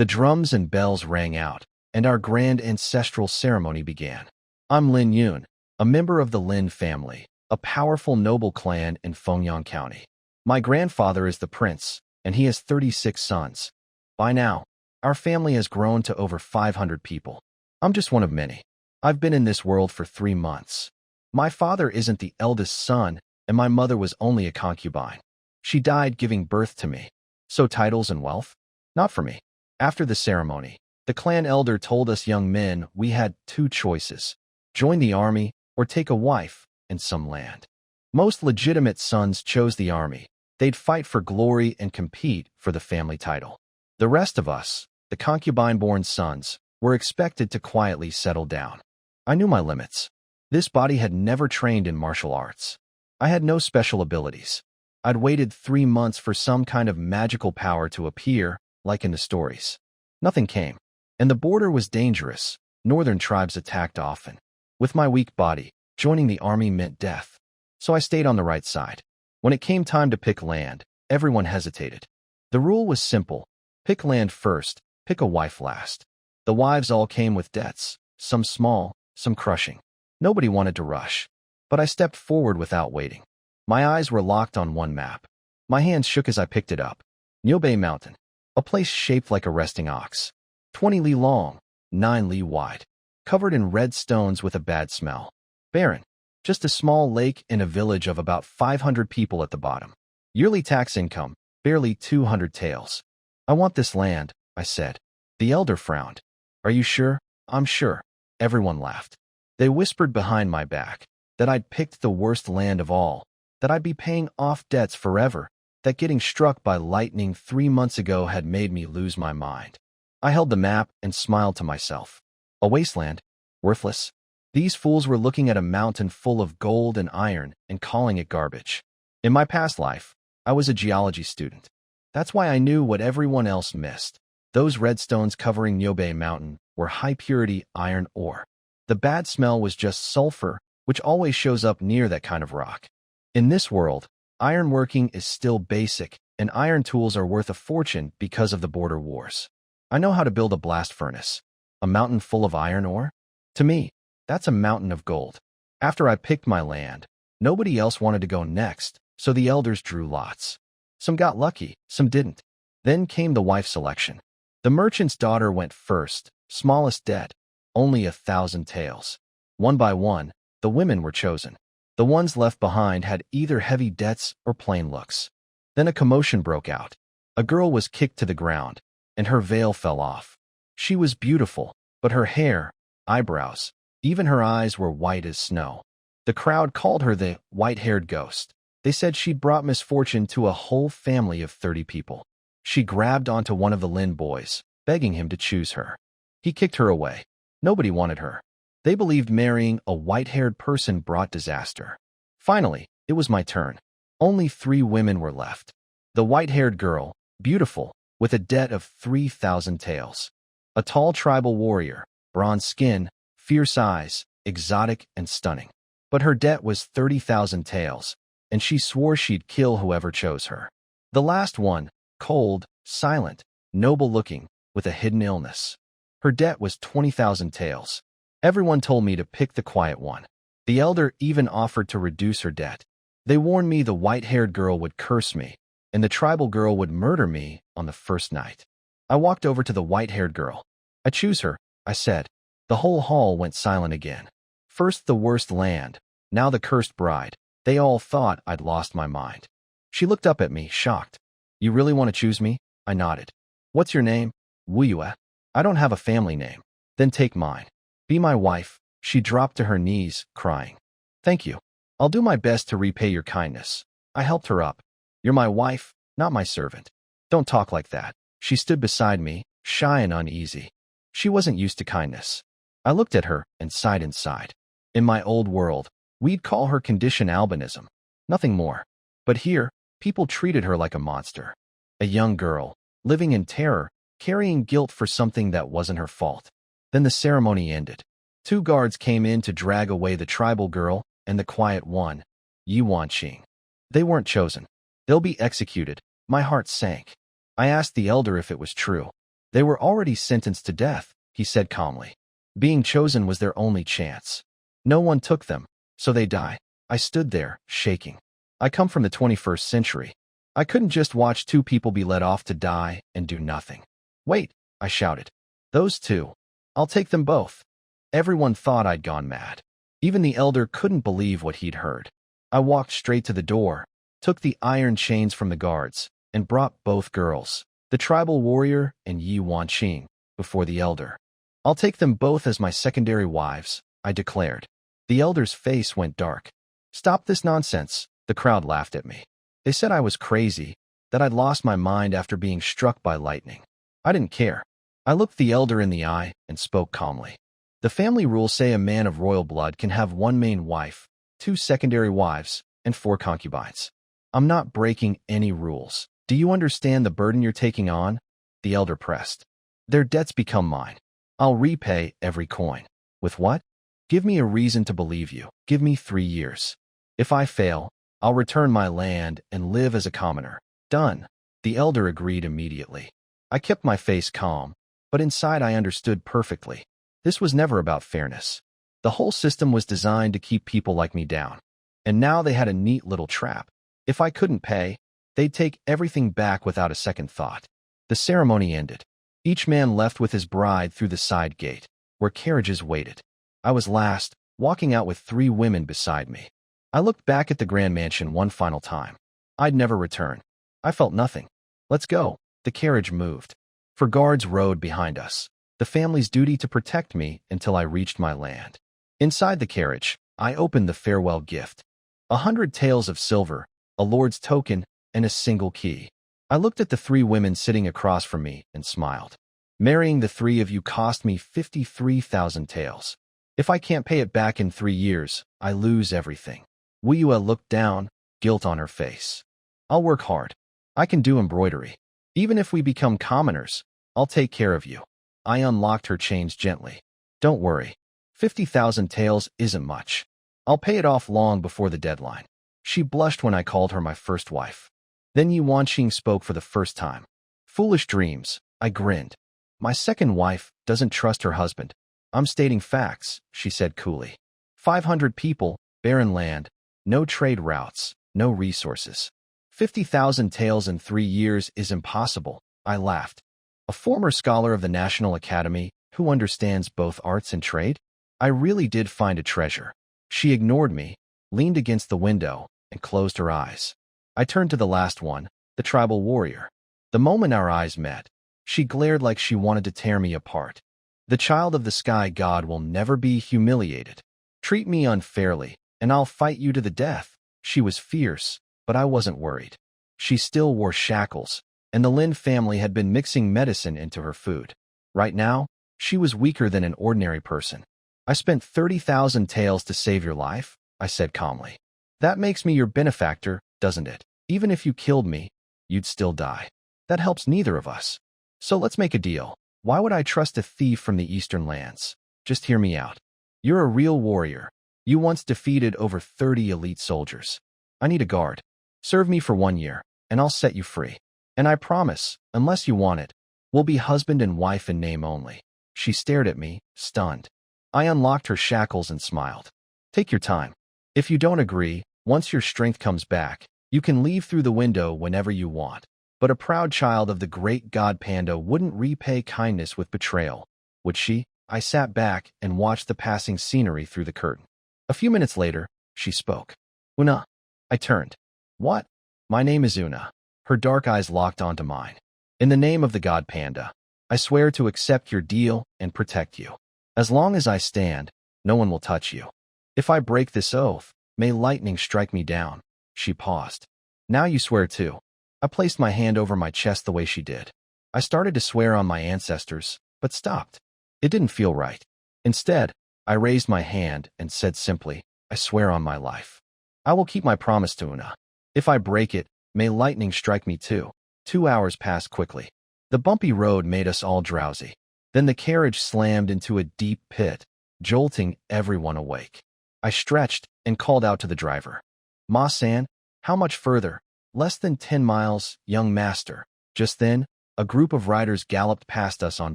The drums and bells rang out, and our grand ancestral ceremony began. I'm Lin Yun, a member of the Lin family, a powerful noble clan in Fengyang County. My grandfather is the prince, and he has 36 sons. By now, our family has grown to over 500 people. I'm just one of many. I've been in this world for 3 months. My father isn't the eldest son, and my mother was only a concubine. She died giving birth to me. So titles and wealth? Not for me. After the ceremony, the clan elder told us young men we had 2 choices: join the army or take a wife and some land. Most legitimate sons chose the army. They'd fight for glory and compete for the family title. The rest of us, the concubine-born sons, were expected to quietly settle down. I knew my limits. This body had never trained in martial arts. I had no special abilities. I'd waited 3 months for some kind of magical power to appear, like in the stories. Nothing came. And the border was dangerous. Northern tribes attacked often. With my weak body, joining the army meant death. So I stayed on the right side. When it came time to pick land, everyone hesitated. The rule was simple. Pick land first, pick a wife last. The wives all came with debts, some small, some crushing. Nobody wanted to rush. But I stepped forward without waiting. My eyes were locked on one map. My hands shook as I picked it up. Nyobe Mountain. A place shaped like a resting ox. 20 li long, 9 li wide. Covered in red stones with a bad smell. Barren. Just a small lake in a village of about 500 people at the bottom. Yearly tax income, barely 200 taels. I want this land, I said. The elder frowned. Are you sure? I'm sure. Everyone laughed. They whispered behind my back that I'd picked the worst land of all, that I'd be paying off debts forever, that getting struck by lightning 3 months ago had made me lose my mind. I held the map and smiled to myself. A wasteland? Worthless? These fools were looking at a mountain full of gold and iron and calling it garbage. In my past life, I was a geology student. That's why I knew what everyone else missed. Those red stones covering Nyobe Mountain were high-purity iron ore. The bad smell was just sulfur, which always shows up near that kind of rock. In this world, ironworking is still basic, and iron tools are worth a fortune because of the border wars. I know how to build a blast furnace. A mountain full of iron ore? To me, that's a mountain of gold. After I picked my land, nobody else wanted to go next, so the elders drew lots. Some got lucky, some didn't. Then came the wife selection. The merchant's daughter went first, smallest debt, only 1,000 taels. One by one, the women were chosen. The ones left behind had either heavy debts or plain looks. Then a commotion broke out. A girl was kicked to the ground, and her veil fell off. She was beautiful, but her hair, eyebrows, even her eyes were white as snow. The crowd called her the white-haired ghost. They said she'd brought misfortune to a whole family of 30 people. She grabbed onto one of the Lin boys, begging him to choose her. He kicked her away. Nobody wanted her. They believed marrying a white-haired person brought disaster. Finally, it was my turn. Only 3 women were left. The white-haired girl, beautiful, with a debt of 3,000 taels. A tall tribal warrior, bronze skin, fierce eyes, exotic and stunning. But her debt was 30,000 taels, and she swore she'd kill whoever chose her. The last one, cold, silent, noble-looking, with a hidden illness. Her debt was 20,000 taels. Everyone told me to pick the quiet one. The elder even offered to reduce her debt. They warned me the white-haired girl would curse me, and the tribal girl would murder me on the first night. I walked over to the white-haired girl. I choose her, I said. The whole hall went silent again. First the worst land, now the cursed bride. They all thought I'd lost my mind. She looked up at me, shocked. You really want to choose me? I nodded. What's your name? Wuyue. I don't have a family name. Then take mine. Be my wife. She dropped to her knees, crying. Thank you. I'll do my best to repay your kindness. I helped her up. You're my wife, not my servant. Don't talk like that. She stood beside me, shy and uneasy. She wasn't used to kindness. I looked at her and sighed inside. In my old world, we'd call her condition albinism. Nothing more. But here, people treated her like a monster. A young girl, living in terror, carrying guilt for something that wasn't her fault. Then the ceremony ended. 2 guards came in to drag away the tribal girl and the quiet one, Yi Wanqing. They weren't chosen. They'll be executed. My heart sank. I asked the elder if it was true. They were already sentenced to death, he said calmly. Being chosen was their only chance. No one took them, so they die. I stood there, shaking. I come from the 21st century. I couldn't just watch two people be let off to die and do nothing. Wait, I shouted. Those two. I'll take them both. Everyone thought I'd gone mad. Even the elder couldn't believe what he'd heard. I walked straight to the door, took the iron chains from the guards, and brought both girls, the tribal warrior and Yi Wanqing, before the elder. I'll take them both as my secondary wives, I declared. The elder's face went dark. Stop this nonsense, the crowd laughed at me. They said I was crazy, that I'd lost my mind after being struck by lightning. I didn't care. I looked the elder in the eye and spoke calmly. The family rules say a man of royal blood can have one main wife, 2 secondary wives, and 4 concubines. I'm not breaking any rules. Do you understand the burden you're taking on? The elder pressed. Their debts become mine. I'll repay every coin. With what? Give me a reason to believe you. Give me 3 years. If I fail, I'll return my land and live as a commoner. Done. The elder agreed immediately. I kept my face calm, but inside I understood perfectly. This was never about fairness. The whole system was designed to keep people like me down. And now they had a neat little trap. If I couldn't pay, they'd take everything back without a second thought. The ceremony ended. Each man left with his bride through the side gate, where carriages waited. I was last, walking out with 3 women beside me. I looked back at the grand mansion one final time. I'd never return. I felt nothing. Let's go. The carriage moved. 4 guards rode behind us, the family's duty to protect me until I reached my land. Inside the carriage, I opened the farewell gift. 100 taels of silver, a lord's token, and a single key. I looked at the 3 women sitting across from me and smiled. Marrying the 3 of you cost me 53,000 taels. If I can't pay it back in 3 years, I lose everything. Wiyue looked down, guilt on her face. I'll work hard. I can do embroidery. Even if we become commoners, I'll take care of you. I unlocked her chains gently. Don't worry. 50,000 taels isn't much. I'll pay it off long before the deadline. She blushed when I called her my first wife. Then Yi Wanqing spoke for the first time. Foolish dreams, I grinned. My second wife doesn't trust her husband. I'm stating facts, she said coolly. 500 people, barren land, no trade routes, no resources. 50,000 taels in 3 years is impossible, I laughed. A former scholar of the National Academy who understands both arts and trade? I really did find a treasure. She ignored me, leaned against the window, and closed her eyes. I turned to the last one, the tribal warrior. The moment our eyes met, she glared like she wanted to tear me apart. The child of the sky god will never be humiliated. Treat me unfairly, and I'll fight you to the death. She was fierce, but I wasn't worried. She still wore shackles, and the Lin family had been mixing medicine into her food. Right now, she was weaker than an ordinary person. I spent 30,000 taels to save your life, I said calmly. That makes me your benefactor, doesn't it? Even if you killed me, you'd still die. That helps neither of us. So let's make a deal. Why would I trust a thief from the eastern lands? Just hear me out. You're a real warrior. You once defeated over 30 elite soldiers. I need a guard. Serve me for 1 year, and I'll set you free. And I promise, unless you want it, we'll be husband and wife in name only. She stared at me, stunned. I unlocked her shackles and smiled. Take your time. If you don't agree, once your strength comes back, you can leave through the window whenever you want. But a proud child of the great god Panda wouldn't repay kindness with betrayal, would she? I sat back and watched the passing scenery through the curtain. A few minutes later, she spoke. Una. I turned. What? My name is Una. Her dark eyes locked onto mine. In the name of the god Panda, I swear to accept your deal and protect you. As long as I stand, no one will touch you. If I break this oath, may lightning strike me down. She paused. Now you swear too. I placed my hand over my chest the way she did. I started to swear on my ancestors, but stopped. It didn't feel right. Instead, I raised my hand and said simply, I swear on my life. I will keep my promise to Una. If I break it, may lightning strike me too. 2 hours passed quickly. The bumpy road made us all drowsy. Then the carriage slammed into a deep pit, jolting everyone awake. I stretched and called out to the driver. Ma-san, how much further? Less than 10 miles, young master. Just then, A group of riders galloped past us on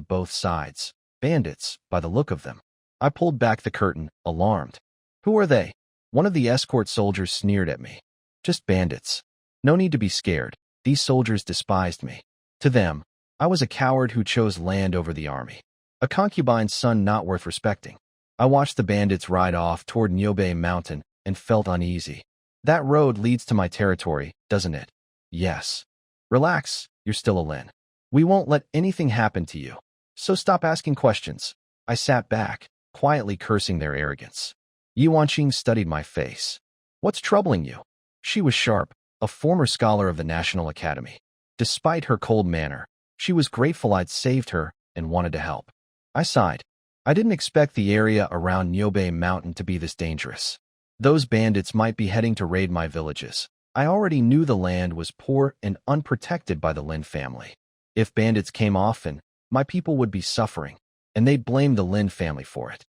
both sides. Bandits, by the look of them. I pulled back the curtain, alarmed. Who are they? One of the escort soldiers sneered at me. Just bandits. No need to be scared. These soldiers despised me. To them, I was a coward who chose land over the army. A concubine's son not worth respecting. I watched the bandits ride off toward Nyobe Mountain and felt uneasy. That road leads to my territory, doesn't it? Yes. Relax, you're still a Lin. We won't let anything happen to you. So stop asking questions. I sat back, quietly cursing their arrogance. Yuanqing studied my face. What's troubling you? She was sharp, a former scholar of the National Academy. Despite her cold manner, she was grateful I'd saved her and wanted to help. I sighed. I didn't expect the area around Nyobe Mountain to be this dangerous. Those bandits might be heading to raid my villages. I already knew the land was poor and unprotected by the Lin family. If bandits came often, my people would be suffering, and they'd blame the Lin family for it.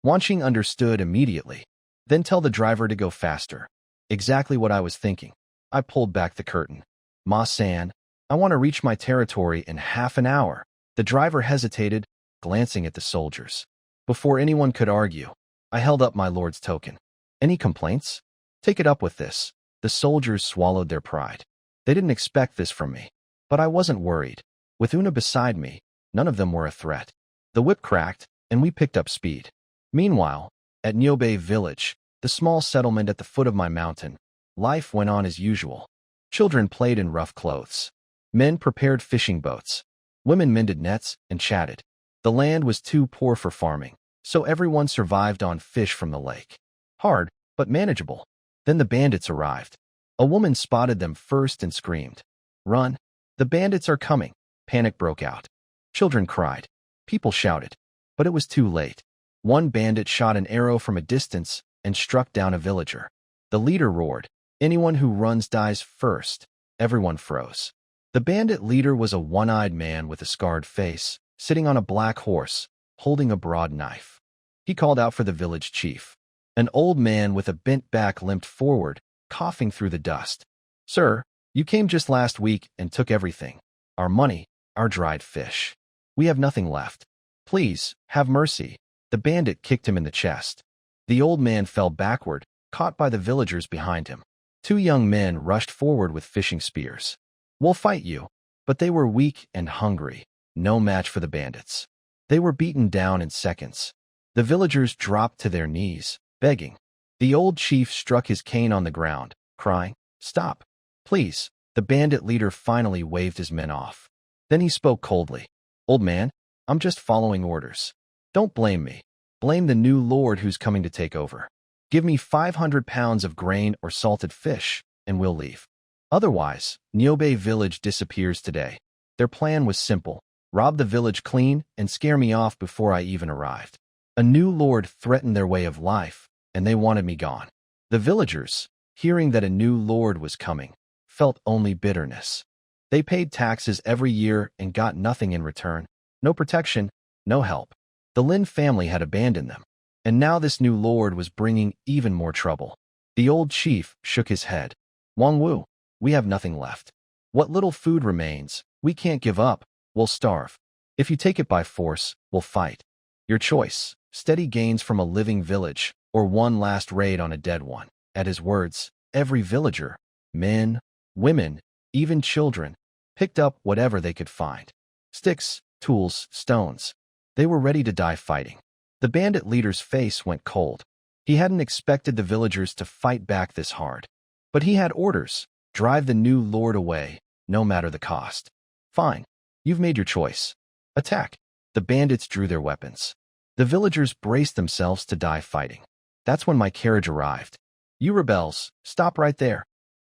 Wanqing understood immediately. Then tell the driver to go faster. Exactly what I was thinking. I pulled back the curtain. Ma-san, I want to reach my territory in half an hour. The driver hesitated, glancing at the soldiers. Before anyone could argue, I held up my lord's token. Any complaints? Take it up with this. The soldiers swallowed their pride. They didn't expect this from me. But I wasn't worried. With Una beside me, none of them were a threat. The whip cracked, and we picked up speed. Meanwhile, at Nyobe village, the small settlement at the foot of my mountain, life went on as usual. Children played in rough clothes. Men prepared fishing boats. Women mended nets and chatted. The land was too poor for farming, so everyone survived on fish from the lake. Hard, but manageable. Then the bandits arrived. A woman spotted them first and screamed. Run! The bandits are coming! Panic broke out. Children cried. People shouted. But it was too late. One bandit shot an arrow from a distance and struck down a villager. The leader roared, anyone who runs dies first. Everyone froze. The bandit leader was a one-eyed man with a scarred face, sitting on a black horse, holding a broad knife. He called out for the village chief. An old man with a bent back limped forward, coughing through the dust. Sir, you came just last week and took everything. Our money, our dried fish. We have nothing left. Please, have mercy. The bandit kicked him in the chest. The old man fell backward, caught by the villagers behind him. Two young men rushed forward with fishing spears. We'll fight you. But they were weak and hungry, no match for the bandits. They were beaten down in seconds. The villagers dropped to their knees, begging. The old chief struck his cane on the ground, crying, Stop, please. The bandit leader finally waved his men off. Then he spoke coldly. Old man, I'm just following orders. Don't blame me. Blame the new lord who's coming to take over. Give me 500 pounds of grain or salted fish, and we'll leave. Otherwise, Nyobe village disappears today. Their plan was simple. Rob the village clean and scare me off before I even arrived. A new lord threatened their way of life, and they wanted me gone. The villagers, hearing that a new lord was coming, felt only bitterness. They paid taxes every year and got nothing in return. No protection, no help. The Lin family had abandoned them, and now this new lord was bringing even more trouble. The old chief shook his head. Wang Wu, we have nothing left. What little food remains, we can't give up, we'll starve. If you take it by force, we'll fight. Your choice, steady gains from a living village, or one last raid on a dead one. At his words, every villager, men, women, even children, picked up whatever they could find. Sticks, tools, stones. They were ready to die fighting. The bandit leader's face went cold. He hadn't expected the villagers to fight back this hard. But he had orders. Drive the new lord away, no matter the cost. Fine. You've made your choice. Attack. The bandits drew their weapons. The villagers braced themselves to die fighting. That's when my carriage arrived. You rebels, stop right there.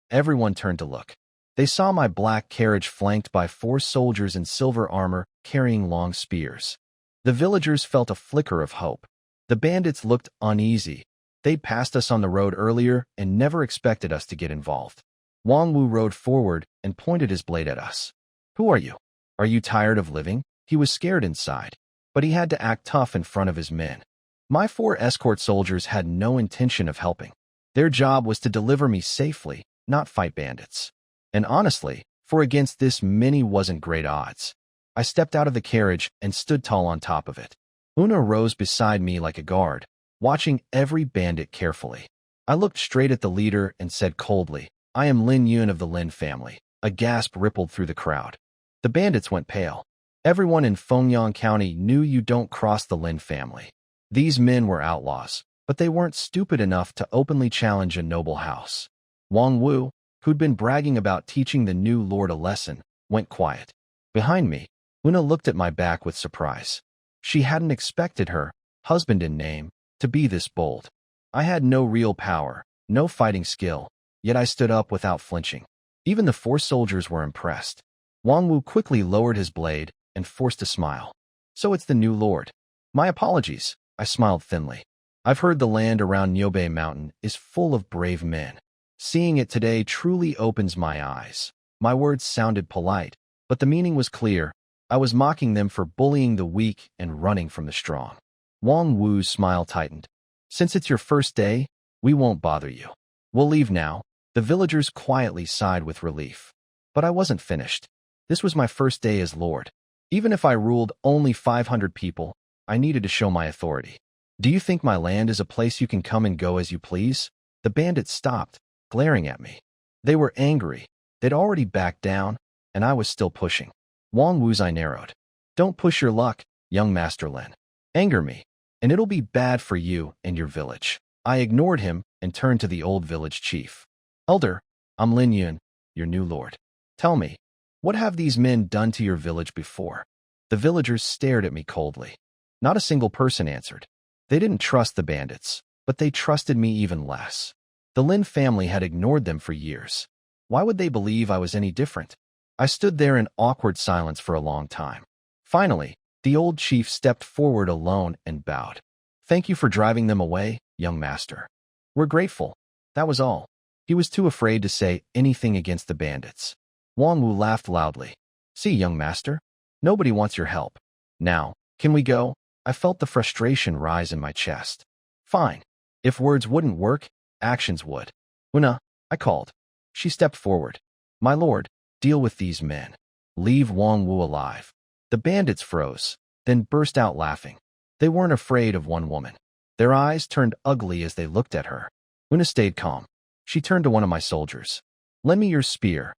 Everyone turned to look. They saw my black carriage flanked by 4 soldiers in silver armor carrying long spears. The villagers felt a flicker of hope. The bandits looked uneasy. They'd passed us on the road earlier and never expected us to get involved. Wang Wu rode forward and pointed his blade at us. Who are you? Are you tired of living? He was scared inside, but he had to act tough in front of his men. My 4 escort soldiers had no intention of helping. Their job was to deliver me safely, not fight bandits. And honestly, for against this many wasn't great odds. I stepped out of the carriage and stood tall on top of it. Una rose beside me like a guard, watching every bandit carefully. I looked straight at the leader and said coldly, "I am Lin Yun of the Lin family." A gasp rippled through the crowd. The bandits went pale. Everyone in Fengyang County knew you don't cross the Lin family. These men were outlaws, but they weren't stupid enough to openly challenge a noble house. Wang Wu, who'd been bragging about teaching the new lord a lesson, went quiet. Behind me, Una looked at my back with surprise. She hadn't expected her, husband in name, to be this bold. I had no real power, no fighting skill, yet I stood up without flinching. Even the 4 soldiers were impressed. Wang Wu quickly lowered his blade and forced a smile. "So it's the new lord." "My apologies," I smiled thinly. "I've heard the land around Nyobe Mountain is full of brave men. Seeing it today truly opens my eyes." My words sounded polite, but the meaning was clear. I was mocking them for bullying the weak and running from the strong. Wang Wu's smile tightened. "Since it's your first day, we won't bother you. We'll leave now." The villagers quietly sighed with relief. But I wasn't finished. This was my first day as lord. Even if I ruled only 500 people, I needed to show my authority. "Do you think my land is a place you can come and go as you please?" The bandits stopped, glaring at me. They were angry. They'd already backed down, and I was still pushing. Wang Wu's eye narrowed. "Don't push your luck, young Master Lin. Anger me, and it'll be bad for you and your village." I ignored him and turned to the old village chief. "Elder, I'm Lin Yun, your new lord. Tell me, what have these men done to your village before?" The villagers stared at me coldly. Not a single person answered. They didn't trust the bandits, but they trusted me even less. The Lin family had ignored them for years. Why would they believe I was any different? I stood there in awkward silence for a long time. Finally, the old chief stepped forward alone and bowed. "Thank you for driving them away, young master. We're grateful." That was all. He was too afraid to say anything against the bandits. Wang Wu laughed loudly. "See, young master, nobody wants your help. Now, can we go?" I felt the frustration rise in my chest. "Fine. If words wouldn't work, actions would." "Una," I called. She stepped forward. "My lord, deal with these men. Leave Wang Wu alive." The bandits froze, then burst out laughing. They weren't afraid of one woman. Their eyes turned ugly as they looked at her. Una stayed calm. She turned to one of my soldiers. "Lend me your spear."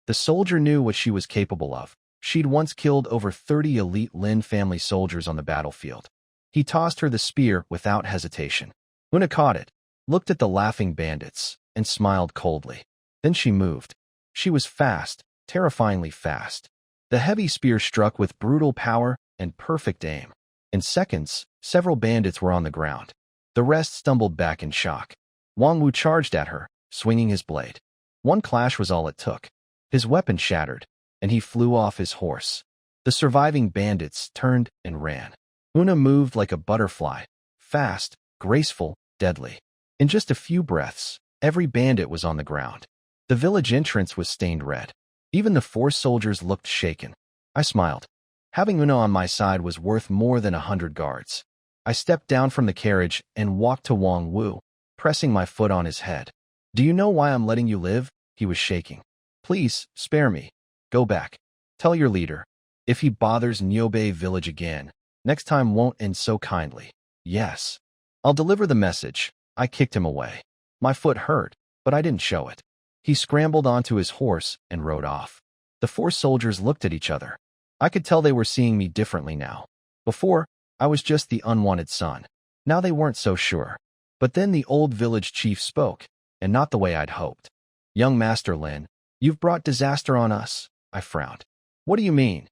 The soldier knew what she was capable of. She'd once killed over 30 elite Lin family soldiers on the battlefield. He tossed her the spear without hesitation. Una caught it, looked at the laughing bandits, and smiled coldly. Then she moved. She was fast, terrifyingly fast. The heavy spear struck with brutal power and perfect aim. In seconds, several bandits were on the ground. The rest stumbled back in shock. Wang Wu charged at her, swinging his blade. One clash was all it took. His weapon shattered, and he flew off his horse. The surviving bandits turned and ran. Una moved like a butterfly, fast, graceful, deadly. In just a few breaths, every bandit was on the ground. The village entrance was stained red. Even the 4 soldiers looked shaken. I smiled. Having Una on my side was worth more than 100 guards. I stepped down from the carriage and walked to Wang Wu, pressing my foot on his head. "Do you know why I'm letting you live?" He was shaking. "Please, spare me. Go back. Tell your leader. If he bothers Nyobe village again, next time won't end so kindly." "Yes. I'll deliver the message." I kicked him away. My foot hurt, but I didn't show it. He scrambled onto his horse and rode off. The 4 soldiers looked at each other. I could tell they were seeing me differently now. Before, I was just the unwanted son. Now they weren't so sure. But then the old village chief spoke, and not the way I'd hoped. "Young Master Lin, you've brought disaster on us." I frowned. "What do you mean?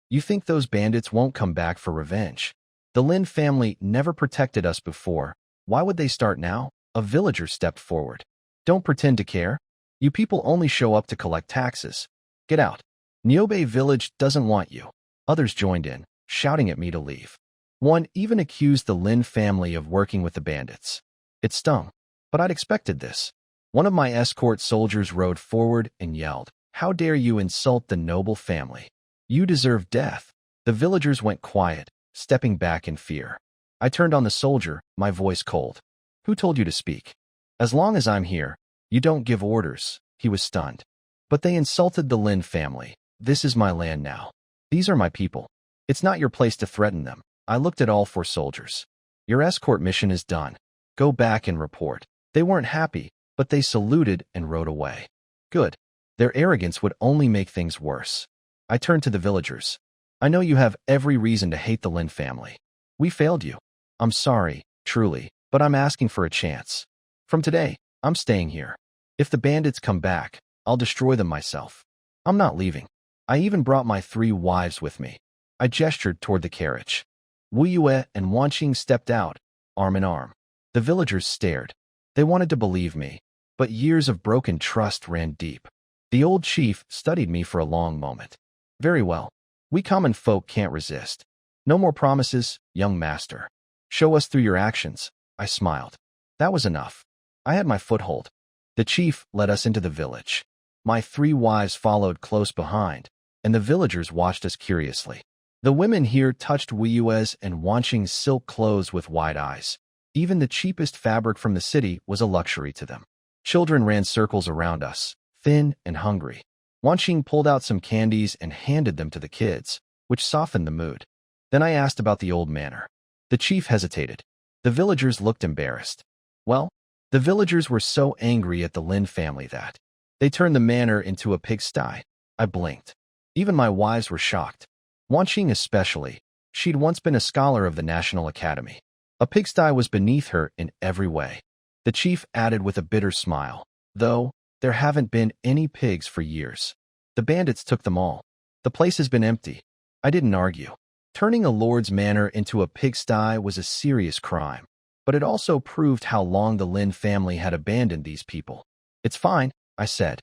You think those bandits won't come back for revenge? The Lin family never protected us before. Why would they start now?" A villager stepped forward. "Don't pretend to care. You people only show up to collect taxes. Get out. Nyobe village doesn't want you." Others joined in, shouting at me to leave. One even accused the Lin family of working with the bandits. It stung, but I'd expected this. One of my escort soldiers rode forward and yelled, "How dare you insult the noble family? You deserve death." The villagers went quiet, stepping back in fear. I turned on the soldier, my voice cold. "Who told you to speak? As long as I'm here, you don't give orders." He was stunned. "But they insulted the Lin family. This is my land now. These are my people. It's not your place to threaten them. I looked at all 4 soldiers. Your escort mission is done. Go back and report. They weren't happy, but they saluted and rode away. Good. Their arrogance would only make things worse. I turned to the villagers. I know you have every reason to hate the Lin family. We failed you. I'm sorry, truly, but I'm asking for a chance. From today, I'm staying here. If the bandits come back, I'll destroy them myself. I'm not leaving. I even brought my 3 wives with me. I gestured toward the carriage. Wu Yue and Wanqing stepped out, arm in arm. The villagers stared. They wanted to believe me, but years of broken trust ran deep. The old chief studied me for a long moment. Very well. We common folk can't resist. No more promises, young master. Show us through your actions. I smiled. That was enough. I had my foothold. The chief led us into the village. My 3 wives followed close behind, and the villagers watched us curiously. The women here touched Wu Yue's and Wanqing's silk clothes with wide eyes. Even the cheapest fabric from the city was a luxury to them. Children ran circles around us, thin and hungry. Wanqing pulled out some candies and handed them to the kids, which softened the mood. Then I asked about the old manor. The chief hesitated. The villagers looked embarrassed. Well, the villagers were so angry at the Lin family that they turned the manor into a pigsty. I blinked. Even my wives were shocked. Wanqing especially. She'd once been a scholar of the National Academy. A pigsty was beneath her in every way. The chief added with a bitter smile, though there haven't been any pigs for years. The bandits took them all. The place has been empty. I didn't argue. Turning a lord's manor into a pigsty was a serious crime, but it also proved how long the Lin family had abandoned these people. It's fine, I said.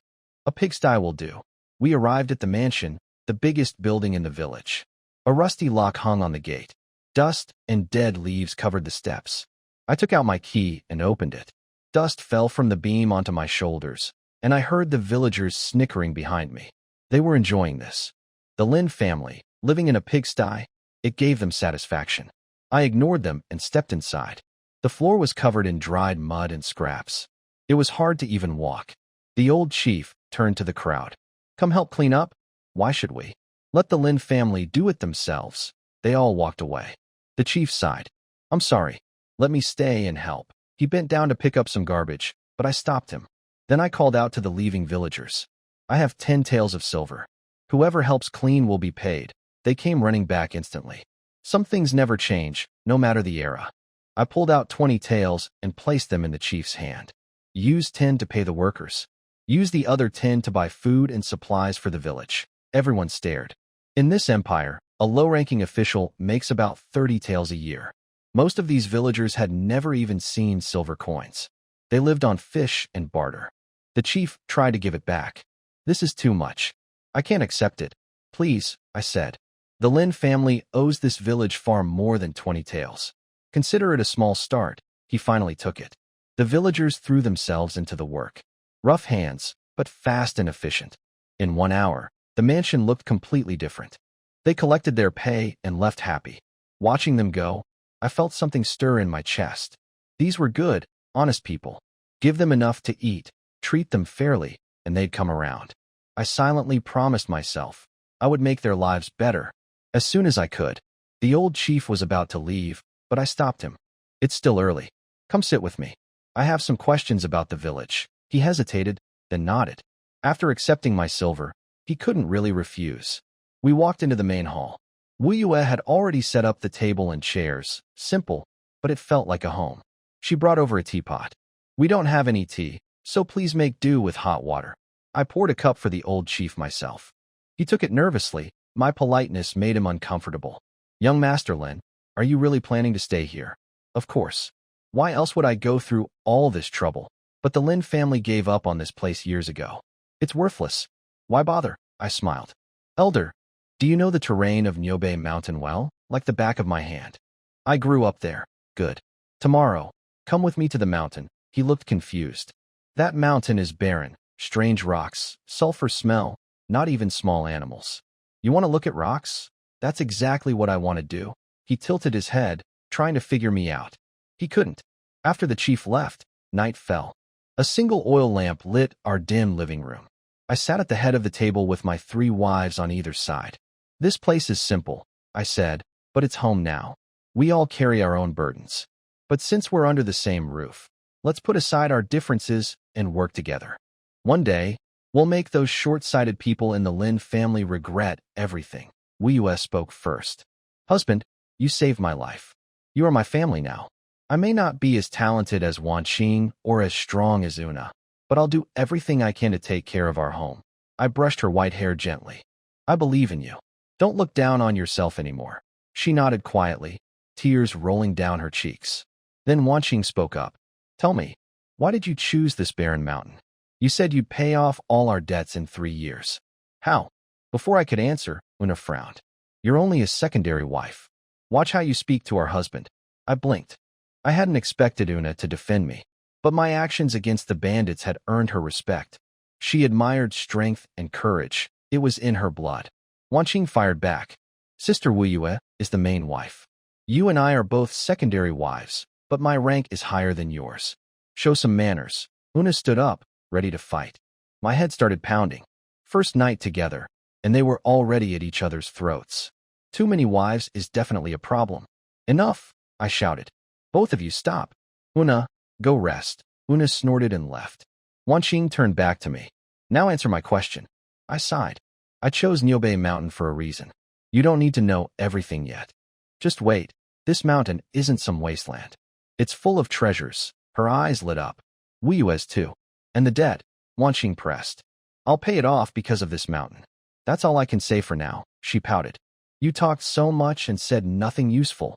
A pigsty will do. We arrived at the mansion, the biggest building in the village. A rusty lock hung on the gate. Dust and dead leaves covered the steps. I took out my key and opened it. Dust fell from the beam onto my shoulders, and I heard the villagers snickering behind me. They were enjoying this. The Lin family, living in a pigsty, it gave them satisfaction. I ignored them and stepped inside. The floor was covered in dried mud and scraps. It was hard to even walk. The old chief turned to the crowd. Come help clean up? Why should we? Let the Lin family do it themselves. They all walked away. The chief sighed. I'm sorry. Let me stay and help. He bent down to pick up some garbage, but I stopped him. Then I called out to the leaving villagers. I have 10 taels of silver. Whoever helps clean will be paid. They came running back instantly. Some things never change, no matter the era. I pulled out 20 taels and placed them in the chief's hand. Use 10 to pay the workers. Use the other 10 to buy food and supplies for the village. Everyone stared. In this empire, a low-ranking official makes about 30 taels a year. Most of these villagers had never even seen silver coins. They lived on fish and barter. The chief tried to give it back. This is too much. I can't accept it. Please, I said. The Lin family owes this village far more than 20 taels. Consider it a small start. He finally took it. The villagers threw themselves into the work. Rough hands, but fast and efficient. In 1 hour, the mansion looked completely different. They collected their pay and left happy. Watching them go, I felt something stir in my chest. These were good, honest people. Give them enough to eat, treat them fairly, and they'd come around. I silently promised myself I would make their lives better as soon as I could. The old chief was about to leave, but I stopped him. It's still early. Come sit with me. I have some questions about the village. He hesitated, then nodded. After accepting my silver, he couldn't really refuse. We walked into the main hall. Wu Yue had already set up the table and chairs, simple, but it felt like a home. She brought over a teapot. We don't have any tea, so please make do with hot water. I poured a cup for the old chief myself. He took it nervously. My politeness made him uncomfortable. Young Master Lin, are you really planning to stay here? Of course. Why else would I go through all this trouble? But the Lin family gave up on this place years ago. It's worthless. Why bother? I smiled. Elder, do you know the terrain of Nyobe Mountain well? Like the back of my hand. I grew up there. Good. Tomorrow, come with me to the mountain. He looked confused. That mountain is barren, strange rocks, sulfur smell, not even small animals. You want to look at rocks? That's exactly what I want to do. He tilted his head, trying to figure me out. He couldn't. After the chief left, night fell. A single oil lamp lit our dim living room. I sat at the head of the table with my 3 wives on either side. This place is simple, I said, but it's home now. We all carry our own burdens. But since we're under the same roof, let's put aside our differences and work together. One day, we'll make those short-sighted people in the Lin family regret everything. Wu Yue spoke first. Husband, you saved my life. You are my family now. I may not be as talented as Wan Qing or as strong as Una, but I'll do everything I can to take care of our home. I brushed her white hair gently. I believe in you. Don't look down on yourself anymore. She nodded quietly, tears rolling down her cheeks. Then Wan Qing spoke up. Tell me, why did you choose this barren mountain? You said you'd pay off all our debts in 3 years. How? Before I could answer, Una frowned. You're only a secondary wife. Watch how you speak to our husband. I blinked. I hadn't expected Una to defend me, but my actions against the bandits had earned her respect. She admired strength and courage. It was in her blood. Wan Qing fired back. Sister Wu Yue is the main wife. You and I are both secondary wives, but my rank is higher than yours. Show some manners. Una stood up, ready to fight. My head started pounding. First night together, and they were already at each other's throats. Too many wives is definitely a problem. Enough, I shouted. Both of you stop. Una, go rest. Una snorted and left. Wan Qing turned back to me. Now answer my question. I sighed. I chose Niubei Mountain for a reason. You don't need to know everything yet. Just wait. This mountain isn't some wasteland. It's full of treasures. Her eyes lit up. Wu Yue's too. And the debt. Wan Qing pressed. I'll pay it off because of this mountain. That's all I can say for now, she pouted. You talked so much and said nothing useful.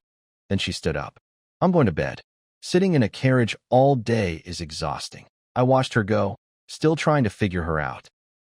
Then she stood up. I'm going to bed. Sitting in a carriage all day is exhausting. I watched her go, still trying to figure her out.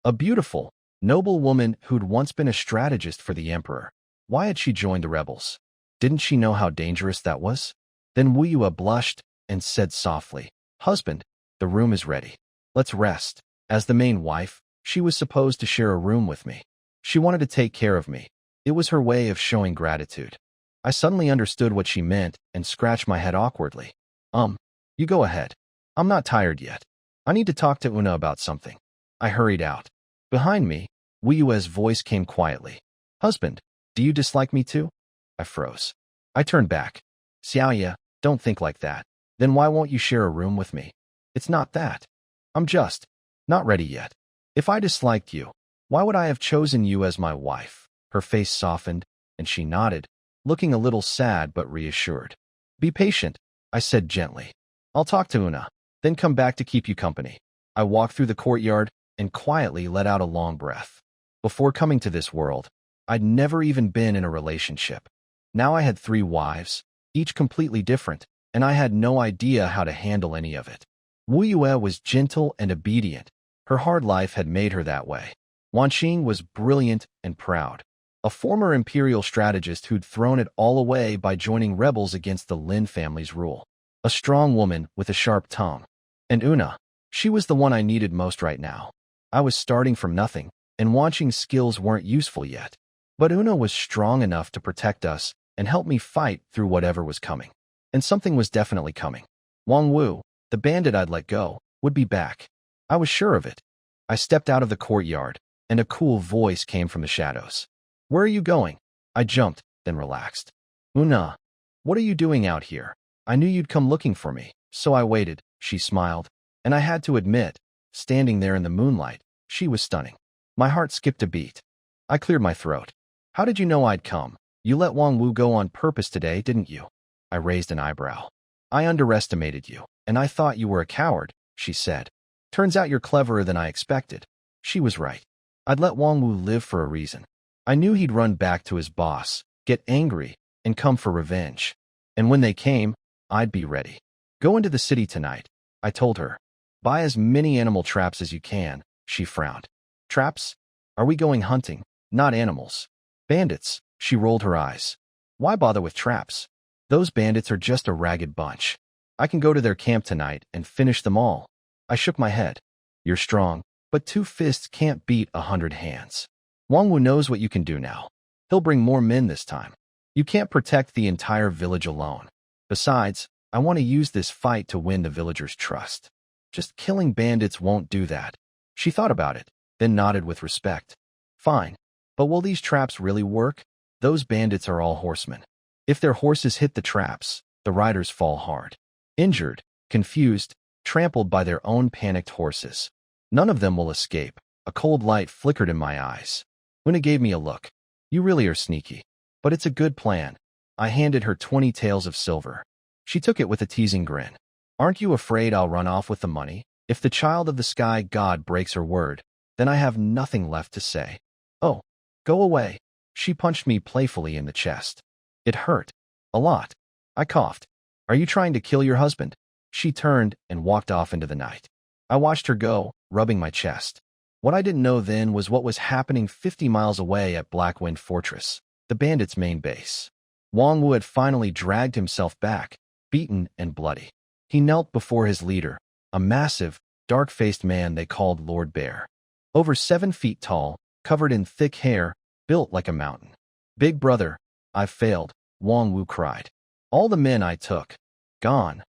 A beautiful, noble woman who'd once been a strategist for the emperor. Why had she joined the rebels? Didn't she know how dangerous that was? Then Wu Yue blushed and said softly, Husband, the room is ready. Let's rest. As the main wife, she was supposed to share a room with me. She wanted to take care of me. It was her way of showing gratitude. I suddenly understood what she meant and scratched my head awkwardly. You go ahead. I'm not tired yet. I need to talk to Una about something. I hurried out. Behind me, Wu Yue's voice came quietly. Husband, do you dislike me too? I froze. I turned back. Xiaoye, don't think like that. Then why won't you share a room with me? It's not that. I'm just not ready yet. If I disliked you, why would I have chosen you as my wife? Her face softened, and she nodded, looking a little sad but reassured. Be patient, I said gently. I'll talk to Una, then come back to keep you company. I walked through the courtyard and quietly let out a long breath. Before coming to this world, I'd never even been in a relationship. Now I had 3 wives, each completely different, and I had no idea how to handle any of it. Wu Yue was gentle and obedient. Her hard life had made her that way. Wan Qing was brilliant and proud. A former imperial strategist who'd thrown it all away by joining rebels against the Lin family's rule. A strong woman with a sharp tongue. And Una, she was the one I needed most right now. I was starting from nothing, and Wan Qing's skills weren't useful yet. But Una was strong enough to protect us and help me fight through whatever was coming. And something was definitely coming. Wang Wu, the bandit I'd let go, would be back. I was sure of it. I stepped out of the courtyard, and a cool voice came from the shadows. Where are you going? I jumped, then relaxed. Una, what are you doing out here? I knew you'd come looking for me, so I waited, she smiled. And I had to admit, standing there in the moonlight, she was stunning. My heart skipped a beat. I cleared my throat. How did you know I'd come? You let Wang Wu go on purpose today, didn't you? I raised an eyebrow. I underestimated you, and I thought you were a coward, she said. Turns out you're cleverer than I expected. She was right. I'd let Wang Wu live for a reason. I knew he'd run back to his boss, get angry, and come for revenge. And when they came, I'd be ready. Go into the city tonight, I told her. Buy as many animal traps as you can, she frowned. Traps? Are we going hunting? Not animals. Bandits, she rolled her eyes. Why bother with traps? Those bandits are just a ragged bunch. I can go to their camp tonight and finish them all. I shook my head. You're strong, but 2 fists can't beat 100 hands. Wang Wu knows what you can do now. He'll bring more men this time. You can't protect the entire village alone. Besides, I want to use this fight to win the villagers' trust. Just killing bandits won't do that. She thought about it, then nodded with respect. Fine, But will these traps really work? Those bandits are all horsemen. If their horses hit the traps, the riders fall hard. Injured, confused, trampled by their own panicked horses. None of them will escape. A cold light flickered in my eyes. Una gave me a look. You really are sneaky. But it's a good plan. I handed her 20 taels of silver. She took it with a teasing grin. Aren't you afraid I'll run off with the money? If the child of the sky god breaks her word, then I have nothing left to say. Oh, go away. She punched me playfully in the chest. It hurt. A lot. I coughed. Are you trying to kill your husband? She turned and walked off into the night. I watched her go, rubbing my chest. What I didn't know then was what was happening 50 miles away at Blackwind Fortress, the bandits' main base. Wang Wu had finally dragged himself back, beaten and bloody. He knelt before his leader, a massive, dark-faced man they called Lord Bear. Over 7 feet tall, covered in thick hair, built like a mountain. Big brother, I've failed, Wang Wu cried. All the men I took, gone.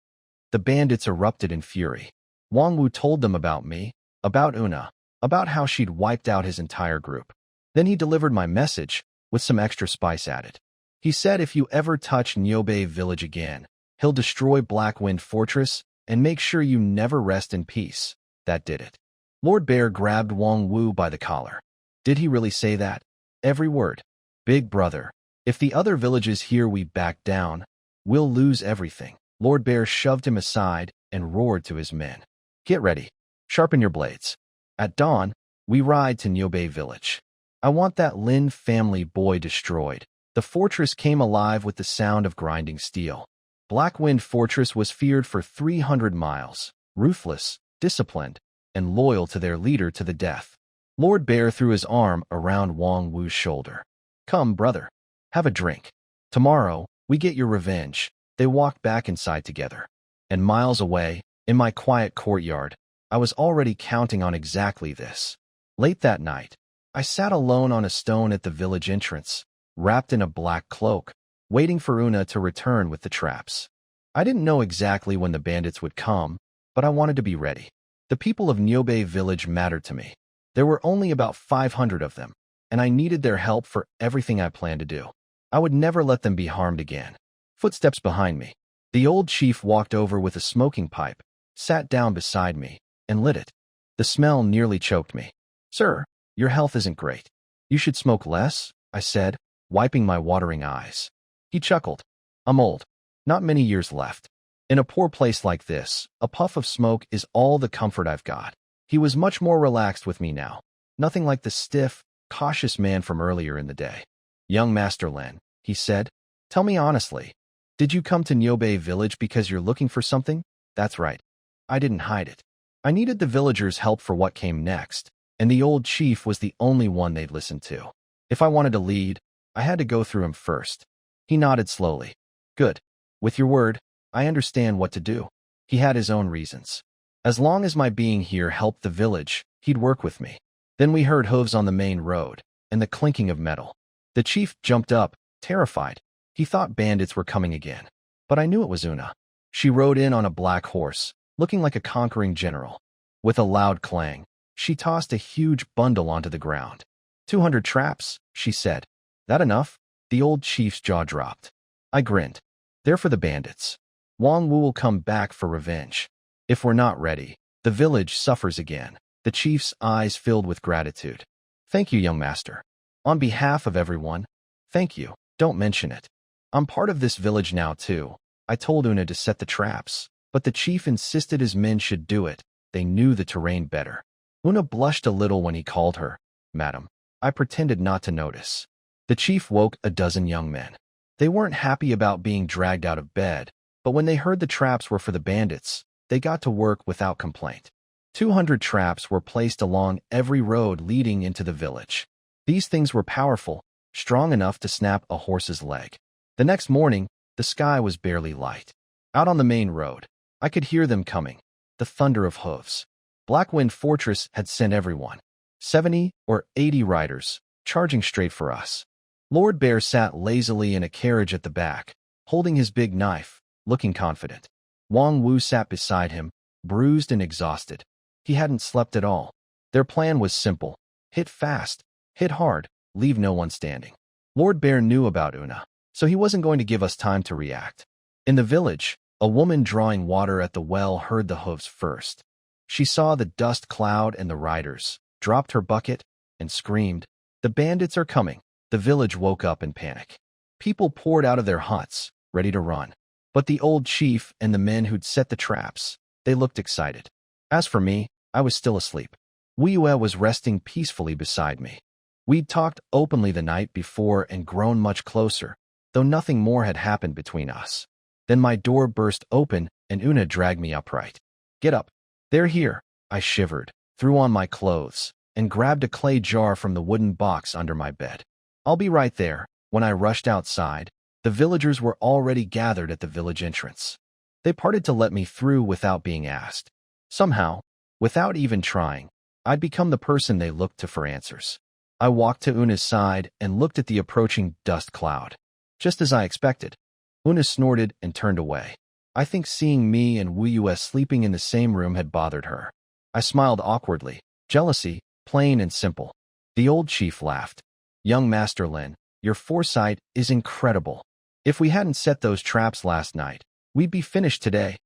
The bandits erupted in fury. Wang Wu told them about me, about Una, about how she'd wiped out his entire group. Then he delivered my message, with some extra spice added. He said if you ever touch Niobei village again, he'll destroy Blackwind Fortress and make sure you never rest in peace. That did it. Lord Bear grabbed Wang Wu by the collar. Did he really say that? Every word. Big brother, if the other villages hear we back down, we'll lose everything. Lord Bear shoved him aside and roared to his men. Get ready. Sharpen your blades. At dawn, we ride to Niobei village. I want that Lin family boy destroyed. The fortress came alive with the sound of grinding steel. Blackwind Fortress was feared for 300 miles, ruthless, disciplined, and loyal to their leader to the death. Lord Bear threw his arm around Wang Wu's shoulder. Come, brother. Have a drink. Tomorrow, we get your revenge. They walked back inside together. And miles away, in my quiet courtyard, I was already counting on exactly this. Late that night, I sat alone on a stone at the village entrance, wrapped in a black cloak, waiting for Una to return with the traps. I didn't know exactly when the bandits would come, but I wanted to be ready. The people of Niobei village mattered to me. There were only about 500 of them, and I needed their help for everything I planned to do. I would never let them be harmed again. Footsteps behind me. The old chief walked over with a smoking pipe, sat down beside me, and lit it. The smell nearly choked me. Sir, your health isn't great. You should smoke less, I said, wiping my watering eyes. He chuckled. I'm old. Not many years left. In a poor place like this, a puff of smoke is all the comfort I've got. He was much more relaxed with me now. Nothing like the stiff, cautious man from earlier in the day. Young Master Lin, he said, tell me honestly, did you come to Niobei village because you're looking for something? That's right. I didn't hide it. I needed the villagers' help for what came next, and the old chief was the only one they'd listen to. If I wanted to lead, I had to go through him first. He nodded slowly. Good. With your word, I understand what to do. He had his own reasons. As long as my being here helped the village, he'd work with me. Then we heard hooves on the main road, and the clinking of metal. The chief jumped up, terrified. He thought bandits were coming again. But I knew it was Una. She rode in on a black horse, looking like a conquering general. With a loud clang, she tossed a huge bundle onto the ground. 200 traps, she said. That enough? The old chief's jaw dropped. I grinned. They're for the bandits. Wang Wu will come back for revenge. If we're not ready, the village suffers again. The chief's eyes filled with gratitude. Thank you, young master. On behalf of everyone, thank you. Don't mention it. I'm part of this village now, too. I told Una to set the traps, but the chief insisted his men should do it. They knew the terrain better. Una blushed a little when he called her, Madam. I pretended not to notice. The chief woke a dozen young men. They weren't happy about being dragged out of bed, but when they heard the traps were for the bandits, they got to work without complaint. 200 traps were placed along every road leading into the village. These things were powerful, strong enough to snap a horse's leg. The next morning, the sky was barely light. Out on the main road, I could hear them coming, the thunder of hooves. Blackwind Fortress had sent everyone, 70 or 80 riders, charging straight for us. Lord Bear sat lazily in a carriage at the back, holding his big knife, looking confident. Wang Wu sat beside him, bruised and exhausted. He hadn't slept at all. Their plan was simple. Hit fast, hit hard, leave no one standing. Lord Bear knew about Una, so he wasn't going to give us time to react. In the village, a woman drawing water at the well heard the hooves first. She saw the dust cloud and the riders, dropped her bucket, and screamed, "The bandits are coming!" The village woke up in panic. People poured out of their huts, ready to run. But the old chief and the men who'd set the traps, they looked excited. As for me, I was still asleep. Wiyue was resting peacefully beside me. We'd talked openly the night before and grown much closer, though nothing more had happened between us. Then my door burst open and Una dragged me upright. "Get up. They're here." I shivered, threw on my clothes, and grabbed a clay jar from the wooden box under my bed. "I'll be right there." When I rushed outside, the villagers were already gathered at the village entrance. They parted to let me through without being asked. Somehow, without even trying, I'd become the person they looked to for answers. I walked to Una's side and looked at the approaching dust cloud. Just as I expected, Una snorted and turned away. I think seeing me and Wuyue sleeping in the same room had bothered her. I smiled awkwardly. Jealousy, plain and simple. The old chief laughed. "Young Master Lin, your foresight is incredible. If we hadn't set those traps last night, we'd be finished today."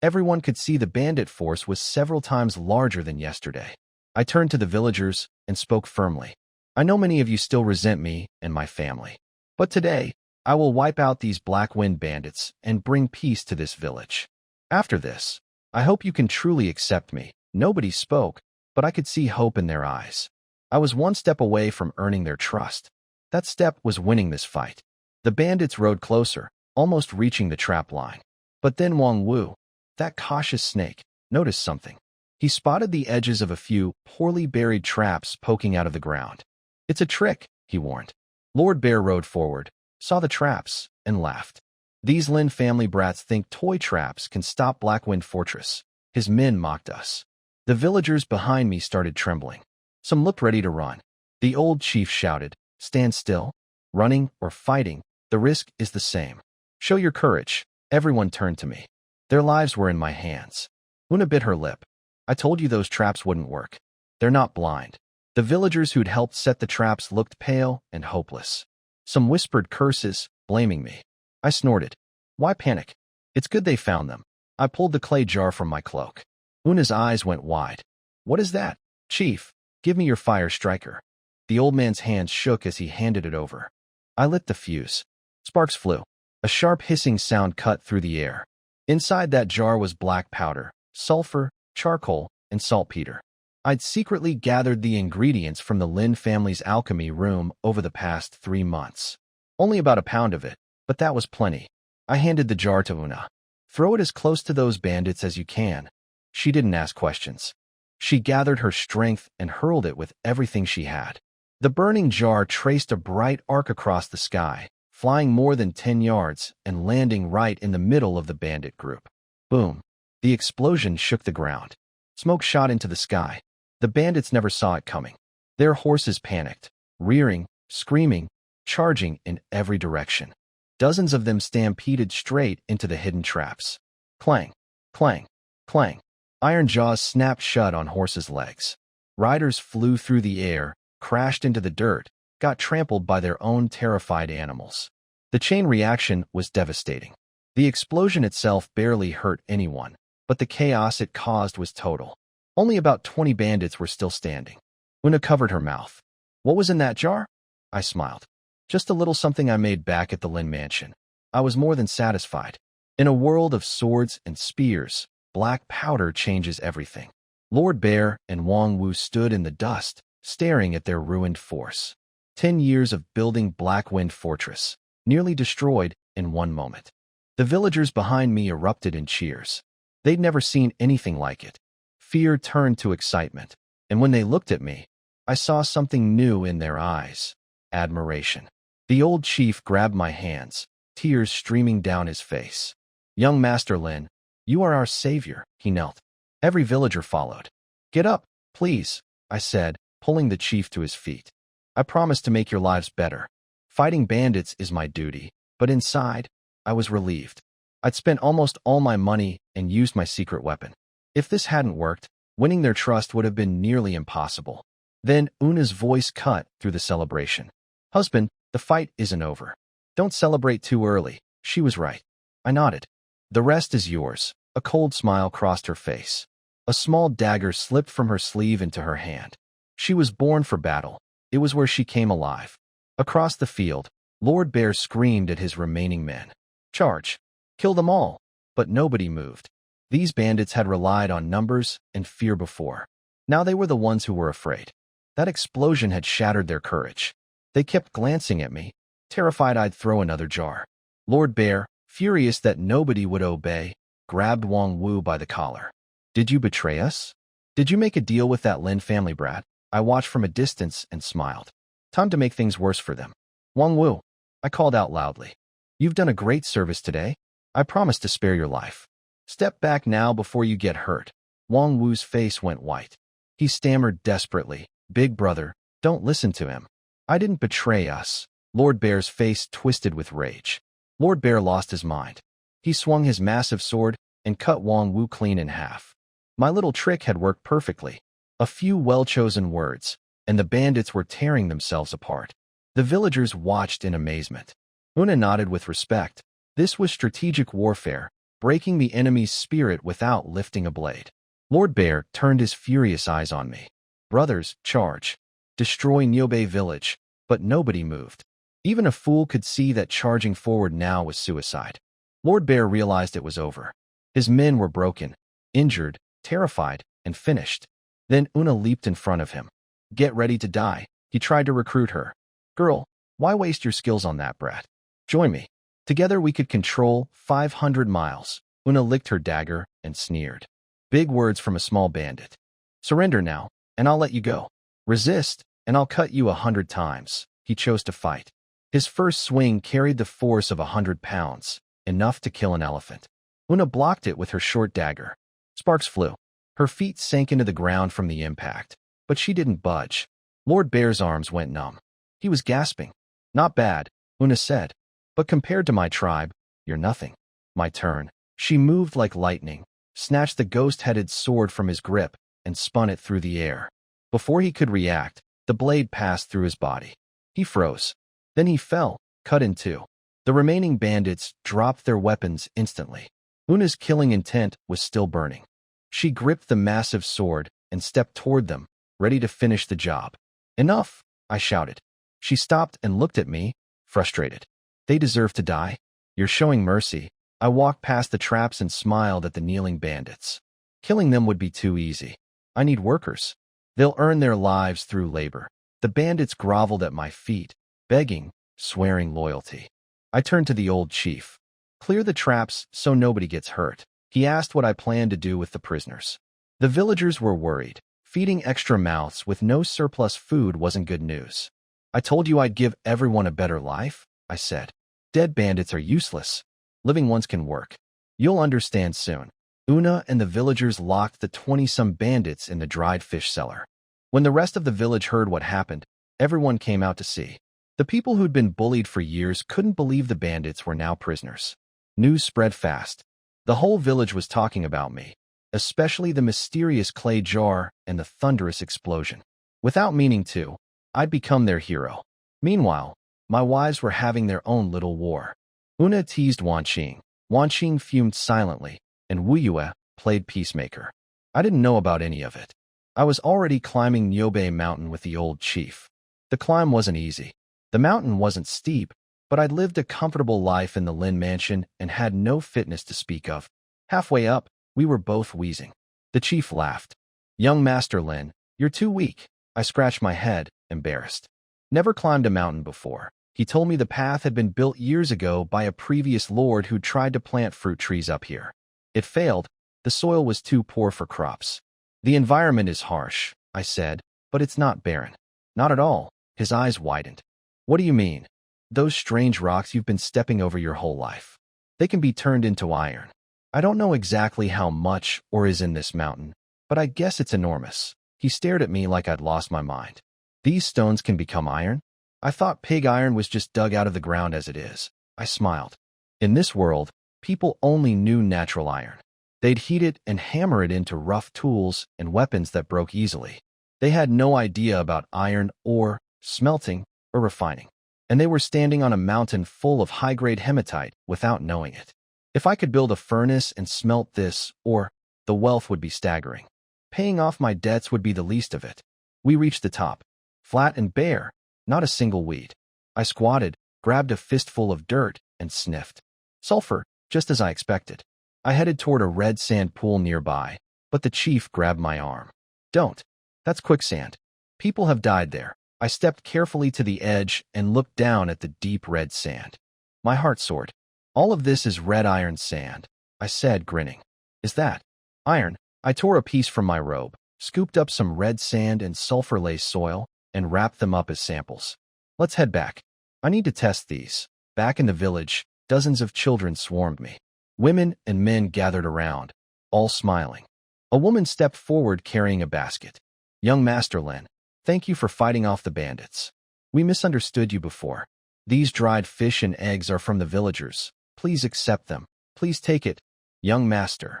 Everyone could see the bandit force was several times larger than yesterday. I turned to the villagers and spoke firmly. "I know many of you still resent me and my family. But today, I will wipe out these Black Wind bandits and bring peace to this village. After this, I hope you can truly accept me." Nobody spoke, but I could see hope in their eyes. I was one step away from earning their trust. That step was winning this fight. The bandits rode closer, almost reaching the trap line. But then Wang Wu, that cautious snake, noticed something. He spotted the edges of a few poorly buried traps poking out of the ground. "It's a trick," he warned. Lord Bear rode forward, saw the traps, and laughed. "These Lin family brats think toy traps can stop Blackwind Fortress." His men mocked us. The villagers behind me started trembling. Some looked ready to run. The old chief shouted, "Stand still. Running or fighting, the risk is the same. Show your courage." Everyone turned to me. Their lives were in my hands. Una bit her lip. "I told you those traps wouldn't work. They're not blind." The villagers who'd helped set the traps looked pale and hopeless. Some whispered curses, blaming me. I snorted. "Why panic? It's good they found them." I pulled the clay jar from my cloak. Una's eyes went wide. "What is that?" "Chief, give me your fire striker." The old man's hands shook as he handed it over. I lit the fuse. Sparks flew. A sharp hissing sound cut through the air. Inside that jar was black powder, sulfur, charcoal, and saltpeter. I'd secretly gathered the ingredients from the Lin family's alchemy room over the past 3 months. Only about a pound of it, but that was plenty. I handed the jar to Una. "Throw it as close to those bandits as you can." She didn't ask questions. She gathered her strength and hurled it with everything she had. The burning jar traced a bright arc across the sky, flying more than 10 yards and landing right in the middle of the bandit group. Boom! The explosion shook the ground. Smoke shot into the sky. The bandits never saw it coming. Their horses panicked, rearing, screaming, charging in every direction. Dozens of them stampeded straight into the hidden traps. Clang, clang, clang. Iron jaws snapped shut on horses' legs. Riders flew through the air, crashed into the dirt, got trampled by their own terrified animals. The chain reaction was devastating. The explosion itself barely hurt anyone, but the chaos it caused was total. Only about 20 bandits were still standing. Una covered her mouth. "What was in that jar?" I smiled. "Just a little something I made back at the Lin mansion." I was more than satisfied. In a world of swords and spears, black powder changes everything. Lord Bear and Wang Wu stood in the dust, staring at their ruined force. 10 years of building Blackwind Fortress, nearly destroyed in one moment. The villagers behind me erupted in cheers. They'd never seen anything like it. Fear turned to excitement, and when they looked at me, I saw something new in their eyes. Admiration. The old chief grabbed my hands, tears streaming down his face. "Young Master Lin, you are our savior," he knelt. Every villager followed. "Get up, please," I said, pulling the chief to his feet. "I promise to make your lives better. Fighting bandits is my duty," but inside, I was relieved. I'd spent almost all my money and used my secret weapon. If this hadn't worked, winning their trust would have been nearly impossible. Then Una's voice cut through the celebration. Husband, the fight isn't over. Don't celebrate too early. She was right. I nodded. The rest is yours. A cold smile crossed her face. A small dagger slipped from her sleeve into her hand. She was born for battle. It was where she came alive. Across the field, Lord Bear screamed at his remaining men. Charge! Kill them all! But nobody moved. These bandits had relied on numbers and fear before. Now they were the ones who were afraid. That explosion had shattered their courage. They kept glancing at me, terrified I'd throw another jar. Lord Bear, furious that nobody would obey, grabbed Wang Wu by the collar. Did you betray us? Did you make a deal with that Lin family brat? I watched from a distance and smiled. Time to make things worse for them. Wang Wu, I called out loudly. You've done a great service today. I promise to spare your life. Step back now before you get hurt. Wang Wu's face went white. He stammered desperately. Big brother, don't listen to him. I didn't betray us. Lord Bear's face twisted with rage. Lord Bear lost his mind. He swung his massive sword and cut Wang Wu clean in half. My little trick had worked perfectly. A few well-chosen words, and the bandits were tearing themselves apart. The villagers watched in amazement. Una nodded with respect. This was strategic warfare, breaking the enemy's spirit without lifting a blade. Lord Bear turned his furious eyes on me. Brothers, charge. Destroy Nyobe village. But nobody moved. Even a fool could see that charging forward now was suicide. Lord Bear realized it was over. His men were broken, injured, terrified, and finished. Then Una leaped in front of him. Get ready to die. He tried to recruit her. Girl, why waste your skills on that brat? Join me. Together we could control 500 miles. Una licked her dagger and sneered. Big words from a small bandit. Surrender now, and I'll let you go. Resist, and I'll cut you 100 times. He chose to fight. His first swing carried the force of 100 pounds, enough to kill an elephant. Una blocked it with her short dagger. Sparks flew. Her feet sank into the ground from the impact, but she didn't budge. Lord Bear's arms went numb. He was gasping. Not bad, Una said. But compared to my tribe, you're nothing. My turn. She moved like lightning, snatched the ghost-headed sword from his grip, and spun it through the air. Before he could react, the blade passed through his body. He froze. Then he fell, cut in two. The remaining bandits dropped their weapons instantly. Una's killing intent was still burning. She gripped the massive sword and stepped toward them, ready to finish the job. Enough, I shouted. She stopped and looked at me, frustrated. They deserve to die. You're showing mercy. I walked past the traps and smiled at the kneeling bandits. Killing them would be too easy. I need workers. They'll earn their lives through labor. The bandits groveled at my feet, begging, swearing loyalty. I turned to the old chief. Clear the traps so nobody gets hurt. He asked what I planned to do with the prisoners. The villagers were worried. Feeding extra mouths with no surplus food wasn't good news. I told you I'd give everyone a better life, I said. Dead bandits are useless. Living ones can work. You'll understand soon. Una and the villagers locked the 20-some bandits in the dried fish cellar. When the rest of the village heard what happened, everyone came out to see. The people who'd been bullied for years couldn't believe the bandits were now prisoners. News spread fast. The whole village was talking about me, especially the mysterious clay jar and the thunderous explosion. Without meaning to, I'd become their hero. Meanwhile, my wives were having their own little war. Una teased Wanqing. Wanqing fumed silently, and Wu Yue played peacemaker. I didn't know about any of it. I was already climbing Nyobe Mountain with the old chief. The climb wasn't easy. The mountain wasn't steep, but I'd lived a comfortable life in the Lin mansion and had no fitness to speak of. Halfway up, we were both wheezing. The chief laughed. Young Master Lin, you're too weak. I scratched my head, embarrassed. Never climbed a mountain before. He told me the path had been built years ago by a previous lord who tried to plant fruit trees up here. It failed. The soil was too poor for crops. The environment is harsh, I said, but it's not barren. Not at all. His eyes widened. What do you mean? Those strange rocks you've been stepping over your whole life. They can be turned into iron. I don't know exactly how much or is in this mountain, but I guess it's enormous. He stared at me like I'd lost my mind. These stones can become iron? I thought pig iron was just dug out of the ground as it is. I smiled. In this world, people only knew natural iron. They'd heat it and hammer it into rough tools and weapons that broke easily. They had no idea about iron ore, smelting, or refining. And they were standing on a mountain full of high-grade hematite without knowing it. If I could build a furnace and smelt this ore, the wealth would be staggering. Paying off my debts would be the least of it. We reached the top. Flat and bare, not a single weed. I squatted, grabbed a fistful of dirt, and sniffed. Sulfur, just as I expected. I headed toward a red sand pool nearby, but the chief grabbed my arm. Don't. That's quicksand. People have died there. I stepped carefully to the edge and looked down at the deep red sand. My heart soared. All of this is red iron sand, I said, grinning. Is that iron? I tore a piece from my robe, scooped up some red sand and sulfur-laced soil, and wrapped them up as samples. Let's head back. I need to test these. Back in the village, dozens of children swarmed me. Women and men gathered around, all smiling. A woman stepped forward carrying a basket. Young Master Lin, thank you for fighting off the bandits. We misunderstood you before. These dried fish and eggs are from the villagers. Please accept them. Please take it. Young Master.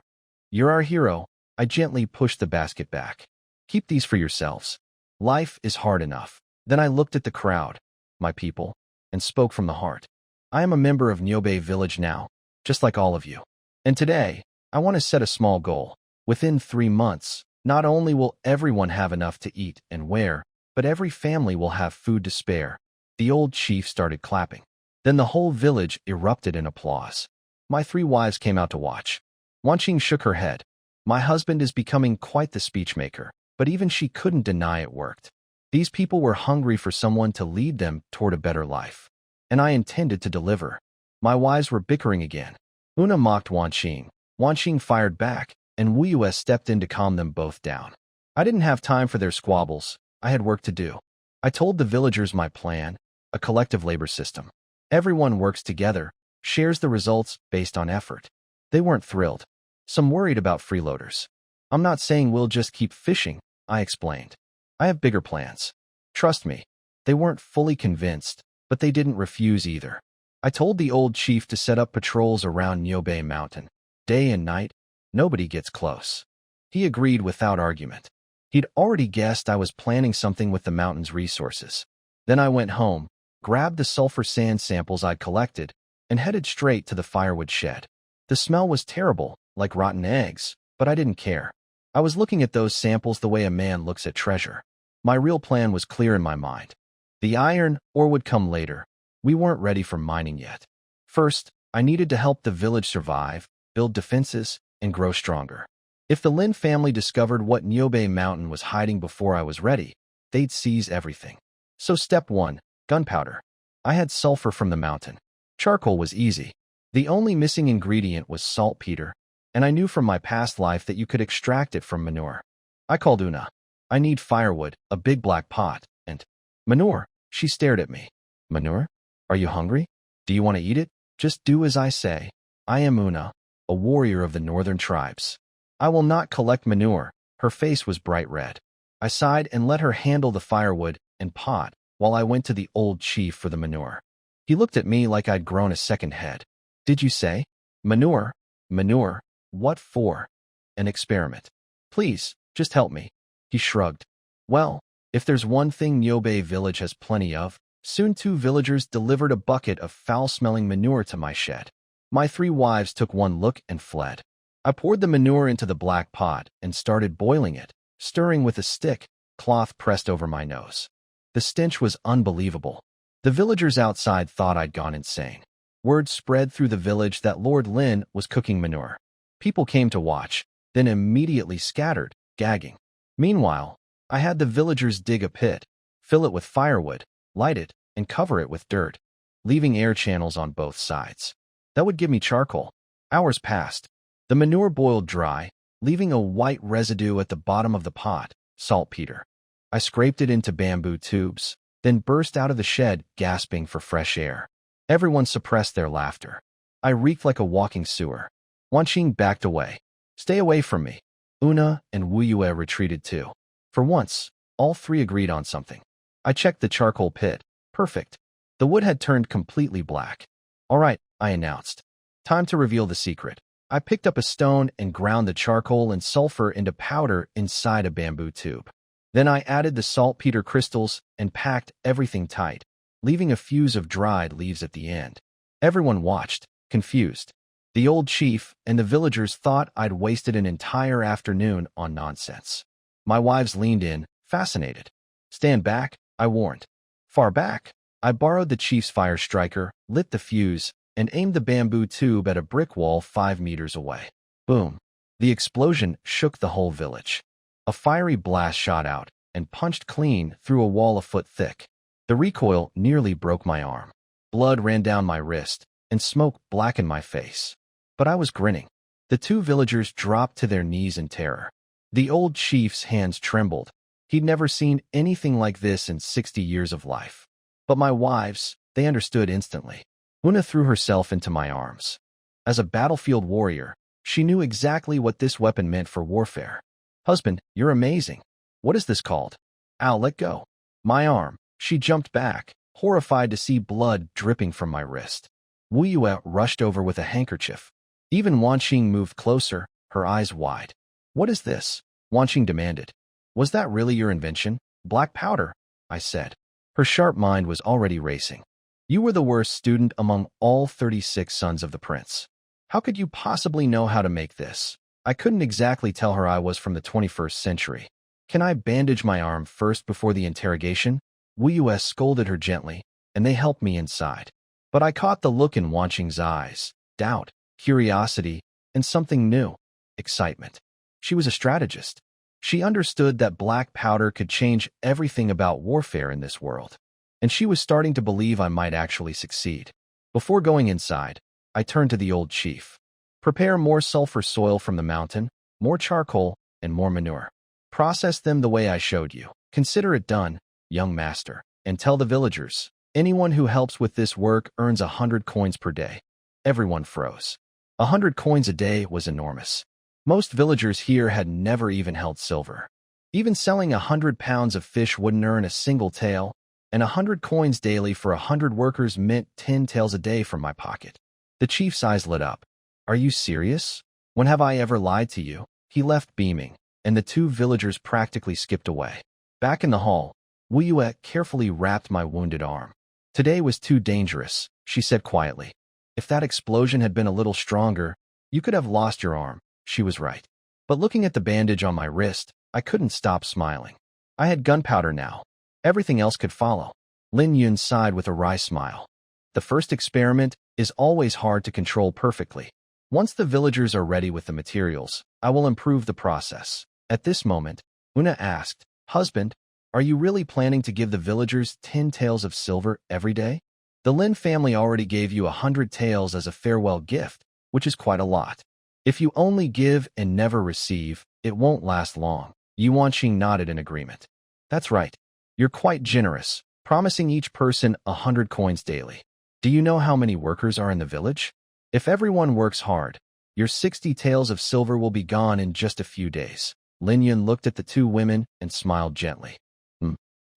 You're our hero. I gently pushed the basket back. Keep these for yourselves. Life is hard enough. Then I looked at the crowd, my people, and spoke from the heart. I am a member of Nyobe village now, just like all of you. And today, I want to set a small goal. Within 3 months, not only will everyone have enough to eat and wear, but every family will have food to spare. The old chief started clapping. Then the whole village erupted in applause. My 3 wives came out to watch. Wanqing shook her head. My husband is becoming quite the speechmaker, but even she couldn't deny it worked. These people were hungry for someone to lead them toward a better life. And I intended to deliver. My wives were bickering again. Una mocked Wanqing. Wanqing fired back, and Wu Yue stepped in to calm them both down. I didn't have time for their squabbles. I had work to do. I told the villagers my plan, a collective labor system. Everyone works together, shares the results based on effort. They weren't thrilled. Some worried about freeloaders. I'm not saying we'll just keep fishing, I explained. I have bigger plans. Trust me. They weren't fully convinced, but they didn't refuse either. I told the old chief to set up patrols around Nyobe Mountain. Day and night, nobody gets close. He agreed without argument. He'd already guessed I was planning something with the mountain's resources. Then I went home, grabbed the sulfur sand samples I'd collected, and headed straight to the firewood shed. The smell was terrible, like rotten eggs, but I didn't care. I was looking at those samples the way a man looks at treasure. My real plan was clear in my mind. The iron ore would come later. We weren't ready for mining yet. First, I needed to help the village survive, build defenses, and grow stronger. If the Lin family discovered what Nyobe Mountain was hiding before I was ready, they'd seize everything. So step 1, gunpowder. I had sulfur from the mountain. Charcoal was easy. The only missing ingredient was saltpeter, and I knew from my past life that you could extract it from manure. I called Una. I need firewood, a big black pot, and manure. She stared at me. Manure? Are you hungry? Do you want to eat it? Just do as I say. I am Una, a warrior of the northern tribes. I will not collect manure. Her face was bright red. I sighed and let her handle the firewood and pot while I went to the old chief for the manure. He looked at me like I'd grown a second head. Did you say? Manure? Manure? What for? An experiment. Please, just help me. He shrugged. Well, if there's one thing Nyobe village has plenty of, soon 2 villagers delivered a bucket of foul-smelling manure to my shed. My 3 wives took one look and fled. I poured the manure into the black pot and started boiling it, stirring with a stick, cloth pressed over my nose. The stench was unbelievable. The villagers outside thought I'd gone insane. Word spread through the village that Lord Lin was cooking manure. People came to watch, then immediately scattered, gagging. Meanwhile, I had the villagers dig a pit, fill it with firewood, light it, and cover it with dirt, leaving air channels on both sides. That would give me charcoal. Hours passed. The manure boiled dry, leaving a white residue at the bottom of the pot, saltpeter. I scraped it into bamboo tubes, then burst out of the shed, gasping for fresh air. Everyone suppressed their laughter. I reeked like a walking sewer. Wanqing backed away. Stay away from me. Una and Wu Yue retreated too. For once, all 3 agreed on something. I checked the charcoal pit. Perfect. The wood had turned completely black. All right, I announced. Time to reveal the secret. I picked up a stone and ground the charcoal and sulfur into powder inside a bamboo tube. Then I added the saltpeter crystals and packed everything tight, leaving a fuse of dried leaves at the end. Everyone watched, confused. The old chief and the villagers thought I'd wasted an entire afternoon on nonsense. My wives leaned in, fascinated. "Stand back," I warned. Far back, I borrowed the chief's fire striker, lit the fuse, and aimed the bamboo tube at a brick wall 5 meters away. Boom! The explosion shook the whole village. A fiery blast shot out and punched clean through a wall a foot thick. The recoil nearly broke my arm. Blood ran down my wrist, and smoke blackened my face. But I was grinning. The 2 villagers dropped to their knees in terror. The old chief's hands trembled. He'd never seen anything like this in 60 years of life. But my wives, they understood instantly. Una threw herself into my arms. As a battlefield warrior, she knew exactly what this weapon meant for warfare. "Husband, you're amazing. What is this called?" "Ow, let go." My arm. She jumped back, horrified to see blood dripping from my wrist. Wu Yue rushed over with a handkerchief. Even Wanqing moved closer, her eyes wide. "What is this?" Wanqing demanded. "Was that really your invention?" "Black powder," I said. Her sharp mind was already racing. "You were the worst student among all 36 sons of the prince. How could you possibly know how to make this?" I couldn't exactly tell her I was from the 21st century. "Can I bandage my arm first before the interrogation?" Wu Yue scolded her gently, and they helped me inside. But I caught the look in Wanqing's eyes: doubt, curiosity, and something new: excitement. She was a strategist. She understood that black powder could change everything about warfare in this world, and she was starting to believe I might actually succeed. Before going inside, I turned to the old chief. "Prepare more sulfur soil from the mountain, more charcoal, and more manure. Process them the way I showed you. Consider it done, young master, and tell the villagers, anyone who helps with this work earns 100 coins per day." Everyone froze. 100 coins a day was enormous. Most villagers here had never even held silver. Even selling 100 pounds of fish wouldn't earn a single tael, and 100 coins daily for 100 workers meant 10 taels a day from my pocket. The chief's eyes lit up. "Are you serious? When have I ever lied to you?" He left beaming, and the 2 villagers practically skipped away. Back in the hall, Wu Yue carefully wrapped my wounded arm. "Today was too dangerous," she said quietly. "If that explosion had been a little stronger, you could have lost your arm." She was right. But looking at the bandage on my wrist, I couldn't stop smiling. I had gunpowder now. Everything else could follow. Lin Yun sighed with a wry smile. "The first experiment is always hard to control perfectly. Once the villagers are ready with the materials, I will improve the process." At this moment, Una asked, "Husband, are you really planning to give the villagers 10 taels of silver every day? The Lin family already gave you 100 taels as a farewell gift, which is quite a lot. If you only give and never receive, it won't last long." Yuan Qing nodded in agreement. "That's right. You're quite generous, promising each person 100 coins daily. Do you know how many workers are in the village? If everyone works hard, your 60 taels of silver will be gone in just a few days." Lin Yun looked at the 2 women and smiled gently.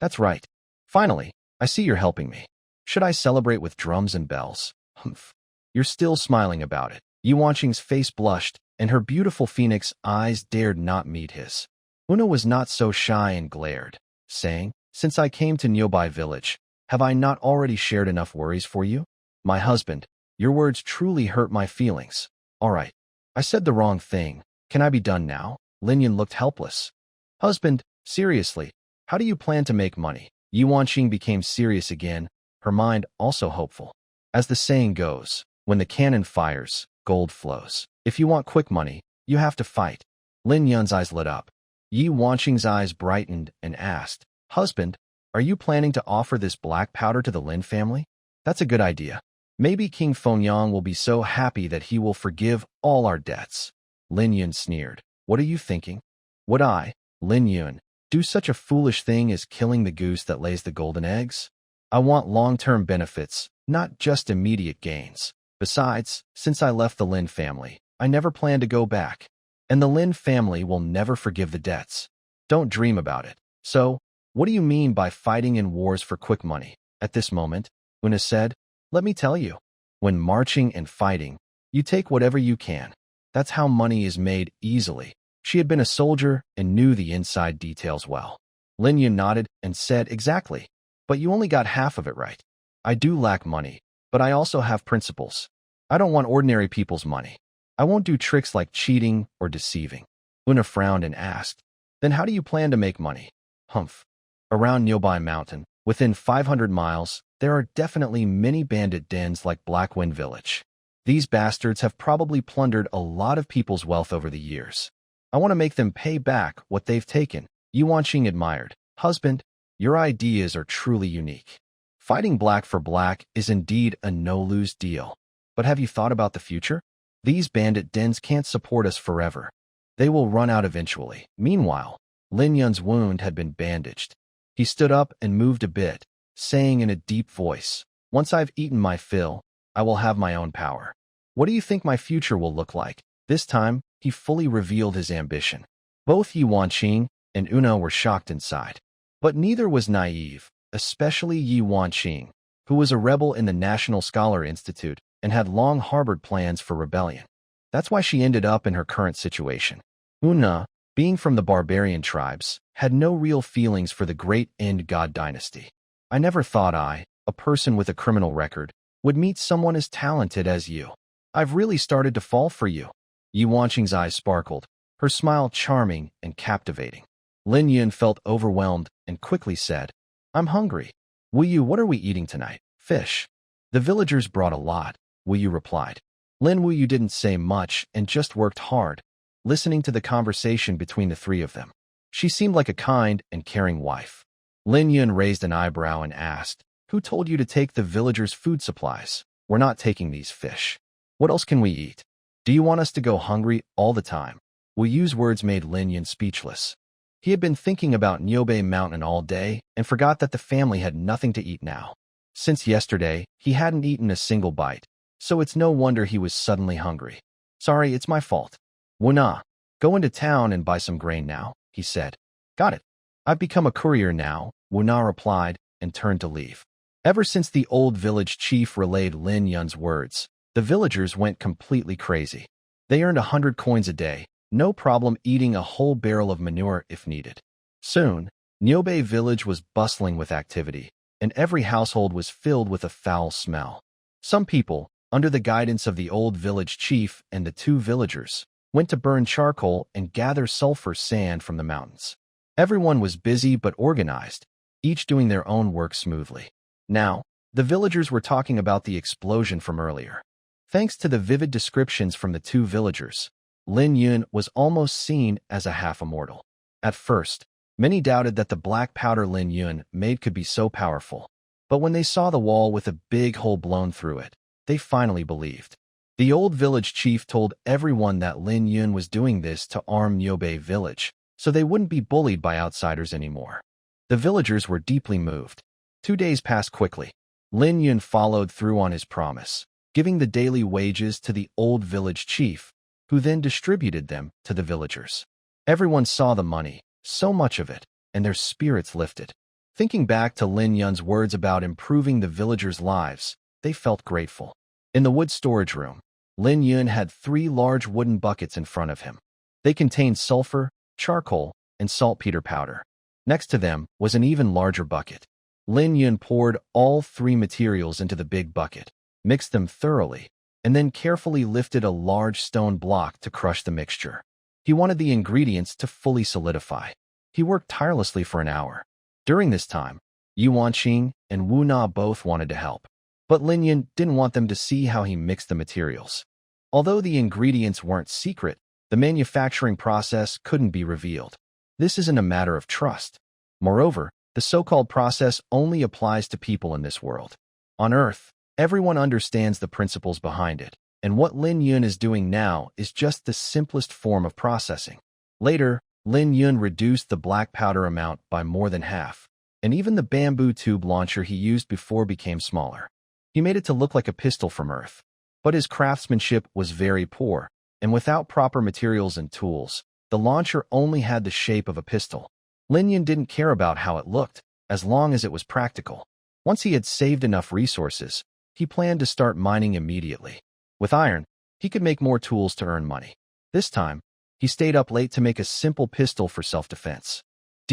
That's right. Finally, I see you're helping me. Should I celebrate with drums and bells?" "Humph. You're still smiling about it." Yuan Qing's face blushed, and her beautiful phoenix eyes dared not meet his. Una was not so shy and glared, saying, "Since I came to Nyobai village, have I not already shared enough worries for you? My husband, your words truly hurt my feelings." "All right. I said the wrong thing. Can I be done now?" Lin Yun looked helpless. "Husband, seriously, how do you plan to make money?" Yuan Qing became serious again, her mind also hopeful. As the saying goes, when the cannon fires, gold flows. If you want quick money, you have to fight. Lin Yun's eyes lit up. Yi Wanqing's eyes brightened and asked, "Husband, are you planning to offer this black powder to the Lin family?" "That's a good idea. Maybe King Fengyang will be so happy that he will forgive all our debts." Lin Yun sneered. "What are you thinking? Would I, Lin Yun, do such a foolish thing as killing the goose that lays the golden eggs? I want long-term benefits, not just immediate gains. Besides, since I left the Lin family, I never plan to go back. And the Lin family will never forgive the debts. Don't dream about it." "So, what do you mean by fighting in wars for quick money?" At this moment, Una said, "Let me tell you. When marching and fighting, you take whatever you can. That's how money is made easily." She had been a soldier and knew the inside details well. Lin Yun nodded and said, exactly. But you only got half of it right. I do lack money, but I also have principles. I don't want ordinary people's money. I won't do tricks like cheating or deceiving. Una frowned and asked, then how do you plan to make money? Humph. Around Nyobai Mountain, within 500 miles, there are definitely many bandit dens like Blackwind Village. These bastards have probably plundered a lot of people's wealth over the years. I want to make them pay back what they've taken. Yu Wanqing admired. Husband, your ideas are truly unique. Fighting black for black is indeed a no-lose deal. But have you thought about the future? These bandit dens can't support us forever. They will run out eventually. Meanwhile, Lin Yun's wound had been bandaged. He stood up and moved a bit, saying in a deep voice, once I've eaten my fill, I will have my own power. What do you think my future will look like? This time, he fully revealed his ambition. Both Yu Wanqing and Una were shocked inside. But neither was naive, especially Yu Wanqing, who was a rebel in the National Scholar Institute and had long harbored plans for rebellion. That's why she ended up in her current situation. Una, being from the barbarian tribes, had no real feelings for the great End God dynasty. I never thought I, a person with a criminal record, would meet someone as talented as you. I've really started to fall for you. Yu Wanqing's eyes sparkled, her smile charming and captivating. Lin Yun felt overwhelmed and quickly said, I'm hungry. Wu Yu, what are we eating tonight? Fish. The villagers brought a lot, Wu Yu replied. Lin Wu Yu didn't say much and just worked hard, listening to the conversation between the three of them. She seemed like a kind and caring wife. Lin Yun raised an eyebrow and asked, who told you to take the villagers' food supplies? We're not taking these fish. What else can we eat? Do you want us to go hungry all the time? Wu Yu's words made Lin Yun speechless. He had been thinking about Nyobai Mountain all day and forgot that the family had nothing to eat now. Since yesterday, he hadn't eaten a single bite, so it's no wonder he was suddenly hungry. Sorry, it's my fault. Wuna, go into town and buy some grain now, he said. Got it. I've become a courier now, Wuna replied and turned to leave. Ever since the old village chief relayed Lin Yun's words, the villagers went completely crazy. They earned 100 coins a day, no problem eating a whole barrel of manure if needed. Soon, Nyobai village was bustling with activity, and every household was filled with a foul smell. Some people, under the guidance of the old village chief and the two villagers, went to burn charcoal and gather sulfur sand from the mountains. Everyone was busy but organized, each doing their own work smoothly. Now, the villagers were talking about the explosion from earlier. Thanks to the vivid descriptions from the two villagers, Lin Yun was almost seen as a half-immortal. At first, many doubted that the black powder Lin Yun made could be so powerful. But when they saw the wall with a big hole blown through it, they finally believed. The old village chief told everyone that Lin Yun was doing this to arm Nyobai village, so they wouldn't be bullied by outsiders anymore. The villagers were deeply moved. 2 days passed quickly. Lin Yun followed through on his promise, giving the daily wages to the old village chief, who then distributed them to the villagers. Everyone saw the money, so much of it, and their spirits lifted. Thinking back to Lin Yun's words about improving the villagers' lives, they felt grateful. In the wood storage room, Lin Yun had 3 large wooden buckets in front of him. They contained sulfur, charcoal, and saltpeter powder. Next to them was an even larger bucket. Lin Yun poured all 3 materials into the big bucket, mixed them thoroughly, and then carefully lifted a large stone block to crush the mixture. He wanted the ingredients to fully solidify. He worked tirelessly for an hour. During this time, Yu Wanqing and Wu Na both wanted to help, but Lin Yun didn't want them to see how he mixed the materials. Although the ingredients weren't secret, the manufacturing process couldn't be revealed. This isn't a matter of trust. Moreover, the so-called process only applies to people in this world. On Earth, everyone understands the principles behind it, and what Lin Yun is doing now is just the simplest form of processing. Later, Lin Yun reduced the black powder amount by more than half, and even the bamboo tube launcher he used before became smaller. He made it to look like a pistol from Earth, but his craftsmanship was very poor, and without proper materials and tools, the launcher only had the shape of a pistol. Lin Yun didn't care about how it looked, as long as it was practical. Once he had saved enough resources, he planned to start mining immediately. With iron, he could make more tools to earn money. This time, he stayed up late to make a simple pistol for self-defense.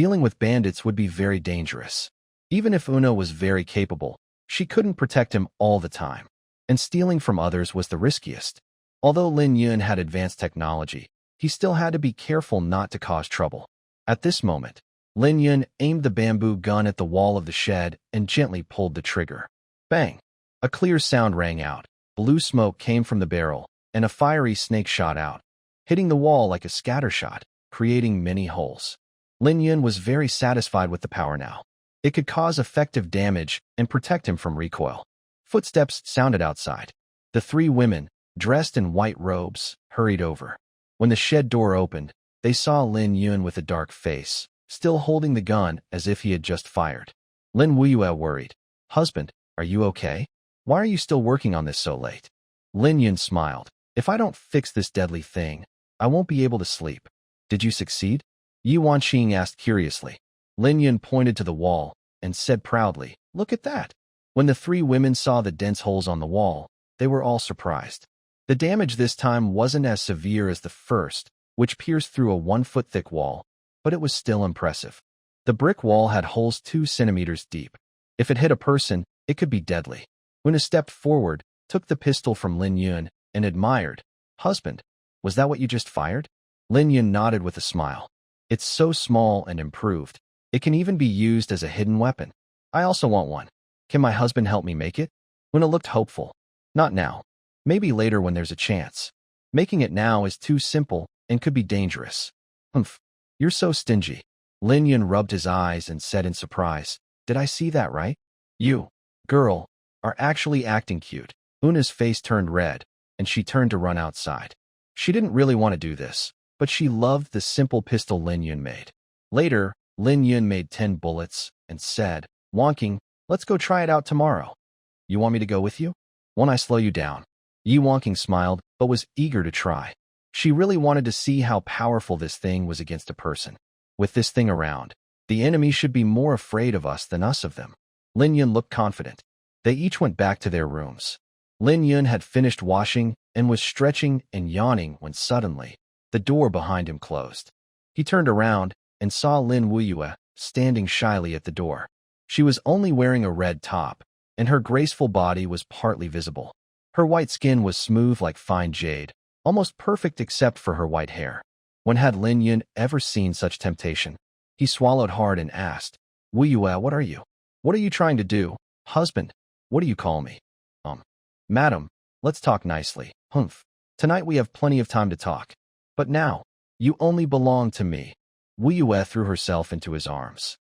Dealing with bandits would be very dangerous. Even if Una was very capable, she couldn't protect him all the time, and stealing from others was the riskiest. Although Lin Yun had advanced technology, he still had to be careful not to cause trouble. At this moment, Lin Yun aimed the bamboo gun at the wall of the shed and gently pulled the trigger. Bang! A clear sound rang out, blue smoke came from the barrel, and a fiery snake shot out, hitting the wall like a scattershot, creating many holes. Lin Yun was very satisfied with the power now. It could cause effective damage and protect him from recoil. Footsteps sounded outside. The three women, dressed in white robes, hurried over. When the shed door opened, they saw Lin Yun with a dark face, still holding the gun as if he had just fired. Lin Wuyue worried. "Husband, are you okay? Why are you still working on this so late?" Lin Yun smiled. "If I don't fix this deadly thing, I won't be able to sleep." "Did you succeed?" Yi Wanqing asked curiously. Lin Yun pointed to the wall and said proudly, "Look at that." When the three women saw the dense holes on the wall, they were all surprised. The damage this time wasn't as severe as the first, which pierced through a 1-foot-thick wall, but it was still impressive. The brick wall had holes 2 centimeters deep. If it hit a person, it could be deadly. Una stepped forward, took the pistol from Lin Yun, and admired. "Husband, was that what you just fired?" Lin Yun nodded with a smile. "It's so small and improved. It can even be used as a hidden weapon. I also want one. Can my husband help me make it?" Una looked hopeful. "Not now. Maybe later when there's a chance. Making it now is too simple and could be dangerous." "Humph. You're so stingy." Lin Yun rubbed his eyes and said in surprise, "Did I see that right? You, girl, are actually acting cute." Una's face turned red, and she turned to run outside. She didn't really want to do this, but she loved the simple pistol Lin Yun made. Later, Lin Yun made 10 bullets and said, "Wanqing, let's go try it out tomorrow. You want me to go with you? Won't I slow you down?" Yi Wanqing smiled, but was eager to try. She really wanted to see how powerful this thing was against a person. With this thing around, the enemy should be more afraid of us than us of them. Lin Yun looked confident. They each went back to their rooms. Lin Yun had finished washing and was stretching and yawning when suddenly, the door behind him closed. He turned around and saw Lin Wuyue standing shyly at the door. She was only wearing a red top, and her graceful body was partly visible. Her white skin was smooth like fine jade, almost perfect except for her white hair. When had Lin Yun ever seen such temptation? He swallowed hard and asked, "Wuyue, what are you? What are you trying to do? Husband, what do you call me?" Madam, let's talk nicely. Humph. Tonight we have plenty of time to talk. But now, you only belong to me." Wuyue threw herself into his arms.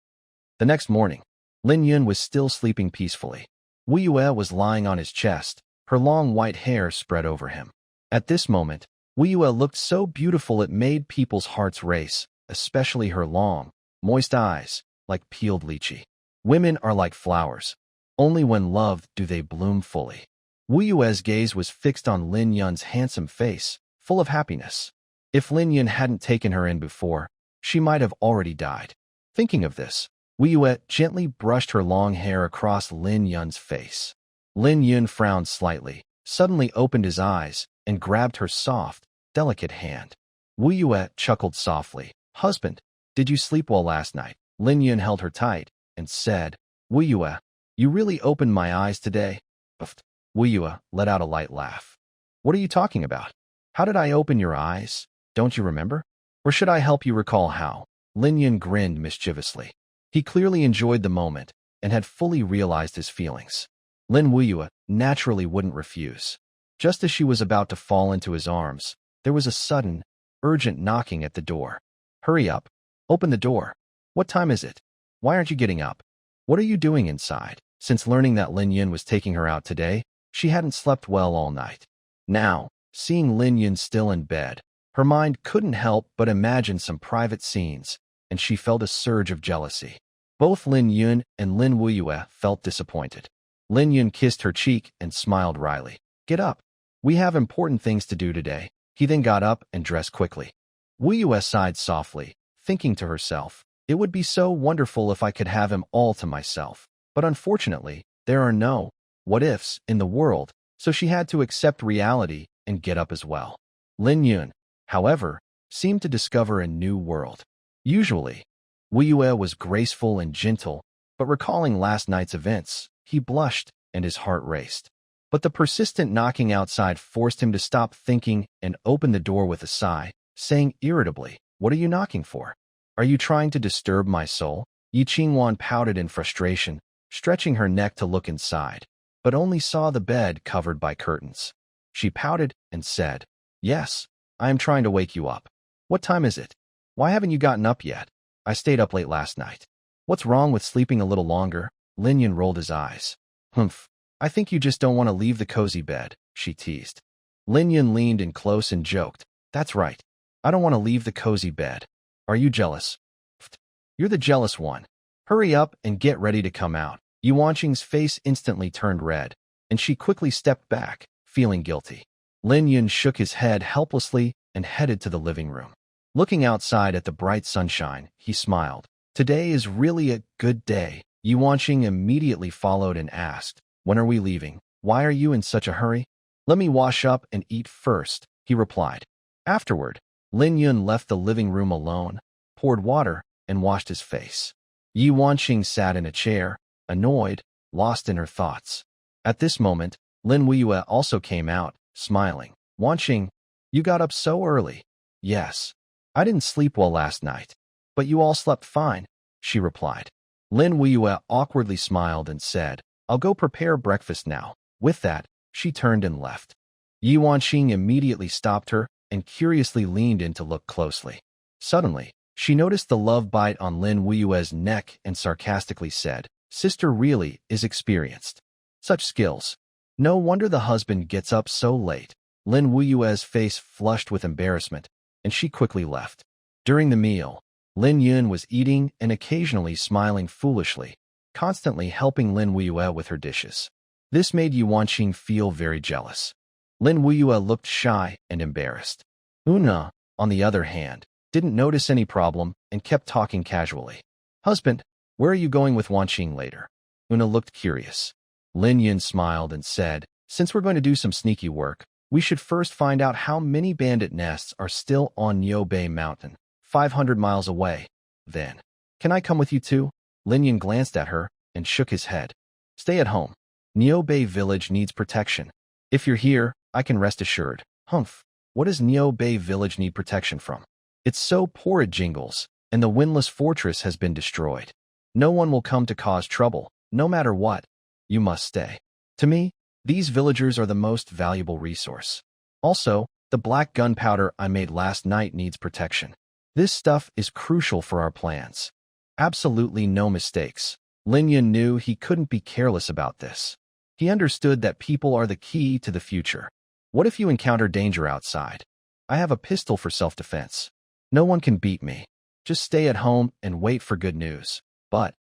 The next morning, Lin Yun was still sleeping peacefully. Wuyue was lying on his chest, her long white hair spread over him. At this moment, Wuyue looked so beautiful it made people's hearts race, especially her long, moist eyes, like peeled lychee. Women are like flowers. Only when loved do they bloom fully. Wuyue's gaze was fixed on Lin Yun's handsome face, full of happiness. If Lin Yun hadn't taken her in before, she might have already died. Thinking of this, Wuyue gently brushed her long hair across Lin Yun's face. Lin Yun frowned slightly, suddenly opened his eyes, and grabbed her soft, delicate hand. Wuyue chuckled softly. "Husband, did you sleep well last night?" Lin Yun held her tight and said, "Wuyue, you really opened my eyes today." Puffed. Wuyue let out a light laugh. "What are you talking about? How did I open your eyes? Don't you remember? Or should I help you recall how?" Lin Yun grinned mischievously. He clearly enjoyed the moment and had fully realized his feelings. Lin Wuyue naturally wouldn't refuse. Just as she was about to fall into his arms, there was a sudden, urgent knocking at the door. "Hurry up. Open the door. What time is it? Why aren't you getting up? What are you doing inside?" Since learning that Lin Yun was taking her out today, she hadn't slept well all night. Now, seeing Lin Yun still in bed, her mind couldn't help but imagine some private scenes, and she felt a surge of jealousy. Both Lin Yun and Lin Wuyue felt disappointed. Lin Yun kissed her cheek and smiled wryly. "Get up. We have important things to do today." He then got up and dressed quickly. Wuyue sighed softly, thinking to herself, "It would be so wonderful if I could have him all to myself. But unfortunately, there are no what-ifs in the world, so she had to accept reality and get up as well." Lin Yun, however, seemed to discover a new world. Usually, Wuyue was graceful and gentle, but recalling last night's events, he blushed and his heart raced. But the persistent knocking outside forced him to stop thinking and open the door with a sigh, saying irritably, "What are you knocking for? Are you trying to disturb my soul?" Yi Qingwan pouted in frustration, stretching her neck to look inside, but only saw the bed covered by curtains. She pouted and said, "Yes, I am trying to wake you up. What time is it? Why haven't you gotten up yet? I stayed up late last night. What's wrong with sleeping a little longer?" Lin Yun rolled his eyes. "Humph, I think you just don't want to leave the cozy bed," she teased. Lin Yun leaned in close and joked, "That's right. I don't want to leave the cozy bed. Are you jealous?" "Pfft, you're the jealous one. Hurry up and get ready to come out." Yuanqing's face instantly turned red, and she quickly stepped back, feeling guilty. Lin Yun shook his head helplessly and headed to the living room. Looking outside at the bright sunshine, he smiled. "Today is really a good day." Yuanqing immediately followed and asked, "When are we leaving? Why are you in such a hurry?" "Let me wash up and eat first," he replied. Afterward, Lin Yun left the living room alone, poured water, and washed his face. Yuanqing sat in a chair, annoyed, lost in her thoughts. At this moment, Lin Wuyue also came out, smiling. "Wanqing, you got up so early." "Yes. I didn't sleep well last night. But you all slept fine," she replied. Lin Wuyue awkwardly smiled and said, "I'll go prepare breakfast now." With that, she turned and left. Yuanqing immediately stopped her and curiously leaned in to look closely. Suddenly, she noticed the love bite on Lin Wuyue's neck and sarcastically said, "Sister really is experienced. Such skills. No wonder the husband gets up so late." Lin Wuyue's face flushed with embarrassment, and she quickly left. During the meal, Lin Yun was eating and occasionally smiling foolishly, constantly helping Lin Wuyue with her dishes. This made Yuanqing feel very jealous. Lin Wuyue looked shy and embarrassed. Una, on the other hand, didn't notice any problem and kept talking casually. "Husband, where are you going with Wanqing later?" Una looked curious. Lin Yun smiled and said, "Since we're going to do some sneaky work, we should first find out how many bandit nests are still on Niubei Mountain, 500 miles away. Then, can I come with you too?" Lin Yun glanced at her and shook his head. "Stay at home. Niubei village needs protection. If you're here, I can rest assured." "Humph, what does Niubei village need protection from?" "It's so poor it jingles, and the windless fortress has been destroyed. No one will come to cause trouble, no matter what. You must stay. To me, these villagers are the most valuable resource. Also, the black gunpowder I made last night needs protection. This stuff is crucial for our plans." Absolutely no mistakes. Lin Yun knew he couldn't be careless about this. He understood that people are the key to the future. "What if you encounter danger outside? I have a pistol for self-defense. No one can beat me. Just stay at home and wait for good news." "But."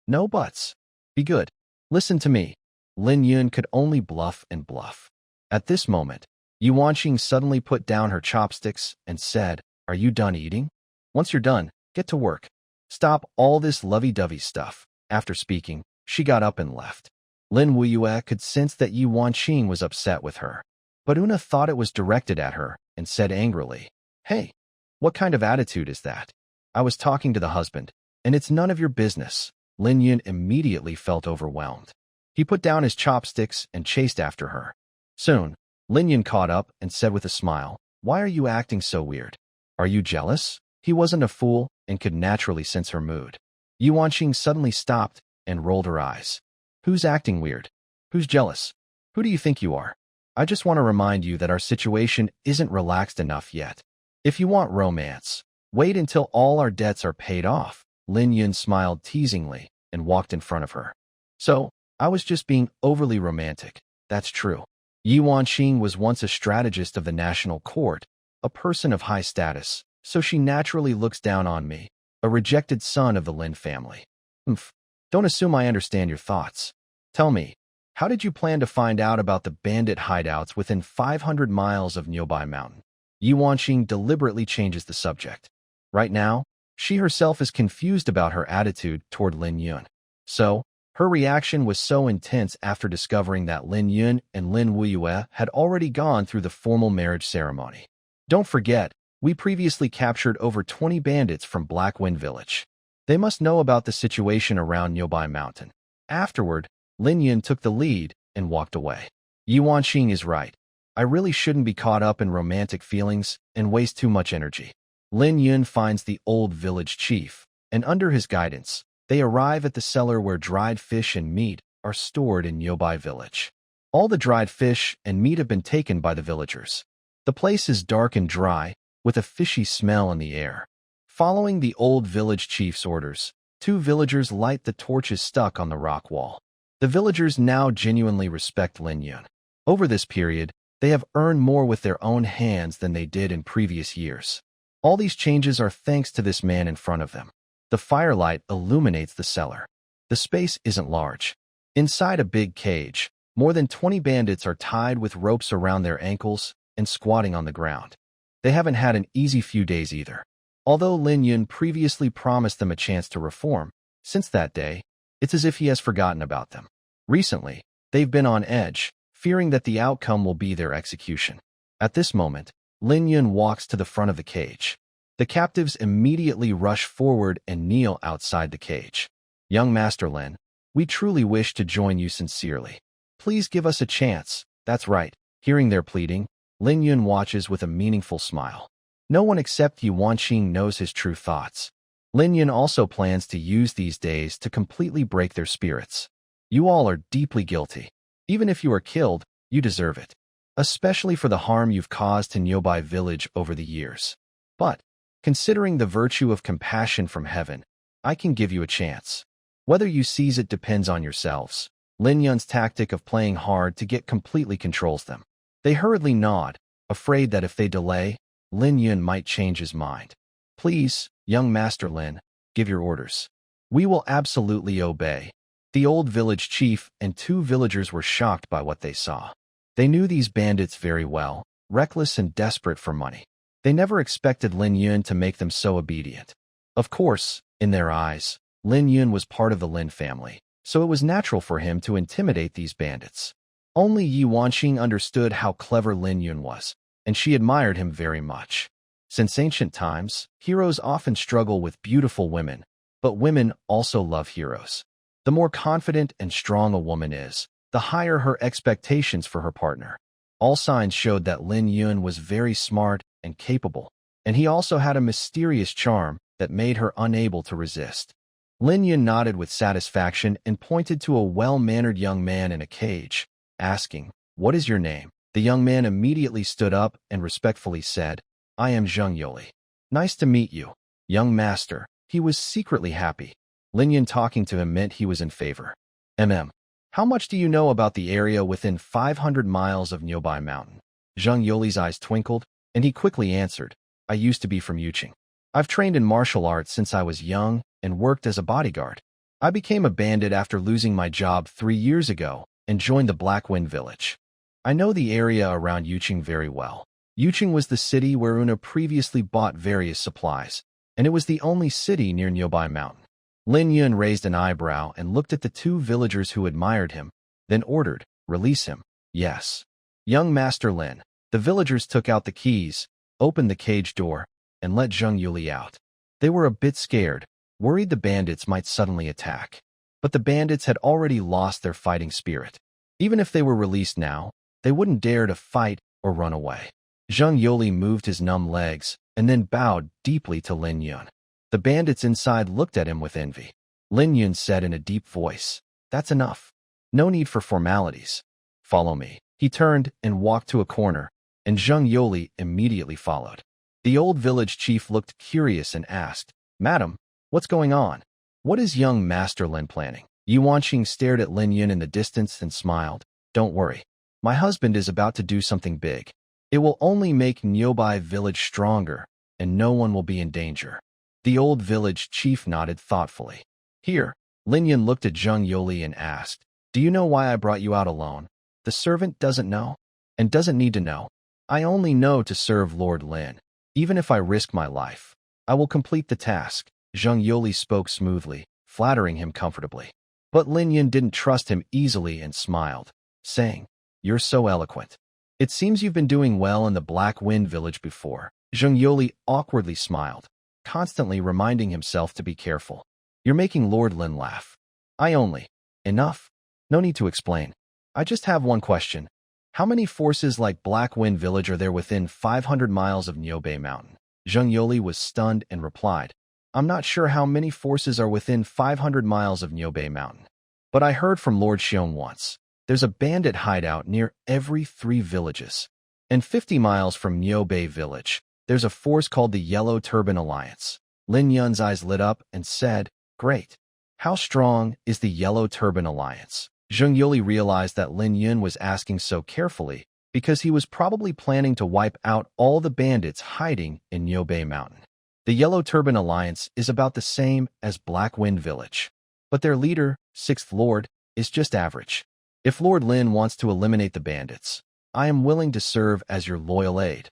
"No buts. Be good. Listen to me." Lin Yun could only bluff and bluff. At this moment, Yuanqing suddenly put down her chopsticks and said, "Are you done eating? Once you're done, get to work. Stop all this lovey-dovey stuff." After speaking, she got up and left. Lin Wuyue could sense that Yuanqing was upset with her. But Una thought it was directed at her and said angrily, "Hey, what kind of attitude is that? I was talking to the husband, and it's none of your business." Lin Yun immediately felt overwhelmed. He put down his chopsticks and chased after her. Soon, Lin Yun caught up and said with a smile, "Why are you acting so weird? Are you jealous?" He wasn't a fool and could naturally sense her mood. Yuanqing suddenly stopped and rolled her eyes. "Who's acting weird? Who's jealous? Who do you think you are? I just want to remind you that our situation isn't relaxed enough yet. If you want romance, wait until all our debts are paid off." Lin Yun smiled teasingly and walked in front of her. "So, I was just being overly romantic. That's true. Yuanqing was once a strategist of the national court, a person of high status, so she naturally looks down on me, a rejected son of the Lin family. Humph. Don't assume I understand your thoughts. Tell me, how did you plan to find out about the bandit hideouts within 500 miles of Niubei Mountain?" Yuanqing deliberately changes the subject. Right now, she herself is confused about her attitude toward Lin Yun. So, her reaction was so intense after discovering that Lin Yun and Lin Wuyue had already gone through the formal marriage ceremony. "Don't forget, we previously captured over 20 bandits from Black Wind Village. They must know about the situation around Nyobai Mountain. Afterward, Lin Yun took the lead and walked away. Yi Wanxing is right. I really shouldn't be caught up in romantic feelings and waste too much energy. Lin Yun finds the old village chief, and under his guidance, they arrive at the cellar where dried fish and meat are stored in Nyobai village. All the dried fish and meat have been taken by the villagers. The place is dark and dry, with a fishy smell in the air. Following the old village chief's orders, 2 villagers light the torches stuck on the rock wall. The villagers now genuinely respect Lin Yun. Over this period, they have earned more with their own hands than they did in previous years. All these changes are thanks to this man in front of them. The firelight illuminates the cellar. The space isn't large. Inside a big cage, more than 20 bandits are tied with ropes around their ankles and squatting on the ground. They haven't had an easy few days either. Although Lin Yun previously promised them a chance to reform, since that day, it's as if he has forgotten about them. Recently, they've been on edge, fearing that the outcome will be their execution. At this moment, Lin Yun walks to the front of the cage. The captives immediately rush forward and kneel outside the cage. Young Master Lin, we truly wish to join you sincerely. Please give us a chance. That's right. Hearing their pleading, Lin Yun watches with a meaningful smile. No one except Yi Wanxing knows his true thoughts. Lin Yun also plans to use these days to completely break their spirits. You all are deeply guilty. Even if you are killed, you deserve it, especially for the harm you've caused to Nyobai village over the years. But, considering the virtue of compassion from heaven, I can give you a chance. Whether you seize it depends on yourselves. Lin Yun's tactic of playing hard to get completely controls them. They hurriedly nod, afraid that if they delay, Lin Yun might change his mind. Please, young Master Lin, give your orders. We will absolutely obey. The old village chief and 2 villagers were shocked by what they saw. They knew these bandits very well, reckless and desperate for money. They never expected Lin Yun to make them so obedient. Of course, in their eyes, Lin Yun was part of the Lin family, so it was natural for him to intimidate these bandits. Only Yi Wanxing understood how clever Lin Yun was, and she admired him very much. Since ancient times, heroes often struggle with beautiful women, but women also love heroes. The more confident and strong a woman is, the higher her expectations for her partner. All signs showed that Lin Yun was very smart and capable, and he also had a mysterious charm that made her unable to resist. Lin Yun nodded with satisfaction and pointed to a well-mannered young man in a cage, asking, "What is your name?" The young man immediately stood up and respectfully said, "I am Zheng Yoli. Nice to meet you, young master." He was secretly happy. Lin Yun talking to him meant he was in favor. How much do you know about the area within 500 miles of Nyobai Mountain?" Zheng Yoli's eyes twinkled, and he quickly answered, "I used to be from Yuqing. I've trained in martial arts since I was young and worked as a bodyguard. I became a bandit after losing my job 3 years ago and joined the Black Wind village. I know the area around Yuqing very well. Yuqing was the city where Una previously bought various supplies, and it was the only city near Nyobai Mountain." Lin Yun raised an eyebrow and looked at the 2 villagers who admired him, then ordered, "Release him." "Yes. Young Master Lin." The villagers took out the keys, opened the cage door, and let Zheng Yuli out. They were a bit scared, worried the bandits might suddenly attack. But the bandits had already lost their fighting spirit. Even if they were released now, they wouldn't dare to fight or run away. Zheng Yoli moved his numb legs and then bowed deeply to Lin Yun. The bandits inside looked at him with envy. Lin Yun said in a deep voice, "That's enough. No need for formalities. Follow me." He turned and walked to a corner, and Zheng Yoli immediately followed. The old village chief looked curious and asked, "Madam, what's going on? What is young Master Lin planning?" Yi Wanxing stared at Lin Yun in the distance and smiled. "Don't worry. My husband is about to do something big. It will only make Nyobai village stronger, and no one will be in danger." The old village chief nodded thoughtfully. "Here." Lin Yun looked at Zheng Yoli and asked, "Do you know why I brought you out alone?" The servant doesn't know, and doesn't need to know. "I only know to serve Lord Lin. Even if I risk my life, I will complete the task." Zheng Yoli spoke smoothly, flattering him comfortably. But Lin Yun didn't trust him easily and smiled, saying, "You're so eloquent. It seems you've been doing well in the Black Wind village before." Zheng Yoli awkwardly smiled, constantly reminding himself to be careful. You're making Lord Lin laugh. I only. Enough? No need to explain. I just have one question. How many forces like Black Wind Village are there within 500 miles of Niobei Mountain? Zheng Yoli was stunned and replied, I'm not sure how many forces are within 500 miles of Niobei Mountain. But I heard from Lord Xiong once. There's a bandit hideout near every 3 villages. And 50 miles from Niobei Village, there's a force called the Yellow Turban Alliance. Lin Yun's eyes lit up and said, Great. How strong is the Yellow Turban Alliance? Zheng Yoli realized that Lin Yun was asking so carefully because he was probably planning to wipe out all the bandits hiding in Niobei Mountain. The Yellow Turban Alliance is about the same as Black Wind Village, but their leader, 6th Lord, is just average. If Lord Lin wants to eliminate the bandits, I am willing to serve as your loyal aide.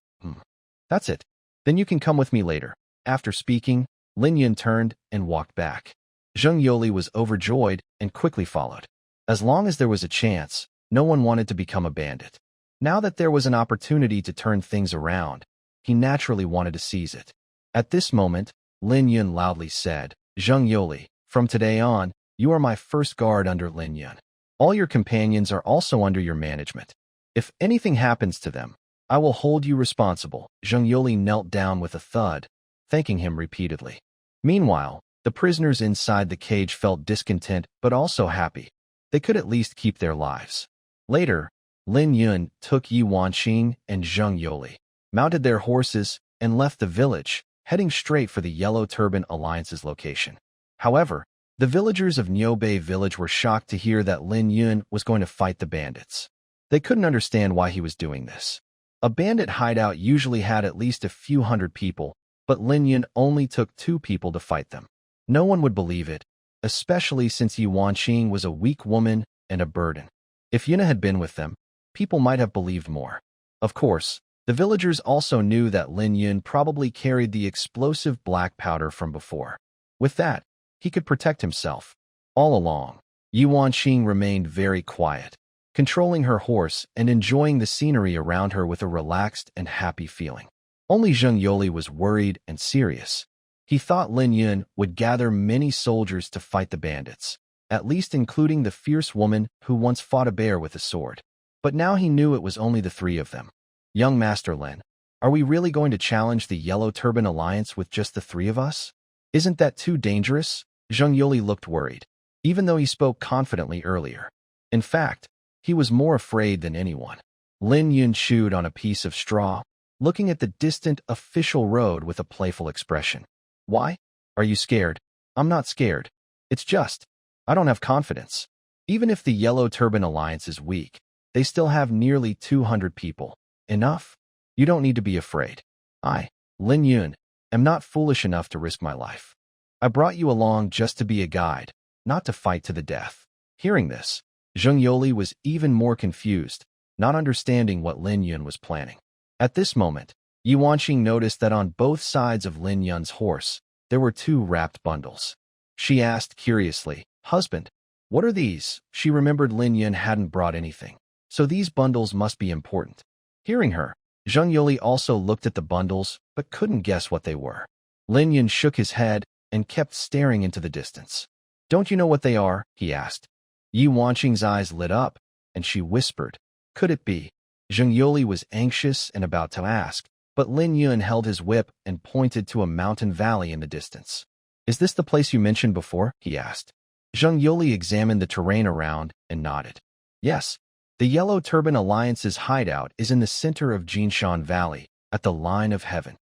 That's it. Then you can come with me later. After speaking, Lin Yun turned and walked back. Zheng Yoli was overjoyed and quickly followed. As long as there was a chance, no one wanted to become a bandit. Now that there was an opportunity to turn things around, he naturally wanted to seize it. At this moment, Lin Yun loudly said, Zheng Yoli, from today on, you are my first guard under Lin Yun. All your companions are also under your management. If anything happens to them, I will hold you responsible. Zheng Yoli knelt down with a thud, thanking him repeatedly. Meanwhile, the prisoners inside the cage felt discontent but also happy. They could at least keep their lives. Later, Lin Yun took Yi Wanqing and Zheng Yoli, mounted their horses, and left the village, heading straight for the Yellow Turban Alliance's location. However, the villagers of Niobei Village were shocked to hear that Lin Yun was going to fight the bandits. They couldn't understand why he was doing this. A bandit hideout usually had at least a few hundred people, but Lin Yun only took 2 people to fight them. No one would believe it, especially since Yi Wanqing was a weak woman and a burden. If Yuna had been with them, people might have believed more. Of course, the villagers also knew that Lin Yun probably carried the explosive black powder from before. With that, he could protect himself. All along, Yi Wanqing remained very quiet, controlling her horse and enjoying the scenery around her with a relaxed and happy feeling. Only Zheng Yoli was worried and serious. He thought Lin Yun would gather many soldiers to fight the bandits, at least including the fierce woman who once fought a bear with a sword. But now he knew it was only the 3 of them. Young Master Lin, are we really going to challenge the Yellow Turban Alliance with just the 3 of us? Isn't that too dangerous? Zheng Yoli looked worried, even though he spoke confidently earlier. In fact, he was more afraid than anyone. Lin Yun chewed on a piece of straw, looking at the distant official road with a playful expression. Why? Are you scared? I'm not scared. It's just, I don't have confidence. Even if the Yellow Turban Alliance is weak, they still have nearly 200 people. Enough? You don't need to be afraid. I, Lin Yun, am not foolish enough to risk my life. I brought you along just to be a guide, not to fight to the death. Hearing this, Zheng Yoli was even more confused, not understanding what Lin Yun was planning. At this moment, Yi Wanqing noticed that on both sides of Lin Yun's horse, there were 2 wrapped bundles. She asked curiously, Husband, what are these? She remembered Lin Yun hadn't brought anything, so these bundles must be important. Hearing her, Zheng Yoli also looked at the bundles but couldn't guess what they were. Lin Yun shook his head and kept staring into the distance. Don't you know what they are? He asked. Yi Wanqing's eyes lit up, and she whispered, Could it be? Zheng Yoli was anxious and about to ask, but Lin Yun held his whip and pointed to a mountain valley in the distance. Is this the place you mentioned before? He asked. Zheng Yoli examined the terrain around and nodded. Yes, the Yellow Turban Alliance's hideout is in the center of Jinshan Valley, at the line of heaven.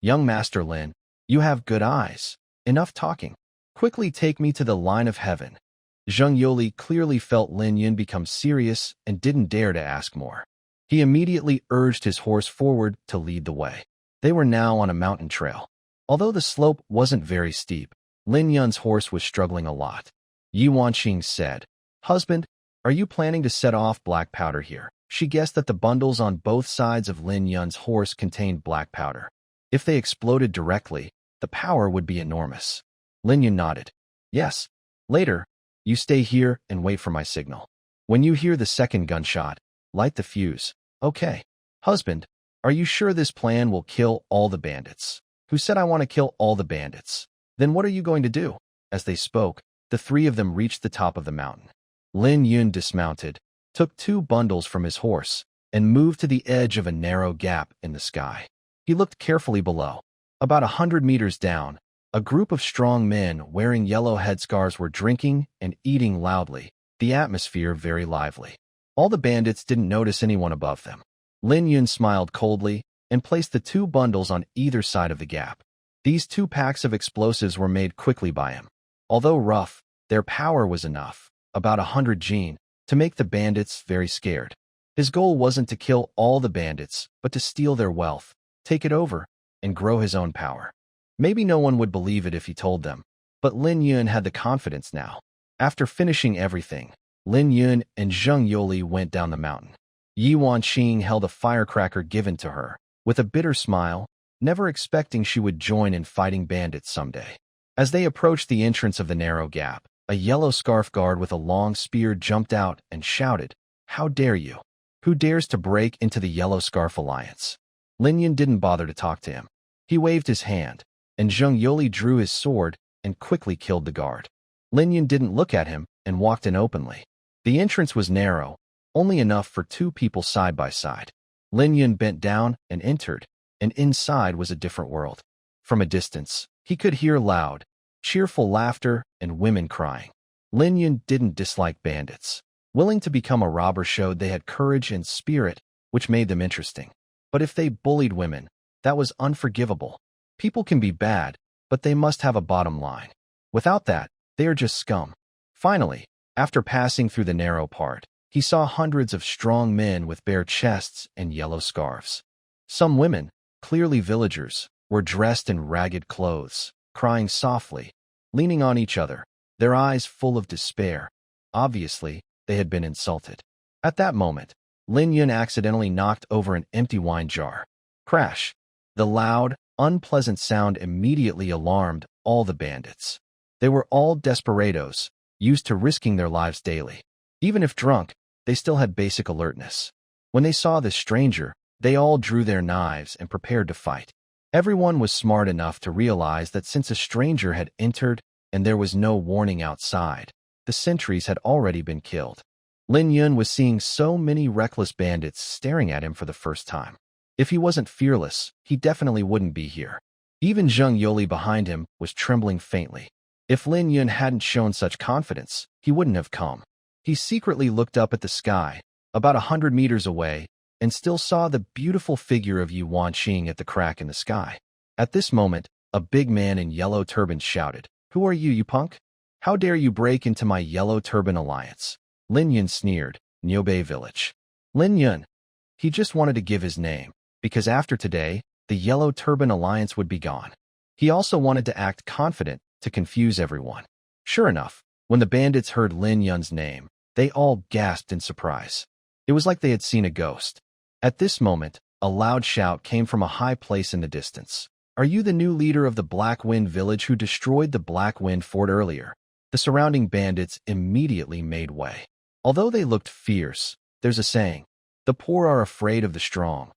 Young Master Lin, you have good eyes. Enough talking. Quickly take me to the line of heaven. Zheng Yoli clearly felt Lin Yun become serious and didn't dare to ask more. He immediately urged his horse forward to lead the way. They were now on a mountain trail. Although the slope wasn't very steep, Lin Yun's horse was struggling a lot. Yi Wanqing said, Husband, are you planning to set off black powder here? She guessed that the bundles on both sides of Lin Yun's horse contained black powder. If they exploded directly, the power would be enormous. Lin Yun nodded. Yes. Later, you stay here and wait for my signal. When you hear the second gunshot, light the fuse. Okay. Husband, are you sure this plan will kill all the bandits? Who said I want to kill all the bandits? Then what are you going to do? As they spoke, the three of them reached the top of the mountain. Lin Yun dismounted, took 2 bundles from his horse, and moved to the edge of a narrow gap in the sky. He looked carefully below. About 100 meters down, a group of strong men wearing yellow headscarves were drinking and eating loudly, the atmosphere very lively. All the bandits didn't notice anyone above them. Lin Yun smiled coldly and placed the 2 bundles on either side of the gap. These 2 packs of explosives were made quickly by him. Although rough, their power was enough, about 100 Jin, to make the bandits very scared. His goal wasn't to kill all the bandits, but to steal their wealth, take it over, and grow his own power. Maybe no one would believe it if he told them, but Lin Yun had the confidence now. After finishing everything, Lin Yun and Zheng Yoli went down the mountain. Yi Wanqing held a firecracker given to her, with a bitter smile, never expecting she would join in fighting bandits someday. As they approached the entrance of the narrow gap, a yellow scarf guard with a long spear jumped out and shouted, "How dare you? Who dares to break into the Yellow Scarf Alliance?" Lin Yun didn't bother to talk to him. He waved his hand, and Zheng Yoli drew his sword and quickly killed the guard. Lin Yun didn't look at him and walked in openly. The entrance was narrow, only enough for 2 people side by side. Lin Yun bent down and entered, and inside was a different world. From a distance, he could hear loud, cheerful laughter and women crying. Lin Yun didn't dislike bandits. Willing to become a robber showed they had courage and spirit, which made them interesting. But if they bullied women, that was unforgivable. People can be bad, but they must have a bottom line. Without that, they are just scum. Finally, after passing through the narrow part, he saw hundreds of strong men with bare chests and yellow scarves. Some women, clearly villagers, were dressed in ragged clothes, crying softly, leaning on each other, their eyes full of despair. Obviously, they had been insulted. At that moment, Lin Yun accidentally knocked over an empty wine jar. Crash! The loud, unpleasant sound immediately alarmed all the bandits. They were all desperados, used to risking their lives daily. Even if drunk, they still had basic alertness. When they saw this stranger, they all drew their knives and prepared to fight. Everyone was smart enough to realize that since a stranger had entered and there was no warning outside, the sentries had already been killed. Lin Yun was seeing so many reckless bandits staring at him for the first time. If he wasn't fearless, he definitely wouldn't be here. Even Zheng Yoli behind him was trembling faintly. If Lin Yun hadn't shown such confidence, he wouldn't have come. He secretly looked up at the sky, about 100 meters away, and still saw the beautiful figure of Yi Wanqing at the crack in the sky. At this moment, a big man in yellow turban shouted, "Who are you punk? How dare you break into my Yellow Turban Alliance?" Lin Yun sneered, "Niubei Village." Lin Yun. He just wanted to give his name, because after today, the Yellow Turban Alliance would be gone. He also wanted to act confident to confuse everyone. Sure enough, when the bandits heard Lin Yun's name, they all gasped in surprise. It was like they had seen a ghost. At this moment, a loud shout came from a high place in the distance. "Are you the new leader of the Black Wind village who destroyed the Black Wind fort earlier?" The surrounding bandits immediately made way. Although they looked fierce, there's a saying, the poor are afraid of the strong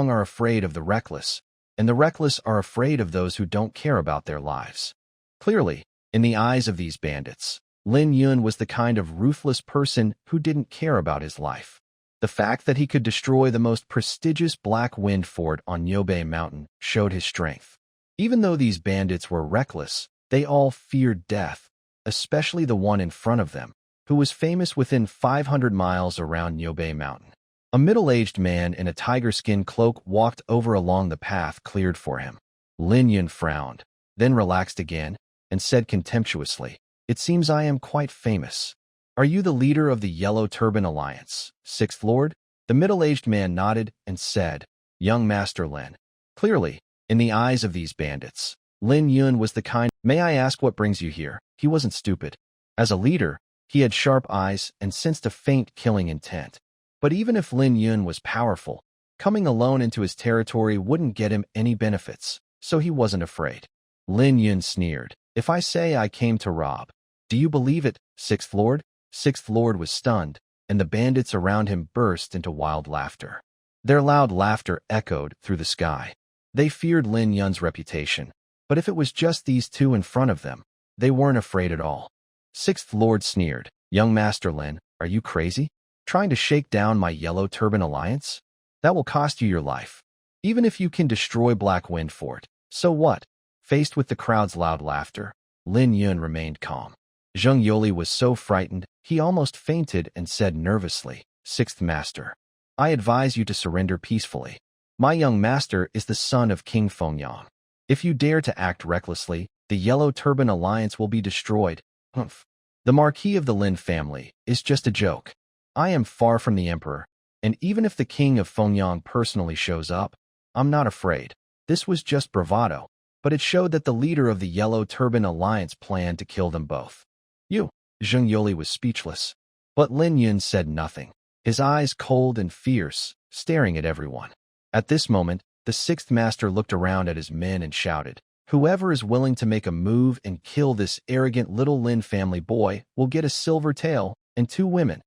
are afraid of the reckless, and the reckless are afraid of those who don't care about their lives. Clearly, in the eyes of these bandits, Lin Yun was the kind of ruthless person who didn't care about his life. The fact that he could destroy the most prestigious Black Wind fort on Niubei Mountain showed his strength. Even though these bandits were reckless, they all feared death, especially the one in front of them, who was famous within 500 miles around Niubei Mountain. A middle-aged man in a tiger skin cloak walked over along the path cleared for him. Lin Yun frowned, then relaxed again, and said contemptuously, "It seems I am quite famous. Are you the leader of the Yellow Turban Alliance, Sixth Lord?" The middle-aged man nodded and said, "Young Master Lin." Clearly, in the eyes of these bandits, Lin Yun was the kind. "May I ask what brings you here?" He wasn't stupid. As a leader, he had sharp eyes and sensed a faint killing intent. But even if Lin Yun was powerful, coming alone into his territory wouldn't get him any benefits, so he wasn't afraid. Lin Yun sneered, "If I say I came to rob, do you believe it, Sixth Lord?" Sixth Lord was stunned, and the bandits around him burst into wild laughter. Their loud laughter echoed through the sky. They feared Lin Yun's reputation, but if it was just these 2 in front of them, They weren't afraid at all. Sixth Lord sneered, "Young Master Lin, are you crazy? Trying to shake down my Yellow Turban Alliance? That will cost you your life. Even if you can destroy Black Wind Fort, so what?" Faced with the crowd's loud laughter, Lin Yun remained calm. Zheng Yoli was so frightened, he almost fainted and said nervously, "Sixth Master, I advise you to surrender peacefully. My young master is the son of King Fengyang. If you dare to act recklessly, the Yellow Turban Alliance will be destroyed." Humph. The Marquis of the Lin family is just a joke. I am far from the Emperor, and even if the King of Fengyang personally shows up, I'm not afraid. This was just bravado, but it showed that the leader of the Yellow Turban Alliance planned to kill them both. "You." Zheng Yoli was speechless, but Lin Yun said nothing, his eyes cold and fierce, staring at everyone. At this moment, the sixth master looked around at his men and shouted, "Whoever is willing to make a move and kill this arrogant little Lin family boy will get a silver tail and 2 women.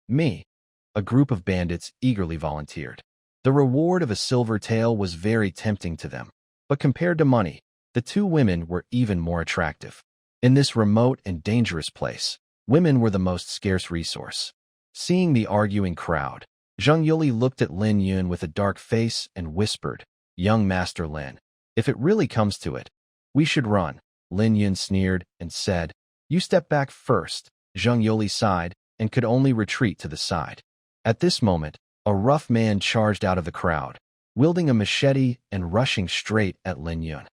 Me." A group of bandits eagerly volunteered. The reward of a silver tail was very tempting to them, but compared to money, the 2 women were even more attractive. In this remote and dangerous place, women were the most scarce resource. Seeing the arguing crowd, Zheng Yuli looked at Lin Yun with a dark face and whispered, "Young Master Lin, if it really comes to it, we should run." Lin Yun sneered and said, "You step back first." Zheng Yuli sighed and could only retreat to the side. At this moment, a rough man charged out of the crowd, wielding a machete and rushing straight at Lin Yun.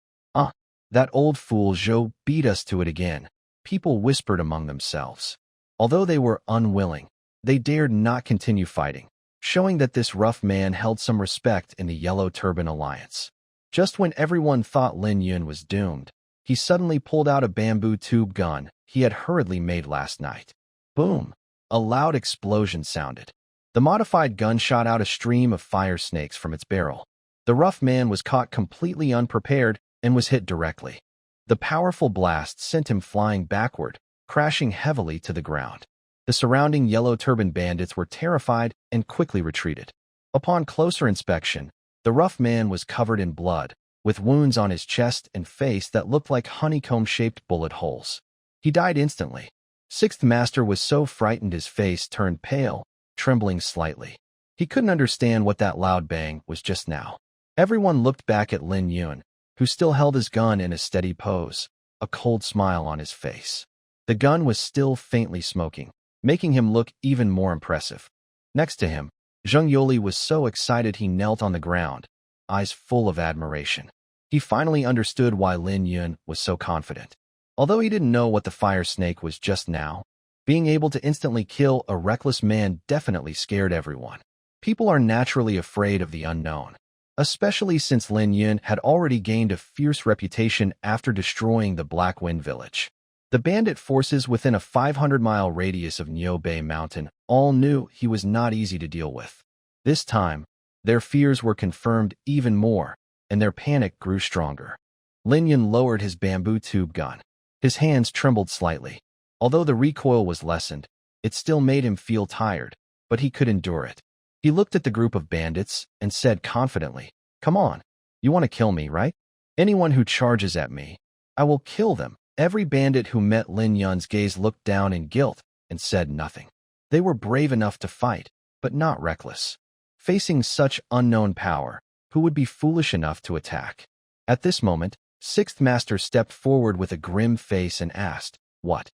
That old fool Zhou beat us to it again," people whispered among themselves. Although they were unwilling, they dared not continue fighting, showing that this rough man held some respect in the Yellow Turban Alliance. Just when everyone thought Lin Yun was doomed, he suddenly pulled out a bamboo tube gun he had hurriedly made last night. Boom! A loud explosion sounded. The modified gun shot out a stream of fire snakes from its barrel. The rough man was caught completely unprepared and was hit directly. The powerful blast sent him flying backward, crashing heavily to the ground. The surrounding Yellow Turban bandits were terrified and quickly retreated. Upon closer inspection, the rough man was covered in blood, with wounds on his chest and face that looked like honeycomb-shaped bullet holes. He died instantly. Sixth Master was so frightened his face turned pale, trembling slightly. He couldn't understand what that loud bang was just now. Everyone looked back at Lin Yun, who still held his gun in a steady pose, a cold smile on his face. The gun was still faintly smoking, making him look even more impressive. Next to him, Zheng Yoli was so excited he knelt on the ground, eyes full of admiration. He finally understood why Lin Yun was so confident. Although he didn't know what the fire snake was just now, being able to instantly kill a reckless man definitely scared everyone. People are naturally afraid of the unknown, especially since Lin Yun had already gained a fierce reputation after destroying the Black Wind Village. The bandit forces within a 500-mile radius of Niubei Mountain all knew he was not easy to deal with. This time, their fears were confirmed even more, and their panic grew stronger. Lin Yun lowered his bamboo tube gun. His hands trembled slightly. Although the recoil was lessened, it still made him feel tired, but he could endure it. He looked at the group of bandits and said confidently, "Come on, you want to kill me, right? Anyone who charges at me, I will kill them." Every bandit who met Lin Yun's gaze looked down in guilt and said nothing. They were brave enough to fight, but not reckless. Facing such unknown power, who would be foolish enough to attack? At this moment, Sixth Master stepped forward with a grim face and asked, What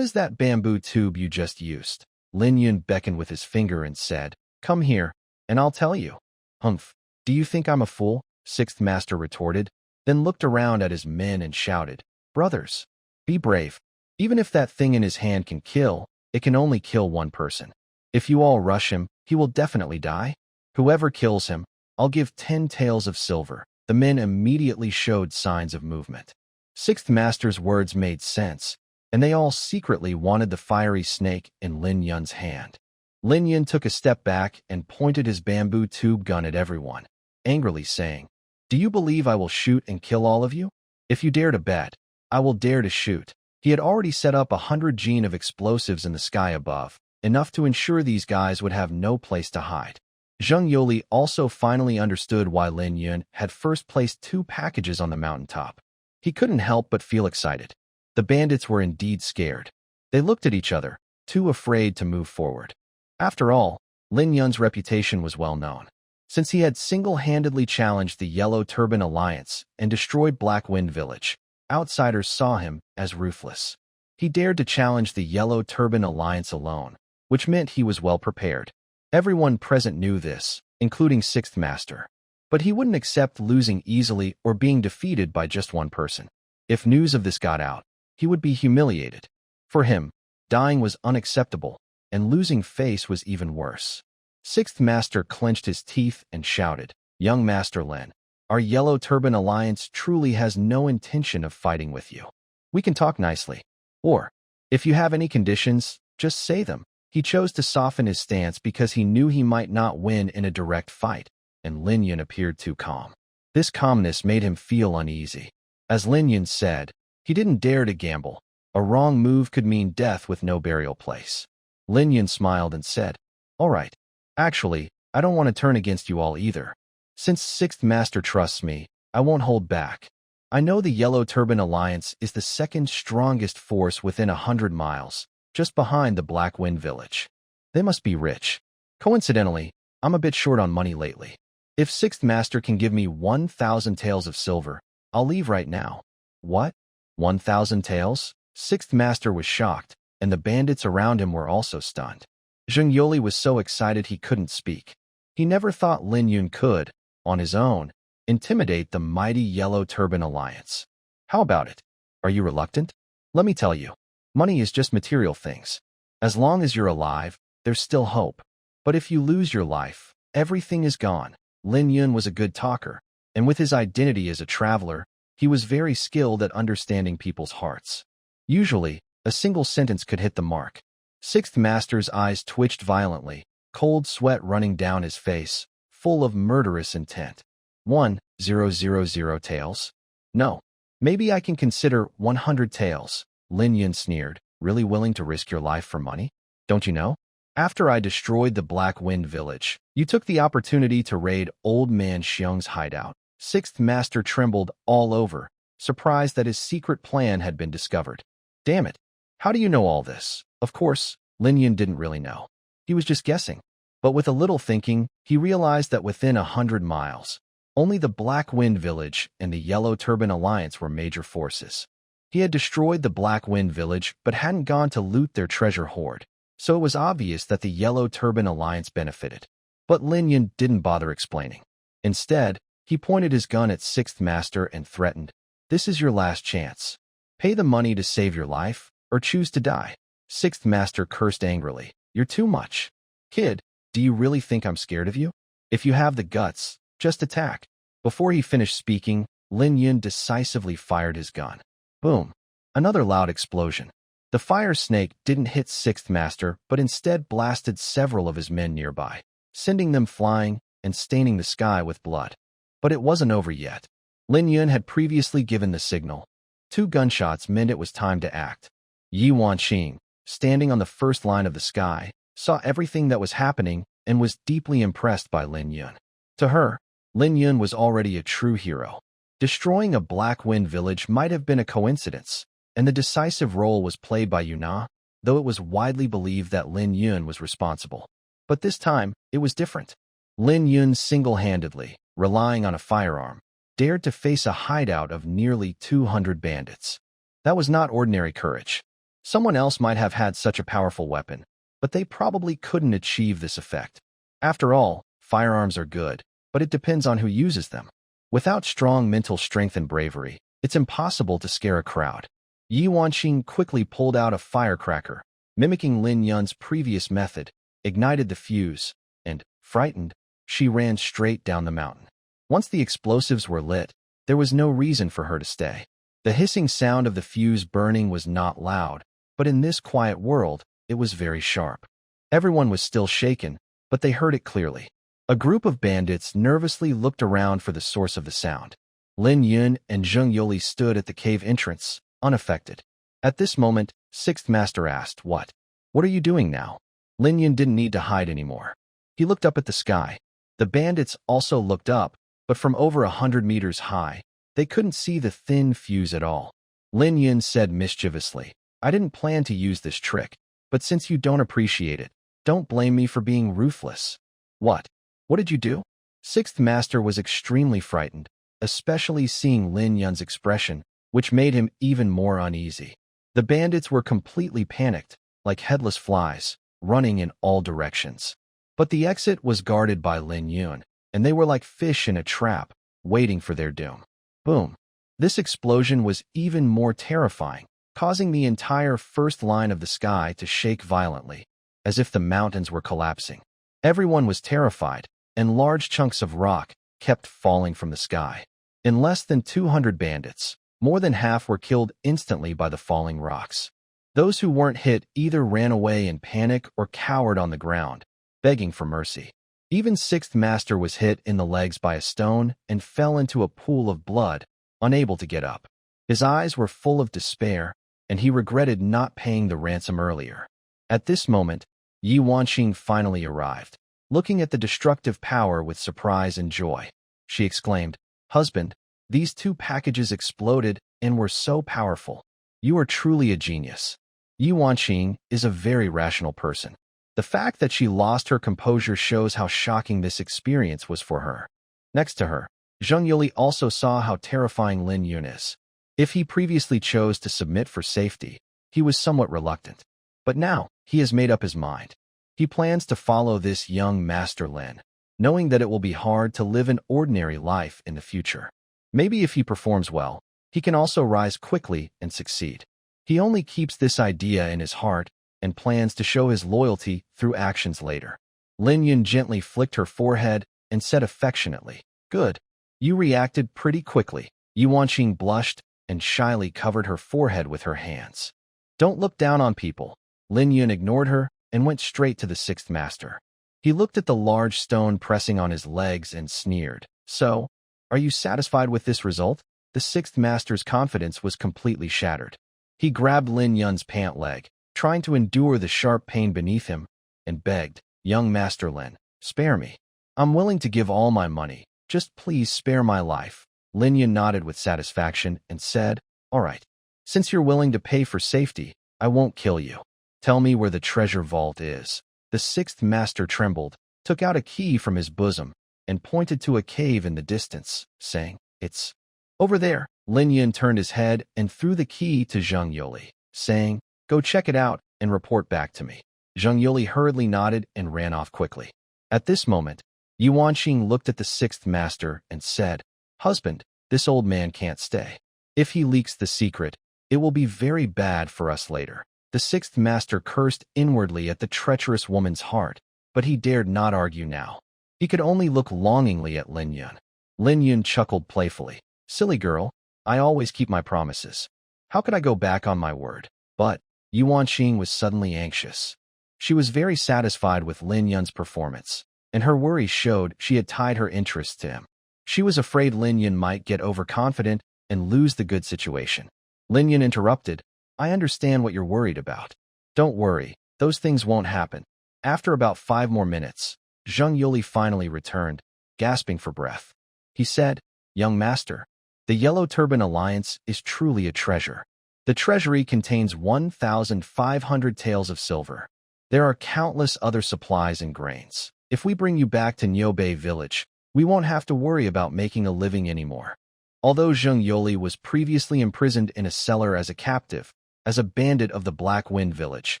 is that bamboo tube you just used?" Lin Yun beckoned with his finger and said, "Come here, and I'll tell you." "Humph, do you think I'm a fool?" Sixth Master retorted, then looked around at his men and shouted, "Brothers, be brave. Even if that thing in his hand can kill, it can only kill one person. If you all rush him, he will definitely die. Whoever kills him, I'll give 10 taels of silver." The men immediately showed signs of movement. Sixth Master's words made sense, and they all secretly wanted the fiery snake in Lin Yun's hand. Lin Yun took a step back and pointed his bamboo tube gun at everyone, angrily saying, "Do you believe I will shoot and kill all of you? If you dare to bet, I will dare to shoot." He had already set up 100 gene of explosives in the sky above, enough to ensure these guys would have no place to hide. Zheng Yoli also finally understood why Lin Yun had first placed 2 packages on the mountaintop. He couldn't help but feel excited. The bandits were indeed scared. They looked at each other, too afraid to move forward. After all, Lin Yun's reputation was well known. Since he had single-handedly challenged the Yellow Turban Alliance and destroyed Black Wind Village, outsiders saw him as ruthless. He dared to challenge the Yellow Turban Alliance alone, which meant he was well prepared. Everyone present knew this, including Sixth Master. But he wouldn't accept losing easily or being defeated by just one person. If news of this got out, he would be humiliated. For him, dying was unacceptable, and losing face was even worse. Sixth Master clenched his teeth and shouted, "Young Master Lin, our Yellow Turban Alliance truly has no intention of fighting with you. We can talk nicely. Or, if you have any conditions, just say them." He chose to soften his stance because he knew he might not win in a direct fight, and Lin Yun appeared too calm. This calmness made him feel uneasy. As Lin Yun said, he didn't dare to gamble. A wrong move could mean death with no burial place. Lin Yun smiled and said, "All right. Actually, I don't want to turn against you all either. Since Sixth Master trusts me, I won't hold back. I know the Yellow Turban Alliance is the second strongest force within 100 miles, just behind the Black Wind Village. They must be rich. Coincidentally, I'm a bit short on money lately. If Sixth Master can give me 1,000 taels of silver, I'll leave right now." "What? 1,000 taels?" Sixth Master was shocked, and the bandits around him were also stunned. Zheng Yoli was so excited he couldn't speak. He never thought Lin Yun could, on his own, intimidate the mighty Yellow Turban Alliance. "How about it? Are you reluctant? Let me tell you, money is just material things. As long as you're alive, there's still hope. But if you lose your life, everything is gone." Lin Yun was a good talker, and with his identity as a traveler, he was very skilled at understanding people's hearts. Usually, a single sentence could hit the mark. Sixth Master's eyes twitched violently, cold sweat running down his face, full of murderous intent. 1,000 taels? No. Maybe I can consider 100 taels, Lin Yun sneered. "Really willing to risk your life for money? Don't you know? After I destroyed the Black Wind Village, you took the opportunity to raid Old Man Xiong's hideout." Sixth Master trembled all over, surprised that his secret plan had been discovered. "Damn it. How do you know all this?" Of course, Lin Yun didn't really know. He was just guessing. But with a little thinking, he realized that within 100 miles, only the Black Wind Village and the Yellow Turban Alliance were major forces. He had destroyed the Black Wind Village but hadn't gone to loot their treasure hoard, so it was obvious that the Yellow Turban Alliance benefited. But Lin Yun didn't bother explaining. Instead, he pointed his gun at Sixth Master and threatened, "This is your last chance. Pay the money to save your life, or choose to die." Sixth Master cursed angrily, "You're too much. Kid, do you really think I'm scared of you? If you have the guts, just attack." Before he finished speaking, Lin Yun decisively fired his gun. Boom. Another loud explosion. The fire snake didn't hit Sixth Master, but instead blasted several of his men nearby, sending them flying and staining the sky with blood. But it wasn't over yet. Lin Yun had previously given the signal. 2 gunshots meant it was time to act. Yi Wanqing, standing on the first line of the sky, saw everything that was happening and was deeply impressed by Lin Yun. To her, Lin Yun was already a true hero. Destroying a Black Wind Village might have been a coincidence, and the decisive role was played by Yuna, though it was widely believed that Lin Yun was responsible. But this time, it was different. Lin Yun single-handedly, relying on a firearm, dared to face a hideout of nearly 200 bandits. That was not ordinary courage. Someone else might have had such a powerful weapon, but they probably couldn't achieve this effect. After all, firearms are good, but it depends on who uses them. Without strong mental strength and bravery, it's impossible to scare a crowd. Yi Wanqing quickly pulled out a firecracker, mimicking Lin Yun's previous method, ignited the fuse, and, frightened, she ran straight down the mountain. Once the explosives were lit, there was no reason for her to stay. The hissing sound of the fuse burning was not loud, but in this quiet world, it was very sharp. Everyone was still shaken, but they heard it clearly. A group of bandits nervously looked around for the source of the sound. Lin Yun and Zheng Yoli stood at the cave entrance, unaffected. At this moment, Sixth Master asked, "What? What are you doing now?" Lin Yun didn't need to hide anymore. He looked up at the sky. The bandits also looked up, but from over 100 meters high, they couldn't see the thin fuse at all. Lin Yun said mischievously. I didn't plan to use this trick, but since you don't appreciate it, don't blame me for being ruthless. What? What did you do? Sixth Master was extremely frightened, especially seeing Lin Yun's expression, which made him even more uneasy. The bandits were completely panicked, like headless flies, running in all directions. But the exit was guarded by Lin Yun, and they were like fish in a trap, waiting for their doom. Boom. This explosion was even more terrifying, causing the entire first line of the sky to shake violently, as if the mountains were collapsing. Everyone was terrified, and large chunks of rock kept falling from the sky. In less than 200 bandits, more than half were killed instantly by the falling rocks. Those who weren't hit either ran away in panic or cowered on the ground, begging for mercy. Even Sixth Master was hit in the legs by a stone and fell into a pool of blood, unable to get up. His eyes were full of despair, and he regretted not paying the ransom earlier. At this moment, Yi Wanqing finally arrived, looking at the destructive power with surprise and joy. She exclaimed, "Husband, these 2 packages exploded and were so powerful. You are truly a genius." Yi Wanqing is a very rational person. The fact that she lost her composure shows how shocking this experience was for her. Next to her, Zheng Yuli also saw how terrifying Lin Yun is. If he previously chose to submit for safety, he was somewhat reluctant. But now, he has made up his mind. He plans to follow this young Master Lin, knowing that it will be hard to live an ordinary life in the future. Maybe if he performs well, he can also rise quickly and succeed. He only keeps this idea in his heart and plans to show his loyalty through actions later. Lin Yun gently flicked her forehead and said affectionately, "Good. You reacted pretty quickly." Yi Wanqing blushed and shyly covered her forehead with her hands. "Don't look down on people." Lin Yun ignored her and went straight to the Sixth Master. He looked at the large stone pressing on his legs and sneered. "So, are you satisfied with this result?" The Sixth Master's confidence was completely shattered. He grabbed Lin Yun's pant leg, trying to endure the sharp pain beneath him, and begged, "Young Master Lin, spare me. I'm willing to give all my money. Just please spare my life." Lin Yun nodded with satisfaction and said, "All right. Since you're willing to pay for safety, I won't kill you. Tell me where the treasure vault is." The Sixth Master trembled, took out a key from his bosom, and pointed to a cave in the distance, saying, "It's over there." Lin Yun turned his head and threw the key to Zheng Yuli, saying, "Go check it out and report back to me." Zheng Yuli hurriedly nodded and ran off quickly. At this moment, Yi Wanqing looked at the Sixth Master and said, "Husband, this old man can't stay. If he leaks the secret, it will be very bad for us later." The Sixth Master cursed inwardly at the treacherous woman's heart, but he dared not argue now. He could only look longingly at Lin Yun. Lin Yun chuckled playfully. "Silly girl, I always keep my promises. How could I go back on my word?" But Yi Wanqing was suddenly anxious. She was very satisfied with Lin Yun's performance, and her worry showed she had tied her interests to him. She was afraid Lin Yun might get overconfident and lose the good situation. Lin Yun interrupted, "I understand what you're worried about. Don't worry, those things won't happen." After about 5 more minutes, Zheng Yuli finally returned, gasping for breath. He said, "Young Master, the Yellow Turban Alliance is truly a treasure. The treasury contains 1,500 taels of silver. There are countless other supplies and grains. If we bring you back to Niubei village, we won't have to worry about making a living anymore." Although Zheng Yuli was previously imprisoned in a cellar as a captive, as a bandit of the Black Wind village,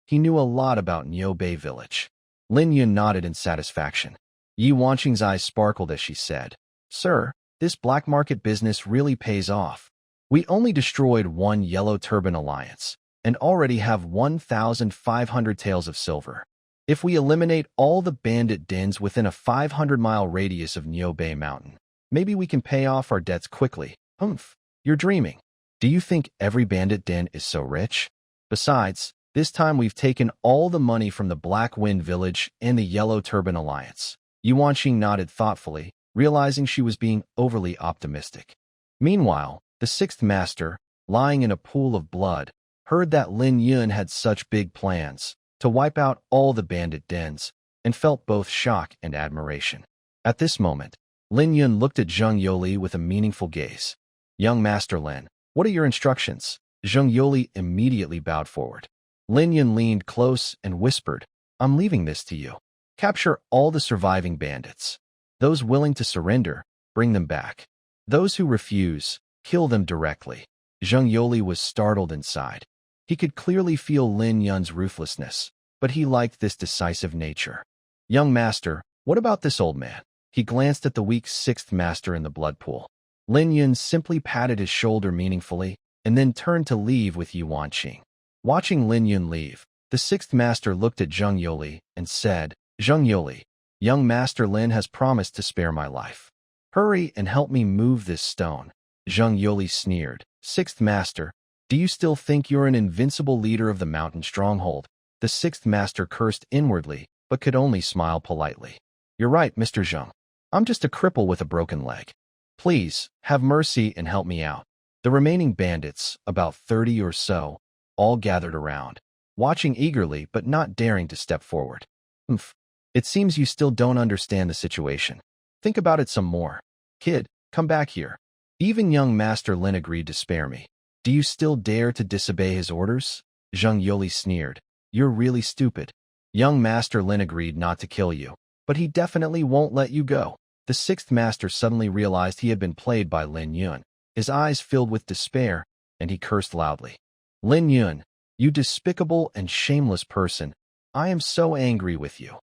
he knew a lot about Niubei village. Lin Yun nodded in satisfaction. Yi Wanqing's eyes sparkled as she said, "Sir, this black market business really pays off. We only destroyed 1 Yellow Turban Alliance, and already have 1,500 taels of silver. If we eliminate all the bandit dens within a 500-mile radius of Niubei Mountain, maybe we can pay off our debts quickly." "Humph, you're dreaming. Do you think every bandit den is so rich? Besides, this time we've taken all the money from the Black Wind village and the Yellow Turban Alliance." Yi Wanqing nodded thoughtfully, realizing she was being overly optimistic. Meanwhile, the Sixth Master, lying in a pool of blood, heard that Lin Yun had such big plans to wipe out all the bandit dens, and felt both shock and admiration. At this moment, Lin Yun looked at Zheng Yuli with a meaningful gaze. "Young Master Lin, what are your instructions?" Zheng Yoli immediately bowed forward. Lin Yun leaned close and whispered, I'm leaving this to you. Capture all the surviving bandits. Those willing to surrender, bring them back. Those who refuse, kill them directly. Zheng Yoli was startled inside. He could clearly feel Lin Yun's ruthlessness, but he liked this decisive nature. Young master, what about this old man? He glanced at the weak sixth master in the blood pool. Lin Yun simply patted his shoulder meaningfully and then turned to leave with Yuan Qing. Watching Lin Yun leave, the sixth master looked at Zheng Yoli and said, Zheng Yoli, young master Lin has promised to spare my life. Hurry and help me move this stone. Zheng Yoli sneered. Sixth master, do you still think you're an invincible leader of the mountain stronghold? The sixth master cursed inwardly, but could only smile politely. You're right, Mr. Zheng. I'm just a cripple with a broken leg. Please, have mercy and help me out. The remaining bandits, about 30 or so, all gathered around, watching eagerly but not daring to step forward. It seems you still don't understand the situation. Think about it some more. Kid, come back here. Even young Master Lin agreed to spare me. Do you still dare to disobey his orders? Zheng Yoli sneered. You're really stupid. Young Master Lin agreed not to kill you, but he definitely won't let you go. The sixth master suddenly realized he had been played by Lin Yun. His eyes filled with despair, and he cursed loudly. Lin Yun, you despicable and shameless person, I am so angry with you.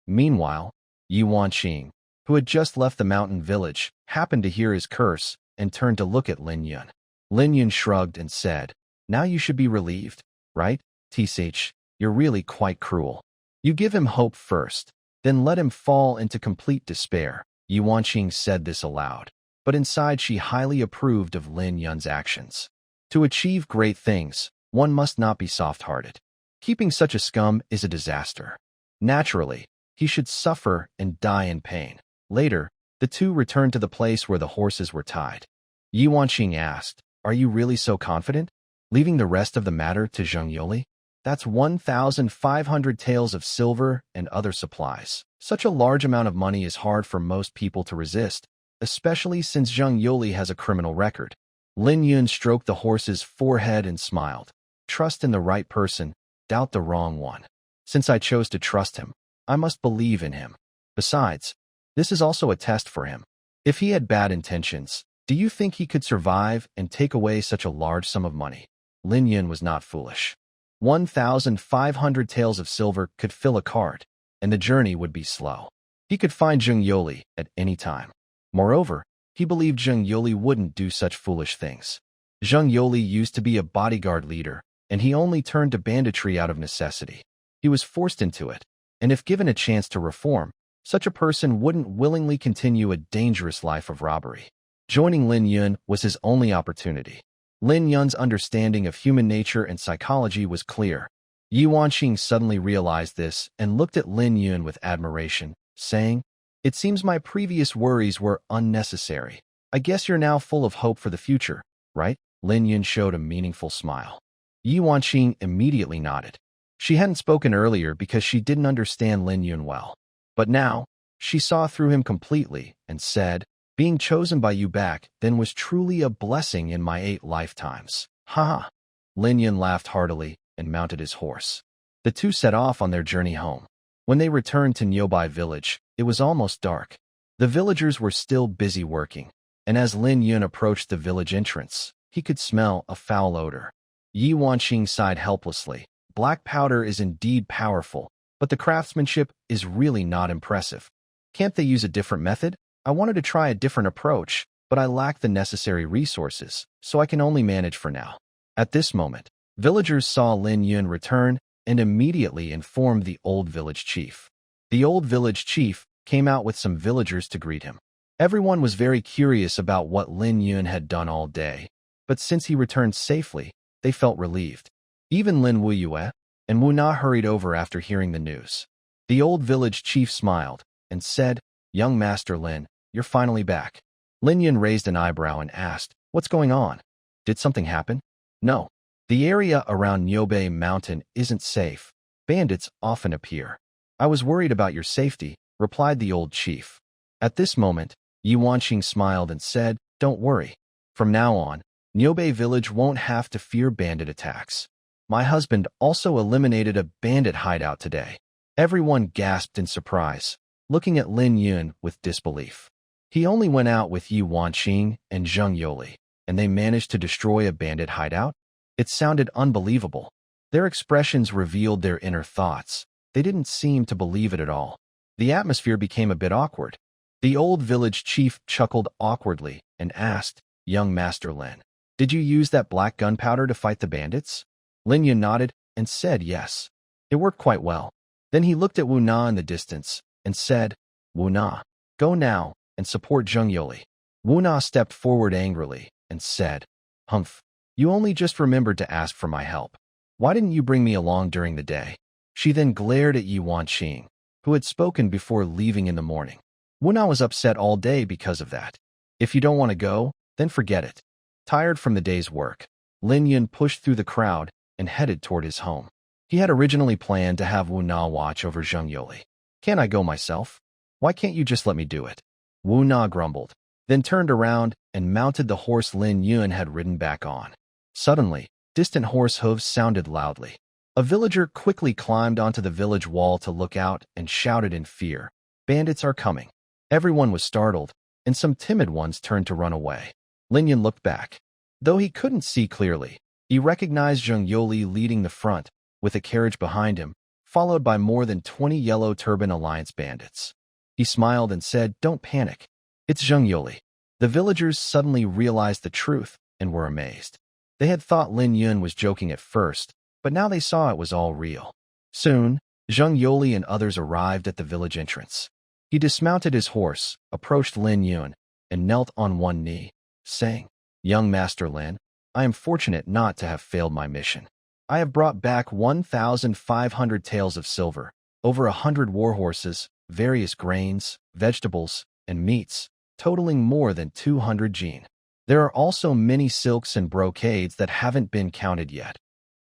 Meanwhile, Yuan Qing, who had just left the mountain village, happened to hear his curse and turned to look at Lin Yun. Lin Yun shrugged and said, Now you should be relieved, right? Tsh, you're really quite cruel. You give him hope first, then let him fall into complete despair. Yuan Qing said this aloud, but inside she highly approved of Lin Yun's actions. To achieve great things, one must not be soft-hearted. Keeping such a scum is a disaster. Naturally, he should suffer and die in pain. Later, the two returned to the place where the horses were tied. Yuan Qing asked, Are you really so confident? Leaving the rest of the matter to Zheng Yoli? That's 1,500 taels of silver and other supplies. Such a large amount of money is hard for most people to resist, especially since Zheng Yoli has a criminal record. Lin Yun stroked the horse's forehead and smiled. Trust in the right person, doubt the wrong one. Since I chose to trust him, I must believe in him. Besides, this is also a test for him. If he had bad intentions, do you think he could survive and take away such a large sum of money? Lin Yun was not foolish. 1,500 taels of silver could fill a cart, and the journey would be slow. He could find Zheng Yoli at any time. Moreover, he believed Zheng Yoli wouldn't do such foolish things. Zheng Yoli used to be a bodyguard leader, and he only turned to banditry out of necessity. He was forced into it, and if given a chance to reform, such a person wouldn't willingly continue a dangerous life of robbery. Joining Lin Yun was his only opportunity. Lin Yun's understanding of human nature and psychology was clear. Yuan Qing suddenly realized this and looked at Lin Yun with admiration, saying, It seems my previous worries were unnecessary. I guess you're now full of hope for the future, right? Lin Yun showed a meaningful smile. Yuan Qing immediately nodded. She hadn't spoken earlier because she didn't understand Lin Yun well. But now, she saw through him completely and said, Being chosen by you back then was truly a blessing in my 8 lifetimes. Ha ha. Lin Yun laughed heartily and mounted his horse. The two set off on their journey home. When they returned to nearby village, it was almost dark. The villagers were still busy working, and as Lin Yun approached the village entrance, he could smell a foul odor. Yuan Qing sighed helplessly. Black powder is indeed powerful, but the craftsmanship is really not impressive. Can't they use a different method? I wanted to try a different approach, but I lack the necessary resources, so I can only manage for now. At this moment, villagers saw Lin Yun return and immediately informed the old village chief. The old village chief came out with some villagers to greet him. Everyone was very curious about what Lin Yun had done all day, but since he returned safely, they felt relieved. Even Lin Wuyue and Wu Na hurried over after hearing the news. The old village chief smiled and said, Young Master Lin, you're finally back. Lin Yun raised an eyebrow and asked, What's going on? Did something happen? No. The area around Nyobe Mountain isn't safe. Bandits often appear. I was worried about your safety, replied the old chief. At this moment, Yuan Qing smiled and said, Don't worry. From now on, Nyobe village won't have to fear bandit attacks. My husband also eliminated a bandit hideout today. Everyone gasped in surprise, looking at Lin Yun with disbelief. He only went out with Yi Wanqing and Zheng Yoli, and they managed to destroy a bandit hideout? It sounded unbelievable. Their expressions revealed their inner thoughts. They didn't seem to believe it at all. The atmosphere became a bit awkward. The old village chief chuckled awkwardly and asked, "Young Master Lin, did you use that black gunpowder to fight the bandits?" Lin Yun nodded and said yes. It worked quite well. Then he looked at Wu Na in the distance and said, "Wu Na, go now and support Zheng Yoli." Wu Na stepped forward angrily and said, "Humph, you only just remembered to ask for my help. Why didn't you bring me along during the day?" She then glared at Yi Wanqing, who had spoken before leaving in the morning. Wu Na was upset all day because of that. "If you don't want to go, then forget it." Tired from the day's work, Lin Yun pushed through the crowd and headed toward his home. He had originally planned to have Wu Na watch over Zheng Yoli. "Can't I go myself? Why can't you just let me do it?" Wu Na grumbled, then turned around and mounted the horse Lin Yun had ridden back on. Suddenly, distant horse hooves sounded loudly. A villager quickly climbed onto the village wall to look out and shouted in fear, "Bandits are coming." Everyone was startled, and some timid ones turned to run away. Lin Yun looked back. Though he couldn't see clearly, he recognized Zheng Yoli leading the front, with a carriage behind him, followed by more than 20 Yellow Turban Alliance bandits. He smiled and said, "Don't panic. It's Zheng Yoli." The villagers suddenly realized the truth and were amazed. They had thought Lin Yun was joking at first, but now they saw it was all real. Soon, Zheng Yoli and others arrived at the village entrance. He dismounted his horse, approached Lin Yun, and knelt on one knee, saying, "Young Master Lin, I am fortunate not to have failed my mission. I have brought back 1,500 taels of silver, over 100 warhorses, various grains, vegetables, and meats, totaling more than 200 jin. There are also many silks and brocades that haven't been counted yet."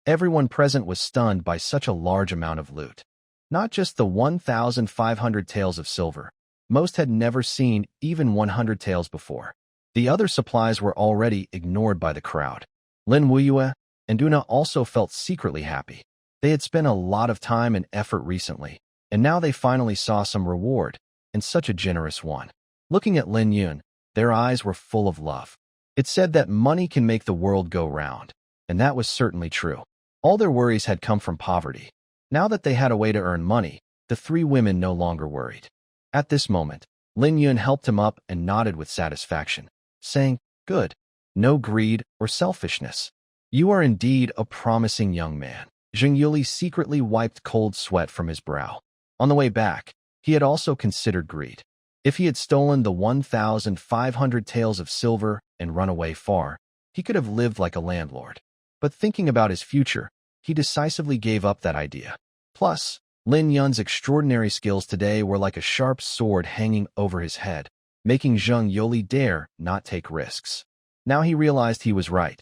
Everyone present was stunned by such a large amount of loot. Not just the 1,500 taels of silver. Most had never seen even 100 taels before. The other supplies were already ignored by the crowd. Lin Wuyue and Duna also felt secretly happy. They had spent a lot of time and effort recently, and now they finally saw some reward, and such a generous one. Looking at Lin Yun, their eyes were full of love. It said that money can make the world go round, and that was certainly true. All their worries had come from poverty. Now that they had a way to earn money, the three women no longer worried. At this moment, Lin Yun helped him up and nodded with satisfaction, saying, "Good. No greed or selfishness. You are indeed a promising young man." Zheng Yuli secretly wiped cold sweat from his brow. On the way back, he had also considered greed. If he had stolen the 1,500 taels of silver and run away far, he could have lived like a landlord. But thinking about his future, he decisively gave up that idea. Plus, Lin Yun's extraordinary skills today were like a sharp sword hanging over his head, making Zheng Yoli dare not take risks. Now he realized he was right.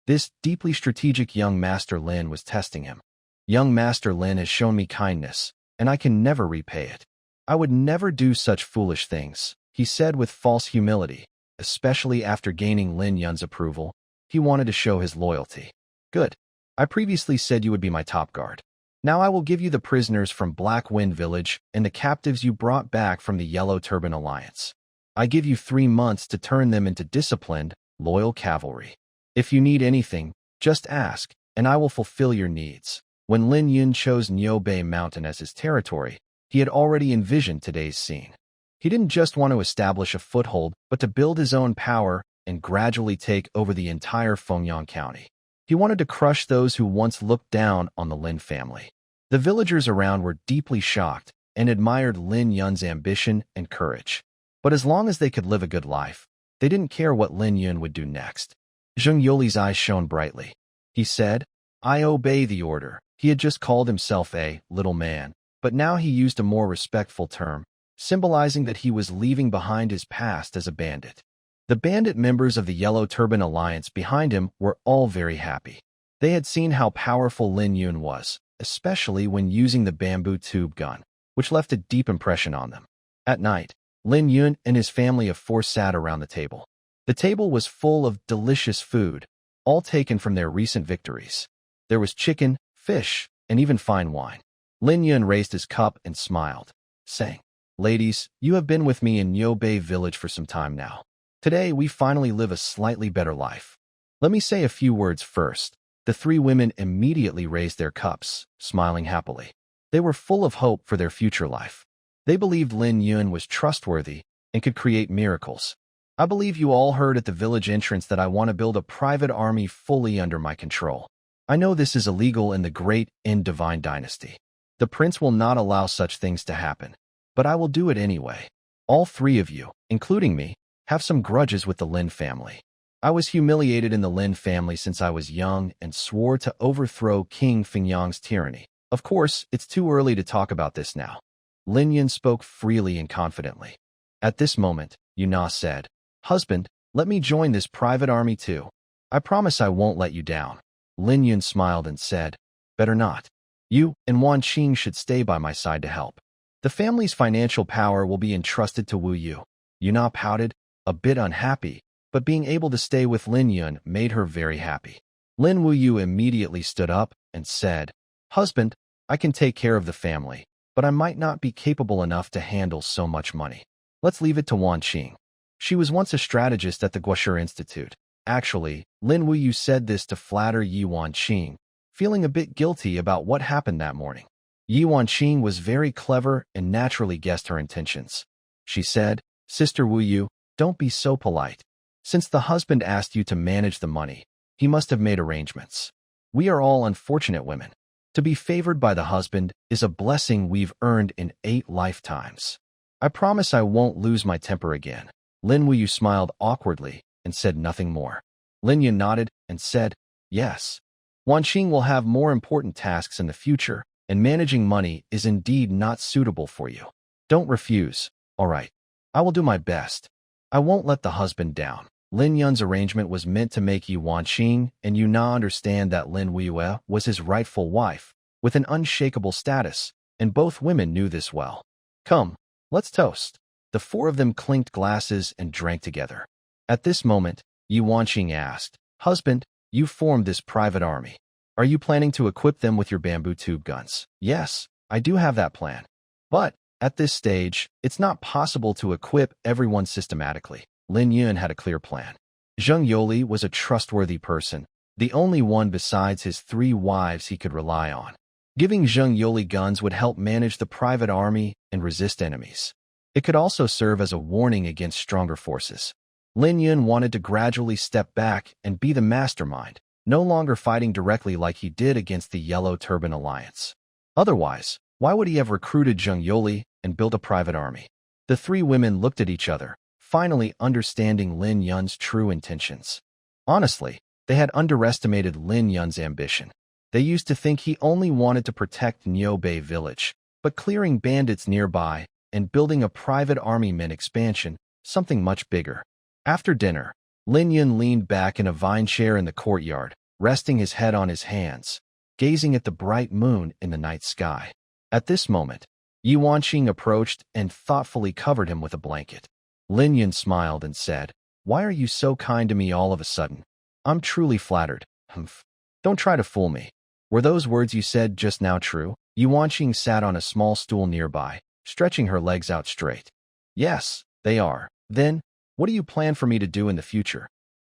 This deeply strategic young Master Lin was testing him. Young Master Lin has shown me kindness, and I can never repay it. I would never do such foolish things, he said with false humility, especially after gaining Lin Yun's approval. He wanted to show his loyalty. "Good. I previously said you would be my top guard. Now I will give you the prisoners from Black Wind Village and the captives you brought back from the Yellow Turban Alliance. I give you 3 months to turn them into disciplined, loyal cavalry. If you need anything, just ask, and I will fulfill your needs." When Lin Yun chose Niubei Mountain as his territory, he had already envisioned today's scene. He didn't just want to establish a foothold, but to build his own power and gradually take over the entire Fengyang County. He wanted to crush those who once looked down on the Lin family. The villagers around were deeply shocked and admired Lin Yun's ambition and courage. But as long as they could live a good life, they didn't care what Lin Yun would do next. Zheng Yoli's eyes shone brightly. He said, "I obey the order." He had just called himself a little man, but now he used a more respectful term, symbolizing that he was leaving behind his past as a bandit. The bandit members of the Yellow Turban Alliance behind him were all very happy. They had seen how powerful Lin Yun was, especially when using the bamboo tube gun, which left a deep impression on them. At night, Lin Yun and his family of 4 sat around the table. The table was full of delicious food, all taken from their recent victories. There was chicken, fish, and even fine wine. Lin Yun raised his cup and smiled, saying, "Ladies, you have been with me in Yobei village for some time now. Today, we finally live a slightly better life. Let me say a few words first." The three women immediately raised their cups, smiling happily. They were full of hope for their future life. They believed Lin Yun was trustworthy and could create miracles. "I believe you all heard at the village entrance that I want to build a private army fully under my control. I know this is illegal in the Great and Divine Dynasty. The prince will not allow such things to happen, but I will do it anyway. All three of you, including me, have some grudges with the Lin family. I was humiliated in the Lin family since I was young and swore to overthrow King Fingyang's tyranny. Of course, it's too early to talk about this now." Lin Yun spoke freely and confidently. At this moment, Yuna said, "Husband, let me join this private army too. I promise I won't let you down." Lin Yun smiled and said, "Better not. You and Wan Qing should stay by my side to help. The family's financial power will be entrusted to Wu Yu." Yuna pouted, a bit unhappy, but being able to stay with Lin Yun made her very happy. Lin Wu Yu immediately stood up and said, "Husband, I can take care of the family, but I might not be capable enough to handle so much money. Let's leave it to Wan Qing. She was once a strategist at the Guoshi Institute." Actually, Lin Wu Yu said this to flatter Yi Wan Qing, feeling a bit guilty about what happened that morning. Yi Wan Qing was very clever and naturally guessed her intentions. She said, "Sister Wu Yu, don't be so polite. Since the husband asked you to manage the money, he must have made arrangements. We are all unfortunate women. To be favored by the husband is a blessing we've earned in 8 lifetimes. I promise I won't lose my temper again." Lin Wu Yu smiled awkwardly and said nothing more. Lin Yun nodded and said, "Yes. Wan Qing will have more important tasks in the future, and managing money is indeed not suitable for you. Don't refuse. All right. I will do my best. I won't let the husband down." Lin Yun's arrangement was meant to make Yi Wan Qing and Yuna understand that Lin Wei was his rightful wife, with an unshakable status, and both women knew this well. "Come, let's toast." The four of them clinked glasses and drank together. At this moment, Yi Wan Qing asked, "Husband, you formed this private army. Are you planning to equip them with your bamboo tube guns?" "Yes, I do have that plan. But, at this stage, it's not possible to equip everyone systematically." Lin Yun had a clear plan. Zheng Yoli was a trustworthy person, the only one besides his 3 wives he could rely on. Giving Zheng Yoli guns would help manage the private army and resist enemies. It could also serve as a warning against stronger forces. Lin Yun wanted to gradually step back and be the mastermind, no longer fighting directly like he did against the Yellow Turban Alliance. Otherwise, why would he have recruited Zheng Yoli and built a private army? The 3 women looked at each other, finally understanding Lin Yun's true intentions. Honestly, they had underestimated Lin Yun's ambition. They used to think he only wanted to protect Niobei village, but clearing bandits nearby and building a private army meant expansion, something much bigger. After dinner, Lin Yun leaned back in a vine chair in the courtyard, resting his head on his hands, gazing at the bright moon in the night sky. At this moment, Yi Wan Qing approached and thoughtfully covered him with a blanket. Lin Yun smiled and said, "Why are you so kind to me all of a sudden? I'm truly flattered." "Humph. Don't try to fool me. Were those words you said just now true?" Yi Wan Qing sat on a small stool nearby, stretching her legs out straight. "Yes, they are." "Then, what do you plan for me to do in the future?"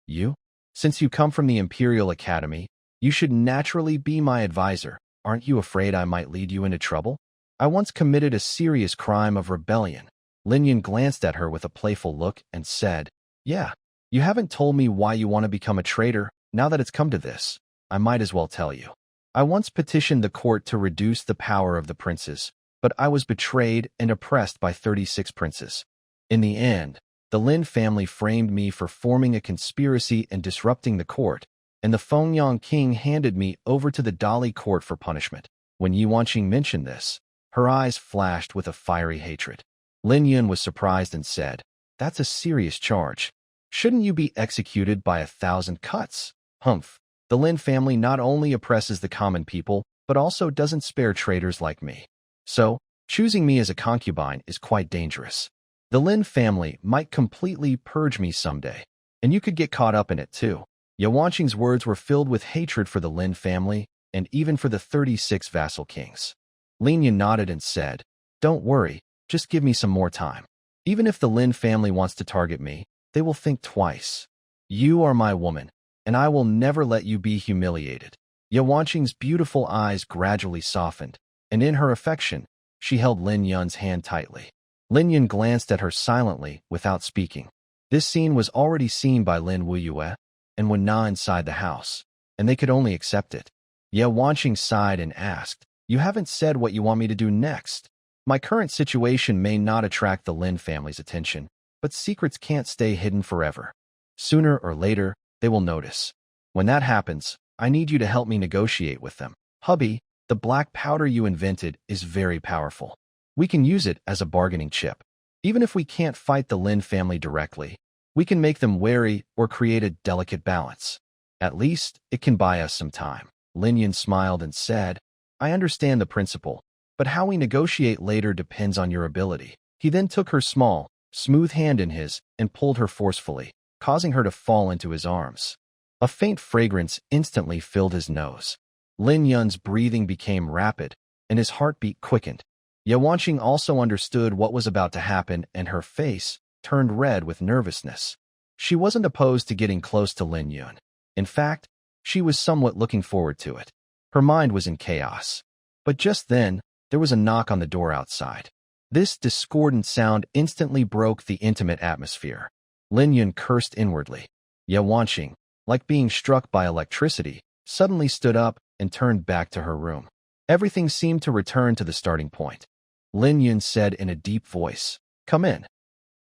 "You? Since you come from the Imperial Academy, you should naturally be my advisor. Aren't you afraid I might lead you into trouble? I once committed a serious crime of rebellion." Lin Yun glanced at her with a playful look and said, "Yeah, you haven't told me why you want to become a traitor. Now that it's come to this, I might as well tell you. I once petitioned the court to reduce the power of the princes, but I was betrayed and oppressed by 36 princes. In the end, the Lin family framed me for forming a conspiracy and disrupting the court, and the Fengyang king handed me over to the Dali court for punishment." When Yi Wanqing mentioned this, her eyes flashed with a fiery hatred. Lin Yun was surprised and said, "That's a serious charge. Shouldn't you be executed by 1,000 cuts?" "Humph. The Lin family not only oppresses the common people, but also doesn't spare traitors like me. So, choosing me as a concubine is quite dangerous. The Lin family might completely purge me someday, and you could get caught up in it too." Yawanqing's words were filled with hatred for the Lin family and even for the 36 vassal kings. Lin Yun nodded and said, "Don't worry, just give me some more time. Even if the Lin family wants to target me, they will think twice. You are my woman, and I will never let you be humiliated." Yawanqing's beautiful eyes gradually softened, and in her affection, she held Lin Yun's hand tightly. Lin Yun glanced at her silently without speaking. This scene was already seen by Lin Wuyue and Wen Na inside the house, and they could only accept it. Yawanqing sighed and asked, "You haven't said what you want me to do next. My current situation may not attract the Lin family's attention, but secrets can't stay hidden forever. Sooner or later, they will notice. When that happens, I need you to help me negotiate with them. Hubby, the black powder you invented is very powerful. We can use it as a bargaining chip. Even if we can't fight the Lin family directly, we can make them wary or create a delicate balance. At least, it can buy us some time." Lin Yun smiled and said, "I understand the principle, but how we negotiate later depends on your ability." He then took her small, smooth hand in his and pulled her forcefully, causing her to fall into his arms. A faint fragrance instantly filled his nose. Lin Yun's breathing became rapid, and his heartbeat quickened. Yawanqing also understood what was about to happen, and her face turned red with nervousness. She wasn't opposed to getting close to Lin Yun. In fact, she was somewhat looking forward to it. Her mind was in chaos. But just then, there was a knock on the door outside. This discordant sound instantly broke the intimate atmosphere. Lin Yun cursed inwardly. Yawanqing, like being struck by electricity, suddenly stood up and turned back to her room. Everything seemed to return to the starting point. Lin Yun said in a deep voice, "Come in."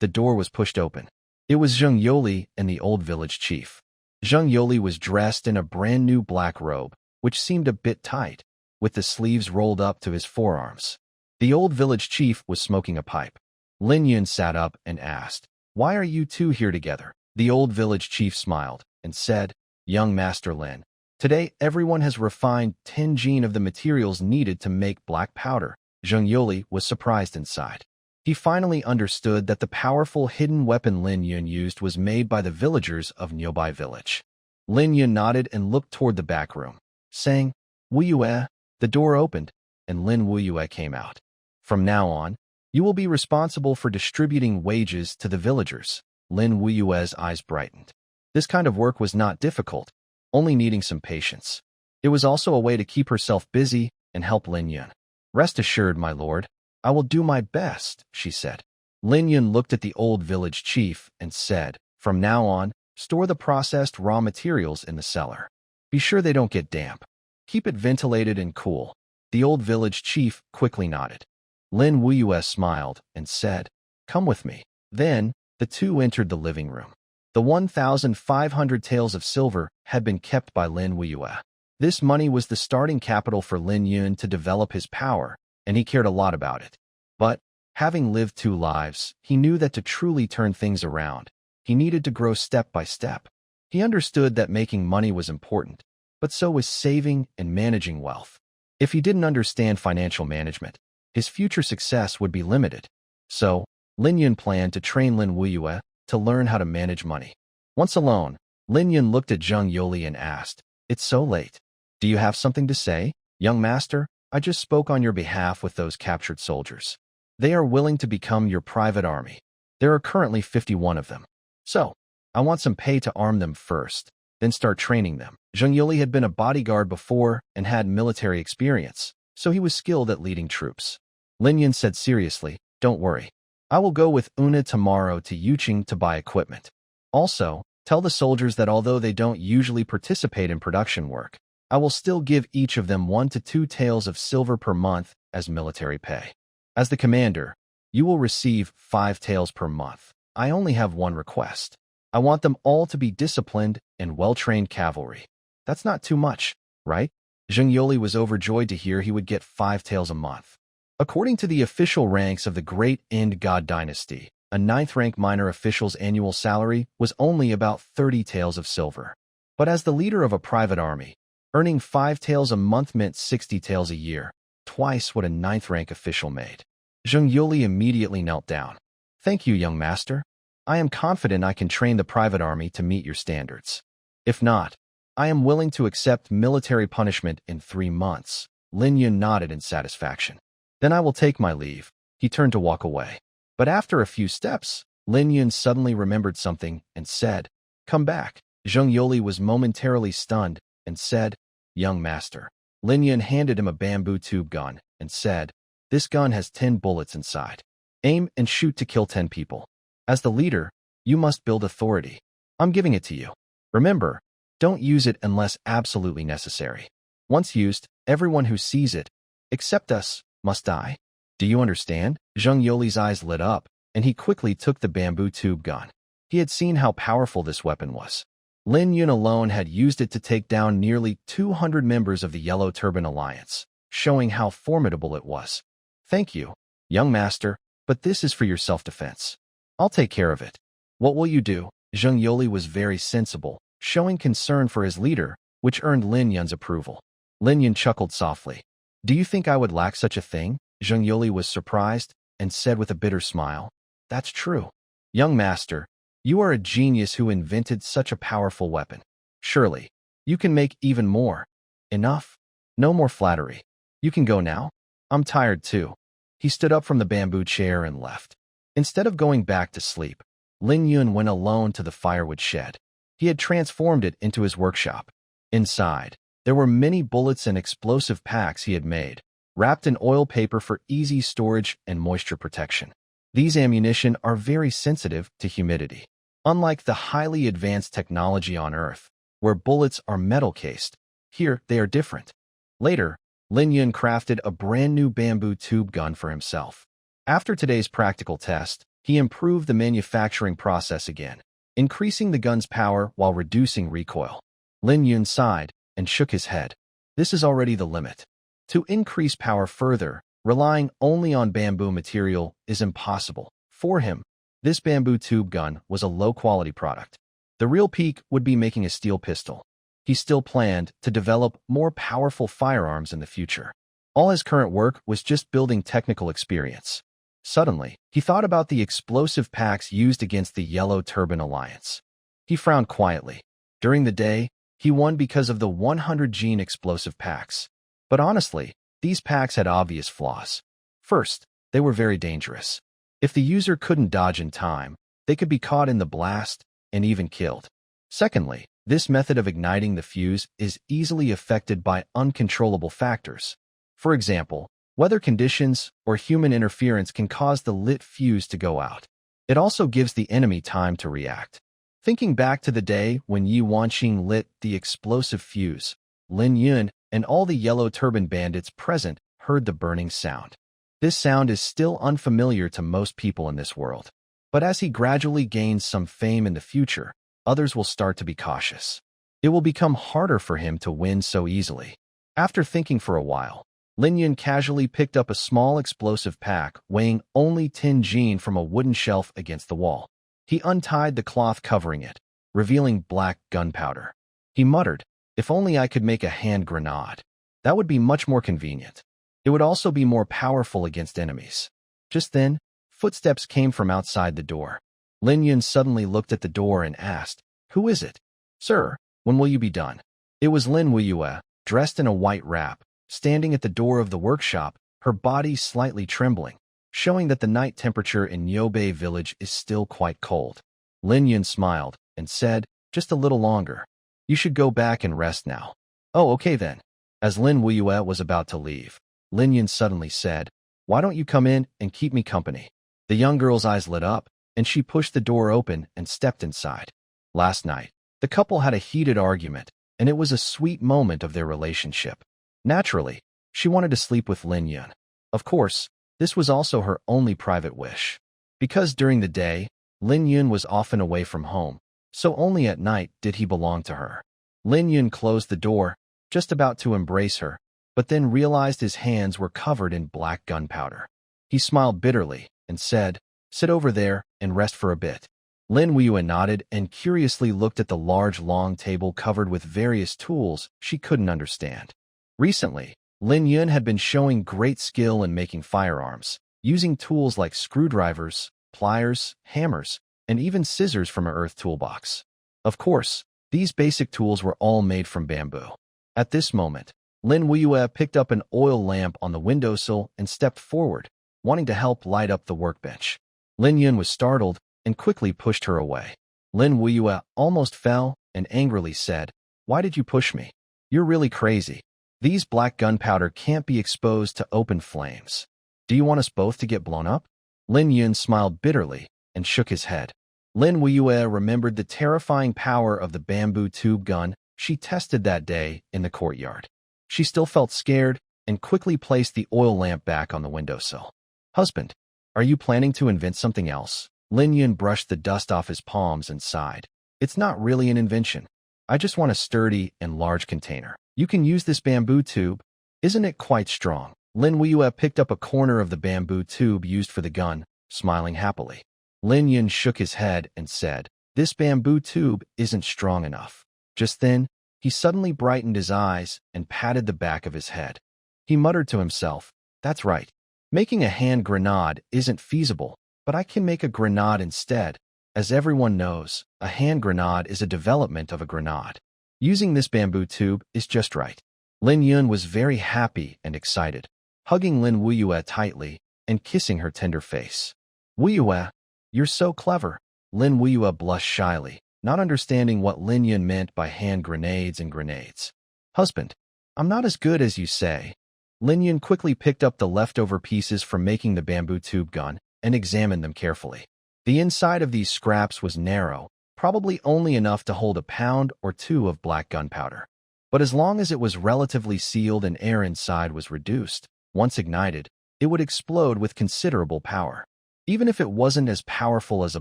The door was pushed open. It was Zheng Yoli and the old village chief. Zheng Yoli was dressed in a brand new black robe, which seemed a bit tight, with the sleeves rolled up to his forearms. The old village chief was smoking a pipe. Lin Yun sat up and asked, "Why are you two here together?" The old village chief smiled and said, "Young Master Lin, today everyone has refined 10 gene of the materials needed to make black powder." Zheng Yoli was surprised inside. He finally understood that the powerful hidden weapon Lin Yun used was made by the villagers of nearby village. Lin Yun nodded and looked toward the back room, saying, "Wuyue." The door opened, and Lin Wuyue came out. "From now on, you will be responsible for distributing wages to the villagers." Lin Wuyue's eyes brightened. This kind of work was not difficult, only needing some patience. It was also a way to keep herself busy and help Lin Yun. "Rest assured, my lord, I will do my best," she said. Lin Yun looked at the old village chief and said, "From now on, store the processed raw materials in the cellar. Be sure they don't get damp. Keep it ventilated and cool." The old village chief quickly nodded. Lin Wuyue smiled and said, "Come with me." Then, the two entered the living room. The 1,500 taels of silver had been kept by Lin Wuyue. This money was the starting capital for Lin Yun to develop his power, and he cared a lot about it. But, having lived 2 lives, he knew that to truly turn things around, he needed to grow step by step. He understood that making money was important, but so was saving and managing wealth. If he didn't understand financial management, his future success would be limited. So, Lin Yun planned to train Lin Wuyue to learn how to manage money. Once alone, Lin Yun looked at Zheng Yoli and asked, "It's so late. Do you have something to say? Young master, I just spoke on your behalf with those captured soldiers. They are willing to become your private army. There are currently 51 of them. So, I want some pay to arm them first, then start training them." Zheng Yoli had been a bodyguard before and had military experience, so he was skilled at leading troops. Lin Yun said seriously, "Don't worry. I will go with Una tomorrow to Yuqing to buy equipment. Also, tell the soldiers that although they don't usually participate in production work, I will still give each of them 1 to 2 taels of silver per month as military pay. As the commander, you will receive 5 taels per month. I only have one request. I want them all to be disciplined and well-trained cavalry. That's not too much, right?" Zheng Yoli was overjoyed to hear he would get 5 taels a month. According to the official ranks of the Great Ind God dynasty, a 9th-rank minor official's annual salary was only about 30 taels of silver. But as the leader of a private army, earning 5 taels a month meant 60 taels a year, twice what a 9th-rank official made. Zheng Yoli immediately knelt down. "Thank you, young master. I am confident I can train the private army to meet your standards." If not, I am willing to accept military punishment in 3 months. Lin Yun nodded in satisfaction. Then I will take my leave. He turned to walk away. But after a few steps, Lin Yun suddenly remembered something and said, "Come back." Zheng Yoli was momentarily stunned and said, "Young master." Lin Yun handed him a bamboo tube gun and said, "This gun has 10 bullets inside. Aim and shoot to kill 10 people. As the leader, you must build authority. I'm giving it to you. Remember, don't use it unless absolutely necessary. Once used, everyone who sees it, except us, must die. Do you understand?" Zheng Yoli's eyes lit up, and he quickly took the bamboo tube gun. He had seen how powerful this weapon was. Lin Yun alone had used it to take down nearly 200 members of the Yellow Turban Alliance, showing how formidable it was. "Thank you, young master, but this is for your self-defense. I'll take care of it." "What will you do?" Zheng Yoli was very sensible, showing concern for his leader, which earned Lin Yun's approval. Lin Yun chuckled softly. "Do you think I would lack such a thing?" Zheng Yoli was surprised and said with a bitter smile, "That's true. Young master, you are a genius who invented such a powerful weapon. Surely, you can make even more. Enough. No more flattery. You can go now. I'm tired too." He stood up from the bamboo chair and left. Instead of going back to sleep, Lin Yun went alone to the firewood shed. He had transformed it into his workshop. Inside, there were many bullets and explosive packs he had made, wrapped in oil paper for easy storage and moisture protection. These ammunition are very sensitive to humidity. Unlike the highly advanced technology on Earth, where bullets are metal-cased, here they are different. Later, Lin Yun crafted a brand new bamboo tube gun for himself. After today's practical test, he improved the manufacturing process again, increasing the gun's power while reducing recoil. Lin Yun sighed and shook his head. This is already the limit. To increase power further, relying only on bamboo material is impossible. For him, this bamboo tube gun was a low-quality product. The real peak would be making a steel pistol. He still planned to develop more powerful firearms in the future. All his current work was just building technical experience. Suddenly, he thought about the explosive packs used against the Yellow Turban Alliance. He frowned quietly. During the day, he won because of the 100-gene explosive packs. But honestly, these packs had obvious flaws. First, they were very dangerous. If the user couldn't dodge in time, they could be caught in the blast and even killed. Secondly, this method of igniting the fuse is easily affected by uncontrollable factors. For example, weather conditions or human interference can cause the lit fuse to go out. It also gives the enemy time to react. Thinking back to the day when Yi Wanqing lit the explosive fuse, Lin Yun and all the Yellow Turban bandits present heard the burning sound. This sound is still unfamiliar to most people in this world. But as he gradually gains some fame in the future, others will start to be cautious. It will become harder for him to win so easily. After thinking for a while, Lin Yun casually picked up a small explosive pack weighing only 10 gene from a wooden shelf against the wall. He untied the cloth covering it, revealing black gunpowder. He muttered, "If only I could make a hand grenade. That would be much more convenient. It would also be more powerful against enemies." Just then, footsteps came from outside the door. Lin Yun suddenly looked at the door and asked, "Who is it?" "Sir, when will you be done?" It was Lin Wuyue, dressed in a white wrap, standing at the door of the workshop, her body slightly trembling, showing that the night temperature in Yobei village is still quite cold. Lin Yun smiled and said, "Just a little longer. You should go back and rest now." "Oh, okay then." As Lin Wuyue was about to leave, Lin Yun suddenly said, "Why don't you come in and keep me company?" The young girl's eyes lit up, and she pushed the door open and stepped inside. Last night, the couple had a heated argument, and it was a sweet moment of their relationship. Naturally, she wanted to sleep with Lin Yun. Of course, this was also her only private wish. Because during the day, Lin Yun was often away from home, so only at night did he belong to her. Lin Yun closed the door, just about to embrace her, but then realized his hands were covered in black gunpowder. He smiled bitterly and said, "Sit over there and rest for a bit." Lin Wuyue nodded and curiously looked at the large long table covered with various tools she couldn't understand. Recently, Lin Yun had been showing great skill in making firearms, using tools like screwdrivers, pliers, hammers, and even scissors from her earth toolbox. Of course, These basic tools were all made from bamboo. At this moment, Lin Weiyue picked up an oil lamp on the windowsill and stepped forward, wanting to help light up the workbench. Lin Yun was startled and quickly pushed her away. Lin Weiyue almost fell and angrily said, "Why did you push me? You're really crazy. These black gunpowder can't be exposed to open flames. Do you want us both to get blown up?" Lin Yun smiled bitterly and shook his head. Lin Weiyue remembered the terrifying power of the bamboo tube gun she tested that day in the courtyard. She still felt scared and quickly placed the oil lamp back on the windowsill. "Husband, are you planning to invent something else?" Lin Yun brushed the dust off his palms and sighed. "It's not really an invention. I just want a sturdy and large container. You can use this bamboo tube. Isn't it quite strong?" Lin Weiyue picked up a corner of the bamboo tube used for the gun, smiling happily. Lin Yun shook his head and said, "This bamboo tube isn't strong enough." Just then, he suddenly brightened his eyes and patted the back of his head. He muttered to himself, "That's right. Making a hand grenade isn't feasible, but I can make a grenade instead. As everyone knows, a hand grenade is a development of a grenade. Using this bamboo tube is just right." Lin Yun was very happy and excited, hugging Lin Weiyue tightly and kissing her tender face. "Weiyue, you're so clever." Lin Weiyue blushed shyly, not understanding what Lin Yun meant by hand grenades and grenades. "Husband, I'm not as good as you say." Lin Yun quickly picked up the leftover pieces from making the bamboo tube gun and examined them carefully. The inside of these scraps was narrow, probably only enough to hold a pound or two of black gunpowder. But as long as it was relatively sealed and air inside was reduced, once ignited, it would explode with considerable power. Even if it wasn't as powerful as a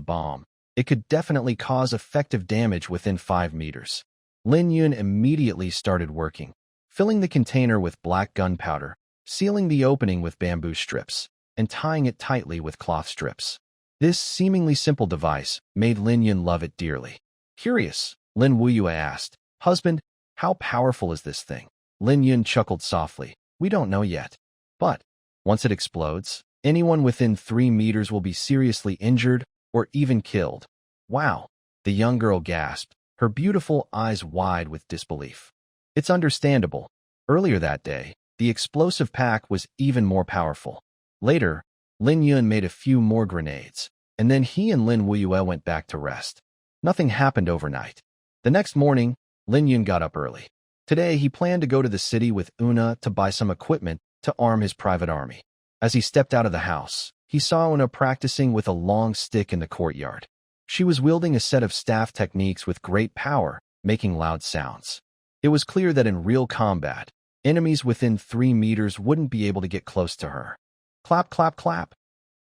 bomb, it could definitely cause effective damage within 5 meters. Lin Yun immediately started working, filling the container with black gunpowder, sealing the opening with bamboo strips, and tying it tightly with cloth strips. This seemingly simple device made Lin Yun love it dearly. Curious, Lin Weiyue asked, "Husband, how powerful is this thing?" Lin Yun chuckled softly. "We don't know yet. But once it explodes, anyone within 3 meters will be seriously injured or even killed." "Wow," the young girl gasped, her beautiful eyes wide with disbelief. It's understandable. Earlier that day, the explosive pack was even more powerful. Later, Lin Yun made a few more grenades, and then he and Lin Weiyue went back to rest. Nothing happened overnight. The next morning, Lin Yun got up early. Today, he planned to go to the city with Una to buy some equipment to arm his private army. As he stepped out of the house, he saw Una practicing with a long stick in the courtyard. She was wielding a set of staff techniques with great power, making loud sounds. It was clear that in real combat, enemies within 3 meters wouldn't be able to get close to her. Clap, clap, clap.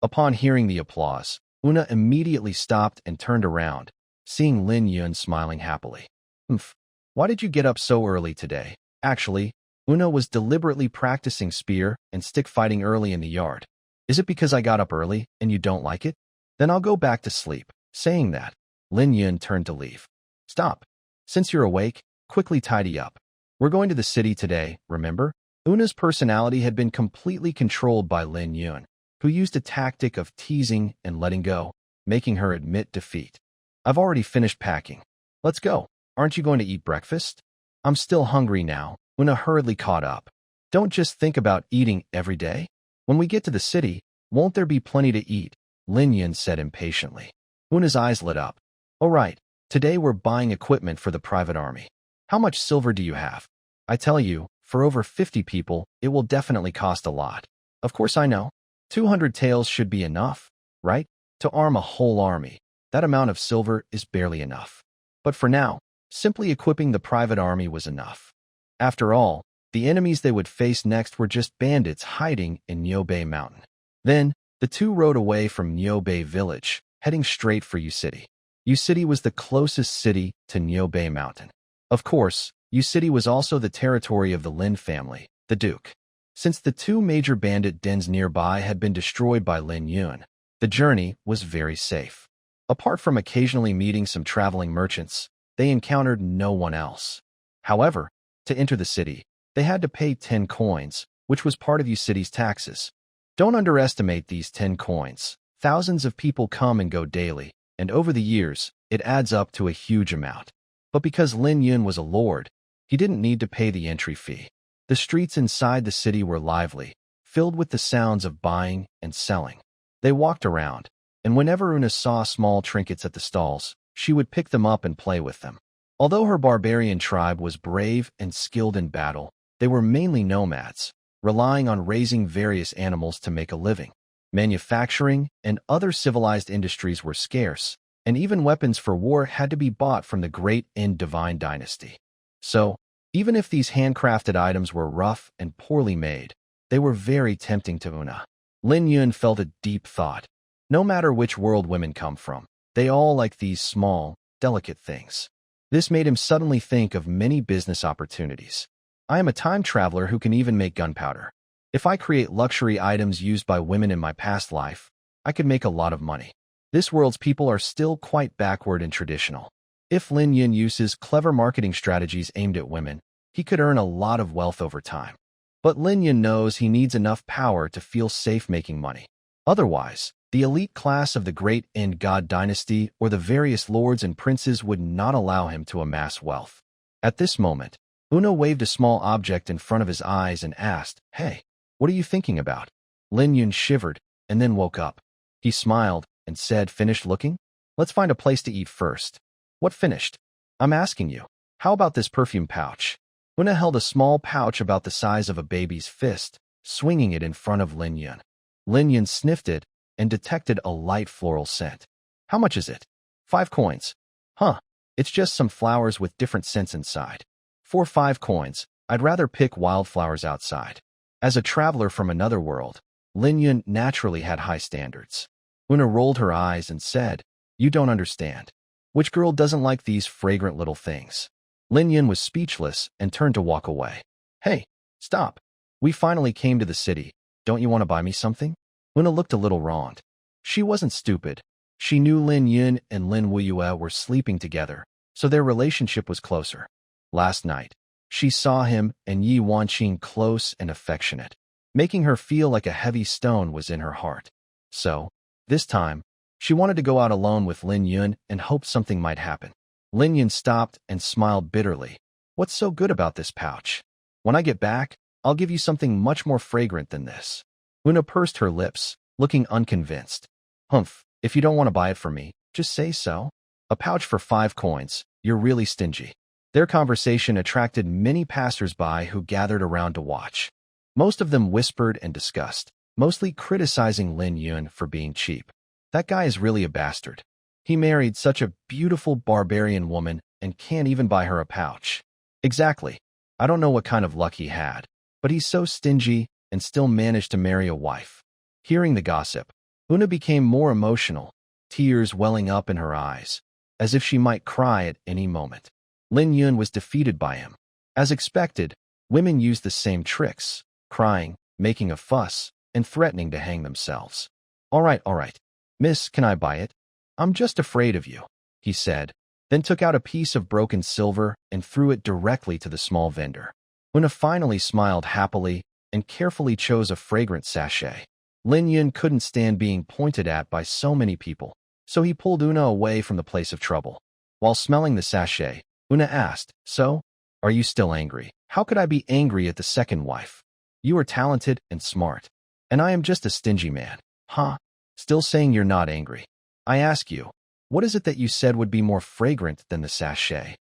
Upon hearing the applause, Una immediately stopped and turned around, seeing Lin Yun smiling happily. "Humph, why did you get up so early today?" Actually, Una was deliberately practicing spear and stick fighting early in the yard. "Is it because I got up early and you don't like it? Then I'll go back to sleep." Saying that, Lin Yun turned to leave. "Stop. Since you're awake, quickly tidy up. We're going to the city today, remember?" Una's personality had been completely controlled by Lin Yun, who used a tactic of teasing and letting go, making her admit defeat. "I've already finished packing. Let's go. Aren't you going to eat breakfast?" "I'm still hungry now." Una hurriedly caught up. "Don't just think about eating every day. When we get to the city, won't there be plenty to eat?" Lin Yun said impatiently. Una's eyes lit up. "All right, today we're buying equipment for the private army. How much silver do you have?" "I tell you, for over 50 people, it will definitely cost a lot." "Of course I know. 200 taels should be enough, right? To arm a whole army. That amount of silver is barely enough. But for now, simply equipping the private army was enough." After all, the enemies they would face next were just bandits hiding in Niobei Mountain. Then, the two rode away from Niobei village, heading straight for U-City. U-City was the closest city to Niobei Mountain. Of course, U-City was also the territory of the Lin family, the Duke. Since the two major bandit dens nearby had been destroyed by Lin Yun, the journey was very safe. Apart from occasionally meeting some traveling merchants, they encountered no one else. However, to enter the city, they had to pay 10 coins, which was part of U-City's taxes. Don't underestimate these 10 coins. Thousands of people come and go daily, and over the years, it adds up to a huge amount. But because Lin Yun was a lord, he didn't need to pay the entry fee. The streets inside the city were lively, filled with the sounds of buying and selling. They walked around, and whenever Una saw small trinkets at the stalls, she would pick them up and play with them. Although her barbarian tribe was brave and skilled in battle, they were mainly nomads, relying on raising various animals to make a living. Manufacturing and other civilized industries were scarce, and even weapons for war had to be bought from the Great and Divine Dynasty. So, even if these handcrafted items were rough and poorly made, they were very tempting to Una. Lin Yun felt a deep thought. No matter which world women come from, they all like these small, delicate things. This made him suddenly think of many business opportunities. I am a time traveler who can even make gunpowder. If I create luxury items used by women in my past life, I could make a lot of money. This world's people are still quite backward and traditional. If Lin Yun uses clever marketing strategies aimed at women, he could earn a lot of wealth over time. But Lin Yun knows he needs enough power to feel safe making money. Otherwise, the elite class of the Great and God Dynasty or the various lords and princes would not allow him to amass wealth. At this moment, Una waved a small object in front of his eyes and asked, "Hey, what are you thinking about?" Lin Yun shivered and then woke up. He smiled and said, "Finished looking? Let's find a place to eat first." "What finished?" "I'm asking you. How about this perfume pouch?" Una held a small pouch about the size of a baby's fist, swinging it in front of Lin Yun. Lin Yun sniffed it and detected a light floral scent. "How much is it?" "5 coins. "Huh, it's just some flowers with different scents inside." "For 5 coins, I'd rather pick wildflowers outside." As a traveler from another world, Lin Yun naturally had high standards. Una rolled her eyes and said, "You don't understand. Which girl doesn't like these fragrant little things?" Lin Yun was speechless and turned to walk away. "Hey, stop. We finally came to the city. Don't you want to buy me something?" Una looked a little wronged. She wasn't stupid. She knew Lin Yun and Lin Wuyue were sleeping together, so their relationship was closer. Last night, she saw him and Yi Wanqing close and affectionate, making her feel like a heavy stone was in her heart. So, this time, she wanted to go out alone with Lin Yun and hoped something might happen. Lin Yun stopped and smiled bitterly. "What's so good about this pouch? When I get back, I'll give you something much more fragrant than this." Una pursed her lips, looking unconvinced. "Humph, if you don't want to buy it for me, just say so. A pouch for 5 coins, you're really stingy." Their conversation attracted many passers-by who gathered around to watch. Most of them whispered and discussed, mostly criticizing Lin Yun for being cheap. "That guy is really a bastard. He married such a beautiful barbarian woman and can't even buy her a pouch." "Exactly. I don't know what kind of luck he had, but he's so stingy and still managed to marry a wife." Hearing the gossip, Una became more emotional, tears welling up in her eyes, as if she might cry at any moment. Lin Yun was defeated by him. As expected, women used the same tricks, crying, making a fuss, and threatening to hang themselves. All right. Miss, can I buy it? I'm just afraid of you," he said, then took out a piece of broken silver and threw it directly to the small vendor. Una finally smiled happily and carefully chose a fragrant sachet. Lin Yun couldn't stand being pointed at by so many people, so he pulled Una away from the place of trouble. While smelling the sachet, Una asked, "So, are you still angry?" "How could I be angry at the second wife? You are talented and smart, and I am just a stingy man." "Huh? Still saying you're not angry. I ask you, what is it that you said would be more fragrant than the sachet?"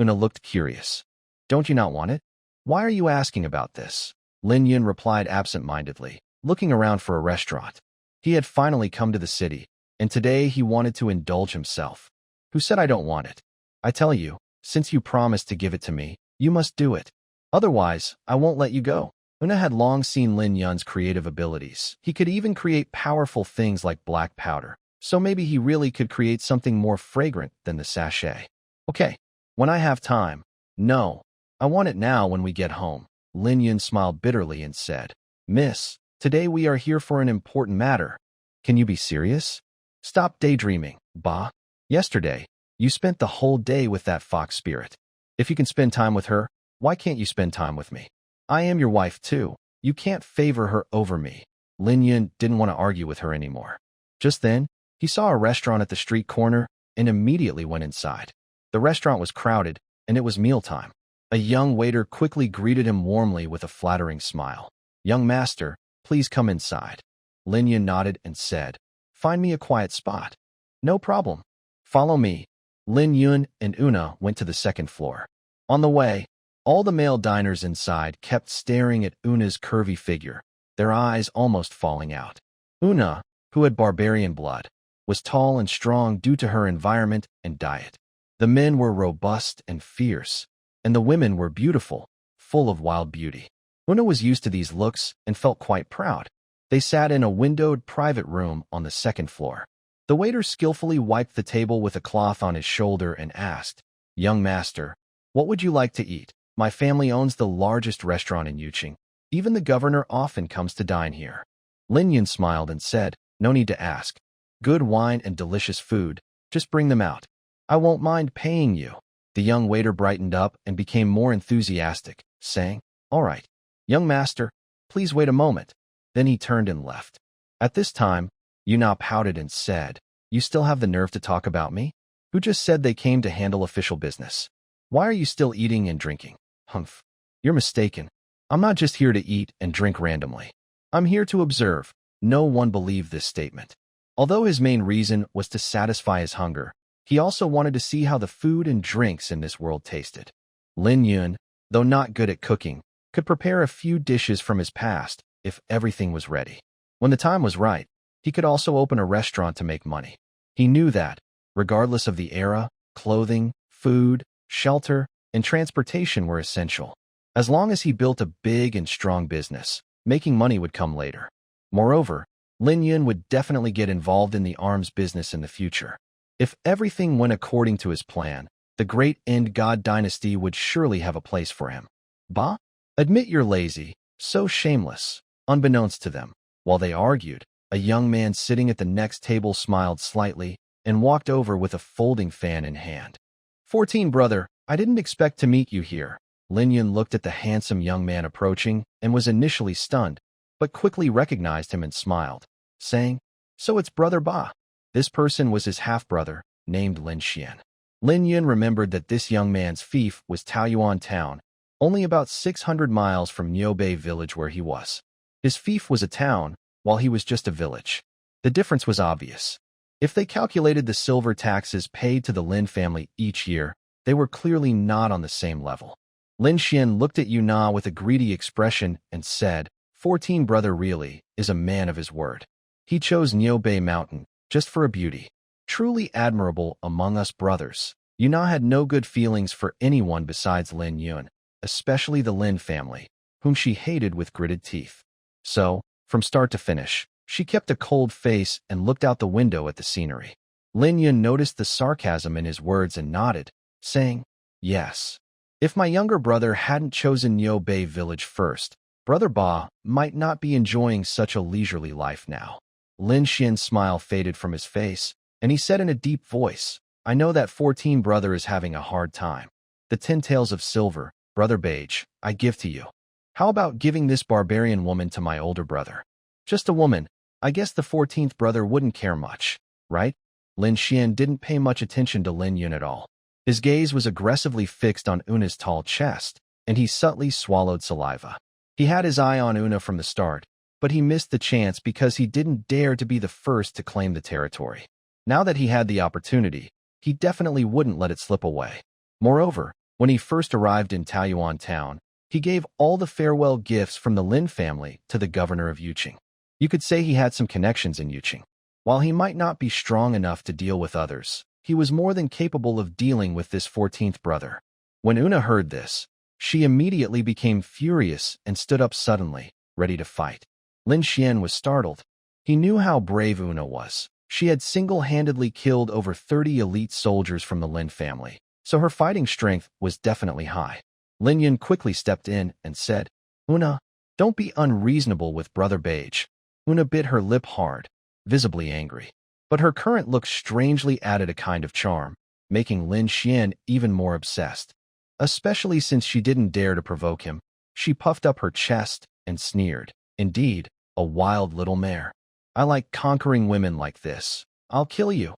Una looked curious. "Don't you not want it?" "Why are you asking about this?" Lin Yun replied absent-mindedly, looking around for a restaurant. He had finally come to the city, and today he wanted to indulge himself. "Who said I don't want it? I tell you, since you promised to give it to me, you must do it. Otherwise, I won't let you go." Una had long seen Lin Yun's creative abilities. He could even create powerful things like black powder, so maybe he really could create something more fragrant than the sachet. "Okay, when I have time." "No, I want it now when we get home." Lin Yun smiled bitterly and said, "Miss, today we are here for an important matter. Can you be serious? Stop daydreaming, bah. Yesterday, you spent the whole day with that fox spirit. If you can spend time with her, why can't you spend time with me? I am your wife too. You can't favor her over me." Lin Yun didn't want to argue with her anymore. Just then, he saw a restaurant at the street corner and immediately went inside. The restaurant was crowded, and it was mealtime. A young waiter quickly greeted him warmly with a flattering smile. "Young master, please come inside." Lin Yun nodded and said, "Find me a quiet spot." "No problem. Follow me." Lin Yun and Una went to the second floor. On the way, all the male diners inside kept staring at Una's curvy figure, their eyes almost falling out. Una, who had barbarian blood, was tall and strong due to her environment and diet. The men were robust and fierce, and the women were beautiful, full of wild beauty. Una was used to these looks and felt quite proud. They sat in a windowed private room on the second floor. The waiter skillfully wiped the table with a cloth on his shoulder and asked, "Young master, what would you like to eat? My family owns the largest restaurant in Yuqing. Even the governor often comes to dine here." Lin Yun smiled and said, "No need to ask. Good wine and delicious food. Just bring them out. I won't mind paying you." The young waiter brightened up and became more enthusiastic, saying, "All right, young master, please wait a moment." Then he turned and left. At this time, Yuna pouted and said, "You still have the nerve to talk about me? Who just said they came to handle official business? Why are you still eating and drinking?" "Humph. You're mistaken. I'm not just here to eat and drink randomly. I'm here to observe." No one believed this statement. Although his main reason was to satisfy his hunger, he also wanted to see how the food and drinks in this world tasted. Lin Yun, though not good at cooking, could prepare a few dishes from his past if everything was ready. When the time was right, he could also open a restaurant to make money. He knew that, regardless of the era, clothing, food, shelter, and transportation were essential. As long as he built a big and strong business, making money would come later. Moreover, Lin Yun would definitely get involved in the arms business in the future. If everything went according to his plan, the great End God dynasty would surely have a place for him. "Bah? Admit you're lazy, so shameless." Unbeknownst to them, while they argued, a young man sitting at the next table smiled slightly and walked over with a folding fan in hand. 14, brother, I didn't expect to meet you here." Lin Yun looked at the handsome young man approaching and was initially stunned, but quickly recognized him and smiled, saying, "So it's Brother Ba." This person was his half-brother, named Lin Xian. Lin Yun remembered that this young man's fief was Taoyuan town, only about 600 miles from Niubei village where he was. His fief was a town, while he was just a village. The difference was obvious. If they calculated the silver taxes paid to the Lin family each year, they were clearly not on the same level. Lin Xian looked at Yuna with a greedy expression and said, 14 brother really is a man of his word. He chose Niubei Mountain just for a beauty. Truly admirable among us brothers. Yuna had no good feelings for anyone besides Lin Yun, especially the Lin family, whom she hated with gritted teeth. So, from start to finish, she kept a cold face and looked out the window at the scenery. Lin Yun noticed the sarcasm in his words and nodded, saying, "Yes. If my younger brother hadn't chosen Niubei village first, Brother Ba might not be enjoying such a leisurely life now." Lin Xian's smile faded from his face, and he said in a deep voice, "I know that 14 brother is having a hard time. The 10 taels of silver, Brother Beige, I give to you. How about giving this barbarian woman to my older brother? Just a woman. I guess the 14th brother wouldn't care much, right?" Lin Xian didn't pay much attention to Lin Yun at all. His gaze was aggressively fixed on Una's tall chest, and he subtly swallowed saliva. He had his eye on Una from the start, but he missed the chance because he didn't dare to be the first to claim the territory. Now that he had the opportunity, he definitely wouldn't let it slip away. Moreover, when he first arrived in Taoyuan town, he gave all the farewell gifts from the Lin family to the governor of Yuqing. You could say he had some connections in Yuqing. While he might not be strong enough to deal with others, he was more than capable of dealing with this 14th brother. When Una heard this, she immediately became furious and stood up suddenly, ready to fight. Lin Xian was startled. He knew how brave Una was. She had single-handedly killed over 30 elite soldiers from the Lin family, so her fighting strength was definitely high. Lin Yun quickly stepped in and said, "Una, don't be unreasonable with Brother Beige." Una bit her lip hard, visibly angry. But her current look strangely added a kind of charm, making Lin Xian even more obsessed. Especially since she didn't dare to provoke him, she puffed up her chest and sneered. "Indeed, a wild little mare. I like conquering women like this. I'll kill you."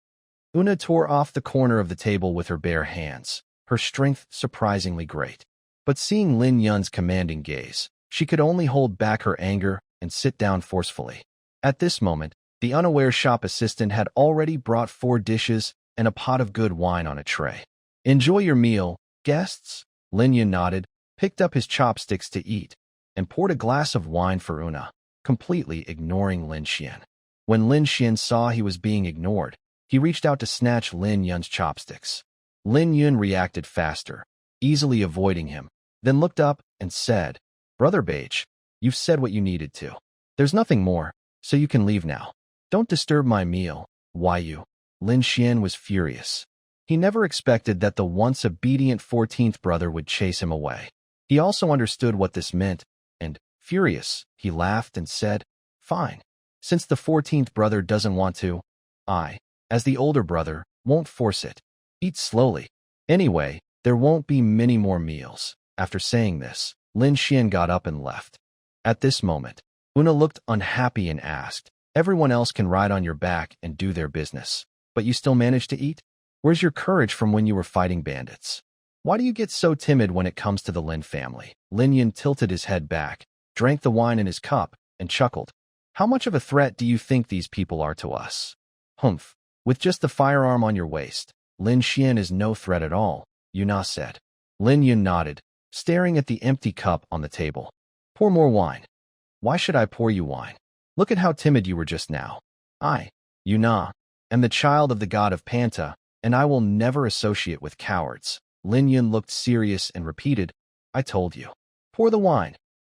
Una tore off the corner of the table with her bare hands, her strength surprisingly great. But seeing Lin Yun's commanding gaze, she could only hold back her anger and sit down forcefully. At this moment, the unaware shop assistant had already brought 4 dishes and a pot of good wine on a tray. "Enjoy your meal, guests," Lin Yun nodded, picked up his chopsticks to eat, and poured a glass of wine for Una, completely ignoring Lin Xian. When Lin Xian saw he was being ignored, he reached out to snatch Lin Yun's chopsticks. Lin Yun reacted faster, easily avoiding him, then looked up and said, "Brother Beige, you've said what you needed to. There's nothing more, so you can leave now. Don't disturb my meal, why you?" Lin Xian was furious. He never expected that the once obedient 14th brother would chase him away. He also understood what this meant, and, furious, he laughed and said, "Fine. Since the 14th brother doesn't want to, I, as the older brother, won't force it. Eat slowly. Anyway, there won't be many more meals." After saying this, Lin Xian got up and left. At this moment, Una looked unhappy and asked, "Everyone else can ride on your back and do their business, but you still manage to eat? Where's your courage from when you were fighting bandits? Why do you get so timid when it comes to the Lin family?" Lin Yun tilted his head back, drank the wine in his cup, and chuckled. "How much of a threat do you think these people are to us?" "Humph, with just the firearm on your waist, Lin Xian is no threat at all," Yuna said. Lin Yun nodded, staring at the empty cup on the table. "Pour more wine." "Why should I pour you wine? Look at how timid you were just now. I, Yuna, am the child of the god of Panta, and I will never associate with cowards." Lin Yun looked serious and repeated, "I told you. Pour the wine."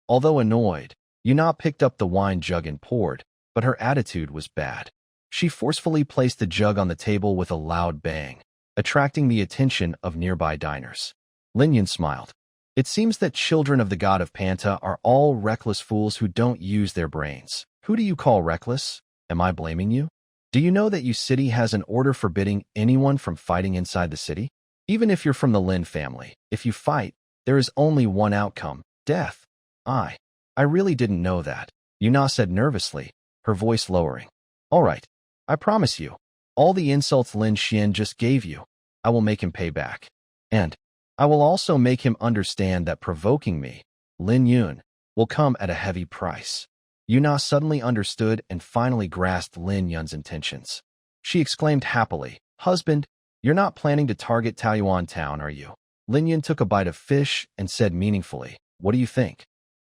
Although annoyed, Yuna picked up the wine jug and poured, but her attitude was bad. She forcefully placed the jug on the table with a loud bang, attracting the attention of nearby diners. Lin Yun smiled. "It seems that children of the god of Panta are all reckless fools who don't use their brains. Who do you call reckless? Am I blaming you? Do you know that your city has an order forbidding anyone from fighting inside the city? Even if you're from the Lin family, if you fight, there is only one outcome, death." I really didn't know that," Yuna said nervously, her voice lowering. "All right, I promise you, all the insults Lin Xian just gave you, I will make him pay back. And I will also make him understand that provoking me, Lin Yun, will come at a heavy price." Yuna suddenly understood and finally grasped Lin Yun's intentions. She exclaimed happily, "Husband, you're not planning to target Taoyuan town, are you?" Lin Yun took a bite of fish and said meaningfully, "What do you think?"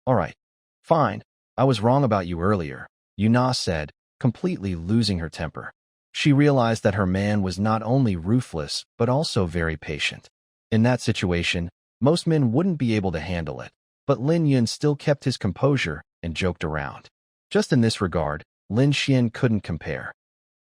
"All right, fine, I was wrong about you earlier," Yuna said, completely losing her temper. She realized that her man was not only ruthless, but also very patient. In that situation, most men wouldn't be able to handle it, but Lin Yun still kept his composure and joked around. Just in this regard, Lin Xian couldn't compare.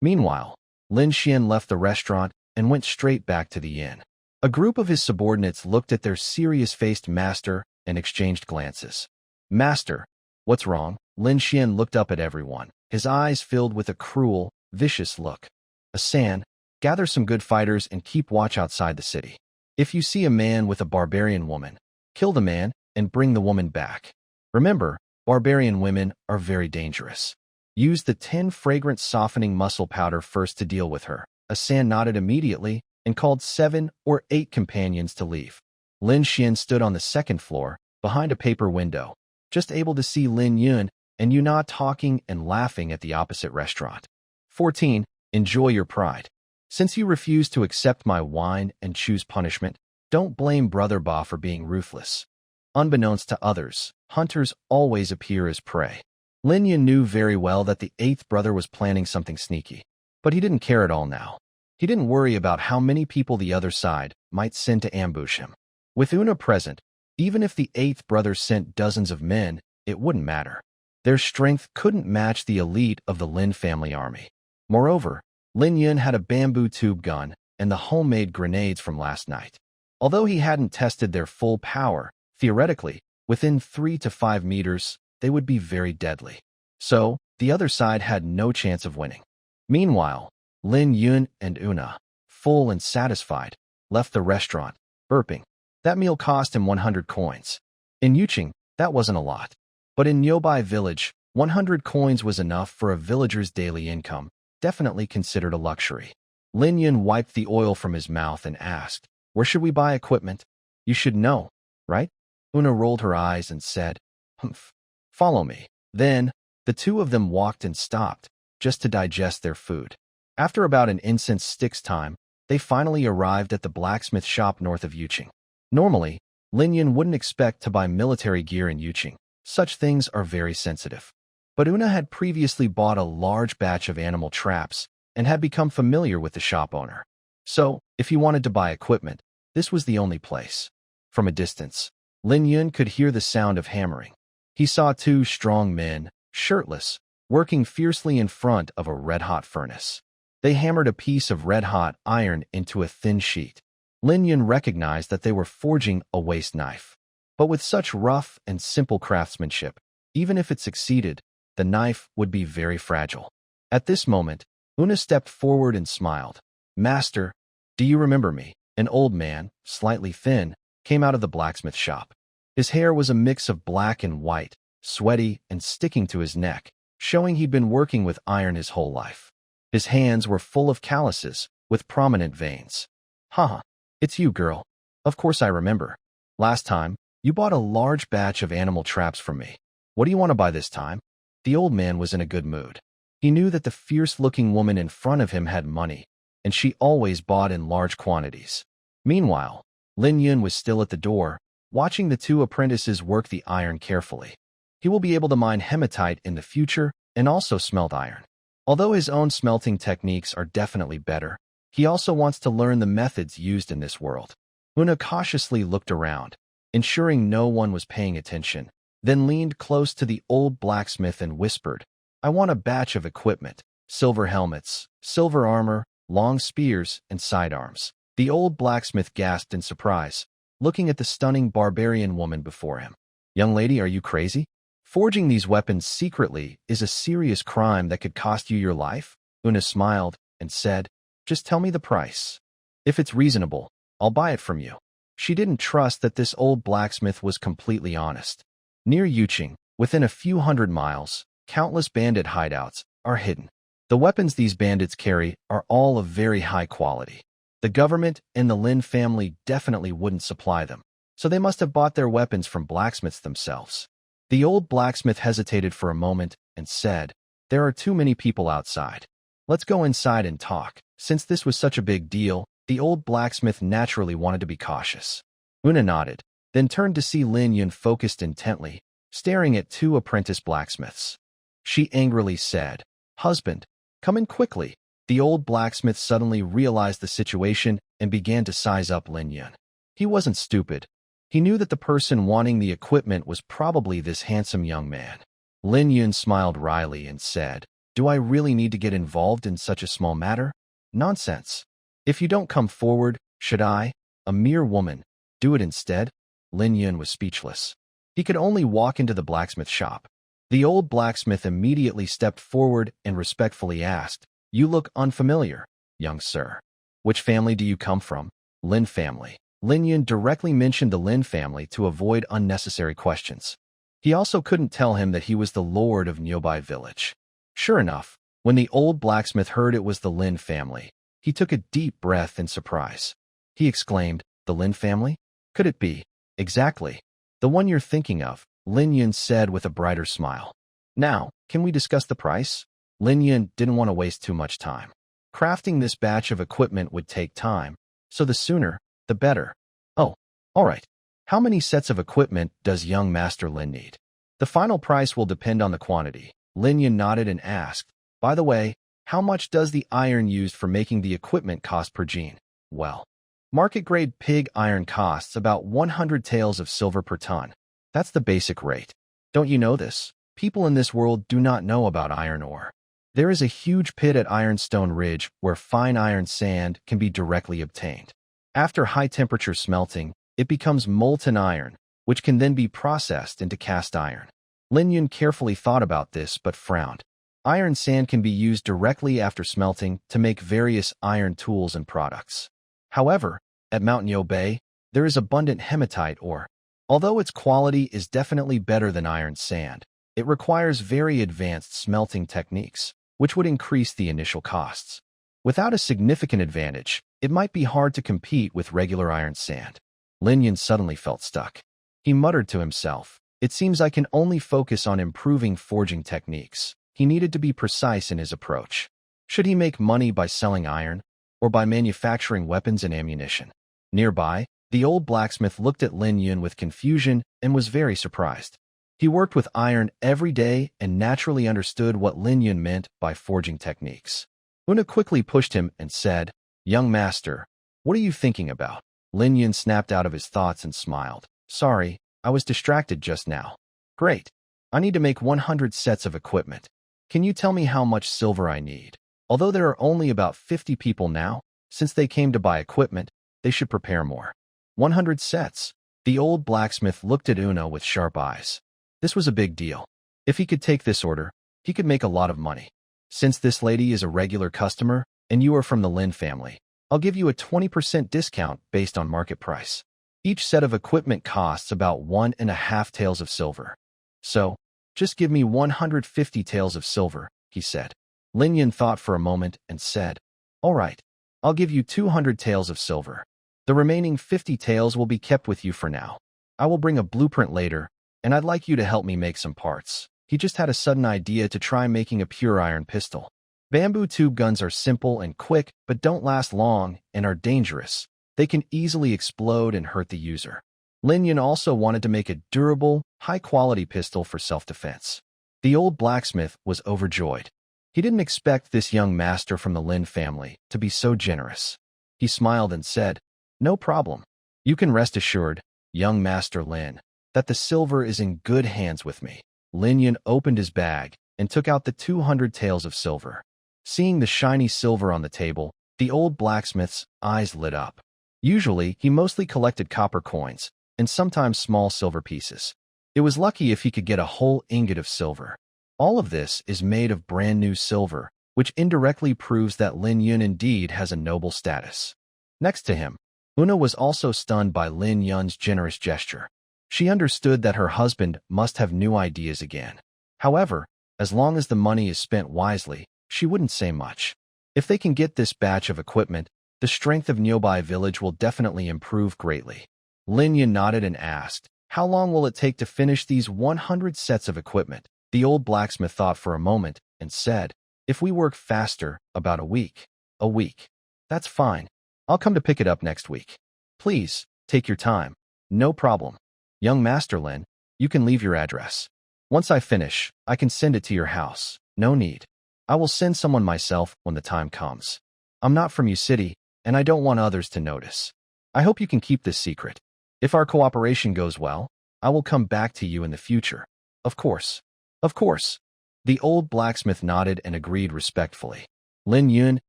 Meanwhile, Lin Xian left the restaurant and went straight back to the inn. A group of his subordinates looked at their serious-faced master and exchanged glances. "Master, what's wrong?" Lin Xian looked up at everyone, his eyes filled with a cruel, vicious look. "Asan, gather some good fighters and keep watch outside the city. If you see a man with a barbarian woman, kill the man and bring the woman back. Remember, barbarian women are very dangerous. Use the 10 fragrant softening muscle powder first to deal with her." Asan nodded immediately and called 7 or 8 companions to leave. Lin Xian stood on the second floor, behind a paper window, just able to see Lin Yun and Yuna talking and laughing at the opposite restaurant. 14. Enjoy your pride. Since you refuse to accept my wine and choose punishment, don't blame Brother Ba for being ruthless. Unbeknownst to others, hunters always appear as prey. Lin Yun knew very well that the 8th brother was planning something sneaky, but he didn't care at all now. He didn't worry about how many people the other side might send to ambush him. With Una present, even if the 8th brother sent dozens of men, it wouldn't matter. Their strength couldn't match the elite of the Lin family army. Moreover, Lin Yun had a bamboo tube gun and the homemade grenades from last night. Although he hadn't tested their full power, theoretically, within 3 to 5 meters, they would be very deadly. So, the other side had no chance of winning. Meanwhile, Lin Yun and Una, full and satisfied, left the restaurant, burping. That meal cost him 100 coins. In Yuqing, that wasn't a lot. But in Nyobai village, 100 coins was enough for a villager's daily income, definitely considered a luxury. Lin Yun wiped the oil from his mouth and asked, "Where should we buy equipment? You should know, right?" Una rolled her eyes and said, "Humph. Follow me." Then, the two of them walked and stopped, just to digest their food. After about an incense stick's time, they finally arrived at the blacksmith shop north of Yuqing. Normally, Lin Yun wouldn't expect to buy military gear in Yuqing. Such things are very sensitive. But Una had previously bought a large batch of animal traps and had become familiar with the shop owner. So, if he wanted to buy equipment, this was the only place. From a distance, Lin Yun could hear the sound of hammering. He saw two strong men, shirtless, working fiercely in front of a red-hot furnace. They hammered a piece of red-hot iron into a thin sheet. Lin Yun recognized that they were forging a waste knife. But with such rough and simple craftsmanship, even if it succeeded, the knife would be very fragile. At this moment, Una stepped forward and smiled. "Master, do you remember me?" An old man, slightly thin, came out of the blacksmith shop. His hair was a mix of black and white, sweaty and sticking to his neck, showing he'd been working with iron his whole life. His hands were full of calluses, with prominent veins. "Haha, it's you, girl. Of course I remember. Last time, you bought a large batch of animal traps from me. What do you want to buy this time?" The old man was in a good mood. He knew that the fierce-looking woman in front of him had money, and she always bought in large quantities. Meanwhile, Lin Yun was still at the door, watching the two apprentices work the iron carefully. He will be able to mine hematite in the future and also smelt iron. Although his own smelting techniques are definitely better, he also wants to learn the methods used in this world. Una cautiously looked around, ensuring no one was paying attention, then leaned close to the old blacksmith and whispered, "I want a batch of equipment, silver helmets, silver armor, long spears, and sidearms." The old blacksmith gasped in surprise, looking at the stunning barbarian woman before him. "Young lady, are you crazy? Forging these weapons secretly is a serious crime that could cost you your life?" Una smiled and said, "Just tell me the price. If it's reasonable, I'll buy it from you." She didn't trust that this old blacksmith was completely honest. Near Yuqing, within a few hundred miles, countless bandit hideouts are hidden. The weapons these bandits carry are all of very high quality. The government and the Lin family definitely wouldn't supply them, so they must have bought their weapons from blacksmiths themselves. The old blacksmith hesitated for a moment and said, "There are too many people outside. Let's go inside and talk." Since this was such a big deal, the old blacksmith naturally wanted to be cautious. Una nodded, then turned to see Lin Yun focused intently, staring at two apprentice blacksmiths. She angrily said, "Husband, come in quickly." The old blacksmith suddenly realized the situation and began to size up Lin Yun. He wasn't stupid. He knew that the person wanting the equipment was probably this handsome young man. Lin Yun smiled wryly and said, "Do I really need to get involved in such a small matter? Nonsense. If you don't come forward, should I, a mere woman, do it instead?" Lin Yun was speechless. He could only walk into the blacksmith shop. The old blacksmith immediately stepped forward and respectfully asked, "You look unfamiliar, young sir. Which family do you come from?" "Lin family." Lin Yun directly mentioned the Lin family to avoid unnecessary questions. He also couldn't tell him that he was the lord of nearby village. Sure enough, when the old blacksmith heard it was the Lin family, he took a deep breath in surprise. He exclaimed, "The Lin family? Could it be?" "Exactly. The one you're thinking of," Lin Yun said with a brighter smile. "Now, can we discuss the price?" Lin Yun didn't want to waste too much time. Crafting this batch of equipment would take time, so the sooner, the better. "Oh, all right. How many sets of equipment does young Master Lin need?" "The final price will depend on the quantity." Lin Yun nodded and asked, "By the way, how much does the iron used for making the equipment cost per gene?" "Well, market-grade pig iron costs about 100 taels of silver per ton. That's the basic rate. Don't you know this? People in this world do not know about iron ore. There is a huge pit at Ironstone Ridge where fine iron sand can be directly obtained. After high-temperature smelting, it becomes molten iron, which can then be processed into cast iron." Lin Yun carefully thought about this but frowned. Iron sand can be used directly after smelting to make various iron tools and products. However, at Mount Nyo Bay, there is abundant hematite ore. Although its quality is definitely better than iron sand, it requires very advanced smelting techniques, which would increase the initial costs. Without a significant advantage, it might be hard to compete with regular iron sand. Lin Yun suddenly felt stuck. He muttered to himself, "It seems I can only focus on improving forging techniques." He needed to be precise in his approach. Should he make money by selling iron, or by manufacturing weapons and ammunition? Nearby, the old blacksmith looked at Lin Yun with confusion and was very surprised. He worked with iron every day and naturally understood what Lin Yun meant by forging techniques. Una quickly pushed him and said, "Young master, what are you thinking about?" Lin Yun snapped out of his thoughts and smiled. "Sorry, I was distracted just now." "Great. I need to make 100 sets of equipment. Can you tell me how much silver I need?" Although there are only about 50 people now, since they came to buy equipment, they should prepare more. 100 sets. The old blacksmith looked at Una with sharp eyes. This was a big deal. If he could take this order, he could make a lot of money. "Since this lady is a regular customer, and you are from the Lin family, I'll give you a 20% discount based on market price. Each set of equipment costs about 1.5 taels of silver. So, just give me 150 taels of silver," he said. Lin Yun thought for a moment and said, "All right, I'll give you 200 taels of silver. The remaining 50 taels will be kept with you for now. I will bring a blueprint later, and I'd like you to help me make some parts." He just had a sudden idea to try making a pure iron pistol. Bamboo tube guns are simple and quick, but don't last long and are dangerous. They can easily explode and hurt the user. Lin Yun also wanted to make a durable, high-quality pistol for self-defense. The old blacksmith was overjoyed. He didn't expect this young master from the Lin family to be so generous. He smiled and said, "No problem. You can rest assured, young Master Lin, that the silver is in good hands with me." Lin Yun opened his bag and took out the 200 taels of silver. Seeing the shiny silver on the table, the old blacksmith's eyes lit up. Usually, he mostly collected copper coins and sometimes small silver pieces. It was lucky if he could get a whole ingot of silver. All of this is made of brand new silver, which indirectly proves that Lin Yun indeed has a noble status. Next to him, Una was also stunned by Lin Yun's generous gesture. She understood that her husband must have new ideas again. However, as long as the money is spent wisely, she wouldn't say much. If they can get this batch of equipment, the strength of nearby village will definitely improve greatly. Lin Yun nodded and asked, "How long will it take to finish these 100 sets of equipment?" The old blacksmith thought for a moment and said, "If we work faster, about a week." "A week. That's fine. I'll come to pick it up next week." "Please, take your time." "No problem. Young Master Lin, you can leave your address. Once I finish, I can send it to your house. No need. I will send someone myself when the time comes. I'm not from your city, and I don't want others to notice. I hope you can keep this secret. If our cooperation goes well, I will come back to you in the future." "Of course. Of course." The old blacksmith nodded and agreed respectfully. Lin Yun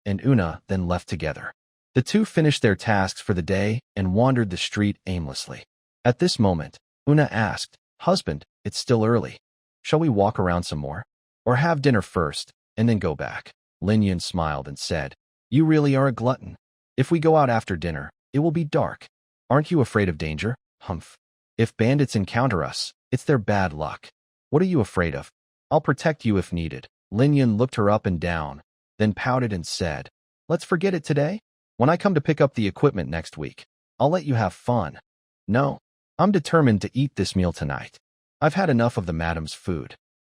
and Una then left together. The two finished their tasks for the day and wandered the street aimlessly. At this moment, Una asked, "Husband, it's still early. Shall we walk around some more? Or have dinner first, and then go back?" Lin Yun smiled and said, "You really are a glutton. If we go out after dinner, it will be dark. Aren't you afraid of danger?" "Humph. If bandits encounter us, it's their bad luck. What are you afraid of? I'll protect you if needed." Lin Yun looked her up and down, then pouted and said, "Let's forget it today. When I come to pick up the equipment next week, I'll let you have fun." "No. I'm determined to eat this meal tonight. I've had enough of the madam's food.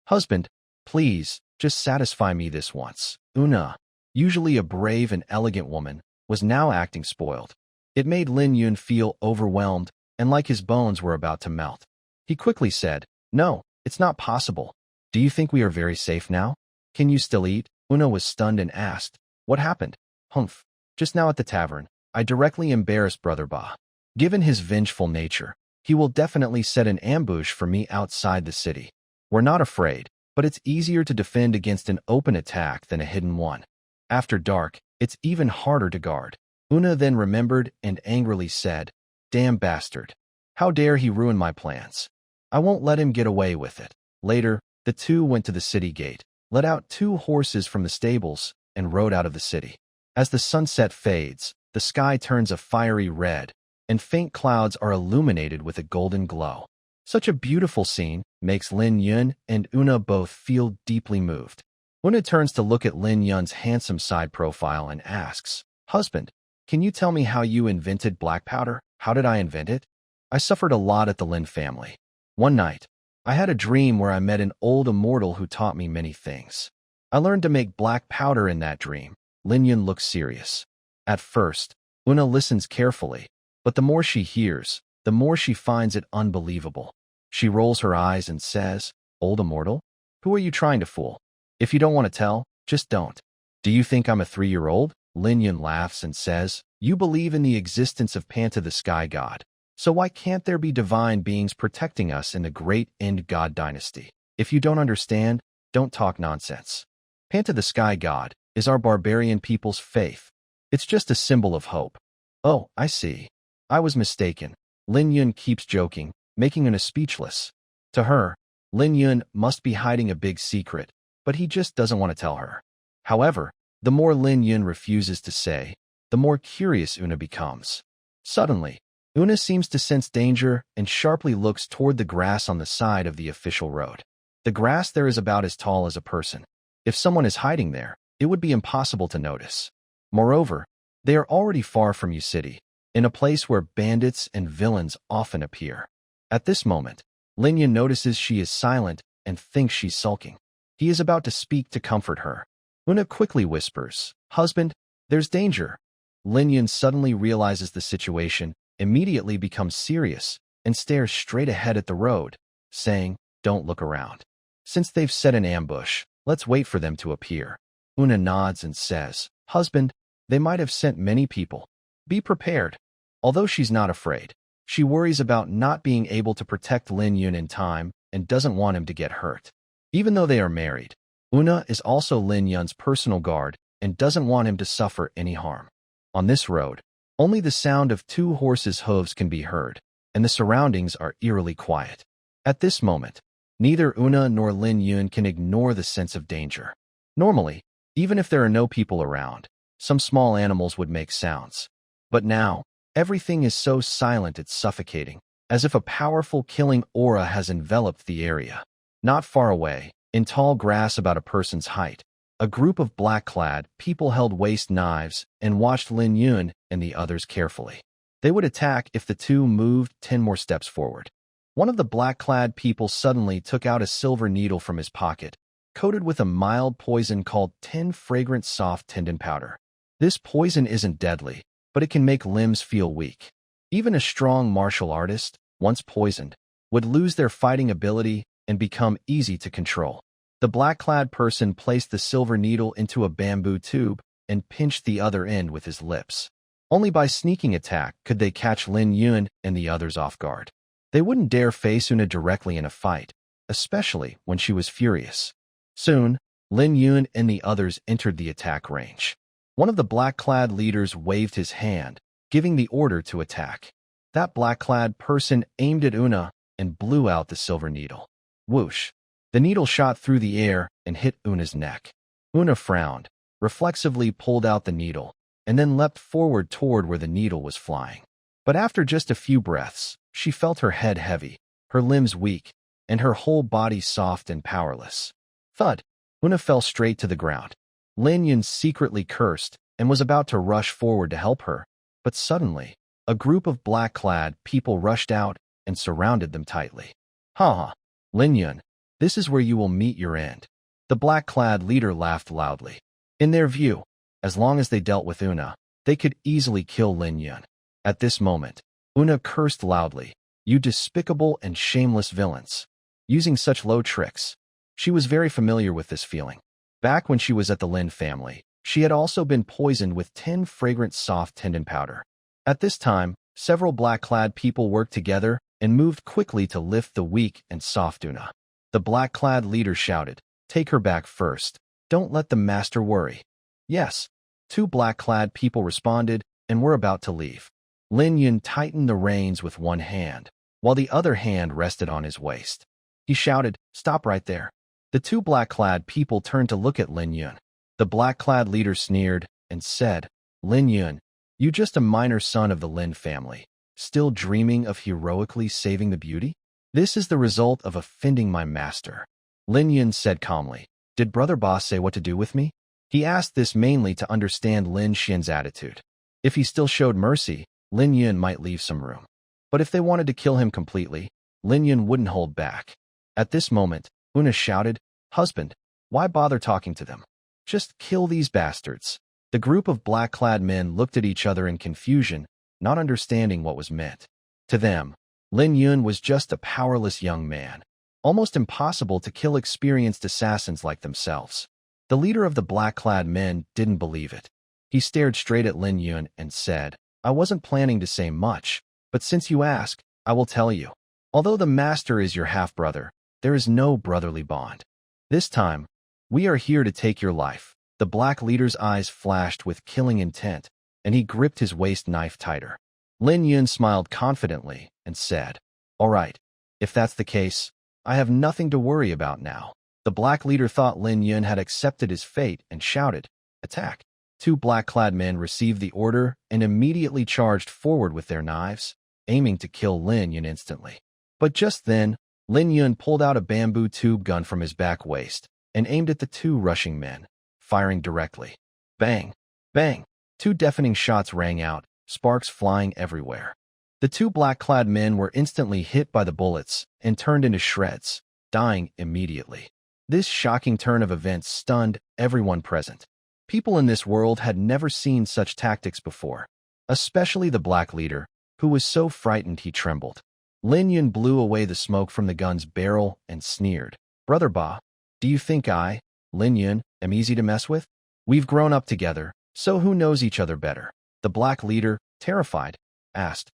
Husband, please, just satisfy me this once." Una, usually a brave and elegant woman, was now acting spoiled. It made Lin Yun feel overwhelmed and like his bones were about to melt. He quickly said, "No, it's not possible. Do you think we are very safe now? Can you still eat?" Una was stunned and asked, "What happened?" "Humph. Just now at the tavern, I directly embarrassed Brother Ba. Given his vengeful nature, he will definitely set an ambush for me outside the city. We're not afraid, but it's easier to defend against an open attack than a hidden one. After dark, it's even harder to guard." Una then remembered and angrily said, "Damn bastard. How dare he ruin my plans? I won't let him get away with it." Later, the two went to the city gate, let out 2 horses from the stables, and rode out of the city. As the sunset fades, the sky turns a fiery red, and faint clouds are illuminated with a golden glow. Such a beautiful scene makes Lin Yun and Una both feel deeply moved. Una turns to look at Lin Yun's handsome side profile and asks, "Husband, can you tell me how you invented black powder? How did I invent it? I suffered a lot at the Lin family. One night, I had a dream where I met an old immortal who taught me many things. I learned to make black powder in that dream." Lin Yun looks serious. At first, Una listens carefully, but the more she hears, the more she finds it unbelievable. She rolls her eyes and says, "Old immortal? Who are you trying to fool? If you don't want to tell, just don't." "Do you think I'm a 3-year-old? Lin Yun laughs and says, "You believe in the existence of Panta the sky god. So why can't there be divine beings protecting us in the great End God dynasty? If you don't understand, don't talk nonsense. Panta the sky god is our barbarian people's faith. It's just a symbol of hope." "Oh, I see. I was mistaken." Lin Yun keeps joking, making Una speechless. To her, Lin Yun must be hiding a big secret, but he just doesn't want to tell her. However, the more Lin Yun refuses to say, the more curious Una becomes. Suddenly, Una seems to sense danger and sharply looks toward the grass on the side of the official road. The grass there is about as tall as a person. If someone is hiding there, it would be impossible to notice. Moreover, they are already far from Yu City, in a place where bandits and villains often appear. At this moment, Lin Yun notices she is silent and thinks she's sulking. He is about to speak to comfort her. Una quickly whispers, "Husband, there's danger." Lin Yun suddenly realizes the situation, immediately becomes serious, and stares straight ahead at the road, saying, "Don't look around. Since they've set an ambush, let's wait for them to appear." Una nods and says, "Husband, they might have sent many people. Be prepared." Although she's not afraid, she worries about not being able to protect Lin Yun in time and doesn't want him to get hurt. Even though they are married, Una is also Lin Yun's personal guard and doesn't want him to suffer any harm. On this road, only the sound of 2 horses' hooves can be heard, and the surroundings are eerily quiet. At this moment, neither Una nor Lin Yun can ignore the sense of danger. Normally, even if there are no people around, some small animals would make sounds. But now, everything is so silent it's suffocating, as if a powerful killing aura has enveloped the area. Not far away, in tall grass about a person's height, a group of black-clad people held waist knives and watched Lin Yun and the others carefully. They would attack if the two moved 10 more steps forward. One of the black-clad people suddenly took out a silver needle from his pocket, coated with a mild poison called 10 fragrant soft tendon powder. This poison isn't deadly, but it can make limbs feel weak. Even a strong martial artist, once poisoned, would lose their fighting ability and become easy to control. The black-clad person placed the silver needle into a bamboo tube and pinched the other end with his lips. Only by sneaking attack could they catch Lin Yun and the others off guard. They wouldn't dare face Una directly in a fight, especially when she was furious. Soon, Lin Yun and the others entered the attack range. One of the black-clad leaders waved his hand, giving the order to attack. That black-clad person aimed at Una and blew out the silver needle. Whoosh! The needle shot through the air and hit Una's neck. Una frowned, reflexively pulled out the needle, and then leapt forward toward where the needle was flying. But after just a few breaths, she felt her head heavy, her limbs weak, and her whole body soft and powerless. Thud! Una fell straight to the ground. Lin Yun secretly cursed and was about to rush forward to help her, but suddenly, a group of black-clad people rushed out and surrounded them tightly. "Ha ha! Lin Yun, this is where you will meet your end." The black-clad leader laughed loudly. In their view, as long as they dealt with Una, they could easily kill Lin Yun. At this moment, Una cursed loudly, "You despicable and shameless villains." Using such low tricks, she was very familiar with this feeling. Back when she was at the Lin family, she had also been poisoned with 10 fragrant soft tendon powder. At this time, several black-clad people worked together and moved quickly to lift the weak and soft Una. The black-clad leader shouted, "Take her back first. Don't let the master worry." Yes, 2 black-clad people responded and were about to leave. Lin Yun tightened the reins with one hand, while the other hand rested on his waist. He shouted, "Stop right there." The 2 black-clad people turned to look at Lin Yun. The black-clad leader sneered and said, "Lin Yun, you just a minor son of the Lin family, still dreaming of heroically saving the beauty? This is the result of offending my master." Lin Yun said calmly, Did Brother Boss say what to do with me? He asked this mainly to understand Lin Xin's attitude. If he still showed mercy, Lin Yun might leave some room. But if they wanted to kill him completely, Lin Yun wouldn't hold back. At this moment, Una shouted, "Husband, why bother talking to them? Just kill these bastards." The group of black-clad men looked at each other in confusion, not understanding what was meant. To them, Lin Yun was just a powerless young man, almost impossible to kill experienced assassins like themselves. The leader of the black-clad men didn't believe it. He stared straight at Lin Yun and said, "I wasn't planning to say much, but since you ask, I will tell you. Although the master is your half-brother, there is no brotherly bond. This time, we are here to take your life." The black leader's eyes flashed with killing intent, and he gripped his waist knife tighter. Lin Yun smiled confidently and said, "All right, if that's the case, I have nothing to worry about now." The black leader thought Lin Yun had accepted his fate and shouted, "Attack!" Two black-clad men received the order and immediately charged forward with their knives, aiming to kill Lin Yun instantly. But just then, Lin Yun pulled out a bamboo tube gun from his back waist and aimed at the two rushing men, firing directly. Bang! Bang! Two deafening shots rang out, sparks flying everywhere. The two black-clad men were instantly hit by the bullets and turned into shreds, dying immediately. This shocking turn of events stunned everyone present. People in this world had never seen such tactics before, especially the black leader, who was so frightened he trembled. Lin Yun blew away the smoke from the gun's barrel and sneered, "Brother Ba, do you think I, Lin Yun, am easy to mess with? We've grown up together, so who knows each other better?" The black leader, terrified, asked,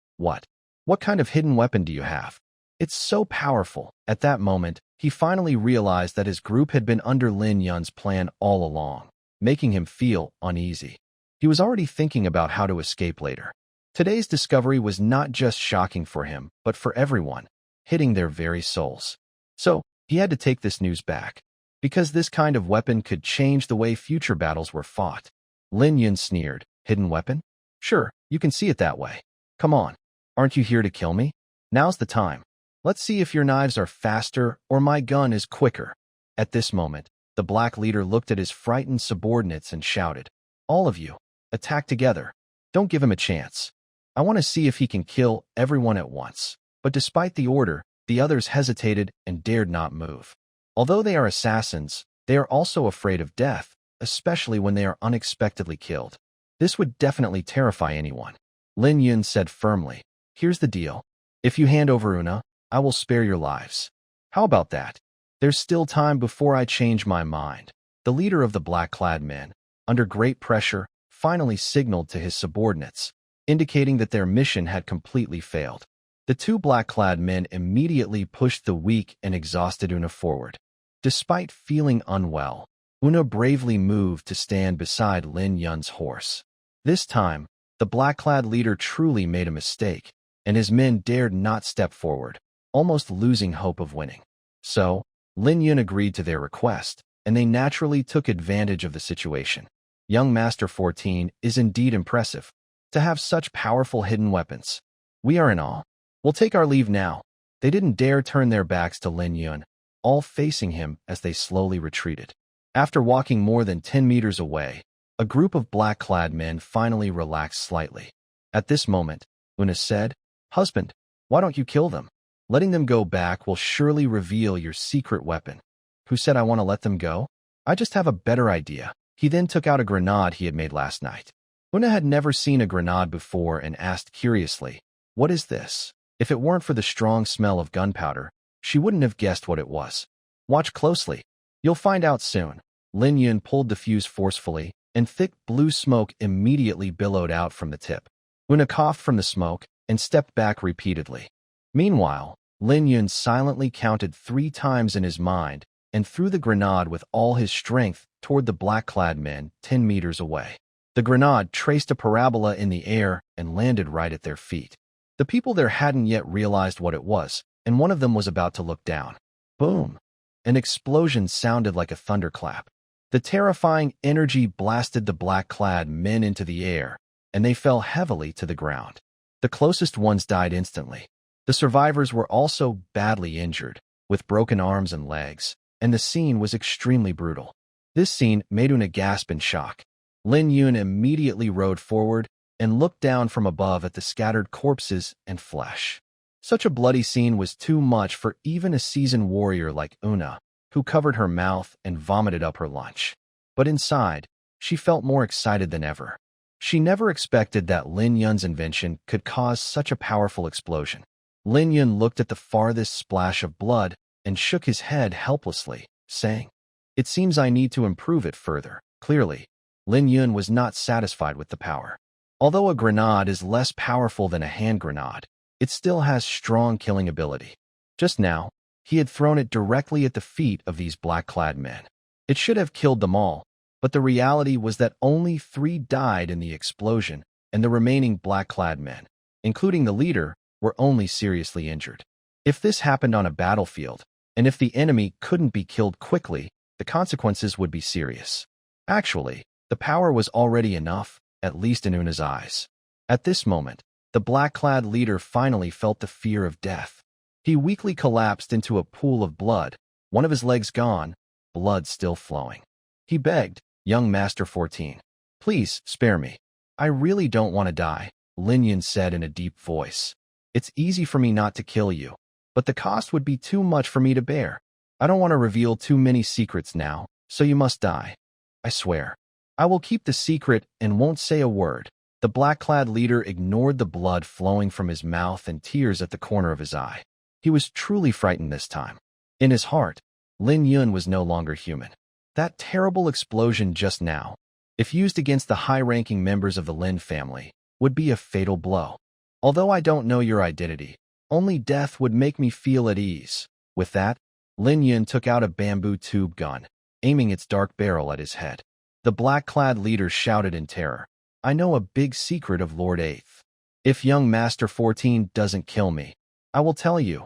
What kind of hidden weapon do you have? It's so powerful." At that moment, he finally realized that his group had been under Lin Yun's plan all along, making him feel uneasy. He was already thinking about how to escape later. Today's discovery was not just shocking for him, but for everyone, hitting their very souls. So, he had to take this news back, because this kind of weapon could change the way future battles were fought. Lin Yun sneered, "Hidden weapon? Sure, you can see it that way. Come on, aren't you here to kill me? Now's the time. Let's see if your knives are faster or my gun is quicker." At this moment, the black leader looked at his frightened subordinates and shouted, "All of you, attack together. Don't give him a chance. I want to see if he can kill everyone at once." But despite the order, the others hesitated and dared not move. Although they are assassins, they are also afraid of death, especially when they are unexpectedly killed. This would definitely terrify anyone. Lin Yun said firmly, "Here's the deal. If you hand over Una, I will spare your lives. How about that? There's still time before I change my mind." The leader of the black-clad men, under great pressure, finally signaled to his subordinates, indicating that their mission had completely failed. The two black-clad men immediately pushed the weak and exhausted Una forward. Despite feeling unwell, Una bravely moved to stand beside Lin Yun's horse. This time, the black-clad leader truly made a mistake, and his men dared not step forward, almost losing hope of winning. So, Lin Yun agreed to their request, and they naturally took advantage of the situation. Young Master 14 is indeed impressive. To have such powerful hidden weapons. We are in awe. We'll take our leave now. They didn't dare turn their backs to Lin Yun, all facing him as they slowly retreated. After walking more than 10 meters away, a group of black-clad men finally relaxed slightly. At this moment, Una said, "Husband, why don't you kill them? Letting them go back will surely reveal your secret weapon." "Who said I want to let them go? I just have a better idea." He then took out a grenade he had made last night. Una had never seen a grenade before and asked curiously, "What is this?" If it weren't for the strong smell of gunpowder, she wouldn't have guessed what it was. "Watch closely. You'll find out soon." Lin Yun pulled the fuse forcefully, and thick blue smoke immediately billowed out from the tip. Una coughed from the smoke and stepped back repeatedly. Meanwhile, Lin Yun silently counted 3 times in his mind and threw the grenade with all his strength toward the black-clad men 10 meters away. The grenade traced a parabola in the air and landed right at their feet. The people there hadn't yet realized what it was, and one of them was about to look down. Boom! An explosion sounded like a thunderclap. The terrifying energy blasted the black-clad men into the air, and they fell heavily to the ground. The closest ones died instantly. The survivors were also badly injured, with broken arms and legs. and the scene was extremely brutal. This scene made Una gasp in shock. Lin Yun immediately rode forward and looked down from above at the scattered corpses and flesh. Such a bloody scene was too much for even a seasoned warrior like Una, who covered her mouth and vomited up her lunch. But inside, she felt more excited than ever. She never expected that Lin Yun's invention could cause such a powerful explosion. Lin Yun looked at the farthest splash of blood and shook his head helplessly, saying, "It seems I need to improve it further." Clearly, Lin Yun was not satisfied with the power. Although a grenade is less powerful than a hand grenade, it still has strong killing ability. Just now, he had thrown it directly at the feet of these black-clad men. It should have killed them all, but the reality was that only 3 died in the explosion, and the remaining black-clad men, including the leader, were only seriously injured. If this happened on a battlefield, and if the enemy couldn't be killed quickly, the consequences would be serious. Actually, the power was already enough, at least in Una's eyes. At this moment, the black-clad leader finally felt the fear of death. He weakly collapsed into a pool of blood, one of his legs gone, blood still flowing. He begged, "Young Master 14, please spare me. I really don't want to die," Lin Yun said in a deep voice. "It's easy for me not to kill you, but the cost would be too much for me to bear. I don't want to reveal too many secrets now, so you must die. I swear. I will keep the secret and won't say a word." The black-clad leader ignored the blood flowing from his mouth and tears at the corner of his eye. He was truly frightened this time. In his heart, Lin Yun was no longer human. That terrible explosion just now, if used against the high-ranking members of the Lin family, would be a fatal blow. Although I don't know your identity, only death would make me feel at ease. With that, Lin Yun took out a bamboo tube gun, aiming its dark barrel at his head. The black-clad leader shouted in terror, "I know a big secret of Lord 8th. If young Master 14 doesn't kill me, I will tell you."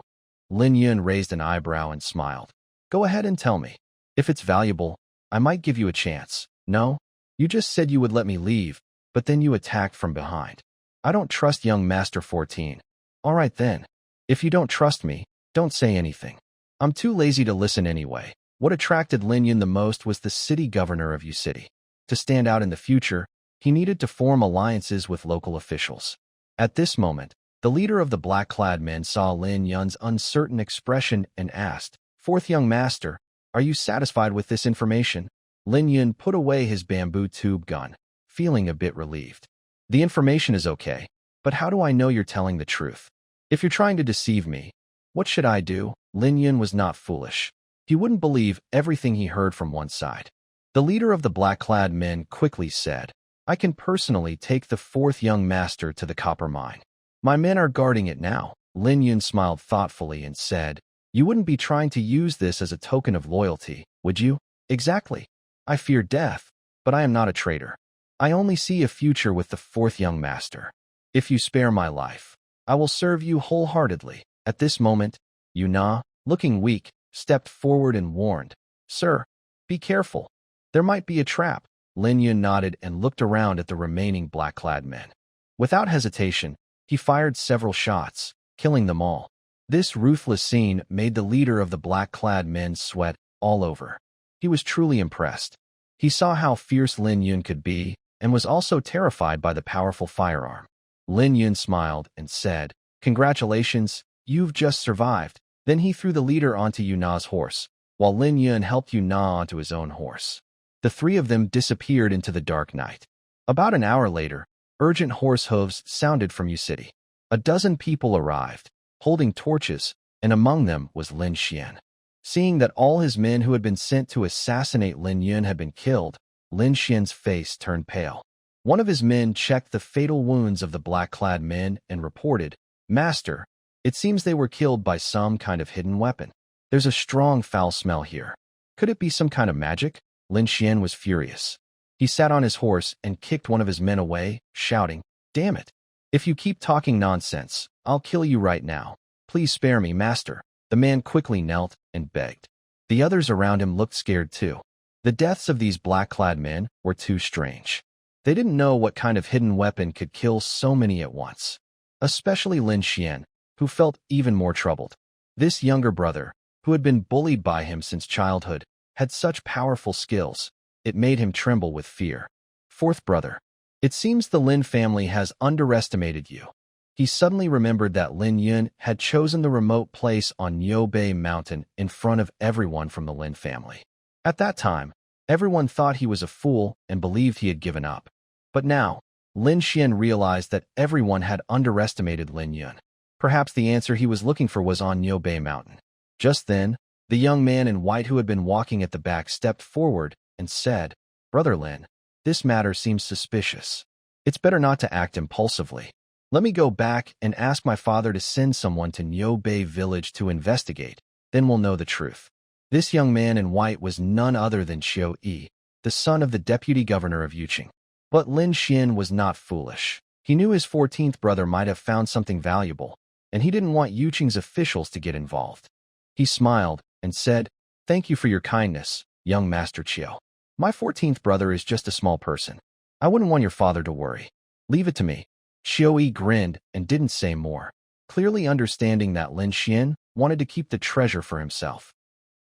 Lin Yun raised an eyebrow and smiled. "Go ahead and tell me. If it's valuable, I might give you a chance." "No? You just said you would let me leave, but then you attacked from behind. I don't trust young Master 14. All right then. If you don't trust me, don't say anything. I'm too lazy to listen anyway." What attracted Lin Yun the most was the city governor of Yu City. To stand out in the future, he needed to form alliances with local officials. At this moment, the leader of the black-clad men saw Lin Yun's uncertain expression and asked, "Fourth young master, are you satisfied with this information?" Lin Yun put away his bamboo tube gun, feeling a bit relieved. "The information is okay, but how do I know you're telling the truth? If you're trying to deceive me, what should I do?" Lin Yun was not foolish. He wouldn't believe everything he heard from one side. The leader of the black-clad men quickly said, "I can personally take the 4th young master to the copper mine. My men are guarding it now." Lin Yun smiled thoughtfully and said, "You wouldn't be trying to use this as a token of loyalty, would you?" "Exactly. I fear death, but I am not a traitor. I only see a future with the 4th young master. If you spare my life, I will serve you wholeheartedly." At this moment, Yuna, looking weak, stepped forward and warned, "Sir, be careful. There might be a trap." Lin Yun nodded and looked around at the remaining black-clad men. Without hesitation, he fired several shots, killing them all. This ruthless scene made the leader of the black-clad men sweat all over. He was truly impressed. He saw how fierce Lin Yun could be and was also terrified by the powerful firearm. Lin Yun smiled and said, "Congratulations, you've just survived." Then he threw the leader onto Yuna's horse, while Lin Yun helped Yuna onto his own horse. The 3 of them disappeared into the dark night. About an hour later, urgent horse hooves sounded from Yu City. A dozen people arrived, holding torches, and among them was Lin Xian. Seeing that all his men who had been sent to assassinate Lin Yun had been killed, Lin Xian's face turned pale. One of his men checked the fatal wounds of the black-clad men and reported, "Master, it seems they were killed by some kind of hidden weapon. There's a strong foul smell here. Could it be some kind of magic?" Lin Xian was furious. He sat on his horse and kicked one of his men away, shouting, "Damn it! If you keep talking nonsense, I'll kill you right now. Please spare me, master." The man quickly knelt and begged. The others around him looked scared too. The deaths of these black-clad men were too strange. They didn't know what kind of hidden weapon could kill so many at once. Especially Lin Xian, who felt even more troubled. This younger brother, who had been bullied by him since childhood, had such powerful skills, it made him tremble with fear. Fourth brother. It seems the Lin family has underestimated you. He suddenly remembered that Lin Yun had chosen the remote place on Niubei Mountain in front of everyone from the Lin family. At that time, everyone thought he was a fool and believed he had given up. But now, Lin Xian realized that everyone had underestimated Lin Yun. Perhaps the answer he was looking for was on Niubei Mountain. Just then, the young man in white who had been walking at the back stepped forward and said, "Brother Lin, this matter seems suspicious. It's better not to act impulsively. Let me go back and ask my father to send someone to Niubei village to investigate, then we'll know the truth." This young man in white was none other than Xiao Yi, the son of the deputy governor of Yuqing. But Lin Xian was not foolish. He knew his 14th brother might have found something valuable, and he didn't want Yuqing's officials to get involved. He smiled and said, "Thank you for your kindness, young Master Qiao. My 14th brother is just a small person. I wouldn't want your father to worry. Leave it to me." Xiao Yi grinned and didn't say more, clearly understanding that Lin Xian wanted to keep the treasure for himself.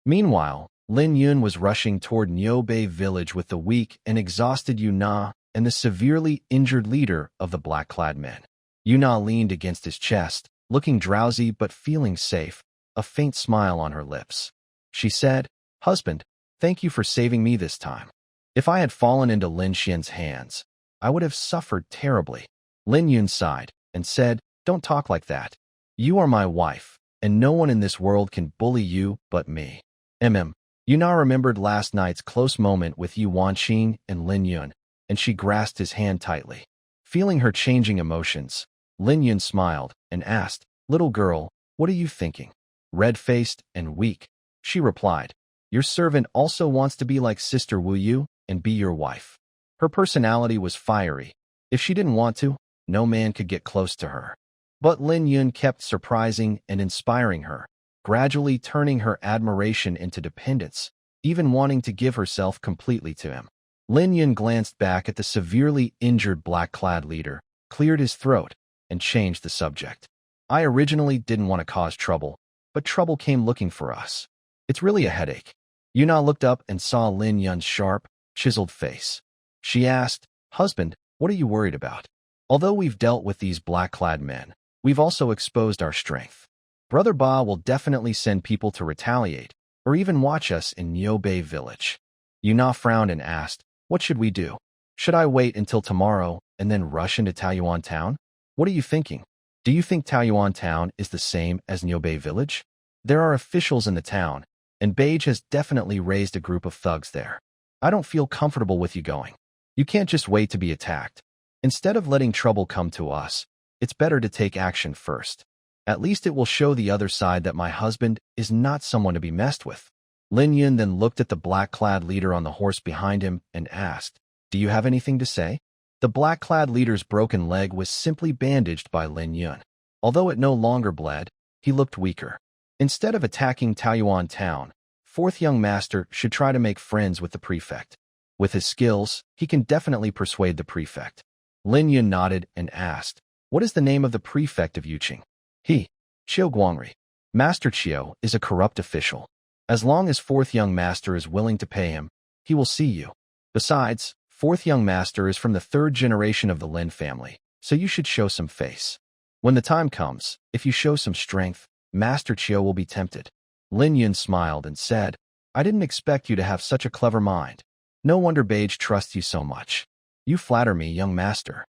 Meanwhile, Lin Yun was rushing toward Niubei village with the weak and exhausted Yuna and the severely injured leader of the black-clad men. Yuna leaned against his chest, looking drowsy but feeling safe, a faint smile on her lips. She said, "Husband, thank you for saving me this time. If I had fallen into Lin Xian's hands, I would have suffered terribly." Lin Yun sighed and said, "Don't talk like that. You are my wife, and no one in this world can bully you but me." Yuna remembered last night's close moment with Yu Wanqing and Lin Yun, and she grasped his hand tightly. Feeling her changing emotions, Lin Yun smiled and asked, "Little girl, what are you thinking?" Red-faced and weak, she replied, "Your servant also wants to be like Sister Wu Yu and be your wife." Her personality was fiery. If she didn't want to, no man could get close to her. But Lin Yun kept surprising and inspiring her, gradually turning her admiration into dependence, even wanting to give herself completely to him. Lin Yun glanced back at the severely injured black-clad leader, cleared his throat, and changed the subject. "I originally didn't want to cause trouble, but trouble came looking for us. It's really a headache." Yuna looked up and saw Lin Yun's sharp, chiseled face. She asked, "Husband, what are you worried about? Although we've dealt with these black-clad men, we've also exposed our strength. Brother Ba will definitely send people to retaliate, or even watch us in Niubei village." Yuna frowned and asked, "What should we do? Should I wait until tomorrow and then rush into Taoyuan town? What are you thinking? Do you think Taoyuan town is the same as Niubei village? There are officials in the town, and Beige has definitely raised a group of thugs there. I don't feel comfortable with you going. You can't just wait to be attacked. Instead of letting trouble come to us, it's better to take action first. At least it will show the other side that my husband is not someone to be messed with." Lin Yun then looked at the black-clad leader on the horse behind him and asked, "Do you have anything to say?" The black-clad leader's broken leg was simply bandaged by Lin Yun. Although it no longer bled, he looked weaker. Instead of attacking Taoyuan town, fourth young master should try to make friends with the prefect. With his skills, he can definitely persuade the prefect. Lin Yun nodded and asked, "What is the name of the prefect of Yuqing?" "He, Qiao Guangri. Master Qiao is a corrupt official. As long as fourth young master is willing to pay him, he will see you. Besides, fourth young master is from the third generation of the Lin family, so you should show some face. When the time comes, if you show some strength, Master Qiao will be tempted." Lin Yun smiled and said, "I didn't expect you to have such a clever mind. No wonder Beige trusts you so much. You flatter me, young master."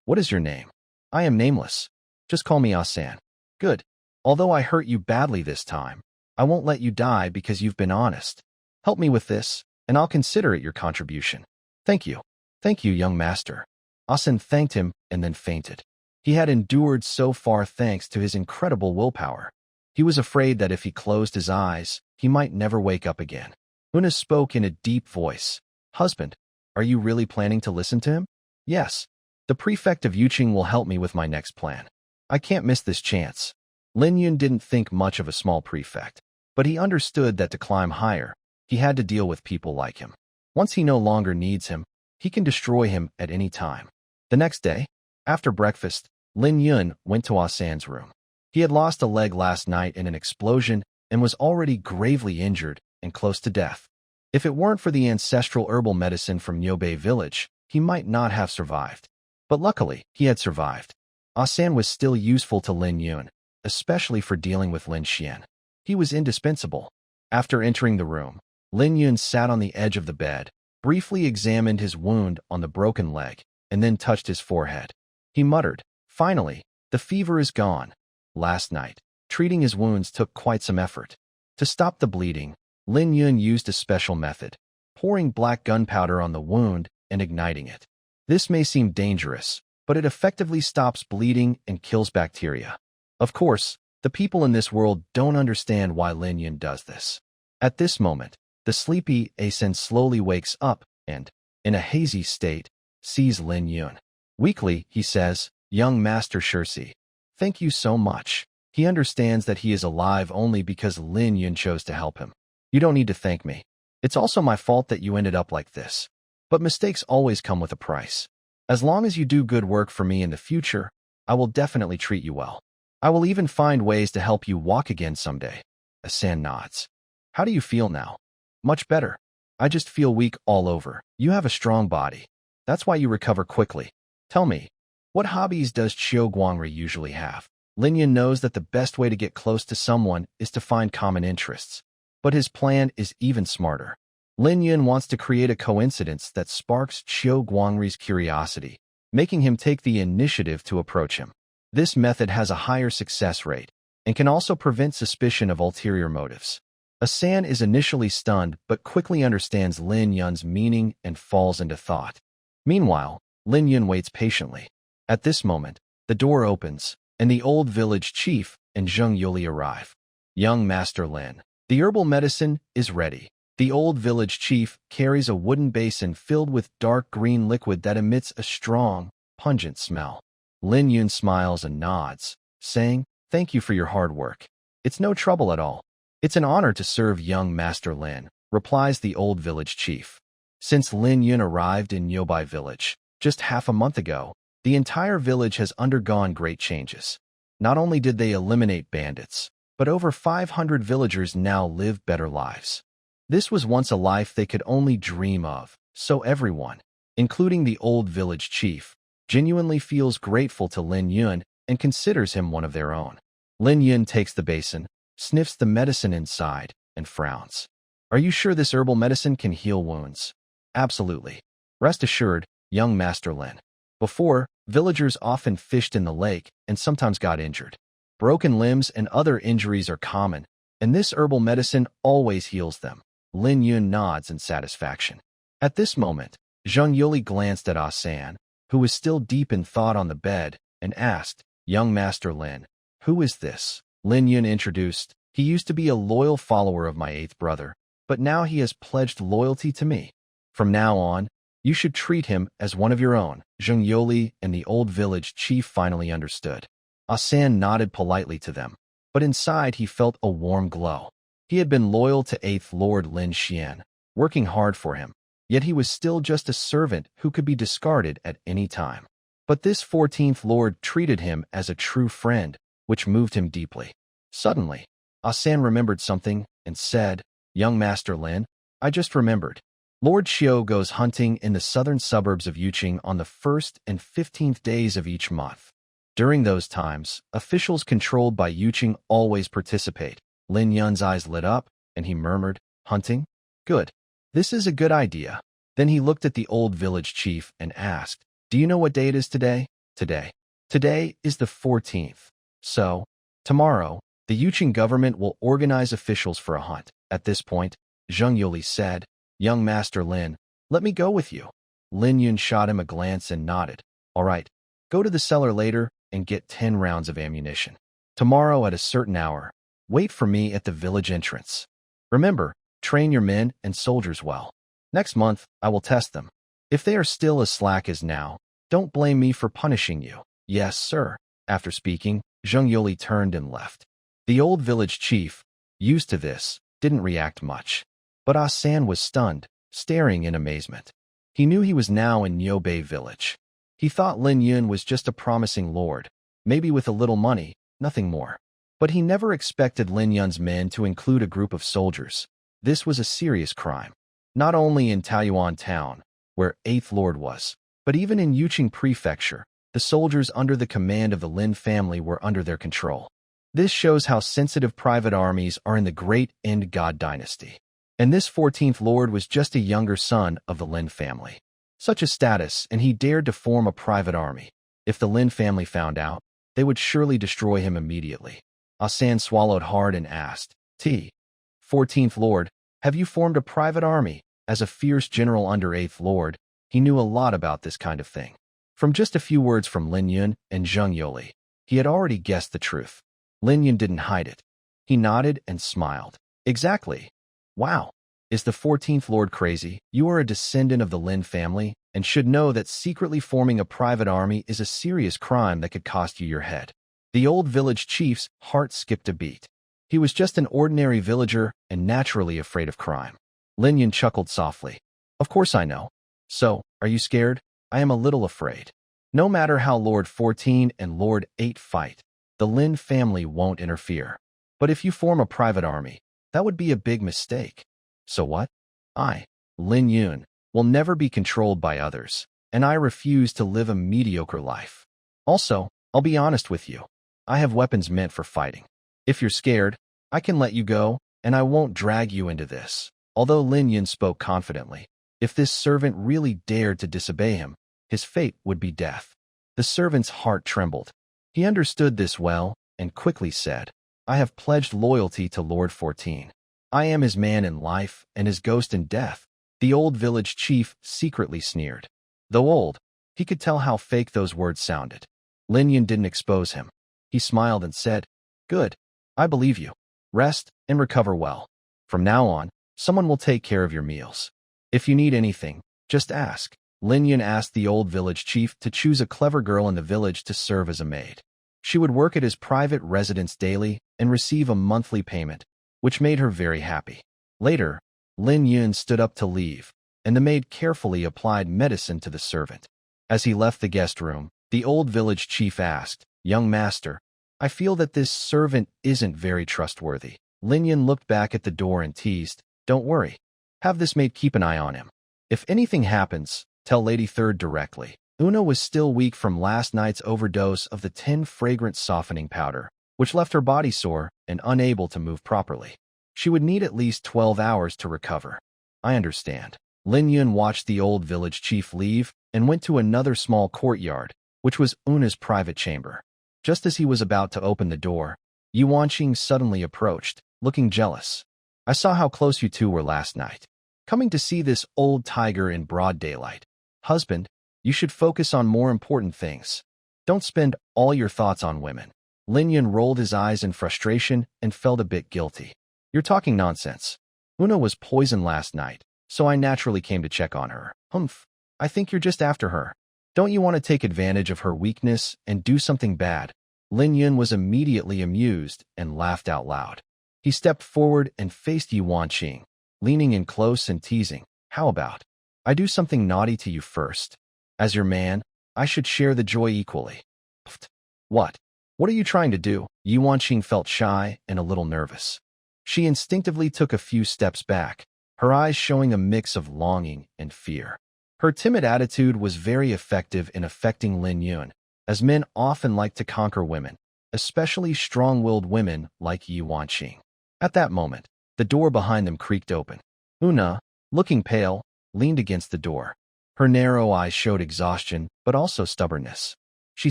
What is your name?" "I am nameless. Just call me Asan." "Good. Although I hurt you badly this time, I won't let you die because you've been honest. Help me with this, and I'll consider it your contribution." "Thank you. Thank you, young master." Asan thanked him and then fainted. He had endured so far thanks to his incredible willpower. He was afraid that if he closed his eyes, he might never wake up again. Una spoke in a deep voice. "Husband, are you really planning to listen to him?" "Yes. The prefect of Yuqing will help me with my next plan. I can't miss this chance." Lin Yun didn't think much of a small prefect, but he understood that to climb higher, he had to deal with people like him. Once he no longer needs him, he can destroy him at any time. The next day, after breakfast, Lin Yun went to Asan's room. He had lost a leg last night in an explosion and was already gravely injured and close to death. If it weren't for the ancestral herbal medicine from Yobei village, he might not have survived. But luckily, he had survived. Asan was still useful to Lin Yun, especially for dealing with Lin Xian. He was indispensable. After entering the room, Lin Yun sat on the edge of the bed, briefly examined his wound on the broken leg, and then touched his forehead. He muttered, "Finally, the fever is gone." Last night, treating his wounds took quite some effort. To stop the bleeding, Lin Yun used a special method, pouring black gunpowder on the wound and igniting it. This may seem dangerous, but it effectively stops bleeding and kills bacteria. Of course, the people in this world don't understand why Lin Yun does this. At this moment, the sleepy Asen slowly wakes up and, in a hazy state, sees Lin Yun. Weakly, he says, "Young Master Shirsi, thank you so much." He understands that he is alive only because Lin Yun chose to help him. "You don't need to thank me. It's also my fault that you ended up like this. But mistakes always come with a price. As long as you do good work for me in the future, I will definitely treat you well. I will even find ways to help you walk again someday." Asan nods. "How do you feel now?" "Much better. I just feel weak all over." "You have a strong body. That's why you recover quickly. Tell me, what hobbies does Qiu Guangri usually have?" Lin Yun knows that the best way to get close to someone is to find common interests. But his plan is even smarter. Lin Yun wants to create a coincidence that sparks Qiu Guangri's curiosity, making him take the initiative to approach him. This method has a higher success rate and can also prevent suspicion of ulterior motives. Asan is initially stunned but quickly understands Lin Yun's meaning and falls into thought. Meanwhile, Lin Yun waits patiently. At this moment, the door opens, and the old village chief and Zheng Yuli arrive. "Young Master Lin, the herbal medicine is ready." The old village chief carries a wooden basin filled with dark green liquid that emits a strong, pungent smell. Lin Yun smiles and nods, saying, "Thank you for your hard work. It's no trouble at all." "It's an honor to serve young Master Lin," replies the old village chief. Since Lin Yun arrived in Yobai village, just half a month ago, the entire village has undergone great changes. Not only did they eliminate bandits, but over 500 villagers now live better lives. This was once a life they could only dream of, so everyone, including the old village chief, genuinely feels grateful to Lin Yun and considers him one of their own. Lin Yun takes the basin, sniffs the medicine inside, and frowns. "Are you sure this herbal medicine can heal wounds?" "Absolutely. Rest assured, young Master Lin. Before, villagers often fished in the lake and sometimes got injured. Broken limbs and other injuries are common, and this herbal medicine always heals them." Lin Yun nods in satisfaction. At this moment, Zheng Yuli glanced at Asan, who was still deep in thought on the bed, and asked, "Young Master Lin, who is this?" Lin Yun introduced, "He used to be a loyal follower of my eighth brother, but now he has pledged loyalty to me. From now on, you should treat him as one of your own." Zheng Yuli and the old village chief finally understood. Asan nodded politely to them, but inside he felt a warm glow. He had been loyal to 8th Lord Lin Xian, working hard for him, yet he was still just a servant who could be discarded at any time. But this 14th Lord treated him as a true friend, which moved him deeply. Suddenly, Asan remembered something and said, "Young Master Lin, I just remembered. Lord Xiu goes hunting in the southern suburbs of Yuqing on the 1st and 15th days of each month. During those times, officials controlled by Yuqing always participate." Lin Yun's eyes lit up, and he murmured, "Hunting? Good. This is a good idea." Then he looked at the old village chief and asked, "Do you know what day it is today?" Today is the 14th. So, tomorrow, the Yuqing government will organize officials for a hunt." At this point, Zheng Yuli said, "Young Master Lin, let me go with you." Lin Yun shot him a glance and nodded. "All right, go to the cellar later and get 10 rounds of ammunition. Tomorrow at a certain hour, wait for me at the village entrance. Remember, train your men and soldiers well. Next month, I will test them. If they are still as slack as now, don't blame me for punishing you." "Yes, sir." After speaking, Zheng Yuli turned and left. The old village chief, used to this, didn't react much. But Asan was stunned, staring in amazement. He knew he was now in Niubei village. He thought Lin Yun was just a promising lord, maybe with a little money, nothing more. But he never expected Lin Yun's men to include a group of soldiers. This was a serious crime, not only in Taoyuan town, where 8th Lord was, but even in Yuqing Prefecture. The soldiers under the command of the Lin family were under their control. This shows how sensitive private armies are in the Great End God dynasty. And this 14th Lord was just a younger son of the Lin family. Such a status, and he dared to form a private army. If the Lin family found out, they would surely destroy him immediately. Asan swallowed hard and asked, 14th Lord, have you formed a private army? As a fierce general under 8th Lord, he knew a lot about this kind of thing. From just a few words from Lin Yun and Zheng Yoli, he had already guessed the truth. Lin Yun didn't hide it. He nodded and smiled. Exactly. Wow. Is the 14th Lord crazy? You are a descendant of the Lin family and should know that secretly forming a private army is a serious crime that could cost you your head. The old village chief's heart skipped a beat. He was just an ordinary villager and naturally afraid of crime. Lin Yun chuckled softly. Of course I know. So, are you scared? I am a little afraid. No matter how Lord 14 and Lord 8 fight, the Lin family won't interfere. But if you form a private army, that would be a big mistake. So what? I, Lin Yun, will never be controlled by others, and I refuse to live a mediocre life. Also, I'll be honest with you. I have weapons meant for fighting. If you're scared, I can let you go, and I won't drag you into this. Although Lin Yun spoke confidently, if this servant really dared to disobey him, his fate would be death. The servant's heart trembled. He understood this well, and quickly said, I have pledged loyalty to Lord 14. I am his man in life and his ghost in death. The old village chief secretly sneered. Though old, he could tell how fake those words sounded. Lin Yun didn't expose him. He smiled and said, Good. I believe you. Rest and recover well. From now on, someone will take care of your meals. If you need anything, just ask. Lin Yun asked the old village chief to choose a clever girl in the village to serve as a maid. She would work at his private residence daily and receive a monthly payment, which made her very happy. Later, Lin Yun stood up to leave, and the maid carefully applied medicine to the servant. As he left the guest room, the old village chief asked, Young master, I feel that this servant isn't very trustworthy. Lin Yun looked back at the door and teased, Don't worry. Have this maid keep an eye on him. If anything happens, tell Lady Third directly. Una was still weak from last night's overdose of the 10 fragrant softening powder, which left her body sore and unable to move properly. She would need at least 12 hours to recover. I understand. Lin Yun watched the old village chief leave and went to another small courtyard, which was Una's private chamber. Just as he was about to open the door, Yuanqing suddenly approached, looking jealous. I saw how close you two were last night. Coming to see this old tiger in broad daylight. Husband, you should focus on more important things. Don't spend all your thoughts on women. Lin Yun rolled his eyes in frustration and felt a bit guilty. You're talking nonsense. Una was poisoned last night, so I naturally came to check on her. Humph. I think you're just after her. Don't you want to take advantage of her weakness and do something bad? Lin Yun was immediately amused and laughed out loud. He stepped forward and faced Yuanqing, leaning in close and teasing. How about I do something naughty to you first? As your man, I should share the joy equally. Pfft. What? What are you trying to do? Yuanqing felt shy and a little nervous. She instinctively took a few steps back, her eyes showing a mix of longing and fear. Her timid attitude was very effective in affecting Lin Yun, as men often like to conquer women, especially strong-willed women like Yuanqing. At that moment, the door behind them creaked open. Una, looking pale, leaned against the door. Her narrow eyes showed exhaustion, but also stubbornness. She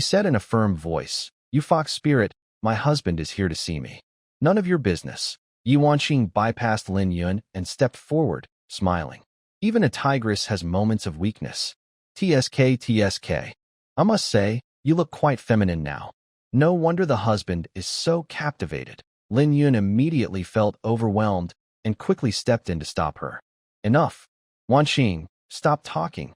said in a firm voice, You fox spirit, my husband is here to see me. None of your business. Yuanqing bypassed Lin Yun and stepped forward, smiling. Even a tigress has moments of weakness. TSK. I must say, you look quite feminine now. No wonder the husband is so captivated. Lin Yun immediately felt overwhelmed and quickly stepped in to stop her. Enough. Yuanqing, stop talking.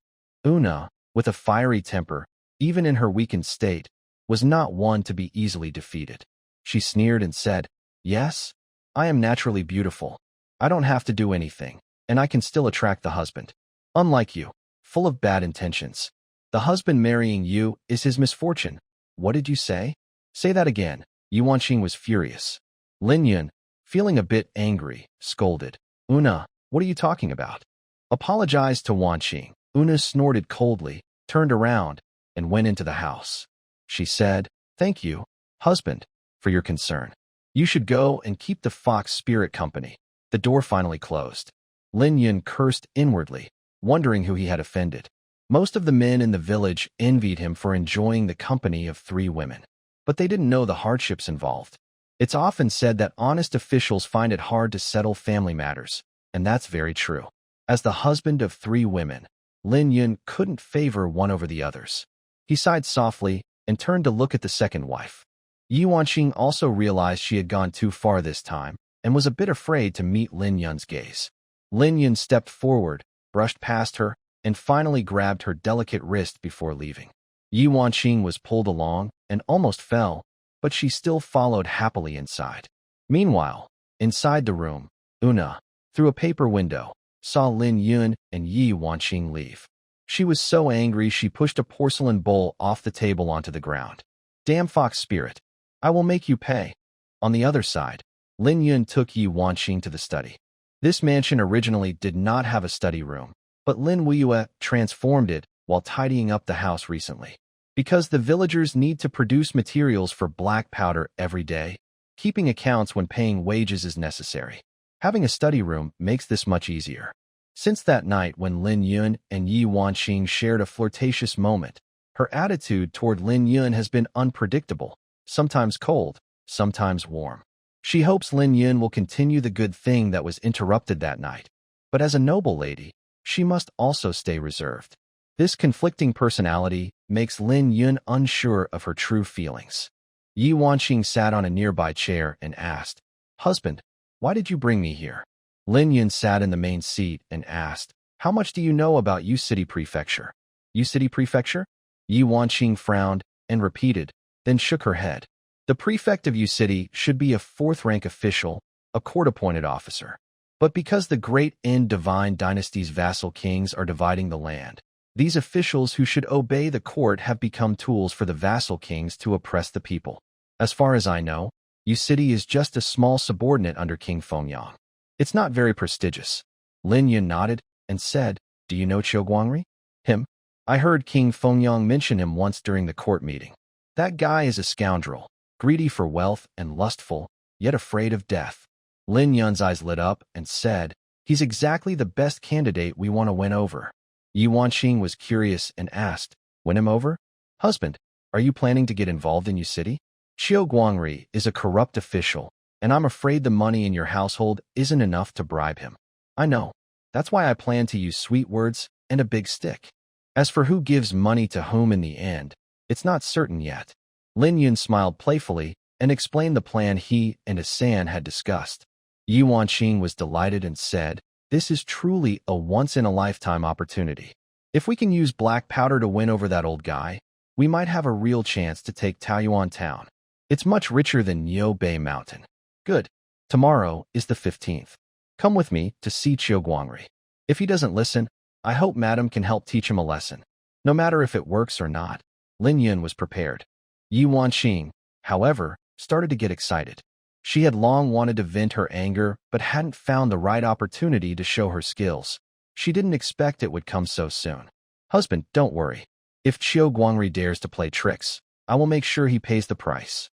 Una, with a fiery temper, even in her weakened state, was not one to be easily defeated. She sneered and said, Yes, I am naturally beautiful. I don't have to do anything, and I can still attract the husband. Unlike you, full of bad intentions. The husband marrying you is his misfortune. What did you say? Say that again. Yi Wanqing was furious. Lin Yun, feeling a bit angry, scolded. Una, what are you talking about? Apologized to Wanqing. Una snorted coldly, turned around, and went into the house. She said, "Thank you, husband, for your concern. You should go and keep the fox spirit company." The door finally closed. Lin Yun cursed inwardly, wondering who he had offended. Most of the men in the village envied him for enjoying the company of 3 women. But they didn't know the hardships involved. It's often said that honest officials find it hard to settle family matters, and that's very true. As the husband of 3 women, Lin Yun couldn't favor one over the others. He sighed softly and turned to look at the second wife. Yi Wanqing also realized she had gone too far this time and was a bit afraid to meet Lin Yun's gaze. Lin Yun stepped forward, brushed past her, and finally grabbed her delicate wrist before leaving. Yi Wanqing was pulled along and almost fell, but she still followed happily inside. Meanwhile, inside the room, Una, through a paper window, saw Lin Yun and Yi Wanqing leave. She was so angry she pushed a porcelain bowl off the table onto the ground. "Damn fox spirit, I will make you pay." On the other side, Lin Yun took Yi Wanqing to the study. This mansion originally did not have a study room, but Lin Weiyue transformed it while tidying up the house recently. Because the villagers need to produce materials for black powder every day, keeping accounts when paying wages is necessary. Having a study room makes this much easier. Since that night when Lin Yun and Yi Wanqing shared a flirtatious moment, her attitude toward Lin Yun has been unpredictable, sometimes cold, sometimes warm. She hopes Lin Yun will continue the good thing that was interrupted that night. But as a noble lady, she must also stay reserved. This conflicting personality makes Lin Yun unsure of her true feelings. Yi Wanqing sat on a nearby chair and asked, "Husband, why did you bring me here?" Lin Yun sat in the main seat and asked, "How much do you know about Yu City Prefecture?" "Yu City Prefecture?" Yi Wanqing frowned and repeated, then shook her head. The prefect of Yu City should be a 4th-rank official, a court-appointed officer. But because the Great End Divine Dynasty's vassal kings are dividing the land, these officials who should obey the court have become tools for the vassal kings to oppress the people. As far as I know, Yu City is just a small subordinate under King Fengyang. It's not very prestigious. Lin Yun nodded and said, "Do you know Qiu Guangri?" "Him? I heard King Fengyang mention him once during the court meeting. That guy is a scoundrel, greedy for wealth and lustful, yet afraid of death." Lin Yun's eyes lit up and said, "He's exactly the best candidate we want to win over." Yi Wanqing was curious and asked, "Win him over? Husband, are you planning to get involved in Yu City?" "Qiu Guangri is a corrupt official, and I'm afraid the money in your household isn't enough to bribe him." "I know. That's why I plan to use sweet words and a big stick. As for who gives money to whom in the end, it's not certain yet." Lin Yun smiled playfully and explained the plan he and Asan had discussed. Yi Wanqing was delighted and said, "This is truly a once-in-a-lifetime opportunity. If we can use black powder to win over that old guy, we might have a real chance to take Taoyuan town. It's much richer than Niu Bei Mountain." "Good. Tomorrow is the 15th. Come with me to see Qiu Guangri. If he doesn't listen, I hope Madam can help teach him a lesson. No matter if it works or not." Lin Yun was prepared. Yi Wanqing, however, started to get excited. She had long wanted to vent her anger but hadn't found the right opportunity to show her skills. She didn't expect it would come so soon. "Husband, don't worry. If Qiu Guangri dares to play tricks, I will make sure he pays the price."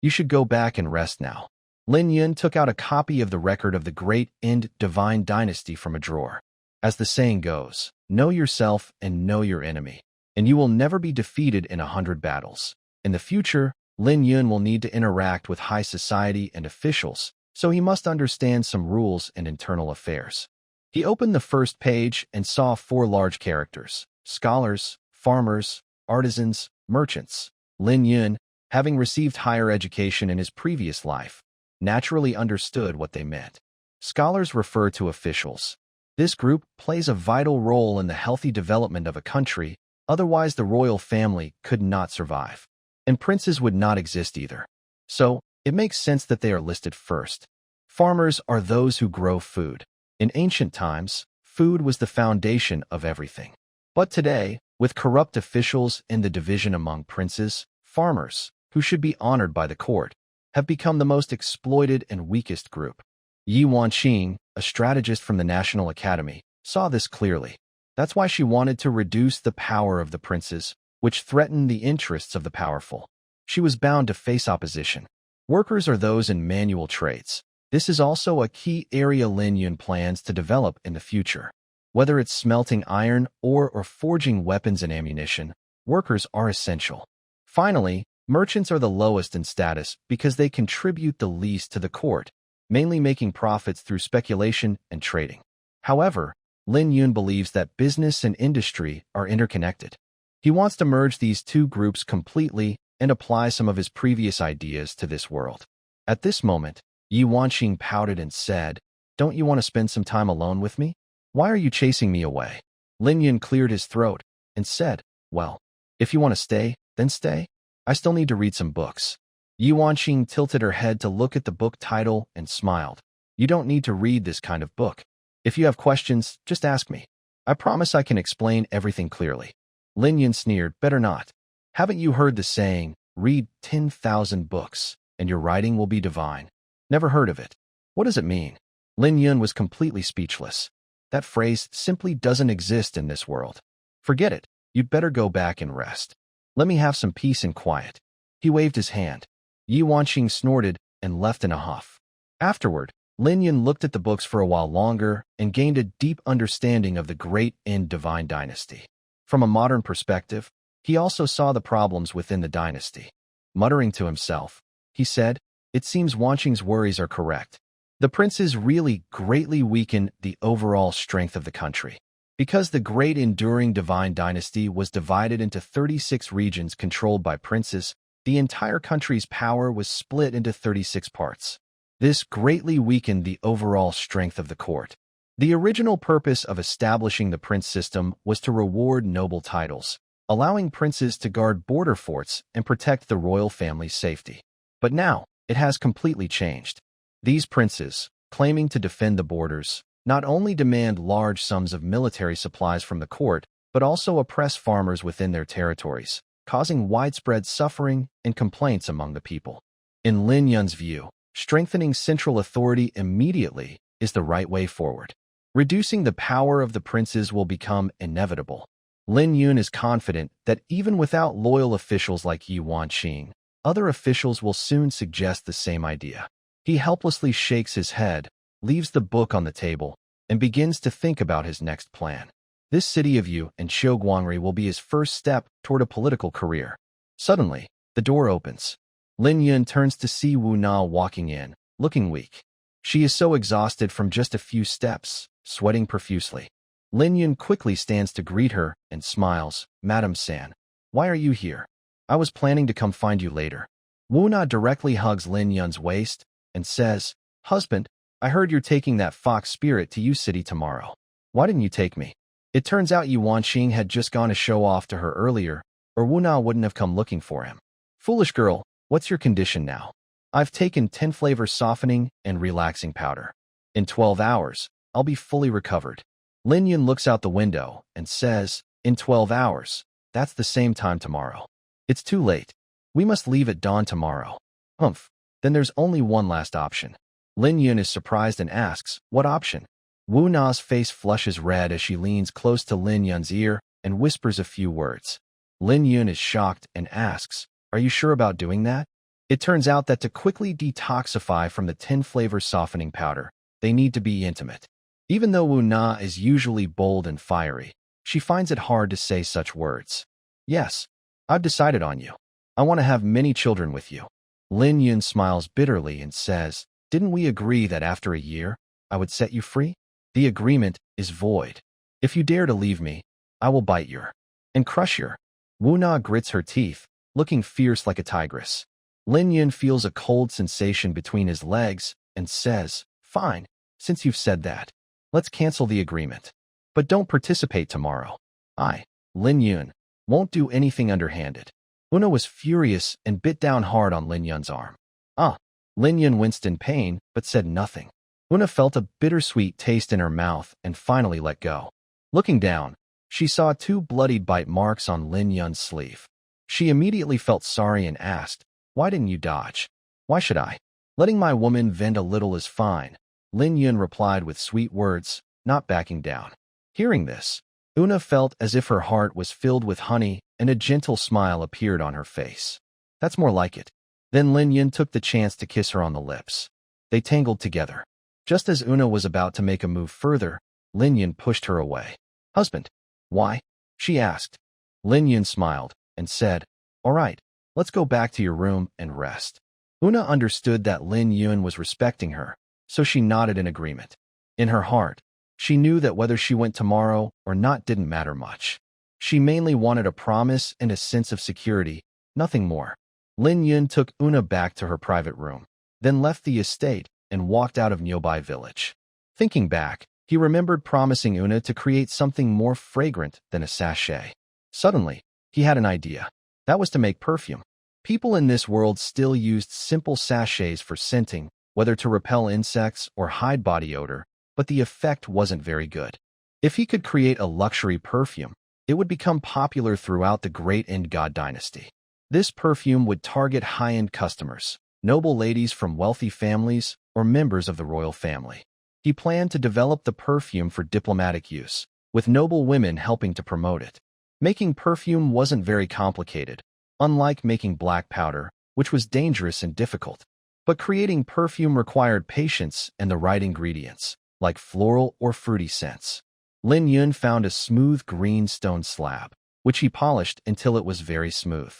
You should go back and rest now." Lin Yun took out a copy of the record of the Great End Divine Dynasty from a drawer. As the saying goes, know yourself and know your enemy, and you will never be defeated in 100 battles. In the future, Lin Yun will need to interact with high society and officials, so he must understand some rules and internal affairs. He opened the first page and saw 4 large characters: scholars, farmers, artisans, merchants. Lin Yun, having received higher education in his previous life, naturally understood what they meant. Scholars refer to officials. This group plays a vital role in the healthy development of a country, otherwise the royal family could not survive. And princes would not exist either. So, it makes sense that they are listed first. Farmers are those who grow food. In ancient times, food was the foundation of everything. But today, with corrupt officials and the division among princes, farmers, who should be honored by the court, have become the most exploited and weakest group. Yi Wanqing, a strategist from the National Academy, saw this clearly. That's why she wanted to reduce the power of the princes, which threatened the interests of the powerful. She was bound to face opposition. Workers are those in manual trades. This is also a key area Lin Yun plans to develop in the future. Whether it's smelting iron or forging weapons and ammunition, workers are essential. Finally, merchants are the lowest in status because they contribute the least to the court, mainly making profits through speculation and trading. However, Lin Yun believes that business and industry are interconnected. He wants to merge these two groups completely and apply some of his previous ideas to this world. At this moment, Yi Wanqing pouted and said, "Don't you want to spend some time alone with me? Why are you chasing me away?" Lin Yun cleared his throat and said, "Well, if you want to stay, then stay. I still need to read some books." Yi Wanqing tilted her head to look at the book title and smiled. "You don't need to read this kind of book. If you have questions, just ask me. I promise I can explain everything clearly." Lin Yun sneered, "Better not. Haven't you heard the saying, read 10,000 books, and your writing will be divine? Never heard of it. What does it mean?" Lin Yun was completely speechless. That phrase simply doesn't exist in this world. "Forget it. You'd better go back and rest. Let me have some peace and quiet." He waved his hand. Yi Wanqing snorted and left in a huff. Afterward, Lin Yun looked at the books for a while longer and gained a deep understanding of the great and divine dynasty. From a modern perspective, he also saw the problems within the dynasty. Muttering to himself, he said, "It seems Wanqing's worries are correct. The princes really greatly weaken the overall strength of the country. Because the great enduring divine dynasty was divided into 36 regions controlled by princes, the entire country's power was split into 36 parts. This greatly weakened the overall strength of the court. The original purpose of establishing the prince system was to reward noble titles, allowing princes to guard border forts and protect the royal family's safety. But now, it has completely changed. These princes, claiming to defend the borders, not only demand large sums of military supplies from the court, but also oppress farmers within their territories, causing widespread suffering and complaints among the people. In Lin Yun's view, strengthening central authority immediately is the right way forward. Reducing the power of the princes will become inevitable. Lin Yun is confident that even without loyal officials like Yi Wanqing, other officials will soon suggest the same idea. He helplessly shakes his head, leaves the book on the table, and begins to think about his next plan. This city of Yu and Shouguangri will be his first step toward a political career. Suddenly, the door opens. Lin Yun turns to see Wu Na walking in, looking weak. She is so exhausted from just a few steps, sweating profusely. Lin Yun quickly stands to greet her and smiles. "Madam San, why are you here? I was planning to come find you later." Wu Na directly hugs Lin Yun's waist and says, "Husband, I heard you're taking that fox spirit to Yu City tomorrow. Why didn't you take me?" It turns out Yi Wanqing had just gone to show off to her earlier, or Wu Na wouldn't have come looking for him. "Foolish girl, what's your condition now?" "I've taken 10 flavor softening and relaxing powder. In 12 hours, I'll be fully recovered." Lin Yun looks out the window and says, "In 12 hours, that's the same time tomorrow. It's too late. We must leave at dawn tomorrow." "Humph, then there's only one last option." Lin Yun is surprised and asks, "What option?" Wu Na's face flushes red as she leans close to Lin Yun's ear and whispers a few words. Lin Yun is shocked and asks, "Are you sure about doing that?" It turns out that to quickly detoxify from the 10 flavor softening powder, they need to be intimate. Even though Wu Na is usually bold and fiery, she finds it hard to say such words. "Yes, I've decided on you. I want to have many children with you." Lin Yun smiles bitterly and says, "Didn't we agree that after a year, I would set you free? The agreement is void. If you dare to leave me, I will bite your and crush your." Wu Na grits her teeth, looking fierce like a tigress. Lin Yun feels a cold sensation between his legs and says, "Fine, since you've said that. Let's cancel the agreement. But don't participate tomorrow. I, Lin Yun, won't do anything underhanded." Una was furious and bit down hard on Lin Yun's arm. "Ah." Lin Yun winced in pain, but said nothing. Una felt a bittersweet taste in her mouth and finally let go. Looking down, she saw 2 bloodied bite marks on Lin Yun's sleeve. She immediately felt sorry and asked, Why didn't you dodge? Why should I? Letting my woman vent a little is fine, Lin Yun replied with sweet words, not backing down. Hearing this, Una felt as if her heart was filled with honey and a gentle smile appeared on her face. That's more like it. Then Lin Yun took the chance to kiss her on the lips. They tangled together. Just as Una was about to make a move further, Lin Yun pushed her away. Husband. Why? She asked. Lin Yun smiled and said, All right, let's go back to your room and rest. Una understood that Lin Yun was respecting her, so she nodded in agreement. In her heart, she knew that whether she went tomorrow or not didn't matter much. She mainly wanted a promise and a sense of security, nothing more. Lin Yun took Una back to her private room, then left the estate and walked out of nearby village. Thinking back, he remembered promising Una to create something more fragrant than a sachet. Suddenly, he had an idea. That was to make perfume. People in this world still used simple sachets for scenting, whether to repel insects or hide body odor, but the effect wasn't very good. If he could create a luxury perfume, it would become popular throughout the Great End God dynasty. This perfume would target high-end customers, noble ladies from wealthy families, or members of the royal family. He planned to develop the perfume for diplomatic use, with noble women helping to promote it. Making perfume wasn't very complicated, unlike making black powder, which was dangerous and difficult. But creating perfume required patience and the right ingredients, like floral or fruity scents. Lin Yun found a smooth green stone slab, which he polished until it was very smooth.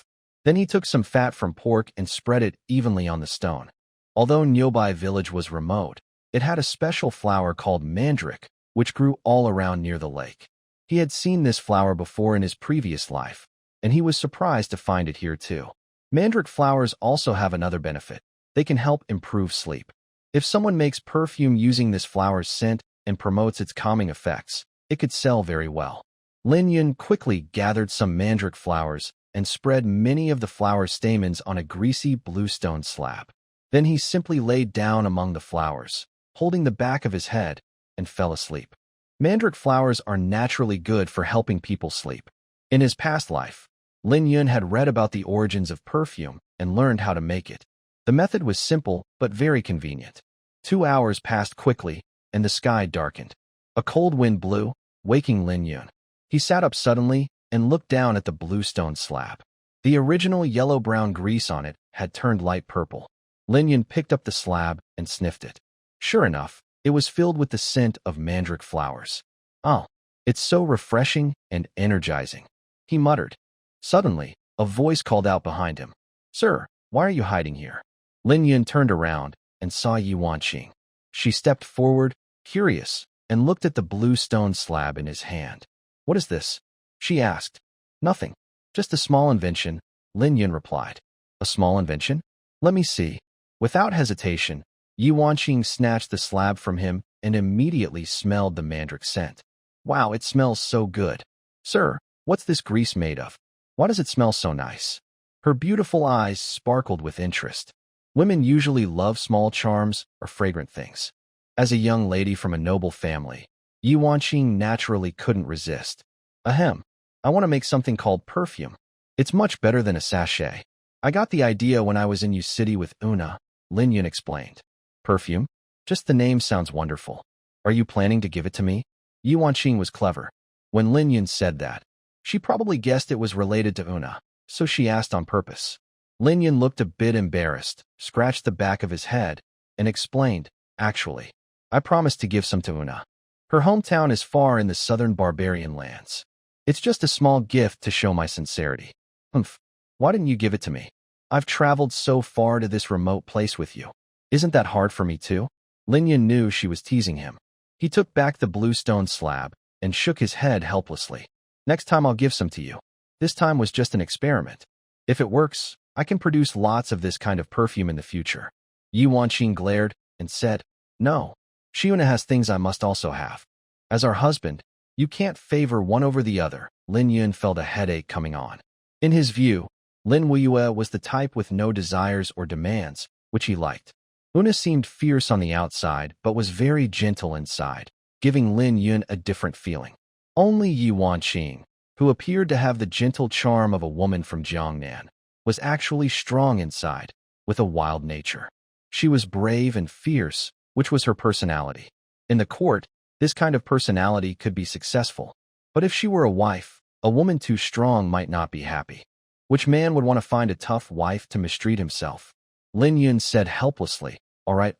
Then he took some fat from pork and spread it evenly on the stone. Although nearby village was remote, it had a special flower called mandrake, which grew all around near the lake. He had seen this flower before in his previous life, and he was surprised to find it here too. Mandrake flowers also have another benefit. They can help improve sleep. If someone makes perfume using this flower's scent and promotes its calming effects, it could sell very well. Lin Yun quickly gathered some mandrake flowers and spread many of the flower stamens on a greasy blue stone slab. Then he simply laid down among the flowers, holding the back of his head, and fell asleep. Mandrake flowers are naturally good for helping people sleep. In his past life, Lin Yun had read about the origins of perfume and learned how to make it. The method was simple but very convenient. 2 hours passed quickly, and the sky darkened. A cold wind blew, waking Lin Yun. He sat up suddenly and looked down at the blue stone slab. The original yellow-brown grease on it had turned light purple. Lin Yun picked up the slab and sniffed it. Sure enough, it was filled with the scent of mandrake flowers. Oh, it's so refreshing and energizing, he muttered. Suddenly, a voice called out behind him. Sir, why are you hiding here? Lin Yun turned around and saw Yi Wanqing. She stepped forward, curious, and looked at the blue stone slab in his hand. What is this? She asked. Nothing. Just a small invention, Lin Yun replied. A small invention? Let me see. Without hesitation, Yi Wanqing snatched the slab from him and immediately smelled the mandrake scent. Wow, it smells so good. Sir, what's this grease made of? Why does it smell so nice? Her beautiful eyes sparkled with interest. Women usually love small charms or fragrant things. As a young lady from a noble family, Yi Wanqing naturally couldn't resist. Ahem, I want to make something called perfume. It's much better than a sachet. I got the idea when I was in Yu City with Una, Lin Yun explained. Perfume? Just the name sounds wonderful. Are you planning to give it to me? Yi Wanqing was clever. When Lin Yun said that, she probably guessed it was related to Una, so she asked on purpose. Lin Yun looked a bit embarrassed, scratched the back of his head, and explained, Actually, I promised to give some to Una. Her hometown is far in the southern barbarian lands. It's just a small gift to show my sincerity. Humph, why didn't you give it to me? I've traveled so far to this remote place with you. Isn't that hard for me too? Lin Yun knew she was teasing him. He took back the blue stone slab and shook his head helplessly. Next time I'll give some to you. This time was just an experiment. If it works, I can produce lots of this kind of perfume in the future. Yi Wanqing glared and said, No, Shiuna has things I must also have. As our husband, you can't favor one over the other. Lin Yun felt a headache coming on. In his view, Lin Weiyue was the type with no desires or demands, which he liked. Una seemed fierce on the outside but was very gentle inside, giving Lin Yun a different feeling. Only Yi Wanqing, who appeared to have the gentle charm of a woman from Jiangnan, was actually strong inside, with a wild nature. She was brave and fierce, which was her personality. In the court, this kind of personality could be successful. But if she were a wife, a woman too strong might not be happy. Which man would want to find a tough wife to mistreat himself? Lin Yun said helplessly, all right.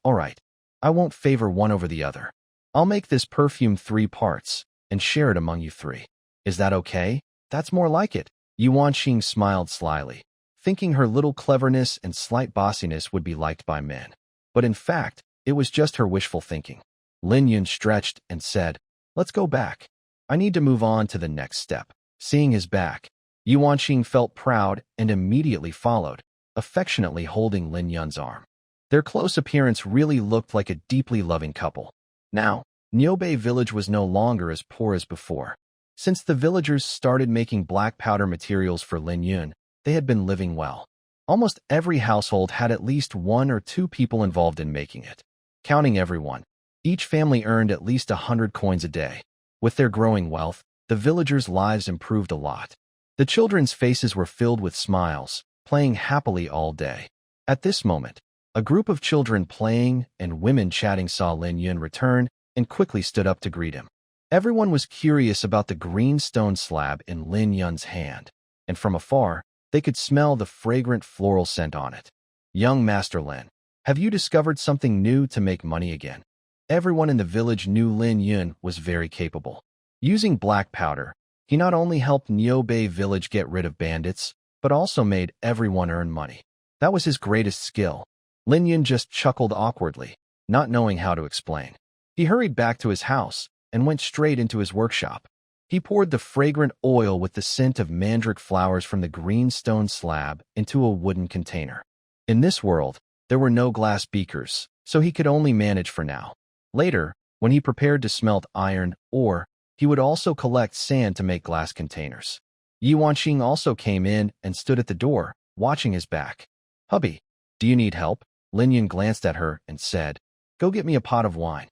I won't favor one over the other. I'll make this perfume 3 parts and share it among you 3. Is that okay? That's more like it. Yuan Xing smiled slyly, thinking her little cleverness and slight bossiness would be liked by men. But in fact, it was just her wishful thinking. Lin Yun stretched and said, let's go back. I need to move on to the next step. Seeing his back, Yuan Xing felt proud and immediately followed, affectionately holding Lin Yun's arm. Their close appearance really looked like a deeply loving couple. Now, Niubei village was no longer as poor as before. Since the villagers started making black powder materials for Lin Yun, they had been living well. Almost every household had at least 1 or 2 people involved in making it. Counting everyone, each family earned at least 100 coins a day. With their growing wealth, the villagers' lives improved a lot. The children's faces were filled with smiles, playing happily all day. At this moment, a group of children playing and women chatting saw Lin Yun return and quickly stood up to greet him. Everyone was curious about the green stone slab in Lin Yun's hand, and from afar, they could smell the fragrant floral scent on it. Young Master Lin, have you discovered something new to make money again? Everyone in the village knew Lin Yun was very capable. Using black powder, he not only helped Niubei village get rid of bandits, but also made everyone earn money. That was his greatest skill. Lin Yun just chuckled awkwardly, not knowing how to explain. He hurried back to his house and went straight into his workshop. He poured the fragrant oil with the scent of mandrake flowers from the green stone slab into a wooden container. In this world, there were no glass beakers, so he could only manage for now. Later, when he prepared to smelt iron ore, he would also collect sand to make glass containers. Yuan Xing also came in and stood at the door, watching his back. Hubby, do you need help? Lin Yun glanced at her and said, go get me a pot of wine.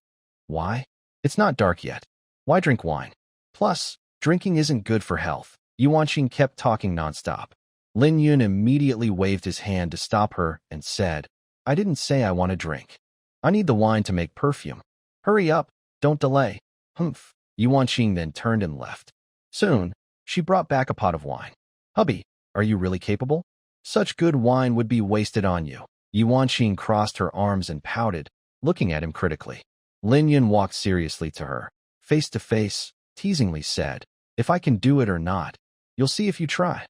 Why? It's not dark yet. Why drink wine? Plus, drinking isn't good for health. Yuan Xing kept talking nonstop. Lin Yun immediately waved his hand to stop her and said, I didn't say I want to drink. I need the wine to make perfume. Hurry up, don't delay. Humph. Yuan Xing then turned and left. Soon, she brought back a pot of wine. Hubby, are you really capable? Such good wine would be wasted on you. Yuan Xing crossed her arms and pouted, looking at him critically. Lin Yun walked seriously to her, face to face, teasingly said, if I can do it or not, you'll see if you try.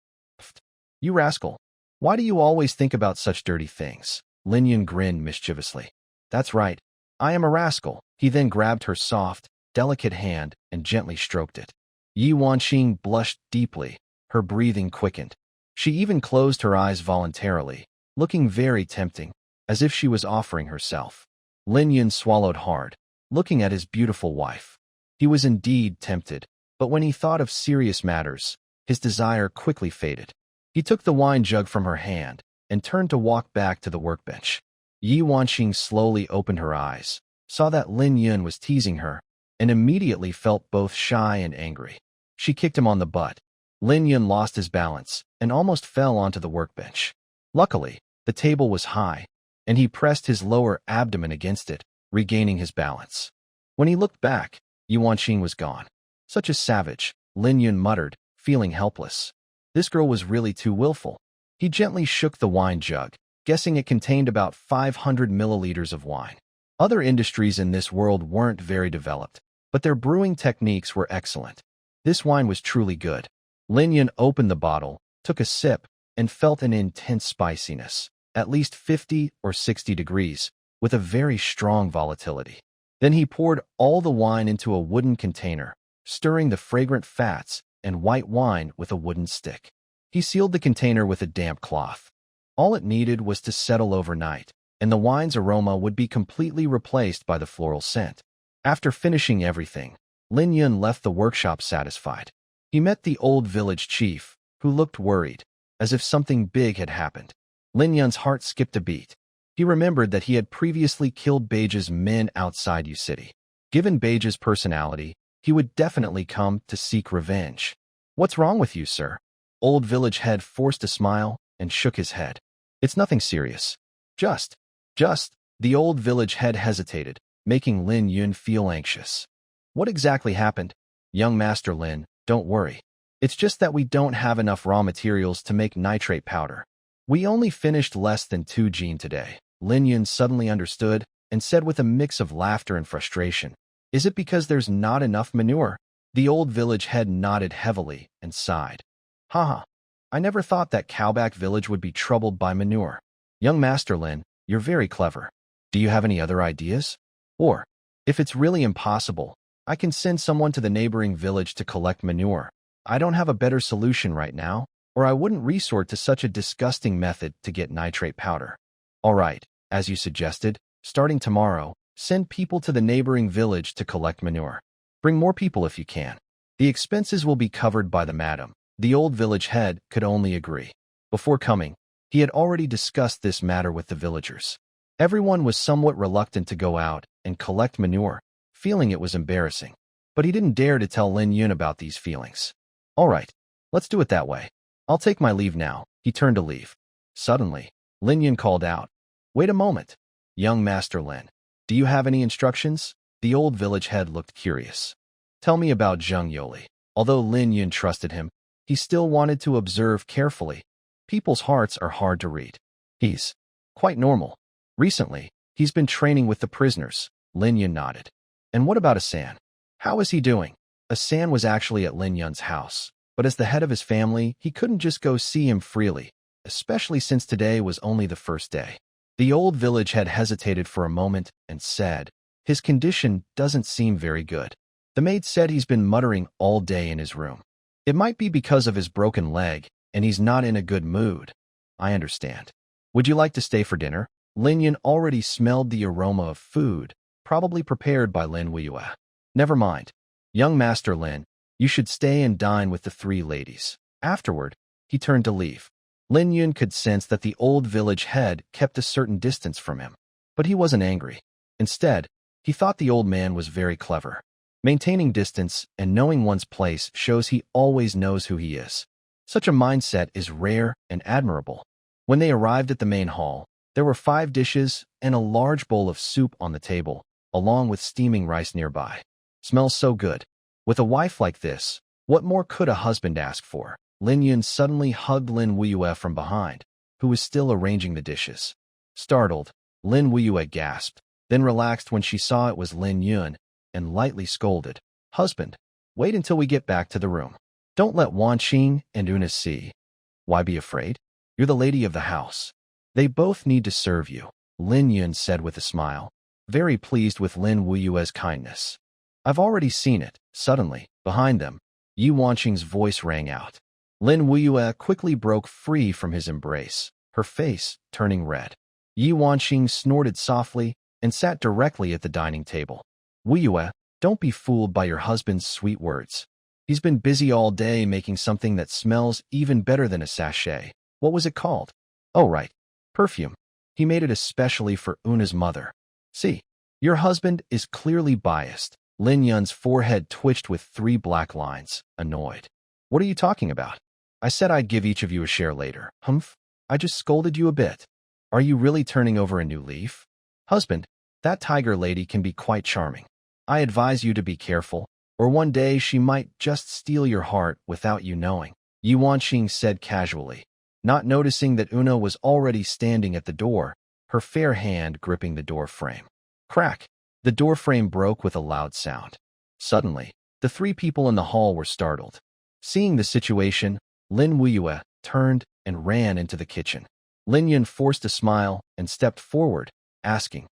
You rascal. Why do you always think about such dirty things? Lin Yun grinned mischievously. That's right. I am a rascal. He then grabbed her soft, delicate hand and gently stroked it. Yuan Xing blushed deeply. Her breathing quickened. She even closed her eyes voluntarily, looking very tempting, as if she was offering herself. Lin Yun swallowed hard, looking at his beautiful wife. He was indeed tempted, but when he thought of serious matters, his desire quickly faded. He took the wine jug from her hand and turned to walk back to the workbench. Yuan Xing slowly opened her eyes, saw that Lin Yun was teasing her, and immediately felt both shy and angry. She kicked him on the butt. Lin Yun lost his balance and almost fell onto the workbench. Luckily, the table was high, and he pressed his lower abdomen against it, regaining his balance. When he looked back, Yuan Xing was gone. Such a savage, Lin Yun muttered, feeling helpless. This girl was really too willful. He gently shook the wine jug, guessing it contained about 500 milliliters of wine. Other industries in this world weren't very developed, but their brewing techniques were excellent. This wine was truly good. Lin Yun opened the bottle, took a sip, and felt an intense spiciness, at least 50 or 60 degrees, with a very strong volatility. Then he poured all the wine into a wooden container, stirring the fragrant fats and white wine with a wooden stick. He sealed the container with a damp cloth. All it needed was to settle overnight, and the wine's aroma would be completely replaced by the floral scent. After finishing everything, Lin Yun left the workshop satisfied. He met the old village chief, who looked worried, as if something big had happened. Lin Yun's heart skipped a beat. He remembered that he had previously killed Beige's men outside U City. Given Beige's personality, he would definitely come to seek revenge. What's wrong with you, sir? Old village head forced a smile and shook his head. It's nothing serious. Just, the old village head hesitated, making Lin Yun feel anxious. What exactly happened? Young Master Lin, don't worry. It's just that we don't have enough raw materials to make nitrate powder. We only finished less than 2 gene today. Lin Yun suddenly understood and said with a mix of laughter and frustration, Is it because there's not enough manure? The old village head nodded heavily and sighed. Haha, I never thought that Cowback village would be troubled by manure. Young Master Lin, you're very clever. Do you have any other ideas? Or, if it's really impossible, I can send someone to the neighboring village to collect manure. I don't have a better solution right now, or I wouldn't resort to such a disgusting method to get nitrate powder. All right, as you suggested, starting tomorrow, send people to the neighboring village to collect manure. Bring more people if you can. The expenses will be covered by the madam. The old village head could only agree. Before coming, he had already discussed this matter with the villagers. Everyone was somewhat reluctant to go out and collect manure, feeling it was embarrassing. But he didn't dare to tell Lin Yun about these feelings. All right, let's do it that way. I'll take my leave now. He turned to leave. Suddenly, Lin Yun called out, Wait a moment. Young Master Lin, do you have any instructions? The old village head looked curious. Tell me about Zheng Yoli. Although Lin Yun trusted him, he still wanted to observe carefully. People's hearts are hard to read. He's quite normal. Recently, he's been training with the prisoners. Lin Yun nodded. And what about Asan? How is he doing? Asan was actually at Lin Yun's house, but as the head of his family, he couldn't just go see him freely, especially since today was only the first day. The old village head hesitated for a moment and said, His condition doesn't seem very good. The maid said he's been muttering all day in his room. It might be because of his broken leg, and he's not in a good mood. I understand. Would you like to stay for dinner? Lin Yun already smelled the aroma of food, probably prepared by Lin Weiyue. Never mind. Young Master Lin, you should stay and dine with the 3 ladies. Afterward, he turned to leave. Lin Yun could sense that the old village head kept a certain distance from him. But he wasn't angry. Instead, he thought the old man was very clever. Maintaining distance and knowing one's place shows he always knows who he is. Such a mindset is rare and admirable. When they arrived at the main hall, there were 5 dishes and a large bowl of soup on the table, along with steaming rice nearby. Smells so good. With a wife like this, what more could a husband ask for? Lin Yun suddenly hugged Lin Weiyue from behind, who was still arranging the dishes. Startled, Lin Weiyue gasped, then relaxed when she saw it was Lin Yun, and lightly scolded, Husband, wait until we get back to the room. Don't let Wan Qing and Una see. Why be afraid? You're the lady of the house. They both need to serve you, Lin Yun said with a smile, very pleased with Lin Weiyue's kindness. I've already seen it. Suddenly, behind them, Yi Wanqing's voice rang out. Lin Weiyue quickly broke free from his embrace, her face turning red. Yi Wanqing snorted softly and sat directly at the dining table. Weiyue, don't be fooled by your husband's sweet words. He's been busy all day making something that smells even better than a sachet. What was it called? Oh, right. Perfume. He made it especially for Una's mother. See, your husband is clearly biased. Lin Yun's forehead twitched with 3 black lines, annoyed. What are you talking about? I said I'd give each of you a share later. Humph. I just scolded you a bit. Are you really turning over a new leaf? Husband, that tiger lady can be quite charming. I advise you to be careful, or one day she might just steal your heart without you knowing, Yi Wanqing said casually, not noticing that Una was already standing at the door, her fair hand gripping the door frame. Crack! The door frame broke with a loud sound. Suddenly, the 3 people in the hall were startled. Seeing the situation, Lin Weiyue turned and ran into the kitchen. Lin Yun forced a smile and stepped forward, asking,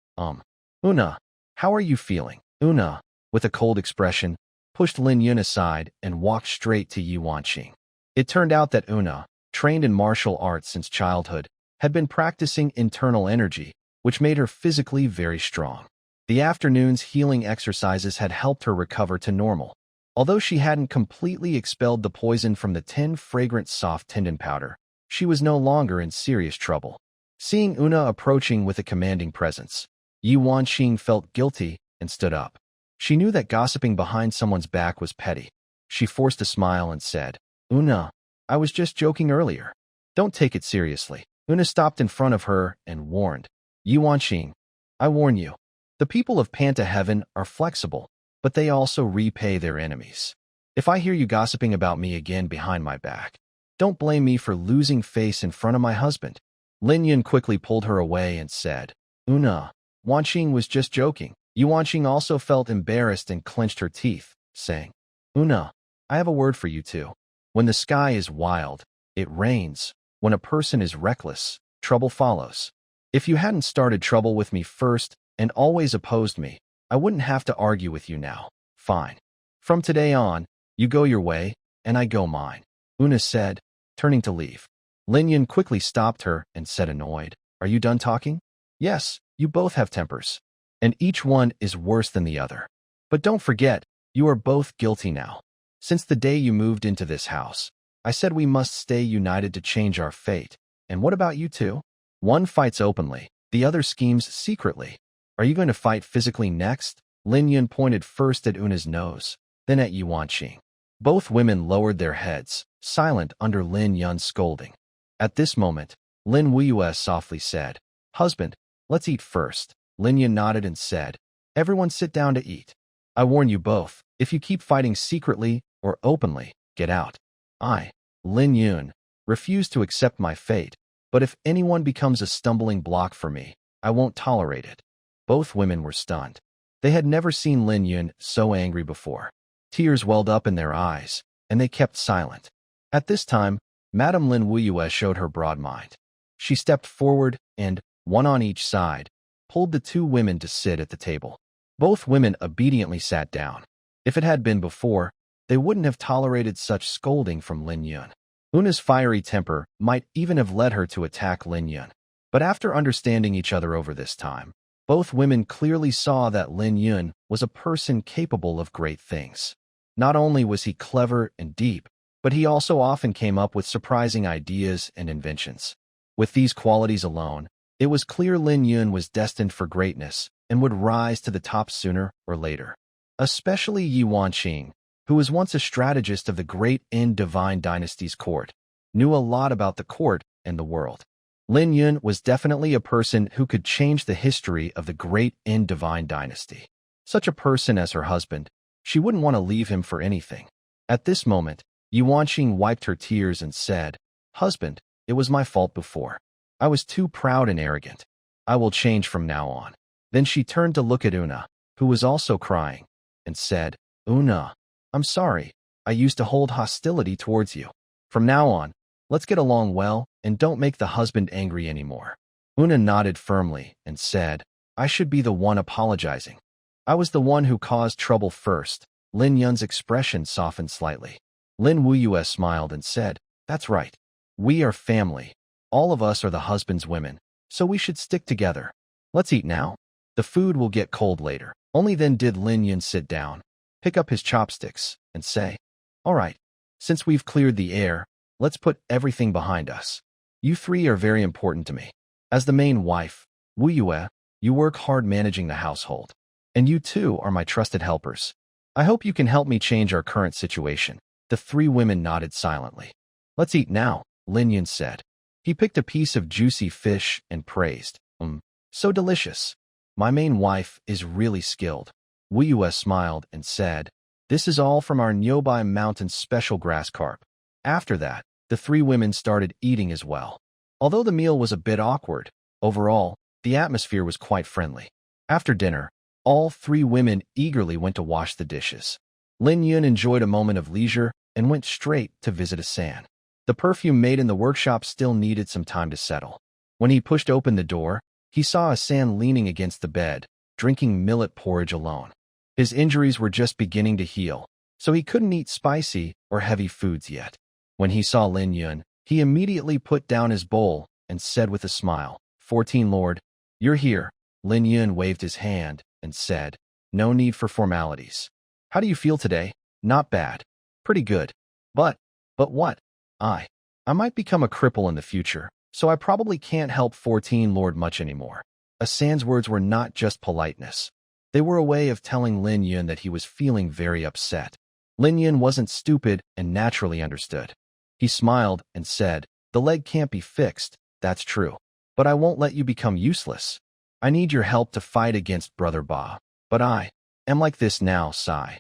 Una, how are you feeling? Una, with a cold expression, pushed Lin Yun aside and walked straight to Yi Wanqing. It turned out that Una, trained in martial arts since childhood, had been practicing internal energy, which made her physically very strong. The afternoon's healing exercises had helped her recover to normal. Although she hadn't completely expelled the poison from the 10 fragrant soft tendon powder, she was no longer in serious trouble. Seeing Una approaching with a commanding presence, Yi Wanqing felt guilty and stood up. She knew that gossiping behind someone's back was petty. She forced a smile and said, Una, I was just joking earlier. Don't take it seriously. Una stopped in front of her and warned. Yuan Qing, I warn you. The people of Panta Heaven are flexible, but they also repay their enemies. If I hear you gossiping about me again behind my back, don't blame me for losing face in front of my husband. Lin Yun quickly pulled her away and said, Una, Wan Qing was just joking. Yuan Qing also felt embarrassed and clenched her teeth, saying, Una, I have a word for you too. When the sky is wild, it rains. When a person is reckless, trouble follows. If you hadn't started trouble with me first and always opposed me, I wouldn't have to argue with you now. Fine. From today on, you go your way, and I go mine. Una said, turning to leave. Lin Yun quickly stopped her and said annoyed, Are you done talking? Yes, you both have tempers. And each one is worse than the other. But don't forget, you are both guilty now. Since the day you moved into this house, I said we must stay united to change our fate. And what about you two? One fights openly, the other schemes secretly. Are you going to fight physically next? Lin Yun pointed first at Una's nose, then at Yuan Qing. Both women lowered their heads, silent under Lin Yun's scolding. At this moment, Lin Wuyue softly said, Husband, let's eat first. Lin Yun nodded and said, Everyone sit down to eat. I warn you both, if you keep fighting secretly or openly, get out. I, Lin Yun, refuse to accept my fate, but if anyone becomes a stumbling block for me, I won't tolerate it. Both women were stunned. They had never seen Lin Yun so angry before. Tears welled up in their eyes, and they kept silent. At this time, Madame Lin Wuyue showed her broad mind. She stepped forward and, one on each side, pulled the two women to sit at the table. Both women obediently sat down. If it had been before, they wouldn't have tolerated such scolding from Lin Yun. Una's fiery temper might even have led her to attack Lin Yun. But after understanding each other over this time, both women clearly saw that Lin Yun was a person capable of great things. Not only was he clever and deep, but he also often came up with surprising ideas and inventions. With these qualities alone, it was clear Lin Yun was destined for greatness and would rise to the top sooner or later. Especially Yuan Qing, who was once a strategist of the great Yin Divine Dynasty's court, knew a lot about the court and the world. Lin Yun was definitely a person who could change the history of the great Yin Divine Dynasty. Such a person as her husband, she wouldn't want to leave him for anything. At this moment, Yuan Qing wiped her tears and said, Husband, it was my fault before. I was too proud and arrogant. I will change from now on. Then she turned to look at Una, who was also crying, and said, Una, I'm sorry. I used to hold hostility towards you. From now on, let's get along well and don't make the husband angry anymore. Una nodded firmly and said, I should be the one apologizing. I was the one who caused trouble first. Lin Yun's expression softened slightly. Lin Wuyue smiled and said, That's right. We are family. All of us are the husband's women, so we should stick together. Let's eat now. The food will get cold later. Only then did Lin Yun sit down, pick up his chopsticks, and say, All right, since we've cleared the air, let's put everything behind us. You three are very important to me. As the main wife, Wuyue, you work hard managing the household. And you too are my trusted helpers. I hope you can help me change our current situation. The three women nodded silently. Let's eat now, Lin Yun said. He picked a piece of juicy fish and praised, so delicious. My main wife is really skilled. Wuyue smiled and said, This is all from our nearby mountain special grass carp. After that, the three women started eating as well. Although the meal was a bit awkward, overall, the atmosphere was quite friendly. After dinner, all three women eagerly went to wash the dishes. Lin Yun enjoyed a moment of leisure and went straight to visit Asan. The perfume made in the workshop still needed some time to settle. When he pushed open the door, he saw Asan leaning against the bed, drinking millet porridge alone. His injuries were just beginning to heal, so he couldn't eat spicy or heavy foods yet. When he saw Lin Yun, he immediately put down his bowl and said with a smile, 14 Lord, you're here. Lin Yun waved his hand and said, No need for formalities. How do you feel today? Not bad. Pretty good. But what? I might become a cripple in the future, so I probably can't help 14 Lord much anymore. Asan's words were not just politeness. They were a way of telling Lin Yun that he was feeling very upset. Lin Yun wasn't stupid and naturally understood. He smiled and said, The leg can't be fixed, that's true. But I won't let you become useless. I need your help to fight against Brother Ba. But I am like this now, Sai.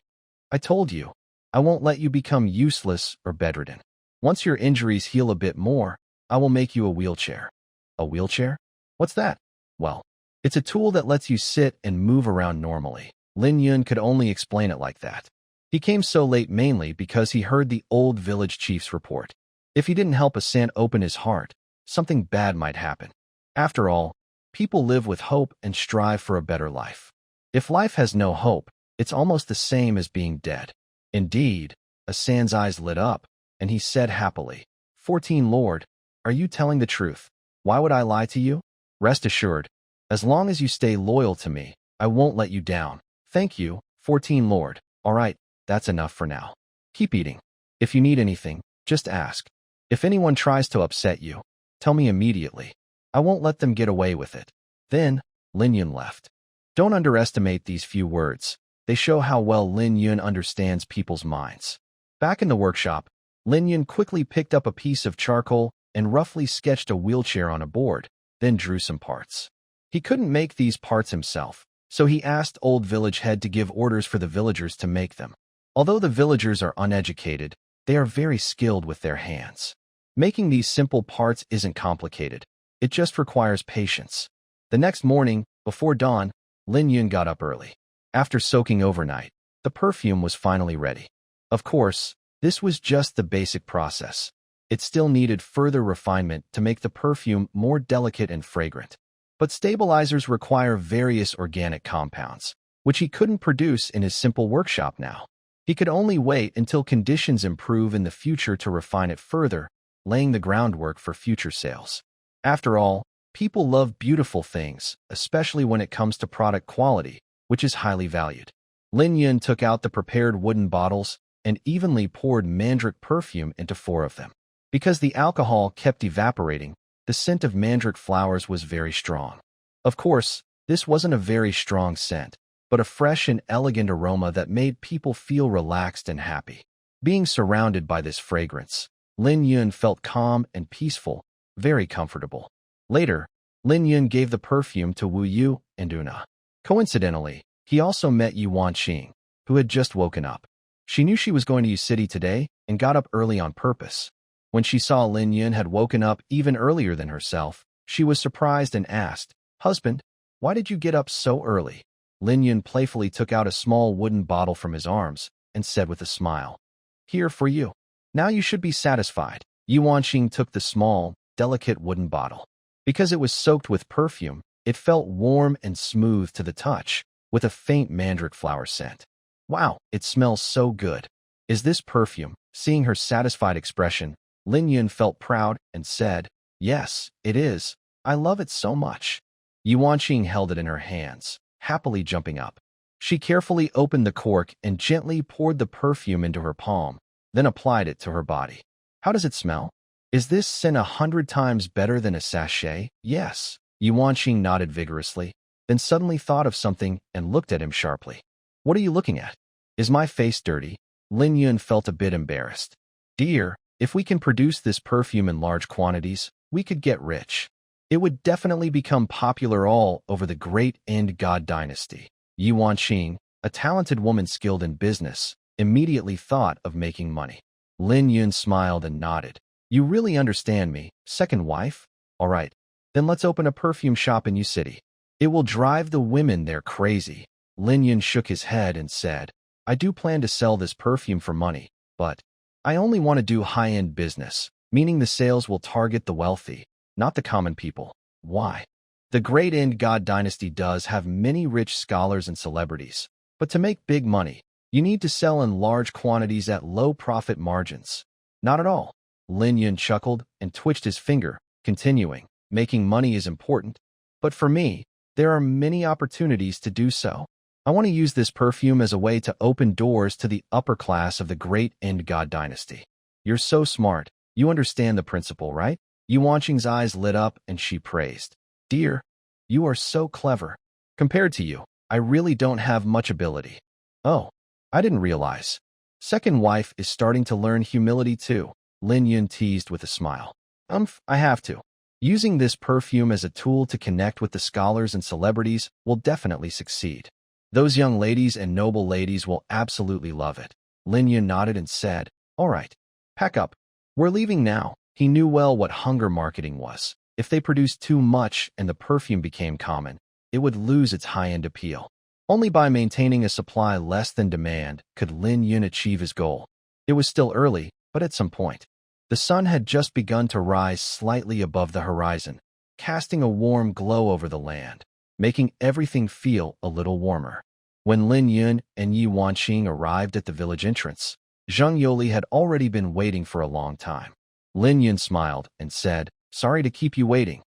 I told you, I won't let you become useless or bedridden. Once your injuries heal a bit more, I will make you a wheelchair. A wheelchair? What's that? Well, it's a tool that lets you sit and move around normally. Lin Yun could only explain it like that. He came so late mainly because he heard the old village chief's report. If he didn't help a San open his heart, something bad might happen. After all, people live with hope and strive for a better life. If life has no hope, it's almost the same as being dead. Indeed, Asan's eyes lit up, and he said happily, 14 Lord, are you telling the truth? Why would I lie to you? Rest assured, as long as you stay loyal to me, I won't let you down. Thank you, 14 Lord. All right, that's enough for now. Keep eating. If you need anything, just ask. If anyone tries to upset you, tell me immediately. I won't let them get away with it. Then, Lin Yun left. Don't underestimate these few words. They show how well Lin Yun understands people's minds. Back in the workshop, Lin Yun quickly picked up a piece of charcoal and roughly sketched a wheelchair on a board, then drew some parts. He couldn't make these parts himself, so he asked Old Village Head to give orders for the villagers to make them. Although the villagers are uneducated, they are very skilled with their hands. Making these simple parts isn't complicated. It just requires patience. The next morning, before dawn, Lin Yun got up early. After soaking overnight, the perfume was finally ready. Of course, this was just the basic process. It still needed further refinement to make the perfume more delicate and fragrant. But stabilizers require various organic compounds, which he couldn't produce in his simple workshop now. He could only wait until conditions improve in the future to refine it further, laying the groundwork for future sales. After all, people love beautiful things, especially when it comes to product quality, which is highly valued. Lin Yun took out the prepared wooden bottles and evenly poured mandrake perfume into 4 of them. Because the alcohol kept evaporating, the scent of mandrake flowers was very strong. Of course, this wasn't a very strong scent, but a fresh and elegant aroma that made people feel relaxed and happy. Being surrounded by this fragrance, Lin Yun felt calm and peaceful, very comfortable. Later, Lin Yun gave the perfume to Wu Yu and Una. Coincidentally, he also met Yuan Qing, who had just woken up. She knew she was going to Yu City today and got up early on purpose. When she saw Lin Yun had woken up even earlier than herself, she was surprised and asked, "Husband, why did you get up so early?" Lin Yun playfully took out a small wooden bottle from his arms and said with a smile, "Here for you. Now you should be satisfied." Yuan Qing took the small, delicate wooden bottle. Because it was soaked with perfume, it felt warm and smooth to the touch, with a faint mandrake flower scent. "Wow, it smells so good. Is this perfume?" Seeing her satisfied expression, Lin Yun felt proud and said, "Yes, it is. I love it so much." Yuan Qing held it in her hands, happily jumping up. She carefully opened the cork and gently poured the perfume into her palm, then applied it to her body. "How does it smell? Is this scent 100 times better than a sachet?" "Yes." Yuan Qing nodded vigorously, then suddenly thought of something and looked at him sharply. "What are you looking at? Is my face dirty?" Lin Yun felt a bit embarrassed. "Dear, if we can produce this perfume in large quantities, we could get rich. It would definitely become popular all over the great End God dynasty." Yuan Qing, a talented woman skilled in business, immediately thought of making money. Lin Yun smiled and nodded. "You really understand me, second wife? All right, then let's open a perfume shop in Yu City. It will drive the women there crazy." Lin Yun shook his head and said, "I do plan to sell this perfume for money, but I only want to do high-end business, meaning the sales will target the wealthy, not the common people." "Why?" "The great End God dynasty does have many rich scholars and celebrities, but to make big money, you need to sell in large quantities at low profit margins." "Not at all." Lin Yun chuckled and twitched his finger, continuing, "Making money is important, but for me, there are many opportunities to do so. I want to use this perfume as a way to open doors to the upper class of the great End God dynasty." "You're so smart. You understand the principle, right?" Yuan Qing's eyes lit up and she praised. "Dear, you are so clever. Compared to you, I really don't have much ability." "Oh, I didn't realize. Second wife is starting to learn humility too," Lin Yun teased with a smile. I have to. Using this perfume as a tool to connect with the scholars and celebrities will definitely succeed. Those young ladies and noble ladies will absolutely love it. Lin Yun nodded and said, all right, pack up. We're leaving now. He knew well what hunger marketing was. If they produced too much and the perfume became common, it would lose its high-end appeal. Only by maintaining a supply less than demand could Lin Yun achieve his goal. It was still early, but at some point, the sun had just begun to rise slightly above the horizon, casting a warm glow over the land, making everything feel a little warmer. When Lin Yun and Yi Wanqing arrived at the village entrance, Zheng Yoli had already been waiting for a long time. Lin Yun smiled and said, sorry to keep you waiting.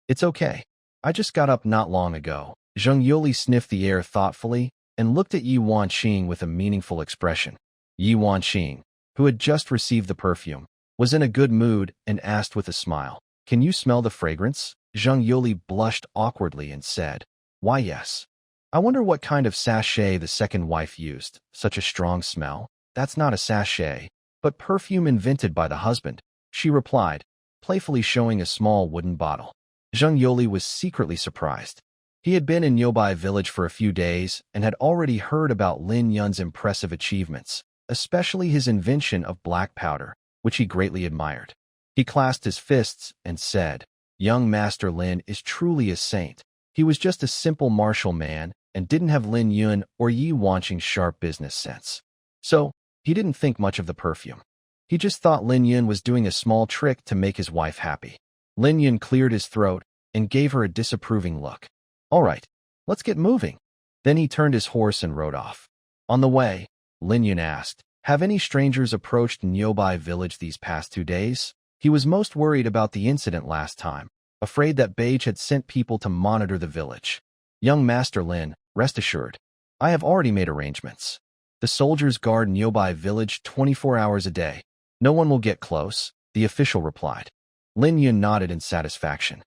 It's okay. I just got up not long ago. Zheng Yoli sniffed the air thoughtfully and looked at Yi Wanqing with a meaningful expression. Yi Wanqing, who had just received the perfume, was in a good mood and asked with a smile, can you smell the fragrance? Zheng Yoli blushed awkwardly and said, why yes. I wonder what kind of sachet the second wife used. Such a strong smell. That's not a sachet, but perfume invented by the husband, she replied, playfully showing a small wooden bottle. Zheng Yoli was secretly surprised. He had been in Yobai village for a few days and had already heard about Lin Yun's impressive achievements, especially his invention of black powder, which he greatly admired. He clasped his fists and said, young Master Lin is truly a saint. He was just a simple martial man and didn't have Lin Yun or Yi Wanqing's sharp business sense. So, he didn't think much of the perfume. He just thought Lin Yun was doing a small trick to make his wife happy. Lin Yun cleared his throat and gave her a disapproving look. All right, let's get moving. Then he turned his horse and rode off. On the way, Lin Yun asked, have any strangers approached Nyobai village these past 2 days? He was most worried about the incident last time, afraid that Beige had sent people to monitor the village. Young Master Lin, rest assured, I have already made arrangements. The soldiers guard Nyobai village 24 hours a day. No one will get close, the official replied. Lin Yun nodded in satisfaction.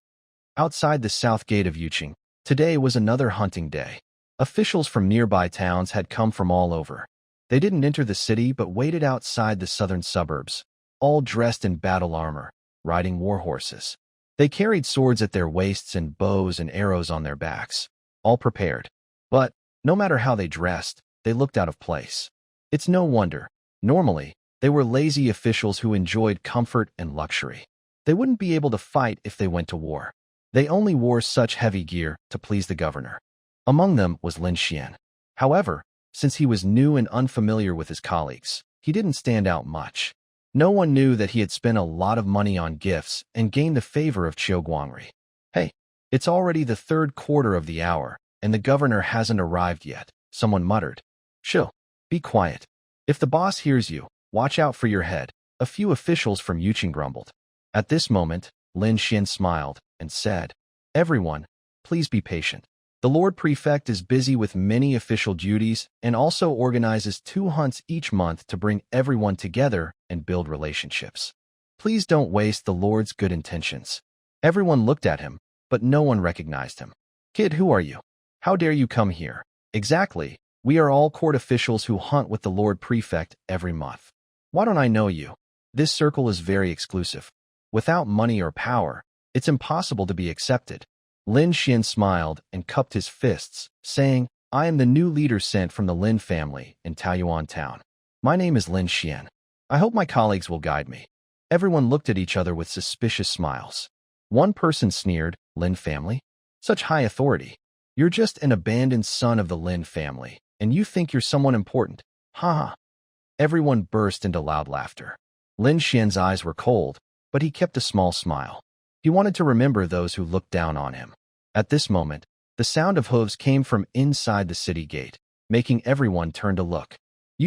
Outside the south gate of Yuqing, today was another hunting day. Officials from nearby towns had come from all over. They didn't enter the city but waited outside the southern suburbs, all dressed in battle armor, riding war horses. They carried swords at their waists and bows and arrows on their backs, all prepared. But, no matter how they dressed, they looked out of place. It's no wonder. Normally, they were lazy officials who enjoyed comfort and luxury. They wouldn't be able to fight if they went to war. They only wore such heavy gear to please the governor. Among them was Lin Xian. However, since he was new and unfamiliar with his colleagues, he didn't stand out much. No one knew that he had spent a lot of money on gifts and gained the favor of Qiu Guangri. Hey, it's already the 3rd quarter of the hour, and the governor hasn't arrived yet, someone muttered. Chill, be quiet. If the boss hears you, watch out for your head, a few officials from Yuqing grumbled. At this moment, Lin Xian smiled and said, everyone, please be patient. The Lord Prefect is busy with many official duties and also organizes 2 hunts each month to bring everyone together and build relationships. Please don't waste the Lord's good intentions. Everyone looked at him, but no one recognized him. Kid, who are you? How dare you come here? Exactly, we are all court officials who hunt with the Lord Prefect every month. Why don't I know you? This circle is very exclusive. Without money or power, it's impossible to be accepted. Lin Xian smiled and cupped his fists, saying, I am the new leader sent from the Lin family in Taoyuan town. My name is Lin Xian. I hope my colleagues will guide me. Everyone looked at each other with suspicious smiles. One person sneered, Lin family? Such high authority. You're just an abandoned son of the Lin family, and you think you're someone important. Ha ha. Everyone burst into loud laughter. Lin Xian's eyes were cold, but he kept a small smile. He wanted to remember those who looked down on him. At this moment, the sound of hooves came from inside the city gate, making everyone turn to look.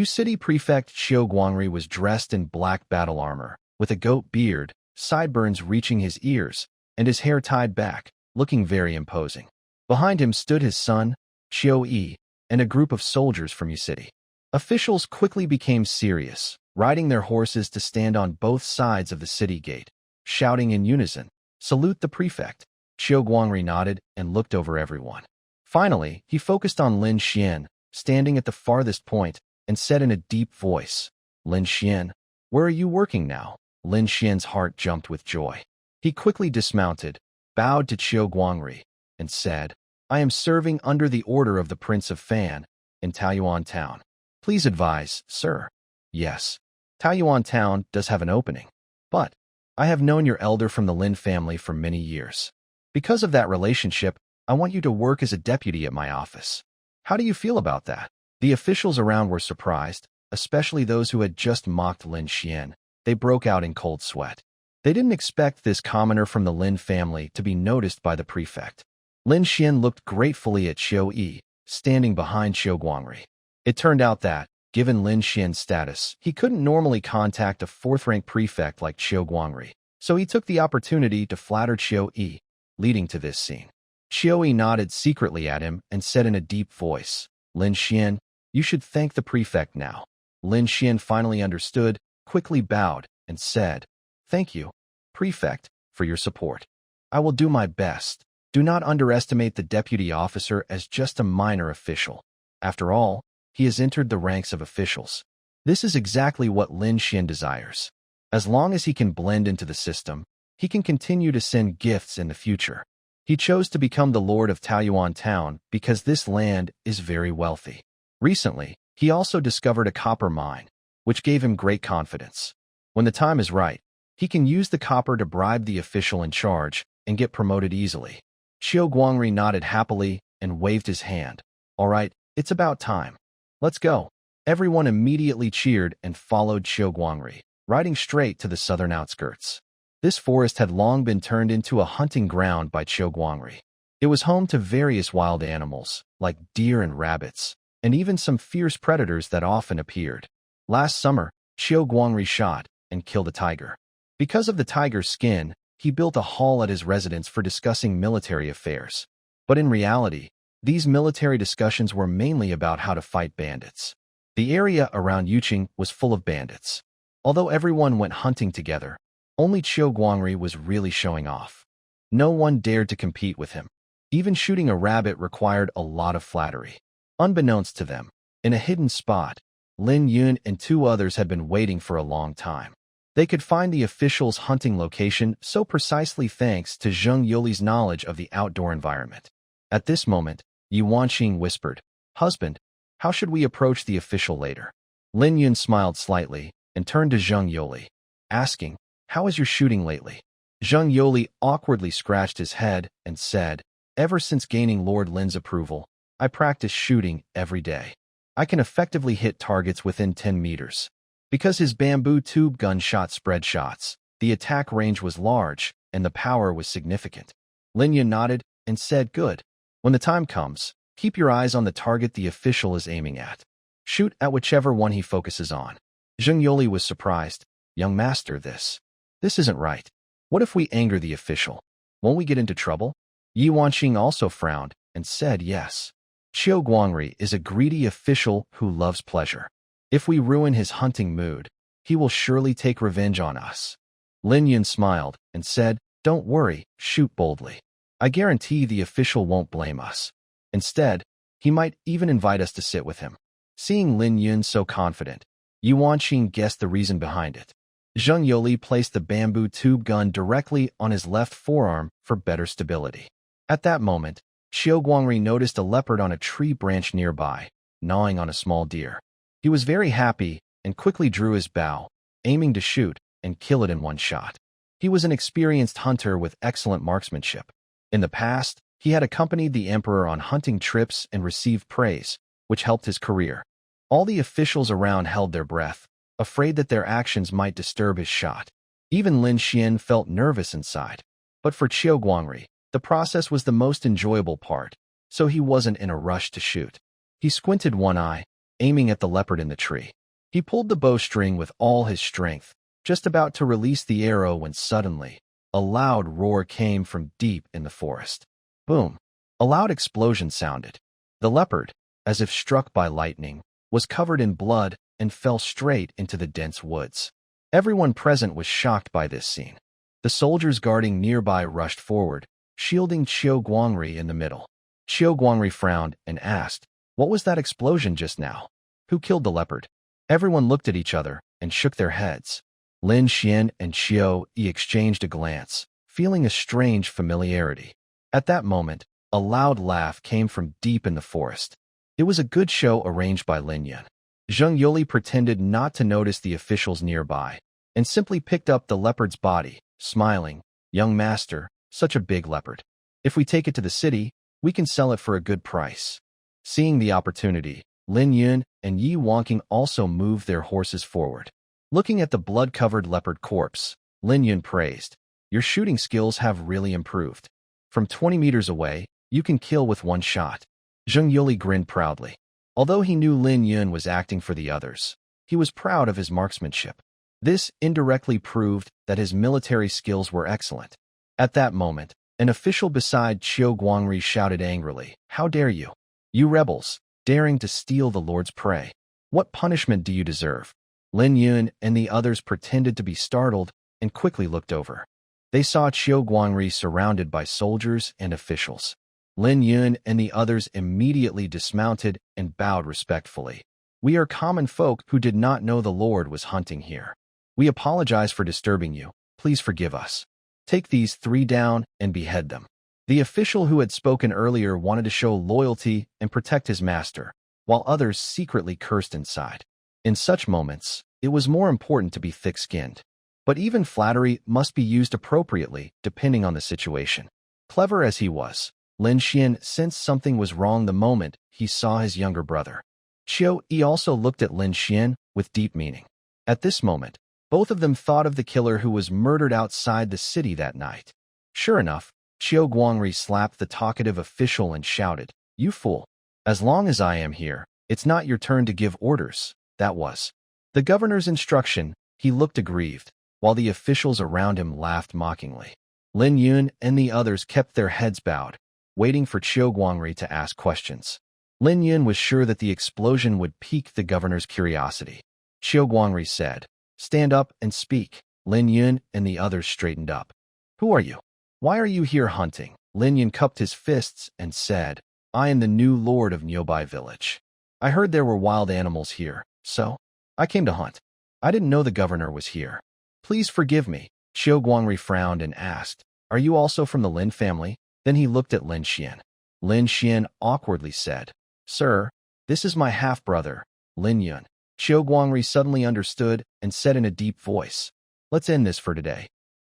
City Prefect Qiu Guangri was dressed in black battle armor, with a goat beard, sideburns reaching his ears, and his hair tied back, looking very imposing. Behind him stood his son, Qiu Yi, and a group of soldiers from Yu City. Officials quickly became serious, riding their horses to stand on both sides of the city gate, shouting in unison, Salute the prefect. Qiu Guangri nodded and looked over everyone. Finally, he focused on Lin Xian, standing at the farthest point, and said in a deep voice, Lin Xian, where are you working now? Lin Xian's heart jumped with joy. He quickly dismounted, bowed to Qiu Guangri, and said, I am serving under the order of the Prince of Fan in Taoyuan Town. Please advise, sir. Yes. Taoyuan Town does have an opening, but I have known your elder from the Lin family for many years. Because of that relationship, I want you to work as a deputy at my office. How do you feel about that? The officials around were surprised, especially those who had just mocked Lin Xian. They broke out in cold sweat. They didn't expect this commoner from the Lin family to be noticed by the prefect. Lin Xian looked gratefully at Qiu Yi, standing behind Qiu Guangri. It turned out that, given Lin Xian's status, he couldn't normally contact a fourth-rank prefect like Qiu Guangri, so he took the opportunity to flatter Qiu Yi, leading to this scene. Qiu Yi nodded secretly at him and said in a deep voice, Lin Xian, you should thank the prefect now. Lin Xian finally understood, quickly bowed, and said, Thank you, prefect, for your support. I will do my best. Do not underestimate the deputy officer as just a minor official. After all, he has entered the ranks of officials. This is exactly what Lin Xian desires. As long as he can blend into the system, he can continue to send gifts in the future. He chose to become the Lord of Taoyuan Town because this land is very wealthy. Recently, he also discovered a copper mine, which gave him great confidence. When the time is right, he can use the copper to bribe the official in charge and get promoted easily. Qiu Guangri nodded happily and waved his hand. All right, it's about time. Let's go. Everyone immediately cheered and followed Qiu Guangri, riding straight to the southern outskirts. This forest had long been turned into a hunting ground by Qiu Guangri. It was home to various wild animals, like deer and rabbits, and even some fierce predators that often appeared. Last summer, Qiu Guangri shot and killed a tiger. Because of the tiger's skin, he built a hall at his residence for discussing military affairs. But in reality, these military discussions were mainly about how to fight bandits. The area around Yuqing was full of bandits. Although everyone went hunting together, only Qiu Guangri was really showing off. No one dared to compete with him. Even shooting a rabbit required a lot of flattery. Unbeknownst to them, in a hidden spot, Lin Yun and two others had been waiting for a long time. They could find the official's hunting location so precisely thanks to Zheng Youli's knowledge of the outdoor environment. At this moment, Yi Wanqing whispered, Husband, how should we approach the official later? Lin Yun smiled slightly and turned to Zheng Youli, asking, How is your shooting lately? Zheng Youli awkwardly scratched his head and said, Ever since gaining Lord Lin's approval, I practice shooting every day. I can effectively hit targets within 10 meters. Because his bamboo tube gun shot spread shots, the attack range was large and the power was significant. Lin Yun nodded and said, Good. When the time comes, keep your eyes on the target the official is aiming at. Shoot at whichever one he focuses on. Zheng Youli was surprised. Young master, this isn't right. What if we anger the official? Won't we get into trouble? Yi Wanqing also frowned and said yes. Qiu Guangri is a greedy official who loves pleasure. If we ruin his hunting mood, he will surely take revenge on us. Lin Yun smiled and said, Don't worry, shoot boldly. I guarantee the official won't blame us. Instead, he might even invite us to sit with him. Seeing Lin Yun so confident, Yi Wanqing guessed the reason behind it. Zheng Youli placed the bamboo tube gun directly on his left forearm for better stability. At that moment, Qiu Guangri noticed a leopard on a tree branch nearby, gnawing on a small deer. He was very happy and quickly drew his bow, aiming to shoot and kill it in one shot. He was an experienced hunter with excellent marksmanship. In the past, he had accompanied the emperor on hunting trips and received praise, which helped his career. All the officials around held their breath, afraid that their actions might disturb his shot. Even Lin Xian felt nervous inside. But for Qiu Guangri, the process was the most enjoyable part, so he wasn't in a rush to shoot. He squinted one eye, aiming at the leopard in the tree. He pulled the bowstring with all his strength, just about to release the arrow when suddenly, a loud roar came from deep in the forest. Boom! A loud explosion sounded. The leopard, as if struck by lightning, was covered in blood and fell straight into the dense woods. Everyone present was shocked by this scene. The soldiers guarding nearby rushed forward, shielding Qiu Guangri in the middle. Qiu Guangri frowned and asked, What was that explosion just now? Who killed the leopard? Everyone looked at each other and shook their heads. Lin Xian and Qiu Yi exchanged a glance, feeling a strange familiarity. At that moment, a loud laugh came from deep in the forest. It was a good show arranged by Lin Yun. Zheng Yuli pretended not to notice the officials nearby, and simply picked up the leopard's body, smiling. "Young master, such a big leopard. If we take it to the city, we can sell it for a good price." Seeing the opportunity, Lin Yun and Yi Wangqing also moved their horses forward. Looking at the blood-covered leopard corpse, Lin Yun praised, "Your shooting skills have really improved. From 20 meters away, you can kill with one shot." Zheng Yuli grinned proudly. Although he knew Lin Yun was acting for the others, he was proud of his marksmanship. This indirectly proved that his military skills were excellent. At that moment, an official beside Qiu Guangri shouted angrily, "How dare you? You rebels, daring to steal the Lord's prey. What punishment do you deserve?" Lin Yun and the others pretended to be startled and quickly looked over. They saw Qiu Guangri surrounded by soldiers and officials. Lin Yun and the others immediately dismounted and bowed respectfully. "We are common folk who did not know the Lord was hunting here. We apologize for disturbing you. Please forgive us. Take these 3 down and behead them." The official who had spoken earlier wanted to show loyalty and protect his master, while others secretly cursed inside. In such moments, it was more important to be thick-skinned. But even flattery must be used appropriately, depending on the situation. Clever as he was, Lin Xian sensed something was wrong the moment he saw his younger brother. Qiu Yi also looked at Lin Xian with deep meaning. At this moment, both of them thought of the killer who was murdered outside the city that night. Sure enough, Qiu Guangri slapped the talkative official and shouted, "You fool! As long as I am here, it's not your turn to give orders." That was the governor's instruction. He looked aggrieved, while the officials around him laughed mockingly. Lin Yun and the others kept their heads bowed, waiting for Qiu Guangri to ask questions. Lin Yun was sure that the explosion would pique the governor's curiosity. Qiu Guangri said, "Stand up and speak." Lin Yun and the others straightened up. "Who are you? Why are you here hunting?" Lin Yun cupped his fists and said, "I am the new lord of Nyobai village. I heard there were wild animals here, so I came to hunt. I didn't know the governor was here. Please forgive me." Qiu Guangri frowned and asked, "Are you also from the Lin family?" Then he looked at Lin Xian. Lin Xian awkwardly said, "Sir, this is my half-brother, Lin Yun." Qiu Guangri suddenly understood and said in a deep voice, "Let's end this for today."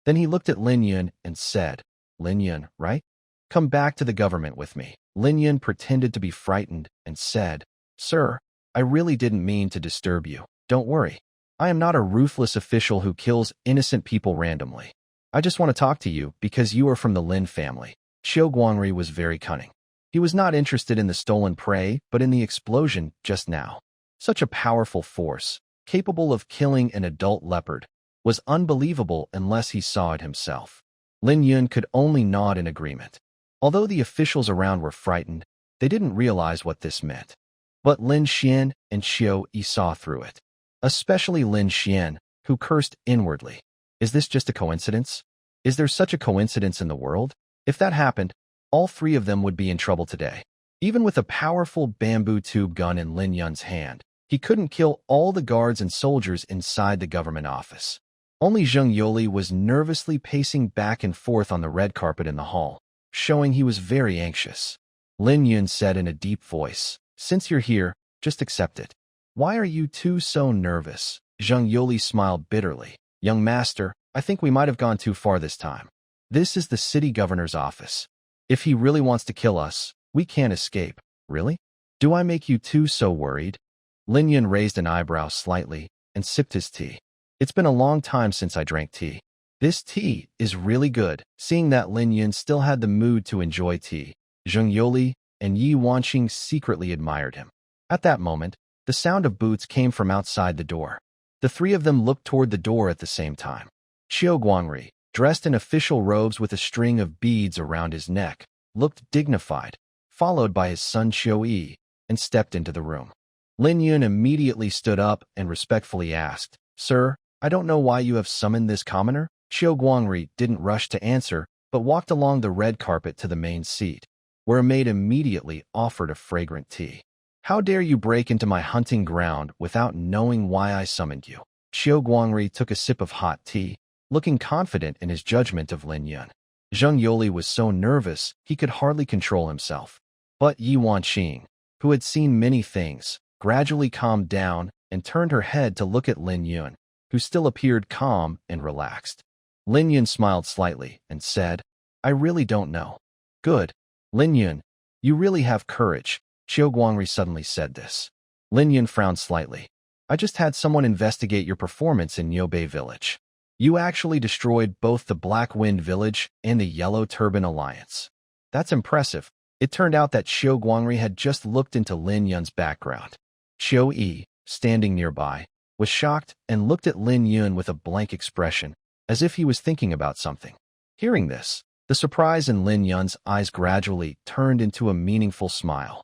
Then he looked at Lin Yun and said, "Lin Yun, right? Come back to the government with me." Lin Yun pretended to be frightened and said, "Sir, I really didn't mean to disturb you. Don't worry. I am not a ruthless official who kills innocent people randomly. I just want to talk to you because you are from the Lin family." Qiu Guangri was very cunning. He was not interested in the stolen prey, but in the explosion just now. Such a powerful force, capable of killing an adult leopard, was unbelievable unless he saw it himself. Lin Yun could only nod in agreement. Although the officials around were frightened, they didn't realize what this meant. But Lin Xian and Qiu Yi saw through it. Especially Lin Xian, who cursed inwardly. Is this just a coincidence? Is there such a coincidence in the world? If that happened, all 3 of them would be in trouble today. Even with a powerful bamboo tube gun in Lin Yun's hand, he couldn't kill all the guards and soldiers inside the government office. Only Zheng Yuli was nervously pacing back and forth on the red carpet in the hall, showing he was very anxious. Lin Yun said in a deep voice, "Since you're here, just accept it." "Why are you two so nervous?" Zheng Yuli smiled bitterly. "Young master, I think we might have gone too far this time. This is the city governor's office. If he really wants to kill us, we can't escape." "Really? Do I make you two so worried?" Lin Yun raised an eyebrow slightly and sipped his tea. "It's been a long time since I drank tea. This tea is really good." Seeing that Lin Yun still had the mood to enjoy tea, Zheng Yuli and Yi Wanqing secretly admired him. At that moment, the sound of boots came from outside the door. The 3 of them looked toward the door at the same time. Qiu Guangri, dressed in official robes with a string of beads around his neck, looked dignified, followed by his son Qiu Yi, and stepped into the room. Lin Yun immediately stood up and respectfully asked, "Sir, I don't know why you have summoned this commoner." Qiu Guangri didn't rush to answer, but walked along the red carpet to the main seat, where a maid immediately offered a fragrant tea. "How dare you break into my hunting ground without knowing why I summoned you?" Qiu Guangri took a sip of hot tea, looking confident in his judgment of Lin Yun. Zheng Yoli was so nervous he could hardly control himself. But Yi Wanqing, who had seen many things, gradually calmed down and turned her head to look at Lin Yun, who still appeared calm and relaxed. Lin Yun smiled slightly and said, I really don't know. Good. Lin Yun, you really have courage. Qiu Guangri suddenly said this. Lin Yun frowned slightly. I just had someone investigate your performance in Yobei Village. You actually destroyed both the Black Wind Village and the Yellow Turban Alliance. That's impressive. It turned out that Qiu Guangri had just looked into Lin Yun's background. Qiu Yi, standing nearby, was shocked and looked at Lin Yun with a blank expression, as if he was thinking about something. Hearing this, the surprise in Lin Yun's eyes gradually turned into a meaningful smile.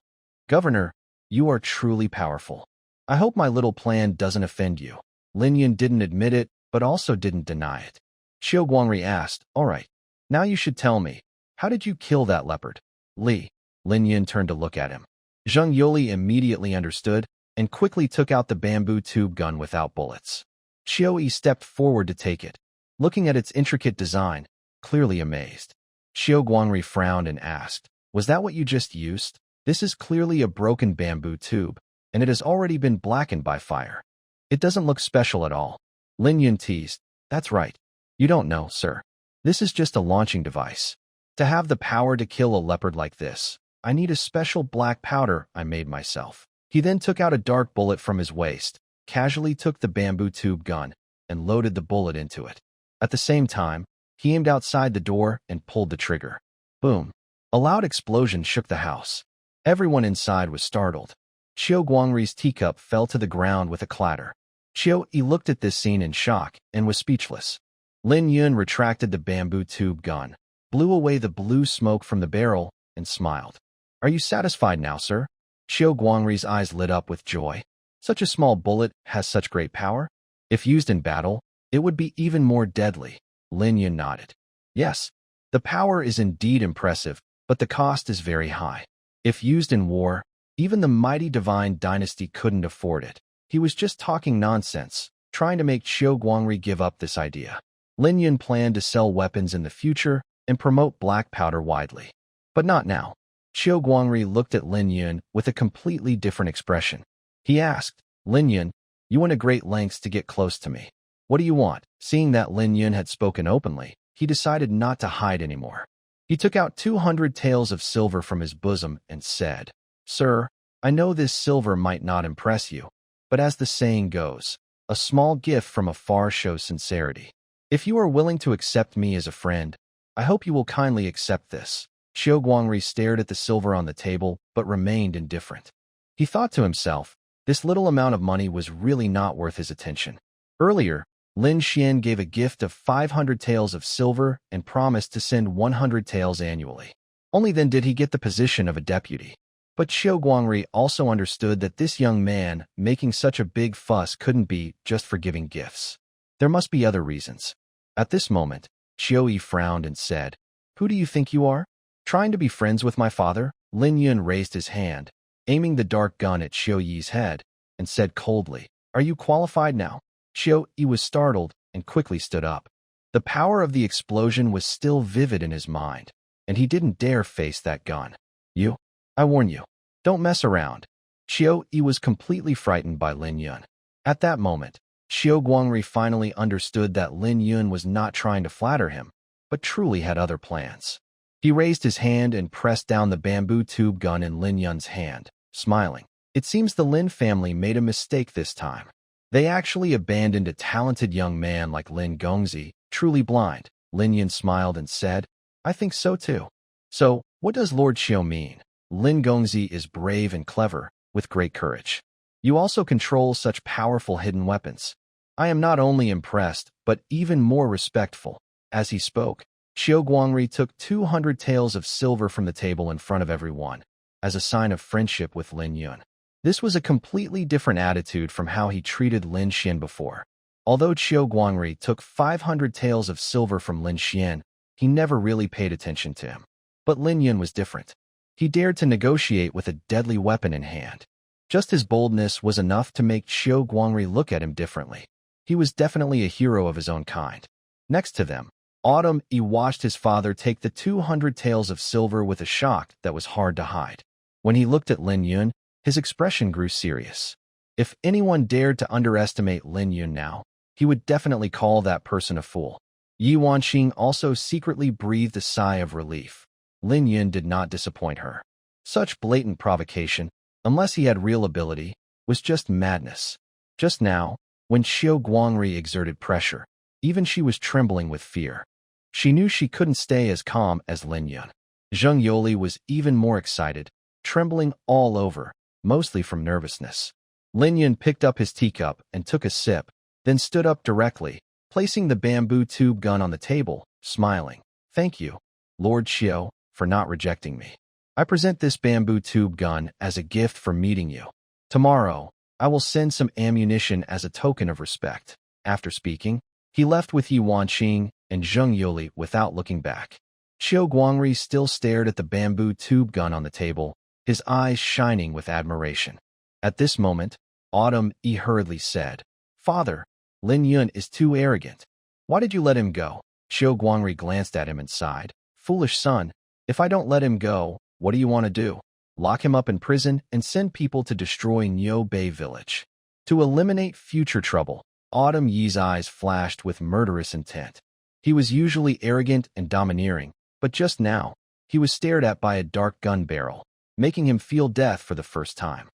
Governor, you are truly powerful. I hope my little plan doesn't offend you. Lin Yun didn't admit it, but also didn't deny it. Qiu Guangri asked, all right, now you should tell me, how did you kill that leopard? Li. Lin Yun turned to look at him. Zheng Yoli immediately understood and quickly took out the bamboo tube gun without bullets. Qiu Yi stepped forward to take it, looking at its intricate design, clearly amazed. Qiu Guangri frowned and asked, was that what you just used? This is clearly a broken bamboo tube, and it has already been blackened by fire. It doesn't look special at all. Lin Yun teased, that's right. You don't know, sir. This is just a launching device. To have the power to kill a leopard like this, I need a special black powder I made myself. He then took out a dark bullet from his waist, casually took the bamboo tube gun, and loaded the bullet into it. At the same time, he aimed outside the door and pulled the trigger. Boom. A loud explosion shook the house. Everyone inside was startled. Qiu Guangri's teacup fell to the ground with a clatter. Qiu Yi looked at this scene in shock and was speechless. Lin Yun retracted the bamboo tube gun, blew away the blue smoke from the barrel, and smiled. Are you satisfied now, sir? Qiu Guangri's eyes lit up with joy. Such a small bullet has such great power? If used in battle, it would be even more deadly. Lin Yun nodded. Yes, the power is indeed impressive, but the cost is very high. If used in war, even the mighty divine dynasty couldn't afford it. He was just talking nonsense, trying to make Qiu Guangri give up this idea. Lin Yun planned to sell weapons in the future and promote black powder widely. But not now. Qiu Guangri looked at Lin Yun with a completely different expression. He asked, Lin Yun, you went to great lengths to get close to me. What do you want? Seeing that Lin Yun had spoken openly, he decided not to hide anymore. He took out 200 taels of silver from his bosom and said, Sir, I know this silver might not impress you, but as the saying goes, a small gift from afar shows sincerity. If you are willing to accept me as a friend, I hope you will kindly accept this. Qiu Guangri stared at the silver on the table, but remained indifferent. He thought to himself, this little amount of money was really not worth his attention. Earlier, Lin Xian gave a gift of 500 taels of silver and promised to send 100 taels annually. Only then did he get the position of a deputy. But Qiu Guangri also understood that this young man making such a big fuss couldn't be just for giving gifts. There must be other reasons. At this moment, Qiu Yi frowned and said, Who do you think you are? Trying to be friends with my father? Lin Yun raised his hand, aiming the dark gun at Qiu Yi's head, and said coldly, Are you qualified now? Qiu Yi was startled and quickly stood up. The power of the explosion was still vivid in his mind, and he didn't dare face that gun. You? I warn you. Don't mess around. Qiu Yi was completely frightened by Lin Yun. At that moment, Qiu Guangri finally understood that Lin Yun was not trying to flatter him, but truly had other plans. He raised his hand and pressed down the bamboo tube gun in Lin Yun's hand, smiling. It seems the Lin family made a mistake this time. They actually abandoned a talented young man like Lin Gongzi, truly blind. Lin Yun smiled and said, I think so too. So, what does Lord Xiu mean? Lin Gongzi is brave and clever, with great courage. You also control such powerful hidden weapons. I am not only impressed, but even more respectful. As he spoke, Qiu Guangri took 200 taels of silver from the table in front of everyone, as a sign of friendship with Lin Yun. This was a completely different attitude from how he treated Lin Xian before. Although Qiu Guangri took 500 taels of silver from Lin Xian, he never really paid attention to him. But Lin Yun was different. He dared to negotiate with a deadly weapon in hand. Just his boldness was enough to make Qiu Guangri look at him differently. He was definitely a hero of his own kind. Next to them, Autumn Yi watched his father take the 200 taels of silver with a shock that was hard to hide. When he looked at Lin Yun, his expression grew serious. If anyone dared to underestimate Lin Yun now, he would definitely call that person a fool. Yi Wanqing also secretly breathed a sigh of relief. Lin Yun did not disappoint her. Such blatant provocation, unless he had real ability, was just madness. Just now, when Xiao Guangri exerted pressure, even she was trembling with fear. She knew she couldn't stay as calm as Lin Yun. Zheng Yoli was even more excited, trembling all over, mostly from nervousness. Lin Yun picked up his teacup and took a sip, then stood up directly, placing the bamboo tube gun on the table, smiling. Thank you, Lord Xiao, for not rejecting me. I present this bamboo tube gun as a gift for meeting you. Tomorrow, I will send some ammunition as a token of respect. After speaking, he left with Yi Wanqing and Zheng Yoli without looking back. Xiao Guangri still stared at the bamboo tube gun on the table, his eyes shining with admiration. At this moment, Autumn Yi hurriedly said, Father, Lin Yun is too arrogant. Why did you let him go? Xiao Guangri glanced at him and sighed. Foolish son, if I don't let him go, what do you want to do? Lock him up in prison and send people to destroy Niu Bei village. To eliminate future trouble, Autumn Yi's eyes flashed with murderous intent. He was usually arrogant and domineering, but just now, he was stared at by a dark gun barrel, making him feel death for the first time.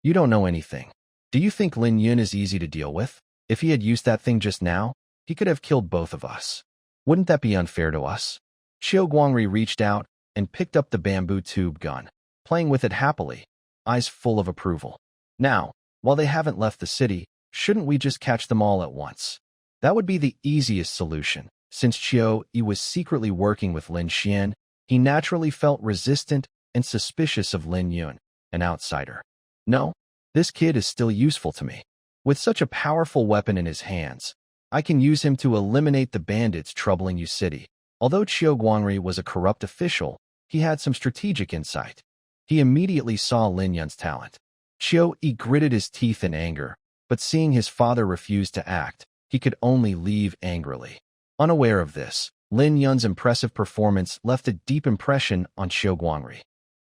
You don't know anything. Do you think Lin Yun is easy to deal with? If he had used that thing just now, he could have killed both of us. Wouldn't that be unfair to us? Xiao Guangri reached out and picked up the bamboo tube gun, playing with it happily, eyes full of approval. Now, while they haven't left the city, shouldn't we just catch them all at once? That would be the easiest solution. Since Qiu Yi was secretly working with Lin Xian, he naturally felt resistant and suspicious of Lin Yun, an outsider. No, this kid is still useful to me. With such a powerful weapon in his hands, I can use him to eliminate the bandits troubling Yu City. Although Qiu Guangri was a corrupt official, he had some strategic insight. He immediately saw Lin Yun's talent. Qiu Yi gritted his teeth in anger, but seeing his father refuse to act, he could only leave angrily. Unaware of this, Lin Yun's impressive performance left a deep impression on Xiao Guangri.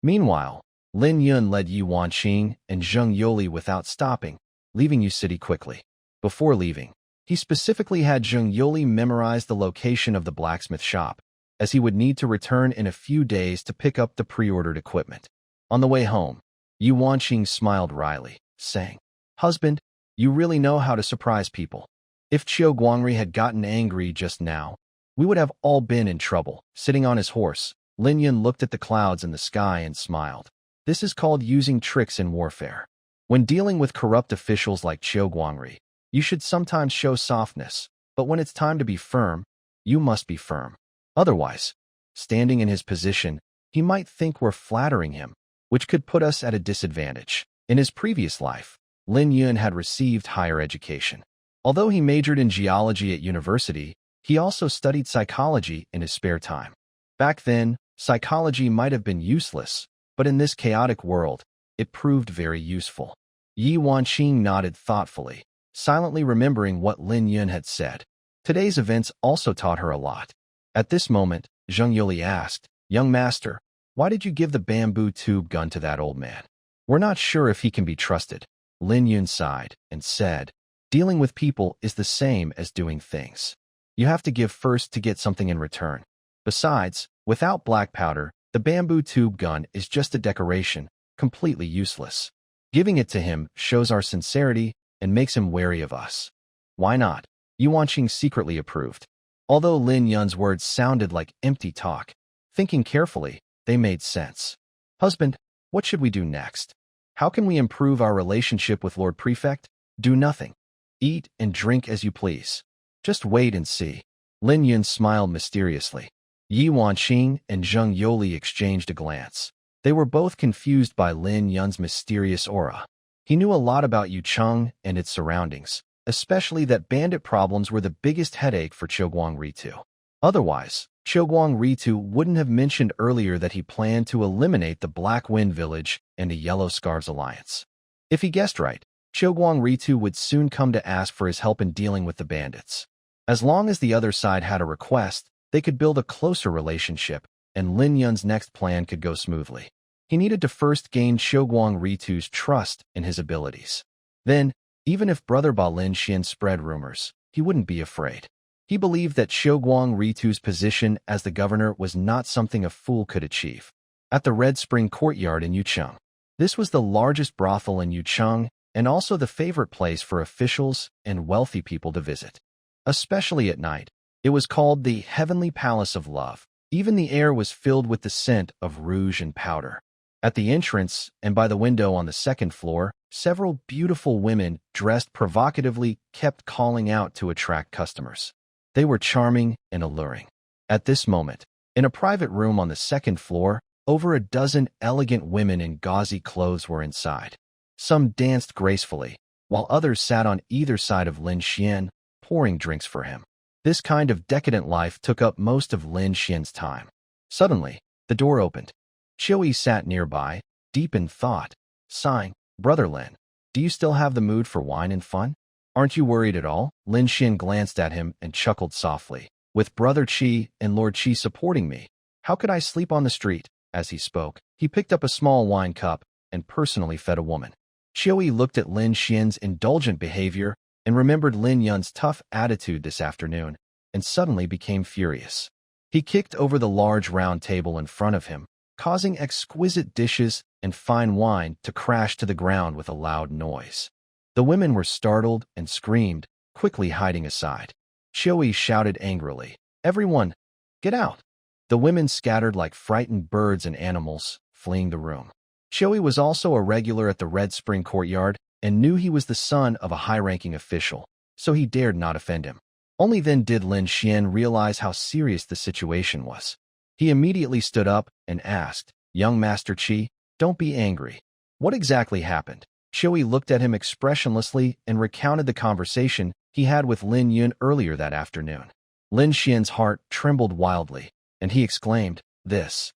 Meanwhile, Lin Yun led Yi Wanqing and Zheng Yoli without stopping, leaving Yu City quickly. Before leaving, he specifically had Zheng Yoli memorize the location of the blacksmith shop, as he would need to return in a few days to pick up the pre-ordered equipment. On the way home, Yi Wanqing smiled wryly, saying, Husband, you really know how to surprise people. If Qiu Guangri had gotten angry just now, we would have all been in trouble. Sitting on his horse, Lin Yun looked at the clouds in the sky and smiled. This is called using tricks in warfare. When dealing with corrupt officials like Qiu Guangri, you should sometimes show softness, but when it's time to be firm, you must be firm. Otherwise, standing in his position, he might think we're flattering him, which could put us at a disadvantage. In his previous life, Lin Yun had received higher education. Although he majored in geology at university, he also studied psychology in his spare time. Back then, psychology might have been useless, but in this chaotic world, it proved very useful. Yi Wanqing nodded thoughtfully, silently remembering what Lin Yun had said. Today's events also taught her a lot. At this moment, Zheng Yoli asked, Young master, why did you give the bamboo tube gun to that old man? We're not sure if he can be trusted. Lin Yun sighed and said, Dealing with people is the same as doing things. You have to give first to get something in return. Besides, without black powder, the bamboo tube gun is just a decoration, completely useless. Giving it to him shows our sincerity and makes him wary of us. Why not? Yi Wanqing secretly approved. Although Lin Yun's words sounded like empty talk, thinking carefully, they made sense. Husband, what should we do next? How can we improve our relationship with Lord Prefect? Do nothing. Eat and drink as you please. Just wait and see. Lin Yun smiled mysteriously. Yi Wanqing and Zheng Yoli exchanged a glance. They were both confused by Lin Yun's mysterious aura. He knew a lot about Yucheng and its surroundings, especially that bandit problems were the biggest headache for Qiuguang Ritu. Otherwise, Qiuguang Ritu wouldn't have mentioned earlier that he planned to eliminate the Black Wind Village and the Yellow Scarves Alliance. If he guessed right, Qiuguang Ritu would soon come to ask for his help in dealing with the bandits. As long as the other side had a request, they could build a closer relationship, and Lin Yun's next plan could go smoothly. He needed to first gain Xiaoguang Ritu's trust in his abilities. Then, even if Brother Ba Lin Xian spread rumors, he wouldn't be afraid. He believed that Xiaoguang Ritu's position as the governor was not something a fool could achieve. At the Red Spring Courtyard in Yucheng. This was the largest brothel in Yucheng and also the favorite place for officials and wealthy people to visit. Especially at night, it was called the Heavenly Palace of Love. Even the air was filled with the scent of rouge and powder. At the entrance and by the window on the second floor, several beautiful women dressed provocatively kept calling out to attract customers. They were charming and alluring. At this moment, in a private room on the second floor, over a dozen elegant women in gauzy clothes were inside. Some danced gracefully, while others sat on either side of Lin Xian, pouring drinks for him. This kind of decadent life took up most of Lin Xian's time. Suddenly, the door opened. Qiuyi sat nearby, deep in thought, sighing, "Brother Lin, do you still have the mood for wine and fun? Aren't you worried at all?" Lin Xian glanced at him and chuckled softly. "With Brother Qi and Lord Qi supporting me, how could I sleep on the street?" As he spoke, he picked up a small wine cup and personally fed a woman. Qiuyi looked at Lin Xian's indulgent behavior and remembered Lin Yun's tough attitude this afternoon, and suddenly became furious. He kicked over the large round table in front of him, causing exquisite dishes and fine wine to crash to the ground with a loud noise. The women were startled and screamed, quickly hiding aside. Qiuyi shouted angrily, "Everyone, get out!" The women scattered like frightened birds and animals, fleeing the room. Qiuyi was also a regular at the Red Spring Courtyard and knew he was the son of a high-ranking official, so he dared not offend him. Only then did Lin Xian realize how serious the situation was. He immediately stood up and asked, "Young Master Qi, don't be angry. What exactly happened?" Qiuyi looked at him expressionlessly and recounted the conversation he had with Lin Yun earlier that afternoon. Lin Xian's heart trembled wildly, and he exclaimed, This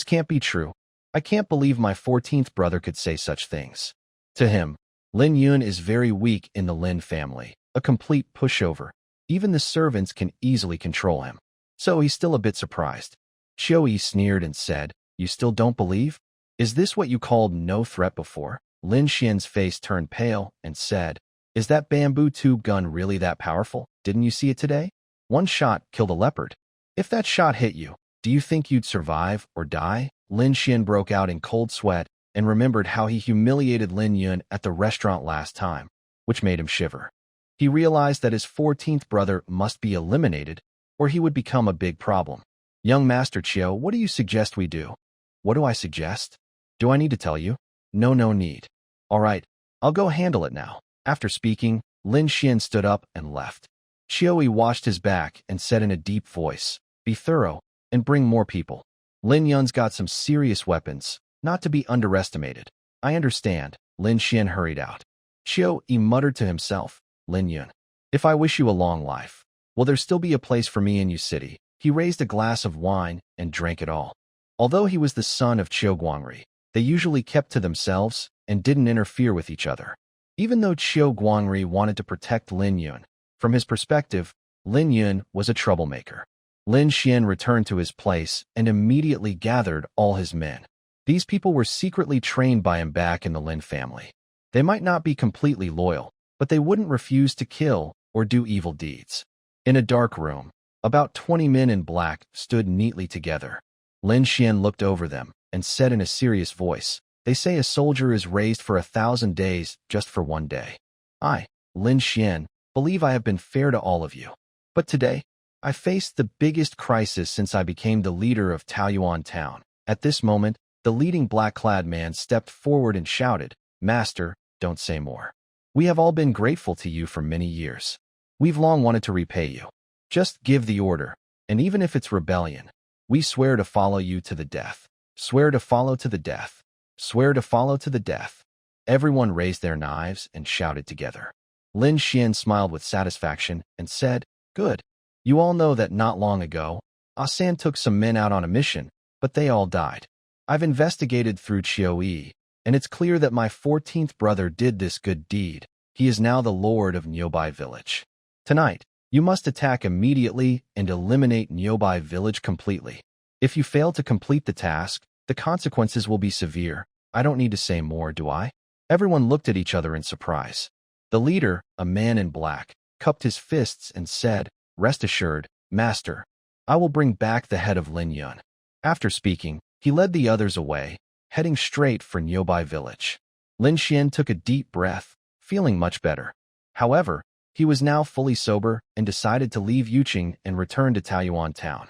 can't be true. I can't believe my 14th brother could say such things." To him, Lin Yun is very weak in the Lin family, a complete pushover. Even the servants can easily control him. So he's still a bit surprised. Qiuyi sneered and said, "You still don't believe? Is this what you called no threat before?" Lin Xian's face turned pale and said, "Is that bamboo tube gun really that powerful? Didn't you see it today? One shot killed a leopard. If that shot hit you, do you think you'd survive or die?" Lin Xian broke out in cold sweat and remembered how he humiliated Lin Yun at the restaurant last time, which made him shiver. He realized that his 14th brother must be eliminated, or he would become a big problem. "Young Master Qiu, what do you suggest we do?" "What do I suggest? Do I need to tell you?" No need. "All right, I'll go handle it now." After speaking, Lin Xian stood up and left. Qiuyi washed his back and said in a deep voice, "Be thorough, and bring more people. Lin Yun's got some serious weapons, not to be underestimated." "I understand." Lin Xian hurried out. Qiuyi muttered to himself, "Lin Yun, if I wish you a long life, will there still be a place for me in your city?" He raised a glass of wine and drank it all. Although he was the son of Qiu Guangri, they usually kept to themselves and didn't interfere with each other. Even though Qiu Guangri wanted to protect Lin Yun, from his perspective, Lin Yun was a troublemaker. Lin Xian returned to his place and immediately gathered all his men. These people were secretly trained by him back in the Lin family. They might not be completely loyal, but they wouldn't refuse to kill or do evil deeds. In a dark room, about 20 men in black stood neatly together. Lin Xian looked over them and said in a serious voice, "They say a soldier is raised for 1,000 days just for one day. I, Lin Xian, believe I have been fair to all of you. But today, I faced the biggest crisis since I became the leader of Taoyuan town." At this moment, the leading black-clad man stepped forward and shouted, "Master, don't say more. We have all been grateful to you for many years. We've long wanted to repay you. Just give the order, and even if it's rebellion, we swear to follow you to the death. Swear to follow to the death. Swear to follow to the death." Everyone raised their knives and shouted together. Lin Xian smiled with satisfaction and said, "Good. You all know that not long ago, Asan took some men out on a mission, but they all died. I've investigated through Qiuyi, and it's clear that my 14th brother did this good deed. He is now the lord of Nyobai village. Tonight, You must attack immediately and eliminate nearby village completely. If you fail to complete the task, the consequences will be severe. I don't need to say more, do I? Everyone looked at each other in surprise. The leader, a man in black, cupped his fists and said, "Rest assured, Master, I will bring back the head of Lin Yun." After speaking, he led the others away, heading straight for nearby village. Lin Xian took a deep breath, feeling much better. However, he was now fully sober and decided to leave Yuqing and return to Taoyuan town.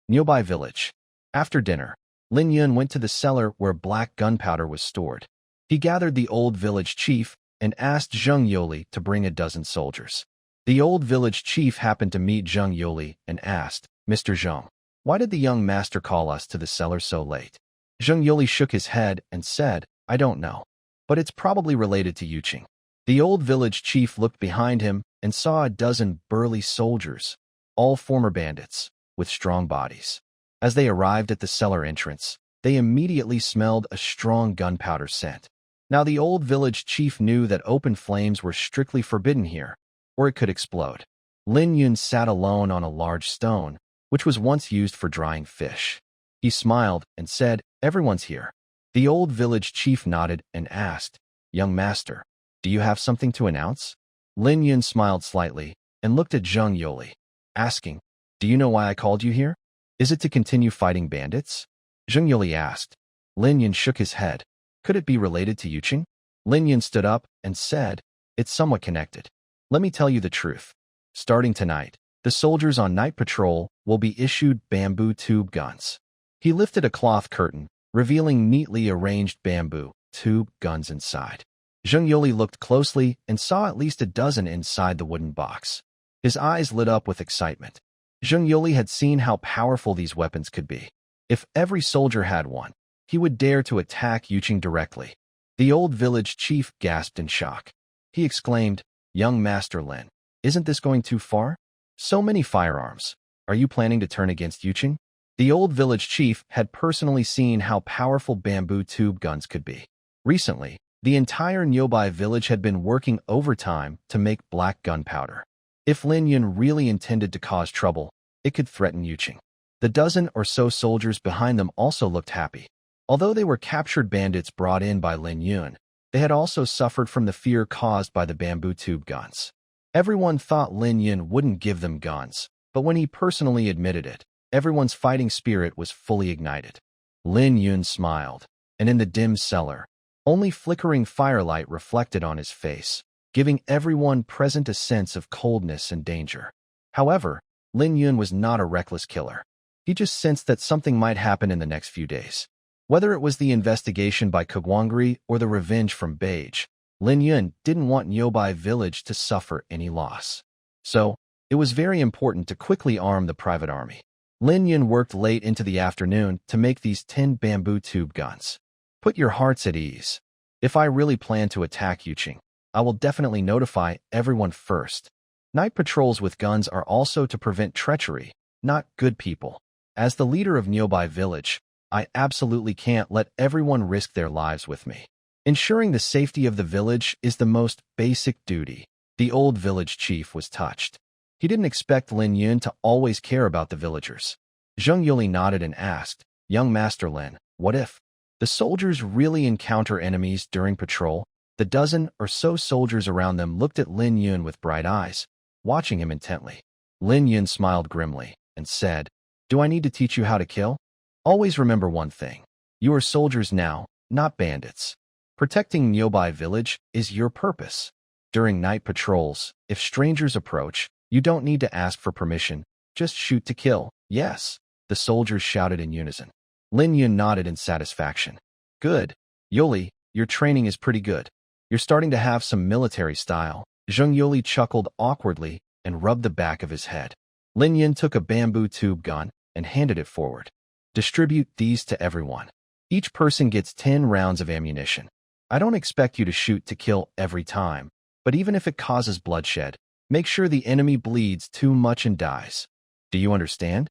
Nearby village. After dinner, Lin Yun went to the cellar where black gunpowder was stored. He gathered the old village chief and asked Zheng Yoli to bring a dozen soldiers. The old village chief happened to meet Zheng Yoli and asked, "Mr. Zheng, why did the young master call us to the cellar so late?" Zheng Yoli shook his head and said, "I don't know, but it's probably related to Yuqing." The old village chief looked behind him and saw a dozen burly soldiers, all former bandits, with strong bodies. As they arrived at the cellar entrance, they immediately smelled a strong gunpowder scent. Now the old village chief knew that open flames were strictly forbidden here, or it could explode. Lin Yun sat alone on a large stone, which was once used for drying fish. He smiled and said, "Everyone's here." The old village chief nodded and asked, "Young master, do you have something to announce?" Lin Yun smiled slightly and looked at Zheng Yoli, asking, "Do you know why I called you here? Is it to continue fighting bandits?" Zheng Yoli asked. Lin Yun shook his head. Could it be related to Yuqing? Lin Yun stood up and said, "It's somewhat connected. Let me tell you the truth. Starting tonight, the soldiers on night patrol will be issued bamboo tube guns." He lifted a cloth curtain, revealing neatly arranged bamboo tube guns inside. Zheng Yoli looked closely and saw at least a dozen inside the wooden box. His eyes lit up with excitement. Zheng Yoli had seen how powerful these weapons could be. If every soldier had one, he would dare to attack Yuqing directly. The old village chief gasped in shock. He exclaimed, "Young Master Lin, isn't this going too far? So many firearms. Are you planning to turn against Yuqing?" The old village chief had personally seen how powerful bamboo tube guns could be. Recently, the entire nearby village had been working overtime to make black gunpowder. If Lin Yun really intended to cause trouble, it could threaten Yuqing. The dozen or so soldiers behind them also looked happy. Although they were captured bandits brought in by Lin Yun, they had also suffered from the fear caused by the bamboo tube guns. Everyone thought Lin Yun wouldn't give them guns, but when he personally admitted it, everyone's fighting spirit was fully ignited. Lin Yun smiled, and in the dim cellar, only flickering firelight reflected on his face, giving everyone present a sense of coldness and danger. However, Lin Yun was not a reckless killer. He just sensed that something might happen in the next few days. Whether it was the investigation by Kugwangri or the revenge from Beige, Lin Yun didn't want nearby village to suffer any loss. So, it was very important to quickly arm the private army. Lin Yun worked late into the afternoon to make these 10 bamboo tube guns. Put your hearts at ease. If I really plan to attack Yuqing, I will definitely notify everyone first. Night patrols with guns are also to prevent treachery, not good people. As the leader of nearby village, I absolutely can't let everyone risk their lives with me. Ensuring the safety of the village is the most basic duty. The old village chief was touched. He didn't expect Lin Yun to always care about the villagers. Zheng Yuli nodded and asked, "Young Master Lin, what if the soldiers really encounter enemies during patrol?" The dozen or so soldiers around them looked at Lin Yun with bright eyes, watching him intently. Lin Yun smiled grimly and said, "Do I need to teach you how to kill? Always remember one thing. You are soldiers now, not bandits. Protecting nearby village is your purpose. During night patrols, if strangers approach, you don't need to ask for permission. Just shoot to kill." "Yes," the soldiers shouted in unison. Lin Yun nodded in satisfaction. "Good. Yoli, your training is pretty good. You're starting to have some military style." Zheng Yoli chuckled awkwardly and rubbed the back of his head. Lin Yun took a bamboo tube gun and handed it forward. "Distribute these to everyone. Each person gets 10 rounds of ammunition. I don't expect you to shoot to kill every time, but even if it causes bloodshed, make sure the enemy bleeds too much and dies. Do you understand?"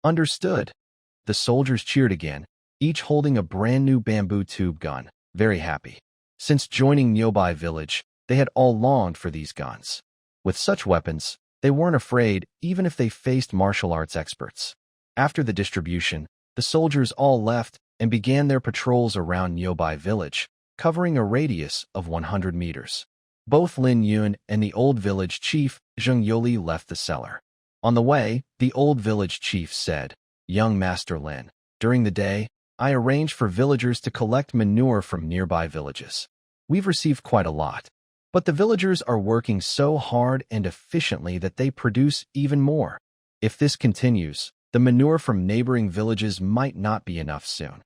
"Understood." The soldiers cheered again, each holding a brand new bamboo tube gun, very happy. Since joining nearby village, they had all longed for these guns. With such weapons, They weren't afraid, even if they faced martial arts experts. After the distribution, the soldiers all left and began their patrols around Nyobai village, covering a radius of 100 meters. Both Lin Yun and the old village chief, Zheng Yoli, left the cellar. On the way, the old village chief said, "Young Master Lin, during the day, I arranged for villagers to collect manure from nearby villages. We've received quite a lot. But the villagers are working so hard and efficiently that they produce even more. If this continues, the manure from neighboring villages might not be enough soon."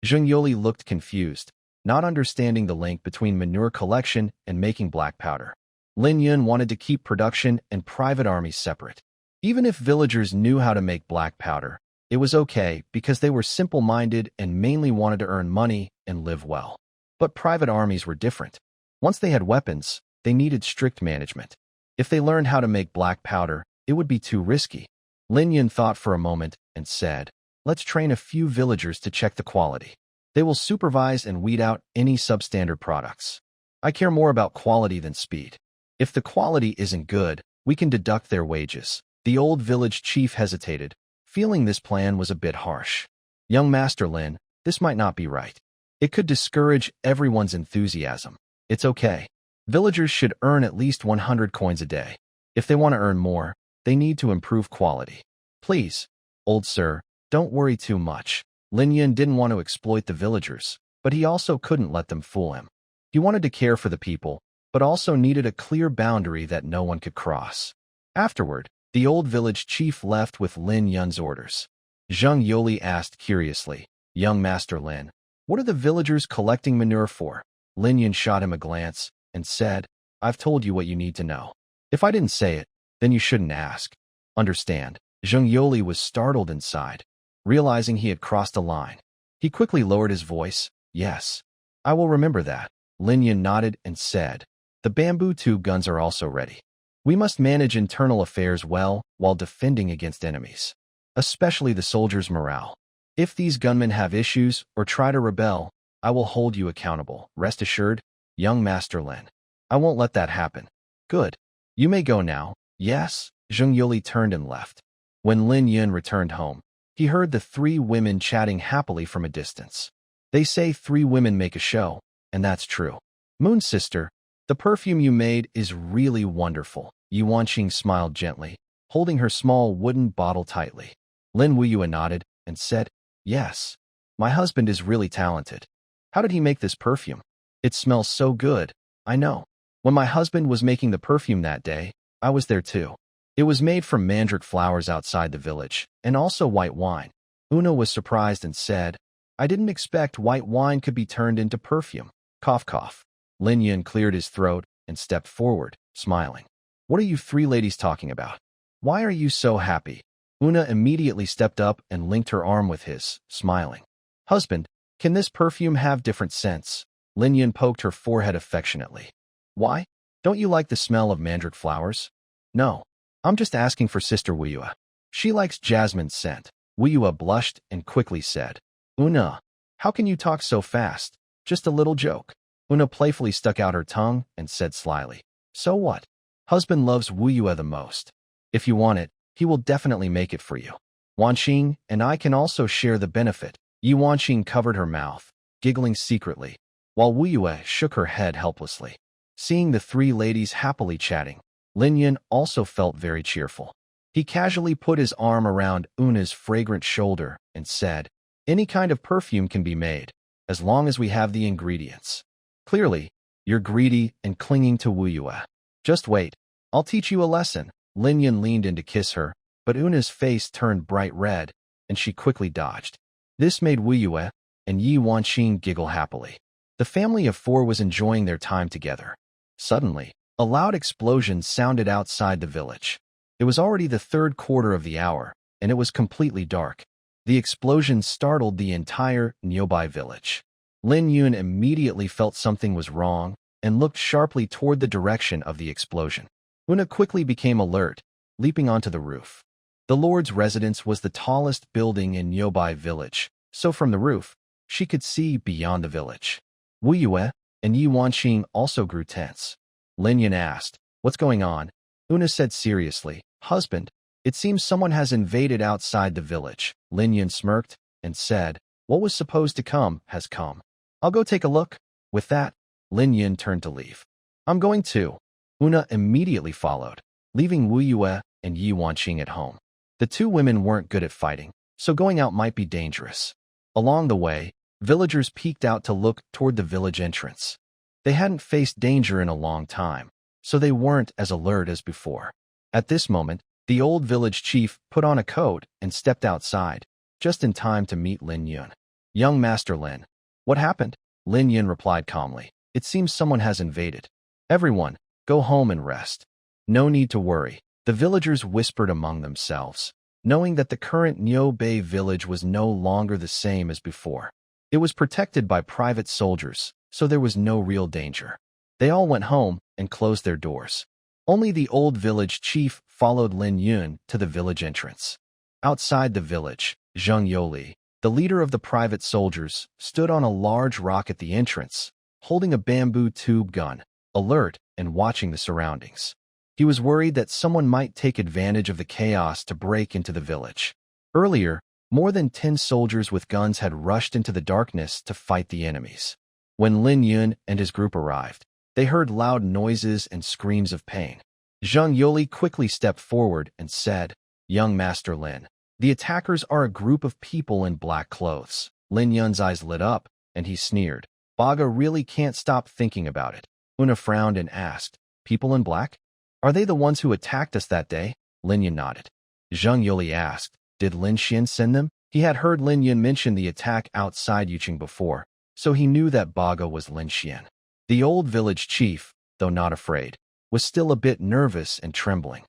Zheng Yoli looked confused, not understanding the link between manure collection and making black powder. Lin Yun wanted to keep production and private armies separate. Even if villagers knew how to make black powder, it was okay because they were simple-minded and mainly wanted to earn money and live well. But private armies were different. Once they had weapons, they needed strict management. If they learned how to make black powder, it would be too risky. Lin Yun thought for a moment and said, "Let's train a few villagers to check the quality. They will supervise and weed out any substandard products. I care more about quality than speed. If the quality isn't good, we can deduct their wages." The old village chief hesitated, feeling this plan was a bit harsh. "Young Master Lin, this might not be right. It could discourage everyone's enthusiasm. It's okay. Villagers should earn at least 100 coins a day. If they want to earn more, they need to improve quality. Please, old sir, don't worry too much." Lin Yun didn't want to exploit the villagers, but he also couldn't let them fool him. He wanted to care for the people, but also needed a clear boundary that no one could cross. Afterward, the old village chief left with Lin Yun's orders. Zheng Yoli asked curiously, "Young Master Lin, what are the villagers collecting manure for?" Lin Yun shot him a glance and said, "I've told you what you need to know. If I didn't say it, then you shouldn't ask. Understand?" Zheng Yoli was startled inside, realizing he had crossed a line. He quickly lowered his voice. "Yes, I will remember that." Lin Yun nodded and said, "The bamboo tube guns are also ready. We must manage internal affairs well while defending against enemies, especially the soldiers' morale. If these gunmen have issues or try to rebel, I will hold you accountable. Rest assured, young Master Lin. I won't let that happen." "Good. You may go now." "Yes." Zheng Yoli turned and left. When Lin Yun returned home, he heard the three women chatting happily from a distance. They say 3 women make a show, and that's true. "Moon sister, the perfume you made is really wonderful." Yi Wanqing smiled gently, holding her small wooden bottle tightly. Lin Wuyue nodded and said, "Yes, my husband is really talented. How did he make this perfume? It smells so good." "I know. When my husband was making the perfume that day, I was there too. It was made from mandrake flowers outside the village, and also white wine." Una was surprised and said, "I didn't expect white wine could be turned into perfume." Cough cough. Lin Yun cleared his throat and stepped forward, smiling. "What are you 3 ladies talking about? Why are you so happy?" Una immediately stepped up and linked her arm with his, smiling. "Husband, can this perfume have different scents?" Lin Yun poked her forehead affectionately. "Why? Don't you like the smell of mandrake flowers?" "No. I'm just asking for Sister Wuyue. She likes jasmine scent." Wuyue blushed and quickly said, "Una, how can you talk so fast? Just a little joke." Una playfully stuck out her tongue and said slyly, "So what? Husband loves Wuyue the most. If you want it, he will definitely make it for you. Wanqing and I can also share the benefit." Yi Wanqing covered her mouth, giggling secretly, while Wuyue shook her head helplessly. Seeing the 3 ladies happily chatting, Lin Yun also felt very cheerful. He casually put his arm around Una's fragrant shoulder and said, "Any kind of perfume can be made, as long as we have the ingredients. Clearly, you're greedy and clinging to Wuyue. Just wait, I'll teach you a lesson." Lin Yun leaned in to kiss her, but Una's face turned bright red, and she quickly dodged. This made Wuyue and Yi Wanqing giggle happily. The family of 4 was enjoying their time together. Suddenly, a loud explosion sounded outside the village. It was already the 3rd quarter of the hour, and it was completely dark. The explosion startled the entire Nyobai village. Lin Yun immediately felt something was wrong and looked sharply toward the direction of the explosion. Una quickly became alert, leaping onto the roof. The Lord's residence was the tallest building in Nyobai village, so from the roof, she could see beyond the village. Wuyue and Yi Wanqing also grew tense. Lin Yun asked, "What's going on?" Una said seriously. Husband, it seems someone has invaded outside the village. Lin Yun smirked and said, what was supposed to come has come. I'll go take a look. With that, Lin Yun turned to leave. I'm going too. Una immediately followed, leaving Wu Yue and Yi Wanqing at home. The two women weren't good at fighting, so going out might be dangerous. Along the way, villagers peeked out to look toward the village entrance. They hadn't faced danger in a long time, so they weren't as alert as before. At this moment, the old village chief put on a coat and stepped outside, just in time to meet Lin Yun. Young Master Lin. What happened? Lin Yun replied calmly. It seems someone has invaded. Everyone, go home and rest. No need to worry, the villagers whispered among themselves, knowing that the current Niu Bei village was no longer the same as before. It was protected by private soldiers, so there was no real danger. They all went home and closed their doors. Only the old village chief followed Lin Yun to the village entrance. Outside the village, Zheng Yoli, the leader of the private soldiers, stood on a large rock at the entrance, holding a bamboo tube gun, alert and watching the surroundings. He was worried that someone might take advantage of the chaos to break into the village. Earlier, more than 10 soldiers with guns had rushed into the darkness to fight the enemies. When Lin Yun and his group arrived, they heard loud noises and screams of pain. Zheng Yoli quickly stepped forward and said, Young Master Lin, the attackers are a group of people in black clothes. Lin Yun's eyes lit up, and he sneered. Baga really can't stop thinking about it. Una frowned and asked, People in black? Are they the ones who attacked us that day? Lin Yun nodded. Zheng Yoli asked, Did Lin Xian send them? He had heard Lin Yun mention the attack outside Yuqing before, so he knew that Baga was Lin Xian. The old village chief, though not afraid, was still a bit nervous and trembling.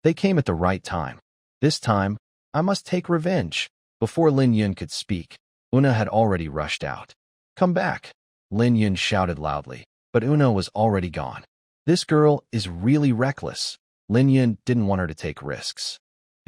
They came at the right time. This time, I must take revenge. Before Lin Yun could speak, Una had already rushed out. Come back, Lin Yun shouted loudly, but Una was already gone. This girl is really reckless. Lin Yun didn't want her to take risks.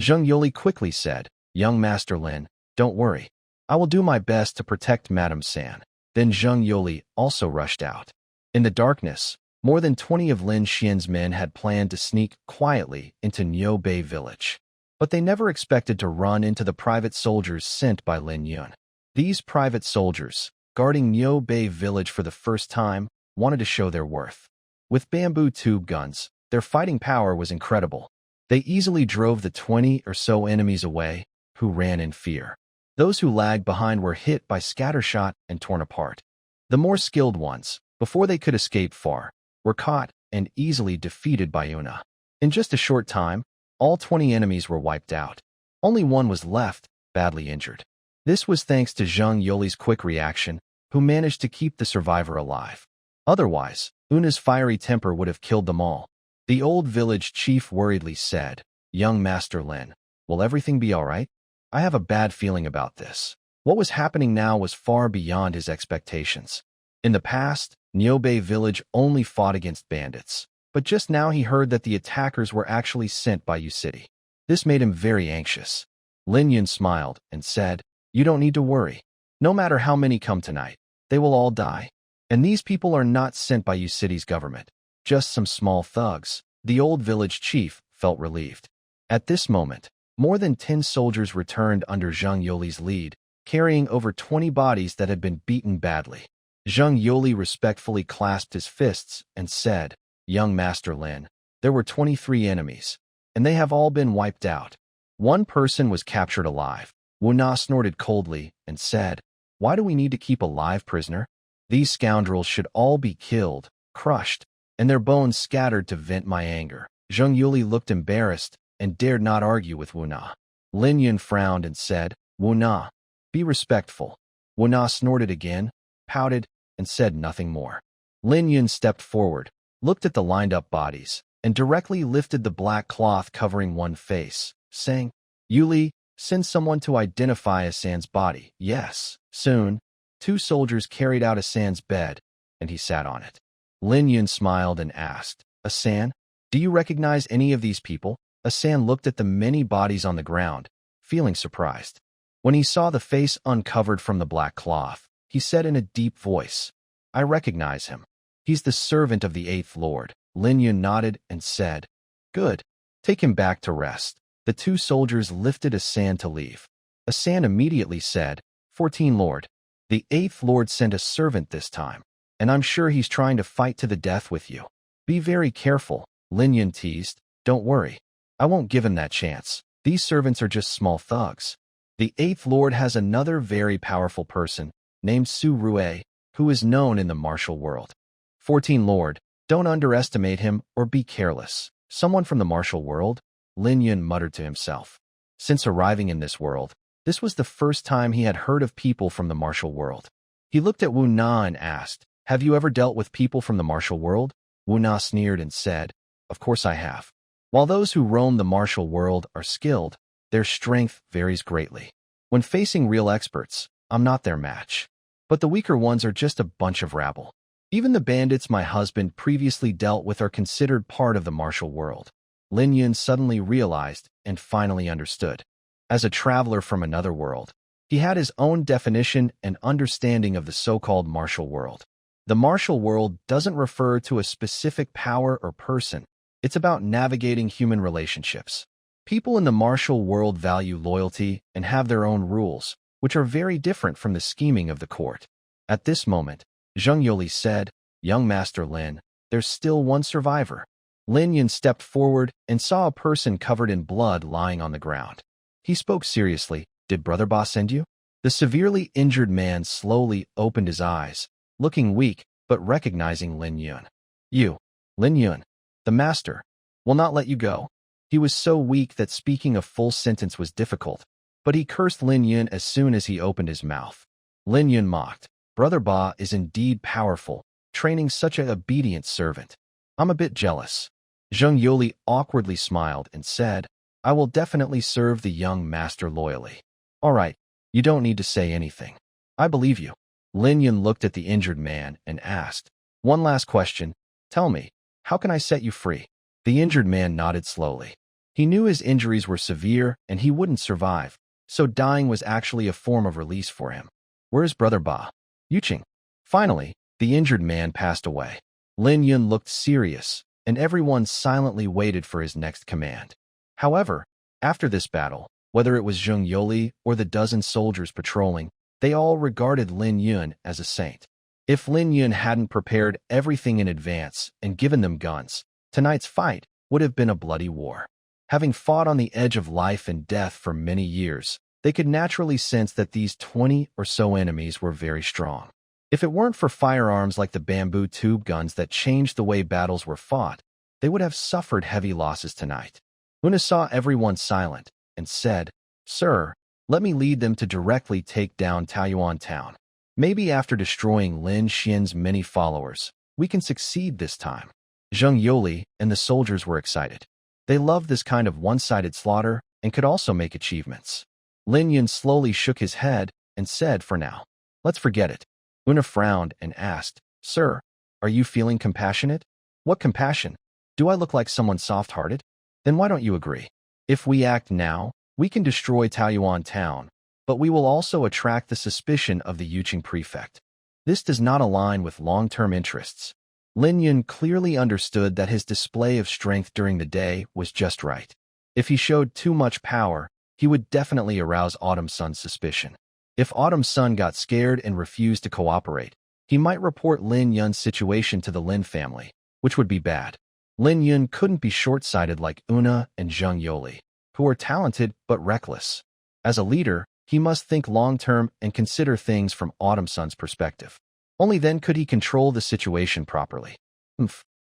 Zheng Yoli quickly said, Young Master Lin, don't worry. I will do my best to protect Madame San. Then Zheng Yoli also rushed out. In the darkness, more than 20 of Lin Xian's men had planned to sneak quietly into Niu Bei village. But they never expected to run into the private soldiers sent by Lin Yun. These private soldiers, guarding Niu Bei village for the first time, wanted to show their worth. With bamboo tube guns, their fighting power was incredible. They easily drove the 20 or so enemies away, who ran in fear. Those who lagged behind were hit by scattershot and torn apart. The more skilled ones, before they could escape far, were caught and easily defeated by Una. In just a short time, all 20 enemies were wiped out. Only one was left, badly injured. This was thanks to Zheng Yoli's quick reaction, who managed to keep the survivor alive. Otherwise, Una's fiery temper would have killed them all. The old village chief worriedly said, Young Master Lin, will everything be all right? I have a bad feeling about this. What was happening now was far beyond his expectations. In the past, Niu Bei village only fought against bandits, but just now he heard that the attackers were actually sent by Yu City. This made him very anxious. Lin Yun smiled and said, You don't need to worry. No matter how many come tonight, they will all die. And these people are not sent by Yu City's government, just some small thugs. The old village chief felt relieved. At this moment, more than 10 soldiers returned under Zheng Yoli's lead, carrying over 20 bodies that had been beaten badly. Zheng Yoli respectfully clasped his fists and said, Young Master Lin, there were 23 enemies, and they have all been wiped out. One person was captured alive. Wu Na snorted coldly and said, Why do we need to keep a live prisoner? These scoundrels should all be killed, crushed, and their bones scattered to vent my anger. Zheng Yoli looked embarrassed and dared not argue with Wu Na. Lin Yun frowned and said, Wu Na, be respectful. Wu Na snorted again, pouted, and said nothing more. Lin Yun stepped forward, looked at the lined-up bodies, and directly lifted the black cloth covering one face, saying, Yuli, send someone to identify Asan's body. Yes. Soon, 2 soldiers carried out Asan's bed, and he sat on it. Lin Yun smiled and asked, Asan, do you recognize any of these people? Asan looked at the many bodies on the ground, feeling surprised. When he saw the face uncovered from the black cloth, he said in a deep voice, I recognize him. He's the servant of the 8th Lord. Lin Yun nodded and said, Good. Take him back to rest. The two soldiers lifted Asan to leave. Asan immediately said, 14 Lord. The 8th Lord sent a servant this time, and I'm sure he's trying to fight to the death with you. Be very careful, Lin Yun teased. Don't worry. I won't give him that chance. These servants are just small thugs. The 8th Lord has another very powerful person, named Su Rue, who is known in the martial world. 14 Lord, don't underestimate him or be careless. Someone from the martial world? Lin Yun muttered to himself. Since arriving in this world, this was the first time he had heard of people from the martial world. He looked at Wu Na and asked, have you ever dealt with people from the martial world? Wu Na sneered and said, of course I have. While those who roam the martial world are skilled, their strength varies greatly. When facing real experts, I'm not their match. But the weaker ones are just a bunch of rabble. Even the bandits my husband previously dealt with are considered part of the martial world. Lin Yun suddenly realized and finally understood. As a traveler from another world, he had his own definition and understanding of the so-called martial world. The martial world doesn't refer to a specific power or person. It's about navigating human relationships. People in the martial world value loyalty and have their own rules, which are very different from the scheming of the court. At this moment, Zheng Yoli said, young Master Lin, there's still one survivor. Lin Yun stepped forward and saw a person covered in blood lying on the ground. He spoke seriously, did Brother Ba send you? The severely injured man slowly opened his eyes, looking weak but recognizing Lin Yun. You, Lin Yun, the master, will not let you go. He was so weak that speaking a full sentence was difficult, but he cursed Lin Yun as soon as he opened his mouth. Lin Yun mocked. Brother Ba is indeed powerful, training such an obedient servant. I'm a bit jealous. Zheng Yoli awkwardly smiled and said, I will definitely serve the young master loyally. All right, you don't need to say anything. I believe you. Lin Yun looked at the injured man and asked, one last question. Tell me, how can I set you free? The injured man nodded slowly. He knew his injuries were severe and he wouldn't survive, so dying was actually a form of release for him. Where's Brother Ba? Yuqing. Finally, the injured man passed away. Lin Yun looked serious, and everyone silently waited for his next command. However, after this battle, whether it was Zheng Yoli or the dozen soldiers patrolling, they all regarded Lin Yun as a saint. If Lin Yun hadn't prepared everything in advance and given them guns, tonight's fight would have been a bloody war. Having fought on the edge of life and death for many years, they could naturally sense that these 20 or so enemies were very strong. If it weren't for firearms like the bamboo tube guns that changed the way battles were fought, they would have suffered heavy losses tonight. Una saw everyone silent and said, Sir, let me lead them to directly take down Taoyuan town. Maybe after destroying Lin Xian's many followers, we can succeed this time. Zheng Yoli and the soldiers were excited. They loved this kind of one-sided slaughter and could also make achievements. Lin Yun slowly shook his head and said, for now, let's forget it. Una frowned and asked, Sir, are you feeling compassionate? What compassion? Do I look like someone soft-hearted? Then why don't you agree? If we act now, we can destroy Taoyuan town, but we will also attract the suspicion of the Yuqing prefect. This does not align with long-term interests. Lin Yun clearly understood that his display of strength during the day was just right. If he showed too much power, he would definitely arouse Autumn Sun's suspicion. If Autumn Sun got scared and refused to cooperate, he might report Lin Yun's situation to the Lin family, which would be bad. Lin Yun couldn't be short-sighted like Una and Zheng Yoli, who are talented but reckless. As a leader, he must think long-term and consider things from Autumn Sun's perspective. Only then could he control the situation properly.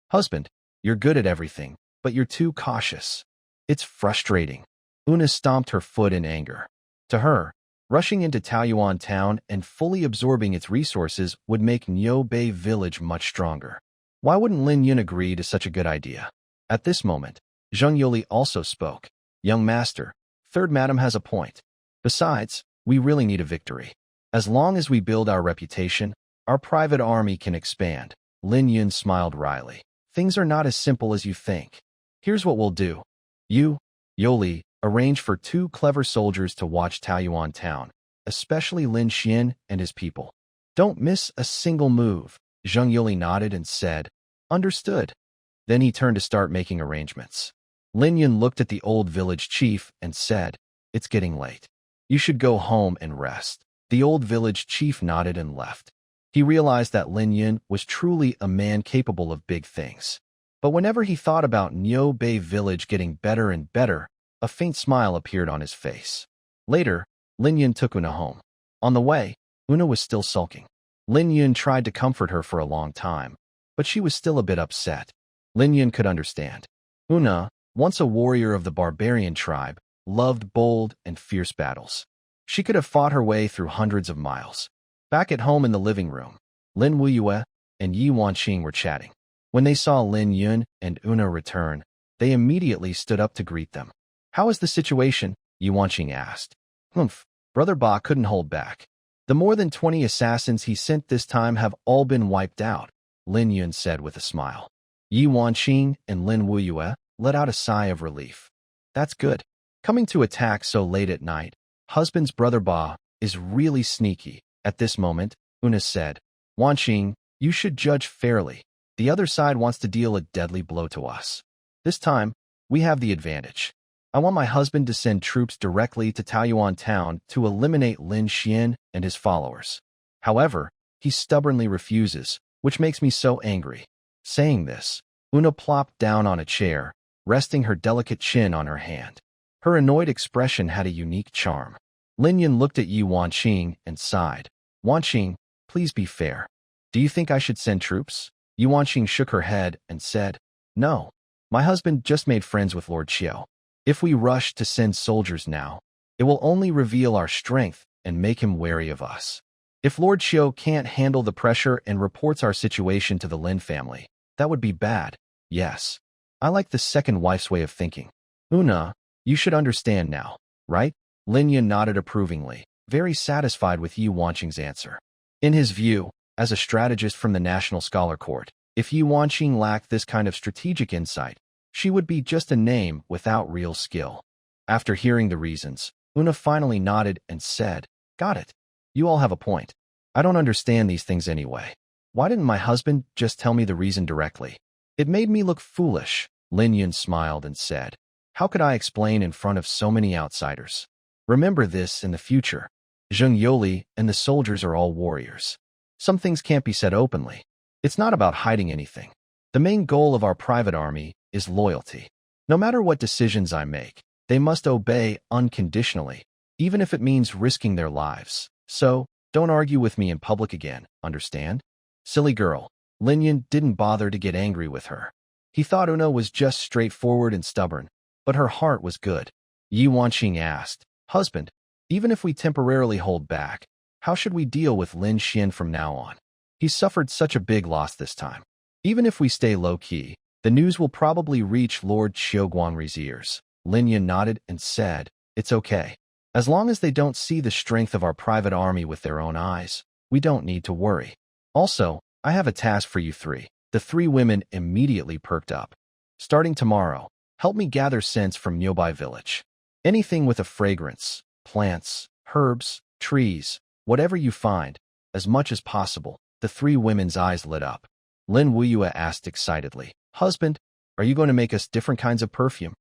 Husband, you're good at everything, but you're too cautious. It's frustrating. Una stomped her foot in anger. To her, rushing into Taoyuan town and fully absorbing its resources would make Niu Bei village much stronger. Why wouldn't Lin Yun agree to such a good idea? At this moment, Zheng Yoli also spoke. Young master, third madam has a point. Besides, we really need a victory. As long as we build our reputation, our private army can expand. Lin Yun smiled wryly. Things are not as simple as you think. Here's what we'll do. You, Yoli, arrange for 2 clever soldiers to watch Taoyuan town, especially Lin Xian and his people. Don't miss a single move. Zheng Yoli nodded and said, Understood. Then he turned to start making arrangements. Lin Yun looked at the old village chief and said, "It's getting late. You should go home and rest." The old village chief nodded and left. He realized that Lin Yun was truly a man capable of big things. But whenever he thought about Nyo Bay village getting better and better, a faint smile appeared on his face. Later, Lin Yun took Una home. On the way, Una was still sulking. Lin Yun tried to comfort her for a long time, but she was still a bit upset. Lin Yun could understand. Una, once a warrior of the barbarian tribe, loved bold and fierce battles. She could have fought her way through hundreds of miles. Back at home in the living room, Lin Wuyue and Yi Wanqing were chatting. When they saw Lin Yun and Una return, they immediately stood up to greet them. "How is the situation?" Yi Wanqing asked. "Humph." Brother Ba couldn't hold back. "The more than 20 assassins he sent this time have all been wiped out," Lin Yun said with a smile. Yi Wanqing and Lin Wuyue let out a sigh of relief. "That's good. Coming to attack so late at night, husband's brother Ba is really sneaky." At this moment, Una said, "Wanqing, you should judge fairly. The other side wants to deal a deadly blow to us. This time, we have the advantage. I want my husband to send troops directly to Taoyuan town to eliminate Lin Xian and his followers. However, he stubbornly refuses, which makes me so angry." Saying this, Una plopped down on a chair, resting her delicate chin on her hand. Her annoyed expression had a unique charm. Lin Yun looked at Yi Wanqing and sighed. "Wanqing, please be fair. Do you think I should send troops?" Yi Wanqing shook her head and said, "No. My husband just made friends with Lord Xiao. If we rush to send soldiers now, it will only reveal our strength and make him wary of us. If Lord Xiao can't handle the pressure and reports our situation to the Lin family, that would be bad. Yes. I like the second wife's way of thinking. Una, you should understand now, right?" Lin Yun nodded approvingly, very satisfied with Yi Wanqing's answer. In his view, as a strategist from the National Scholar Court, if Yi Wanqing lacked this kind of strategic insight, she would be just a name without real skill. After hearing the reasons, Una finally nodded and said, "Got it. You all have a point. I don't understand these things anyway. Why didn't my husband just tell me the reason directly? It made me look foolish." Lin Yun smiled and said, "How could I explain in front of so many outsiders? Remember this in the future. Zheng Yoli and the soldiers are all warriors. Some things can't be said openly. It's not about hiding anything. The main goal of our private army is loyalty. No matter what decisions I make, they must obey unconditionally, even if it means risking their lives. So, don't argue with me in public again, understand?" Silly girl. Lin Yun didn't bother to get angry with her. He thought Una was just straightforward and stubborn, but her heart was good. Yi Wanqing asked, "Husband, even if we temporarily hold back, how should we deal with Lin Xian from now on? He suffered such a big loss this time. Even if we stay low-key, the news will probably reach Lord Xiaoguanri's ears." Lin Yun nodded and said, "It's okay. As long as they don't see the strength of our private army with their own eyes, we don't need to worry. Also, I have a task for you three." The three women immediately perked up. "Starting tomorrow, help me gather scents from nearby village. Anything with a fragrance, plants, herbs, trees, whatever you find, as much as possible." The three women's eyes lit up. Lin Wuyue asked excitedly, "Husband, are you going to make us different kinds of perfume?"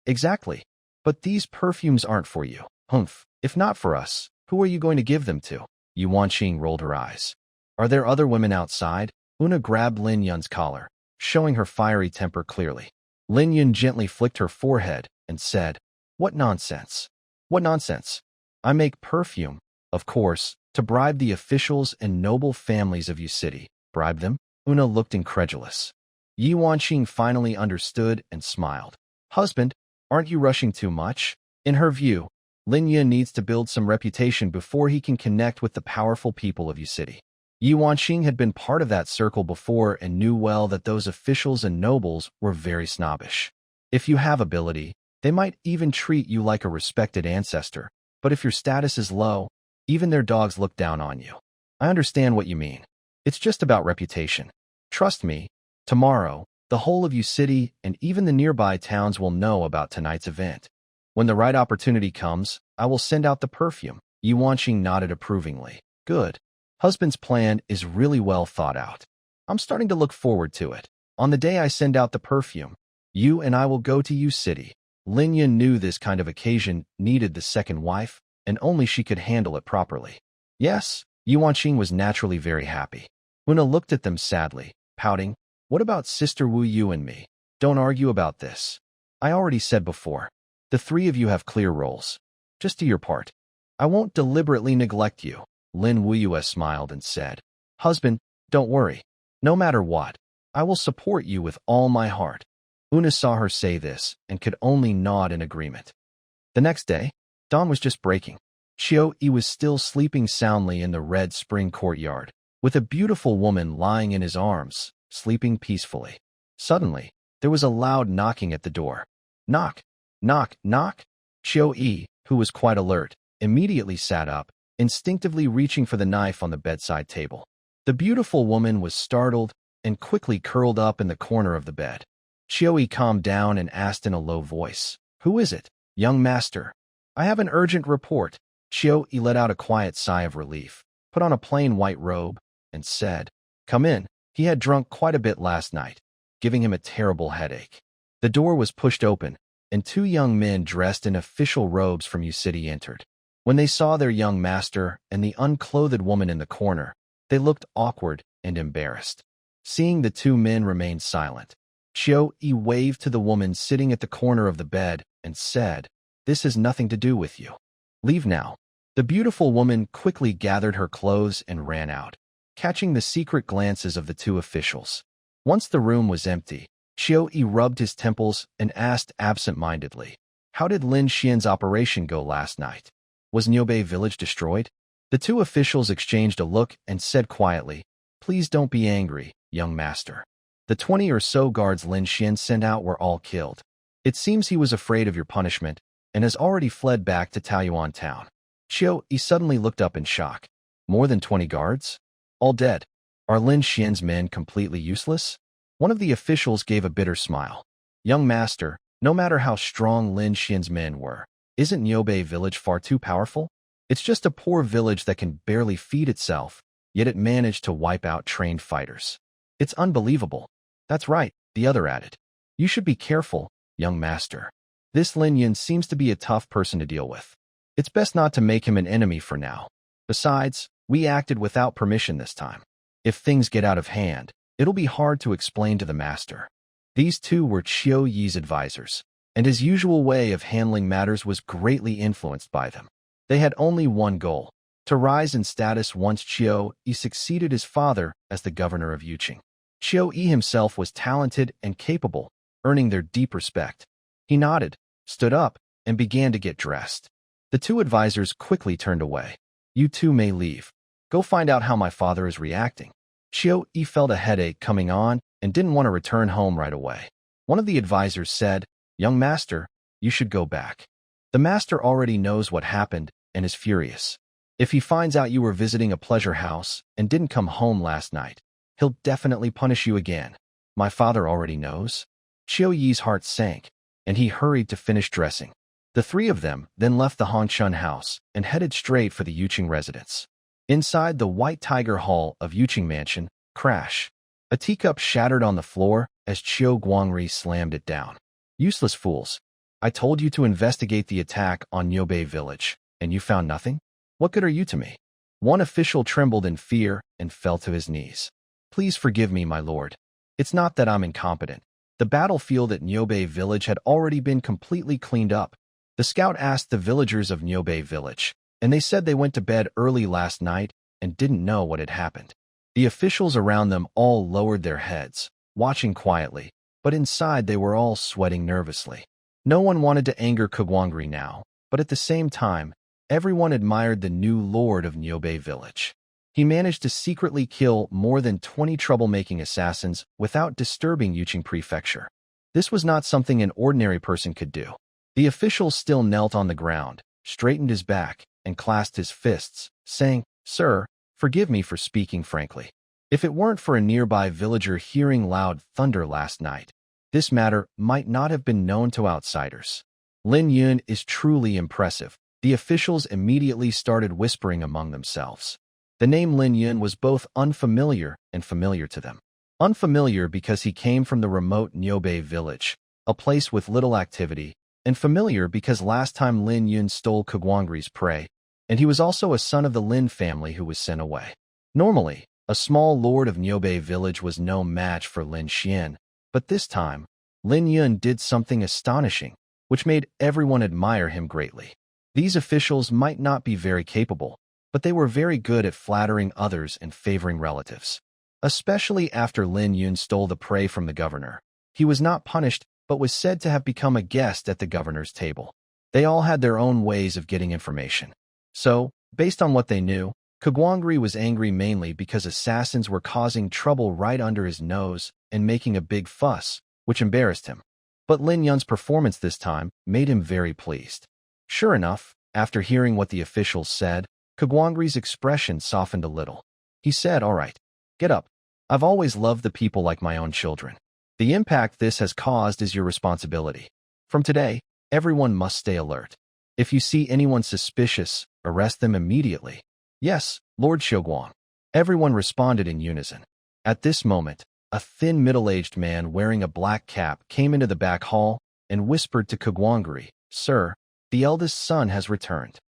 "Exactly. But these perfumes aren't for you." "Humph. If not for us, who are you going to give them to?" Yi Wanqing rolled her eyes. "Are there other women outside?" Una grabbed Lin Yun's collar, showing her fiery temper clearly. Lin Yun gently flicked her forehead and said, "What nonsense? What nonsense? I make perfume, of course, to bribe the officials and noble families of your city." "Bribe them?" Una looked incredulous. Yi Wanqing finally understood and smiled. "Husband, aren't you rushing too much?" In her view, Lin Yun needs to build some reputation before he can connect with the powerful people of your city. Yi Wanqing had been part of that circle before and knew well that those officials and nobles were very snobbish. If you have ability, they might even treat you like a respected ancestor, but if your status is low, even their dogs look down on you. I understand what you mean. It's just about reputation. Trust me, tomorrow, the whole of your city and even the nearby towns will know about tonight's event. When the right opportunity comes, I will send out the perfume." Yi Wanqing nodded approvingly. "Good. Husband's plan is really well thought out. I'm starting to look forward to it. On the day I send out the perfume, You and I will go to Yu City. Lin Yun knew this kind of occasion needed the second wife, and only she could handle it properly. Yes, Yuan Qing was naturally very happy. Una looked at them sadly, pouting, "What about Sister Wu Yu and me? Don't argue about this. I already said before. The three of you have clear roles. Just do your part. I won't deliberately neglect you." Lin Wuyue smiled and said, "Husband, don't worry. No matter what, I will support you with all my heart." Una saw her say this and could only nod in agreement. The next day, dawn was just breaking. Xiao Yi was still sleeping soundly in the red spring courtyard, with a beautiful woman lying in his arms, sleeping peacefully. Suddenly, there was a loud knocking at the door. Knock, knock, knock. Xiao Yi, who was quite alert, immediately sat up, instinctively reaching for the knife on the bedside table. The beautiful woman was startled and quickly curled up in the corner of the bed. Xiao Yi calmed down and asked in a low voice, "Who is it, young master?" "I have an urgent report." Xiao Yi let out a quiet sigh of relief, put on a plain white robe, and said, "Come in." He had drunk quite a bit last night, giving him a terrible headache. The door was pushed open, and two young men dressed in official robes from Yu City entered. When they saw their young master and the unclothed woman in the corner, they looked awkward and embarrassed. Seeing the two men remain silent, Xiao Yi waved to the woman sitting at the corner of the bed and said, "This has nothing to do with you. Leave now." The beautiful woman quickly gathered her clothes and ran out, catching the secret glances of the two officials. Once the room was empty, Xiao Yi rubbed his temples and asked absent-mindedly, "How did Lin Xian's operation go last night? Was Niubei village destroyed?" The two officials exchanged a look and said quietly, "Please don't be angry, young master. The 20 or so guards Lin Xian sent out were all killed. It seems he was afraid of your punishment and has already fled back to Taoyuan town." Xiao Yi suddenly looked up in shock. "More than 20 guards? All dead? Are Lin Xian's men completely useless?" One of the officials gave a bitter smile. "Young master, no matter how strong Lin Xian's men were, isn't Niubei village far too powerful? It's just a poor village that can barely feed itself, yet it managed to wipe out trained fighters. It's unbelievable." "That's right," the other added. "You should be careful, young master. This Lin Yun seems to be a tough person to deal with. It's best not to make him an enemy for now. Besides, we acted without permission this time. If things get out of hand, it'll be hard to explain to the master." These two were Qiu Yi's advisors, and his usual way of handling matters was greatly influenced by them. They had only one goal: to rise in status once Qiu Yi succeeded his father as the governor of Yuqing. Qiu Yi himself was talented and capable, earning their deep respect. He nodded, stood up, and began to get dressed. The two advisors quickly turned away. "You two may leave. Go find out how my father is reacting." Qiu Yi felt a headache coming on and didn't want to return home right away. One of the advisors said, "Young master, you should go back. The master already knows what happened and is furious. If he finds out you were visiting a pleasure house and didn't come home last night, he'll definitely punish you again." "My father already knows." Qiu Yi's heart sank, and he hurried to finish dressing. The three of them then left the Hongchun house and headed straight for the Yuqing residence. Inside the White Tiger Hall of Yuqing Mansion, crash. A teacup shattered on the floor as Qiu Guangri slammed it down. "Useless fools. I told you to investigate the attack on Niubei village, and you found nothing? What good are you to me?" One official trembled in fear and fell to his knees. "Please forgive me, my lord. It's not that I'm incompetent. The battlefield at Niubei village had already been completely cleaned up." The scout asked the villagers of Niubei village, and they said they went to bed early last night and didn't know what had happened. The officials around them all lowered their heads, watching quietly, but inside they were all sweating nervously. No one wanted to anger Kugwangri now, but at the same time, everyone admired the new lord of Niubei village. He managed to secretly kill more than 20 troublemaking assassins without disturbing Yuqing Prefecture. This was not something an ordinary person could do. The official still knelt on the ground, straightened his back, and clasped his fists, saying, "Sir, forgive me for speaking frankly. If it weren't for a nearby villager hearing loud thunder last night, this matter might not have been known to outsiders." Lin Yun is truly impressive. The officials immediately started whispering among themselves. The name Lin Yun was both unfamiliar and familiar to them. Unfamiliar because he came from the remote Niubei village, a place with little activity, and familiar because last time Lin Yun stole Kagwangri's prey, and he was also a son of the Lin family who was sent away. Normally, a small lord of Nyobe village was no match for Lin Xian, but this time, Lin Yun did something astonishing, which made everyone admire him greatly. These officials might not be very capable, but they were very good at flattering others and favoring relatives. Especially after Lin Yun stole the prey from the governor. He was not punished, but was said to have become a guest at the governor's table. They all had their own ways of getting information. So, based on what they knew, Kagwangri was angry mainly because assassins were causing trouble right under his nose and making a big fuss, which embarrassed him. But Lin Yun's performance this time made him very pleased. Sure enough, after hearing what the officials said, Kagwangri's expression softened a little. He said, "All right, get up. I've always loved the people like my own children. The impact this has caused is your responsibility. From today, everyone must stay alert. If you see anyone suspicious, arrest them immediately." "Yes, Lord Xiaoguang." Everyone responded in unison. At this moment, a thin middle-aged man wearing a black cap came into the back hall and whispered to Kagwangri, "Sir, the eldest son has returned."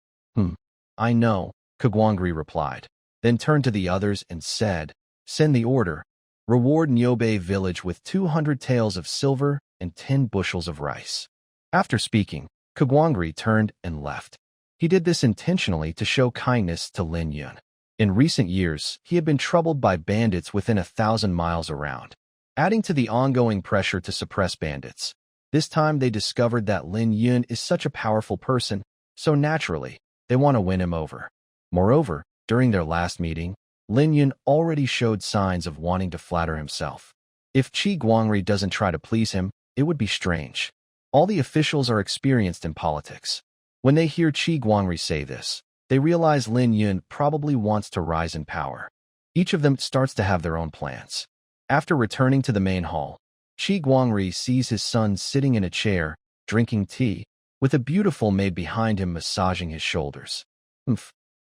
I know," Kagwangri replied, then turned to the others and said, "Send the order. Reward Nyobe village with 200 taels of silver and 10 bushels of rice." After speaking, Kagwangri turned and left. He did this intentionally to show kindness to Lin Yun. In recent years, he had been troubled by bandits within 1,000 miles around, adding to the ongoing pressure to suppress bandits. This time they discovered that Lin Yun is such a powerful person, so naturally, they want to win him over. Moreover, during their last meeting, Lin Yun already showed signs of wanting to flatter himself. If Qi Guangri doesn't try to please him, it would be strange. All the officials are experienced in politics. When they hear Qi Guangri say this, they realize Lin Yun probably wants to rise in power. Each of them starts to have their own plans. After returning to the main hall, Qi Guangri sees his son sitting in a chair, drinking tea, with a beautiful maid behind him massaging his shoulders.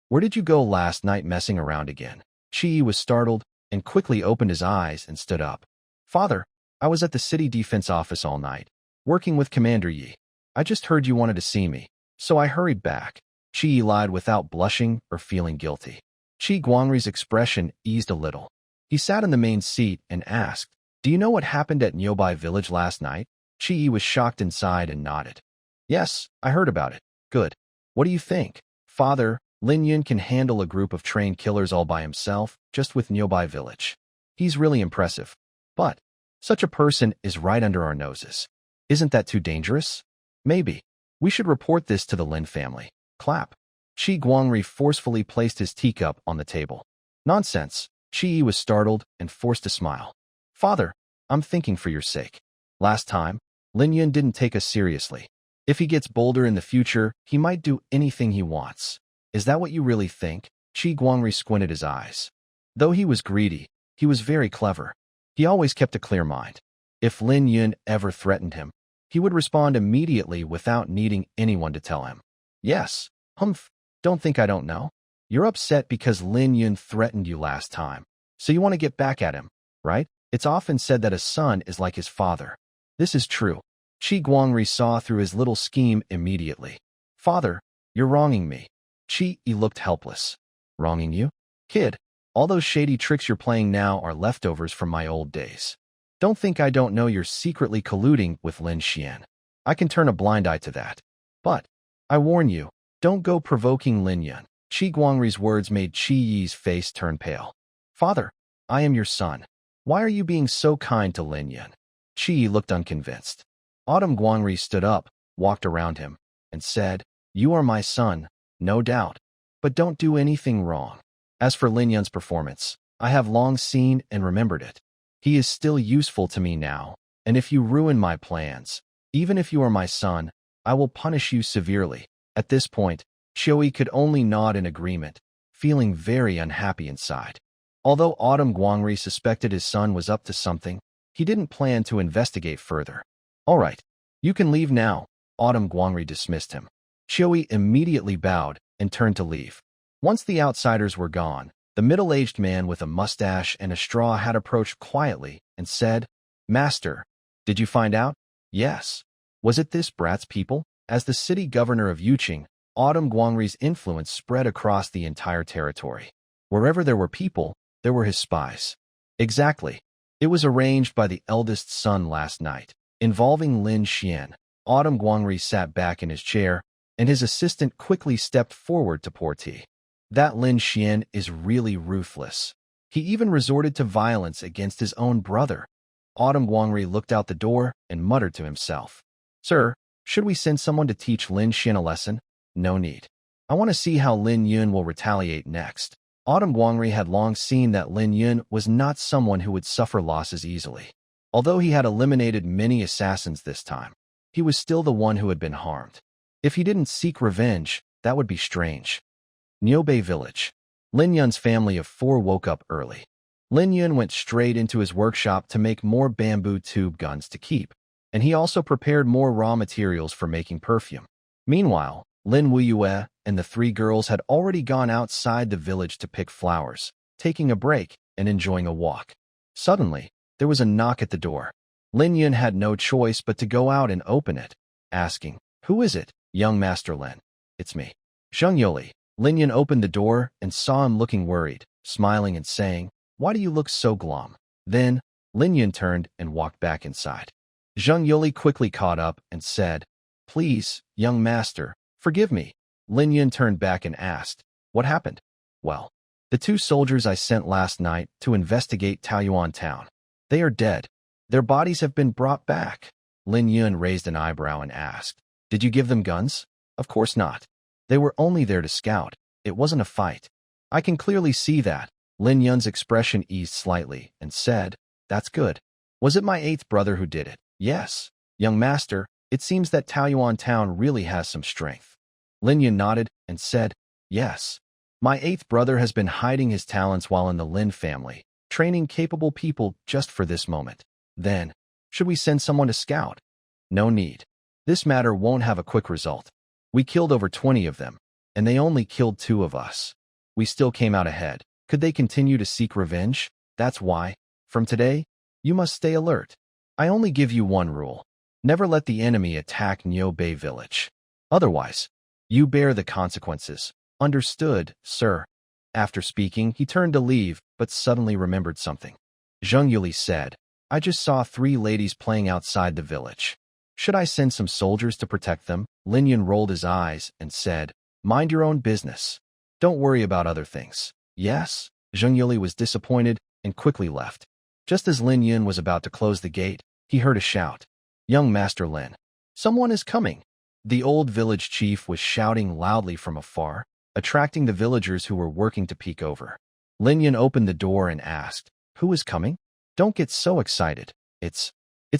Where did you go last night messing around again?" Qi was startled and quickly opened his eyes and stood up. "Father, I was at the city defense office all night, working with Commander Yi. I just heard you wanted to see me, so I hurried back." Qi lied without blushing or feeling guilty. Qi Guangri's expression eased a little. He sat in the main seat and asked, "Do you know what happened at Nyobai village last night?" Qi was shocked inside and nodded. "Yes, I heard about it. Good. What do you think?" "Father, Lin Yun can handle a group of trained killers all by himself, just with Nyobai village. He's really impressive. But such a person is right under our noses. Isn't that too dangerous? Maybe. We should report this to the Lin family." Clap. Qi Guangri forcefully placed his teacup on the table. "Nonsense." Qi was startled and forced a smile. "Father, I'm thinking for your sake. Last time, Lin Yun didn't take us seriously. If he gets bolder in the future, he might do anything he wants. Is that what you really think?" Qi Guangri squinted his eyes. Though he was greedy, he was very clever. He always kept a clear mind. If Lin Yun ever threatened him, he would respond immediately without needing anyone to tell him. "Yes, don't think I don't know. You're upset because Lin Yun threatened you last time, so you want to get back at him, right? It's often said that a son is like his father. This is true." Qi Guangri saw through his little scheme immediately. "Father, you're wronging me." Qi looked helpless. "Wronging you? Kid, all those shady tricks you're playing now are leftovers from my old days. Don't think I don't know you're secretly colluding with Lin Xian. I can turn a blind eye to that. But I warn you, don't go provoking Lin Yun." Qi Guangri's words made Qi Yi's face turn pale. "Father, I am your son. Why are you being so kind to Lin Yun?" Qi looked unconvinced. Autumn Guangri stood up, walked around him, and said, "You are my son, no doubt, but don't do anything wrong. As for Lin Yun's performance, I have long seen and remembered it. He is still useful to me now, and if you ruin my plans, even if you are my son, I will punish you severely." At this point, Xiui could only nod in agreement, feeling very unhappy inside. Although Autumn Guangri suspected his son was up to something, he didn't plan to investigate further. "All right, you can leave now." Autumn Guangri dismissed him. Xiui immediately bowed and turned to leave. Once the outsiders were gone, the middle-aged man with a mustache and a straw hat approached quietly and said, "Master, did you find out? Yes. Was it this brat's people? As the city governor of Yuqing, Autumn Guangri's influence spread across the entire territory. Wherever there were people, there were his spies. Exactly. It was arranged by the eldest son last night, involving Lin Xian. Autumn Guangri sat back in his chair, and his assistant quickly stepped forward to pour tea. That Lin Xian is really ruthless. He even resorted to violence against his own brother. Autumn Guangri looked out the door and muttered to himself. Sir, should we send someone to teach Lin Xian a lesson? No need. I want to see how Lin Yun will retaliate next. Autumn Guangri had long seen that Lin Yun was not someone who would suffer losses easily. Although he had eliminated many assassins this time, he was still the one who had been harmed. If he didn't seek revenge, that would be strange. Niubei Village. Lin Yun's family of 4 woke up early. Lin Yun went straight into his workshop to make more bamboo tube guns to keep, and he also prepared more raw materials for making perfume. Meanwhile, Lin Wuyue and the 3 girls had already gone outside the village to pick flowers, taking a break and enjoying a walk. Suddenly, there was a knock at the door. Lin Yun had no choice but to go out and open it, asking, "Who is it, young Master Lin?" "It's me." Zheng Yoli. Lin Yun opened the door and saw him looking worried, smiling and saying, "Why do you look so glum?" Then, Lin Yun turned and walked back inside. Zheng Yoli quickly caught up and said, "Please, young master, forgive me." Lin Yun turned back and asked, "What happened?" "Well, the 2 soldiers I sent last night to investigate Taoyuan town. They are dead. Their bodies have been brought back." Lin Yun raised an eyebrow and asked, "Did you give them guns?" "Of course not. They were only there to scout. It wasn't a fight." "I can clearly see that." Lin Yun's expression eased slightly and said, "That's good. Was it my 8th brother who did it?" "Yes. Young master, it seems that Taoyuan town really has some strength." Lin Yun nodded and said, "Yes. My 8th brother has been hiding his talents while in the Lin family, training capable people just for this moment. Then, should we send someone to scout?" "No need. This matter won't have a quick result. We killed over 20 of them, and they only killed 2 of us. We still came out ahead. Could they continue to seek revenge? That's why, from today, you must stay alert. I only give you one rule. Never let the enemy attack Niubei Village. Otherwise, you bear the consequences. Understood, sir." After speaking, he turned to leave, but suddenly remembered something. Zheng Yuli said, "I just saw 3 ladies playing outside the village. Should I send some soldiers to protect them?" Lin Yun rolled his eyes and said, "Mind your own business. Don't worry about other things." "Yes?" Zheng Yuli was disappointed and quickly left. Just as Lin Yun was about to close the gate, he heard a shout. "Young Master Lin, someone is coming." The old village chief was shouting loudly from afar, attracting the villagers who were working to peek over. Lin Yun opened the door and asked, "Who is coming?" "Don't get so excited. It's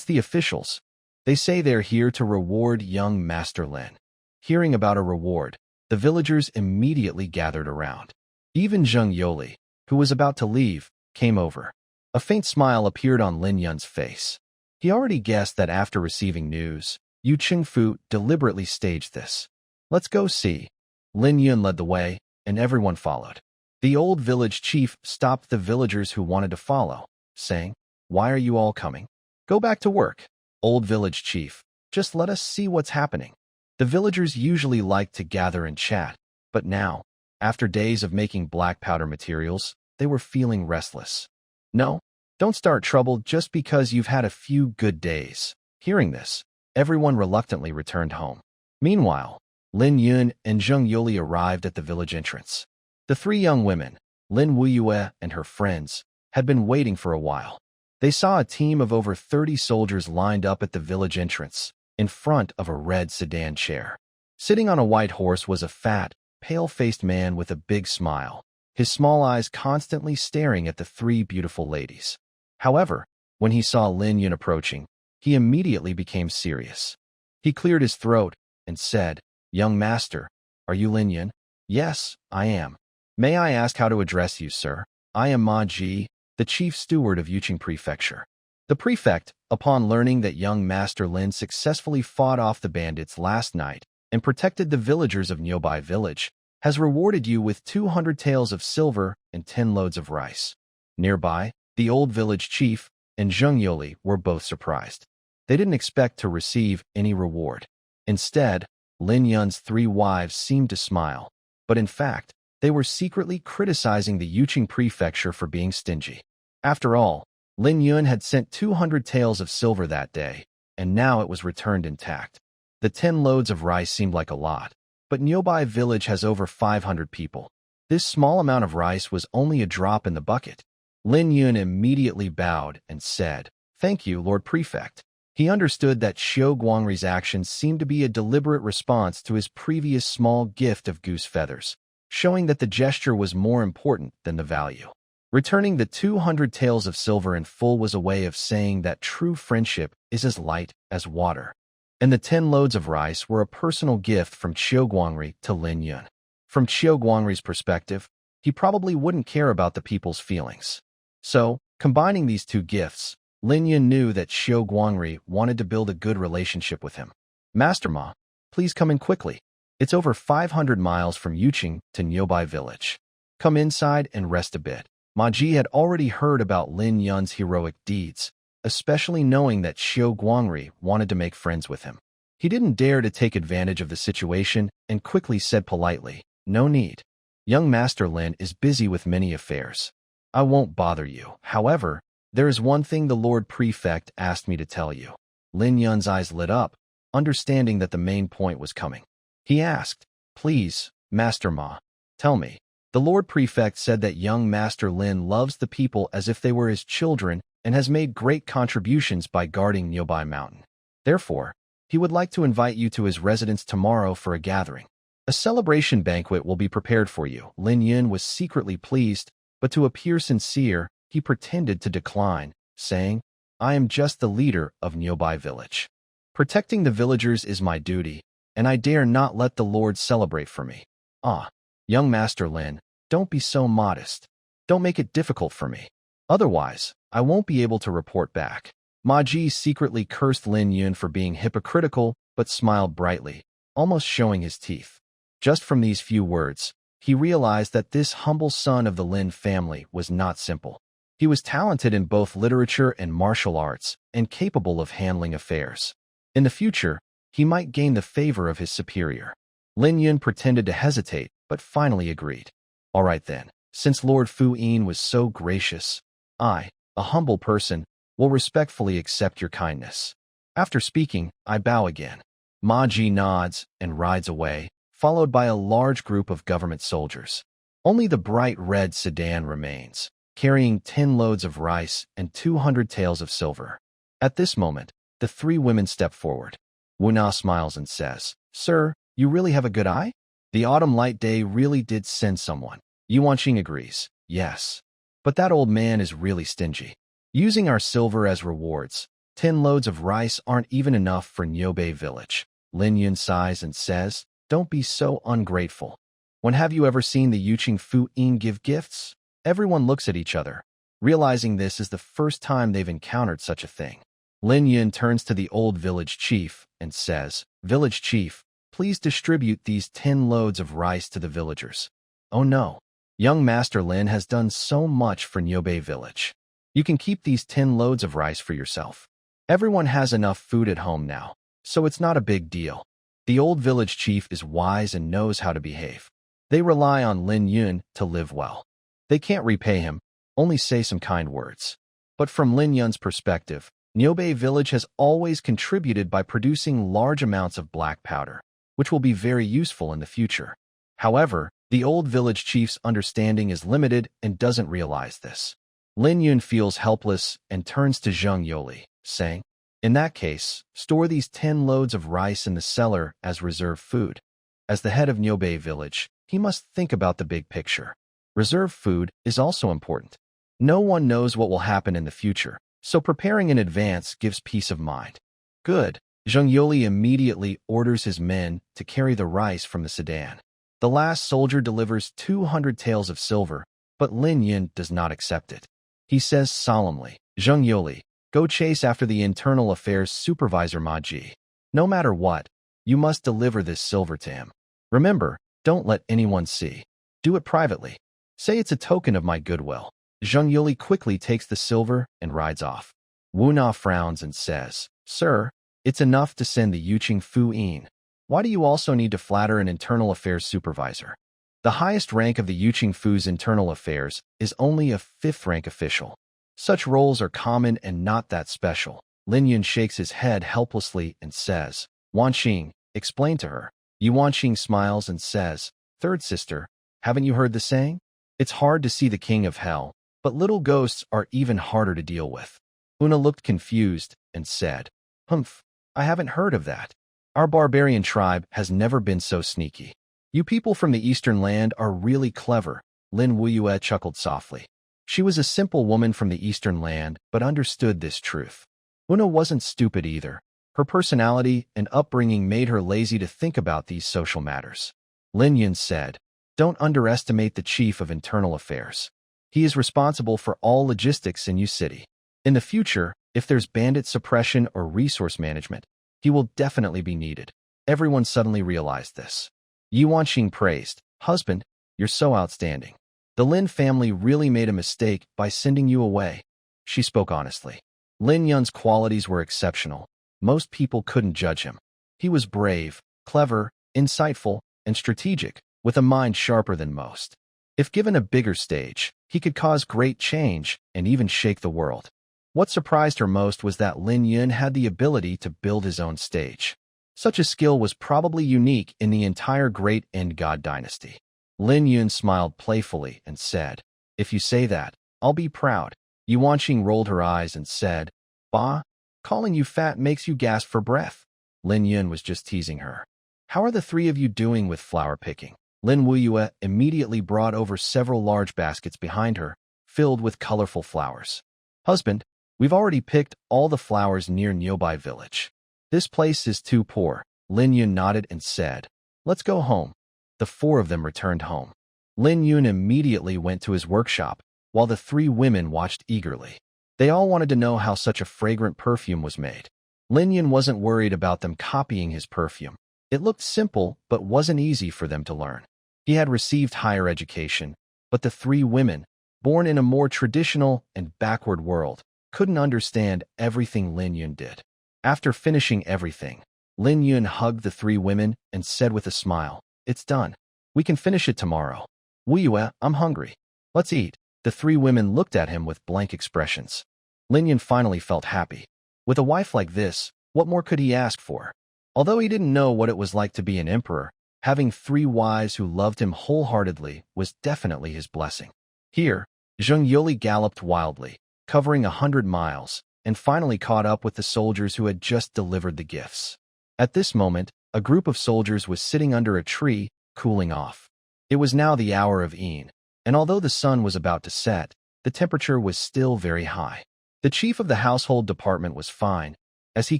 the officials. They say they're here to reward young Master Lin." Hearing about a reward, the villagers immediately gathered around. Even Zheng Yoli, who was about to leave, came over. A faint smile appeared on Lin Yun's face. He already guessed that after receiving news, Yu Qingfu deliberately staged this. "Let's go see." Lin Yun led the way, and everyone followed. The old village chief stopped the villagers who wanted to follow, saying, "Why are you all coming? Go back to work." "Old village chief, just let us see what's happening." The villagers usually liked to gather and chat, but now, after days of making black powder materials, they were feeling restless. "No, don't start trouble just because you've had a few good days." Hearing this, everyone reluctantly returned home. Meanwhile, Lin Yun and Zheng Yoli arrived at the village entrance. The 3 young women, Lin Wuyue and her friends, had been waiting for a while. They saw a team of over 30 soldiers lined up at the village entrance, in front of a red sedan chair. Sitting on a white horse was a fat, pale-faced man with a big smile, his small eyes constantly staring at the 3 beautiful ladies. However, when he saw Lin Yun approaching, he immediately became serious. He cleared his throat and said, "Young master, are you Lin Yun?" "Yes, I am." "May I ask how to address you, sir?" "I am Ma Ji, the chief steward of Yuqing Prefecture." The prefect, upon learning that young Master Lin successfully fought off the bandits last night and protected the villagers of Niubei Village, has rewarded you with 200 taels of silver and 10 loads of rice. Nearby, the old village chief and Zheng Yoli were both surprised. They didn't expect to receive any reward. Instead, Lin Yun's 3 wives seemed to smile, but in fact, they were secretly criticizing the Yuqing prefecture for being stingy. After all, Lin Yun had sent 200 taels of silver that day, and now it was returned intact. The 10 loads of rice seemed like a lot, but Nyobai village has over 500 people. This small amount of rice was only a drop in the bucket. Lin Yun immediately bowed and said, "Thank you, Lord Prefect." He understood that Xiao Guangri's actions seemed to be a deliberate response to his previous small gift of goose feathers, showing that the gesture was more important than the value. Returning the 200 taels of silver in full was a way of saying that true friendship is as light as water. And the 10 loads of rice were a personal gift from Xiao Guangri to Lin Yun. From Xiao Guangri's perspective, he probably wouldn't care about the people's feelings. So, combining these two gifts, Lin Yun knew that Xiao Guangri wanted to build a good relationship with him. "Master Ma, please come in quickly. It's over 500 miles from Yuqing to Nyobai village. Come inside and rest a bit." Ma Ji had already heard about Lin Yun's heroic deeds, especially knowing that Xiao Guangri wanted to make friends with him. He didn't dare to take advantage of the situation and quickly said politely, "No need. Young Master Lin is busy with many affairs. I won't bother you. However, there is one thing the Lord Prefect asked me to tell you." Lin Yun's eyes lit up, understanding that the main point was coming. He asked, "Please, Master Ma, tell me." The Lord Prefect said that young Master Lin loves the people as if they were his children and has made great contributions by guarding Nyobai Mountain. Therefore, he would like to invite you to his residence tomorrow for a gathering. A celebration banquet will be prepared for you. Lin Yun was secretly pleased, but to appear sincere, he pretended to decline, saying, "I am just the leader of Nyobai village. Protecting the villagers is my duty, and I dare not let the Lord celebrate for me." "Ah, young Master Lin, don't be so modest. Don't make it difficult for me. Otherwise, I won't be able to report back." Ma Ji secretly cursed Lin Yun for being hypocritical, but smiled brightly, almost showing his teeth. Just from these few words, he realized that this humble son of the Lin family was not simple. He was talented in both literature and martial arts, and capable of handling affairs. In the future, he might gain the favor of his superior. Lin Yun pretended to hesitate, but finally agreed. "All right then, since Lord Fu Yin was so gracious, I, a humble person, will respectfully accept your kindness." After speaking, I bow again. Ma Ji nods and rides away, followed by a large group of government soldiers. Only the bright red sedan remains, carrying 10 loads of rice and 200 taels of silver. At this moment, the 3 women step forward. Wu Na smiles and says, "Sir, you really have a good eye? The autumn light day really did send someone." Yuan Qing agrees, "Yes. But that old man is really stingy. Using our silver as rewards, 10 loads of rice aren't even enough for Nyobai village." Lin Yun sighs and says, "Don't be so ungrateful. When have you ever seen the Yuqing Fu Yin give gifts?" Everyone looks at each other, realizing this is the first time they've encountered such a thing. Lin Yun turns to the old village chief and says, "Village chief, please distribute these 10 loads of rice to the villagers." "Oh no. Young Master Lin has done so much for Nyobai village. You can keep these 10 loads of rice for yourself. Everyone has enough food at home now, so it's not a big deal." The old village chief is wise and knows how to behave. They rely on Lin Yun to live well. They can't repay him, only say some kind words. But from Lin Yun's perspective, Nyobai village has always contributed by producing large amounts of black powder, which will be very useful in the future. However, the old village chief's understanding is limited and doesn't realize this. Lin Yun feels helpless and turns to Zheng Yoli, saying, "In that case, store these 10 loads of rice in the cellar as reserve food." As the head of Nyobai village, he must think about the big picture. Reserve food is also important. No one knows what will happen in the future, so preparing in advance gives peace of mind. Good. Zheng Yoli immediately orders his men to carry the rice from the sedan. The last soldier delivers 200 taels of silver, but Lin Yun does not accept it. He says solemnly, "Zheng Yoli, go chase after the internal affairs supervisor Ma Ji. No matter what, you must deliver this silver to him. Remember, don't let anyone see. Do it privately. Say it's a token of my goodwill." Zheng Yoli quickly takes the silver and rides off. Wu Na frowns and says, Sir, it's enough to send the Yuqing Fu in. Why do you also need to flatter an internal affairs supervisor? The highest rank of the Yuqing Fu's internal affairs is only a 5th rank official. Such roles are common and not that special. Lin Yun shakes his head helplessly and says, Wanqing, explain to her. Yu Wanqing smiles and says, Third sister, haven't you heard the saying? It's hard to see the king of hell, but little ghosts are even harder to deal with. Una looked confused and said, Humph, I haven't heard of that. Our barbarian tribe has never been so sneaky. You people from the eastern land are really clever, Lin Wuyue chuckled softly. She was a simple woman from the eastern land, but understood this truth. Una wasn't stupid either. Her personality and upbringing made her lazy to think about these social matters. Lin Yun said, Don't underestimate the chief of internal affairs. He is responsible for all logistics in Yu City. In the future, if there's bandit suppression or resource management, he will definitely be needed. Everyone suddenly realized this. Yu Wanqing praised, Husband, you're so outstanding. The Lin family really made a mistake by sending you away. She spoke honestly. Lin Yun's qualities were exceptional. Most people couldn't judge him. He was brave, clever, insightful, and strategic, with a mind sharper than most. If given a bigger stage, he could cause great change and even shake the world. What surprised her most was that Lin Yun had the ability to build his own stage. Such a skill was probably unique in the entire Great End God dynasty. Lin Yun smiled playfully and said, If you say that, I'll be proud. Yu Wanqing rolled her eyes and said, Bah, calling you fat makes you gasp for breath. Lin Yun was just teasing her. How are the three of you doing with flower picking? Lin Wuyue immediately brought over several large baskets behind her, filled with colorful flowers. Husband, we've already picked all the flowers near Nyobai village. This place is too poor. Lin Yun nodded and said, Let's go home. The 4 of them returned home. Lin Yun immediately went to his workshop, while the 3 women watched eagerly. They all wanted to know how such a fragrant perfume was made. Lin Yun wasn't worried about them copying his perfume. It looked simple, but wasn't easy for them to learn. He had received higher education, but the 3 women, born in a more traditional and backward world, couldn't understand everything Lin Yun did. After finishing everything, Lin Yun hugged the 3 women and said with a smile, It's done. We can finish it tomorrow. Wuyue, I'm hungry. Let's eat. The 3 women looked at him with blank expressions. Lin Yun finally felt happy. With a wife like this, what more could he ask for? Although he didn't know what it was like to be an emperor, having 3 wives who loved him wholeheartedly was definitely his blessing. Here, Zheng Yoli galloped wildly, covering 100 miles, and finally caught up with the soldiers who had just delivered the gifts. At this moment, a group of soldiers was sitting under a tree, cooling off. It was now the hour of evening, and although the sun was about to set, the temperature was still very high. The chief of the household department was fine, as he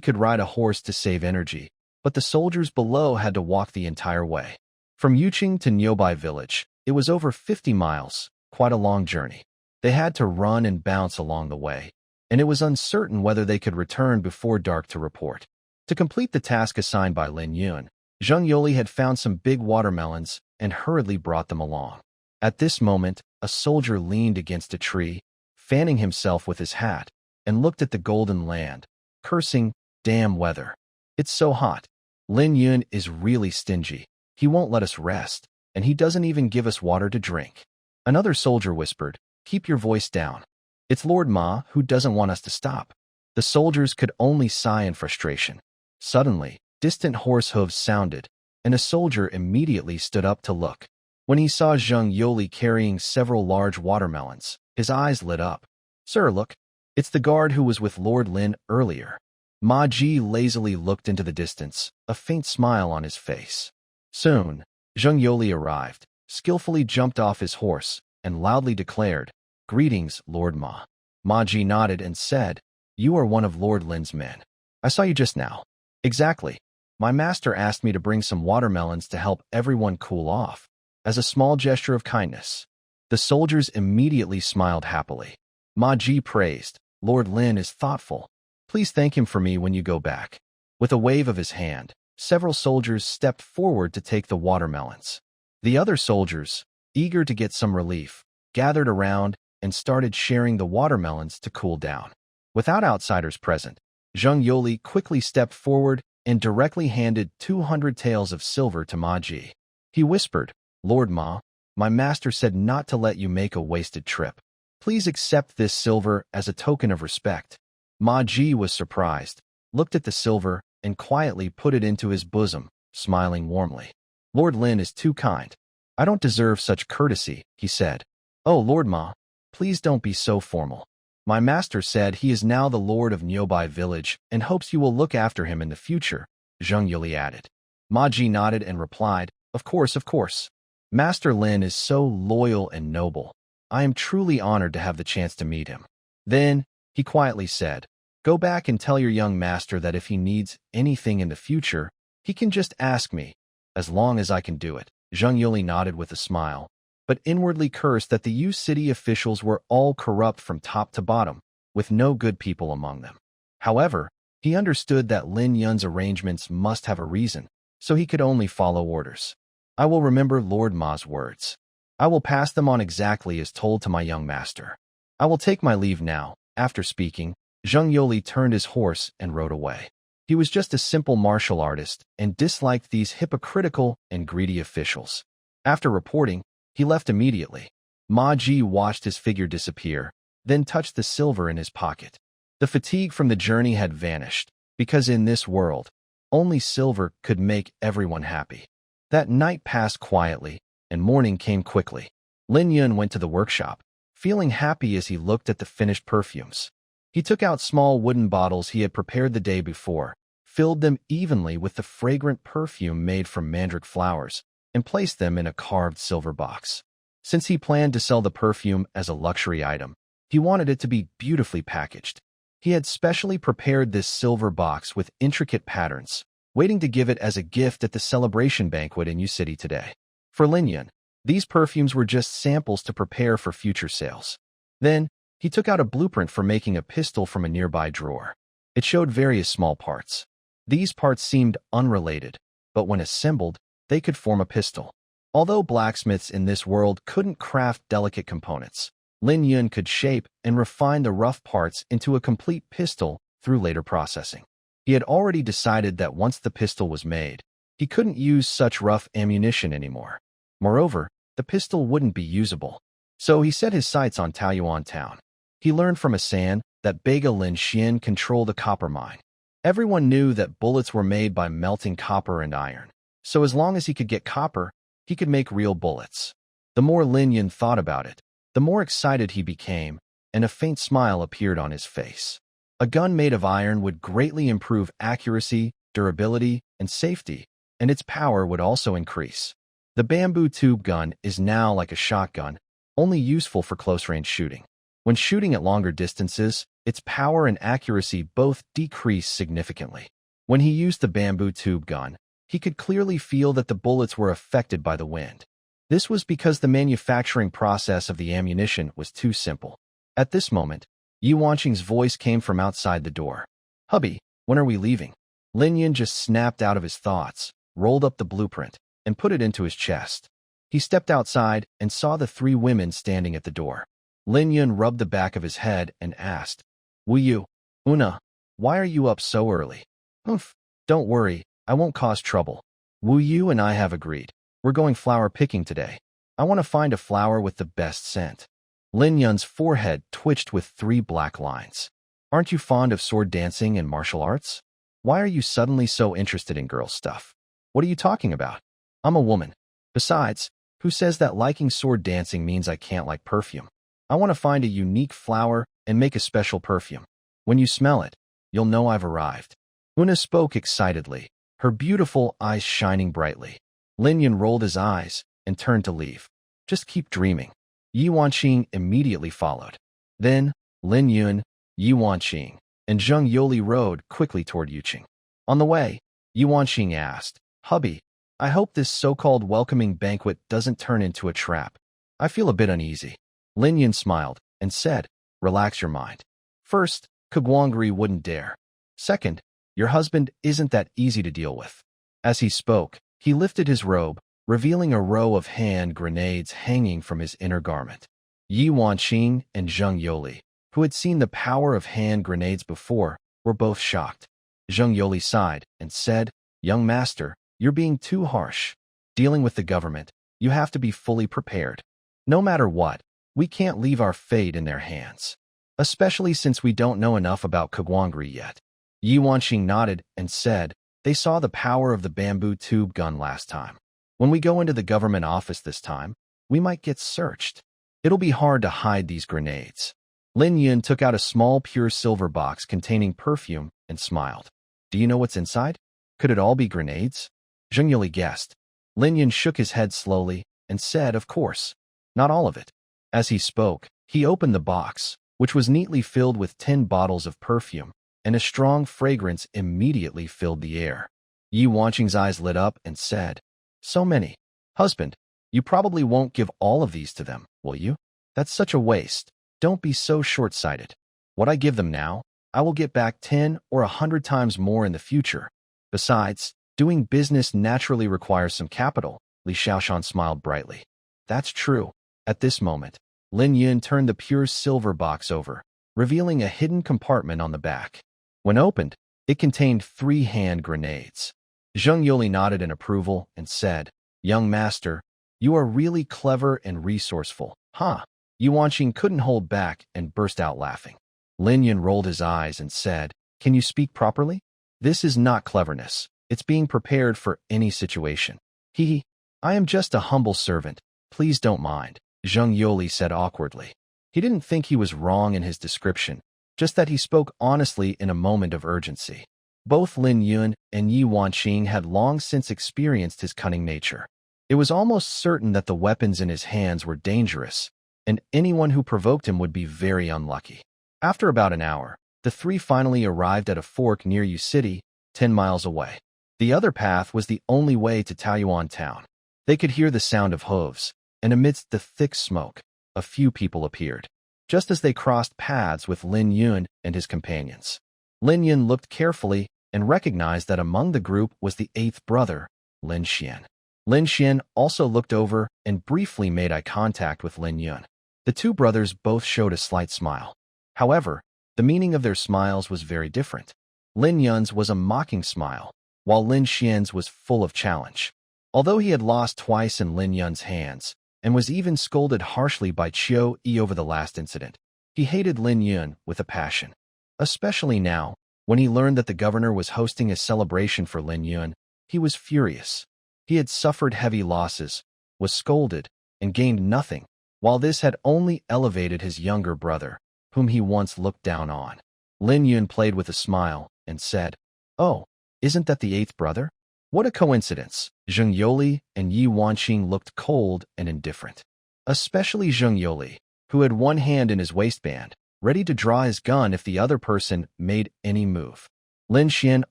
could ride a horse to save energy, but the soldiers below had to walk the entire way. From Yuqing to Nyobai village, it was over 50 miles, quite a long journey. They had to run and bounce along the way, and it was uncertain whether they could return before dark to report. To complete the task assigned by Lin Yun, Zheng Yoli had found some big watermelons and hurriedly brought them along. At this moment, a soldier leaned against a tree, fanning himself with his hat, and looked at the golden land, cursing, Damn weather. It's so hot. Lin Yun is really stingy. He won't let us rest, and he doesn't even give us water to drink. Another soldier whispered, Keep your voice down. It's Lord Ma who doesn't want us to stop. The soldiers could only sigh in frustration. Suddenly, distant horse hooves sounded, and a soldier immediately stood up to look. When he saw Zheng Yoli carrying several large watermelons, his eyes lit up. Sir, look. It's the guard who was with Lord Lin earlier. Ma Ji lazily looked into the distance, a faint smile on his face. Soon, Zheng Yoli arrived, skillfully jumped off his horse, and loudly declared, Greetings, Lord Ma. Ma Ji nodded and said, You are one of Lord Lin's men. I saw you just now. Exactly. My master asked me to bring some watermelons to help everyone cool off, as a small gesture of kindness. The soldiers immediately smiled happily. Ma Ji praised, Lord Lin is thoughtful. Please thank him for me when you go back. With a wave of his hand, several soldiers stepped forward to take the watermelons. The other soldiers, eager to get some relief, gathered around and started sharing the watermelons to cool down. Without outsiders present, Zheng Yoli quickly stepped forward and directly handed 200 taels of silver to Ma Ji. He whispered, "Lord Ma, my master said not to let you make a wasted trip. Please accept this silver as a token of respect." Ma Ji was surprised, looked at the silver, and quietly put it into his bosom, smiling warmly. "Lord Lin is too kind. I don't deserve such courtesy," he said. "Oh, Lord Ma, please don't be so formal. My master said he is now the lord of Nyobai village and hopes you will look after him in the future," Zheng Yuli added. Ma Ji nodded and replied, Of course, of course. Master Lin is so loyal and noble. I am truly honored to have the chance to meet him." Then, he quietly said, "Go back and tell your young master that if he needs anything in the future, he can just ask me, as long as I can do it." Zheng Yuli nodded with a smile, but inwardly cursed that the Yu city officials were all corrupt from top to bottom, with no good people among them. However, he understood that Lin Yun's arrangements must have a reason, so he could only follow orders. "I will remember Lord Ma's words. I will pass them on exactly as told to my young master. I will take my leave now." After speaking, Zheng Yoli turned his horse and rode away. He was just a simple martial artist and disliked these hypocritical and greedy officials. After reporting, he left immediately. Ma Ji watched his figure disappear, then touched the silver in his pocket. The fatigue from the journey had vanished, because in this world, only silver could make everyone happy. That night passed quietly, and morning came quickly. Lin Yun went to the workshop, feeling happy as he looked at the finished perfumes. He took out small wooden bottles he had prepared the day before, filled them evenly with the fragrant perfume made from mandrake flowers, and placed them in a carved silver box. Since he planned to sell the perfume as a luxury item, he wanted it to be beautifully packaged. He had specially prepared this silver box with intricate patterns, waiting to give it as a gift at the celebration banquet in Yu City today. For Lin Yun, these perfumes were just samples to prepare for future sales. Then, he took out a blueprint for making a pistol from a nearby drawer. It showed various small parts. These parts seemed unrelated, but when assembled, they could form a pistol. Although blacksmiths in this world couldn't craft delicate components, Lin Yun could shape and refine the rough parts into a complete pistol through later processing. He had already decided that once the pistol was made, he couldn't use such rough ammunition anymore. Moreover, the pistol wouldn't be usable. So he set his sights on Taoyuan town. He learned from Asan that Bega Lin Xian controlled a copper mine. Everyone knew that bullets were made by melting copper and iron. So as long as he could get copper, he could make real bullets. The more Lin Yun thought about it, the more excited he became, and a faint smile appeared on his face. A gun made of iron would greatly improve accuracy, durability, and safety, and its power would also increase. The bamboo tube gun is now like a shotgun, only useful for close-range shooting. When shooting at longer distances, its power and accuracy both decrease significantly. When he used the bamboo tube gun, he could clearly feel that the bullets were affected by the wind. This was because the manufacturing process of the ammunition was too simple. At this moment, Yu Wanqing's voice came from outside the door. "Hubby, when are we leaving?" Lin Yun just snapped out of his thoughts, rolled up the blueprint, and put it into his chest. He stepped outside and saw the three women standing at the door. Lin Yun rubbed the back of his head and asked, "Wu Yu, Una, why are you up so early?" "Humph, don't worry, I won't cause trouble. Wu Yu and I have agreed. We're going flower picking today. I want to find a flower with the best scent." Lin Yun's forehead twitched with 3 black lines. "Aren't you fond of sword dancing and martial arts? Why are you suddenly so interested in girl stuff? What are you talking about? I'm a woman. Besides, who says that liking sword dancing means I can't like perfume? I want to find a unique flower and make a special perfume. When you smell it, you'll know I've arrived." Una spoke excitedly, her beautiful eyes shining brightly. Lin Yun rolled his eyes and turned to leave. "Just keep dreaming." Yi Wanqing immediately followed. Then, Lin Yun, Yi Wanqing, and Zheng Yoli rode quickly toward Yuqing. On the way, Yi Wanqing asked, "Hubby, I hope this so-called welcoming banquet doesn't turn into a trap. I feel a bit uneasy." Lin Yun smiled and said, "Relax your mind. First, Kagwangri wouldn't dare. Second, your husband isn't that easy to deal with." As he spoke, he lifted his robe, revealing a row of hand grenades hanging from his inner garment. Yi Wanqing and Zheng Yoli, who had seen the power of hand grenades before, were both shocked. Zheng Yoli sighed and said, "Young master, you're being too harsh. Dealing with the government, you have to be fully prepared. No matter what, we can't leave our fate in their hands. Especially since we don't know enough about Kagwangri yet." Yi Wanqing nodded and said, "They saw the power of the bamboo tube gun last time. When we go into the government office this time, we might get searched. It'll be hard to hide these grenades." Lin Yun took out a small pure silver box containing perfume and smiled. "Do you know what's inside? Could it all be grenades?" Zheng Yuli guessed. Lin Yun shook his head slowly and said, "Of course, not all of it." As he spoke, he opened the box, which was neatly filled with 10 bottles of perfume, and a strong fragrance immediately filled the air. Yi Wanqing's eyes lit up and said, "So many. Husband, you probably won't give all of these to them, will you? That's such a waste. Don't be so short-sighted. What I give them now, I will get back 10 or 100 times more in the future. Besides, doing business naturally requires some capital." Li Xiaoshan smiled brightly. "That's true." At this moment, Lin Yun turned the pure silver box over, revealing a hidden compartment on the back. When opened, it contained 3 hand grenades. Zheng Yoli nodded in approval and said, "Young master, you are really clever and resourceful, huh?" Yi Wanqing couldn't hold back and burst out laughing. Lin Yun rolled his eyes and said, "Can you speak properly? This is not cleverness. It's being prepared for any situation." "Hee, I am just a humble servant. Please don't mind," Zheng Yoli said awkwardly. He didn't think he was wrong in his description, just that he spoke honestly in a moment of urgency. Both Lin Yun and Yi Wanqing had long since experienced his cunning nature. It was almost certain that the weapons in his hands were dangerous, and anyone who provoked him would be very unlucky. After about an hour, the 3 finally arrived at a fork near Yu City, 10 miles away. The other path was the only way to Taoyuan town. They could hear the sound of hooves, and amidst the thick smoke, a few people appeared. Just as they crossed paths with Lin Yun and his companions, Lin Yun looked carefully and recognized that among the group was the 8th brother, Lin Xian. Lin Xian also looked over and briefly made eye contact with Lin Yun. The 2 brothers both showed a slight smile. However, the meaning of their smiles was very different. Lin Yun's was a mocking smile, while Lin Xian's was full of challenge. Although he had lost twice in Lin Yun's hands, and was even scolded harshly by Qiu Yi over the last incident, he hated Lin Yun with a passion. Especially now, when he learned that the governor was hosting a celebration for Lin Yun, he was furious. He had suffered heavy losses, was scolded, and gained nothing, while this had only elevated his younger brother, whom he once looked down on. Lin Yun played with a smile and said, "Oh, isn't that the 8th brother? What a coincidence." Zheng Yoli and Yi Wanqing looked cold and indifferent. Especially Zheng Yoli, who had one hand in his waistband, ready to draw his gun if the other person made any move. Lin Xian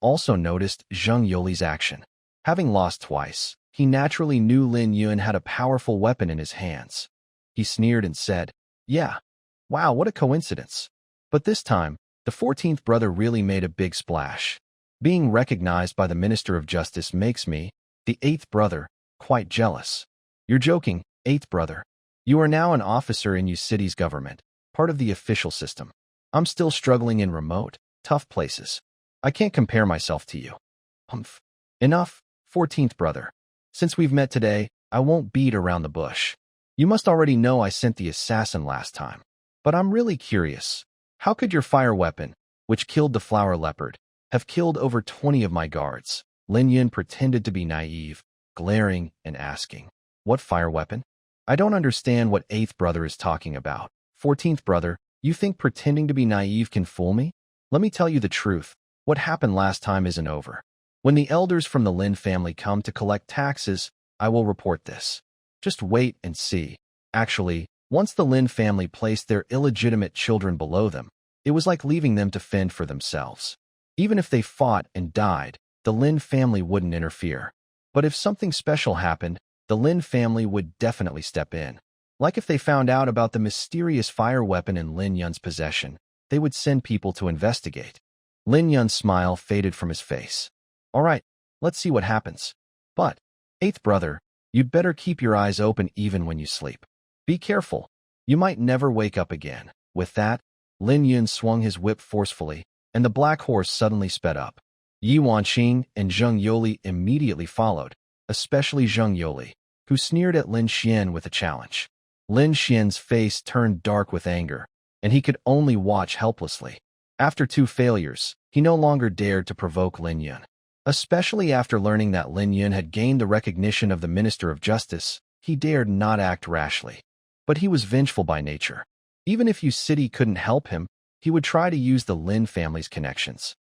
also noticed Zheng Yoli's action. Having lost twice, he naturally knew Lin Yun had a powerful weapon in his hands. He sneered and said, "Yeah, wow, what a coincidence." But this time, the 14th brother really made a big splash. Being recognized by the Minister of Justice makes me, the 8th brother, quite jealous. "You're joking, 8th brother. You are now an officer in Yu City's government, part of the official system. I'm still struggling in remote, tough places. I can't compare myself to you." "Humph. Enough, 14th brother. Since we've met today, I won't beat around the bush. You must already know I sent the assassin last time. But I'm really curious. How could your fire weapon, which killed the flower leopard, have killed over 20 of my guards?" Lin Yun pretended to be naive, glaring and asking, "What fire weapon? I don't understand what 8th brother is talking about." "14th brother, you think pretending to be naive can fool me? Let me tell you the truth. What happened last time isn't over. When the elders from the Lin family come to collect taxes, I will report this. Just wait and see." Actually, once the Lin family placed their illegitimate children below them, it was like leaving them to fend for themselves. Even if they fought and died, the Lin family wouldn't interfere. But if something special happened, the Lin family would definitely step in. Like if they found out about the mysterious fire weapon in Lin Yun's possession, they would send people to investigate. Lin Yun's smile faded from his face. "All right, let's see what happens. But, 8th brother, you'd better keep your eyes open even when you sleep. Be careful. You might never wake up again." With that, Lin Yun swung his whip forcefully, and the black horse suddenly sped up. Yi Wanqing and Zheng Yoli immediately followed, especially Zheng Yoli, who sneered at Lin Xian with a challenge. Lin Xian's face turned dark with anger, and he could only watch helplessly. After 2 failures, he no longer dared to provoke Lin Yun. Especially after learning that Lin Yun had gained the recognition of the Minister of Justice, he dared not act rashly. But he was vengeful by nature. Even if Yu City couldn't help him, he would try to use the Lin family's connections.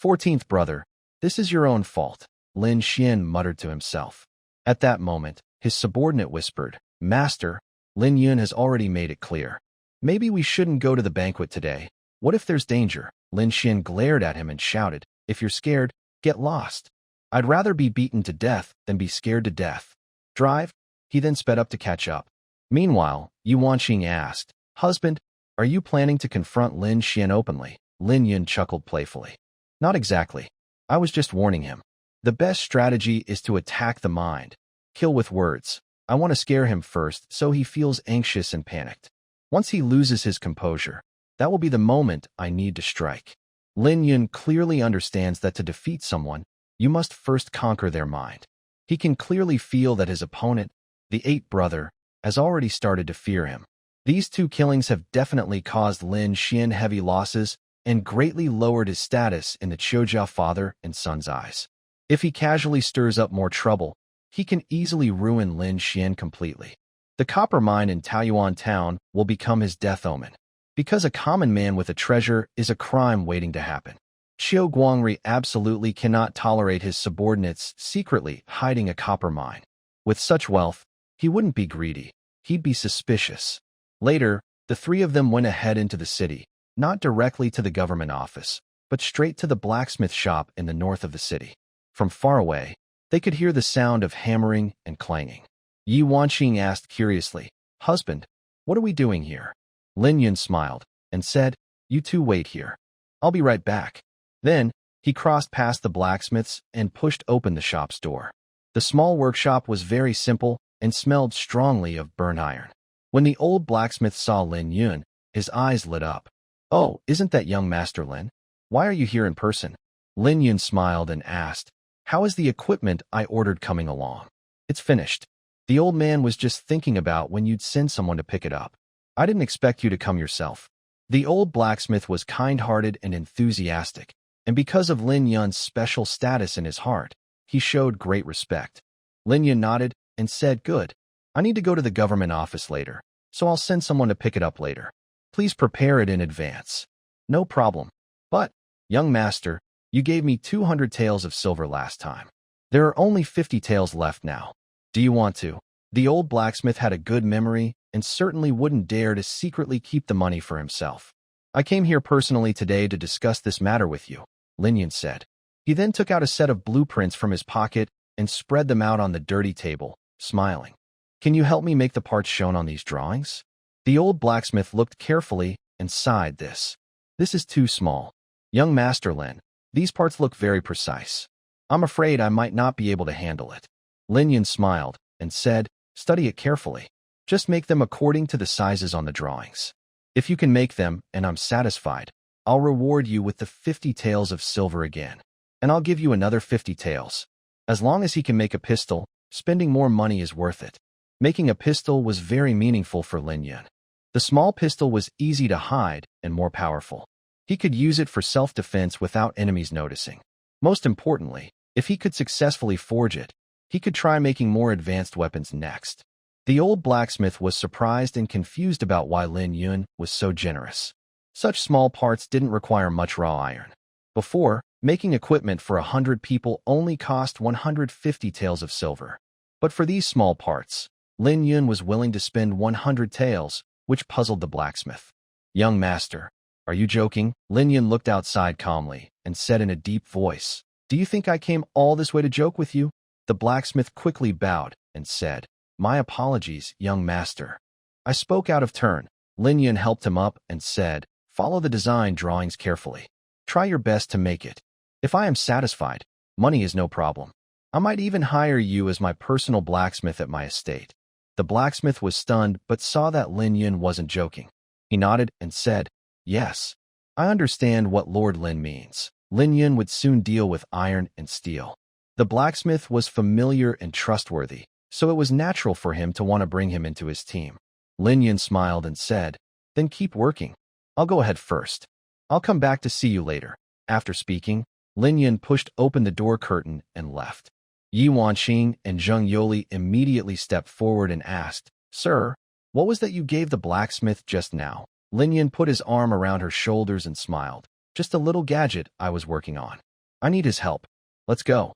14th brother, this is your own fault, Lin Xian muttered to himself. At that moment, his subordinate whispered, Master, Lin Yun has already made it clear. Maybe we shouldn't go to the banquet today. What if there's danger? Lin Xian glared at him and shouted, If you're scared, get lost. I'd rather be beaten to death than be scared to death. Drive? He then sped up to catch up. Meanwhile, Yu Wanqing asked, Husband, are you planning to confront Lin Xian openly? Lin Yun chuckled playfully. Not exactly. I was just warning him. The best strategy is to attack the mind. Kill with words. I want to scare him first so he feels anxious and panicked. Once he loses his composure, that will be the moment I need to strike. Lin Yun clearly understands that to defeat someone, you must first conquer their mind. He can clearly feel that his opponent, the 8th brother, has already started to fear him. These 2 killings have definitely caused Lin Xian heavy losses and greatly lowered his status in the Qiujia father and son's eyes. If he casually stirs up more trouble, he can easily ruin Lin Xian completely. The copper mine in Taoyuan town will become his death omen, because a common man with a treasure is a crime waiting to happen. Qiu Guangri absolutely cannot tolerate his subordinates secretly hiding a copper mine. With such wealth, he wouldn't be greedy, he'd be suspicious. Later, the 3 of them went ahead into the city, not directly to the government office, but straight to the blacksmith shop in the north of the city. From far away, they could hear the sound of hammering and clanging. Yi Wanqing asked curiously, Husband, what are we doing here? Lin Yun smiled and said, You 2 wait here. I'll be right back. Then, he crossed past the blacksmiths and pushed open the shop's door. The small workshop was very simple and smelled strongly of burnt iron. When the old blacksmith saw Lin Yun, his eyes lit up. Oh, isn't that young Master Lin? Why are you here in person? Lin Yun smiled and asked, How is the equipment I ordered coming along? It's finished. The old man was just thinking about when you'd send someone to pick it up. I didn't expect you to come yourself. The old blacksmith was kind-hearted and enthusiastic, and because of Lin Yun's special status in his heart, he showed great respect. Lin Yun nodded and said, Good. I need to go to the government office later, so I'll send someone to pick it up later. Please prepare it in advance. No problem. But, young master, you gave me 200 taels of silver last time. There are only 50 taels left now. Do you want to? The old blacksmith had a good memory and certainly wouldn't dare to secretly keep the money for himself. I came here personally today to discuss this matter with you, Lin Yun said. He then took out a set of blueprints from his pocket and spread them out on the dirty table, smiling. Can you help me make the parts shown on these drawings? The old blacksmith looked carefully and sighed this. This is too small. Young Master Lin, these parts look very precise. I'm afraid I might not be able to handle it. Lin Yun smiled and said, Study it carefully. Just make them according to the sizes on the drawings. If you can make them, and I'm satisfied, I'll reward you with the 50 taels of silver again. And I'll give you another 50 taels. As long as he can make a pistol, spending more money is worth it. Making a pistol was very meaningful for Lin Yun. The small pistol was easy to hide and more powerful. He could use it for self-defense without enemies noticing. Most importantly, if he could successfully forge it, he could try making more advanced weapons next. The old blacksmith was surprised and confused about why Lin Yun was so generous. Such small parts didn't require much raw iron. Before, making equipment for 100 people only cost 150 taels of silver. But for these small parts, Lin Yun was willing to spend 100 taels, which puzzled the blacksmith. Young master, are you joking? Lin Yun looked outside calmly and said in a deep voice, Do you think I came all this way to joke with you? The blacksmith quickly bowed and said, My apologies, young master. I spoke out of turn. Lin Yun helped him up and said, Follow the design drawings carefully. Try your best to make it. If I am satisfied, money is no problem. I might even hire you as my personal blacksmith at my estate. The blacksmith was stunned but saw that Lin Yun wasn't joking. He nodded and said, Yes. I understand what Lord Lin means. Lin Yun would soon deal with iron and steel. The blacksmith was familiar and trustworthy, so it was natural for him to want to bring him into his team. Lin Yun smiled and said, "Then keep working. I'll go ahead first. I'll come back to see you later." After speaking, Lin Yun pushed open the door curtain and left. Yi Wanqing and Zheng Yoli immediately stepped forward and asked, "Sir, what was that you gave the blacksmith just now?" Lin Yun put his arm around her shoulders and smiled. "Just a little gadget I was working on. I need his help. Let's go."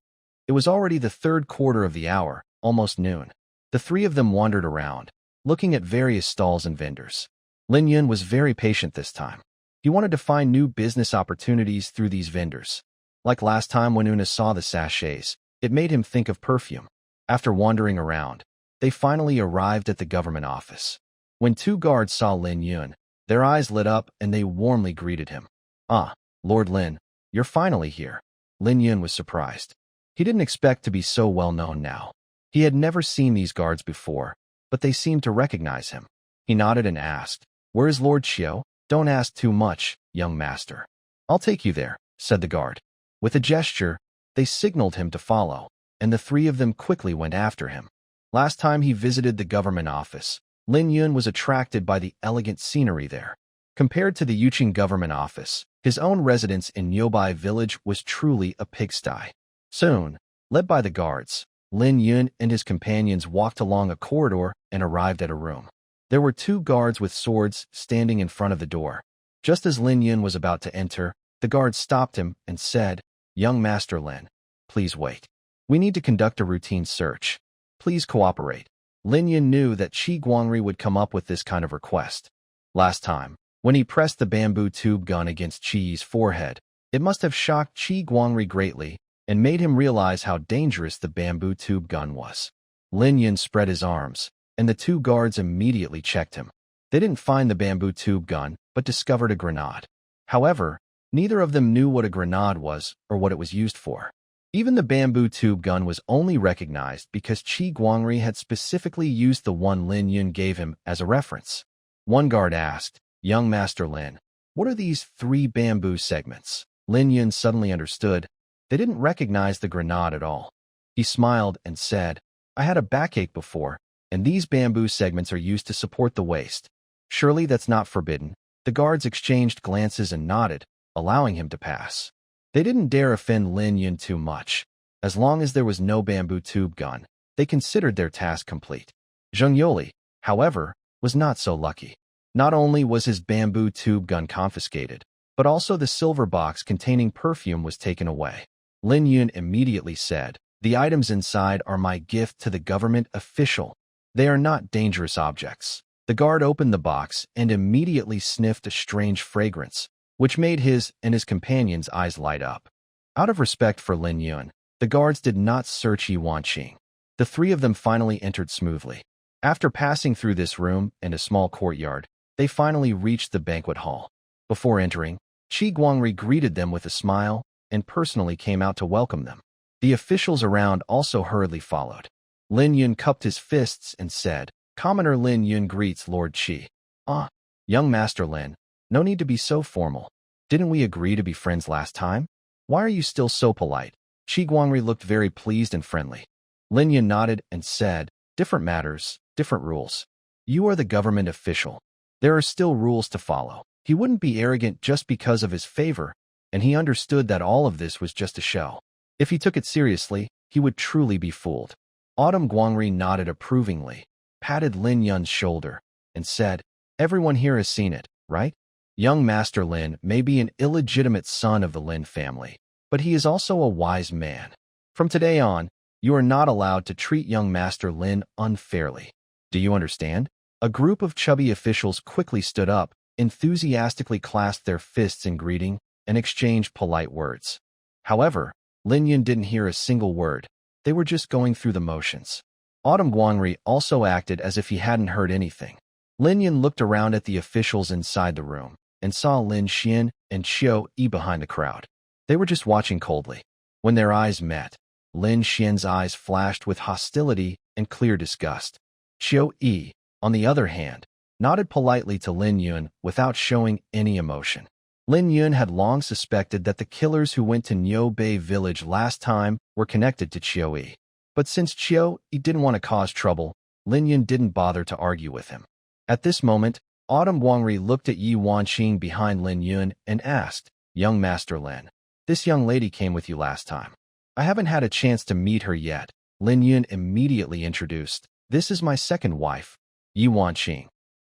It was already the third quarter of the hour, almost noon. The three of them wandered around, looking at various stalls and vendors. Lin Yun was very patient this time. He wanted to find new business opportunities through these vendors. Like last time when Una saw the sachets, it made him think of perfume. After wandering around, they finally arrived at the government office. When two guards saw Lin Yun, their eyes lit up and they warmly greeted him. "Ah, Lord Lin, you're finally here." Lin Yun was surprised. He didn't expect to be so well known now. He had never seen these guards before, but they seemed to recognize him. He nodded and asked, "Where is Lord Xiao?" "Don't ask too much, young master. I'll take you there," said the guard. With a gesture, they signaled him to follow, and the three of them quickly went after him. Last time he visited the government office, Lin Yun was attracted by the elegant scenery there. Compared to the Yuqing government office, his own residence in Nyobai village was truly a pigsty. Soon, led by the guards, Lin Yun and his companions walked along a corridor and arrived at a room. There were two guards with swords standing in front of the door. Just as Lin Yun was about to enter, the guard stopped him and said, "Young Master Lin, please wait. We need to conduct a routine search. Please cooperate." Lin Yun knew that Qi Guangri would come up with this kind of request. Last time, when he pressed the bamboo tube gun against Qi's forehead, it must have shocked Qi Guangri greatly and made him realize how dangerous the bamboo tube gun was. Lin Yun spread his arms, and the two guards immediately checked him. They didn't find the bamboo tube gun, but discovered a grenade. However, neither of them knew what a grenade was or what it was used for. Even the bamboo tube gun was only recognized because Qi Guangri had specifically used the one Lin Yun gave him as a reference. One guard asked, "Young Master Lin, what are these 3 bamboo segments?" Lin Yun suddenly understood. They didn't recognize the grenade at all. He smiled and said, "I had a backache before, and these bamboo segments are used to support the waist. Surely that's not forbidden." The guards exchanged glances and nodded, allowing him to pass. They didn't dare offend Lin Yun too much. As long as there was no bamboo tube gun, they considered their task complete. Zheng Yoli, however, was not so lucky. Not only was his bamboo tube gun confiscated, but also the silver box containing perfume was taken away. Lin Yun immediately said, "The items inside are my gift to the government official. They are not dangerous objects." The guard opened the box and immediately sniffed a strange fragrance, which made his and his companions' eyes light up. Out of respect for Lin Yun, the guards did not search Yi Wanqing. The three of them finally entered smoothly. After passing through this room and a small courtyard, they finally reached the banquet hall. Before entering, Qi Guangri greeted them with a smile and personally came out to welcome them. The officials around also hurriedly followed. Lin Yun cupped his fists and said, "Commoner Lin Yun greets Lord Qi." "Ah, young Master Lin, no need to be so formal. Didn't we agree to be friends last time? Why are you still so polite?" Qi Guangri looked very pleased and friendly. Lin Yun nodded and said, "Different matters, different rules. You are the government official. There are still rules to follow." He wouldn't be arrogant just because of his favor, and he understood that all of this was just a show. If he took it seriously, he would truly be fooled. Autumn Guangri nodded approvingly, patted Lin Yun's shoulder, and said, "Everyone here has seen it, right? Young Master Lin may be an illegitimate son of the Lin family, but he is also a wise man. From today on, you are not allowed to treat young Master Lin unfairly. Do you understand?" A group of chubby officials quickly stood up, enthusiastically clasped their fists in greeting, and exchanged polite words. However, Lin Yun didn't hear a single word. They were just going through the motions. Autumn Guangri also acted as if he hadn't heard anything. Lin Yun looked around at the officials inside the room and saw Lin Xian and Xiao Yi behind the crowd. They were just watching coldly. When their eyes met, Lin Xian's eyes flashed with hostility and clear disgust. Xiao Yi, on the other hand, nodded politely to Lin Yun without showing any emotion. Lin Yun had long suspected that the killers who went to Niu Bei village last time were connected to Chiu Yi. But since Chiu Yi didn't want to cause trouble, Lin Yun didn't bother to argue with him. At this moment, Autumn Guangri looked at Yi Wanqing behind Lin Yun and asked, "Young Master Lin, this young lady came with you last time. I haven't had a chance to meet her yet." Lin Yun immediately introduced, "This is my second wife, Yi Wanqing."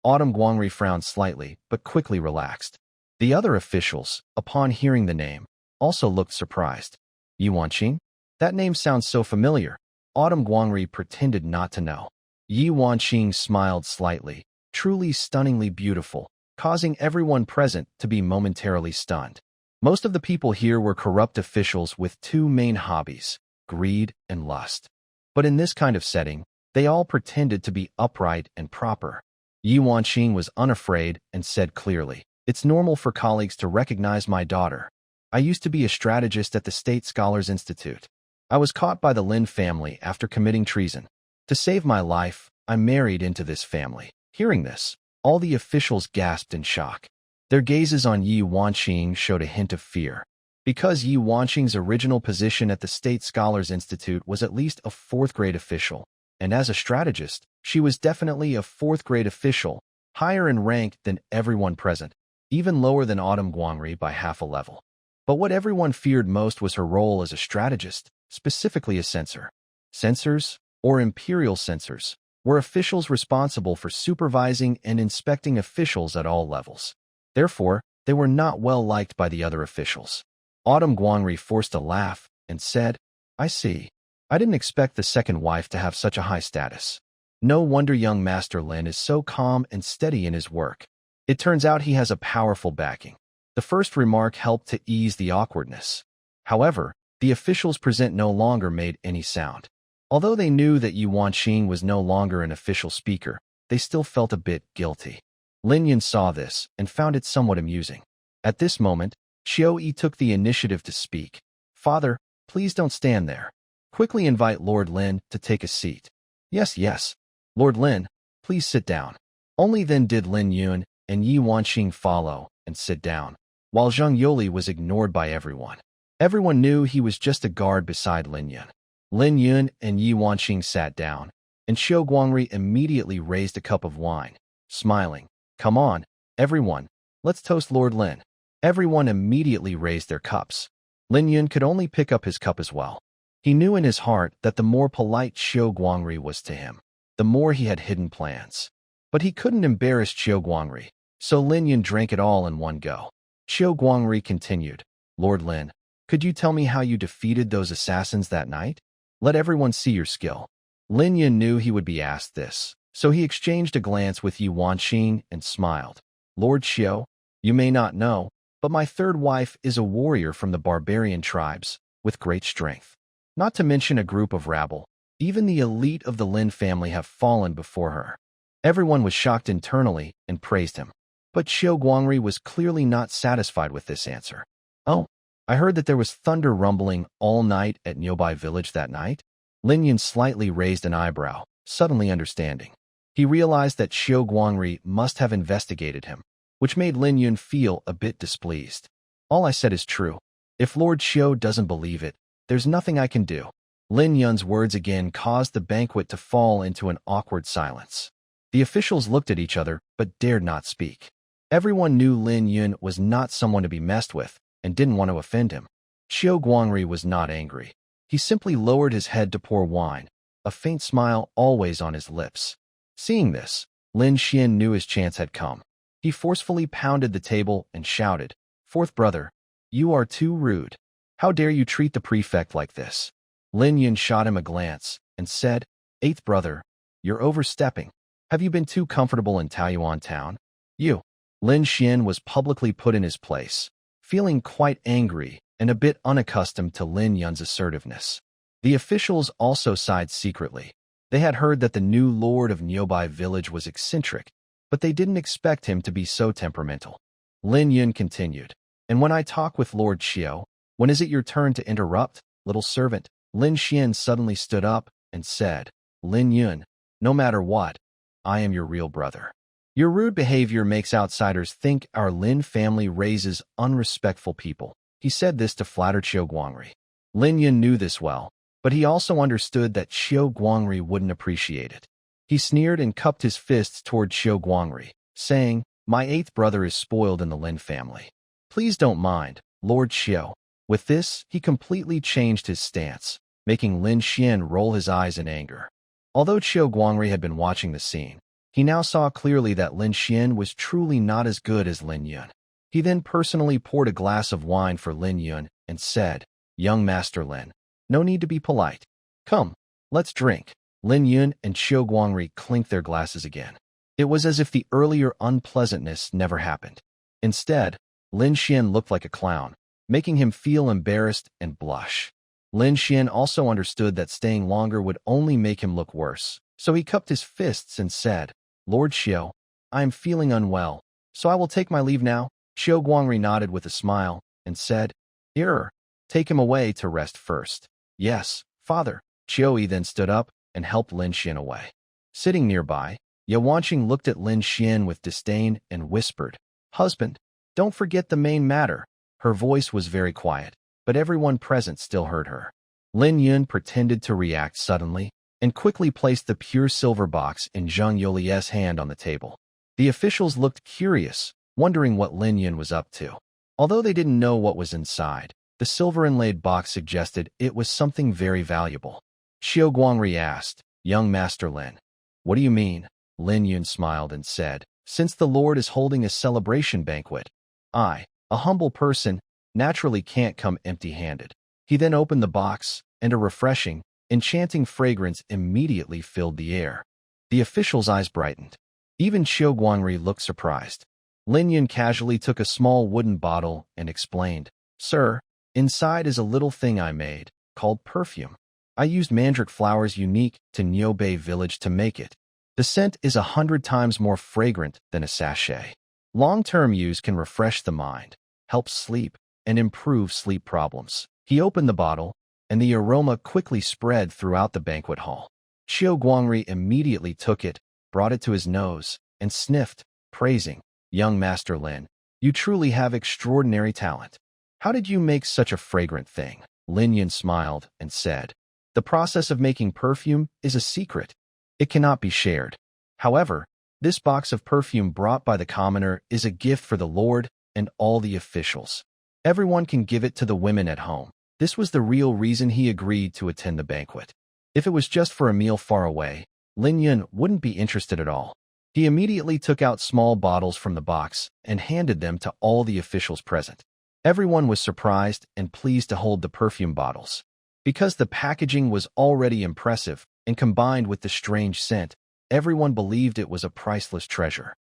Autumn Guangri frowned slightly, but quickly relaxed. The other officials, upon hearing the name, also looked surprised. "Yi Wanqing? That name sounds so familiar." Autumn Guangri pretended not to know. Yi Wanqing smiled slightly, truly stunningly beautiful, causing everyone present to be momentarily stunned. Most of the people here were corrupt officials with two main hobbies, greed and lust. But in this kind of setting, they all pretended to be upright and proper. Yi Wanqing was unafraid and said clearly, "It's normal for colleagues to recognize my daughter. I used to be a strategist at the State Scholars Institute. I was caught by the Lin family after committing treason. To save my life, I married into this family." Hearing this, all the officials gasped in shock. Their gazes on Yi Wanqing showed a hint of fear. Because Yi Wanqing's original position at the State Scholars Institute was at least a fourth-grade official, and as a strategist, she was definitely a fourth-grade official, higher in rank than everyone present, even lower than Autumn Guangri by half a level. But what everyone feared most was her role as a strategist, specifically a censor. Censors, or imperial censors, were officials responsible for supervising and inspecting officials at all levels. Therefore, they were not well liked by the other officials. Autumn Guangri forced a laugh and said, "I see. I didn't expect the second wife to have such a high status. No wonder young Master Lin is so calm and steady in his work. It turns out he has a powerful backing." The first remark helped to ease the awkwardness. However, the officials present no longer made any sound. Although they knew that Yi Wanqing was no longer an official speaker, they still felt a bit guilty. Lin Yun saw this and found it somewhat amusing. At this moment, Chiu Yi took the initiative to speak. "Father, please don't stand there. Quickly invite Lord Lin to take a seat." "Yes, yes. Lord Lin, please sit down." Only then did Lin Yun and Yi Wanqing follow and sit down, while Zhang Yoli was ignored by everyone. Everyone knew he was just a guard beside Lin Yun. Lin Yun and Yi Wanqing sat down, and Xiu Guangri immediately raised a cup of wine, smiling. "Come on, everyone, let's toast Lord Lin." Everyone immediately raised their cups. Lin Yun could only pick up his cup as well. He knew in his heart that the more polite Xiu Guangri was to him, the more he had hidden plans. But he couldn't embarrass Xiu Guangri, so Lin Yun drank it all in one go. Xiu Guangri continued, "Lord Lin, could you tell me how you defeated those assassins that night? Let everyone see your skill." Lin Yun knew he would be asked this, so he exchanged a glance with Yi Wanqing and smiled. "Lord Xiu, you may not know, but my third wife is a warrior from the barbarian tribes, with great strength. Not to mention a group of rabble. Even the elite of the Lin family have fallen before her." Everyone was shocked internally and praised him. But Xiu Guangri was clearly not satisfied with this answer. "Oh, I heard that there was thunder rumbling all night at Niu Bei village that night." Lin Yun slightly raised an eyebrow, suddenly understanding. He realized that Xiu Guangri must have investigated him, which made Lin Yun feel a bit displeased. "All I said is true. If Lord Xiu doesn't believe it, there's nothing I can do." Lin Yun's words again caused the banquet to fall into an awkward silence. The officials looked at each other but dared not speak. Everyone knew Lin Yun was not someone to be messed with and didn't want to offend him. Xiu Guangri was not angry. He simply lowered his head to pour wine, a faint smile always on his lips. Seeing this, Lin Xian knew his chance had come. He forcefully pounded the table and shouted, "Fourth brother, you are too rude. How dare you treat the prefect like this?" Lin Yun shot him a glance and said, "Eighth brother, you're overstepping. Have you been too comfortable in Taoyuan town? You." Lin Xian was publicly put in his place, feeling quite angry and a bit unaccustomed to Lin Yun's assertiveness. The officials also sighed secretly. They had heard that the new lord of Niu Bei village was eccentric, but they didn't expect him to be so temperamental. Lin Yun continued, "And when I talk with Lord Xiu, when is it your turn to interrupt, little servant?" Lin Xian suddenly stood up and said, "Lin Yun, no matter what, I am your real brother. Your rude behavior makes outsiders think our Lin family raises unrespectful people. He said this to flatter Qiu Guangri. Lin Yun knew this well, but he also understood that Qiu Guangri wouldn't appreciate it. He sneered and cupped his fists toward Qiu Guangri, saying, "My eighth brother is spoiled in the Lin family. Please don't mind, Lord Qiu." With this, he completely changed his stance, making Lin Xian roll his eyes in anger. Although Qiu Guangri had been watching the scene, he now saw clearly that Lin Xian was truly not as good as Lin Yun. He then personally poured a glass of wine for Lin Yun and said, "Young Master Lin, no need to be polite. Come, let's drink." Lin Yun and Qiu Guangri clinked their glasses again. It was as if the earlier unpleasantness never happened. Instead, Lin Xian looked like a clown, making him feel embarrassed and blush. Lin Xian also understood that staying longer would only make him look worse, so he cupped his fists and said, "Lord Qiu, I am feeling unwell, so I will take my leave now." Qiu Guangri nodded with a smile and said, "Here, take him away to rest first." "Yes, father." Qiu Yi then stood up and helped Lin Xian away. Sitting nearby, Ye Wanqing looked at Lin Xian with disdain and whispered, "Husband, don't forget the main matter." Her voice was very quiet, but everyone present still heard her. Lin Yun pretended to react suddenly and quickly placed the pure silver box in Zheng Yolie's hand on the table. The officials looked curious, wondering what Lin Yun was up to. Although they didn't know what was inside, the silver-inlaid box suggested it was something very valuable. Qiu Guangri asked, "Young Master Lin, what do you mean?" Lin Yun smiled and said, "Since the Lord is holding a celebration banquet, I, a humble person, naturally can't come empty-handed." He then opened the box, and a refreshing, enchanting fragrance immediately filled the air. The official's eyes brightened. Even Qiu Guangri looked surprised. Lin Yun casually took a small wooden bottle and explained, "Sir, inside is a little thing I made, called perfume. I used mandrake flowers unique to Niubei village to make it. The scent is 100 times more fragrant than a sachet. Long-term use can refresh the mind, help sleep, and improve sleep problems." He opened the bottle, and the aroma quickly spread throughout the banquet hall. Qiu Guangri immediately took it, brought it to his nose, and sniffed, praising, "Young Master Lin, you truly have extraordinary talent. How did you make such a fragrant thing?" Lin Yun smiled and said, "The process of making perfume is a secret. It cannot be shared. However, this box of perfume brought by the commoner is a gift for the Lord and all the officials. Everyone can give it to the women at home." This was the real reason he agreed to attend the banquet. If it was just for a meal far away, Lin Yun wouldn't be interested at all. He immediately took out small bottles from the box and handed them to all the officials present. Everyone was surprised and pleased to hold the perfume bottles. Because the packaging was already impressive and combined with the strange scent, everyone believed it was a priceless treasure.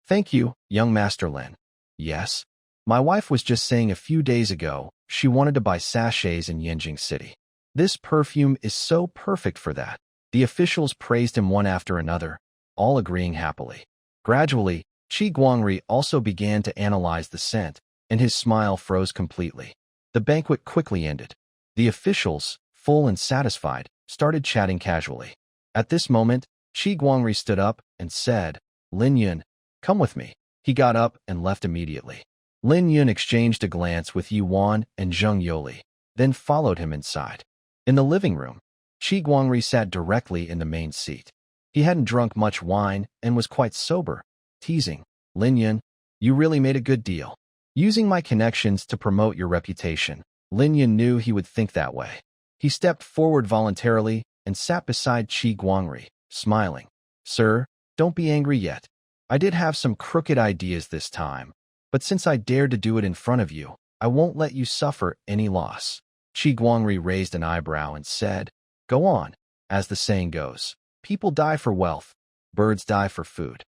"Thank you, young Master Lin." "Yes. My wife was just saying a few days ago she wanted to buy sachets in Yanjing City. This perfume is so perfect for that." The officials praised him one after another, all agreeing happily. Gradually, Qiu Guangri also began to analyze the scent, and his smile froze completely. The banquet quickly ended. The officials, full and satisfied, started chatting casually. At this moment, Qiu Guangri stood up and said, "Lin Yun, come with me." He got up and left immediately. Lin Yun exchanged a glance with Yuan and Zheng Yoli, then followed him inside. In the living room, Qiu Guangri sat directly in the main seat. He hadn't drunk much wine and was quite sober, teasing, "Lin Yun, you really made a good deal. Using my connections to promote your reputation." Lin Yun knew he would think that way. He stepped forward voluntarily and sat beside Qiu Guangri, smiling. "Sir, don't be angry yet. I did have some crooked ideas this time, but since I dared to do it in front of you, I won't let you suffer any loss." Qiu Guangri raised an eyebrow and said, "Go on. As the saying goes, people die for wealth, birds die for food.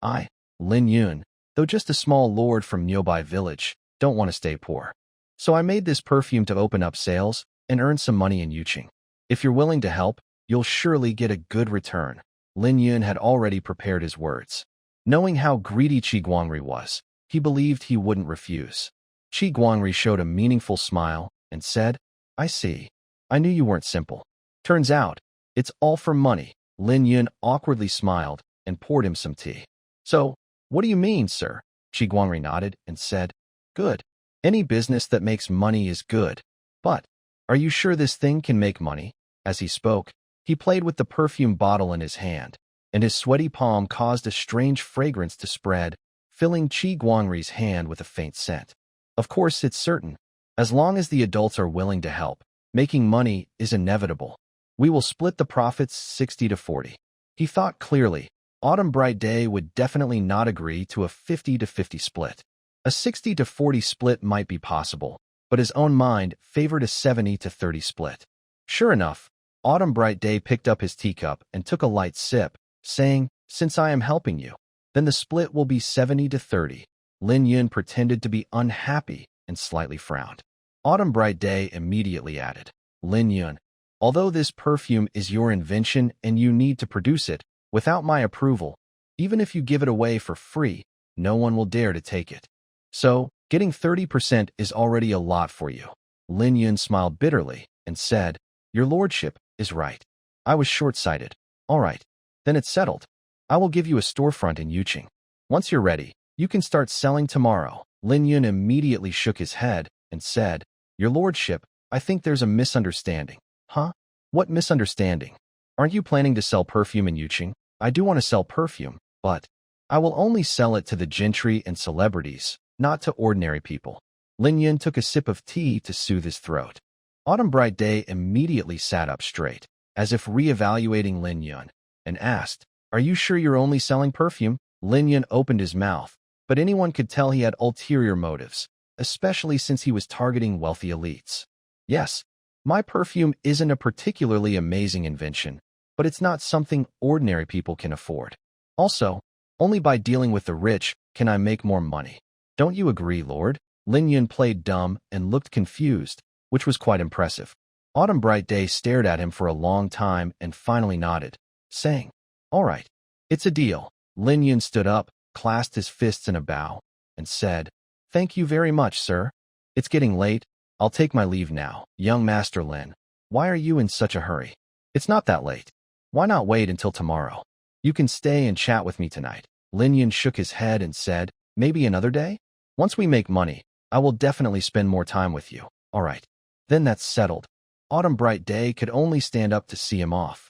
I, Lin Yun, though just a small lord from Niubei village, don't want to stay poor. So I made this perfume to open up sales and earn some money in Yuqing. If you're willing to help, you'll surely get a good return." Lin Yun had already prepared his words. Knowing how greedy Qiu Guangri was, he believed he wouldn't refuse. Qiu Guangri showed a meaningful smile and said, "I see. I knew you weren't simple. Turns out, it's all for money." Lin Yun awkwardly smiled and poured him some tea. "So, What do you mean, sir? Qi Guangri nodded and said, Good. Any business that makes money is good. But, are you sure this thing can make money? As he spoke, he played with the perfume bottle in his hand, and his sweaty palm caused a strange fragrance to spread, filling Qi Guangri's hand with a faint scent. Of course, it's certain. As long as the adults are willing to help, making money is inevitable. We will split the profits 60-40. He thought clearly. Autumn Bright Day would definitely not agree to a 50-50 split. A 60-40 split might be possible, but his own mind favored a 70-30 split. Sure enough, Autumn Bright Day picked up his teacup and took a light sip, saying, Since I am helping you, then the split will be 70-30. Lin Yun pretended to be unhappy and slightly frowned. Autumn Bright Day immediately added, Lin Yun, although this perfume is your invention and you need to produce it, without my approval, even if you give it away for free, no one will dare to take it. So, getting 30% is already a lot for you. Lin Yun smiled bitterly and said, Your lordship is right. I was short-sighted. All right, then it's settled. I will give you a storefront in Yuqing. Once you're ready, you can start selling tomorrow. Lin Yun immediately shook his head and said, Your lordship, I think there's a misunderstanding. Huh? What misunderstanding? Aren't you planning to sell perfume in Yuqing? I do want to sell perfume, but I will only sell it to the gentry and celebrities, not to ordinary people. Lin Yun took a sip of tea to soothe his throat. Autumn Bright Day immediately sat up straight, as if re-evaluating Lin Yun, and asked, Are you sure you're only selling perfume? Lin Yun opened his mouth, but anyone could tell he had ulterior motives, especially since he was targeting wealthy elites. Yes, my perfume isn't a particularly amazing invention, but it's not something ordinary people can afford. Also, only by dealing with the rich can I make more money. Don't you agree, Lord? Lin Yun played dumb and looked confused, which was quite impressive. Autumn Bright Day stared at him for a long time and finally nodded, saying, All right, it's a deal. Lin Yun stood up, clasped his fists in a bow, and said, Thank you very much, sir. It's getting late. I'll take my leave now. Young Master Lin, why are you in such a hurry? It's not that late. Why not wait until tomorrow? You can stay and chat with me tonight. Lin Yun shook his head and said, Maybe another day? Once we make money, I will definitely spend more time with you. All right. Then that's settled. Autumn Bright Day could only stand up to see him off.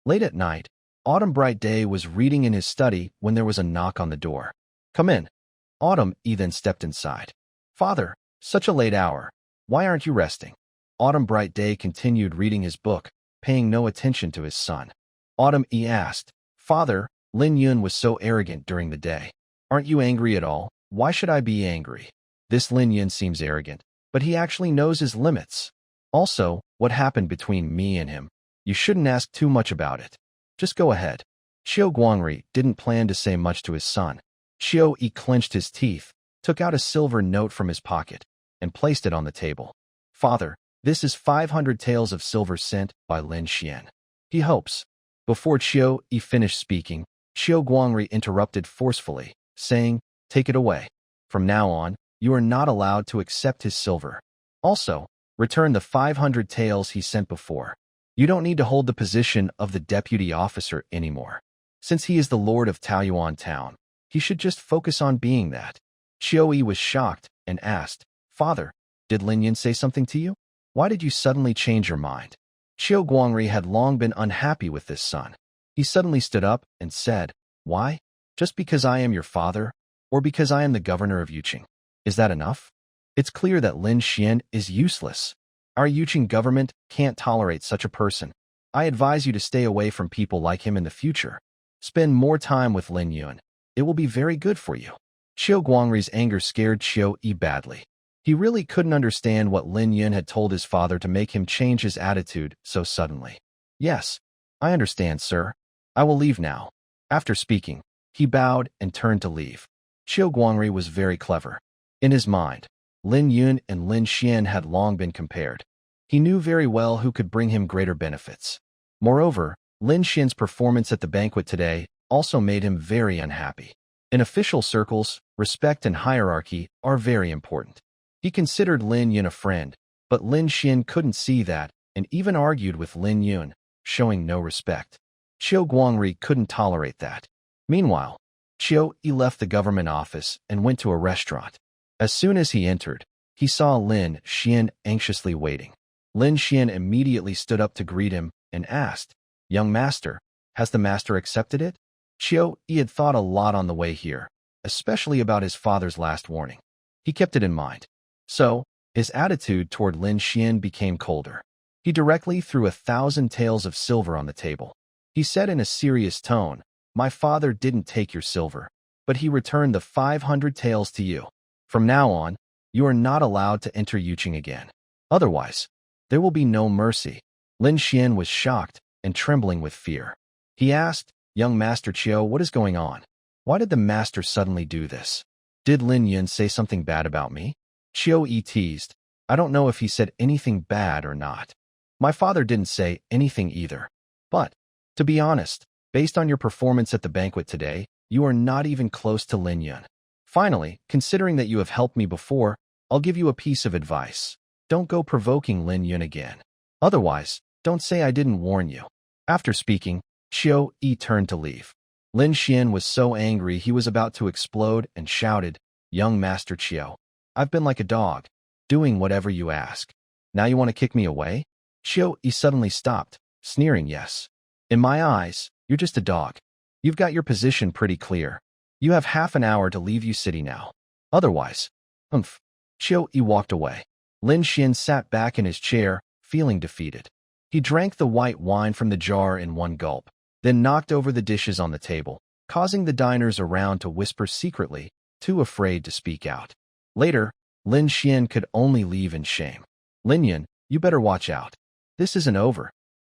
Late at night, Autumn Bright Day was reading in his study when there was a knock on the door. Come in. Autumn then stepped inside. Father, such a late hour. Why aren't you resting? Autumn Bright Day continued reading his book, paying no attention to his son. Autumn asked, Father, Lin Yun was so arrogant during the day. Aren't you angry at all? Why should I be angry? This Lin Yun seems arrogant, but he actually knows his limits. Also, what happened between me and him? You shouldn't ask too much about it. Just go ahead. Qiu Guangri didn't plan to say much to his son. Qiu Yi clenched his teeth, took out a silver note from his pocket, and placed it on the table. Father, this is 500 taels of silver sent by Lin Xian. He hopes. Before Qiu Yi finished speaking, Qiu Guangri interrupted forcefully, saying, Take it away. From now on, you are not allowed to accept his silver. Also, return the 500 taels he sent before. You don't need to hold the position of the deputy officer anymore. Since he is the lord of Taoyuan town, he should just focus on being that. Qiu Yi was shocked and asked, Father, did Lin Yun say something to you? Why did you suddenly change your mind? Qiu Guangri had long been unhappy with this son. He suddenly stood up and said, Why? Just because I am your father, or because I am the governor of Yuqing? Is that enough? It's clear that Lin Xian is useless. Our Yuqing government can't tolerate such a person. I advise you to stay away from people like him in the future. Spend more time with Lin Yun. It will be very good for you. Qiu Guangri's anger scared Qiu Yi badly. He really couldn't understand what Lin Yun had told his father to make him change his attitude so suddenly. Yes, I understand, sir. I will leave now. After speaking, he bowed and turned to leave. Qiu Guangri was very clever. In his mind, Lin Yun and Lin Xian had long been compared. He knew very well who could bring him greater benefits. Moreover, Lin Xian's performance at the banquet today also made him very unhappy. In official circles, respect and hierarchy are very important. He considered Lin Yun a friend, but Lin Xian couldn't see that and even argued with Lin Yun, showing no respect. Qiu Guangri couldn't tolerate that. Meanwhile, Chiu Yi left the government office and went to a restaurant. As soon as he entered, he saw Lin Xian anxiously waiting. Lin Xian immediately stood up to greet him and asked, "Young master, has the master accepted it?" Chiu Yi had thought a lot on the way here, especially about his father's last warning. He kept it in mind. So, his attitude toward Lin Xian became colder. He directly threw 1,000 taels of silver on the table. He said in a serious tone, "My father didn't take your silver, but he returned the 500 taels to you. From now on, you are not allowed to enter Yuqing again. Otherwise, there will be no mercy." Lin Xian was shocked and trembling with fear. He asked, "Young Master Chiu, what is going on? Why did the master suddenly do this? Did Lin Yun say something bad about me?" Chiu Yi teased, "I don't know if he said anything bad or not. My father didn't say anything either. But, to be honest, based on your performance at the banquet today, you are not even close to Lin Yun. Finally, considering that you have helped me before, I'll give you a piece of advice. Don't go provoking Lin Yun again. Otherwise, don't say I didn't warn you." After speaking, Chiu Yi turned to leave. Lin Xian was so angry he was about to explode and shouted, "Young Master Chiu, I've been like a dog, doing whatever you ask. Now you want to kick me away?" Chiu Yi suddenly stopped, sneering, "Yes. In my eyes, you're just a dog. You've got your position pretty clear. You have half an hour to leave U City now. Otherwise, humph." Chiu Yi walked away. Lin Xian sat back in his chair, feeling defeated. He drank the white wine from the jar in one gulp, then knocked over the dishes on the table, causing the diners around to whisper secretly, too afraid to speak out. Later, Lin Xian could only leave in shame. "Lin Yun, you better watch out. This isn't over."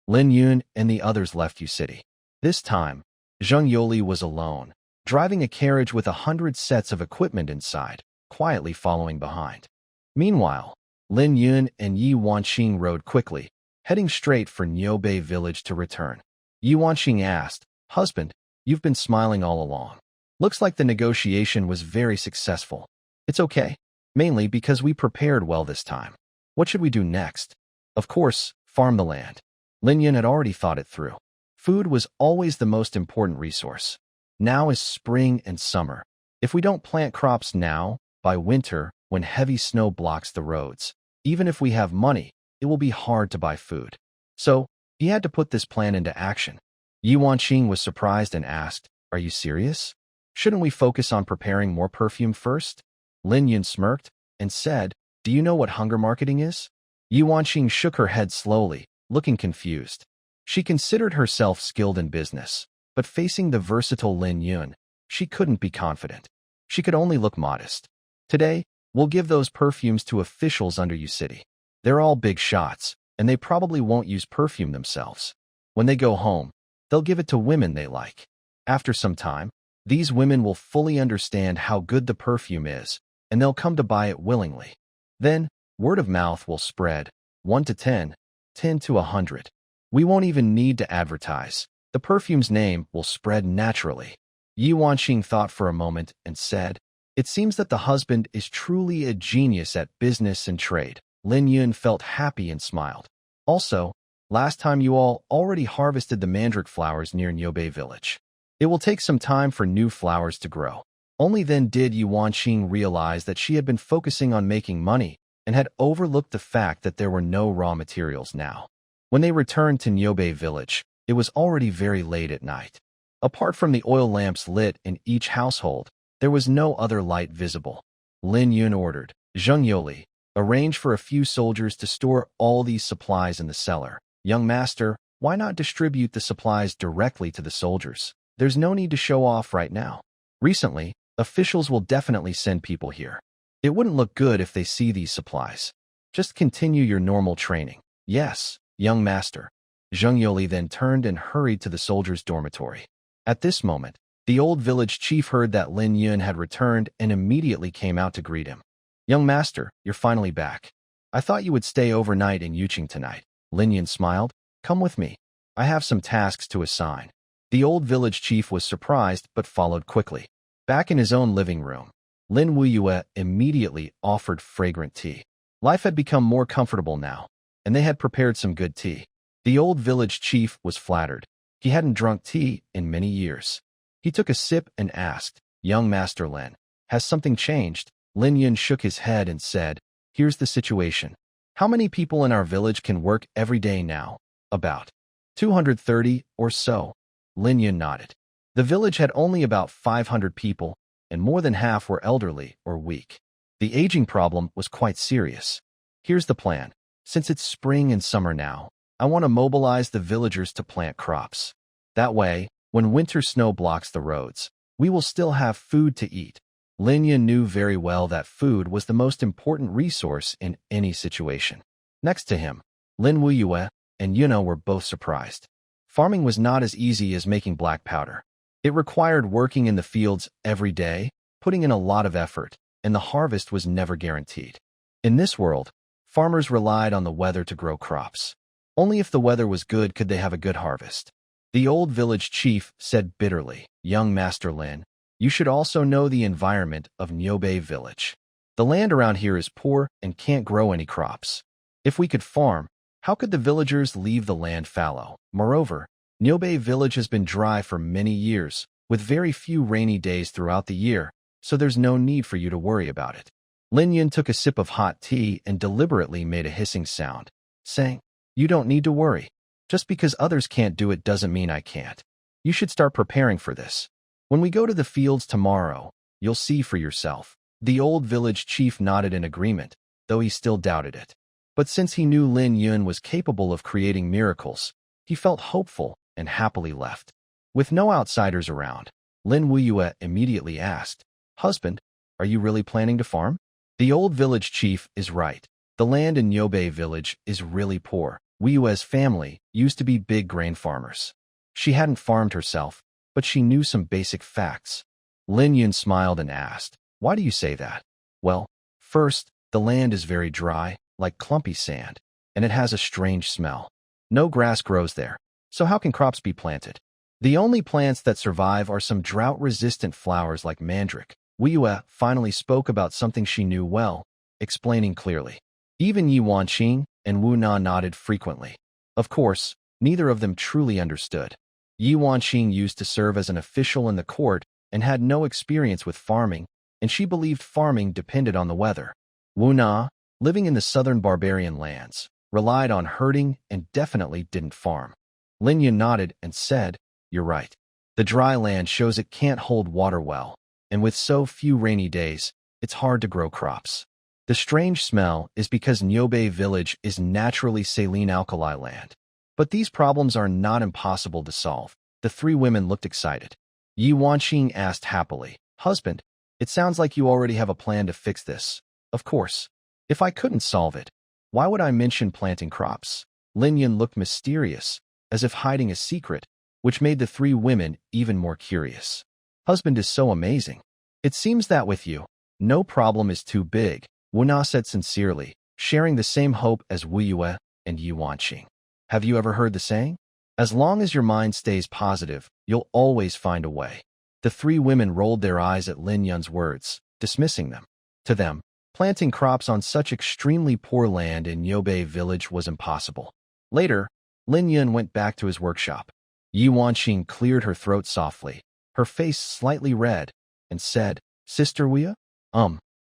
Lin Yun and the others left U City. This time, Zheng Yoli was alone, driving a carriage with 100 sets of equipment inside, quietly following behind. Meanwhile, Lin Yun and Yi Wanqing rode quickly, heading straight for Niubei village to return. Yi Wanqing asked, "Husband, you've been smiling all along. Looks like the negotiation was very successful." "It's okay, mainly because we prepared well this time. What should we do next?" "Of course, farm the land." Lin Yun had already thought it through. Food was always the most important resource. Now is spring and summer. If we don't plant crops now, by winter, when heavy snow blocks the roads, even if we have money, it will be hard to buy food. So, he had to put this plan into action. Yi Wanqing was surprised and asked, "Are you serious? Shouldn't we focus on preparing more perfume first?" Lin Yun smirked and said, "Do you know what hunger marketing is?" Yi Wanqing shook her head slowly, looking confused. She considered herself skilled in business, but facing the versatile Lin Yun, she couldn't be confident. She could only look modest. "Today, we'll give those perfumes to officials under U City. They're all big shots, and they probably won't use perfume themselves. When they go home, they'll give it to women they like. After some time, these women will fully understand how good the perfume is, and they'll come to buy it willingly. Then, word of mouth will spread, 1 to 10, 10 to 100. We won't even need to advertise. The perfume's name will spread naturally." Yi Wanqing thought for a moment and said, "It seems that the husband is truly a genius at business and trade." Lin Yun felt happy and smiled. "Also, last time you all already harvested the mandrake flowers near Niubei village. It will take some time for new flowers to grow." Only then did Yi Wanqing realize that she had been focusing on making money and had overlooked the fact that there were no raw materials now. When they returned to Niubei village, it was already very late at night. Apart from the oil lamps lit in each household, there was no other light visible. Lin Yun ordered, "Zheng Yoli, arrange for a few soldiers to store all these supplies in the cellar. Young master, why not distribute the supplies directly to the soldiers? There's no need to show off right now. Recently, officials will definitely send people here. It wouldn't look good if they see these supplies. Just continue your normal training." "Yes, young master." Zheng Yoli then turned and hurried to the soldiers' dormitory. At this moment, the old village chief heard that Lin Yun had returned and immediately came out to greet him. "Young master, you're finally back. I thought you would stay overnight in Yuqing tonight." Lin Yun smiled. "Come with me. I have some tasks to assign." The old village chief was surprised but followed quickly. Back in his own living room, Lin Wuyue immediately offered fragrant tea. Life had become more comfortable now, and they had prepared some good tea. The old village chief was flattered. He hadn't drunk tea in many years. He took a sip and asked, "Young Master Lin, has something changed?" Lin Yun shook his head and said, "Here's the situation. How many people in our village can work every day now?" "About 230 or so." Lin Yun nodded. The village had only about 500 people, and more than half were elderly or weak. The aging problem was quite serious. "Here's the plan. Since it's spring and summer now, I want to mobilize the villagers to plant crops. That way, when winter snow blocks the roads, we will still have food to eat." Lin Yun knew very well that food was the most important resource in any situation. Next to him, Lin Wuyue and Yuna were both surprised. Farming was not as easy as making black powder. It required working in the fields every day, putting in a lot of effort, and the harvest was never guaranteed. In this world, farmers relied on the weather to grow crops. Only if the weather was good could they have a good harvest. The old village chief said bitterly, "Young Master Lin, you should also know the environment of Nyobe village. The land around here is poor and can't grow any crops. If we could farm, how could the villagers leave the land fallow? Moreover, Nyobe village has been dry for many years, with very few rainy days throughout the year, so there's no need for you to worry about it." Lin Yun took a sip of hot tea and deliberately made a hissing sound, saying, "You don't need to worry. Just because others can't do it doesn't mean I can't. You should start preparing for this. When we go to the fields tomorrow, you'll see for yourself." The old village chief nodded in agreement, though he still doubted it. But since he knew Lin Yun was capable of creating miracles, he felt hopeful and happily left. With no outsiders around, Lin Wuyue immediately asked, "Husband, are you really planning to farm?" The old village chief is right. The land in Nyobe village is really poor. Wuyue's family used to be big grain farmers. She hadn't farmed herself, but she knew some basic facts. Lin Yun smiled and asked, "Why do you say that?" "Well, first, the land is very dry, like clumpy sand, and it has a strange smell. No grass grows there, so how can crops be planted? The only plants that survive are some drought-resistant flowers like mandrake." Wuyue finally spoke about something she knew well, explaining clearly. Even Yi Wanqing and Wu Na nodded frequently. Of course, neither of them truly understood. Yi Wanqing used to serve as an official in the court and had no experience with farming, and she believed farming depended on the weather. Wu Na, living in the southern barbarian lands, relied on herding and definitely didn't farm. Lin Yun nodded and said, "You're right. The dry land shows it can't hold water well, and with so few rainy days, it's hard to grow crops. The strange smell is because Nyobe village is naturally saline alkali land. But these problems are not impossible to solve." The three women looked excited. Yi Wanqing asked happily, "Husband, it sounds like you already have a plan to fix this." "Of course. If I couldn't solve it, why would I mention planting crops?" Lin Yun looked mysterious, as if hiding a secret, which made the three women even more curious. "Husband is so amazing. It seems that with you, no problem is too big," Wu Na said sincerely, sharing the same hope as Wuyue and Yi Wanqing. "Have you ever heard the saying? As long as your mind stays positive, you'll always find a way." The three women rolled their eyes at Lin Yun's words, dismissing them. To them, planting crops on such extremely poor land in Nyobe village was impossible. Later, Lin Yun went back to his workshop. Yi Wanqing cleared her throat softly, her face slightly red, and said, "Sister Wuyue?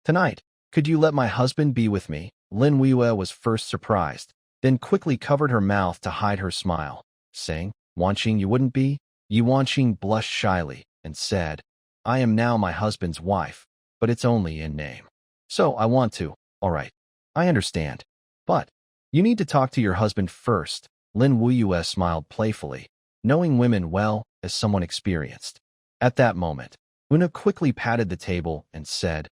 Tonight, could you let my husband be with me?" Lin Wuyue was first surprised, then quickly covered her mouth to hide her smile, saying, "Wanqing, you wouldn't be?" Yi Wanqing blushed shyly and said, "I am now my husband's wife, but it's only in name. So I want to." "All right, I understand. But you need to talk to your husband first." Lin Wuyue smiled playfully, knowing women well as someone experienced. At that moment, Una quickly patted the table and said,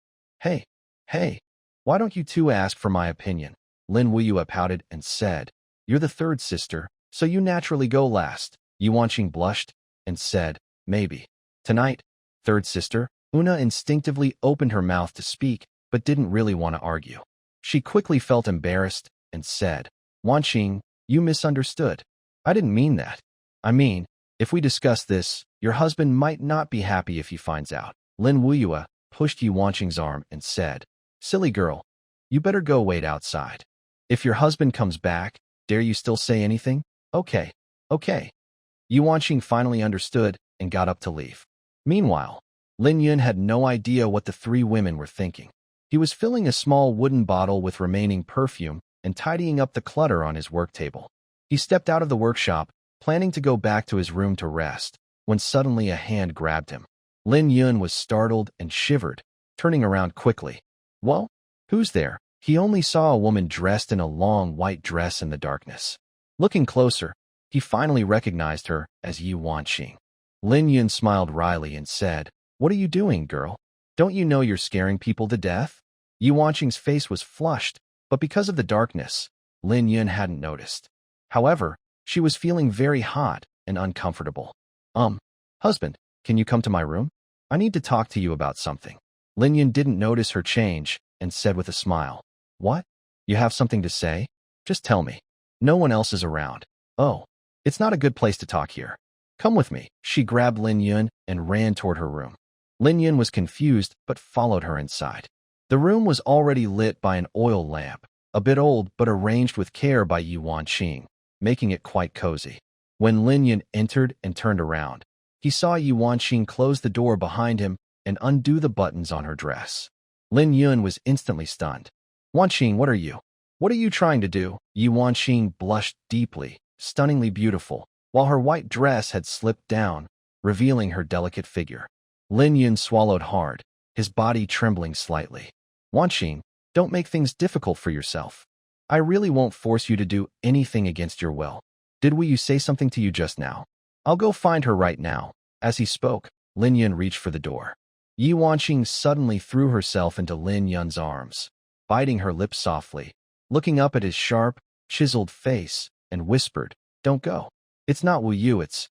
Hey, why don't you two ask for my opinion?" Lin Wuyue pouted and said, "You're the third sister, so you naturally go last." Yi Wanqing blushed and said, "Maybe. Tonight, third sister." Una instinctively opened her mouth to speak, but didn't really want to argue. She quickly felt embarrassed and said, "Wanqing, you misunderstood. I didn't mean that. I mean, if we discuss this, your husband might not be happy if he finds out." Lin Wuyue pushed Yi Wanqing's arm and said, "Silly girl, you better go wait outside. If your husband comes back, dare you still say anything?" Okay. Yi Wanqing finally understood and got up to leave. Meanwhile, Lin Yun had no idea what the three women were thinking. He was filling a small wooden bottle with remaining perfume and tidying up the clutter on his work table. He stepped out of the workshop, planning to go back to his room to rest, when suddenly a hand grabbed him. Lin Yun was startled and shivered, turning around quickly. "Well, who's there?" He only saw a woman dressed in a long white dress in the darkness. Looking closer, he finally recognized her as Yi Wanqing. Lin Yun smiled wryly and said, "What are you doing, girl? Don't you know you're scaring people to death?" Yi Wanqing's face was flushed, but because of the darkness, Lin Yun hadn't noticed. However, she was feeling very hot and uncomfortable. Husband, can you come to my room? I need to talk to you about something." Lin Yun didn't notice her change and said with a smile, "What? You have something to say? Just tell me. No one else is around." "Oh, it's not a good place to talk here. Come with me." She grabbed Lin Yun and ran toward her room. Lin Yun was confused but followed her inside. The room was already lit by an oil lamp, a bit old but arranged with care by Yi Wanqing, making it quite cozy. When Lin Yun entered and turned around, he saw Yi Wanqing close the door behind him and undo the buttons on her dress. Lin Yun was instantly stunned. "Wanqing, what are you? What are you trying to do?" Yi Wanqing blushed deeply, stunningly beautiful, while her white dress had slipped down, revealing her delicate figure. Lin Yun swallowed hard, his body trembling slightly. "Wanqing, don't make things difficult for yourself. I really won't force you to do anything against your will. Did Wu say something to you just now? I'll go find her right now." As he spoke, Lin Yun reached for the door. Yi Wanqing suddenly threw herself into Lin Yun's arms, biting her lips softly, looking up at his sharp, chiseled face, and whispered, "Don't go. It's not Wu Yu, it's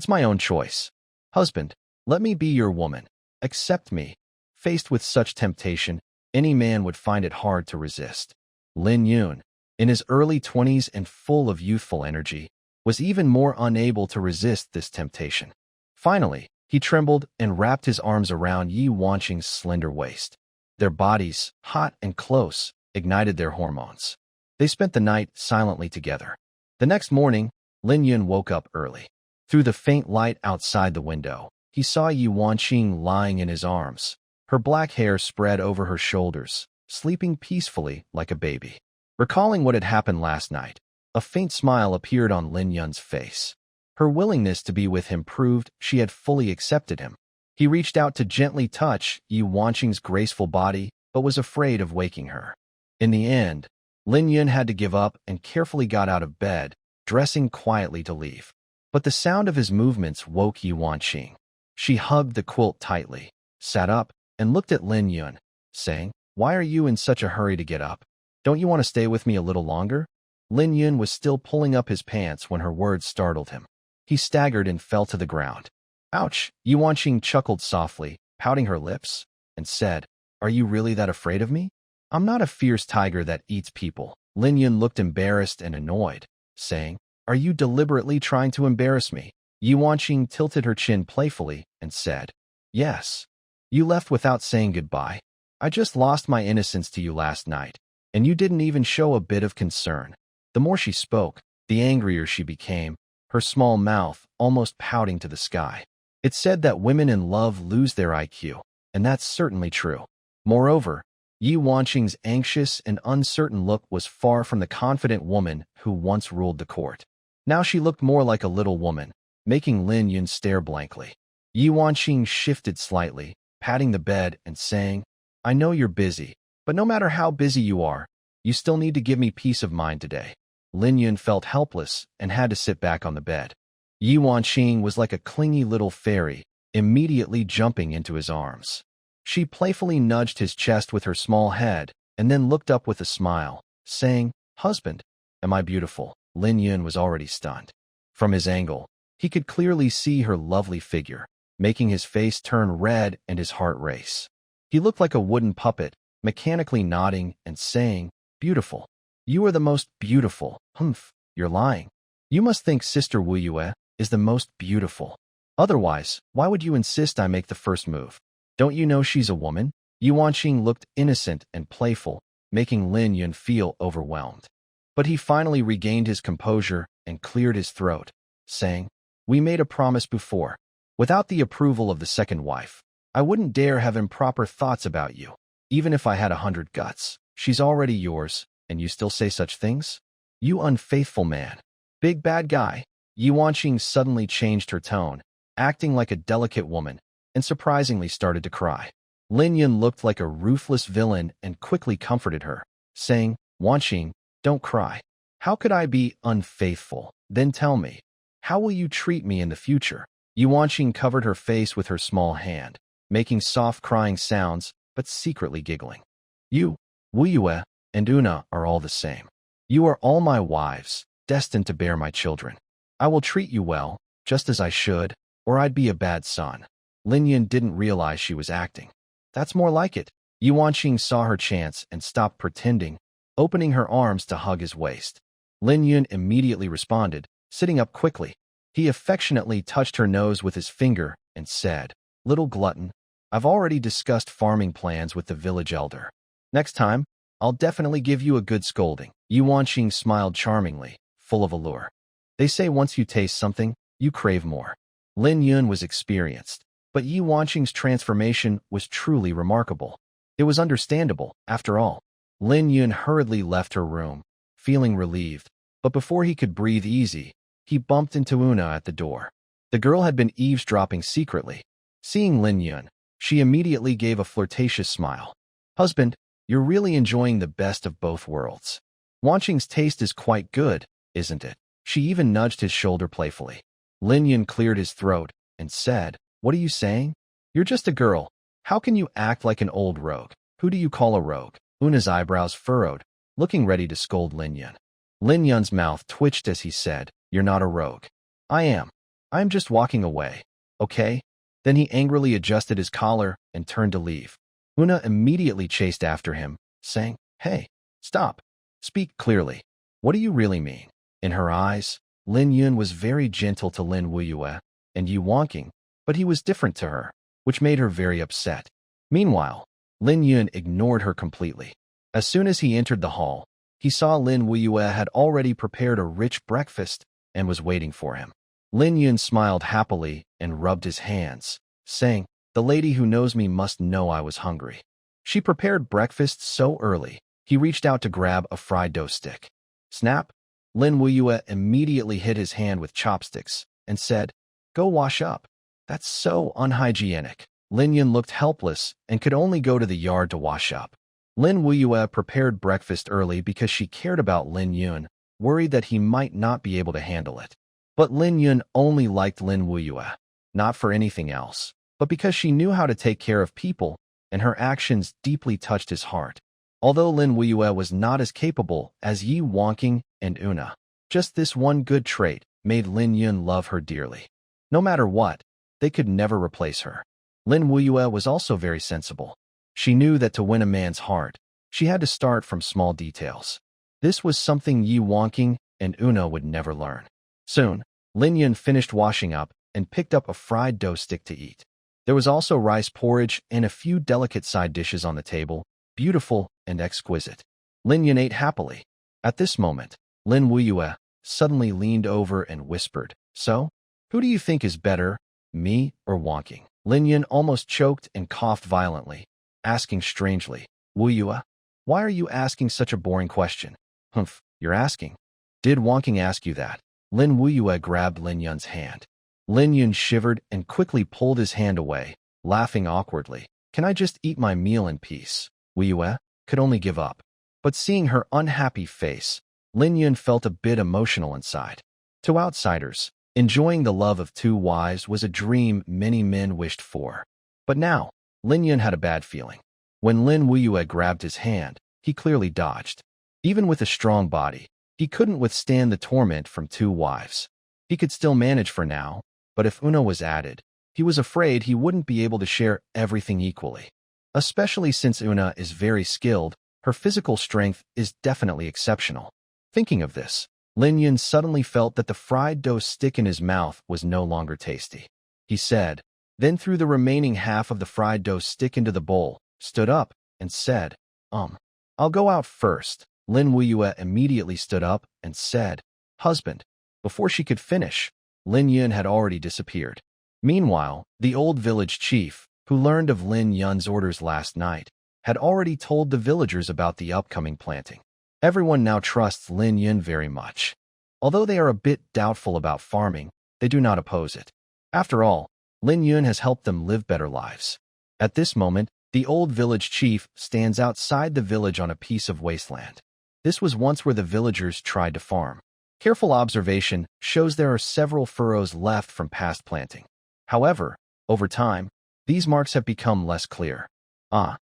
my own choice. Husband, let me be your woman. Accept me." Faced with such temptation, any man would find it hard to resist. Lin Yun, in his early 20s and full of youthful energy, was even more unable to resist this temptation. Finally, he trembled and wrapped his arms around Yi Wanqing's slender waist. Their bodies, hot and close, ignited their hormones. They spent the night silently together. The next morning, Lin Yun woke up early. Through the faint light outside the window, he saw Yi Wanqing lying in his arms, her black hair spread over her shoulders, sleeping peacefully like a baby. Recalling what had happened last night, a faint smile appeared on Lin Yun's face. Her willingness to be with him proved she had fully accepted him. He reached out to gently touch Yi Wanqing's graceful body, but was afraid of waking her. In the end, Lin Yun had to give up and carefully got out of bed, dressing quietly to leave. But the sound of his movements woke Yi Wanqing. She hugged the quilt tightly, sat up, and looked at Lin Yun, saying, "Why are you in such a hurry to get up? Don't you want to stay with me a little longer?" Lin Yun was still pulling up his pants when her words startled him. He staggered and fell to the ground. "Ouch!" Yi Wanqing chuckled softly, pouting her lips, and said, "Are you really that afraid of me?" "I'm not a fierce tiger that eats people." Lin Yun looked embarrassed and annoyed, saying, "Are you deliberately trying to embarrass me?" Yi Wanqing tilted her chin playfully and said, "Yes. You left without saying goodbye. I just lost my innocence to you last night, and you didn't even show a bit of concern." The more she spoke, the angrier she became, her small mouth almost pouting to the sky. It's said that women in love lose their IQ, and that's certainly true. Moreover, Yi Wanqing's anxious and uncertain look was far from the confident woman who once ruled the court. Now she looked more like a little woman, making Lin Yun stare blankly. Yi Wanqing shifted slightly, patting the bed and saying, "I know you're busy, but no matter how busy you are, you still need to give me peace of mind today." Lin Yun felt helpless and had to sit back on the bed. Yi Wanqing was like a clingy little fairy, immediately jumping into his arms. She playfully nudged his chest with her small head and then looked up with a smile, saying, "Husband, am I beautiful?" Lin Yun was already stunned. From his angle, he could clearly see her lovely figure, making his face turn red and his heart race. He looked like a wooden puppet, mechanically nodding and saying, "Beautiful. You are the most beautiful." "Humph, you're lying. You must think Sister Wu Yue is the most beautiful. Otherwise, why would you insist I make the first move? Don't you know she's a woman?" Yi Wanqing looked innocent and playful, making Lin Yun feel overwhelmed. But he finally regained his composure and cleared his throat, saying, "We made a promise before. Without the approval of the second wife, I wouldn't dare have improper thoughts about you. Even if I had 100 guts, she's already yours, and you still say such things? You unfaithful man. Big bad guy. Yi Wanqing suddenly changed her tone, acting like a delicate woman, and surprisingly started to cry. Lin Yun looked like a ruthless villain and quickly comforted her, saying, Wanqing, don't cry. How could I be unfaithful? Then tell me, how will you treat me in the future? Yi Wanqing covered her face with her small hand, making soft crying sounds, but secretly giggling. You, Wu Yue, and Una are all the same. You are all my wives, destined to bear my children. I will treat you well, just as I should, or I'd be a bad son. Lin Yun didn't realize she was acting. That's more like it. Yi Wanqing saw her chance and stopped pretending, opening her arms to hug his waist. Lin Yun immediately responded, sitting up quickly. He affectionately touched her nose with his finger and said, Little glutton, I've already discussed farming plans with the village elder. Next time, I'll definitely give you a good scolding. Yi Wanqing smiled charmingly, full of allure. They say once you taste something, you crave more. Lin Yun was experienced, but Yi Wanqing's transformation was truly remarkable. It was understandable, after all. Lin Yun hurriedly left her room, feeling relieved, but before he could breathe easy, he bumped into Una at the door. The girl had been eavesdropping secretly. Seeing Lin Yun, she immediately gave a flirtatious smile. Husband, you're really enjoying the best of both worlds. Wanqing's taste is quite good, isn't it? She even nudged his shoulder playfully. Lin Yun cleared his throat and said, What are you saying? You're just a girl. How can you act like an old rogue? Who do you call a rogue? Una's eyebrows furrowed, looking ready to scold Lin Yun. Lin Yun's mouth twitched as he said, You're not a rogue. I am. I'm just walking away. Okay? Then he angrily adjusted his collar and turned to leave. Una immediately chased after him, saying, Hey, stop. Speak clearly. What do you really mean? In her eyes, Lin Yun was very gentle to Lin Wuyue and Yi Wanqing, but he was different to her, which made her very upset. Meanwhile, Lin Yun ignored her completely. As soon as he entered the hall, he saw Lin Wuyue had already prepared a rich breakfast and was waiting for him. Lin Yun smiled happily and rubbed his hands, saying, The lady who knows me must know I was hungry. She prepared breakfast so early, he reached out to grab a fried dough stick. Snap! Lin Wuyue immediately hit his hand with chopsticks and said, Go wash up. That's so unhygienic. Lin Yun looked helpless and could only go to the yard to wash up. Lin Wuyue prepared breakfast early because she cared about Lin Yun, worried that he might not be able to handle it. But Lin Yun only liked Lin Wuyue, not for anything else, but because she knew how to take care of people, and her actions deeply touched his heart. Although Lin Wuyue was not as capable as Yi Wanqing and Una, just this one good trait made Lin Yun love her dearly. No matter what, they could never replace her. Lin Wuyue was also very sensible. She knew that to win a man's heart, she had to start from small details. This was something Yi Wanqing and Una would never learn. Soon, Lin Yun finished washing up and picked up a fried dough stick to eat. There was also rice porridge and a few delicate side dishes on the table, beautiful and exquisite. Lin Yun ate happily. At this moment, Lin Wuyue suddenly leaned over and whispered, So, who do you think is better, me or Wanqing? Lin Yun almost choked and coughed violently, asking strangely, Wuyue, why are you asking such a boring question? Humph, you're asking. Did Wanqing ask you that? Lin Wuyue grabbed Lin Yun's hand. Lin Yun shivered and quickly pulled his hand away, laughing awkwardly. Can I just eat my meal in peace? Wuyue could only give up. But seeing her unhappy face, Lin Yun felt a bit emotional inside. To outsiders, enjoying the love of two wives was a dream many men wished for. But now, Lin Yun had a bad feeling. When Lin Wuyue grabbed his hand, he clearly dodged. Even with a strong body, he couldn't withstand the torment from two wives. He could still manage for now, but if Una was added, he was afraid he wouldn't be able to share everything equally. Especially since Una is very skilled, her physical strength is definitely exceptional. Thinking of this, Lin Yun suddenly felt that the fried dough stick in his mouth was no longer tasty. He said, then threw the remaining half of the fried dough stick into the bowl, stood up, and said, I'll go out first. Lin Wuyue immediately stood up and said, Husband. Before she could finish, Lin Yun had already disappeared. Meanwhile, the old village chief, who learned of Lin Yun's orders last night, had already told the villagers about the upcoming planting. Everyone now trusts Lin Yun very much. Although they are a bit doubtful about farming, they do not oppose it. After all, Lin Yun has helped them live better lives. At this moment, the old village chief stands outside the village on a piece of wasteland. This was once where the villagers tried to farm. Careful observation shows there are several furrows left from past planting. However, over time, these marks have become less clear.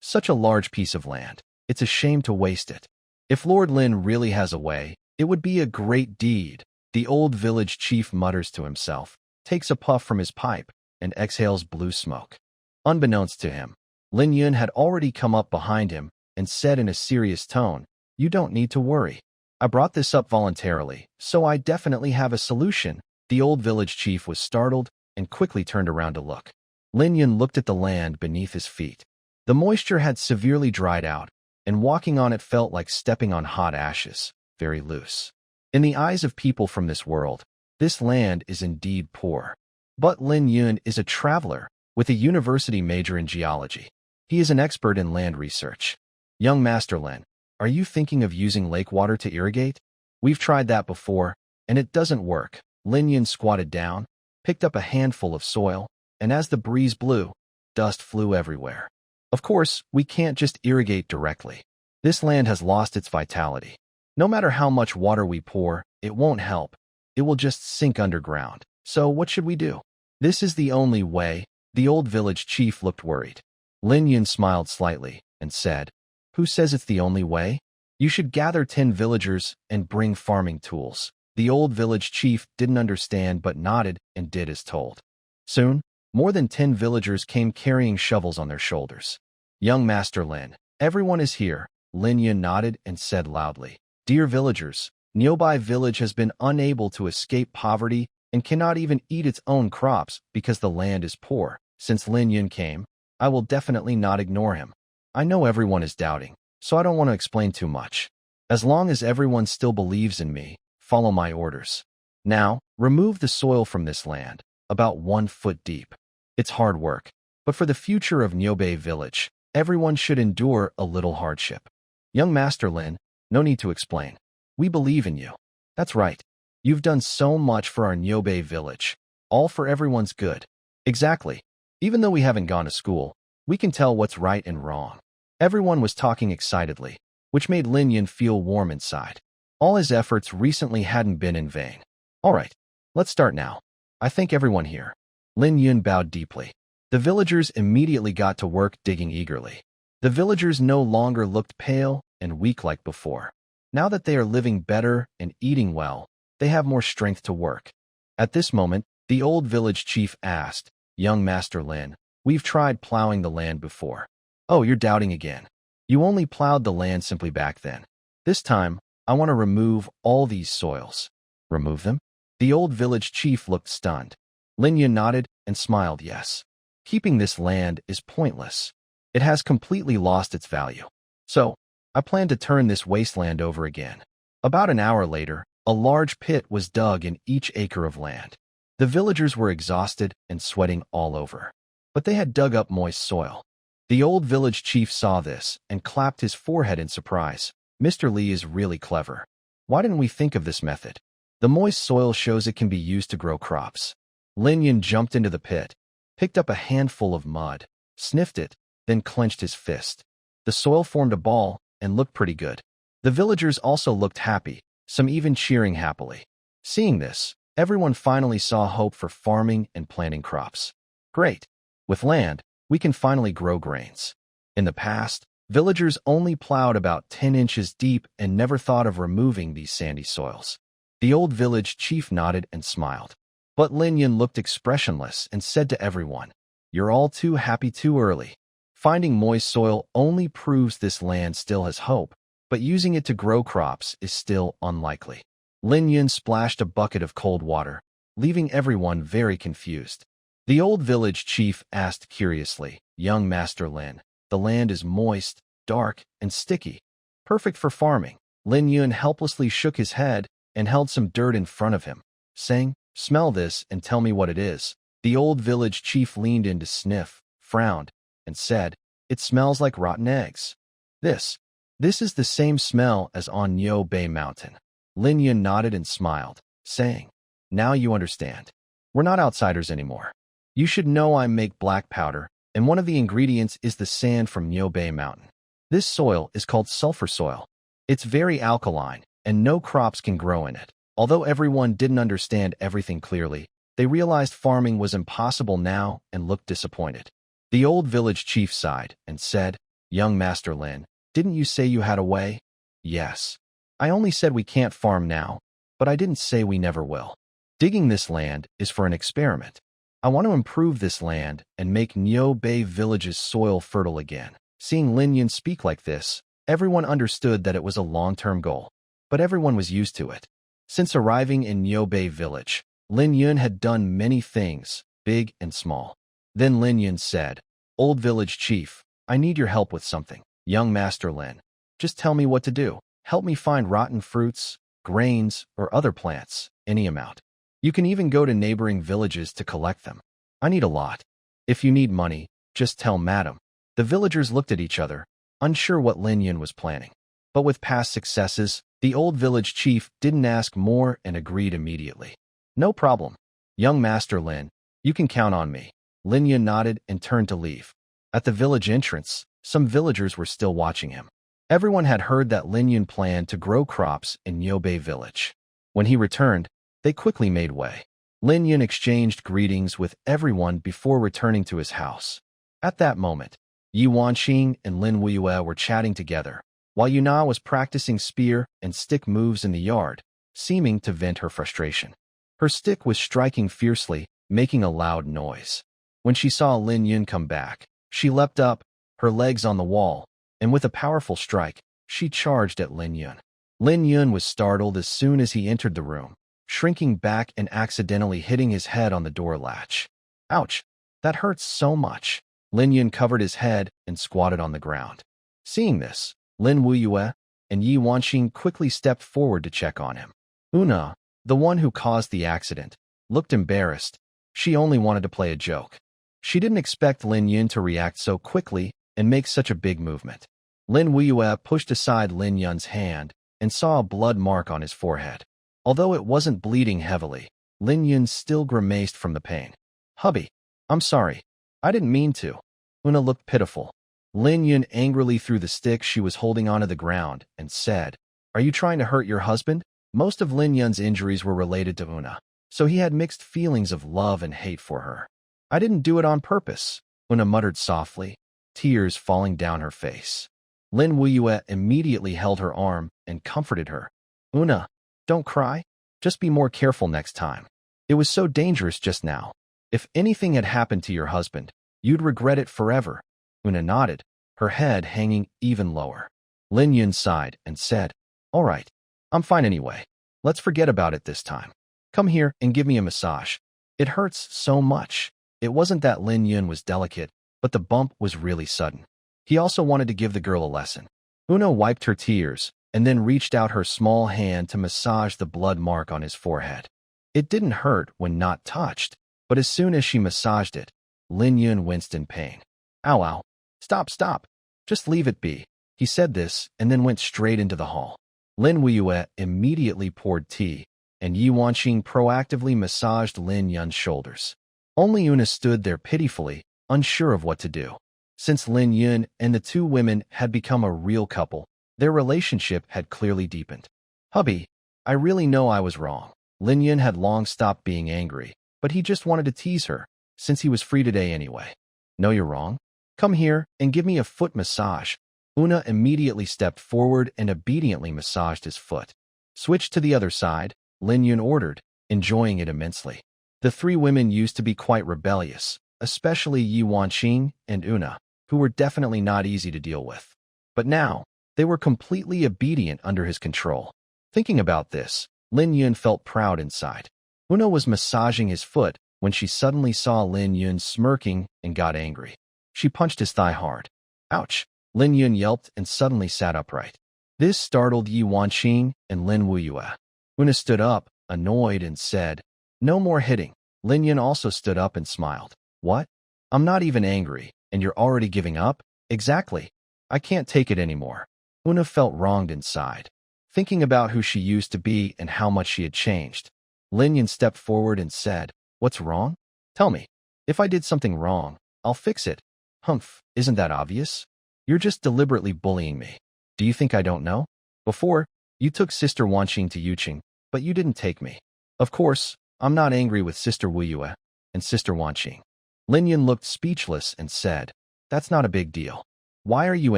Such a large piece of land. It's a shame to waste it. If Lord Lin really has a way, it would be a great deed. The old village chief mutters to himself, takes a puff from his pipe, and exhales blue smoke. Unbeknownst to him, Lin Yun had already come up behind him and said in a serious tone, "You don't need to worry. I brought this up voluntarily, so I definitely have a solution." The old village chief was startled and quickly turned around to look. Lin Yun looked at the land beneath his feet. The moisture had severely dried out, and walking on it felt like stepping on hot ashes, very loose. In the eyes of people from this world, this land is indeed poor. But Lin Yun is a traveler with a university major in geology. He is an expert in land research. "Young Master Lin, are you thinking of using lake water to irrigate? We've tried that before, and it doesn't work." Lin Yun squatted down, picked up a handful of soil, and as the breeze blew, dust flew everywhere. "Of course, we can't just irrigate directly. This land has lost its vitality. No matter how much water we pour, it won't help. It will just sink underground. So what should we do?" "This is the only way." The old village chief looked worried. Lin Yun smiled slightly and said, "Who says it's the only way? You should gather 10 villagers and bring farming tools." The old village chief didn't understand but nodded and did as told. Soon, more than 10 villagers came carrying shovels on their shoulders. "Young Master Lin, everyone is here." Lin Yun nodded and said loudly, "Dear villagers, Nyobai village has been unable to escape poverty and cannot even eat its own crops because the land is poor. Since Lin Yun came, I will definitely not ignore him. I know everyone is doubting, so I don't want to explain too much. As long as everyone still believes in me, follow my orders. Now, remove the soil from this land, about 1 foot deep. It's hard work, but for the future of Nyobai village, everyone should endure a little hardship. Young Master Lin, no need to explain. We believe in you." "That's right. You've done so much for our Nyobai village, all for everyone's good." "Exactly. Even though we haven't gone to school, we can tell what's right and wrong." Everyone was talking excitedly, which made Lin Yun feel warm inside. All his efforts recently hadn't been in vain. "All right, let's start now. I thank everyone here." Lin Yun bowed deeply. The villagers immediately got to work digging eagerly. The villagers no longer looked pale and weak like before. Now that they are living better and eating well, they have more strength to work. At this moment, the old village chief asked, "Young Master Lin, we've tried plowing the land before." "Oh, you're doubting again. You only plowed the land simply back then. This time, I want to remove all these soils." "Remove them?" The old village chief looked stunned. Lin Yun nodded and smiled yes. "Keeping this land is pointless. It has completely lost its value. So, I plan to turn this wasteland over again." About an hour later, a large pit was dug in each acre of land. The villagers were exhausted and sweating all over, but they had dug up moist soil. The old village chief saw this and clapped his forehead in surprise. "Mr. Li is really clever. Why didn't we think of this method? The moist soil shows it can be used to grow crops." Lin Yun jumped into the pit, picked up a handful of mud, sniffed it, then clenched his fist. The soil formed a ball and looked pretty good. The villagers also looked happy, some even cheering happily. Seeing this, everyone finally saw hope for farming and planting crops. "Great! With land, we can finally grow grains." In the past, villagers only plowed about 10 inches deep and never thought of removing these sandy soils. The old village chief nodded and smiled. But Lin Yun looked expressionless and said to everyone, "You're all too happy too early. Finding moist soil only proves this land still has hope, but using it to grow crops is still unlikely." Lin Yun splashed a bucket of cold water, leaving everyone very confused. The old village chief asked curiously, "Young Master Lin, the land is moist, dark, and sticky. Perfect for farming." Lin Yun helplessly shook his head and held some dirt in front of him, saying, "Smell this and tell me what it is." The old village chief leaned in to sniff, frowned, and said, "It smells like rotten eggs. This, this is the same smell as on Nyo Bay Mountain." Lin Yun nodded and smiled, saying, "Now you understand. We're not outsiders anymore. You should know I make black powder, and one of the ingredients is the sand from Nyo Bay Mountain. This soil is called sulfur soil. It's very alkaline, and no crops can grow in it." Although everyone didn't understand everything clearly, they realized farming was impossible now and looked disappointed. The old village chief sighed and said, "Young Master Lin, didn't you say you had a way?" "Yes. I only said we can't farm now, but I didn't say we never will. Digging this land is for an experiment. I want to improve this land and make Nyo Bay Village's soil fertile again." Seeing Lin Yun speak like this, everyone understood that it was a long-term goal, but everyone was used to it. Since arriving in Nyo Bay Village, Lin Yun had done many things, big and small. Then Lin Yun said, "Old village chief, I need your help with something." "Young Master Lin, just tell me what to do. Help me find rotten fruits, grains, or other plants, any amount. You can even go to neighboring villages to collect them. I need a lot. If you need money, just tell Madam." The villagers looked at each other, unsure what Lin Yun was planning. But with past successes, the old village chief didn't ask more and agreed immediately. "No problem. Young Master Lin, you can count on me." Lin Yun nodded and turned to leave. At the village entrance, some villagers were still watching him. Everyone had heard that Lin Yun planned to grow crops in Nyo Bay Village. When he returned, they quickly made way. Lin Yun exchanged greetings with everyone before returning to his house. At that moment, Yi Wanqing and Lin Wuyue were chatting together, while Yuna was practicing spear and stick moves in the yard, seeming to vent her frustration. Her stick was striking fiercely, making a loud noise. When she saw Lin Yun come back, she leapt up, her legs on the wall, and with a powerful strike, she charged at Lin Yun. Lin Yun was startled as soon as he entered the room, shrinking back and accidentally hitting his head on the door latch. "Ouch, that hurts so much." Lin Yun covered his head and squatted on the ground. Seeing this, Lin Wuyue and Yi Wanqing quickly stepped forward to check on him. Una, the one who caused the accident, looked embarrassed. She only wanted to play a joke. She didn't expect Lin Yun to react so quickly and make such a big movement. Lin Wuyue pushed aside Lin Yun's hand and saw a blood mark on his forehead. Although it wasn't bleeding heavily, Lin Yun still grimaced from the pain. "Hubby, I'm sorry. I didn't mean to." Una looked pitiful. Lin Yun angrily threw the stick she was holding onto the ground and said, "Are you trying to hurt your husband?" Most of Lin Yun's injuries were related to Una, so he had mixed feelings of love and hate for her. "I didn't do it on purpose," Una muttered softly, tears falling down her face. Lin Wuyue immediately held her arm and comforted her. "Una, don't cry. Just be more careful next time. It was so dangerous just now. If anything had happened to your husband, you'd regret it forever." Una nodded, her head hanging even lower. Lin Yun sighed and said, "All right, I'm fine anyway. Let's forget about it this time. Come here and give me a massage. It hurts so much." It wasn't that Lin Yun was delicate, but the bump was really sudden. He also wanted to give the girl a lesson. Una wiped her tears and then reached out her small hand to massage the blood mark on his forehead. It didn't hurt when not touched, but as soon as she massaged it, Lin Yun winced in pain. "Ow, ow. Stop. Just leave it be." He said this and then went straight into the hall. Lin Wuyue immediately poured tea, and Yi Wanqing proactively massaged Lin Yun's shoulders. Only Una stood there pitifully, unsure of what to do. Since Lin Yun and the two women had become a real couple, their relationship had clearly deepened. "Hubby, I really know I was wrong." Lin Yun had long stopped being angry, but he just wanted to tease her, since he was free today anyway. "No, you're wrong. Come here and give me a foot massage." Una immediately stepped forward and obediently massaged his foot. "Switch to the other side," Lin Yun ordered, enjoying it immensely. The three women used to be quite rebellious, especially Yi Wanqing and Una, who were definitely not easy to deal with. But now, they were completely obedient under his control. Thinking about this, Lin Yun felt proud inside. Una was massaging his foot when she suddenly saw Lin Yun smirking and got angry. She punched his thigh hard. "Ouch!" Lin Yun yelped and suddenly sat upright. This startled Yi Wanqing and Lin Wuyue. Una stood up, annoyed, and said, "No more hitting." Lin Yun also stood up and smiled. What? I'm not even angry, and you're already giving up? Exactly. I can't take it anymore. Una felt wronged inside, thinking about who she used to be and how much she had changed. Lin Yun stepped forward and said, What's wrong? Tell me. If I did something wrong, I'll fix it. Humph, isn't that obvious? You're just deliberately bullying me. Do you think I don't know? Before, you took Sister Wanqing to Yuqing, but you didn't take me. Of course, I'm not angry with Sister Wuyue and Sister Wanqing. Lin Yun looked speechless and said, That's not a big deal. Why are you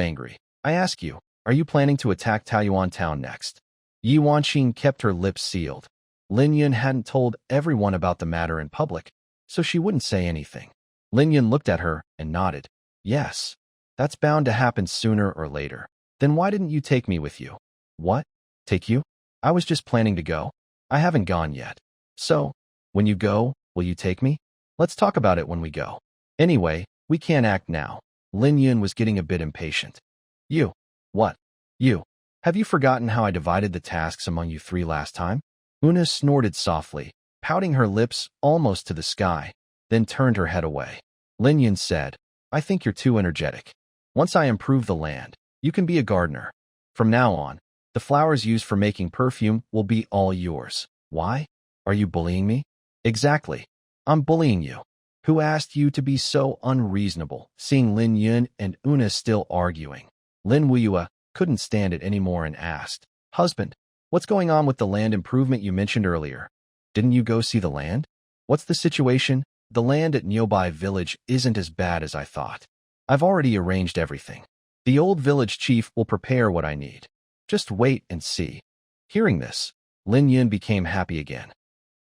angry? I ask you, are you planning to attack Taiyuan Town next? Yi Wanqing kept her lips sealed. Lin Yun hadn't told everyone about the matter in public, so she wouldn't say anything. Lin Yun looked at her and nodded. Yes, that's bound to happen sooner or later. Then why didn't you take me with you? What? Take you? I was just planning to go. I haven't gone yet. So, when you go, will you take me? Let's talk about it when we go. Anyway, we can't act now. Lin Yun was getting a bit impatient. You. What? You. Have you forgotten how I divided the tasks among you three last time? Una snorted softly, pouting her lips almost to the sky, then turned her head away. Lin Yun said, I think you're too energetic. Once I improve the land, you can be a gardener. From now on, the flowers used for making perfume will be all yours. Why? Are you bullying me? Exactly. I'm bullying you. Who asked you to be so unreasonable? Seeing Lin Yun and Una still arguing, Lin Wuyue couldn't stand it anymore and asked, Husband, what's going on with the land improvement you mentioned earlier? Didn't you go see the land? What's the situation? The land at nearby village isn't as bad as I thought. I've already arranged everything. The old village chief will prepare what I need. Just wait and see. Hearing this, Lin Yun became happy again.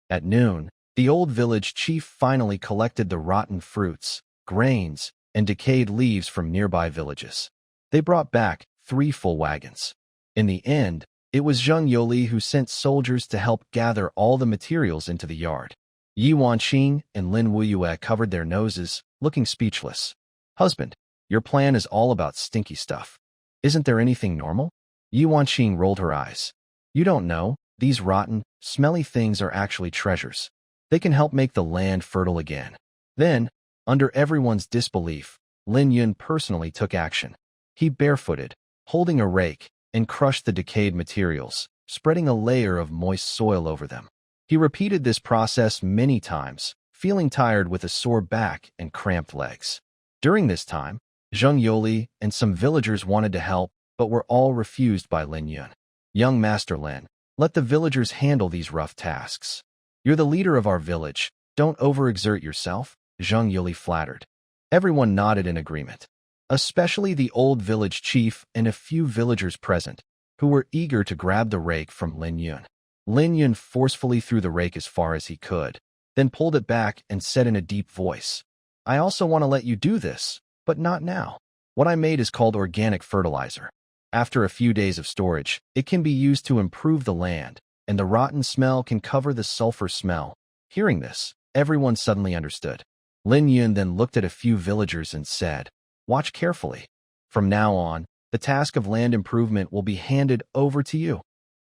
At noon, the old village chief finally collected the rotten fruits, grains, and decayed leaves from nearby villages. They brought back 3 full wagons. In the end, it was Zheng Yoli who sent soldiers to help gather all the materials into the yard. Yi Wanqing and Lin Wuyue covered their noses, looking speechless. Husband, your plan is all about stinky stuff. Isn't there anything normal? Yi Wanqing rolled her eyes. You don't know, these rotten, smelly things are actually treasures. They can help make the land fertile again. Then, under everyone's disbelief, Lin Yun personally took action. He barefooted, holding a rake, and crushed the decayed materials, spreading a layer of moist soil over them. He repeated this process many times, feeling tired with a sore back and cramped legs. During this time, Zheng Yoli and some villagers wanted to help, but were all refused by Lin Yun. Young Master Lin, let the villagers handle these rough tasks. You're the leader of our village. Don't overexert yourself, Zheng Yoli flattered. Everyone nodded in agreement, especially the old village chief and a few villagers present, who were eager to grab the rake from Lin Yun. Lin Yun forcefully threw the rake as far as he could, then pulled it back and said in a deep voice, I also want to let you do this, but not now. What I made is called organic fertilizer. After a few days of storage, it can be used to improve the land, and the rotten smell can cover the sulfur smell. Hearing this, everyone suddenly understood. Lin Yun then looked at a few villagers and said, Watch carefully. From now on, the task of land improvement will be handed over to you.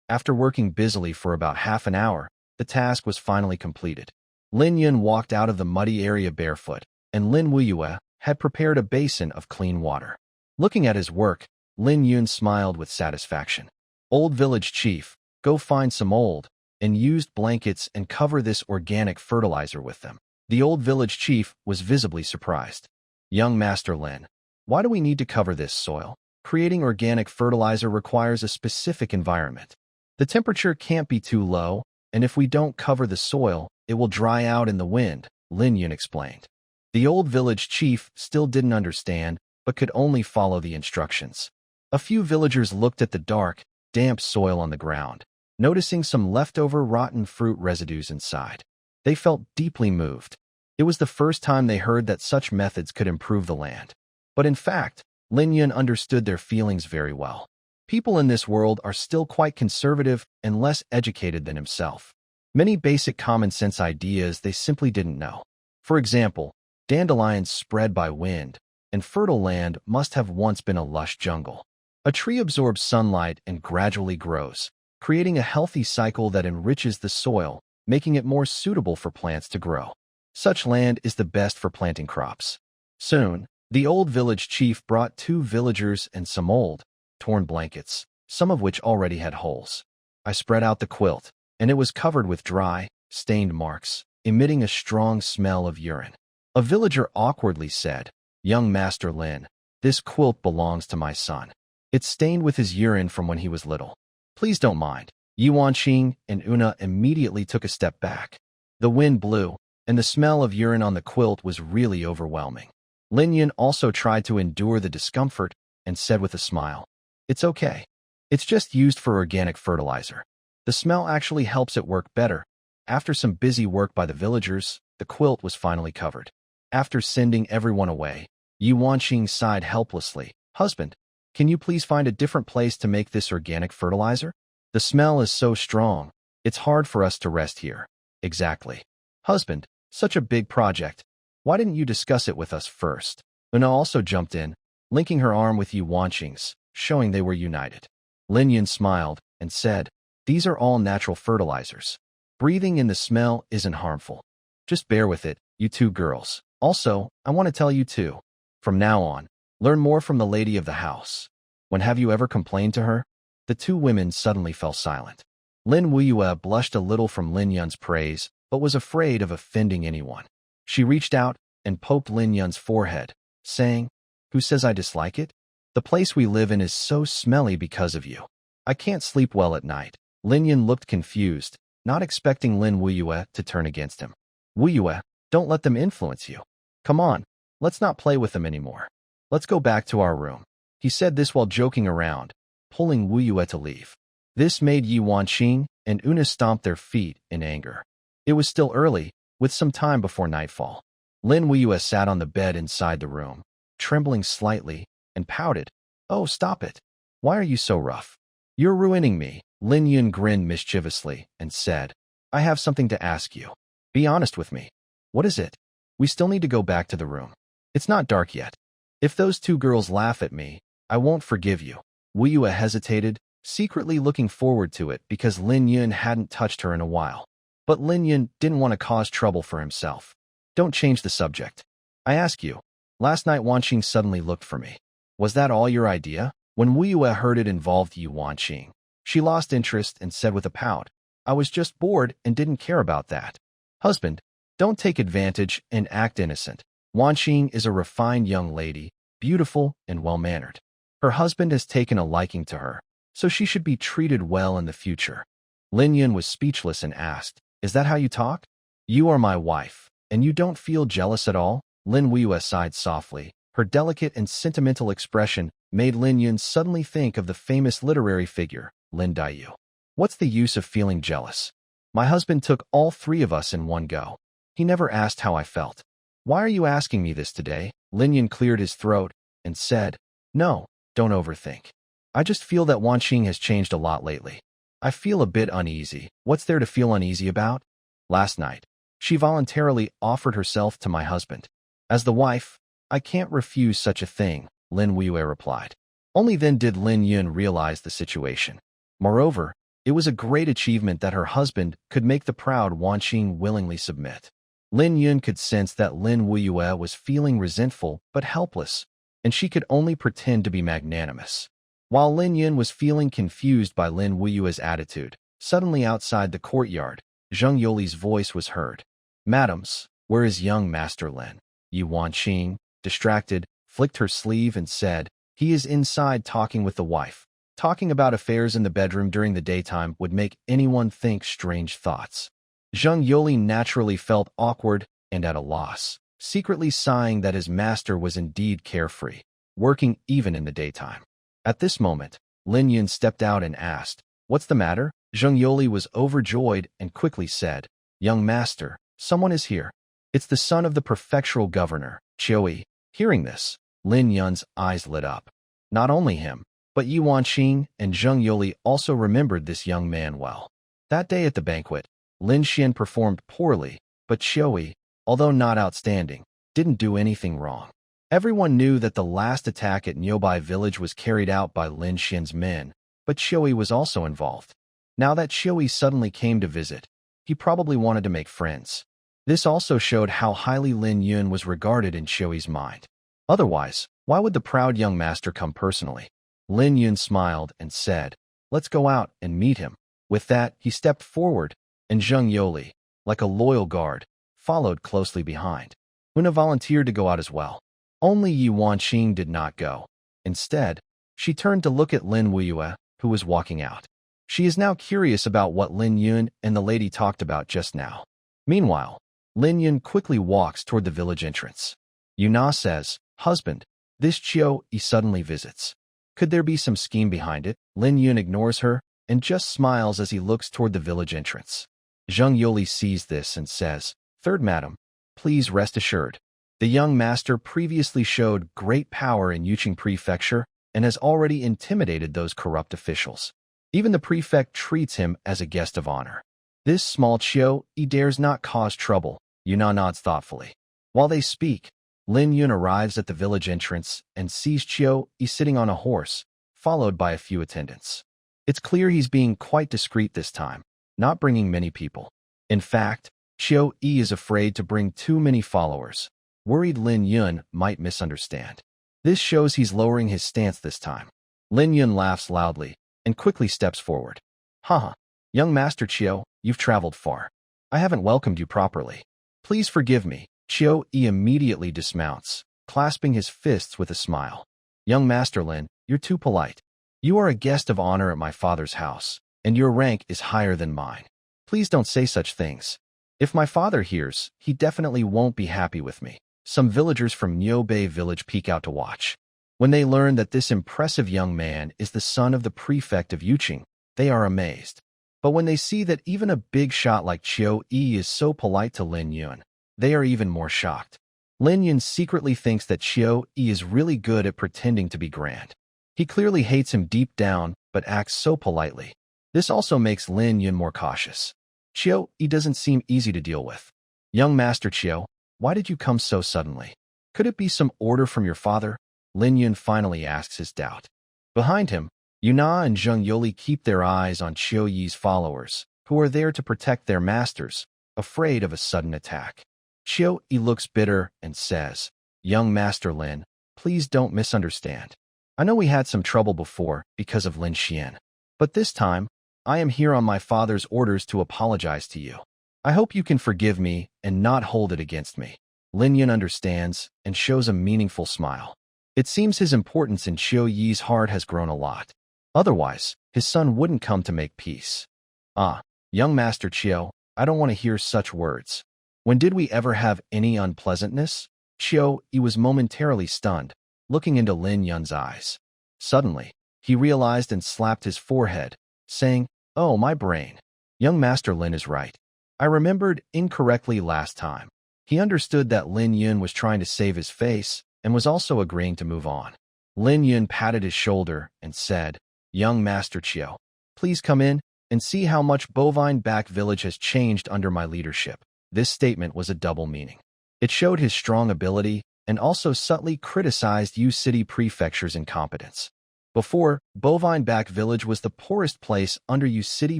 After working busily for about half an hour, the task was finally completed. Lin Yun walked out of the muddy area barefoot, and Lin Wuyue had prepared a basin of clean water. Looking at his work, Lin Yun smiled with satisfaction. Old village chief, go find some old and used blankets and cover this organic fertilizer with them. The old village chief was visibly surprised. Young Master Lin, why do we need to cover this soil? Creating organic fertilizer requires a specific environment. The temperature can't be too low, and if we don't cover the soil, it will dry out in the wind, Lin Yun explained. The old village chief still didn't understand, but could only follow the instructions. A few villagers looked at the dark, damp soil on the ground, noticing some leftover rotten fruit residues inside. They felt deeply moved. It was the first time they heard that such methods could improve the land. But in fact, Lin Yun understood their feelings very well. People in this world are still quite conservative and less educated than himself. Many basic common-sense ideas they simply didn't know. For example, dandelions spread by wind, and fertile land must have once been a lush jungle. A tree absorbs sunlight and gradually grows, creating a healthy cycle that enriches the soil, making it more suitable for plants to grow. Such land is the best for planting crops. Soon, the old village chief brought 2 villagers and some old, torn blankets, some of which already had holes. I spread out the quilt, and it was covered with dry, stained marks, emitting a strong smell of urine. A villager awkwardly said, "Young Master Lin, this quilt belongs to my son. It's stained with his urine from when he was little. Please don't mind." Yuanqing and Una immediately took a step back. The wind blew, and the smell of urine on the quilt was really overwhelming. Lin Yun also tried to endure the discomfort and said with a smile, "It's okay. It's just used for organic fertilizer. The smell actually helps it work better." After some busy work by the villagers, the quilt was finally covered. After sending everyone away, Yuanqing sighed helplessly. "Husband, can you please find a different place to make this organic fertilizer? The smell is so strong, it's hard for us to rest here." "Exactly. Husband, such a big project. Why didn't you discuss it with us first?" Una also jumped in, linking her arm with Yuanqing's, showing they were united. Lin Yun smiled and said, "These are all natural fertilizers. Breathing in the smell isn't harmful. Just bear with it, you 2 girls. Also, I want to tell you too. From now on, learn more from the lady of the house. When have you ever complained to her?" The 2 women suddenly fell silent. Lin Wuyue blushed a little from Lin Yun's praise, but was afraid of offending anyone. She reached out and poked Lin Yun's forehead, saying, "Who says I dislike it? The place we live in is so smelly because of you. I can't sleep well at night." Lin Yun looked confused, not expecting Lin Wuyue to turn against him. "Wuyue, don't let them influence you. Come on, let's not play with them anymore. Let's go back to our room." He said this while joking around, pulling Wuyue to leave. This made Yuanqing and Una stomp their feet in anger. It was still early, with some time before nightfall. Lin Wuyue sat on the bed inside the room, trembling slightly, and pouted. "Oh, stop it. Why are you so rough? You're ruining me." Lin Yun grinned mischievously and said, "I have something to ask you. Be honest with me. What is it? We still need to go back to the room. It's not dark yet. If those 2 girls laugh at me, I won't forgive you." Wuyue hesitated, secretly looking forward to it because Lin Yun hadn't touched her in a while. But Lin Yun didn't want to cause trouble for himself. "Don't change the subject. I ask you, last night Wanqing suddenly looked for me. Was that all your idea?" When Wuyue heard it involved Yuanqing, she lost interest and said with a pout, "I was just bored and didn't care about that." "Husband, don't take advantage and act innocent. Wanqing is a refined young lady, beautiful and well-mannered. Her husband has taken a liking to her, so she should be treated well in the future." Lin Yun was speechless and asked, "Is that how you talk? You are my wife, and you don't feel jealous at all?" Lin Wuyue sighed softly. Her delicate and sentimental expression made Lin Yun suddenly think of the famous literary figure, Lin Daiyu. "What's the use of feeling jealous? My husband took all 3 of us in one go. He never asked how I felt. Why are you asking me this today?" Lin Yun cleared his throat and said, "No, don't overthink. I just feel that Wanqing has changed a lot lately. I feel a bit uneasy." "What's there to feel uneasy about?" "Last night, she voluntarily offered herself to my husband. As the wife, I can't refuse such a thing," Lin Wuyue replied. Only then did Lin Yun realize the situation. Moreover, it was a great achievement that her husband could make the proud Wanqing willingly submit. Lin Yun could sense that Lin Wuyue was feeling resentful but helpless, and she could only pretend to be magnanimous. While Lin Yun was feeling confused by Lin Wuyue's attitude, suddenly outside the courtyard, Zheng Yoli's voice was heard. "Madams, where is young Master Lin?" Yuanqing, distracted, flicked her sleeve and said, "He is inside talking with the wife." Talking about affairs in the bedroom during the daytime would make anyone think strange thoughts. Zheng Yoli naturally felt awkward and at a loss, secretly sighing that his master was indeed carefree, working even in the daytime. At this moment, Lin Yun stepped out and asked, "What's the matter?" Zheng Yoli was overjoyed and quickly said, "Young master, someone is here. It's the son of the prefectural governor, Qiui." Hearing this, Lin Yun's eyes lit up. Not only him, but Yuanqing and Zheng Yoli also remembered this young man well. That day at the banquet, Lin Xian performed poorly, but Qiui, although not outstanding, didn't do anything wrong. Everyone knew that the last attack at Nyobai village was carried out by Lin Xian's men, but Qiui was also involved. Now that Qiui suddenly came to visit, he probably wanted to make friends. This also showed how highly Lin Yun was regarded in Chio's mind. Otherwise, why would the proud young master come personally? Lin Yun smiled and said, "Let's go out and meet him." With that, he stepped forward, and Zheng Yoli, like a loyal guard, followed closely behind. Una volunteered to go out as well. Only Yi Wanqing did not go. Instead, she turned to look at Lin Wuyue, who was walking out. She is now curious about what Lin Yun and the lady talked about just now. Meanwhile, Lin Yun quickly walks toward the village entrance. Yuna says, "Husband, this Chio Yi suddenly visits. Could there be some scheme behind it?" Lin Yun ignores her and just smiles as he looks toward the village entrance. Zheng Yoli sees this and says, "Third madam, please rest assured. The young master previously showed great power in Yuqing Prefecture and has already intimidated those corrupt officials. Even the prefect treats him as a guest of honor. This small Chio Yi dares not cause trouble." Yuna nods thoughtfully. While they speak, Lin Yun arrives at the village entrance and sees Chio Yi sitting on a horse, followed by a few attendants. It's clear he's being quite discreet this time, not bringing many people. In fact, Chio Yi is afraid to bring too many followers, worried Lin Yun might misunderstand. This shows he's lowering his stance this time. Lin Yun laughs loudly and quickly steps forward. "Haha, young Master Chio, you've traveled far. I haven't welcomed you properly. Please forgive me." Chio Yi immediately dismounts, clasping his fists with a smile. "Young Master Lin, you're too polite. You are a guest of honor at my father's house, and your rank is higher than mine. Please don't say such things. If my father hears, he definitely won't be happy with me." Some villagers from Niobei village peek out to watch. When they learn that this impressive young man is the son of the prefect of Yuqing, they are amazed. But when they see that even a big shot like Chio Yi is so polite to Lin Yun, they are even more shocked. Lin Yun secretly thinks that Chio Yi is really good at pretending to be grand. He clearly hates him deep down, but acts so politely. This also makes Lin Yun more cautious. Chio Yi doesn't seem easy to deal with. "Young Master Chio, why did you come so suddenly? Could it be some order from your father?" Lin Yun finally asks his doubt. Behind him, Yuna and Zheng Yoli keep their eyes on Chio Yi's followers, who are there to protect their masters, afraid of a sudden attack. Chio Yi looks bitter and says, "Young Master Lin, please don't misunderstand. I know we had some trouble before because of Lin Xian, but this time, I am here on my father's orders to apologize to you. I hope you can forgive me and not hold it against me." Lin Yun understands and shows a meaningful smile. It seems his importance in Chio Yi's heart has grown a lot. Otherwise, his son wouldn't come to make peace. "Ah, young Master Chio, I don't want to hear such words. When did we ever have any unpleasantness?" Chio Yi was momentarily stunned, looking into Lin Yun's eyes. Suddenly, he realized and slapped his forehead, saying, "Oh, my brain. Young Master Lin is right. I remembered incorrectly last time." He understood that Lin Yun was trying to save his face and was also agreeing to move on. Lin Yun patted his shoulder and said, "Young Master Chio, please come in and see how much Bovine Back Village has changed under my leadership." This statement was a double meaning. It showed his strong ability and also subtly criticized Yu City Prefecture's incompetence. Before, Bovine Back Village was the poorest place under Yu City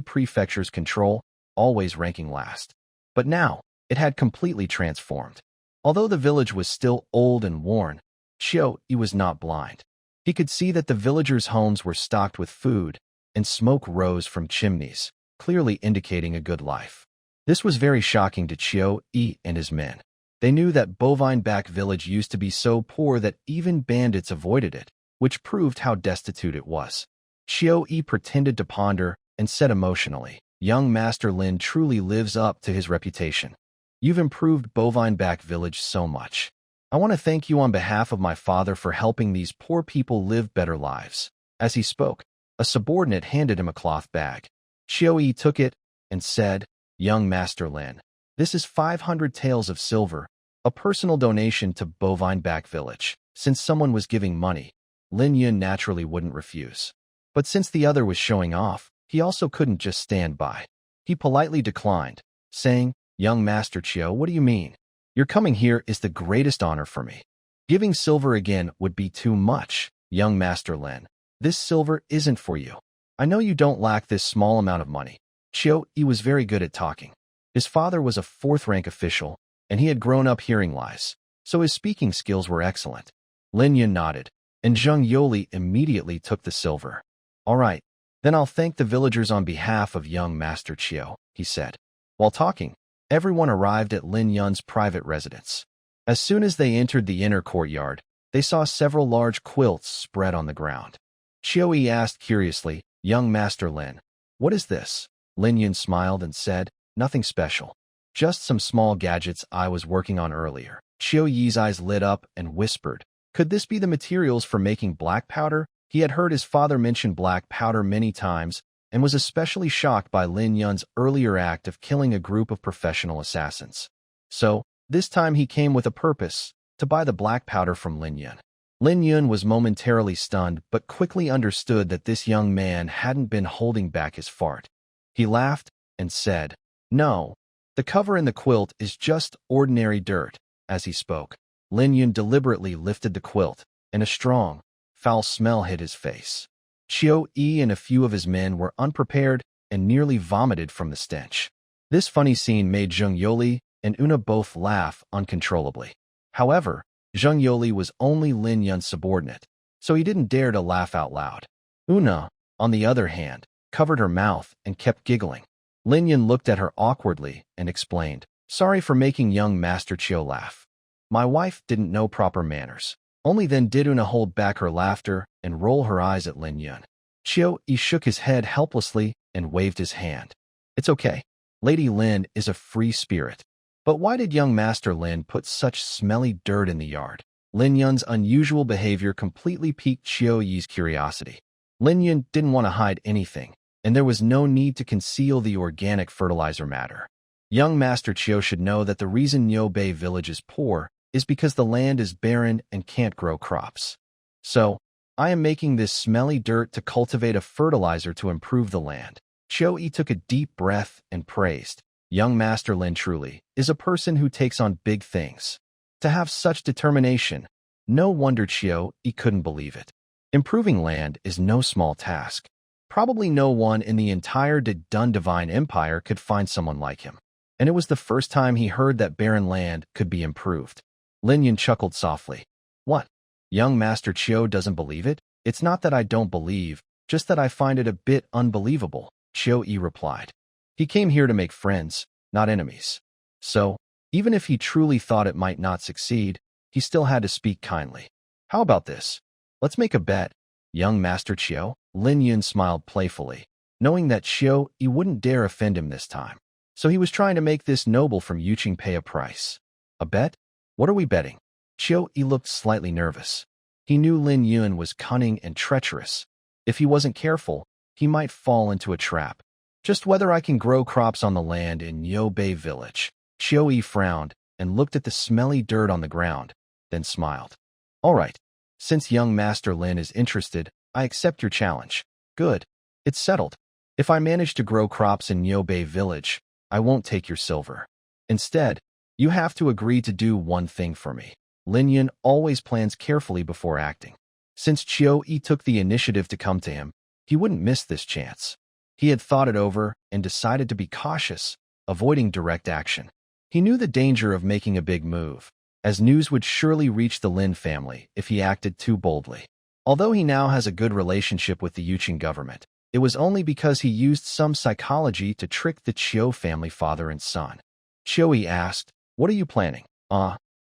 Prefecture's control, always ranking last. But now, it had completely transformed. Although the village was still old and worn, Chio Yi was not blind. He could see that the villagers' homes were stocked with food, and smoke rose from chimneys, clearly indicating a good life. This was very shocking to Chio Yi and his men. They knew that Bovine Back Village used to be so poor that even bandits avoided it, which proved how destitute it was. Chio Yi pretended to ponder and said emotionally, "Young Master Lin truly lives up to his reputation. You've improved Bovine Back Village so much. I want to thank you on behalf of my father for helping these poor people live better lives." As he spoke, a subordinate handed him a cloth bag. Chio Yi took it and said, "Young Master Lin, this is 500 taels of silver, a personal donation to Bovine Back Village." Since someone was giving money, Lin Yun naturally wouldn't refuse. But since the other was showing off, he also couldn't just stand by. He politely declined, saying, "Young Master Chio, what do you mean? Your coming here is the greatest honor for me. Giving silver again would be too much, young Master Lin. This silver isn't for you. I know you don't lack this small amount of money." Chio Yi was very good at talking. His father was a fourth-rank official, and he had grown up hearing lies, so his speaking skills were excellent. Lin Yun nodded, and Zheng Yoli immediately took the silver. All right, then I'll thank the villagers on behalf of young Master Chiu, he said. While talking, everyone arrived at Lin Yun's private residence. As soon as they entered the inner courtyard, they saw several large quilts spread on the ground. Chiu Yi asked curiously, "Young Master Lin, what is this?" Lin Yun smiled and said, "Nothing special. Just some small gadgets I was working on earlier." Chiu Yi's eyes lit up and whispered, "Could this be the materials for making black powder?" He had heard his father mention black powder many times and was especially shocked by Lin Yun's earlier act of killing a group of professional assassins. So, this time he came with a purpose, to buy the black powder from Lin Yun. Lin Yun was momentarily stunned but quickly understood that this young man hadn't been holding back his fart. He laughed and said, "No, the cover in the quilt is just ordinary dirt." As he spoke, Lin Yun deliberately lifted the quilt, and a strong, foul smell hit his face. Chiu Yi and a few of his men were unprepared and nearly vomited from the stench. This funny scene made Zheng Yoli and Una both laugh uncontrollably. However, Zheng Yoli was only Lin Yun's subordinate, so he didn't dare to laugh out loud. Una, on the other hand, covered her mouth and kept giggling. Lin Yun looked at her awkwardly and explained, "Sorry for making young Master Chiu laugh. My wife didn't know proper manners." Only then did Una hold back her laughter and roll her eyes at Lin Yun. Chiu Yi shook his head helplessly and waved his hand. "It's okay. Lady Lin is a free spirit. But why did young Master Lin put such smelly dirt in the yard?" Lin Yun's unusual behavior completely piqued Chiu Yi's curiosity. Lin Yun didn't want to hide anything, and there was no need to conceal the organic fertilizer matter. Young Master Chiu should know that the reason Niu Bei village is poor is because the land is barren and can't grow crops. So, I am making this smelly dirt to cultivate a fertilizer to improve the land. Chiu Yi took a deep breath and praised, "Young Master Lin truly is a person who takes on big things. To have such determination, no wonder Chiu Yi couldn't believe it. Improving land is no small task. Probably no one in the entire Dun Divine Empire could find someone like him. And it was the first time he heard that barren land could be improved." Lin Yun chuckled softly. "What? Young Master Chiu doesn't believe it? It's not that I don't believe, just that I find it a bit unbelievable," Chiu Yi replied. "He came here to make friends, not enemies. So, even if he truly thought it might not succeed, he still had to speak kindly. How about this? Let's make a bet, young Master Chiu." Lin Yun smiled playfully, knowing that Chiu Yi wouldn't dare offend him this time. So he was trying to make this noble from Yuqing pay a price. "A bet? What are we betting?" Chiu Yi looked slightly nervous. He knew Lin Yun was cunning and treacherous. If he wasn't careful, he might fall into a trap. "Just whether I can grow crops on the land in Niu Bei village." Chiu Yi frowned and looked at the smelly dirt on the ground, then smiled. "All right, since young Master Lin is interested, I accept your challenge." "Good. It's settled. If I manage to grow crops in Niu Bei village, I won't take your silver. Instead, you have to agree to do one thing for me." Lin Yun always plans carefully before acting. Since Chiu Yi took the initiative to come to him, he wouldn't miss this chance. He had thought it over and decided to be cautious, avoiding direct action. He knew the danger of making a big move, as news would surely reach the Lin family if he acted too boldly. Although he now has a good relationship with the Yuqing government, it was only because he used some psychology to trick the Chiu family father and son. Chiu Yi asked, "What are you planning?"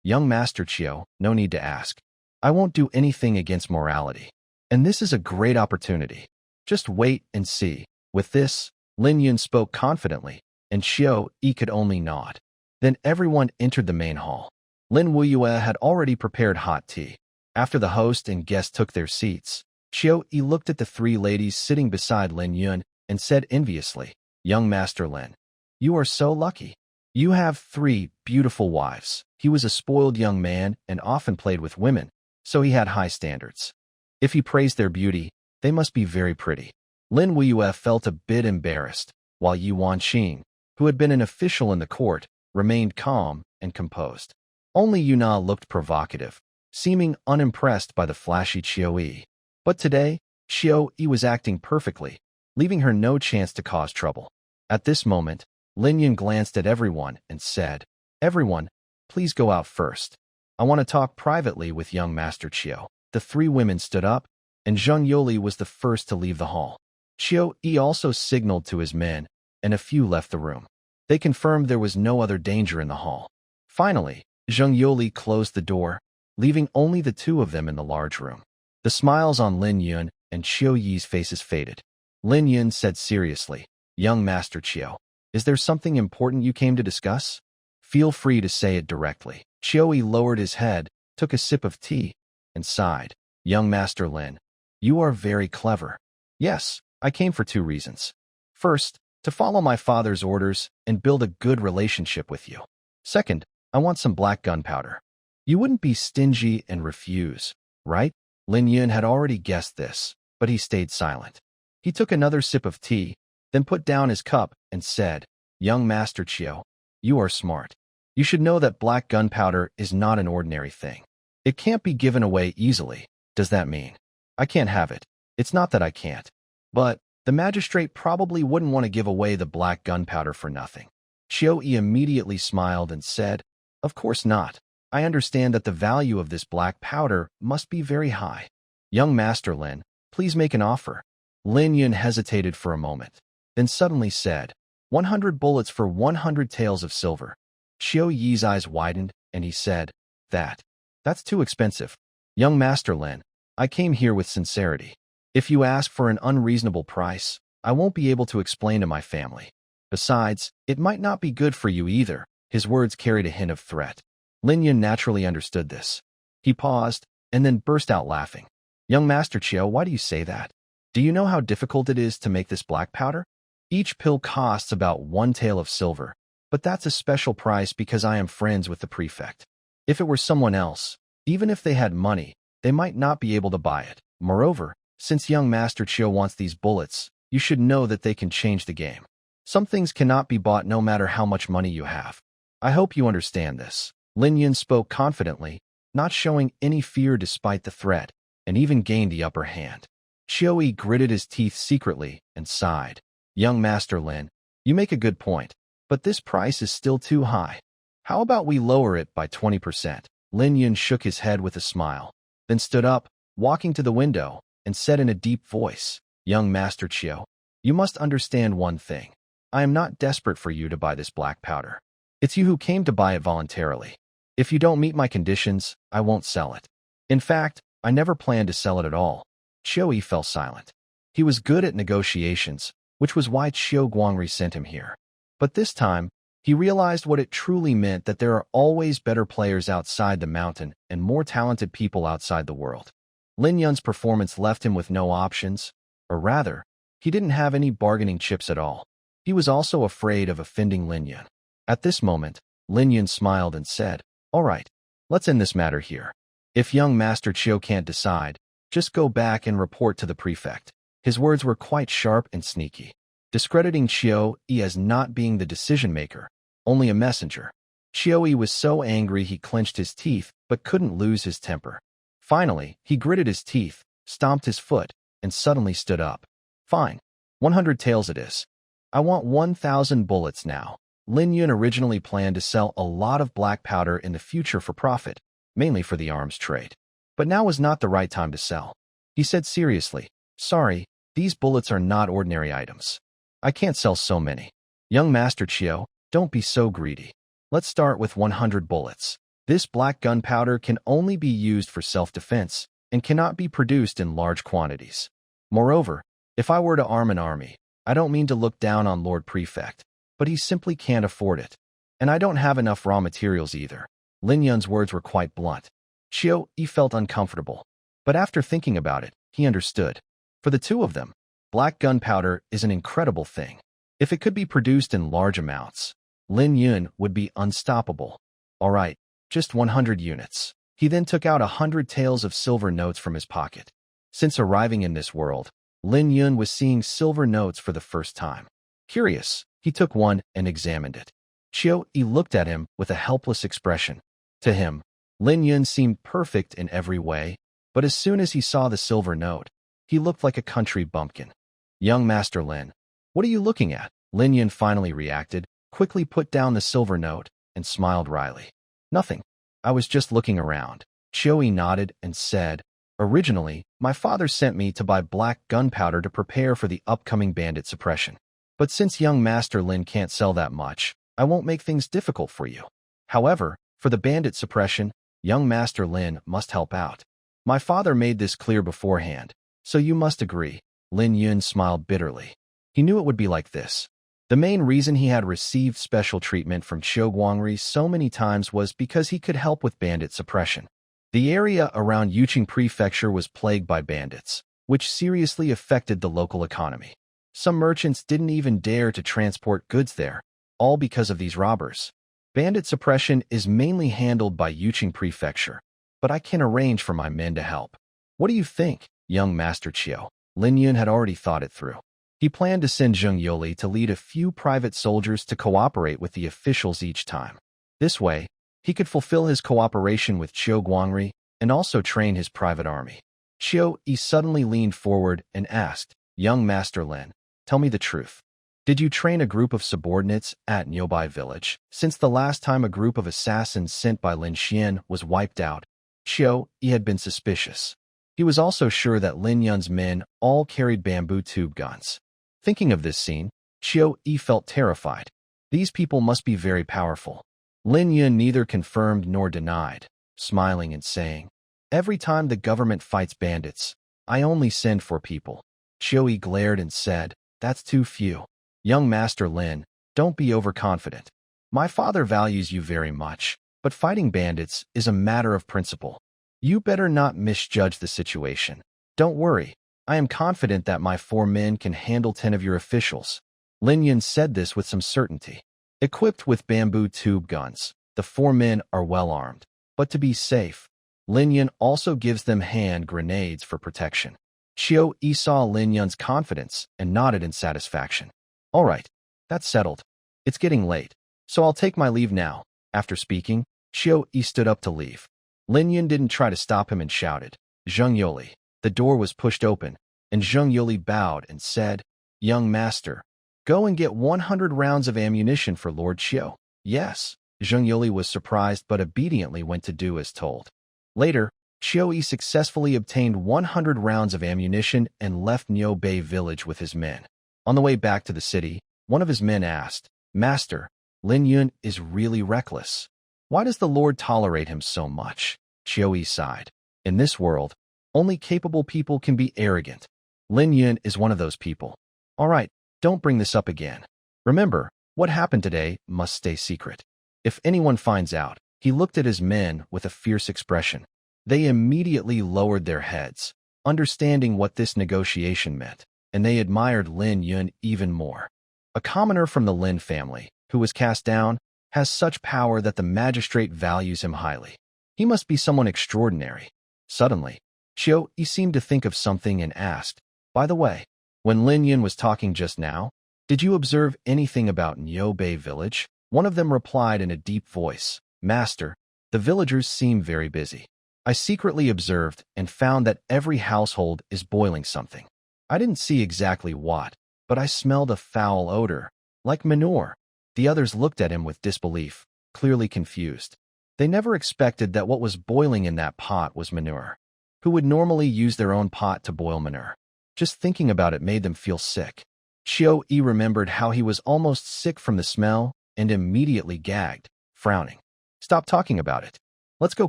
Young Master Chiu, no need to ask. I won't do anything against morality. And this is a great opportunity. Just wait and see." With this, Lin Yun spoke confidently, and Chiu Yi could only nod. Then everyone entered the main hall. Lin Wuyue had already prepared hot tea. After the host and guests took their seats, Chiu Yi looked at the three ladies sitting beside Lin Yun and said enviously, "Young Master Lin, you are so lucky. You have 3 beautiful wives." He was a spoiled young man and often played with women, so he had high standards. If he praised their beauty, they must be very pretty. Lin Wuyue felt a bit embarrassed, while Yu Wanqing, who had been an official in the court, remained calm and composed. Only Yuna looked provocative, seeming unimpressed by the flashy Chiu Yi. But today, Chiu Yi was acting perfectly, leaving her no chance to cause trouble. At this moment, Lin Yun glanced at everyone and said, "Everyone, please go out first. I want to talk privately with young Master Chiu." The three women stood up, and Zheng Yoli was the first to leave the hall. Chiu Yi also signaled to his men, and a few left the room. They confirmed there was no other danger in the hall. Finally, Zheng Yoli closed the door, leaving only the two of them in the large room. The smiles on Lin Yun and Chiu Yi's faces faded. Lin Yun said seriously, "Young Master Chiu, is there something important you came to discuss? Feel free to say it directly." Chiu Yi lowered his head, took a sip of tea, and sighed. "Young Master Lin, you are very clever. Yes, I came for two reasons. First, to follow my father's orders and build a good relationship with you. Second, I want some black gunpowder. You wouldn't be stingy and refuse, right?" Lin Yun had already guessed this, but he stayed silent. He took another sip of tea, then put down his cup and said, "Young Master Chiu, you are smart. You should know that black gunpowder is not an ordinary thing. It can't be given away easily. Does that mean I can't have it? It's not that I can't, but the magistrate probably wouldn't want to give away the black gunpowder for nothing." Chiu Yi immediately smiled and said, "Of course not. I understand that the value of this black powder must be very high. Young Master Lin, please make an offer." Lin Yun hesitated for a moment, then suddenly said, 100 bullets for 100 taels of silver." Chiu Yi's eyes widened, and he said, That's too expensive. Young Master Lin, I came here with sincerity. If you ask for an unreasonable price, I won't be able to explain to my family. Besides, it might not be good for you either." His words carried a hint of threat. Lin Yun naturally understood this. He paused, and then burst out laughing. "Young Master Chiu, why do you say that? Do you know how difficult it is to make this black powder? Each pill costs about 1 tael of silver, but that's a special price because I am friends with the prefect. If it were someone else, even if they had money, they might not be able to buy it. Moreover, since young Master Chiu wants these bullets, you should know that they can change the game. Some things cannot be bought no matter how much money you have. I hope you understand this." Lin Yun spoke confidently, not showing any fear despite the threat, and even gained the upper hand. Chiu Yi gritted his teeth secretly and sighed. "Young Master Lin, you make a good point, but this price is still too high. How about we lower it by 20%? Lin Yun shook his head with a smile, then stood up, walking to the window, and said in a deep voice, "Young Master Chiu, you must understand one thing. I am not desperate for you to buy this black powder. It's you who came to buy it voluntarily. If you don't meet my conditions, I won't sell it. In fact, I never planned to sell it at all." Chiu Yi fell silent. He was good at negotiations, which was why Chiu Guangri sent him here. But this time, he realized what it truly meant, that there are always better players outside the mountain and more talented people outside the world. Lin Yun's performance left him with no options, or rather, he didn't have any bargaining chips at all. He was also afraid of offending Lin Yun. At this moment, Lin Yun smiled and said, "All right, let's end this matter here. If young Master Chiu can't decide, just go back and report to the prefect." His words were quite sharp and sneaky, discrediting Chiu Yi as not being the decision-maker, only a messenger. Chiu Yi was so angry he clenched his teeth but couldn't lose his temper. Finally, he gritted his teeth, stomped his foot, and suddenly stood up. "Fine. 100 taels it is. I want 1,000 bullets now." Lin Yun originally planned to sell a lot of black powder in the future for profit, mainly for the arms trade. But now was not the right time to sell. He said seriously, "Sorry, these bullets are not ordinary items. I can't sell so many. Young Master Chiu, don't be so greedy. Let's start with 100 bullets. This black gunpowder can only be used for self-defense and cannot be produced in large quantities. Moreover, if I were to arm an army, I don't mean to look down on Lord Prefect, but he simply can't afford it. And I don't have enough raw materials either." Lin Yun's words were quite blunt. Chiu Yi felt uncomfortable, but after thinking about it, he understood. For the two of them, black gunpowder is an incredible thing. If it could be produced in large amounts, Lin Yun would be unstoppable. "All right, just 100 units." He then took out 100 taels of silver notes from his pocket. Since arriving in this world, Lin Yun was seeing silver notes for the first time. Curious, he took one and examined it. Chiu Yi looked at him with a helpless expression. To him, Lin Yun seemed perfect in every way, but as soon as he saw the silver note, he looked like a country bumpkin. "Young Master Lin, what are you looking at?" Lin Yun finally reacted, quickly put down the silver note and smiled wryly. Nothing. I was just looking around. Chiu nodded and said, originally, my father sent me to buy black gunpowder to prepare for the upcoming bandit suppression. But since young Master Lin can't sell that much, I won't make things difficult for you. However, for the bandit suppression, young Master Lin must help out. My father made this clear beforehand, so you must agree. Lin Yun smiled bitterly. He knew it would be like this. The main reason he had received special treatment from Qiu Guangri so many times was because he could help with bandit suppression. The area around Yuqing Prefecture was plagued by bandits, which seriously affected the local economy. Some merchants didn't even dare to transport goods there, all because of these robbers. Bandit suppression is mainly handled by Yuqing Prefecture, but I can arrange for my men to help. What do you think, young Master Qiu? Lin Yun had already thought it through. He planned to send Zheng Yoli to lead a few private soldiers to cooperate with the officials each time. This way, he could fulfill his cooperation with Qiu Guangri and also train his private army. Qiu suddenly leaned forward and asked, young Master Lin, tell me the truth. Did you train a group of subordinates at nearby village? Since the last time a group of assassins sent by Lin Xian was wiped out, Qiu had been suspicious. He was also sure that Lin Yun's men all carried bamboo tube guns. Thinking of this scene, Qiu felt terrified. These people must be very powerful. Lin Yun neither confirmed nor denied, smiling and saying, every time the government fights bandits, I only send 4 people. Qiu glared and said, that's too few. Young Master Lin, don't be overconfident. My father values you very much, but fighting bandits is a matter of principle. You better not misjudge the situation. Don't worry, I am confident that my 4 men can handle 10 of your officials. Lin Yun said this with some certainty. Equipped with bamboo tube guns, the 4 men are well armed. But to be safe, Lin Yun also gives them hand grenades for protection. Qiu saw Lin Yun's confidence and nodded in satisfaction. All right, that's settled. It's getting late, so I'll take my leave now. After speaking, Qiu stood up to leave. Lin Yun didn't try to stop him and shouted, Zheng Yoli. The door was pushed open, and Zheng Yoli bowed and said, young master, go and get 100 rounds of ammunition for Lord Qiu. Yes. Zheng Yoli was surprised but obediently went to do as told. Later, Qiu successfully obtained 100 rounds of ammunition and left Niu Bei village with his men. On the way back to the city, one of his men asked, Master, Lin Yun is really reckless. Why does the Lord tolerate him so much? Qiu sighed. In this world, only capable people can be arrogant. Lin Yun is one of those people. All right, don't bring this up again. Remember, what happened today must stay secret. If anyone finds out, he looked at his men with a fierce expression. They immediately lowered their heads, understanding what this negotiation meant, and they admired Lin Yun even more. A commoner from the Lin family, who was cast down, has such power that the magistrate values him highly. He must be someone extraordinary. Suddenly, Qiu seemed to think of something and asked, by the way, when Lin Yun was talking just now, did you observe anything about Niu Bei village? One of them replied in a deep voice, Master, the villagers seem very busy. I secretly observed and found that every household is boiling something. I didn't see exactly what, but I smelled a foul odor, like manure. The others looked at him with disbelief, clearly confused. They never expected that what was boiling in that pot was manure. Who would normally use their own pot to boil manure? Just thinking about it made them feel sick. Qiu remembered how he was almost sick from the smell and immediately gagged, frowning. Stop talking about it. Let's go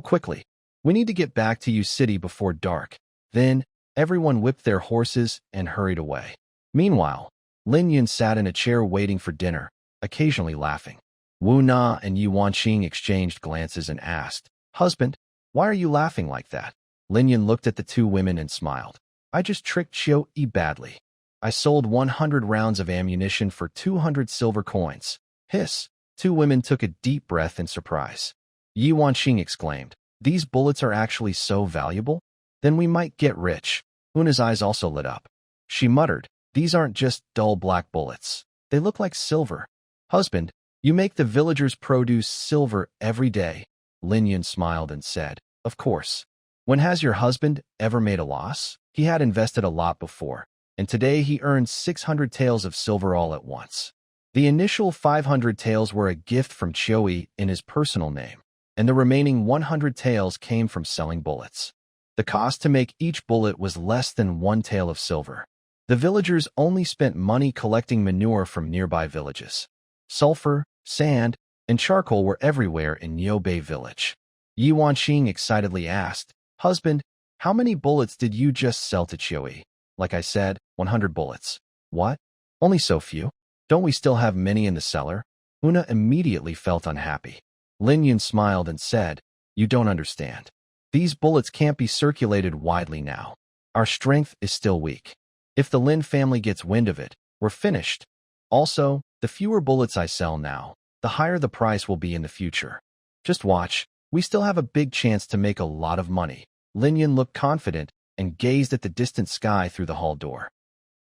quickly. We need to get back to Yu City before dark. Then, everyone whipped their horses and hurried away. Meanwhile, Lin Yun sat in a chair waiting for dinner, occasionally laughing. Wu Na and Yu Wanqing exchanged glances and asked, Husband, why are you laughing like that? Lin Yun looked at the 2 women and smiled. I just tricked Qiu badly. I sold 100 rounds of ammunition for 200 silver coins. Hiss. 2 women took a deep breath in surprise. Yi Wanqing exclaimed, these bullets are actually so valuable? Then we might get rich. Una's eyes also lit up. She muttered, these aren't just dull black bullets. They look like silver. Husband, you make the villagers produce silver every day. Lin Yun smiled and said, of course. When has your husband ever made a loss? He had invested a lot before, and today he earned 600 taels of silver all at once. The initial 500 taels were a gift from Chioi in his personal name, and the remaining 100 taels came from selling bullets. The cost to make each bullet was less than 1 tael of silver. The villagers only spent money collecting manure from nearby villages. Sulfur, sand, and charcoal were everywhere in Niobei village. Yi Wanqing excitedly asked, "Husband, how many bullets did you just sell to Chioi?" "Like I said, 100 bullets." "What? Only so few? Don't we still have many in the cellar?" Una immediately felt unhappy. Lin Yun smiled and said, "You don't understand. These bullets can't be circulated widely now. Our strength is still weak. If the Lin family gets wind of it, we're finished. Also, the fewer bullets I sell now, the higher the price will be in the future. Just watch, we still have a big chance to make a lot of money." Lin Yun looked confident and gazed at the distant sky through the hall door.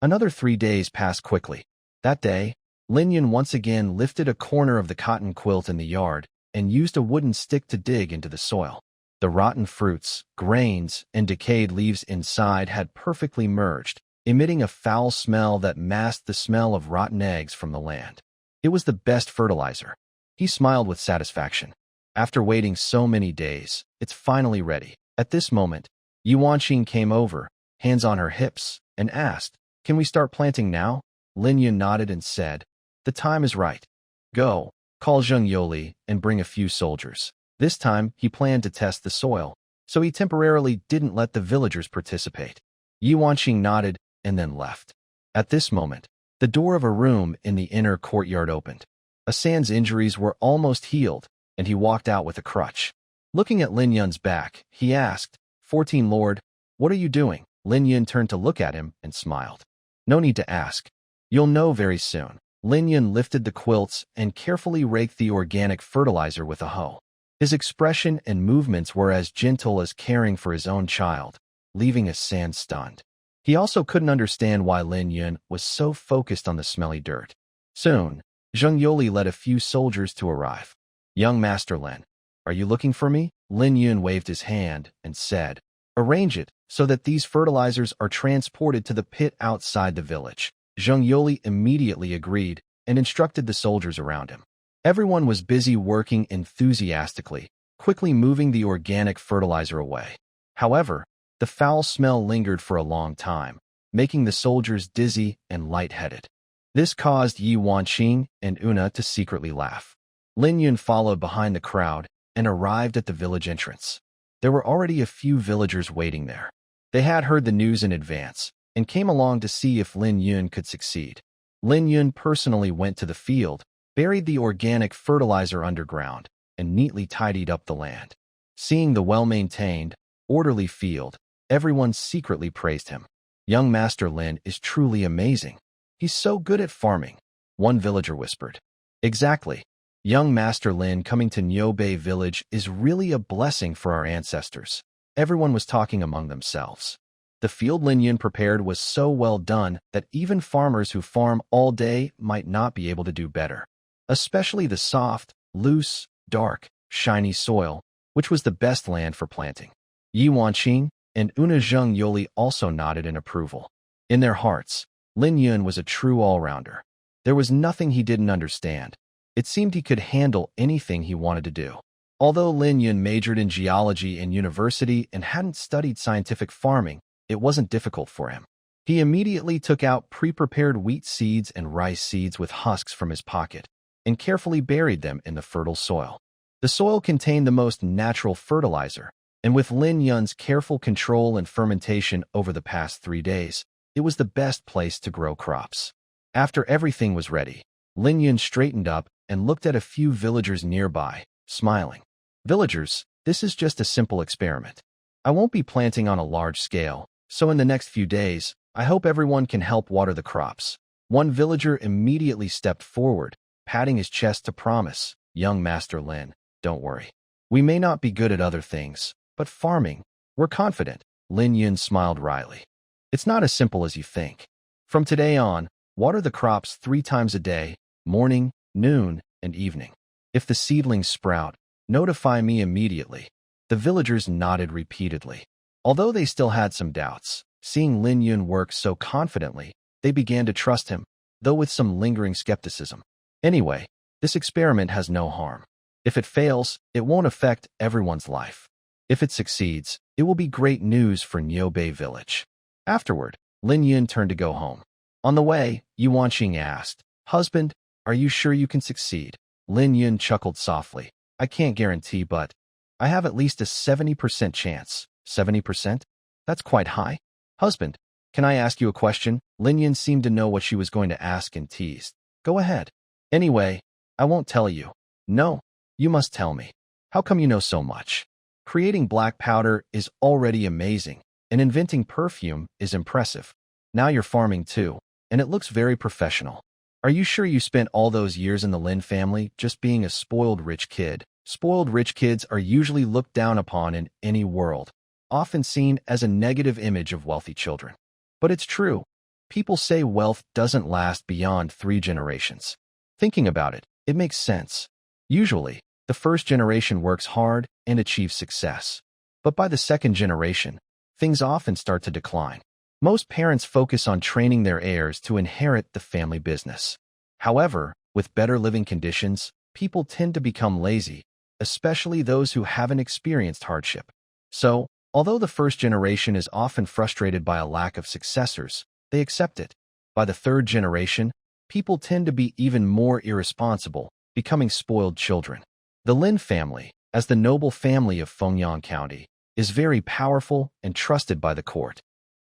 Another 3 days passed quickly. That day, Lin Yun once again lifted a corner of the cotton quilt in the yard and used a wooden stick to dig into the soil. The rotten fruits, grains, and decayed leaves inside had perfectly merged, emitting a foul smell that masked the smell of rotten eggs from the land. It was the best fertilizer. He smiled with satisfaction. After waiting so many days, it's finally ready. At this moment, Yi Wanqing came over, hands on her hips, and asked, "Can we start planting now?" Lin Yun nodded and said, "The time is right. Go, call Zheng Yoli and bring a few soldiers." This time, he planned to test the soil, so he temporarily didn't let the villagers participate. Yi Wanqing nodded and then left. At this moment, the door of a room in the inner courtyard opened. Asan's injuries were almost healed, and he walked out with a crutch. Looking at Lin Yun's back, he asked, 14 Lord, what are you doing?" Lin Yun turned to look at him and smiled. "No need to ask. You'll know very soon." Lin Yun lifted the quilts and carefully raked the organic fertilizer with a hoe. His expression and movements were as gentle as caring for his own child, leaving Asan stunned. He also couldn't understand why Lin Yun was so focused on the smelly dirt. Soon, Zheng Yoli led a few soldiers to arrive. "Young Master Lin, are you looking for me?" Lin Yun waved his hand and said, "Arrange it so that these fertilizers are transported to the pit outside the village." Zheng Yoli immediately agreed and instructed the soldiers around him. Everyone was busy working enthusiastically, quickly moving the organic fertilizer away. However, the foul smell lingered for a long time, making the soldiers dizzy and lightheaded. This caused Yi Wanqing and Una to secretly laugh. Lin Yun followed behind the crowd and arrived at the village entrance. There were already a few villagers waiting there. They had heard the news in advance and came along to see if Lin Yun could succeed. Lin Yun personally went to the field, buried the organic fertilizer underground, and neatly tidied up the land. Seeing the well-maintained, orderly field, everyone secretly praised him. "Young Master Lin is truly amazing. He's so good at farming," one villager whispered. "Exactly. Young Master Lin coming to Niobei village is really a blessing for our ancestors." Everyone was talking among themselves. The field Lin Yun prepared was so well done that even farmers who farm all day might not be able to do better. Especially the soft, loose, dark, shiny soil, which was the best land for planting. Yi Wanqing and Una Zheng Yoli also nodded in approval. In their hearts, Lin Yun was a true all-rounder. There was nothing he didn't understand. It seemed he could handle anything he wanted to do. Although Lin Yun majored in geology in university and hadn't studied scientific farming, it wasn't difficult for him. He immediately took out pre-prepared wheat seeds and rice seeds with husks from his pocket and carefully buried them in the fertile soil. The soil contained the most natural fertilizer, and with Lin Yun's careful control and fermentation over the past 3 days, it was the best place to grow crops. After everything was ready, Lin Yun straightened up and looked at a few villagers nearby, smiling. "Villagers, this is just a simple experiment. I won't be planting on a large scale, so in the next few days, I hope everyone can help water the crops." One villager immediately stepped forward, patting his chest to promise, "Young Master Lin, don't worry. We may not be good at other things, but farming, we're confident." Lin Yun smiled wryly. "It's not as simple as you think. From today on, water the crops 3 times a day, morning, noon, and evening. If the seedlings sprout, notify me immediately." The villagers nodded repeatedly. Although they still had some doubts, seeing Lin Yun work so confidently, they began to trust him, though with some lingering skepticism. Anyway, this experiment has no harm. If it fails, it won't affect everyone's life. If it succeeds, it will be great news for Niobei village. Afterward, Lin Yun turned to go home. On the way, Yuan Xing asked, "Husband, are you sure you can succeed?" Lin Yun chuckled softly. "I can't guarantee, but I have at least a 70% chance." 70%? That's quite high. "Husband, can I ask you a question?" Lin Yun seemed to know what she was going to ask and teased. "Go ahead." "Anyway, I won't tell you." "No, you must tell me. How come you know so much?" "Creating black powder is already amazing, and inventing perfume is impressive. Now you're farming too, and it looks very professional. Are you sure you spent all those years in the Lin family just being a spoiled rich kid?" Spoiled rich kids are usually looked down upon in any world, often seen as a negative image of wealthy children. But it's true. People say wealth doesn't last beyond 3 generations. Thinking about it, it makes sense. Usually, the first generation works hard and achieves success. But by the second generation, things often start to decline. Most parents focus on training their heirs to inherit the family business. However, with better living conditions, people tend to become lazy, especially those who haven't experienced hardship. So, although the first generation is often frustrated by a lack of successors, they accept it. By the third generation, people tend to be even more irresponsible, becoming spoiled children. The Lin family, as the noble family of Fengyang County, is very powerful and trusted by the court.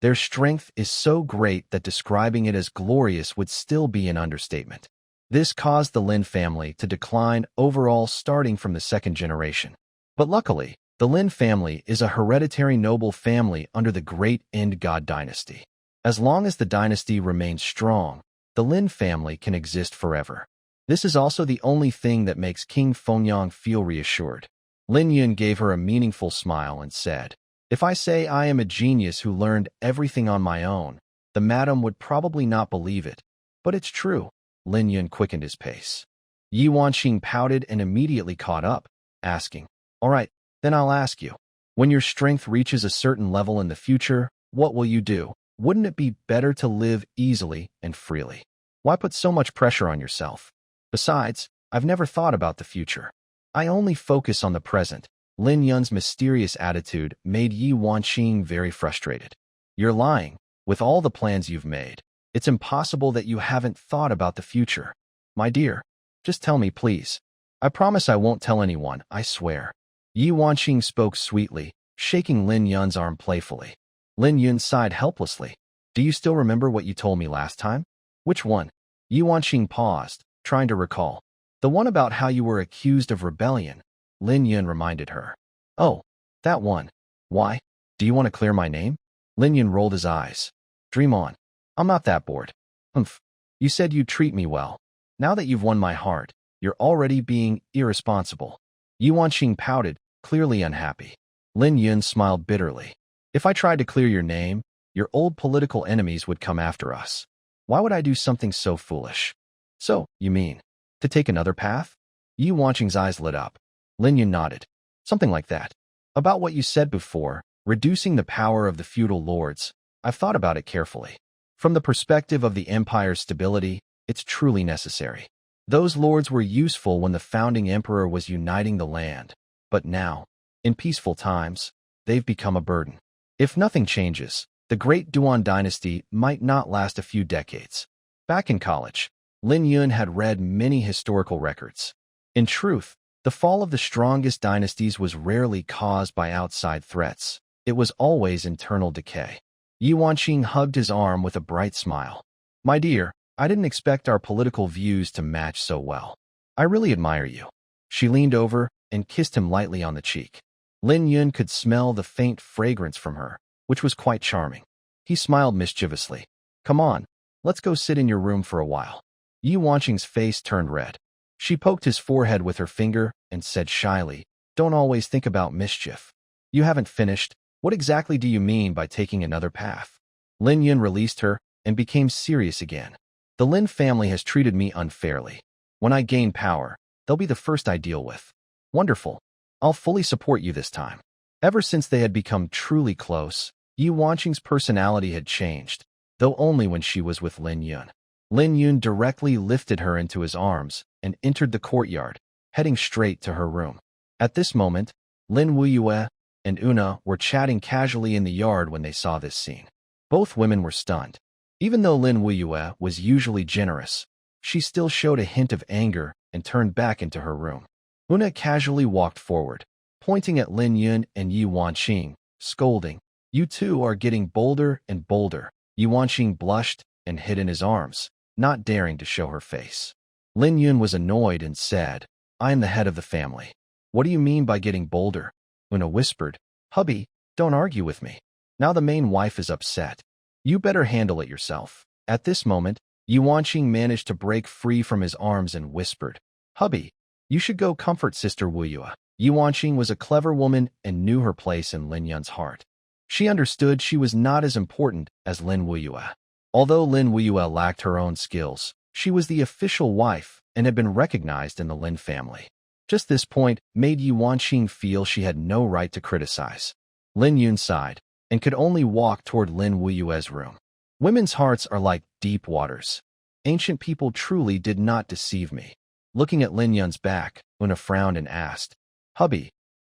Their strength is so great that describing it as glorious would still be an understatement. This caused the Lin family to decline overall starting from the second generation. But luckily, the Lin family is a hereditary noble family under the Great End God dynasty. As long as the dynasty remains strong, the Lin family can exist forever. This is also the only thing that makes King Fengyang feel reassured. Lin Yun gave her a meaningful smile and said, "If I say I am a genius who learned everything on my own, the madam would probably not believe it. But it's true." Lin Yun quickened his pace. Yuan Xing pouted and immediately caught up, asking, "All right, then I'll ask you. When your strength reaches a certain level in the future, what will you do? Wouldn't it be better to live easily and freely? Why put so much pressure on yourself? Besides, I've never thought about the future. I only focus on the present." Lin Yun's mysterious attitude made Yuan Xing very frustrated. "You're lying. With all the plans you've made, it's impossible that you haven't thought about the future. My dear, just tell me, please. I promise I won't tell anyone, I swear." Yuan Xing spoke sweetly, shaking Lin Yun's arm playfully. Lin Yun sighed helplessly. "Do you still remember what you told me last time?" "Which one?" Yuan Xing paused, trying to recall. "The one about how you were accused of rebellion," Lin Yun reminded her. "Oh, that one. Why? Do you want to clear my name?" Lin Yun rolled his eyes. "Dream on. I'm not that bored." "Humph. You said you'd treat me well. Now that you've won my heart, you're already being irresponsible." Yuan Xing pouted, clearly unhappy. Lin Yun smiled bitterly. "If I tried to clear your name, your old political enemies would come after us. Why would I do something so foolish?" "So, you mean, to take another path?" Yuan Xing's eyes lit up. Lin Yun nodded. "Something like that. About what you said before, reducing the power of the feudal lords, I've thought about it carefully. From the perspective of the empire's stability, it's truly necessary. Those lords were useful when the founding emperor was uniting the land, but now, in peaceful times, they've become a burden. If nothing changes, the Great Duan dynasty might not last a few decades." Back in college, Lin Yun had read many historical records. In truth, the fall of the strongest dynasties was rarely caused by outside threats. It was always internal decay. Yuan Xing hugged his arm with a bright smile. "My dear, I didn't expect our political views to match so well. I really admire you." She leaned over and kissed him lightly on the cheek. Lin Yun could smell the faint fragrance from her, which was quite charming. He smiled mischievously. "Come on, let's go sit in your room for a while." Yuan Xing's face turned red. She poked his forehead with her finger and said shyly, "Don't always think about mischief. You haven't finished. What exactly do you mean by taking another path?" Lin Yun released her and became serious again. "The Lin family has treated me unfairly. When I gain power, they'll be the first I deal with." "Wonderful. I'll fully support you this time." Ever since they had become truly close, Yuan Xing's personality had changed, though only when she was with Lin Yun. Lin Yun directly lifted her into his arms and entered the courtyard, heading straight to her room. At this moment, Lin Wuyue and Una were chatting casually in the yard when they saw this scene. Both women were stunned. Even though Lin Wuyue was usually generous, she still showed a hint of anger and turned back into her room. Una casually walked forward, pointing at Lin Yun and Yi Wanqing, scolding, "You two are getting bolder and bolder." Yi Wanqing blushed and hid in his arms, not daring to show her face. Lin Yun was annoyed and said, "I am the head of the family. What do you mean by getting bolder?" Una whispered, "Hubby, don't argue with me. Now the main wife is upset. You better handle it yourself." At this moment, Yi Wanqing managed to break free from his arms and whispered, "Hubby, you should go comfort Sister Wuyue." Yi Wanqing was a clever woman and knew her place in Lin Yun's heart. She understood she was not as important as Lin Wuyue. Although Lin Wuyue lacked her own skills, she was the official wife and had been recognized in the Lin family. Just this point made Yi Wanqing feel she had no right to criticize. Lin Yun sighed and could only walk toward Lin Wuyue's room. Women's hearts are like deep waters. Ancient people truly did not deceive me. Looking at Lin Yun's back, Una frowned and asked, "Hubby,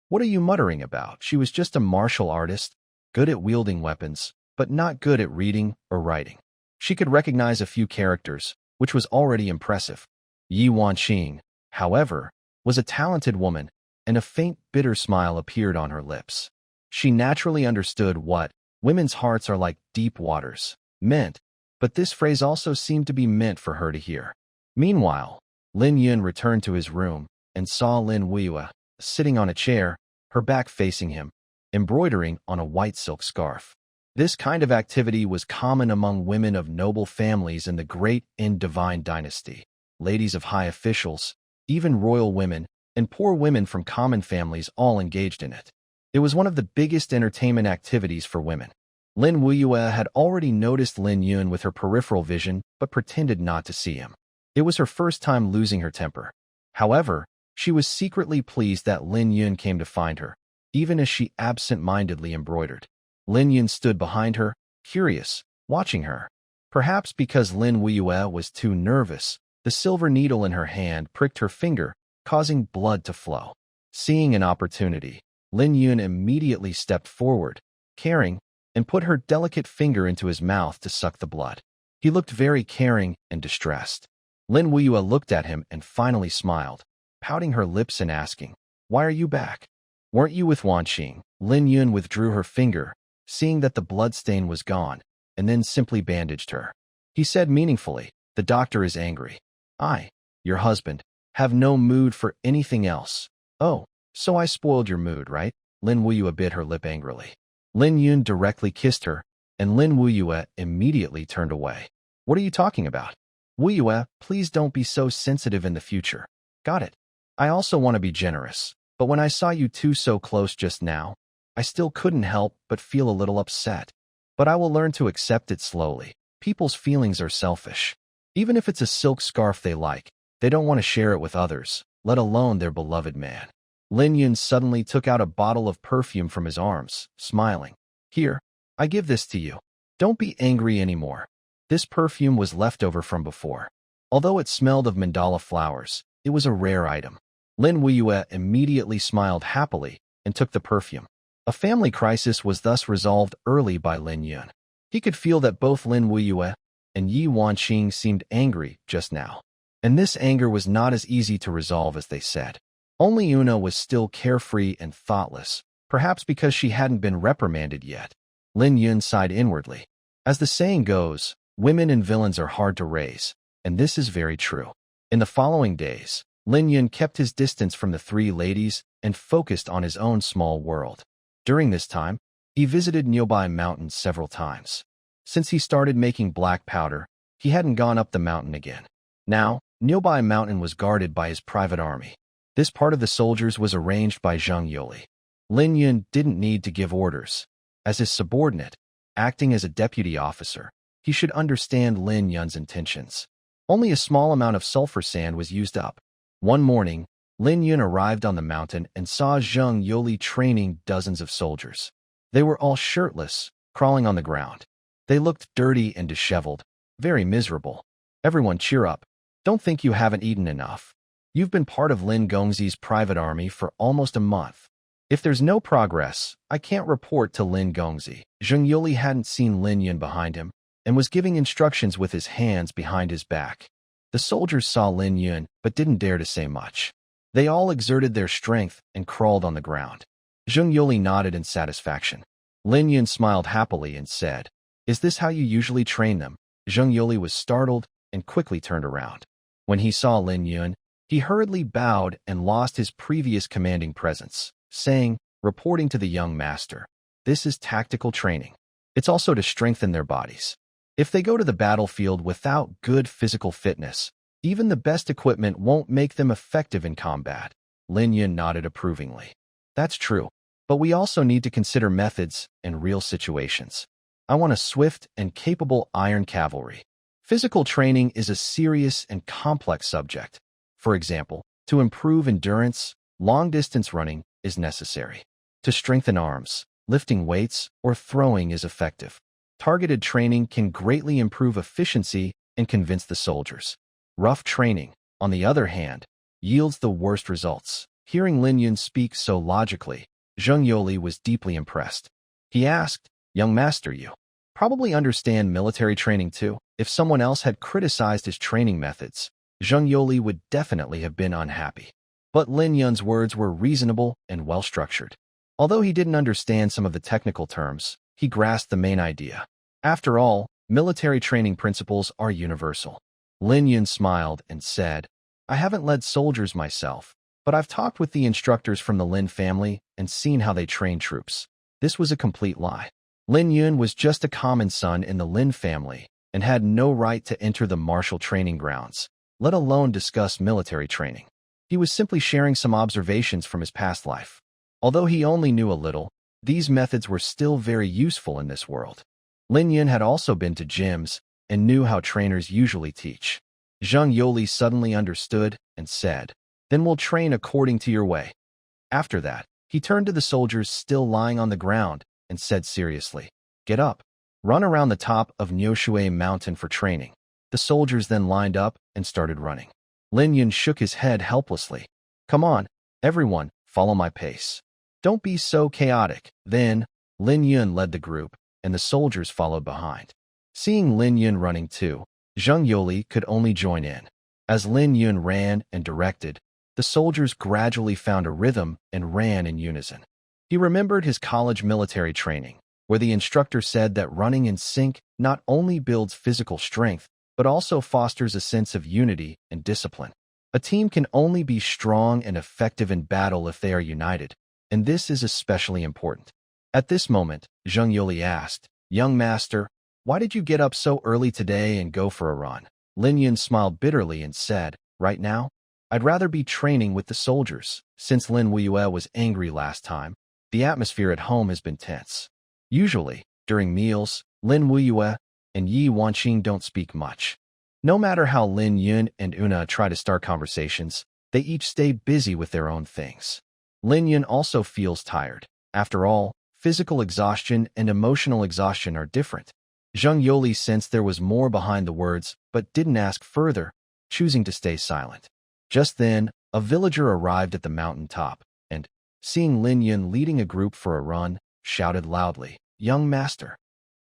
what are you muttering about? She was just a martial artist, good at wielding weapons, but not good at reading or writing. She could recognize a few characters, which was already impressive." Yi Wanqing, however, was a talented woman, and a faint bitter smile appeared on her lips. She naturally understood what "women's hearts are like deep waters" meant, but this phrase also seemed to be meant for her to hear. Meanwhile, Lin Yun returned to his room and saw Lin Wuyue sitting on a chair, her back facing him, embroidering on a white silk scarf. This kind of activity was common among women of noble families in the Great and Divine Dynasty. Ladies of high officials, even royal women, and poor women from common families all engaged in it. It was one of the biggest entertainment activities for women. Lin Wuyue had already noticed Lin Yun with her peripheral vision, but pretended not to see him. It was her first time losing her temper. However, she was secretly pleased that Lin Yun came to find her, even as she absent-mindedly embroidered. Lin Yun stood behind her, curious, watching her. Perhaps because Lin Wuyue was too nervous, the silver needle in her hand pricked her finger, causing blood to flow. Seeing an opportunity, Lin Yun immediately stepped forward, caring, and put her delicate finger into his mouth to suck the blood. He looked very caring and distressed. Lin Wuyue looked at him and finally smiled, pouting her lips and asking, "Why are you back? Weren't you with Wanqing?" Lin Yun withdrew her finger, seeing that the bloodstain was gone, and then simply bandaged her. He said meaningfully, "The doctor is angry. I, your husband, have no mood for anything else." "Oh, so I spoiled your mood, right?" Lin Wuyue bit her lip angrily. Lin Yun directly kissed her, and Lin Wuyue immediately turned away. "What are you talking about? Wuyue, please don't be so sensitive in the future." "Got it. I also want to be generous, but when I saw you two so close just now, I still couldn't help but feel a little upset. But I will learn to accept it slowly. People's feelings are selfish. Even if it's a silk scarf they like, they don't want to share it with others, let alone their beloved man." Lin Yun suddenly took out a bottle of perfume from his arms, smiling. "Here, I give this to you. Don't be angry anymore." This perfume was leftover from before. Although it smelled of mandala flowers, it was a rare item. Lin Wuyue immediately smiled happily and took the perfume. A family crisis was thus resolved early by Lin Yun. He could feel that both Lin Wuyue and Yi Wanqing seemed angry just now. And this anger was not as easy to resolve as they said. Only Una was still carefree and thoughtless, perhaps because she hadn't been reprimanded yet. Lin Yun sighed inwardly. As the saying goes, women and villains are hard to raise, and this is very true. In the following days, Lin Yun kept his distance from the three ladies and focused on his own small world. During this time, he visited Nyobai Mountain several times. Since he started making black powder, he hadn't gone up the mountain again. Now, Nyobai Mountain was guarded by his private army. This part of the soldiers was arranged by Zhang Yoli. Lin Yun didn't need to give orders. As his subordinate, acting as a deputy officer, he should understand Lin Yun's intentions. Only a small amount of sulfur sand was used up. One morning, Lin Yun arrived on the mountain and saw Zhang Yoli training dozens of soldiers. They were all shirtless, crawling on the ground. They looked dirty and disheveled, very miserable. "Everyone cheer up. Don't think you haven't eaten enough. You've been part of Lin Gongzi's private army for almost a month. If there's no progress, I can't report to Lin Gongzi." Zheng Yuli hadn't seen Lin Yun behind him and was giving instructions with his hands behind his back. The soldiers saw Lin Yun but didn't dare to say much. They all exerted their strength and crawled on the ground. Zheng Yuli nodded in satisfaction. Lin Yun smiled happily and said, "Is this how you usually train them?" Zheng Yuli was startled and quickly turned around. When he saw Lin Yun, he hurriedly bowed and lost his previous commanding presence, saying, reporting to the young master, "This is tactical training. It's also to strengthen their bodies. If they go to the battlefield without good physical fitness, even the best equipment won't make them effective in combat." Lin Yun nodded approvingly. "That's true, but we also need to consider methods and real situations. I want a swift and capable iron cavalry. Physical training is a serious and complex subject. For example, to improve endurance, long-distance running is necessary. To strengthen arms, lifting weights or throwing is effective. Targeted training can greatly improve efficiency and convince the soldiers. Rough training, on the other hand, yields the worst results." Hearing Lin Yun speak so logically, Zheng Yuli was deeply impressed. He asked, "Young master, you probably understand military training too?" If someone else had criticized his training methods, Zheng Yuli would definitely have been unhappy. But Lin Yun's words were reasonable and well-structured. Although he didn't understand some of the technical terms, he grasped the main idea. After all, military training principles are universal. Lin Yun smiled and said, "I haven't led soldiers myself, but I've talked with the instructors from the Lin family and seen how they train troops." This was a complete lie. Lin Yun was just a common son in the Lin family and had no right to enter the martial training grounds, let alone discuss military training. He was simply sharing some observations from his past life. Although he only knew a little, these methods were still very useful in this world. Lin Yun had also been to gyms and knew how trainers usually teach. Zheng Yuli suddenly understood and said, "Then we'll train according to your way." After that, he turned to the soldiers still lying on the ground and said seriously, "Get up. Run around the top of Niushui Mountain for training." The soldiers then lined up and started running. Lin Yun shook his head helplessly. "Come on, everyone, follow my pace. Don't be so chaotic." Then, Lin Yun led the group, and the soldiers followed behind. Seeing Lin Yun running too, Zheng Yuli could only join in. As Lin Yun ran and directed, the soldiers gradually found a rhythm and ran in unison. He remembered his college military training, where the instructor said that running in sync not only builds physical strength, but also fosters a sense of unity and discipline. A team can only be strong and effective in battle if they are united, and this is especially important. At this moment, Zheng Yuli asked, "Young master, why did you get up so early today and go for a run?" Lin Yun smiled bitterly and said, "Right now, I'd rather be training with the soldiers. Since Lin Wuyue was angry last time, the atmosphere at home has been tense. Usually, during meals, Lin Wuyue and Yi Wanqing don't speak much. No matter how Lin Yun and Una try to start conversations, they each stay busy with their own things. Lin Yun also feels tired. After all, physical exhaustion and emotional exhaustion are different." Zheng Yuli sensed there was more behind the words, but didn't ask further, choosing to stay silent. Just then, a villager arrived at the mountain top, and, seeing Lin Yun leading a group for a run, shouted loudly, "Young master,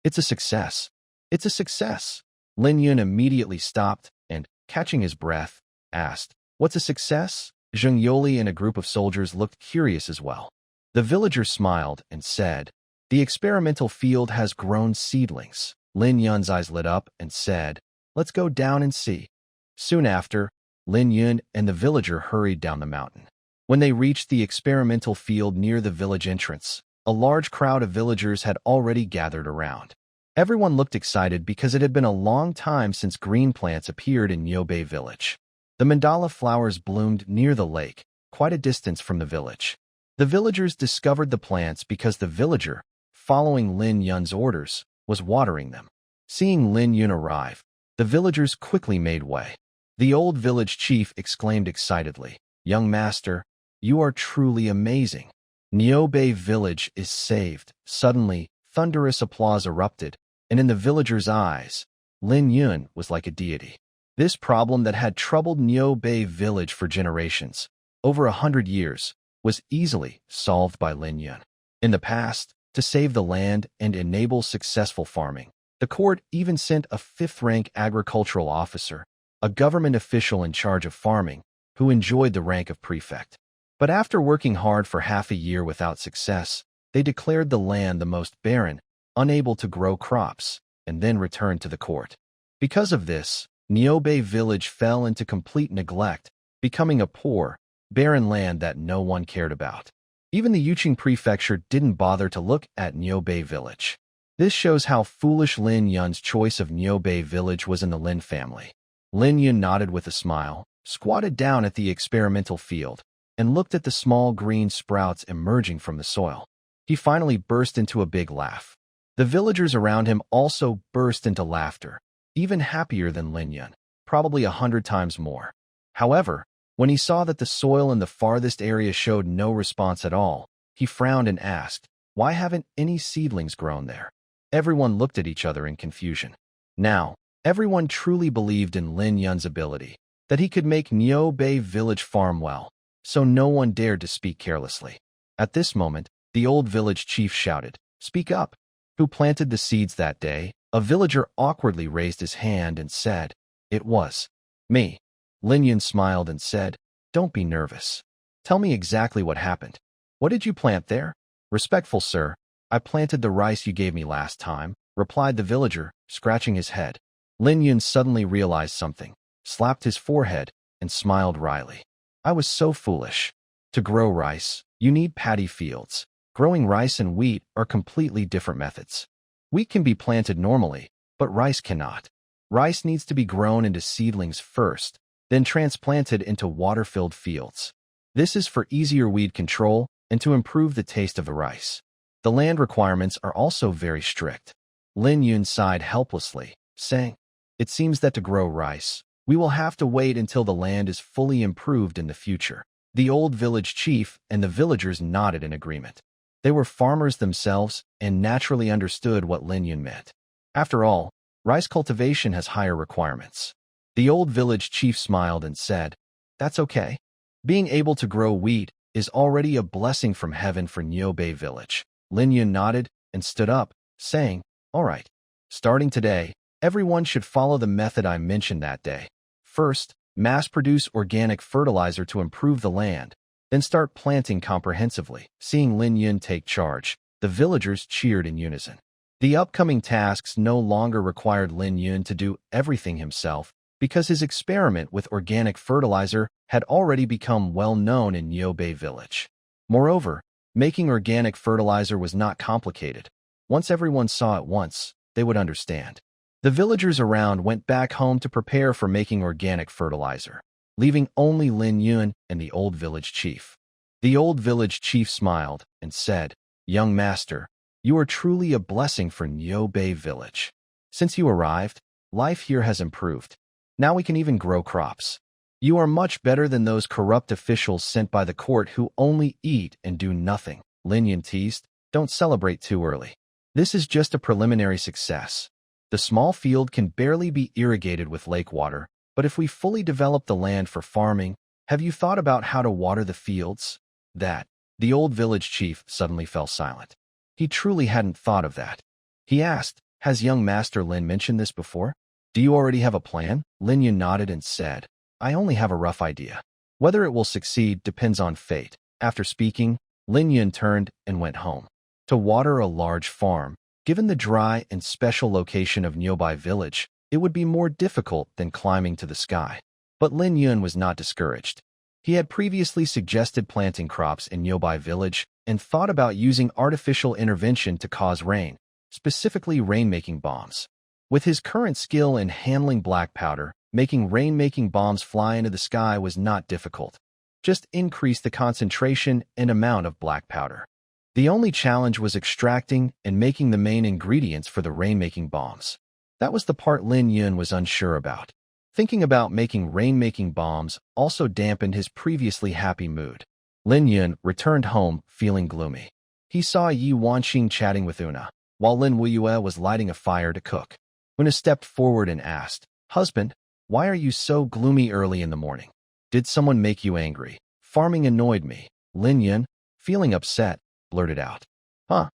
it's a success! It's a success!" Lin Yun immediately stopped and, catching his breath, asked, "What's a success?" Zheng Yuli and a group of soldiers looked curious as well. The villager smiled and said, "The experimental field has grown seedlings." Lin Yun's eyes lit up and said, "Let's go down and see." Soon after, Lin Yun and the villager hurried down the mountain. When they reached the experimental field near the village entrance, a large crowd of villagers had already gathered around. Everyone looked excited because it had been a long time since green plants appeared in Niobei village. The mandala flowers bloomed near the lake, quite a distance from the village. The villagers discovered the plants because the villager, following Lin Yun's orders, was watering them. Seeing Lin Yun arrive, the villagers quickly made way. The old village chief exclaimed excitedly, "Young master, you are truly amazing. Niobei village is saved." Suddenly, thunderous applause erupted, and in the villagers' eyes, Lin Yun was like a deity. This problem that had troubled Neo Bay village for generations, over 100 years, was easily solved by Lin Yun. In the past, to save the land and enable successful farming, the court even sent a fifth-rank agricultural officer, a government official in charge of farming, who enjoyed the rank of prefect. But after working hard for half a year without success, they declared the land the most barren, unable to grow crops, and then returned to the court. Because of this, Niobei village fell into complete neglect, becoming a poor, barren land that no one cared about. Even the Yuqing prefecture didn't bother to look at Niobei village. This shows how foolish Lin Yun's choice of Niobei village was in the Lin family. Lin Yun nodded with a smile, squatted down at the experimental field, and looked at the small green sprouts emerging from the soil. He finally burst into a big laugh. The villagers around him also burst into laughter, even happier than Lin Yun, probably 100 times more. However, when he saw that the soil in the farthest area showed no response at all, he frowned and asked, "Why haven't any seedlings grown there?" Everyone looked at each other in confusion. Now, everyone truly believed in Lin Yun's ability, that he could make Nio Bay village farm well, so no one dared to speak carelessly. At this moment, the old village chief shouted, "Speak up! Who planted the seeds that day?" A villager awkwardly raised his hand and said, "It was me." Lin Yun smiled and said, "Don't be nervous. Tell me exactly what happened. What did you plant there?" "Respectful sir, I planted the rice you gave me last time," replied the villager, scratching his head. Lin Yun suddenly realized something, slapped his forehead, and smiled wryly. "I was so foolish. To grow rice, you need paddy fields. Growing rice and wheat are completely different methods. Wheat can be planted normally, but rice cannot. Rice needs to be grown into seedlings first, then transplanted into water-filled fields. This is for easier weed control and to improve the taste of the rice. The land requirements are also very strict." Lin Yun sighed helplessly, saying, "It seems that to grow rice, we will have to wait until the land is fully improved in the future." The old village chief and the villagers nodded in agreement. They were farmers themselves and naturally understood what Lin Yun meant. After all, rice cultivation has higher requirements. The old village chief smiled and said, "That's okay. Being able to grow wheat is already a blessing from heaven for Niobei village." Lin Yun nodded and stood up, saying, "All right. Starting today, everyone should follow the method I mentioned that day. First, mass-produce organic fertilizer to improve the land, then start planting comprehensively." Seeing Lin Yun take charge, the villagers cheered in unison. The upcoming tasks no longer required Lin Yun to do everything himself, because his experiment with organic fertilizer had already become well known in Niobei village. Moreover, making organic fertilizer was not complicated. Once everyone saw it once, they would understand. The villagers around went back home to prepare for making organic fertilizer, leaving only Lin Yun and the old village chief. The old village chief smiled and said, "Young master, you are truly a blessing for Niobei village. Since you arrived, life here has improved. Now we can even grow crops. You are much better than those corrupt officials sent by the court who only eat and do nothing." Lin Yun teased, "Don't celebrate too early. This is just a preliminary success. The small field can barely be irrigated with lake water, but if we fully develop the land for farming, have you thought about how to water the fields?" The old village chief suddenly fell silent. He truly hadn't thought of that. He asked, "Has young Master Lin mentioned this before? Do you already have a plan?" Lin Yun nodded and said, "I only have a rough idea. Whether it will succeed depends on fate." After speaking, Lin Yun turned and went home. To water a large farm, given the dry and special location of Niobei village, it would be more difficult than climbing to the sky. But Lin Yun was not discouraged. He had previously suggested planting crops in Niobei village and thought about using artificial intervention to cause rain, specifically rain-making bombs. With his current skill in handling black powder, making rain-making bombs fly into the sky was not difficult. Just increase the concentration and amount of black powder. The only challenge was extracting and making the main ingredients for the rain-making bombs. That was the part Lin Yun was unsure about. Thinking about making rain-making bombs also dampened his previously happy mood. Lin Yun returned home feeling gloomy. He saw Yi Wanqing chatting with Una, while Lin Wuyue was lighting a fire to cook. Una stepped forward and asked, "Husband, Why are you so gloomy early in the morning? Did someone make you angry? Farming annoyed me. Lin Yun, feeling upset, blurted out. Huh?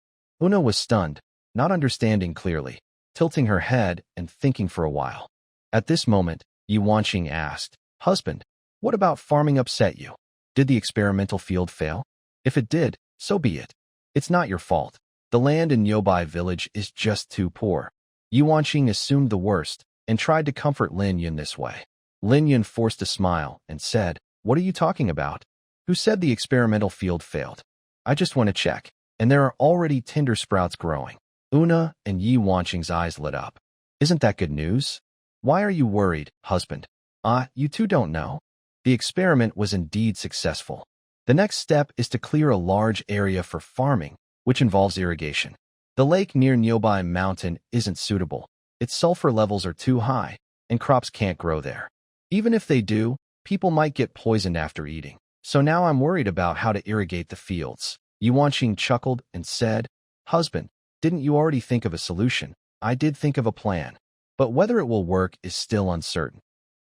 Una was stunned, not understanding clearly, tilting her head and thinking for a while. At this moment, Yi Wanqing asked, Husband, what about farming upset you? Did the experimental field fail? If it did, so be it. It's not your fault. The land in Yobai village is just too poor. Yi Wanqing assumed the worst and tried to comfort Lin Yun this way. Lin Yun forced a smile and said, What are you talking about? Who said the experimental field failed? I just want to check. And there are already tinder sprouts growing. Una and Yi Wanqing's eyes lit up. Isn't that good news? Why are you worried, husband? You two don't know. The experiment was indeed successful. The next step is to clear a large area for farming, which involves irrigation. The lake near Nyobai Mountain isn't suitable. Its sulfur levels are too high, and crops can't grow there. Even if they do, people might get poisoned after eating. So now I'm worried about how to irrigate the fields. Yi Wanqing chuckled and said, Husband, didn't you already think of a solution? I did think of a plan. But whether it will work is still uncertain.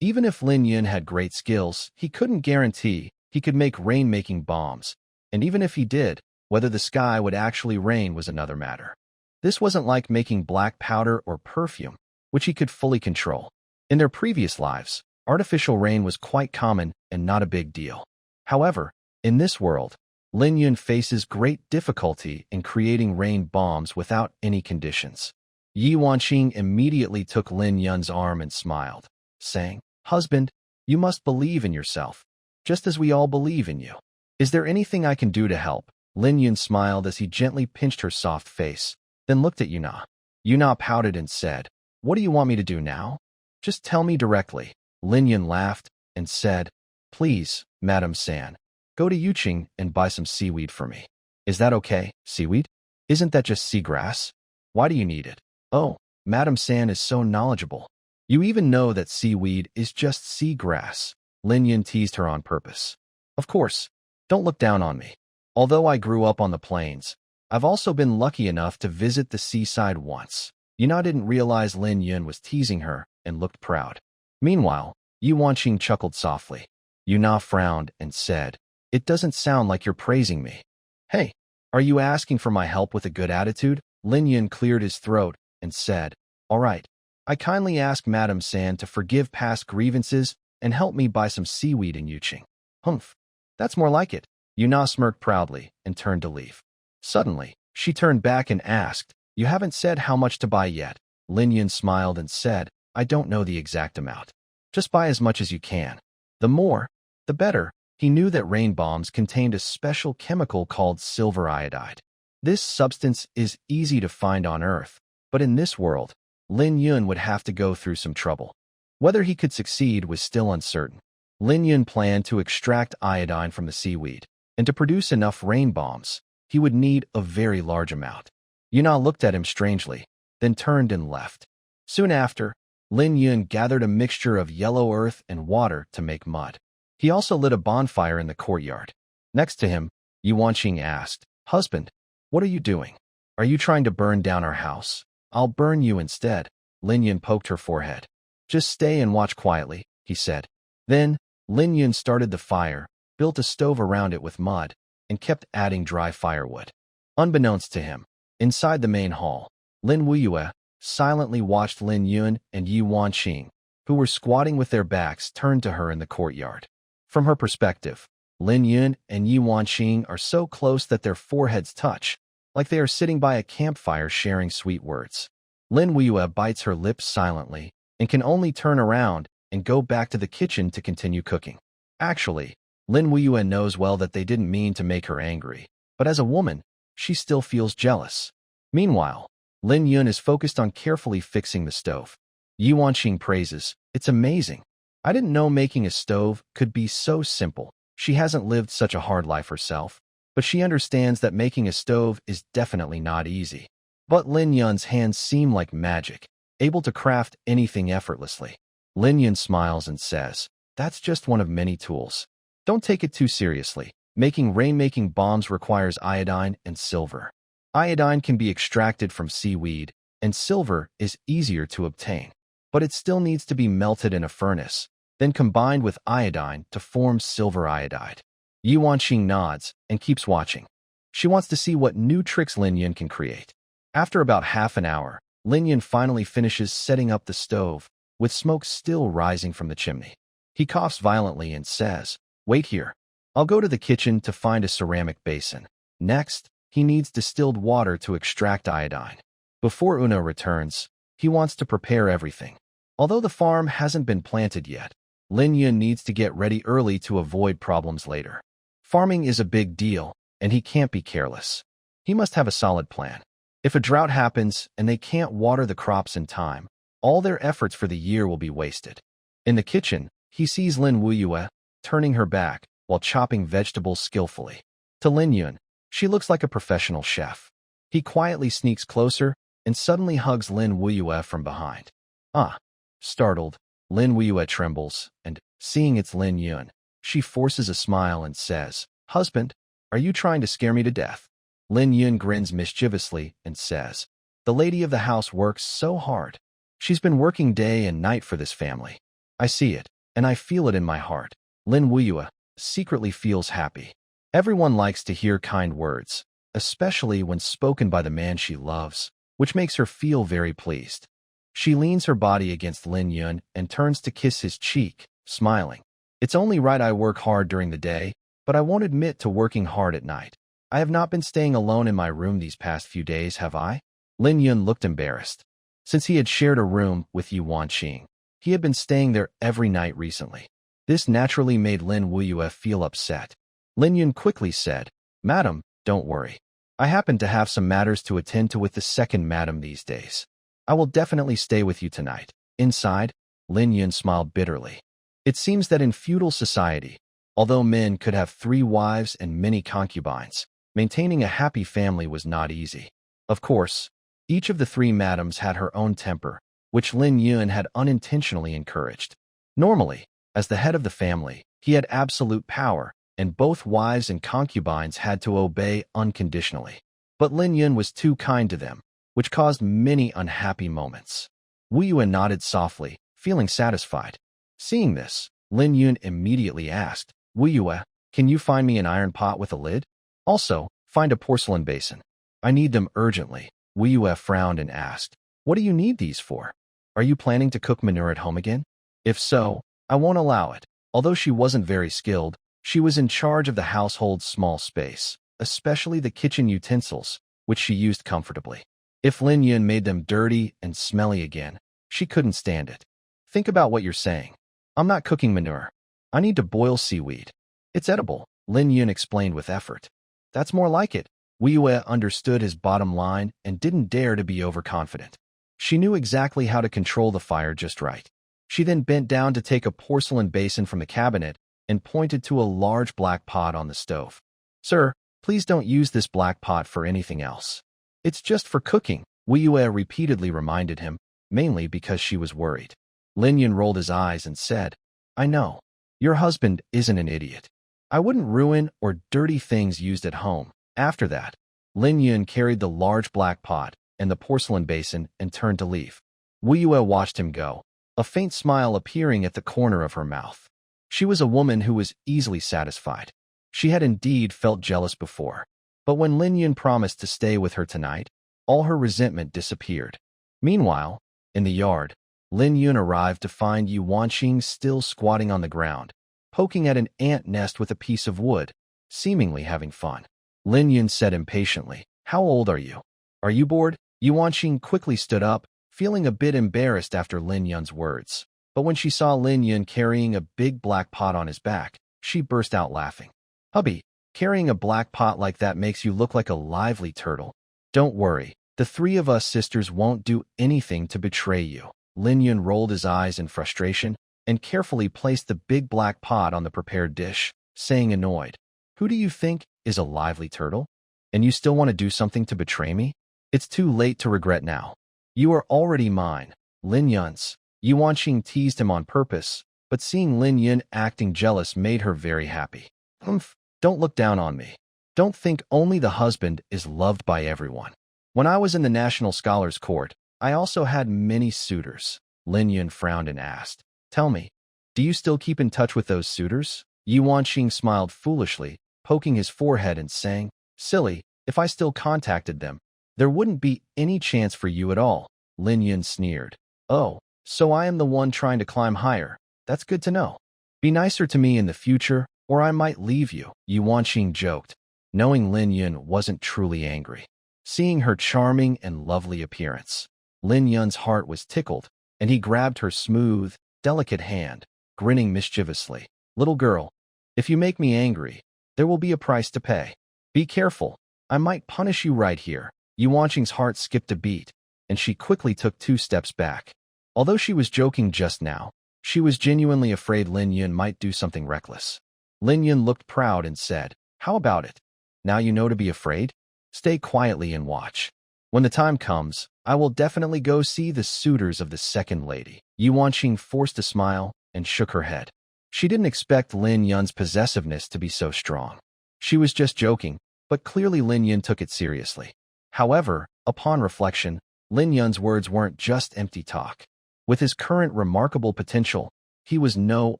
Even if Lin Yun had great skills, he couldn't guarantee he could make rain-making bombs. And even if he did, whether the sky would actually rain was another matter. This wasn't like making black powder or perfume, which he could fully control. In their previous lives, artificial rain was quite common and not a big deal. However, in this world, Lin Yun faces great difficulty in creating rain bombs without any conditions. Yi Wanqing immediately took Lin Yun's arm and smiled, saying, Husband, you must believe in yourself, just as we all believe in you. Is there anything I can do to help? Lin Yun smiled as he gently pinched her soft face, then looked at Yuna. Yuna pouted and said, What do you want me to do now? Just tell me directly. Lin Yun laughed and said, Please, Madam San, go to Yuqing and buy some seaweed for me. Is that okay? Seaweed? Isn't that just seagrass? Why do you need it? Oh, Madam San is so knowledgeable. You even know that seaweed is just seagrass. Lin Yun teased her on purpose. Of course, don't look down on me. Although I grew up on the plains, I've also been lucky enough to visit the seaside once. Yuna didn't realize Lin Yun was teasing her and looked proud. Meanwhile, Yi Wanqing chuckled softly. Yuna frowned and said, It doesn't sound like you're praising me. Hey, are you asking for my help with a good attitude? Lin Yun cleared his throat and said, All right, I kindly ask Madam San to forgive past grievances and help me buy some seaweed in Yuqing. Humph, that's more like it. Yuna smirked proudly and turned to leave. Suddenly, she turned back and asked, You haven't said how much to buy yet. Lin Yun smiled and said, I don't know the exact amount. Just buy as much as you can. The more, the better. He knew that rain bombs contained a special chemical called silver iodide. This substance is easy to find on Earth, but in this world, Lin Yun would have to go through some trouble. Whether he could succeed was still uncertain. Lin Yun planned to extract iodine from the seaweed, and to produce enough rain bombs, he would need a very large amount. Yuna looked at him strangely, then turned and left. Soon after, Lin Yun gathered a mixture of yellow earth and water to make mud. He also lit a bonfire in the courtyard. Next to him, Yi Wanqing asked, Husband, what are you doing? Are you trying to burn down our house? I'll burn you instead. Lin Yun poked her forehead. Just stay and watch quietly, he said. Then, Lin Yun started the fire, built a stove around it with mud, and kept adding dry firewood. Unbeknownst to him, inside the main hall, Lin Wuyue silently watched Lin Yun and Yi Wanqing, who were squatting with their backs turned to her in the courtyard. From her perspective, Lin Yun and Yi Wanqing are so close that their foreheads touch, like they are sitting by a campfire sharing sweet words. Lin Wuyue bites her lips silently and can only turn around and go back to the kitchen to continue cooking. Actually, Lin Wuyue knows well that they didn't mean to make her angry, but as a woman, she still feels jealous. Meanwhile, Lin Yun is focused on carefully fixing the stove. Yi Wanqing praises, It's amazing. I didn't know making a stove could be so simple. She hasn't lived such a hard life herself, but she understands that making a stove is definitely not easy. But Lin Yun's hands seem like magic, able to craft anything effortlessly. Lin Yun smiles and says, That's just one of many tools. Don't take it too seriously. Making rain-making bombs requires iodine and silver. Iodine can be extracted from seaweed, and silver is easier to obtain. but it still needs to be melted in a furnace, then combined with iodine to form silver iodide. Yu Wanqing nods and keeps watching. She wants to see what new tricks Lin Yun can create. After about half an hour, Lin Yun finally finishes setting up the stove, with smoke still rising from the chimney. He coughs violently and says, "Wait here. I'll go to the kitchen to find a ceramic basin." Next, he needs distilled water to extract iodine. Before Una returns, he wants to prepare everything. Although the farm hasn't been planted yet, Lin Yun needs to get ready early to avoid problems later. Farming is a big deal, and he can't be careless. He must have a solid plan. If a drought happens and they can't water the crops in time, all their efforts for the year will be wasted. In the kitchen, he sees Lin Wuyue turning her back while chopping vegetables skillfully. To Lin Yun, she looks like a professional chef. He quietly sneaks closer and suddenly hugs Lin Wuyue from behind. Ah! Startled, Lin Wuyue trembles, and, seeing it's Lin Yun, she forces a smile and says, "Husband, are you trying to scare me to death?" Lin Yun grins mischievously and says, "The lady of the house works so hard. She's been working day and night for this family. I see it, and I feel it in my heart." Lin Wuyue secretly feels happy. Everyone likes to hear kind words, especially when spoken by the man she loves, which makes her feel very pleased. She leans her body against Lin Yun and turns to kiss his cheek, smiling. "It's only right I work hard during the day, but I won't admit to working hard at night. I have not been staying alone in my room these past few days, have I?" Lin Yun looked embarrassed. Since he had shared a room with Yu Wanqing, he had been staying there every night recently. This naturally made Lin Wuyue feel upset. Lin Yun quickly said, "Madam, don't worry. I happen to have some matters to attend to with the second madam these days. I will definitely stay with you tonight." Inside, Lin Yun smiled bitterly. It seems that in feudal society, although men could have 3 wives and many concubines, maintaining a happy family was not easy. Of course, each of the 3 madams had her own temper, which Lin Yun had unintentionally encouraged. Normally, as the head of the family, he had absolute power, and both wives and concubines had to obey unconditionally. But Lin Yun was too kind to them, which caused many unhappy moments. Wuyue nodded softly, feeling satisfied. Seeing this, Lin Yun immediately asked, "Wuyue, can you find me an iron pot with a lid? Also, find a porcelain basin. I need them urgently." Wuyue frowned and asked, "What do you need these for? Are you planning to cook manure at home again? If so, I won't allow it." Although she wasn't very skilled, she was in charge of the household's small space, especially the kitchen utensils, which she used comfortably. If Lin Yun made them dirty and smelly again, she couldn't stand it. "Think about what you're saying. I'm not cooking manure. I need to boil seaweed. It's edible," Lin Yun explained with effort. "That's more like it." Wuyue understood his bottom line and didn't dare to be overconfident. She knew exactly how to control the fire just right. She then bent down to take a porcelain basin from the cabinet and pointed to a large black pot on the stove. "Sir, please don't use this black pot for anything else. It's just for cooking," Wuyue repeatedly reminded him, mainly because she was worried. Lin Yun rolled his eyes and said, "I know. Your husband isn't an idiot. I wouldn't ruin or dirty things used at home." After that, Lin Yun carried the large black pot and the porcelain basin and turned to leave. Wuyue watched him go, a faint smile appearing at the corner of her mouth. She was a woman who was easily satisfied. She had indeed felt jealous before. But when Lin Yun promised to stay with her tonight, all her resentment disappeared. Meanwhile, in the yard, Lin Yun arrived to find Yu Wanqing still squatting on the ground, poking at an ant nest with a piece of wood, seemingly having fun. Lin Yun said impatiently, "How old are you? Are you bored?" Yu Wanqing quickly stood up, feeling a bit embarrassed after Lin Yun's words. But when she saw Lin Yun carrying a big black pot on his back, she burst out laughing. "Hubby, carrying a black pot like that makes you look like a lively turtle. Don't worry, the 3 of us sisters won't do anything to betray you." Lin Yun rolled his eyes in frustration and carefully placed the big black pot on the prepared dish, saying annoyed, "Who do you think is a lively turtle? And you still want to do something to betray me? It's too late to regret now. You are already mine." Lin Yun's. Yu Wanqing teased him on purpose, but seeing Lin Yun acting jealous made her very happy. Don't look down on me. Don't think only the husband is loved by everyone. When I was in the National Scholars Court, I also had many suitors. Lin Yun frowned and asked, "Tell me, do you still keep in touch with those suitors?" Yu Wanqing smiled foolishly, poking his forehead and saying, "Silly, if I still contacted them, there wouldn't be any chance for you at all." Lin Yun sneered. "Oh, so I am the one trying to climb higher. That's good to know. Be nicer to me in the future, or I might leave you," Yu Wanqing joked, knowing Lin Yun wasn't truly angry. Seeing her charming and lovely appearance, Lin Yun's heart was tickled, and he grabbed her smooth, delicate hand, grinning mischievously. "Little girl, if you make me angry, there will be a price to pay. Be careful, I might punish you right here." Yu Wanqing's heart skipped a beat, and she quickly took 2 steps back. Although she was joking just now, she was genuinely afraid Lin Yun might do something reckless. Lin Yun looked proud and said, "How about it? Now you know to be afraid? Stay quietly and watch. When the time comes, I will definitely go see the suitors of the second lady." Yu Wanqing forced a smile and shook her head. She didn't expect Lin Yun's possessiveness to be so strong. She was just joking, but clearly Lin Yun took it seriously. However, upon reflection, Lin Yun's words weren't just empty talk. With his current remarkable potential, he was no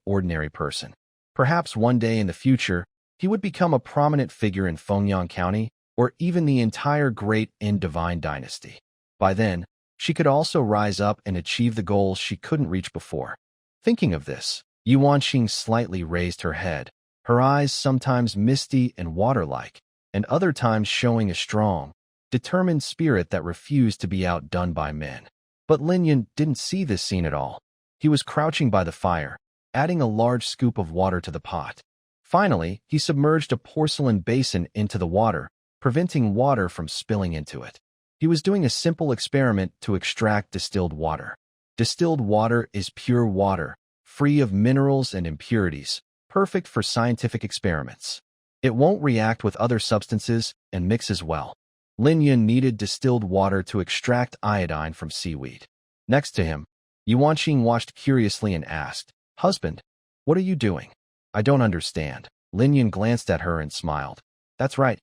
ordinary person. Perhaps one day in the future, he would become a prominent figure in Fengyang County, or even the entire Great and Divine Dynasty. By then, she could also rise up and achieve the goals she couldn't reach before. Thinking of this, Yu Wanqing slightly raised her head, her eyes sometimes misty and water-like, and other times showing a strong, determined spirit that refused to be outdone by men. But Lin Yun didn't see this scene at all. He was crouching by the fire, adding a large scoop of water to the pot. Finally, he submerged a porcelain basin into the water, preventing water from spilling into it. He was doing a simple experiment to extract distilled water. Distilled water is pure water, free of minerals and impurities, perfect for scientific experiments. It won't react with other substances and mix as well. Lin Yun needed distilled water to extract iodine from seaweed. Next to him, Yu Wanqing watched curiously and asked, "Husband, what are you doing?" "I don't understand." Lin Yun glanced at her and smiled. "That's right.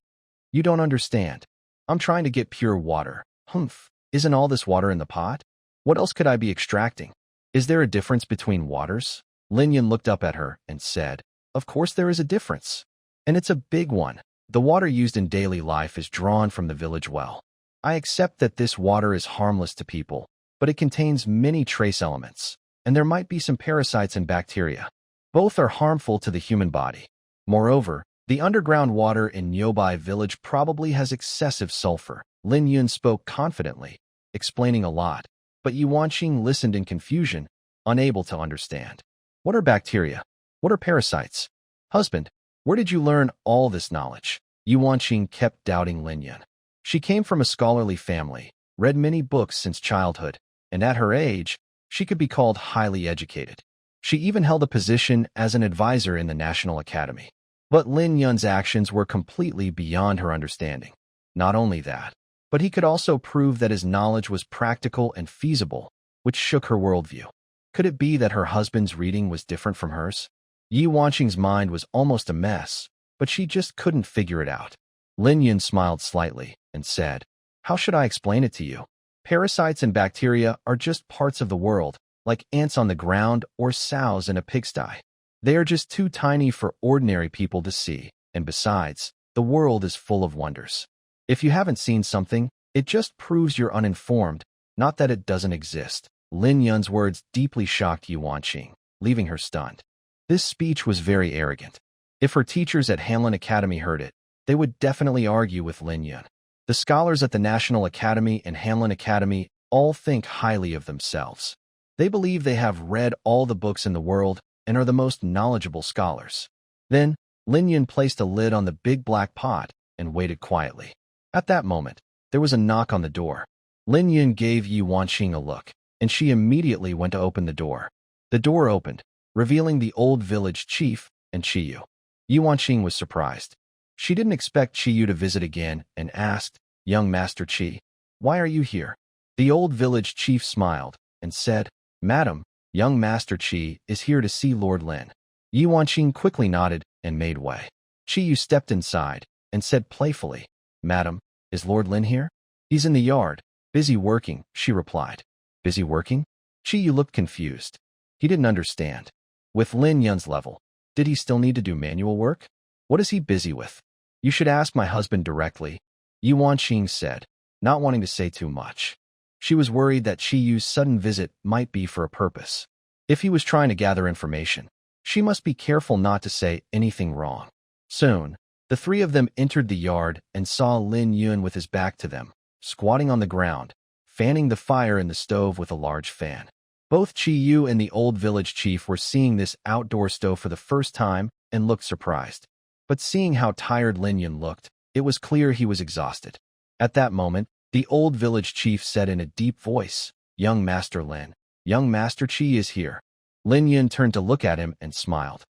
You don't understand. I'm trying to get pure water." "Humph, isn't all this water in the pot? What else could I be extracting? Is there a difference between waters?" Lin Yun looked up at her and said, "Of course there is a difference. And it's a big one. The water used in daily life is drawn from the village well. I accept that this water is harmless to people, but it contains many trace elements, and there might be some parasites and bacteria. Both are harmful to the human body. Moreover, the underground water in nearby village probably has excessive sulfur." Lin Yun spoke confidently, explaining a lot, but Yu Wanqing listened in confusion, unable to understand. "What are bacteria? What are parasites? Husband, where did you learn all this knowledge?" Yu Wanqing kept doubting Lin Yun. She came from a scholarly family, read many books since childhood, and at her age, she could be called highly educated. She even held a position as an advisor in the National Academy. But Lin Yun's actions were completely beyond her understanding. Not only that, but he could also prove that his knowledge was practical and feasible, which shook her worldview. Could it be that her husband's reading was different from hers? Yu Wanqing's mind was almost a mess, but she just couldn't figure it out. Lin Yun smiled slightly and said, "How should I explain it to you? Parasites and bacteria are just parts of the world, like ants on the ground or sows in a pigsty. They are just too tiny for ordinary people to see, and besides, the world is full of wonders. If you haven't seen something, it just proves you're uninformed, not that it doesn't exist." Lin Yun's words deeply shocked Yu Wanqing, leaving her stunned. This speech was very arrogant. If her teachers at Hanlin Academy heard it, they would definitely argue with Lin Yun. The scholars at the National Academy and Hanlin Academy all think highly of themselves. They believe they have read all the books in the world and are the most knowledgeable scholars. Then, Lin Yun placed a lid on the big black pot and waited quietly. At that moment, there was a knock on the door. Lin Yun gave Yu Wanqing a look, and she immediately went to open the door. The door opened, revealing the old village chief and Chiyu. Yu Wanqing was surprised. She didn't expect Chiyu to visit again and asked, "Young Master Chi, why are you here?" The old village chief smiled and said, "Madam, young Master Chi is here to see Lord Lin." Yu Wanqing quickly nodded and made way. Chiyu stepped inside and said playfully, "Madam, is Lord Lin here?" "He's in the yard, busy working," she replied. "Busy working?" Chi Yu looked confused. He didn't understand. With Lin Yun's level, did he still need to do manual work? What is he busy with? You should ask my husband directly, Yi Wanqing said, not wanting to say too much. She was worried that Chi Yu's sudden visit might be for a purpose. If he was trying to gather information, she must be careful not to say anything wrong. Soon, the three of them entered the yard and saw Lin Yun with his back to them, squatting on the ground, fanning the fire in the stove with a large fan. Both Chi Yu and the old village chief were seeing this outdoor stove for the first time and looked surprised. But seeing how tired Lin Yun looked, it was clear he was exhausted. At that moment, the old village chief said in a deep voice, "Young Master Lin, young Master Chi is here." Lin Yun turned to look at him and smiled.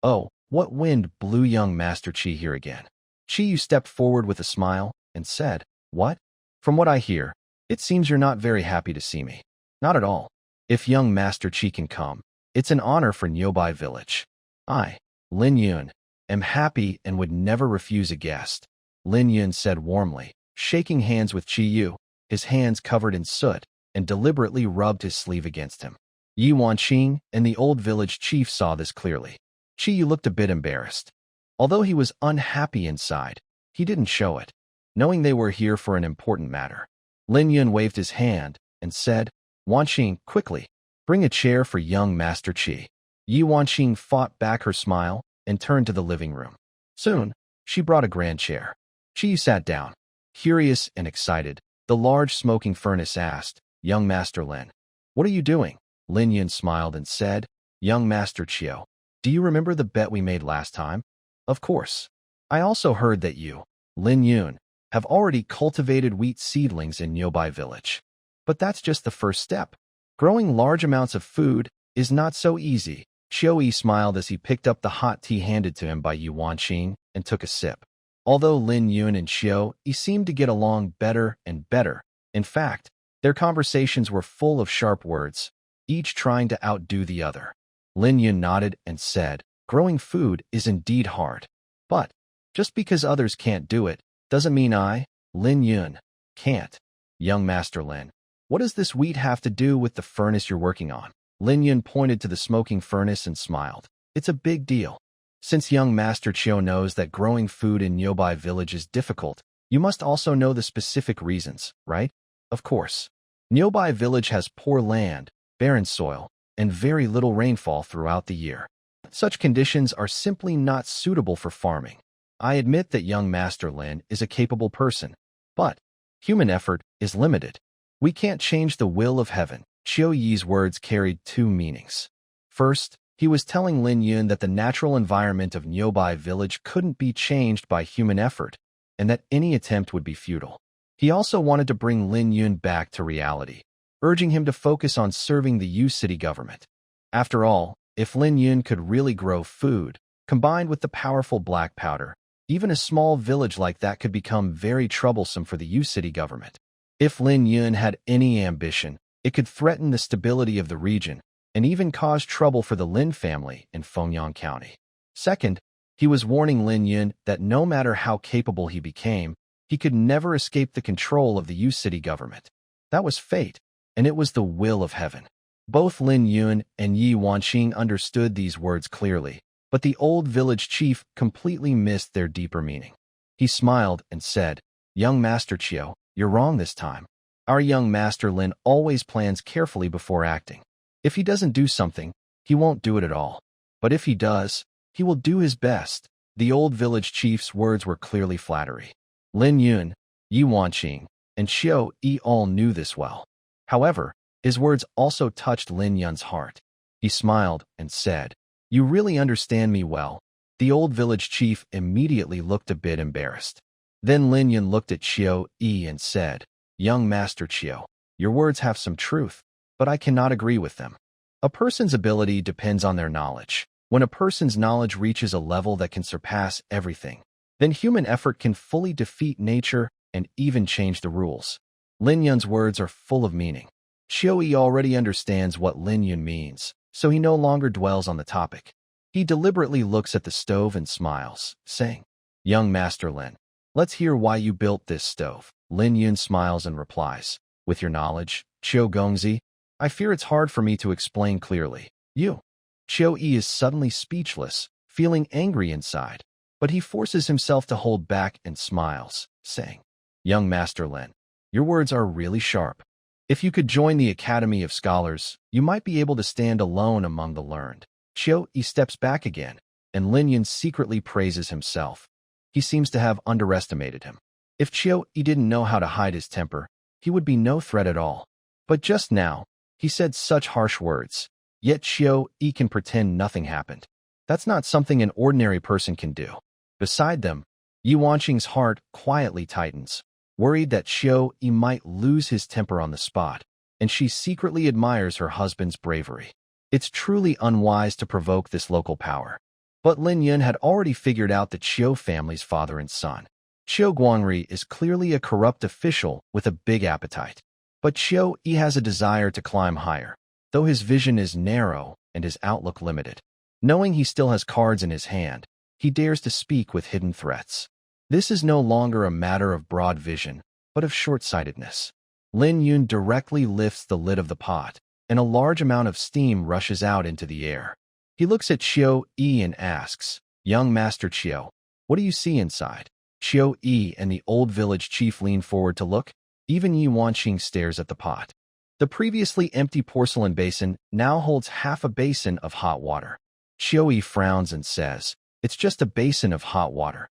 "Oh, what wind blew young Master Chi here again?" Chi Yu stepped forward with a smile and said, "What? From what I hear, it seems you're not very happy to see me." "Not at all. If young Master Chi can come, it's an honor for Nyobai village. I, Lin Yun, am happy and would never refuse a guest," Lin Yun said warmly, shaking hands with Chi Yu, his hands covered in soot, and deliberately rubbed his sleeve against him. Yi Wanqing and the old village chief saw this clearly. Chi Yu looked a bit embarrassed. Although he was unhappy inside, he didn't show it, knowing they were here for an important matter. Lin Yun waved his hand and said, "Wanqing, quickly, bring a chair for young Master Chi." Yi Wanqing fought back her smile and turned to the living room. Soon, she brought a grand chair. Chi sat down. Curious and excited, the large smoking furnace asked, "Young Master Lin, what are you doing?" Lin Yun smiled and said, "Young Master Chiu, do you remember the bet we made last time?" "Of course. I also heard that you, Lin Yun, have already cultivated wheat seedlings in Nyobai village. But that's just the first step. Growing large amounts of food is not so easy." Chiu Yi smiled as he picked up the hot tea handed to him by Yi Wanqing and took a sip. Although Lin Yun and Chiu Yi seemed to get along better and better, in fact, their conversations were full of sharp words, each trying to outdo the other. Lin Yun nodded and said, "Growing food is indeed hard. But just because others can't do it, doesn't mean I, Lin Yun, can't." "Young Master Lin, what does this wheat have to do with the furnace you're working on?" Lin Yun pointed to the smoking furnace and smiled. "It's a big deal. Since young Master Chiu knows that growing food in Nyobai village is difficult, you must also know the specific reasons, right?" "Of course. Nyobai village has poor land, barren soil, and very little rainfall throughout the year. Such conditions are simply not suitable for farming. I admit that young Master Lin is a capable person, but human effort is limited. We can't change the will of heaven." Chiu Yi's words carried two meanings. First, he was telling Lin Yun that the natural environment of Nyobai village couldn't be changed by human effort, and that any attempt would be futile. He also wanted to bring Lin Yun back to reality, urging him to focus on serving the Yu city government. After all, if Lin Yun could really grow food, combined with the powerful black powder, even a small village like that could become very troublesome for the Yu city government. If Lin Yun had any ambition, it could threaten the stability of the region and even cause trouble for the Lin family in Fengyang County. Second, he was warning Lin Yun that no matter how capable he became, he could never escape the control of the Yu city government. That was fate, and it was the will of heaven. Both Lin Yun and Yi Wanqing understood these words clearly, but the old village chief completely missed their deeper meaning. He smiled and said, "Young Master Chiu, you're wrong this time. Our young Master Lin always plans carefully before acting. If he doesn't do something, he won't do it at all. But if he does, he will do his best." The old village chief's words were clearly flattery. Lin Yun, Yi Wanqing, and Chiu Yi all knew this well. However, his words also touched Lin Yun's heart. He smiled and said, "You really understand me well." The old village chief immediately looked a bit embarrassed. Then Lin Yun looked at Chiu Yi and said, "Young Master Chiu, your words have some truth, but I cannot agree with them. A person's ability depends on their knowledge. When a person's knowledge reaches a level that can surpass everything, then human effort can fully defeat nature and even change the rules." Lin Yun's words are full of meaning. Chiu Yi already understands what Lin Yun means, so he no longer dwells on the topic. He deliberately looks at the stove and smiles, saying, "Young Master Lin, let's hear why you built this stove." Lin Yun smiles and replies, "With your knowledge, Chiu Gongzi, I fear it's hard for me to explain clearly. You. Chiu-yi is suddenly speechless, feeling angry inside, but he forces himself to hold back and smiles, saying, Young Master Lin, your words are really sharp. If you could join the Academy of Scholars, you might be able to stand alone among the learned. Chiu-yi steps back again, and Lin Yun secretly praises himself. He seems to have underestimated him. If Chiu-yi didn't know how to hide his temper, he would be no threat at all. But just now, he said such harsh words. Yet Chiu-yi can pretend nothing happened. That's not something an ordinary person can do. Beside them, Yi Wanqing's heart quietly tightens, worried that Chiu-yi might lose his temper on the spot, and she secretly admires her husband's bravery. It's truly unwise to provoke this local power. But Lin Yun had already figured out the Chiu family's father and son. Chiu Guangri is clearly a corrupt official with a big appetite. But Chiu-yi has a desire to climb higher, though his vision is narrow and his outlook limited. Knowing he still has cards in his hand, he dares to speak with hidden threats. This is no longer a matter of broad vision, but of short-sightedness. Lin Yun directly lifts the lid of the pot, and a large amount of steam rushes out into the air. He looks at Chiu-yi and asks, Young Master Chiu, what do you see inside? Chiu-yi and the old village chief lean forward to look. Even Yi Wanqing stares at the pot. The previously empty porcelain basin now holds half a basin of hot water. Chiu-yi frowns and says, It's just a basin of hot water.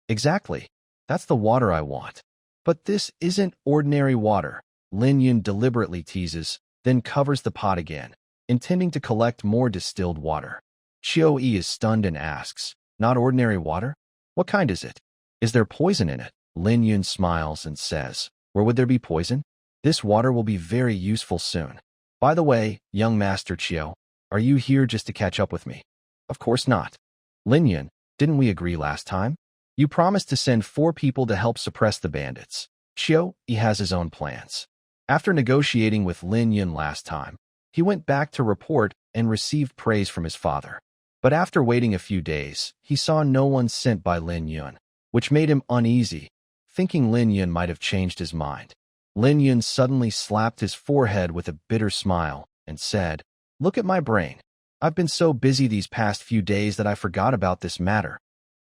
Exactly. That's the water I want. But this isn't ordinary water, Lin Yun deliberately teases, then covers the pot again, intending to collect more distilled water. Chiu-yi is stunned and asks, Not ordinary water? What kind is it? Is there poison in it? Lin Yun smiles and says, Where would there be poison? This water will be very useful soon. By the way, young Master Chiu, are you here just to catch up with me? Of course not. Lin Yun, didn't we agree last time? You promised to send 4 people to help suppress the bandits. Chiu-yi has his own plans. After negotiating with Lin Yun last time, he went back to report and received praise from his father. But after waiting a few days, he saw no one sent by Lin Yun, which made him uneasy, thinking Lin Yun might have changed his mind. Lin Yun suddenly slapped his forehead with a bitter smile and said, Look at my brain. I've been so busy these past few days that I forgot about this matter.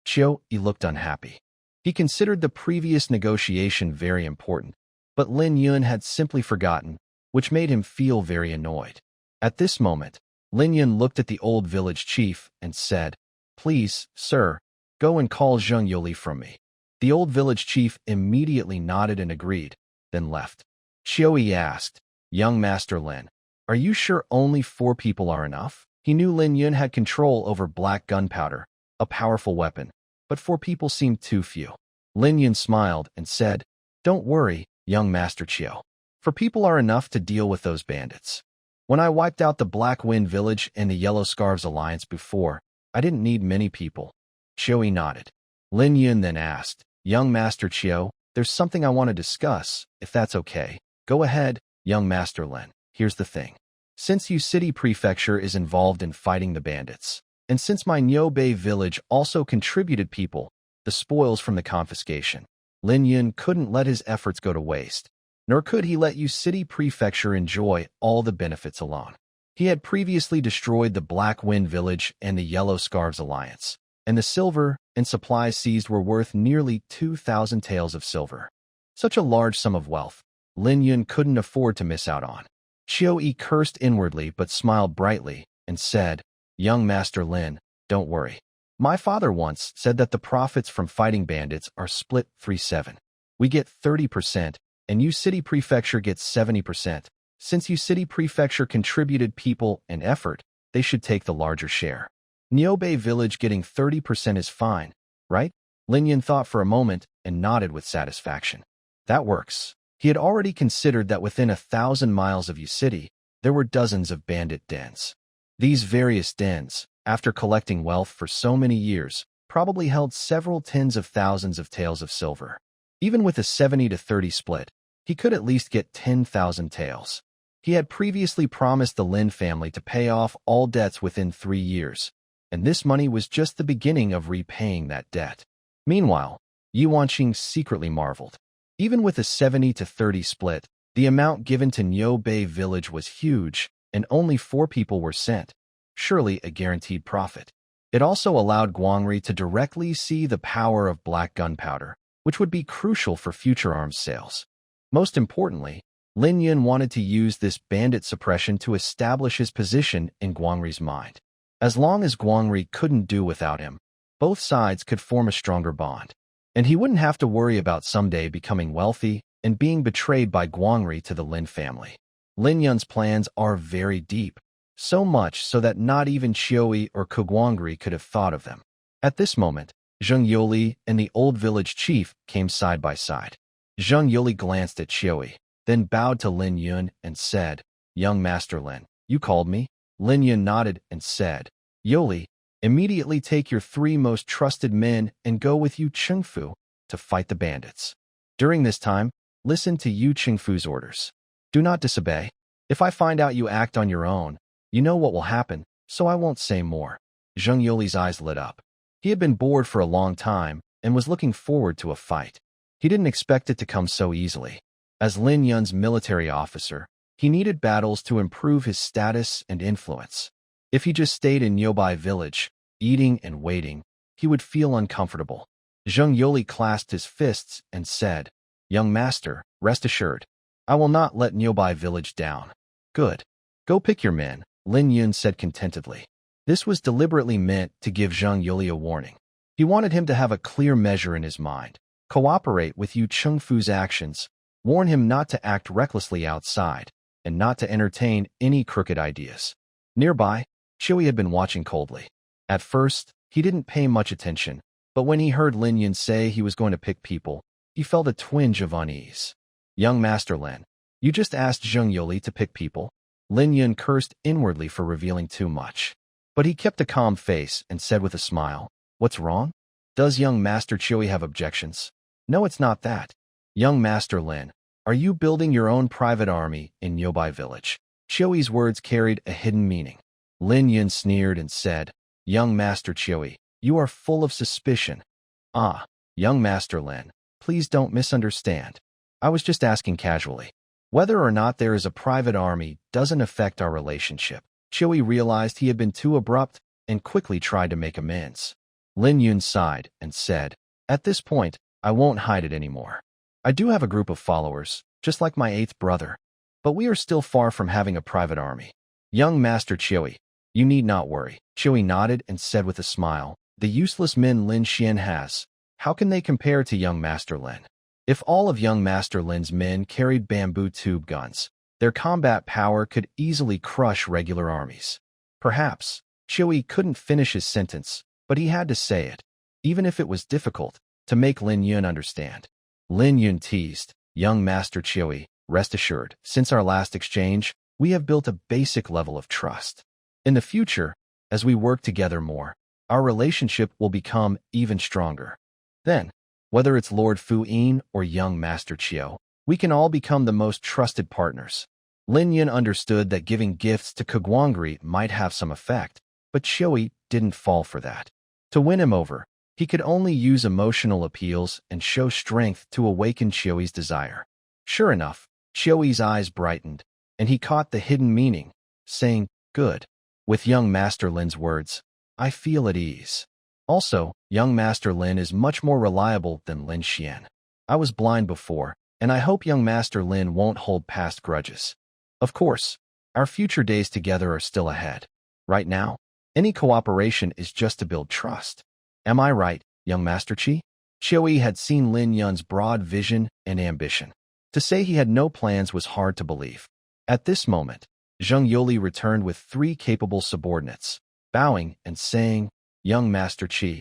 Chiu-yi looked unhappy. He considered the previous negotiation very important, but Lin Yun had simply forgotten, which made him feel very annoyed. At this moment, Lin Yun looked at the old village chief and said, Please, sir, go and call Zheng Yuli from me. The old village chief immediately nodded and agreed, then left. Chiu-yi asked, Young Master Lin, are you sure only 4 people are enough? He knew Lin Yun had control over black gunpowder, a powerful weapon, but 4 people seemed too few. Lin Yun smiled and said, Don't worry, young Master Chiu. 4 people are enough to deal with those bandits. When I wiped out the Black Wind Village and the Yellow Scarves Alliance before, I didn't need many people. Chiu-yi nodded. Lin Yun then asked, Young Master Chiu, there's something I want to discuss, if that's okay. Go ahead, young Master Lin. Here's the thing. Since Yu City Prefecture is involved in fighting the bandits, and since my Niubei village also contributed people, the spoils from the confiscation, Lin Yun couldn't let his efforts go to waste, nor could he let Yu City Prefecture enjoy all the benefits alone. He had previously destroyed the Black Wind Village and the Yellow Scarves Alliance, and the silver and supplies seized were worth nearly 2,000 taels of silver. Such a large sum of wealth, Lin Yun couldn't afford to miss out on. Chiu-yi cursed inwardly but smiled brightly and said, Young Master Lin, don't worry. My father once said that the profits from fighting bandits are split 3-7. We get 30%, and Yu City Prefecture gets 70%. Since Yu City Prefecture contributed people and effort, they should take the larger share. Niubei Village getting 30% is fine, right? Lin Yun thought for a moment and nodded with satisfaction. That works. He had already considered that within 1,000 miles of Yu City, there were dozens of bandit dens. These various dens, after collecting wealth for so many years, probably held several tens of thousands of taels of silver. Even with a 70-30 split, he could at least get 10,000 taels. He had previously promised the Lin family to pay off all debts within 3 years, and this money was just the beginning of repaying that debt. Meanwhile, Yi Wanqing secretly marveled. Even with a 70-30 split, The amount given to Nyo Bay village was huge, and only 4 people were sent. Surely a guaranteed profit. It also allowed Guangri to directly see the power of black gunpowder, which would be crucial for future arms sales. Most importantly, Lin Yun wanted to use this bandit suppression to establish his position in Guangri's mind. As long as Guangri couldn't do without him, both sides could form a stronger bond. And he wouldn't have to worry about someday becoming wealthy and being betrayed by Guangri to the Lin family. Lin Yun's plans are very deep, so much so that not even Qiui or Guangri could have thought of them. At this moment, Zheng Yoli and the old village chief came side by side. Zheng Yoli glanced at Qiui, then bowed to Lin Yun and said, "Young Master Lin, you called me?" Lin Yun nodded and said, "Yoli, immediately take your 3 most trusted men and go with Yu Chengfu to fight the bandits. During this time, listen to Yu Chengfu's orders. Do not disobey. If I find out you act on your own, you know what will happen, so I won't say more." Zheng Yoli's eyes lit up. He had been bored for a long time and was looking forward to a fight. He didn't expect it to come so easily. As Lin Yun's military officer, he needed battles to improve his status and influence. If he just stayed in Nyobai village, eating and waiting, he would feel uncomfortable. Zheng Yoli clasped his fists and said, "Young master, rest assured, I will not let Nyobai village down." "Good. Go pick your men," Lin Yun said contentedly. This was deliberately meant to give Zheng Yoli a warning. He wanted him to have a clear measure in his mind, cooperate with Yu Chengfu's actions, warn him not to act recklessly outside, and not to entertain any crooked ideas. Nearby, Qiui had been watching coldly. At first, he didn't pay much attention, but when he heard Lin Yun say he was going to pick people, he felt a twinge of unease. "Young Master Lin, you just asked Zheng Yoli to pick people?" Lin Yun cursed inwardly for revealing too much. But he kept a calm face and said with a smile, "What's wrong? Does young Master Qiui have objections?" "No, it's not that. Young Master Lin, are you building your own private army in Nyobai village?" Qiui's words carried a hidden meaning. Lin Yun sneered and said, "Young Master Qiui, you are full of suspicion." "Ah, young Master Lin, please don't misunderstand. I was just asking casually. Whether or not there is a private army doesn't affect our relationship." Qiui realized he had been too abrupt and quickly tried to make amends. Lin Yun sighed and said, "At this point, I won't hide it anymore. I do have a group of followers, just like my 8th brother, but we are still far from having a private army. Young Master Qiui, you need not worry." Qiui nodded and said with a smile, "The useless men Lin Xian has, how can they compare to young Master Lin? If all of young Master Lin's men carried bamboo tube guns, their combat power could easily crush regular armies." Perhaps, Qiui couldn't finish his sentence, but he had to say it, even if it was difficult, to make Lin Yun understand. Lin Yun teased, "Young Master Qiui, rest assured, since our last exchange, we have built a basic level of trust. In the future, as we work together more, our relationship will become even stronger. Then, whether it's Lord Fu Yin or young Master Qiu, we can all become the most trusted partners." Lin Yun understood that giving gifts to Guangri might have some effect, but Qiui didn't fall for that. To win him over, he could only use emotional appeals and show strength to awaken Qiui's desire. Sure enough, Qiui's eyes brightened, and he caught the hidden meaning, saying, "Good." With young Master Lin's words, "I feel at ease." Also, young Master Lin is much more reliable than Lin Xian. I was blind before, and I hope young Master Lin won't hold past grudges. Of course, our future days together are still ahead. Right now, any cooperation is just to build trust. Am I right, young Master Qi?" Qiui had seen Lin Yun's broad vision and ambition. To say he had no plans was hard to believe. At this moment, Zheng Yoli returned with 3 capable subordinates, bowing and saying, "Young Master Qi,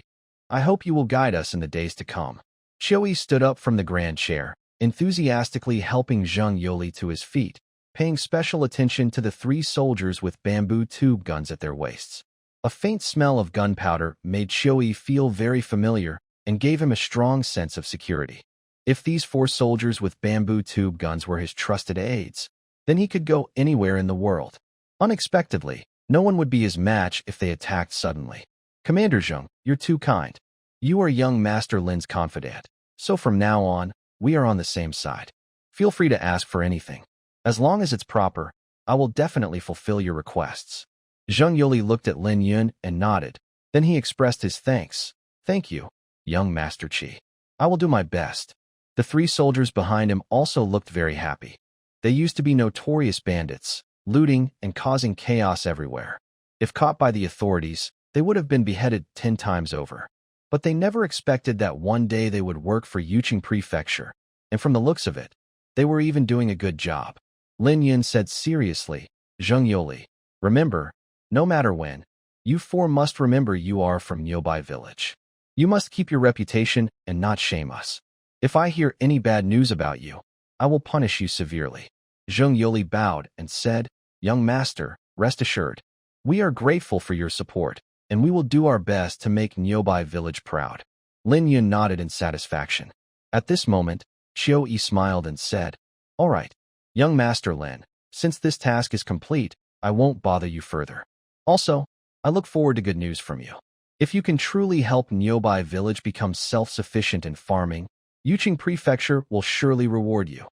I hope you will guide us in the days to come." Qiui stood up from the grand chair, enthusiastically helping Zheng Yoli to his feet, paying special attention to the 3 soldiers with bamboo tube guns at their waists. A faint smell of gunpowder made Qiui feel very familiar and gave him a strong sense of security. If these 4 soldiers with bamboo tube guns were his trusted aides, then he could go anywhere in the world. Unexpectedly, no one would be his match if they attacked suddenly. "Commander Zheng, you're too kind. You are young Master Lin's confidant, so from now on, we are on the same side." Feel free to ask for anything. As long as it's proper, I will definitely fulfill your requests. Zheng Yoli looked at Lin Yun and nodded. Then he expressed his thanks. Thank you, young Master Qi. I will do my best. The 3 soldiers behind him also looked very happy. They used to be notorious bandits, looting and causing chaos everywhere. If caught by the authorities, they would have been beheaded 10 times over. But they never expected that one day they would work for Yuqing Prefecture, and from the looks of it, they were even doing a good job. Lin Yun said seriously, Zheng Yoli, remember, no matter when, you 4 must remember you are from Nyobai village. You must keep your reputation and not shame us. If I hear any bad news about you, I will punish you severely. Zheng Yoli bowed and said, Young master, rest assured. We are grateful for your support, and we will do our best to make Nyobai village proud. Lin Yun nodded in satisfaction. At this moment, Qiu Yi smiled and said, All right, young Master Lin, since this task is complete, I won't bother you further. Also, I look forward to good news from you. If you can truly help Nyobai village become self-sufficient in farming, Yuqing Prefecture will surely reward you.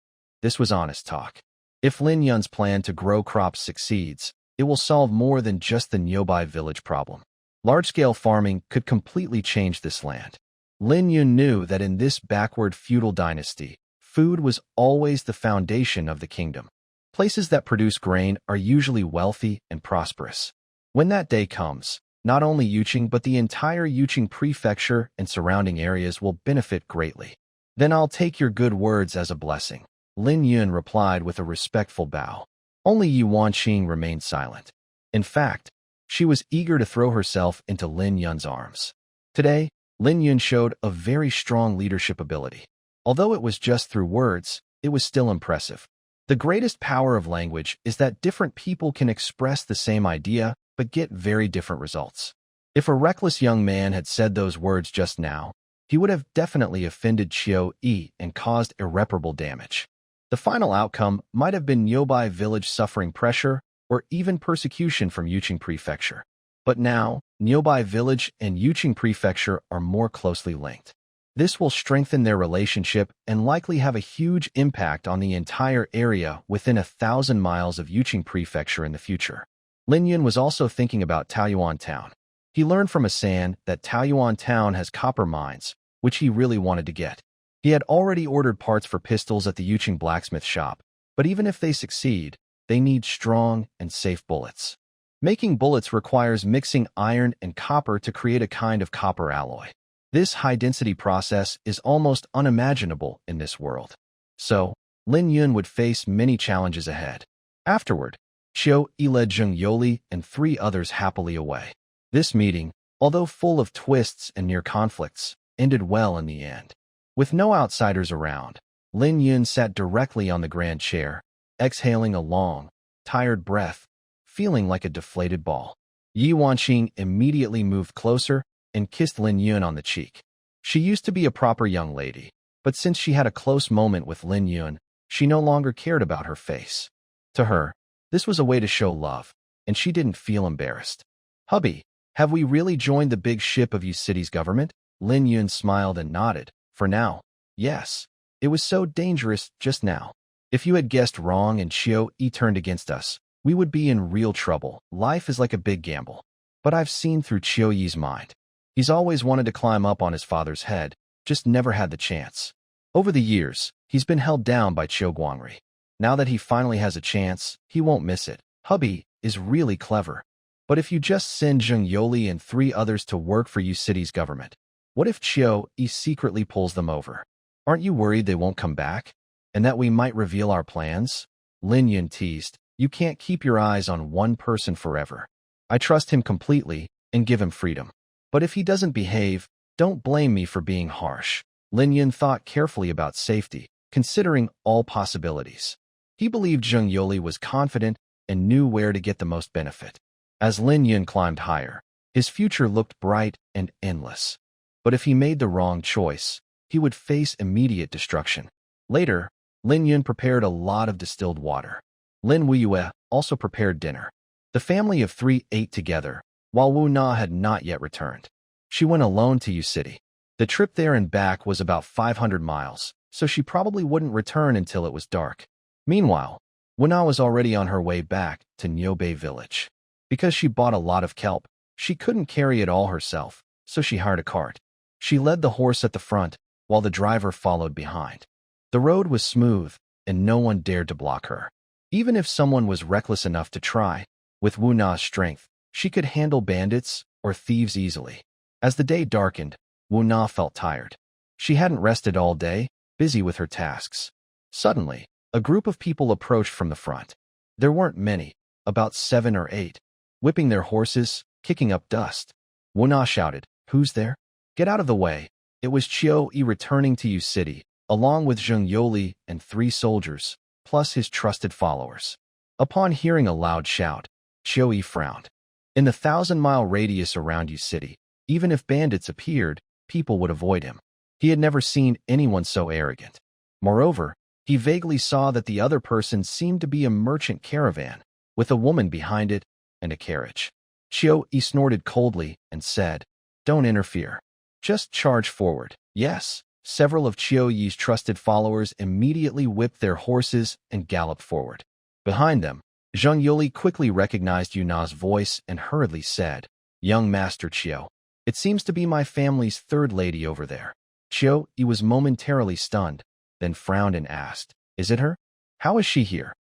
This was honest talk. If Lin Yun's plan to grow crops succeeds, it will solve more than just the Nyobai village problem. Large-scale farming could completely change this land. Lin Yun knew that in this backward feudal dynasty, food was always the foundation of the kingdom. Places that produce grain are usually wealthy and prosperous. When that day comes, not only Yuqing but the entire Yuqing Prefecture and surrounding areas will benefit greatly. Then I'll take your good words as a blessing. Lin Yun replied with a respectful bow. Only Yi Wanqing remained silent. In fact, she was eager to throw herself into Lin Yun's arms. Today, Lin Yun showed a very strong leadership ability. Although it was just through words, it was still impressive. The greatest power of language is that different people can express the same idea but get very different results. If a reckless young man had said those words just now, he would have definitely offended Qiu Yi and caused irreparable damage. The final outcome might have been Nyobai village suffering pressure or even persecution from Yuqing Prefecture. But now, Nyobai village and Yuqing Prefecture are more closely linked. This will strengthen their relationship and likely have a huge impact on the entire area within 1,000 miles of Yuqing Prefecture in the future. Lin Yun was also thinking about Taoyuan Town. He learned from Asan that Taoyuan Town has copper mines, which he really wanted to get. He had already ordered parts for pistols at the Yuqing blacksmith shop, but even if they succeed, they need strong and safe bullets. Making bullets requires mixing iron and copper to create a kind of copper alloy. This high-density process is almost unimaginable in this world. So, Lin Yun would face many challenges ahead. Afterward, Qiu Yi led Zheng Yoli and 3 others happily away. This meeting, although full of twists and near conflicts, ended well in the end. With no outsiders around, Lin Yun sat directly on the grand chair, exhaling a long, tired breath, feeling like a deflated ball. Yi Wanqing immediately moved closer and kissed Lin Yun on the cheek. She used to be a proper young lady, but since she had a close moment with Lin Yun, she no longer cared about her face. To her, this was a way to show love, and she didn't feel embarrassed. Hubby, have we really joined the big ship of you city's government? Lin Yun smiled and nodded. For now, yes. It was so dangerous just now. If you had guessed wrong and Qiu Yi turned against us, we would be in real trouble. Life is like a big gamble. But I've seen through Qiu Yi's mind. He's always wanted to climb up on his father's head, just never had the chance. Over the years, he's been held down by Qiu Guangri. Now that he finally has a chance, he won't miss it. Hubby is really clever. But if you just send Zheng Yoli and 3 others to work for you city's government, what if Qiu Yi secretly pulls them over? Aren't you worried they won't come back? And that we might reveal our plans? Lin Yun teased, you can't keep your eyes on one person forever. I trust him completely and give him freedom. But if he doesn't behave, don't blame me for being harsh. Lin Yun thought carefully about safety, considering all possibilities. He believed Zheng Yoli was confident and knew where to get the most benefit. As Lin Yun climbed higher, his future looked bright and endless. But if he made the wrong choice, he would face immediate destruction. Later, Lin Yun prepared a lot of distilled water. Lin Wuyue also prepared dinner. The family of 3 ate together, while Wu Na had not yet returned. She went alone to Yu City. The trip there and back was about 500 miles, so she probably wouldn't return until it was dark. Meanwhile, Wuna was already on her way back to Nyobe village. Because she bought a lot of kelp, she couldn't carry it all herself, so she hired a cart. She led the horse at the front, while the driver followed behind. The road was smooth, and no one dared to block her. Even if someone was reckless enough to try, with Wuna's strength, she could handle bandits or thieves easily. As the day darkened, Wuna felt tired. She hadn't rested all day, busy with her tasks. Suddenly, a group of people approached from the front. There weren't many, about 7 or 8, whipping their horses, kicking up dust. Wuna shouted, "Who's there? Get out of the way." It was Chiu-yi returning to Yu City, along with Zheng Yoli and 3 soldiers, plus his trusted followers. Upon hearing a loud shout, Chiu-yi frowned. In the 1,000-mile radius around Yu City, even if bandits appeared, people would avoid him. He had never seen anyone so arrogant. Moreover, he vaguely saw that the other person seemed to be a merchant caravan, with a woman behind it and a carriage. Chiu-yi snorted coldly and said, "Don't interfere. Just charge forward." Yes, several of Chiu-yi's trusted followers immediately whipped their horses and galloped forward. Behind them, Zheng Yoli quickly recognized Yuna's voice and hurriedly said, "Young Master Chiu, it seems to be my family's third lady over there." Chiu-yi was momentarily stunned, then frowned and asked, "Is it her? How is she here?"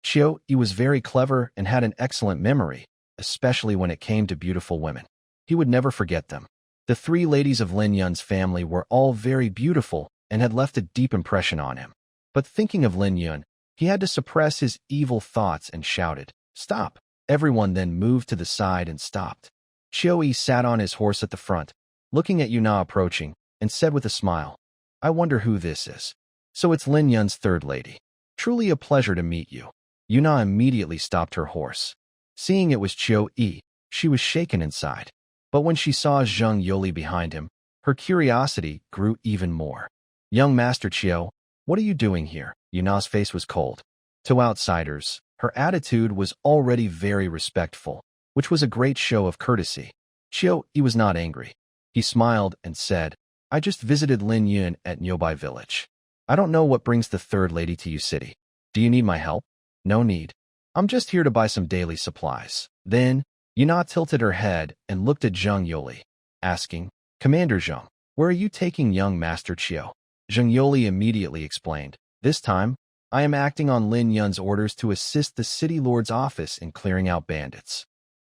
Chiu-yi was very clever and had an excellent memory, especially when it came to beautiful women. He would never forget them. The 3 ladies of Lin Yun's family were all very beautiful and had left a deep impression on him. But thinking of Lin Yun, he had to suppress his evil thoughts and shouted, "Stop!" Everyone then moved to the side and stopped. Chiu-yi sat on his horse at the front, looking at Yuna approaching, and said with a smile, "I wonder who this is. So it's Lin Yun's third lady. Truly a pleasure to meet you." Yuna immediately stopped her horse. Seeing it was Chiu-yi, she was shaken inside. But when she saw Zheng Yoli behind him, her curiosity grew even more. "Young Master Chiu, what are you doing here?" Yuna's face was cold. To outsiders, her attitude was already very respectful, which was a great show of courtesy. Chiu-yi was not angry. He smiled and said, "I just visited Lin Yun at Nyobai village. I don't know what brings the third lady to Yu City. Do you need my help?" "No need. I'm just here to buy some daily supplies." Then, Yuna tilted her head and looked at Zheng Yoli, asking, "Commander Zheng, where are you taking young Master Chiu?" Zheng Yoli immediately explained, "This time, I am acting on Lin Yun's orders to assist the city lord's office in clearing out bandits."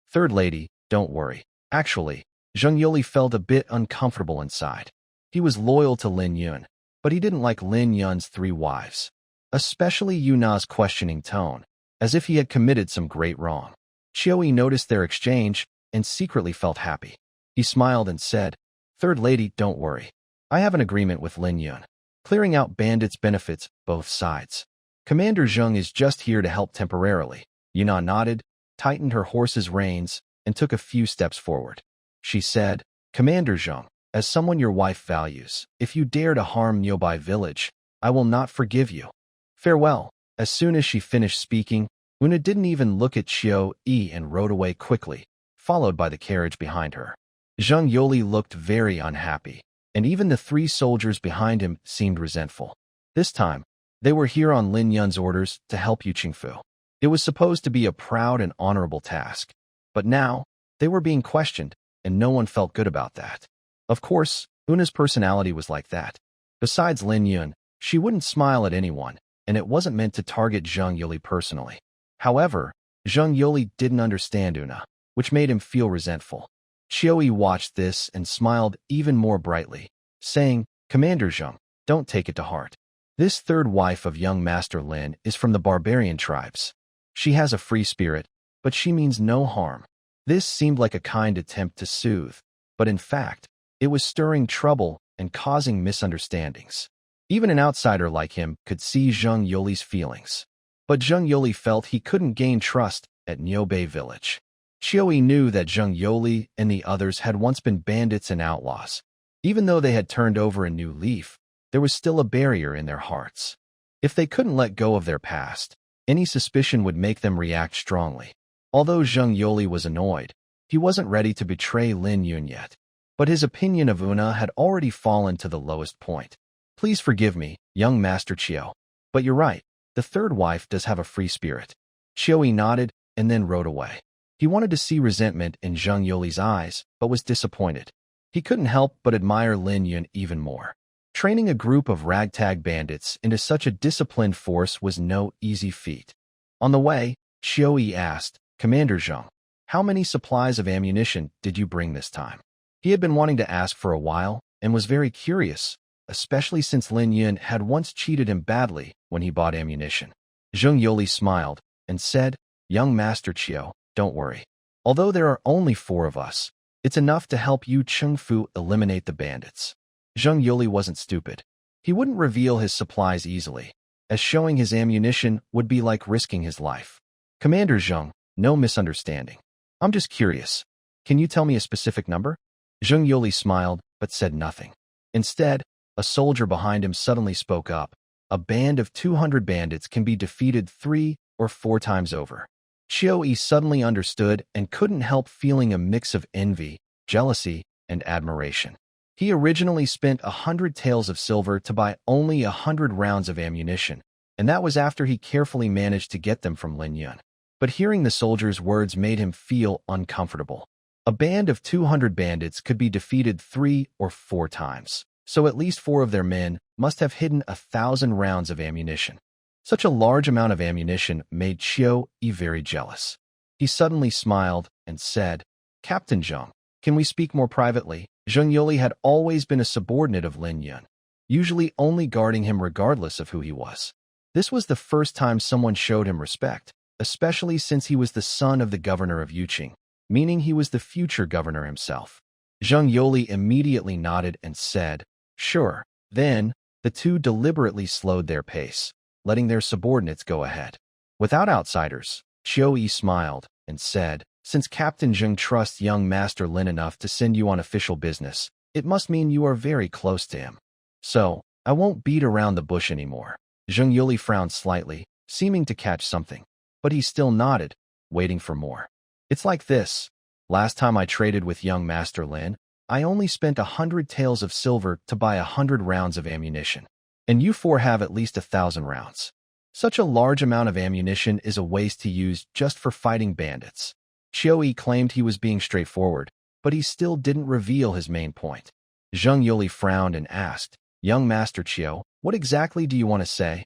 "Third lady, don't worry." Actually, Zheng Yoli felt a bit uncomfortable inside. He was loyal to Lin Yun, but he didn't like Lin Yun's 3 wives, especially Yuna's questioning tone, as if he had committed some great wrong. Chiu-yi noticed their exchange and secretly felt happy. He smiled and said, "Third lady, don't worry. I have an agreement with Lin Yun. Clearing out bandits benefits both sides. Commander Zheng is just here to help temporarily." Yuna nodded, tightened her horse's reins, and took a few steps forward. She said, "Commander Zheng, as someone your wife values, if you dare to harm Nyobai village, I will not forgive you. Farewell." As soon as she finished speaking, Una didn't even look at Chiu-yi and rode away quickly, followed by the carriage behind her. Zheng Yoli looked very unhappy, and even the 3 soldiers behind him seemed resentful. This time, they were here on Lin Yun's orders to help Yu Qingfu. It was supposed to be a proud and honorable task, but now, they were being questioned, and no one felt good about that. Of course, Una's personality was like that. Besides Lin Yun, she wouldn't smile at anyone, and it wasn't meant to target Zheng Yoli personally. However, Zheng Yoli didn't understand Una, which made him feel resentful. Chiu-yi watched this and smiled even more brightly, saying, "Commander Zheng, don't take it to heart. This third wife of young Master Lin is from the barbarian tribes. She has a free spirit, but she means no harm." This seemed like a kind attempt to soothe, but in fact, it was stirring trouble and causing misunderstandings. Even an outsider like him could see Zheng Yoli's feelings. But Zheng Yoli felt he couldn't gain trust at Nyobe village. Chiu-yi knew that Zheng Yoli and the others had once been bandits and outlaws. Even though they had turned over a new leaf, there was still a barrier in their hearts. If they couldn't let go of their past, any suspicion would make them react strongly. Although Zheng Yoli was annoyed, he wasn't ready to betray Lin Yun yet. But his opinion of Una had already fallen to the lowest point. Please forgive me, young Master Chiao. But you're right, the third wife does have a free spirit. Chiao nodded and then rode away. He wanted to see resentment in Zheng Yoli's eyes, but was disappointed. He couldn't help but admire Lin Yun even more. Training a group of ragtag bandits into such a disciplined force was no easy feat. On the way, Chiao asked, Commander Zheng, how many supplies of ammunition did you bring this time? He had been wanting to ask for a while and was very curious, especially since Lin Yun had once cheated him badly when he bought ammunition. Zheng Yoli smiled and said, Young Master Chiao, don't worry. Although there are only 4 of us, it's enough to help you Cheng Fu eliminate the bandits. Zheng Yoli wasn't stupid. He wouldn't reveal his supplies easily, as showing his ammunition would be like risking his life. Commander Zheng, no misunderstanding. I'm just curious. Can you tell me a specific number? Zheng Yoli smiled, but said nothing. Instead, a soldier behind him suddenly spoke up. A band of 200 bandits can be defeated 3 or 4 times over. Chiao suddenly understood and couldn't help feeling a mix of envy, jealousy, and admiration. He originally spent 100 taels of silver to buy only 100 rounds of ammunition, and that was after he carefully managed to get them from Lin Yun. But hearing the soldier's words made him feel uncomfortable. A band of 200 bandits could be defeated 3 or 4 times, so at least 4 of their men must have hidden 1,000 rounds of ammunition. Such a large amount of ammunition made Chiao very jealous. He suddenly smiled and said, Captain Zheng, can we speak more privately? Zheng Yoli had always been a subordinate of Lin Yun, usually only guarding him regardless of who he was. This was the first time someone showed him respect, especially since he was the son of the governor of Yuqing, meaning he was the future governor himself. Zheng Yoli immediately nodded and said, Sure. Then, the two deliberately slowed their pace, letting their subordinates go ahead. Without outsiders, Chiao smiled and said, Since Captain Zheng trusts young Master Lin enough to send you on official business, it must mean you are very close to him. So, I won't beat around the bush anymore. Zheng Yoli frowned slightly, seeming to catch something, but he still nodded, waiting for more. It's like this. Last time I traded with young Master Lin, I only spent 100 taels of silver to buy 100 rounds of ammunition. And you 4 have at least 1,000 rounds. Such a large amount of ammunition is a waste to use just for fighting bandits. Chiao claimed he was being straightforward, but he still didn't reveal his main point. Zheng Yoli frowned and asked, Young Master Chiao, what exactly do you want to say?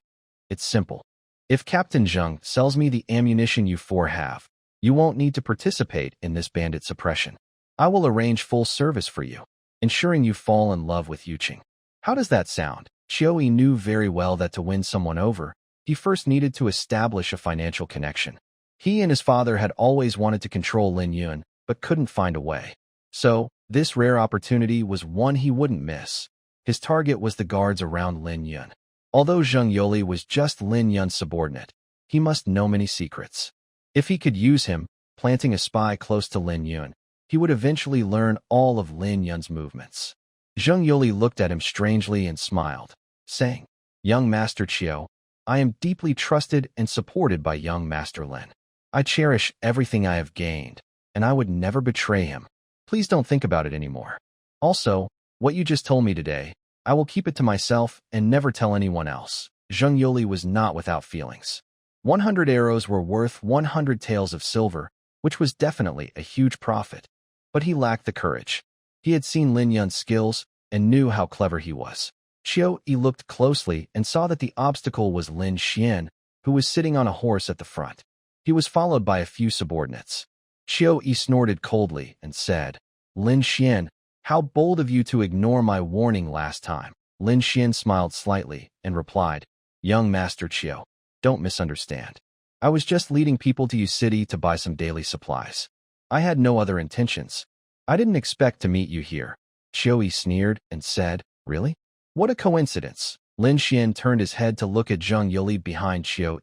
It's simple. If Captain Zheng sells me the ammunition you 4 have, you won't need to participate in this bandit suppression. I will arrange full service for you, ensuring you fall in love with Yuqing. How does that sound? Chiao knew very well that to win someone over, he first needed to establish a financial connection. He and his father had always wanted to control Lin Yun, but couldn't find a way. So, this rare opportunity was one he wouldn't miss. His target was the guards around Lin Yun. Although Zheng Yoli was just Lin Yun's subordinate, he must know many secrets. If he could use him, planting a spy close to Lin Yun, he would eventually learn all of Lin Yun's movements. Zheng Yoli looked at him strangely and smiled, saying, Young Master Chiao, I am deeply trusted and supported by young Master Lin. I cherish everything I have gained, and I would never betray him. Please don't think about it anymore. Also, what you just told me today, I will keep it to myself and never tell anyone else. Zheng Yoli was not without feelings. 100 arrows were worth 100 taels of silver, which was definitely a huge profit. But he lacked the courage. He had seen Lin Yun's skills and knew how clever he was. Chiao looked closely and saw that the obstacle was Lin Xian, who was sitting on a horse at the front. He was followed by a few subordinates. Chiao snorted coldly and said, Lin Xian, how bold of you to ignore my warning last time. Lin Xian smiled slightly and replied, Young Master Chiao, don't misunderstand. I was just leading people to your city to buy some daily supplies. I had no other intentions. I didn't expect to meet you here. Chiao sneered and said, Really? What a coincidence. Lin Xian turned his head to look at Zheng Yoli behind Chiao,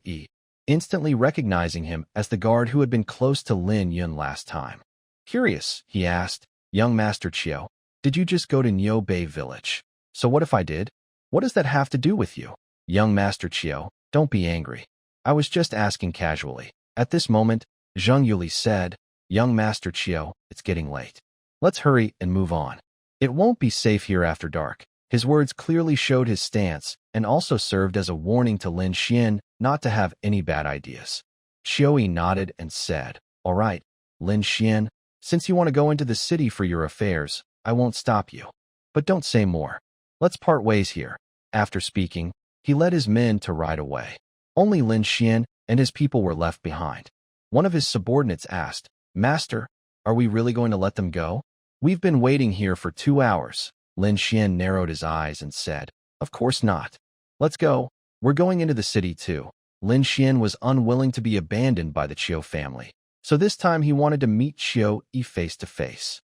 instantly recognizing him as the guard who had been close to Lin Yun last time. Curious, he asked, Young Master Chiao, did you just go to Niu Bei village? So what if I did? What does that have to do with you? Young Master Chiao, don't be angry. I was just asking casually. At this moment, Zheng Yuli said, Young Master Chiao, it's getting late. Let's hurry and move on. It won't be safe here after dark. His words clearly showed his stance and also served as a warning to Lin Xian not to have any bad ideas. Qiui nodded and said, "All right, Lin Xian, since you want to go into the city for your affairs, I won't stop you. But don't say more. Let's part ways here." After speaking, he led his men to ride away. Only Lin Xian and his people were left behind. One of his subordinates asked, "Master, are we really going to let them go? We've been waiting here for 2 hours." Lin Xian narrowed his eyes and said, "Of course not. Let's go. We're going into the city too." Lin Xian was unwilling to be abandoned by the Qiu family, so this time he wanted to meet Qiu face to face.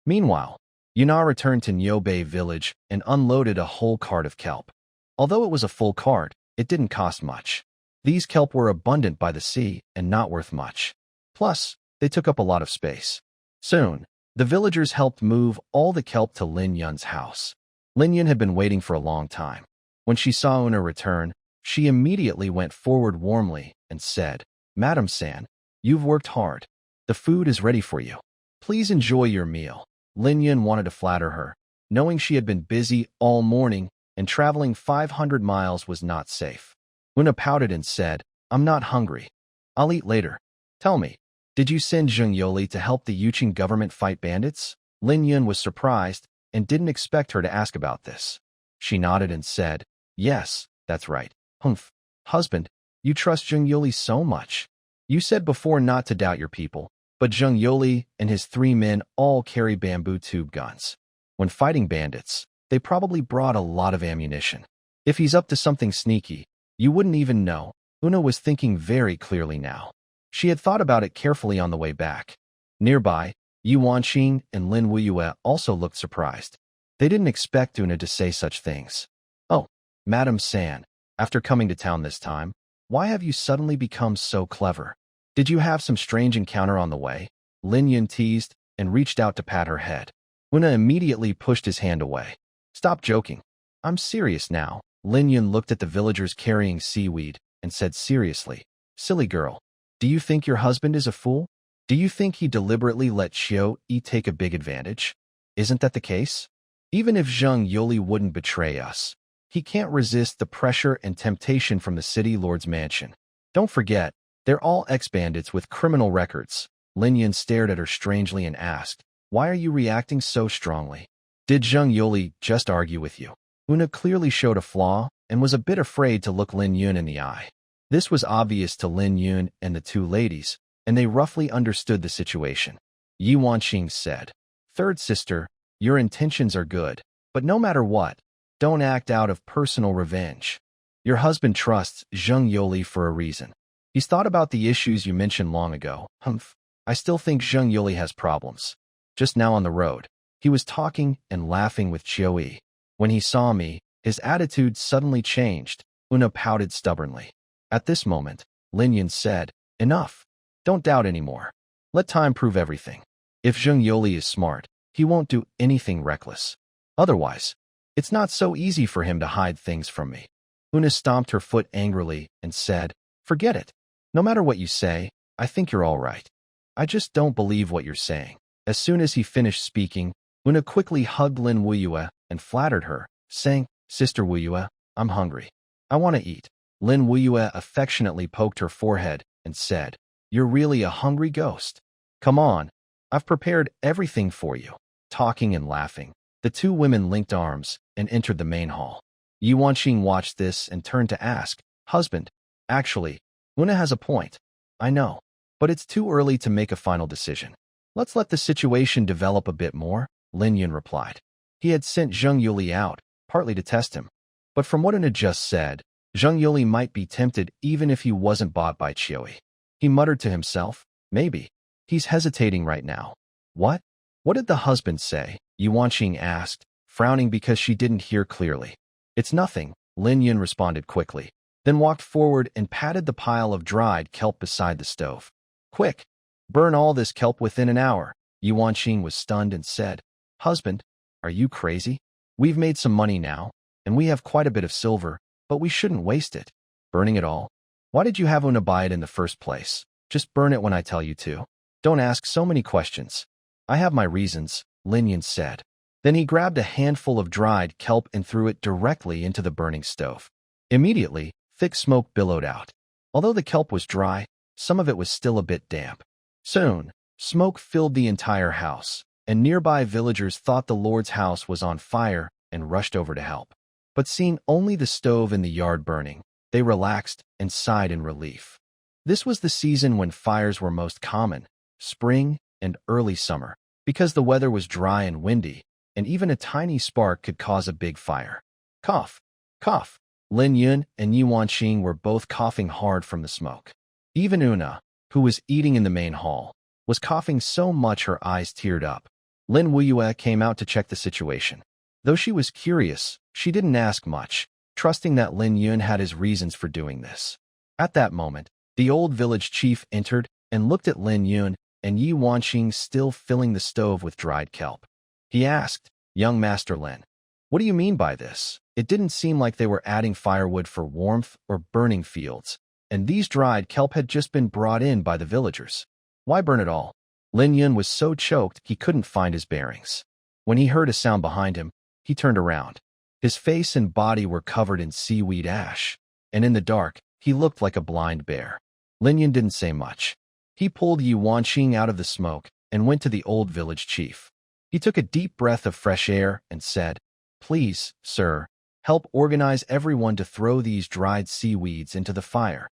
Meanwhile, Yuna returned to Niubei village and unloaded a whole cart of kelp. Although it was a full cart, it didn't cost much. These kelp were abundant by the sea and not worth much. Plus, they took up a lot of space. Soon, the villagers helped move all the kelp to Lin Yun's house. Lin Yun had been waiting for a long time. When she saw Una return, she immediately went forward warmly and said, "Madam San, you've worked hard. The food is ready for you. Please enjoy your meal." Lin Yun wanted to flatter her, knowing she had been busy all morning and traveling 500 miles was not safe. Una pouted and said, "I'm not hungry. I'll eat later. Tell me, did you send Zheng Yoli to help the Yuqing government fight bandits?" Lin Yun was surprised and didn't expect her to ask about this. She nodded and said, "Yes, that's right." "Humph, husband, you trust Zheng Yoli so much. You said before not to doubt your people, but Zheng Yoli and his 3 men all carry bamboo tube guns. When fighting bandits, they probably brought a lot of ammunition. If he's up to something sneaky, you wouldn't even know." Una was thinking very clearly now. She had thought about it carefully on the way back. Nearby, Yu Wanqing and Lin Wuyue also looked surprised. They didn't expect Una to say such things. "Oh, Madam San, after coming to town this time, why have you suddenly become so clever? Did you have some strange encounter on the way?" Lin Yun teased and reached out to pat her head. Una immediately pushed his hand away. "Stop joking. I'm serious now." Lin Yun looked at the villagers carrying seaweed and said seriously, "Silly girl, do you think your husband is a fool? Do you think he deliberately let Qiu take a big advantage? Isn't that the case? Even if Zheng Yoli wouldn't betray us, he can't resist the pressure and temptation from the city lord's mansion. Don't forget, they're all ex-bandits with criminal records." Lin Yun stared at her strangely and asked, "Why are you reacting so strongly? Did Zheng Yoli just argue with you?" Una clearly showed a flaw and was a bit afraid to look Lin Yun in the eye. This was obvious to Lin Yun and the 2 ladies, and they roughly understood the situation. Yi Wanqing said, "Third sister, your intentions are good, but no matter what, don't act out of personal revenge. Your husband trusts Zheng Yoli for a reason. He's thought about the issues you mentioned long ago." "Humph, I still think Zheng Yoli has problems. Just now on the road, he was talking and laughing with Qiu. When he saw me, his attitude suddenly changed." Una pouted stubbornly. At this moment, Lin Yun said, "Enough. Don't doubt anymore. Let time prove everything. If Zheng Yoli is smart, he won't do anything reckless. Otherwise, it's not so easy for him to hide things from me." Una stomped her foot angrily and said, "Forget it. No matter what you say, I think you're all right. I just don't believe what you're saying." As soon as he finished speaking, Una quickly hugged Lin Wuyue and flattered her, saying, "Sister Wuyue, I'm hungry. I want to eat." Lin Wuyue affectionately poked her forehead and said, "You're really a hungry ghost. Come on, I've prepared everything for you." Talking and laughing, the 2 women linked arms and entered the main hall. Yi Wanqing watched this and turned to ask, "Husband, actually, Una has a point. I know, but it's too early to make a final decision. Let's let the situation develop a bit more," Lin Yun replied. He had sent Zheng Yuli out, partly to test him. But from what Una just said, Zheng Yuli might be tempted even if he wasn't bought by Qiu. He muttered to himself, "Maybe. He's hesitating right now." "What? What did the husband say?" Yi Wanqing asked, frowning because she didn't hear clearly. "It's nothing," Lin Yun responded quickly, then walked forward and patted the pile of dried kelp beside the stove. "Quick! Burn all this kelp within an hour." Yi Wanqing was stunned and said, "Husband, are you crazy? We've made some money now, and we have quite a bit of silver, but we shouldn't waste it. Burning it all? Why did you have Una buy it in the first place? Just burn it when I tell you to. Don't ask so many questions." "I have my reasons," Lin Yun said. Then he grabbed a handful of dried kelp and threw it directly into the burning stove. Immediately, thick smoke billowed out. Although the kelp was dry, some of it was still a bit damp. Soon, smoke filled the entire house, and nearby villagers thought the Lord's house was on fire and rushed over to help. But seeing only the stove in the yard burning, they relaxed and sighed in relief. This was the season when fires were most common, spring and early summer, because the weather was dry and windy, and even a tiny spark could cause a big fire. Cough, cough. Lin Yun and Yi Wanqing were both coughing hard from the smoke. Even Una, who was eating in the main hall, was coughing so much her eyes teared up. Lin Wuyue came out to check the situation. Though she was curious, she didn't ask much, trusting that Lin Yun had his reasons for doing this. At that moment, the old village chief entered and looked at Lin Yun and Yi Wanqing still filling the stove with dried kelp. He asked, "Young Master Lin, what do you mean by this? It didn't seem like they were adding firewood for warmth or burning fields, and these dried kelp had just been brought in by the villagers. Why burn it all?" Lin Yun was so choked he couldn't find his bearings. When he heard a sound behind him, he turned around. His face and body were covered in seaweed ash, and in the dark, he looked like a blind bear. Lin Yun didn't say much. He pulled Yi Wanqing out of the smoke and went to the old village chief. He took a deep breath of fresh air and said, "Please, sir, help organize everyone to throw these dried seaweeds into the fire."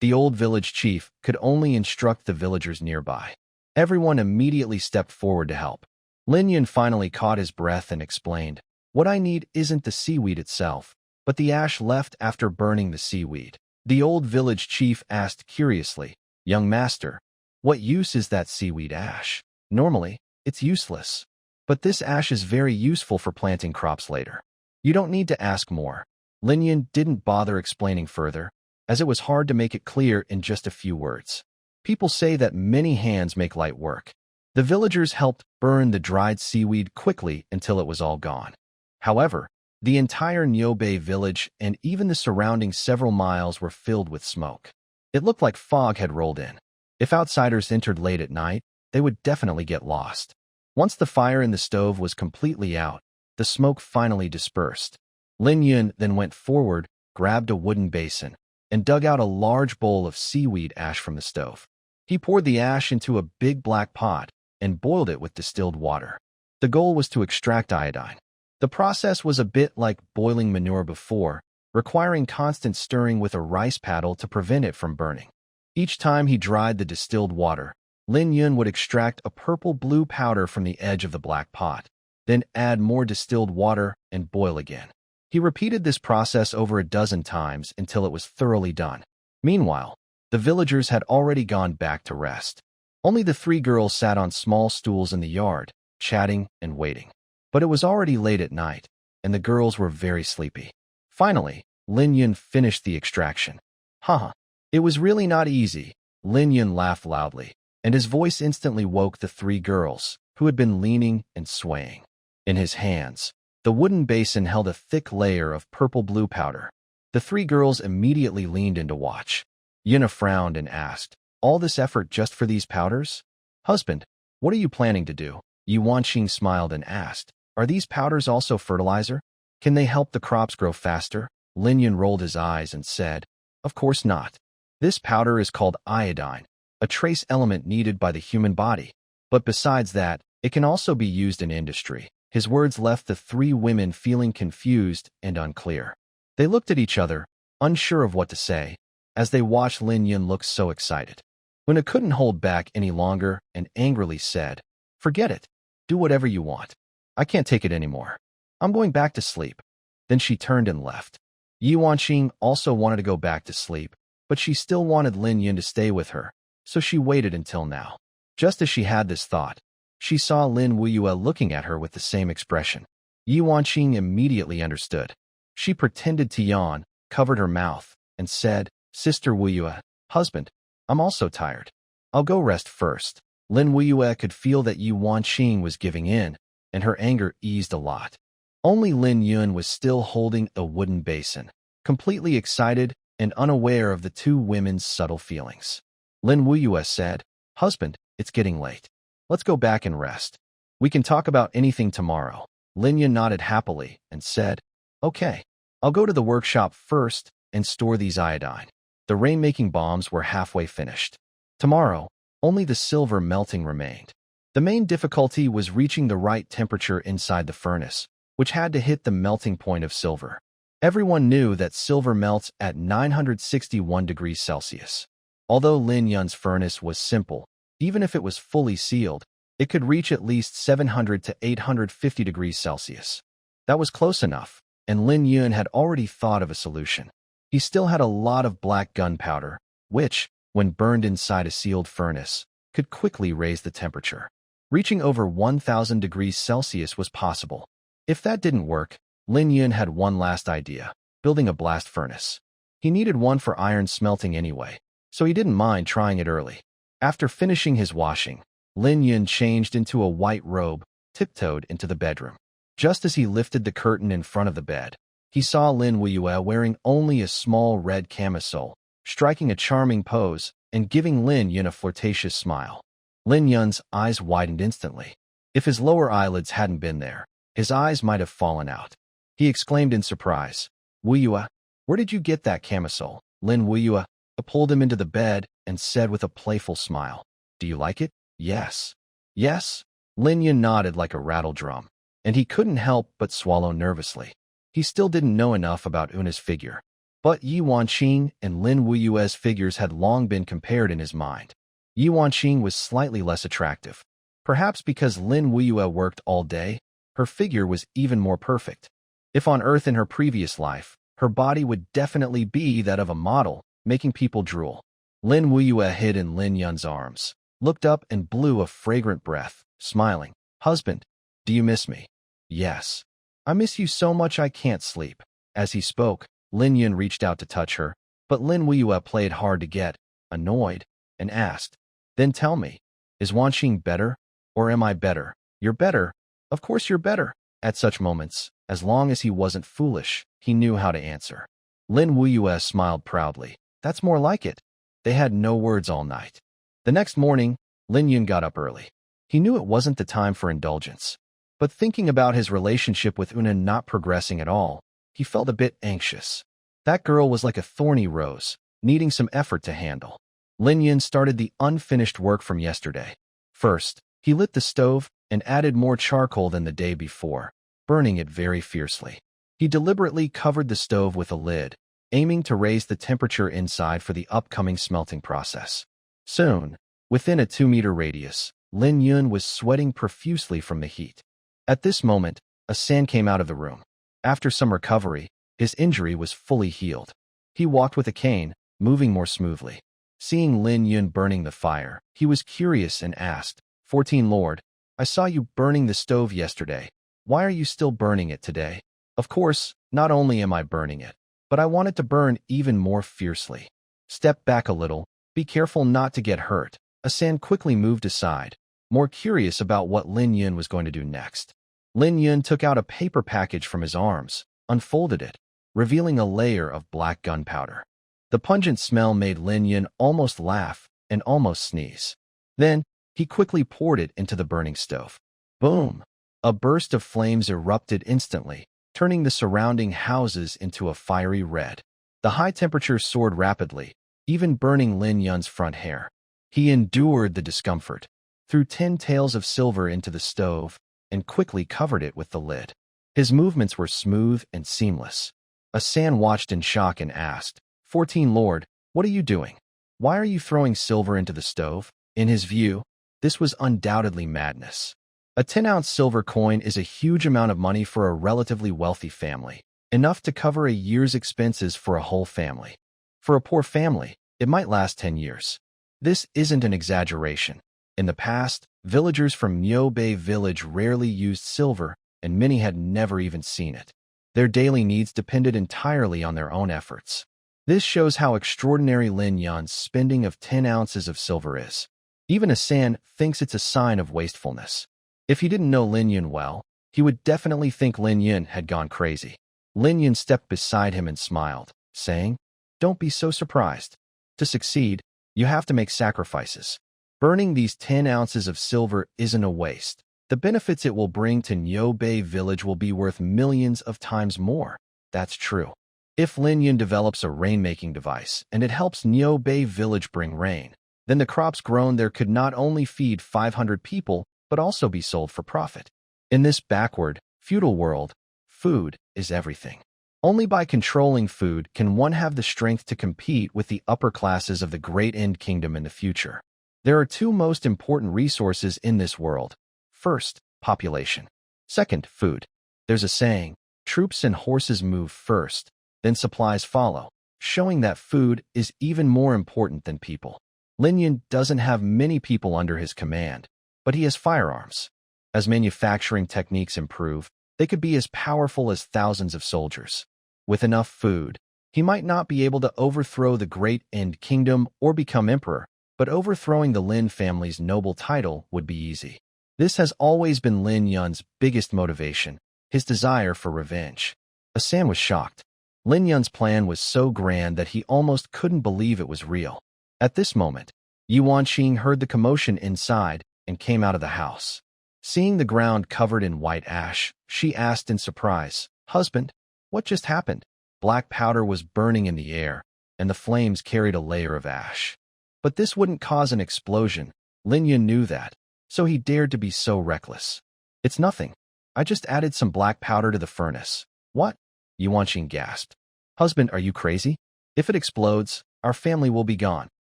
The old village chief could only instruct the villagers nearby. Everyone immediately stepped forward to help. Lin Yun finally caught his breath and explained, "What I need isn't the seaweed itself, but the ash left after burning the seaweed." The old village chief asked curiously, "Young master, what use is that seaweed ash? Normally, it's useless. But this ash is very useful for planting crops later. You don't need to ask more." Lin Yun didn't bother explaining further, as it was hard to make it clear in just a few words. People say that many hands make light work. The villagers helped burn the dried seaweed quickly until it was all gone. However, the entire Niobei village and even the surrounding several miles were filled with smoke. It looked like fog had rolled in. If outsiders entered late at night, they would definitely get lost. Once the fire in the stove was completely out, the smoke finally dispersed. Lin Yun then went forward, grabbed a wooden basin, and dug out a large bowl of seaweed ash from the stove. He poured the ash into a big black pot and boiled it with distilled water. The goal was to extract iodine. The process was a bit like boiling manure before, requiring constant stirring with a rice paddle to prevent it from burning. Each time he dried the distilled water, Lin Yun would extract a purple-blue powder from the edge of the black pot, then add more distilled water and boil again. He repeated this process over a dozen times until it was thoroughly done. Meanwhile, the villagers had already gone back to rest. Only the three girls sat on small stools in the yard, chatting and waiting. But it was already late at night, and the girls were very sleepy. Finally, Lin Yun finished the extraction. "Haha, it was really not easy." Lin Yun laughed loudly, and his voice instantly woke the three girls, who had been leaning and swaying. In his hands, the wooden basin held a thick layer of purple-blue powder. The three girls immediately leaned in to watch. Yuna frowned and asked, "All this effort just for these powders? Husband, what are you planning to do?" Yi Wanqing smiled and asked, "Are these powders also fertilizer? Can they help the crops grow faster?" Lin Yun rolled his eyes and said, "Of course not. This powder is called iodine, a trace element needed by the human body. But besides that, it can also be used in industry." His words left the three women feeling confused and unclear. They looked at each other, unsure of what to say, as they watched Lin Yun look so excited. Una couldn't hold back any longer and angrily said, "Forget it. Do whatever you want. I can't take it anymore. I'm going back to sleep." Then she turned and left. Yi Wanqing also wanted to go back to sleep, but she still wanted Lin Yun to stay with her, so she waited until now. Just as she had this thought, she saw Lin Wuyue looking at her with the same expression. Yi Wanqing immediately understood. She pretended to yawn, covered her mouth, and said, "Sister Wuyue, husband, I'm also tired. I'll go rest first." Lin Wuyue could feel that Yi Wanqing was giving in, and her anger eased a lot. Only Lin Yun was still holding a wooden basin, completely excited and unaware of the two women's subtle feelings. Lin Wuyue said, "Husband, it's getting late. Let's go back and rest. We can talk about anything tomorrow." Lin Yun nodded happily and said, "Okay, I'll go to the workshop first and store these iodine." The rainmaking bombs were halfway finished. Tomorrow, only the silver melting remained. The main difficulty was reaching the right temperature inside the furnace, which had to hit the melting point of silver. Everyone knew that silver melts at 961 degrees Celsius. Although Lin Yun's furnace was simple, even if it was fully sealed, it could reach at least 700 to 850 degrees Celsius. That was close enough, and Lin Yun had already thought of a solution. He still had a lot of black gunpowder, which, when burned inside a sealed furnace, could quickly raise the temperature. Reaching over 1000 degrees Celsius was possible. If that didn't work, Lin Yun had one last idea: building a blast furnace. He needed one for iron smelting anyway, so he didn't mind trying it early. After finishing his washing, Lin Yun changed into a white robe, tiptoed into the bedroom. Just as he lifted the curtain in front of the bed, he saw Lin Wuyue wearing only a small red camisole, striking a charming pose and giving Lin Yun a flirtatious smile. Lin Yun's eyes widened instantly. If his lower eyelids hadn't been there, his eyes might have fallen out. He exclaimed in surprise, "Wuyue, where did you get that camisole?" Lin Wuyue pulled him into the bed and said with a playful smile, "Do you like it?" "Yes." "Yes?" Lin Yun nodded like a rattle drum, and he couldn't help but swallow nervously. He still didn't know enough about Una's figure, but Yi Wanqing and Lin Wuyue's figures had long been compared in his mind. Yi Wanqing was slightly less attractive. Perhaps because Lin Wuyue worked all day, her figure was even more perfect. If on Earth in her previous life, her body would definitely be that of a model, making people drool. Lin Wuyue hid in Lin Yun's arms, looked up and blew a fragrant breath, smiling. "Husband, do you miss me?" "Yes. I miss you so much I can't sleep." As he spoke, Lin Yun reached out to touch her, but Lin Wuyue played hard to get, annoyed, and asked, "Then tell me, is Wanqing better, or am I better?" "You're better. Of course you're better." At such moments, as long as he wasn't foolish, he knew how to answer. Lin Wuyue smiled proudly. "That's more like it." They had no words all night. The next morning, Lin Yun got up early. He knew it wasn't the time for indulgence, but thinking about his relationship with Una not progressing at all, he felt a bit anxious. That girl was like a thorny rose, needing some effort to handle. Lin Yun started the unfinished work from yesterday. First, he lit the stove and added more charcoal than the day before, burning it very fiercely. He deliberately covered the stove with a lid, aiming to raise the temperature inside for the upcoming smelting process. Soon, within a 2-meter radius, Lin Yun was sweating profusely from the heat. At this moment, Asan came out of the room. After some recovery, his injury was fully healed. He walked with a cane, moving more smoothly. Seeing Lin Yun burning the fire, he was curious and asked, 14 Lord, I saw you burning the stove yesterday. Why are you still burning it today?" "Of course, not only am I burning it, but I want it to burn even more fiercely." "Step back a little. Be careful not to get hurt." Asan quickly moved aside, more curious about what Lin Yun was going to do next. Lin Yun took out a paper package from his arms, unfolded it, revealing a layer of black gunpowder. The pungent smell made Lin Yun almost laugh and almost sneeze. Then, he quickly poured it into the burning stove. Boom! A burst of flames erupted instantly, turning the surrounding houses into a fiery red. The high temperature soared rapidly, even burning Lin Yun's front hair. He endured the discomfort, threw 10 taels of silver into the stove, and quickly covered it with the lid. His movements were smooth and seamless. Asan watched in shock and asked, 14 Lord, what are you doing? Why are you throwing silver into the stove? In his view, this was undoubtedly madness. A 10-ounce silver coin is a huge amount of money for a relatively wealthy family, enough to cover a year's expenses for a whole family. For a poor family, it might last 10 years. This isn't an exaggeration. In the past, villagers from Myo Bay village rarely used silver, and many had never even seen it. Their daily needs depended entirely on their own efforts. This shows how extraordinary Lin Yun's spending of 10 ounces of silver is. Even Asan thinks it's a sign of wastefulness. If he didn't know Lin Yun well, he would definitely think Lin Yun had gone crazy. Lin Yun stepped beside him and smiled, saying, Don't be so surprised. To succeed, you have to make sacrifices. Burning these 10 ounces of silver isn't a waste. The benefits it will bring to Niobei village will be worth millions of times more. That's true. If Lin Yun develops a rainmaking device and it helps Niobei village bring rain, then the crops grown there could not only feed 500 people, but also be sold for profit. In this backward, feudal world, food is everything. Only by controlling food can one have the strength to compete with the upper classes of the Great End Kingdom in the future. There are two most important resources in this world. First, population. Second, food. There's a saying, troops and horses move first, then supplies follow, showing that food is even more important than people. Lin Yun doesn't have many people under his command, but he has firearms. As manufacturing techniques improve, they could be as powerful as thousands of soldiers. With enough food, he might not be able to overthrow the Great End Kingdom or become emperor, but overthrowing the Lin family's noble title would be easy. This has always been Lin Yun's biggest motivation, his desire for revenge. Asan was shocked. Lin Yun's plan was so grand that he almost couldn't believe it was real. At this moment, Yuan Qing heard the commotion inside and came out of the house. Seeing the ground covered in white ash, she asked in surprise, "Husband, what just happened?" Black powder was burning in the air, and the flames carried a layer of ash. But this wouldn't cause an explosion. Lin Yun knew that, so he dared to be so reckless. "It's nothing. I just added some black powder to the furnace." "What?" Yuan Qing gasped. "Husband, are you crazy? If it explodes, our family will be gone."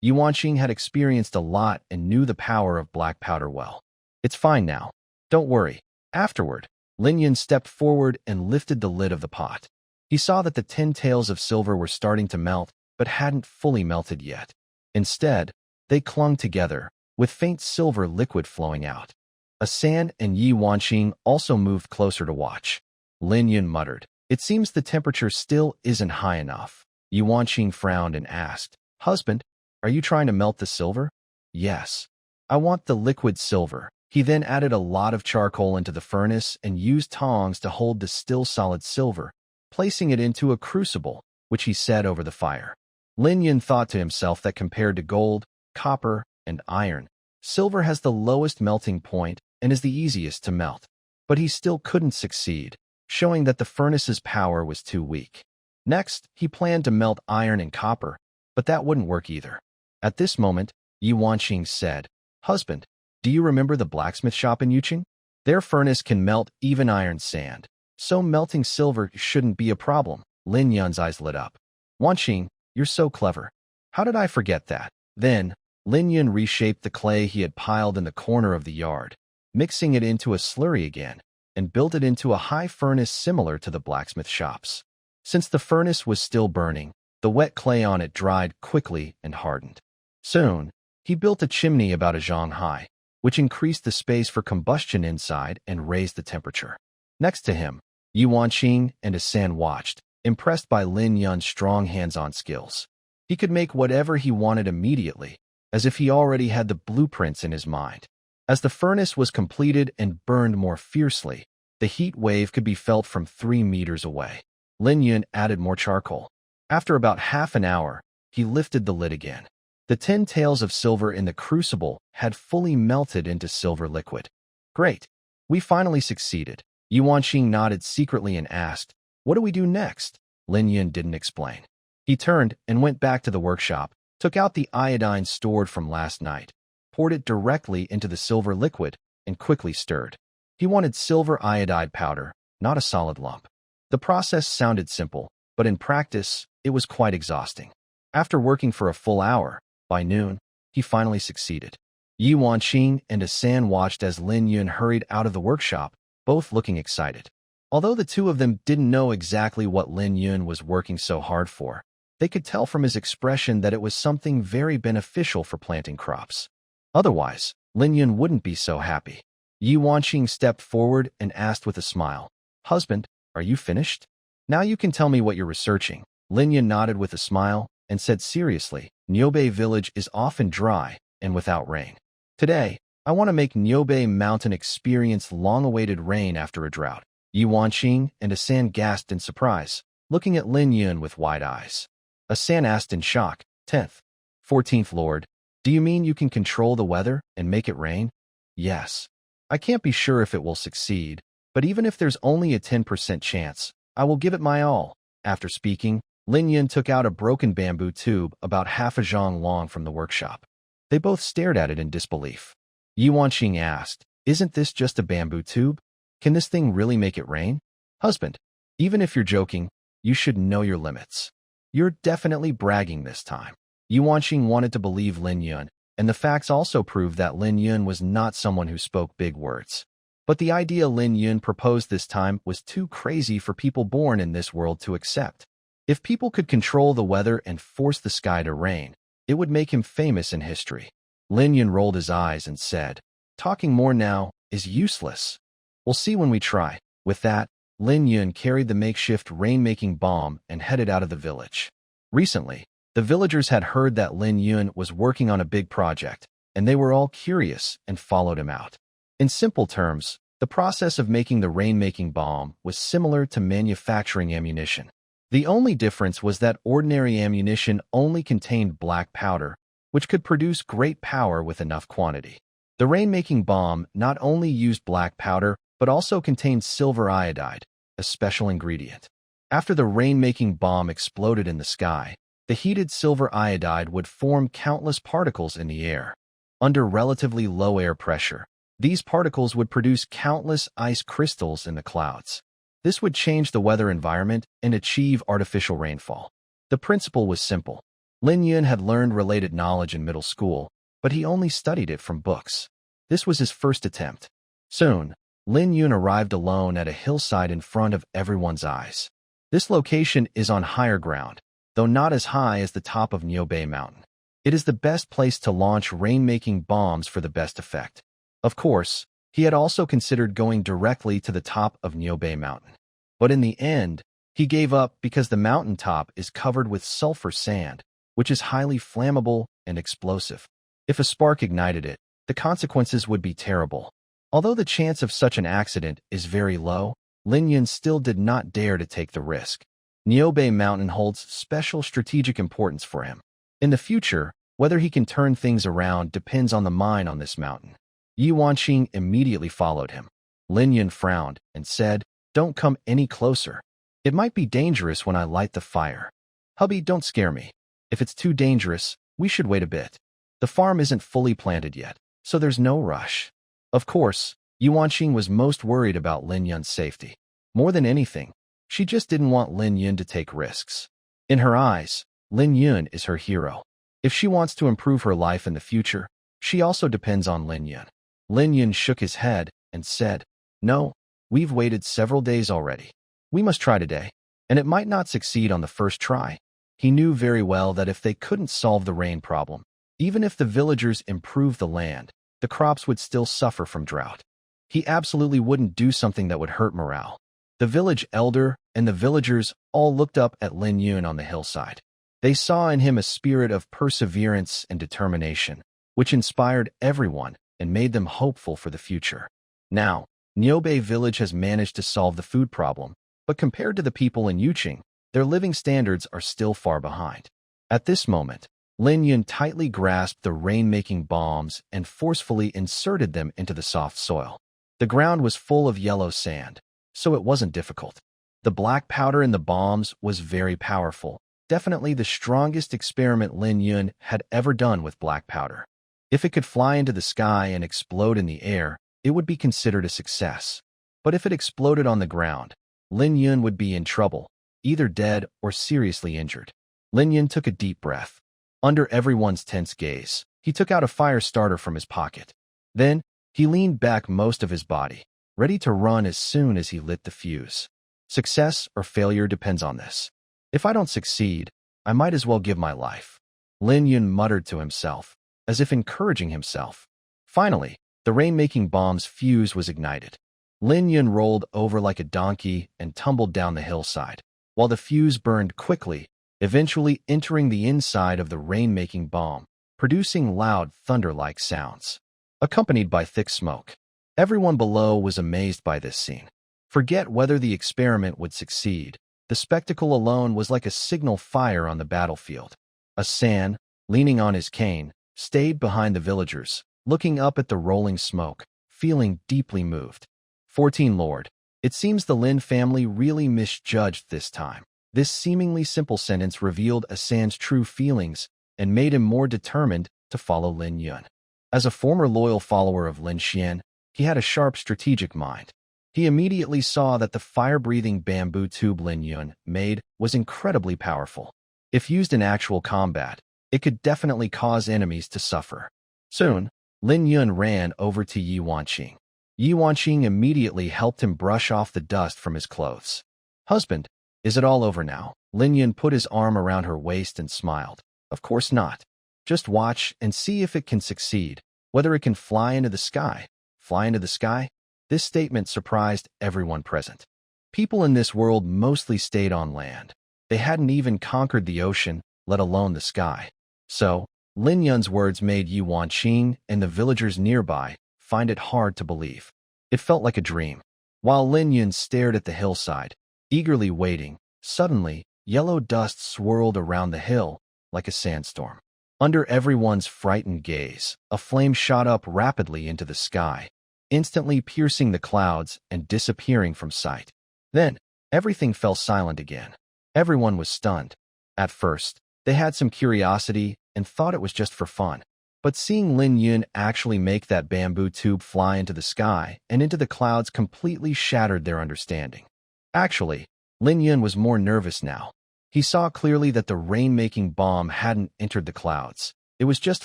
Yuan Qing had experienced a lot and knew the power of black powder well. "It's fine now. Don't worry." Afterward, Lin Yun stepped forward and lifted the lid of the pot. He saw that the 10 tails of silver were starting to melt, but hadn't fully melted yet. Instead, they clung together, with faint silver liquid flowing out. Asan and Yuan Qing also moved closer to watch. Lin Yun muttered, "It seems the temperature still isn't high enough." Yuan Qing frowned and asked, "Husband, are you trying to melt the silver?" "Yes. I want the liquid silver." He then added a lot of charcoal into the furnace and used tongs to hold the still solid silver, placing it into a crucible, which he set over the fire. Lin Yun thought to himself that compared to gold, copper, and iron, silver has the lowest melting point and is the easiest to melt. But he still couldn't succeed, showing that the furnace's power was too weak. Next, he planned to melt iron and copper, but that wouldn't work either. At this moment, Yuan Qing said, "Husband, do you remember the blacksmith shop in Yuqing? Their furnace can melt even iron sand, so melting silver shouldn't be a problem." Lin Yun's eyes lit up. "Yuan Qing, you're so clever. How did I forget that?" Then, Lin Yun reshaped the clay he had piled in the corner of the yard, mixing it into a slurry again, and built it into a high furnace similar to the blacksmith shops. Since the furnace was still burning, the wet clay on it dried quickly and hardened. Soon, he built a chimney about a zhang high, which increased the space for combustion inside and raised the temperature. Next to him, Yuan Qing and Asan watched, impressed by Lin Yun's strong hands-on skills. He could make whatever he wanted immediately, as if he already had the blueprints in his mind. As the furnace was completed and burned more fiercely, the heat wave could be felt from 3 meters away. Lin Yun added more charcoal. After about half an hour, he lifted the lid again. The 10 tails of silver in the crucible had fully melted into silver liquid. "Great. We finally succeeded." Yuan Qing nodded secretly and asked, "What do we do next?" Lin Yun didn't explain. He turned and went back to the workshop, took out the iodine stored from last night, poured it directly into the silver liquid, and quickly stirred. He wanted silver iodide powder, not a solid lump. The process sounded simple, but in practice, it was quite exhausting. After working for a full hour, by noon, he finally succeeded. Yuan Qing and Asan watched as Lin Yun hurried out of the workshop, both looking excited. Although the two of them didn't know exactly what Lin Yun was working so hard for, they could tell from his expression that it was something very beneficial for planting crops. Otherwise, Lin Yun wouldn't be so happy. Yuan Qing stepped forward and asked with a smile, "Husband, are you finished? Now you can tell me what you're researching." Lin Yun nodded with a smile and said seriously, "Niobei village is often dry and without rain. Today, I want to make Niobei mountain experience long-awaited rain after a drought." Yuan Qing and Asan gasped in surprise, looking at Lin Yun with wide eyes. Asan asked in shock, 10th, 14th Lord, do you mean you can control the weather and make it rain?" "Yes. I can't be sure if it will succeed, but even if there's only a 10% chance, I will give it my all." After speaking, Lin Yun took out a broken bamboo tube about half a zhang long from the workshop. They both stared at it in disbelief. Yuan Qing asked, "Isn't this just a bamboo tube? Can this thing really make it rain?" "Husband, even if you're joking, you should know your limits. You're definitely bragging this time." Yuan Qing wanted to believe Lin Yun, and the facts also proved that Lin Yun was not someone who spoke big words. But the idea Lin Yun proposed this time was too crazy for people born in this world to accept. If people could control the weather and force the sky to rain, it would make him famous in history. Lin Yun rolled his eyes and said, "Talking more now is useless. We'll see when we try." With that, Lin Yun carried the makeshift rain-making bomb and headed out of the village. Recently, the villagers had heard that Lin Yun was working on a big project, and they were all curious and followed him out. In simple terms, the process of making the rain-making bomb was similar to manufacturing ammunition. The only difference was that ordinary ammunition only contained black powder, which could produce great power with enough quantity. The rain-making bomb not only used black powder, but also contained silver iodide, a special ingredient. After the rain-making bomb exploded in the sky, the heated silver iodide would form countless particles in the air. Under relatively low air pressure, these particles would produce countless ice crystals in the clouds. This would change the weather environment and achieve artificial rainfall. The principle was simple. Lin Yun had learned related knowledge in middle school, but he only studied it from books. This was his first attempt. Soon, Lin Yun arrived alone at a hillside in front of everyone's eyes. This location is on higher ground, though not as high as the top of Niubei Mountain. It is the best place to launch rain-making bombs for the best effect. Of course, he had also considered going directly to the top of Niubei Mountain. But in the end, he gave up because the mountain top is covered with sulfur sand, which is highly flammable and explosive. If a spark ignited it, the consequences would be terrible. Although the chance of such an accident is very low, Lin Yun still did not dare to take the risk. Niubei Mountain holds special strategic importance for him. In the future, whether he can turn things around depends on the mine on this mountain. Yuan Qing immediately followed him. Lin Yun frowned and said, "Don't come any closer. It might be dangerous when I light the fire." "Hubby, don't scare me. If it's too dangerous, we should wait a bit. The farm isn't fully planted yet, so there's no rush." Of course, Yuan Qing was most worried about Lin Yun's safety. More than anything, she just didn't want Lin Yun to take risks. In her eyes, Lin Yun is her hero. If she wants to improve her life in the future, she also depends on Lin Yun. Lin Yun shook his head and said, "No, we've waited several days already. We must try today, and it might not succeed on the first try." He knew very well that if they couldn't solve the rain problem, even if the villagers improved the land, the crops would still suffer from drought. He absolutely wouldn't do something that would hurt morale. The village elder and the villagers all looked up at Lin Yun on the hillside. They saw in him a spirit of perseverance and determination, which inspired everyone and made them hopeful for the future. Now, Niubei village has managed to solve the food problem, but compared to the people in Yuqing, their living standards are still far behind. At this moment, Lin Yun tightly grasped the rain-making bombs and forcefully inserted them into the soft soil. The ground was full of yellow sand, so it wasn't difficult. The black powder in the bombs was very powerful, definitely the strongest experiment Lin Yun had ever done with black powder. If it could fly into the sky and explode in the air, it would be considered a success. But if it exploded on the ground, Lin Yun would be in trouble, either dead or seriously injured. Lin Yun took a deep breath. Under everyone's tense gaze, he took out a fire starter from his pocket. Then, he leaned back most of his body, ready to run as soon as he lit the fuse. Success or failure depends on this. If I don't succeed, I might as well give my life. Lin Yun muttered to himself, as if encouraging himself. Finally, the rain-making bomb's fuse was ignited. Lin Yun rolled over like a donkey and tumbled down the hillside, while the fuse burned quickly, eventually entering the inside of the rain-making bomb, producing loud thunder-like sounds, accompanied by thick smoke. Everyone below was amazed by this scene. Forget whether the experiment would succeed. The spectacle alone was like a signal fire on the battlefield. A San, leaning on his cane, stayed behind the villagers, looking up at the rolling smoke, feeling deeply moved. 14 Lord. It seems the Lin family really misjudged this time. This seemingly simple sentence revealed Asan's true feelings and made him more determined to follow Lin Yun. As a former loyal follower of Lin Xian, he had a sharp strategic mind. He immediately saw that the fire-breathing bamboo tube Lin Yun made was incredibly powerful. If used in actual combat, it could definitely cause enemies to suffer. Soon, Lin Yun ran over to Yi Wanqing. Yi Wanqing immediately helped him brush off the dust from his clothes. Husband, is it all over now? Lin Yun put his arm around her waist and smiled. Of course not. Just watch and see if it can succeed, whether it can fly into the sky. Fly into the sky? This statement surprised everyone present. People in this world mostly stayed on land. They hadn't even conquered the ocean, let alone the sky. So, Lin Yun's words made Yi Wanqing and the villagers nearby find it hard to believe. It felt like a dream. While Lin Yun stared at the hillside, eagerly waiting, suddenly, yellow dust swirled around the hill like a sandstorm. Under everyone's frightened gaze, a flame shot up rapidly into the sky, instantly piercing the clouds and disappearing from sight. Then, everything fell silent again. Everyone was stunned. At first, they had some curiosity and thought it was just for fun. But seeing Lin Yun actually make that bamboo tube fly into the sky and into the clouds completely shattered their understanding. Actually, Lin Yun was more nervous now. He saw clearly that the rain-making bomb hadn't entered the clouds. It was just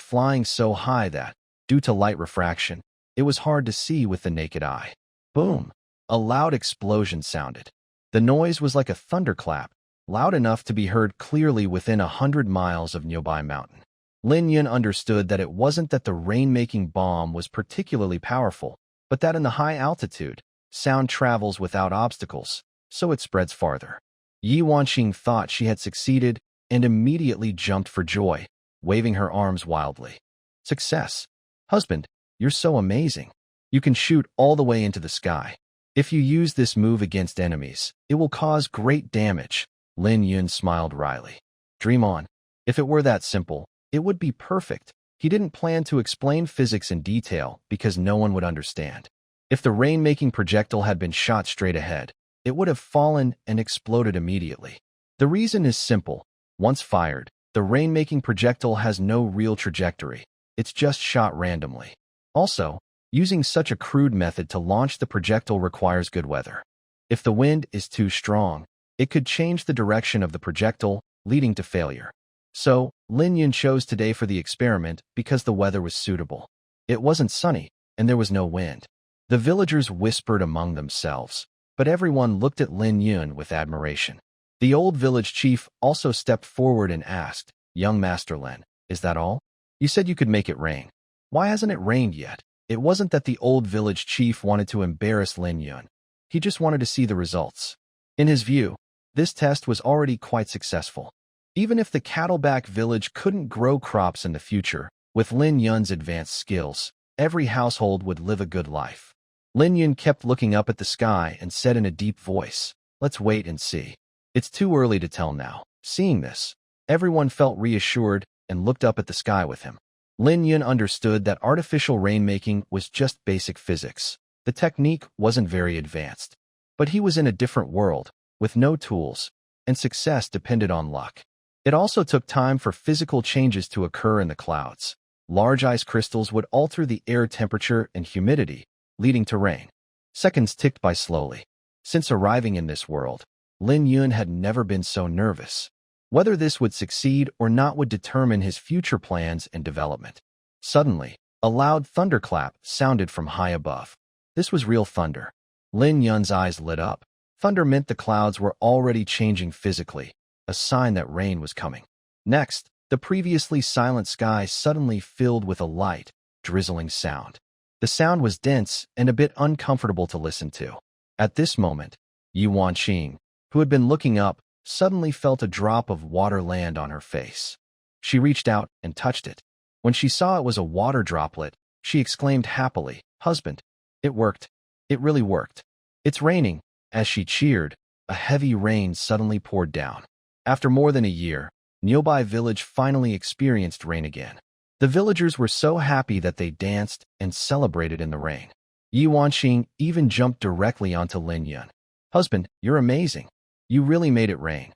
flying so high that, due to light refraction, it was hard to see with the naked eye. Boom! A loud explosion sounded. The noise was like a thunderclap, loud enough to be heard clearly within 100 miles of nearby mountain. Lin Yun understood that it wasn't that the rain-making bomb was particularly powerful, but that in the high altitude, sound travels without obstacles, so it spreads farther. Yi Wanqing thought she had succeeded and immediately jumped for joy, waving her arms wildly. Success! Husband, you're so amazing. You can shoot all the way into the sky. If you use this move against enemies, it will cause great damage. Lin Yun smiled wryly. Dream on. If it were that simple, it would be perfect. He didn't plan to explain physics in detail because no one would understand. If the rain-making projectile had been shot straight ahead, it would have fallen and exploded immediately. The reason is simple. Once fired, the rain-making projectile has no real trajectory. It's just shot randomly. Also, using such a crude method to launch the projectile requires good weather. If the wind is too strong, it could change the direction of the projectile, leading to failure. So, Lin Yun chose today for the experiment because the weather was suitable. It wasn't sunny, and there was no wind. The villagers whispered among themselves, but everyone looked at Lin Yun with admiration. The old village chief also stepped forward and asked, Young Master Lin, is that all? You said you could make it rain. Why hasn't it rained yet? It wasn't that the old village chief wanted to embarrass Lin Yun. He just wanted to see the results. In his view, this test was already quite successful. Even if the Cattleback village couldn't grow crops in the future, with Lin Yun's advanced skills, every household would live a good life. Lin Yun kept looking up at the sky and said in a deep voice, Let's wait and see. It's too early to tell now. Seeing this, everyone felt reassured and looked up at the sky with him. Lin Yun understood that artificial rainmaking was just basic physics. The technique wasn't very advanced. But he was in a different world, with no tools, and success depended on luck. It also took time for physical changes to occur in the clouds. Large ice crystals would alter the air temperature and humidity, leading to rain. Seconds ticked by slowly. Since arriving in this world, Lin Yun had never been so nervous. Whether this would succeed or not would determine his future plans and development. Suddenly, a loud thunderclap sounded from high above. This was real thunder. Lin Yun's eyes lit up. Thunder meant the clouds were already changing physically, a sign that rain was coming. Next, the previously silent sky suddenly filled with a light, drizzling sound. The sound was dense and a bit uncomfortable to listen to. At this moment, Yi Wanqing, who had been looking up, suddenly felt a drop of water land on her face. She reached out and touched it. When she saw it was a water droplet, she exclaimed happily, Husband, it worked. It really worked. It's raining. As she cheered, a heavy rain suddenly poured down. After more than a year, nearby village finally experienced rain again. The villagers were so happy that they danced and celebrated in the rain. Yi Wanxing even jumped directly onto Lin Yun. Husband, you're amazing. You really made it rain.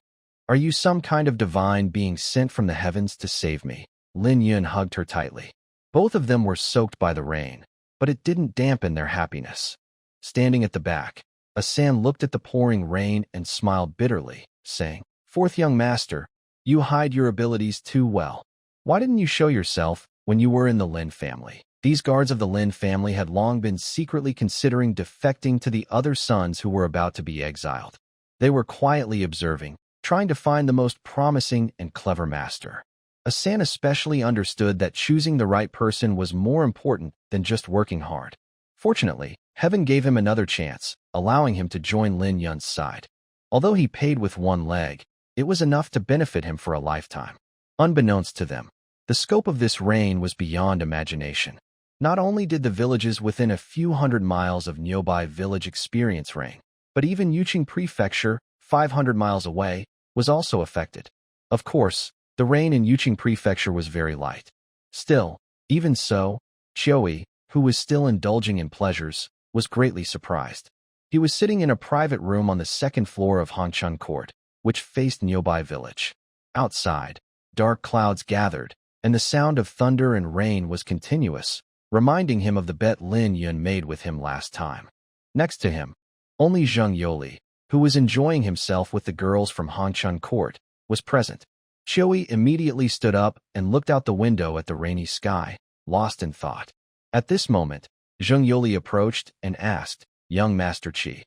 Are you some kind of divine being sent from the heavens to save me? Lin Yun hugged her tightly. Both of them were soaked by the rain, but it didn't dampen their happiness. Standing at the back, Asan looked at the pouring rain and smiled bitterly, saying, Fourth young master, you hide your abilities too well. Why didn't you show yourself when you were in the Lin family? These guards of the Lin family had long been secretly considering defecting to the other sons who were about to be exiled. They were quietly observing, trying to find the most promising and clever master. Asan especially understood that choosing the right person was more important than just working hard. Fortunately, heaven gave him another chance, allowing him to join Lin Yun's side. Although he paid with one leg, it was enough to benefit him for a lifetime. Unbeknownst to them, the scope of this reign was beyond imagination. Not only did the villages within a few hundred miles of Nyobai village experience rain, but even Yuqing Prefecture, 500 miles away, was also affected. Of course, the rain in Yuqing Prefecture was very light. Still, even so, Qiui, who was still indulging in pleasures, was greatly surprised. He was sitting in a private room on the second floor of Hongchun Court, which faced Nyobai village. Outside, dark clouds gathered, and the sound of thunder and rain was continuous, reminding him of the bet Lin Yun made with him last time. Next to him, only Zheng Yoli, who was enjoying himself with the girls from Hongchun Court, was present. Qiui immediately stood up and looked out the window at the rainy sky, lost in thought. At this moment, Zheng Yoli approached and asked, Young Master Qi,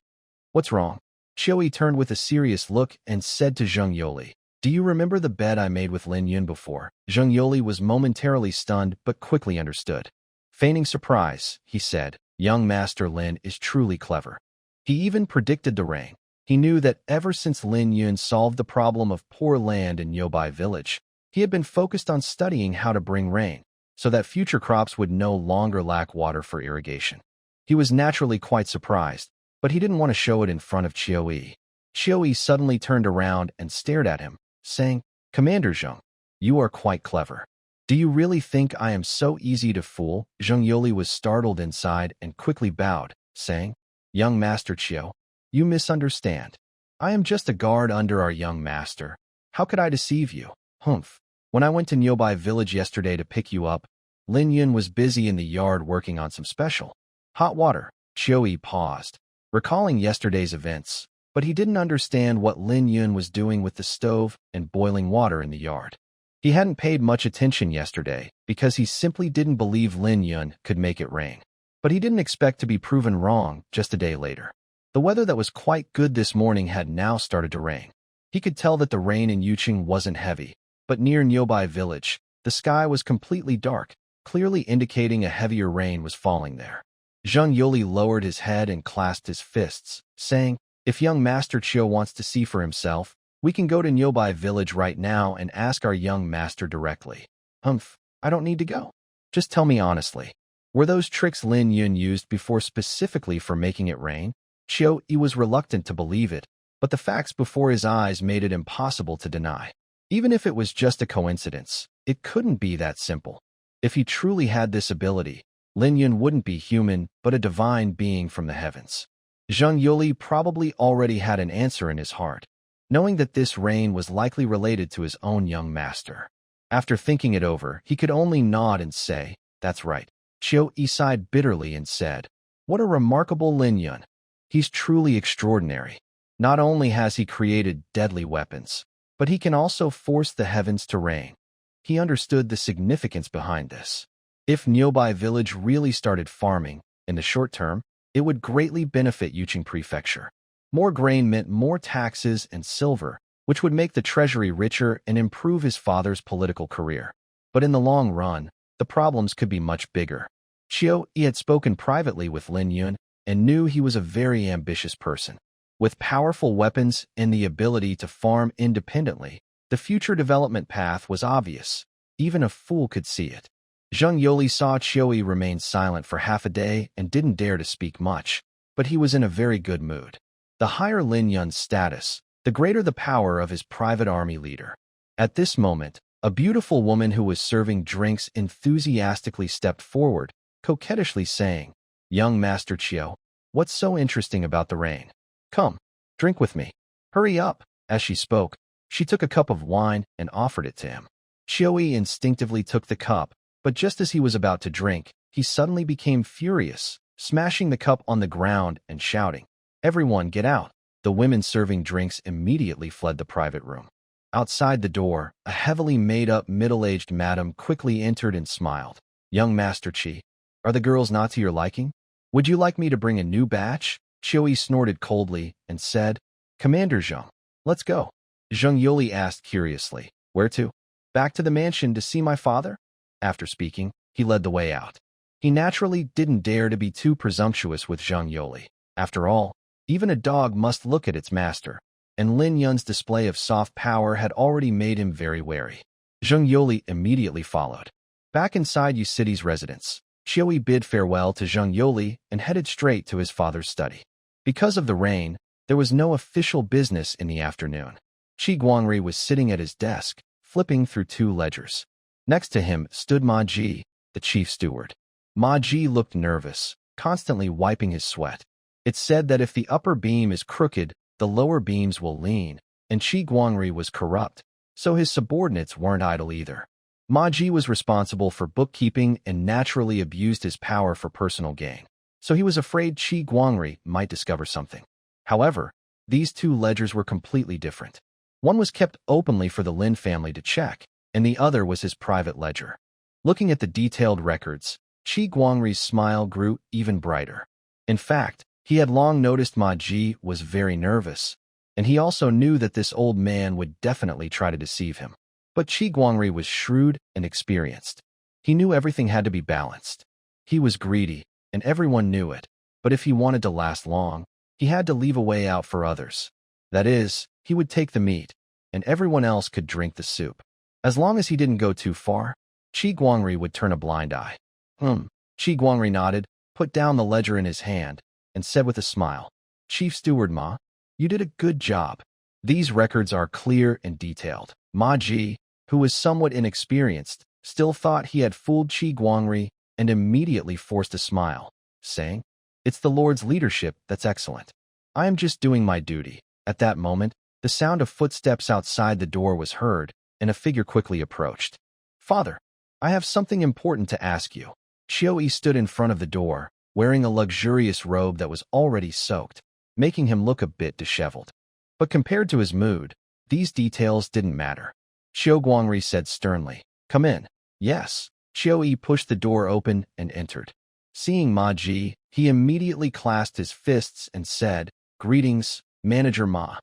what's wrong? Qiui turned with a serious look and said to Zheng Yoli, Do you remember the bet I made with Lin Yun before? Zheng Yoli was momentarily stunned but quickly understood. Feigning surprise, he said, Young Master Lin is truly clever. He even predicted the rain. He knew that ever since Lin Yun solved the problem of poor land in Nyobai village, he had been focused on studying how to bring rain, so that future crops would no longer lack water for irrigation. He was naturally quite surprised, but he didn't want to show it in front of Qiui. Qiui suddenly turned around and stared at him, saying, Commander Zheng, you are quite clever. Do you really think I am so easy to fool? Zheng Yoli was startled inside and quickly bowed, saying, Young Master Qiu, you misunderstand. I am just a guard under our young master. How could I deceive you? Humph. When I went to Nyobai village yesterday to pick you up, Lin Yun was busy in the yard working on some special hot water. Qiui paused, recalling yesterday's events, but he didn't understand what Lin Yun was doing with the stove and boiling water in the yard. He hadn't paid much attention yesterday because he simply didn't believe Lin Yun could make it rain. But he didn't expect to be proven wrong just a day later. The weather that was quite good this morning had now started to rain. He could tell that the rain in Yuqing wasn't heavy, but near Nyobai village, the sky was completely dark, clearly indicating a heavier rain was falling there. Zheng Yoli lowered his head and clasped his fists, saying, If young Master Qiu wants to see for himself, we can go to Nyobai village right now and ask our young master directly. Humph, I don't need to go. Just tell me honestly, were those tricks Lin Yun used before specifically for making it rain? Qiu was reluctant to believe it, but the facts before his eyes made it impossible to deny. Even if it was just a coincidence, it couldn't be that simple. If he truly had this ability, Lin Yun wouldn't be human, but a divine being from the heavens. Zheng Yoli probably already had an answer in his heart, knowing that this rain was likely related to his own young master. After thinking it over, he could only nod and say, That's right. Qiu sighed bitterly and said, What a remarkable Lin Yun. He's truly extraordinary. Not only has he created deadly weapons, but he can also force the heavens to rain. He understood the significance behind this. If Nyobai village really started farming, in the short term, it would greatly benefit Yuqing Prefecture. More grain meant more taxes and silver, which would make the treasury richer and improve his father's political career. But in the long run, the problems could be much bigger. Qiu had spoken privately with Lin Yun and knew he was a very ambitious person. With powerful weapons and the ability to farm independently, the future development path was obvious. Even a fool could see it. Zheng Yoli saw Qiu remain silent for half a day and didn't dare to speak much, but he was in a very good mood. The higher Lin Yun's status, the greater the power of his private army leader. At this moment, a beautiful woman who was serving drinks enthusiastically stepped forward, coquettishly saying, Young Master Chiu, what's so interesting about the rain? Come, drink with me. Hurry up. As she spoke, she took a cup of wine and offered it to him. Chiu instinctively took the cup, but just as he was about to drink, he suddenly became furious, smashing the cup on the ground and shouting, "Everyone get out!" The women serving drinks immediately fled the private room. Outside the door, a heavily made-up middle-aged madam quickly entered and smiled. "Young Master Chi, are the girls not to your liking? Would you like me to bring a new batch?" Chiu snorted coldly and said, "Commander Zheng, let's go." Zheng Yuli asked curiously, "Where to?" "Back to the mansion to see my father?" After speaking, he led the way out. He naturally didn't dare to be too presumptuous with Zheng Yuli. After all, even a dog must look at its master, and Lin Yun's display of soft power had already made him very wary. Zheng Yuli immediately followed. Back inside Yu City's residence, Chiu bid farewell to Zheng Yuli and headed straight to his father's study. Because of the rain, there was no official business in the afternoon. Qi Guangri was sitting at his desk, flipping through 2 ledgers. Next to him stood Ma Ji, the chief steward. Ma Ji looked nervous, constantly wiping his sweat. It's said that if the upper beam is crooked, the lower beams will lean, and Qi Guangri was corrupt, so his subordinates weren't idle either. Ma Ji was responsible for bookkeeping and naturally abused his power for personal gain, so he was afraid Qi Guangri might discover something. However, these 2 ledgers were completely different. One was kept openly for the Lin family to check, and the other was his private ledger. Looking at the detailed records, Qi Guangri's smile grew even brighter. In fact, he had long noticed Ma Ji was very nervous, and he also knew that this old man would definitely try to deceive him. But Qi Guangri was shrewd and experienced. He knew everything had to be balanced. He was greedy, and everyone knew it, but if he wanted to last long, he had to leave a way out for others. That is, he would take the meat, and everyone else could drink the soup. As long as he didn't go too far, Qi Guangri would turn a blind eye. Qi Guangri nodded, put down the ledger in his hand, and said with a smile, "Chief Steward Ma, you did a good job. These records are clear and detailed." Ma Ji, who was somewhat inexperienced, still thought he had fooled Qi Guangri and immediately forced a smile, saying, "It's the Lord's leadership that's excellent. I am just doing my duty." At that moment, the sound of footsteps outside the door was heard, and a figure quickly approached. "Father, I have something important to ask you." Chiu stood in front of the door, wearing a luxurious robe that was already soaked, making him look a bit disheveled. But compared to his mood, these details didn't matter. Qi Guangri said sternly, "Come in." "Yes." Chiu pushed the door open and entered. Seeing Ma Ji, he immediately clasped his fists and said, "Greetings, Manager Ma."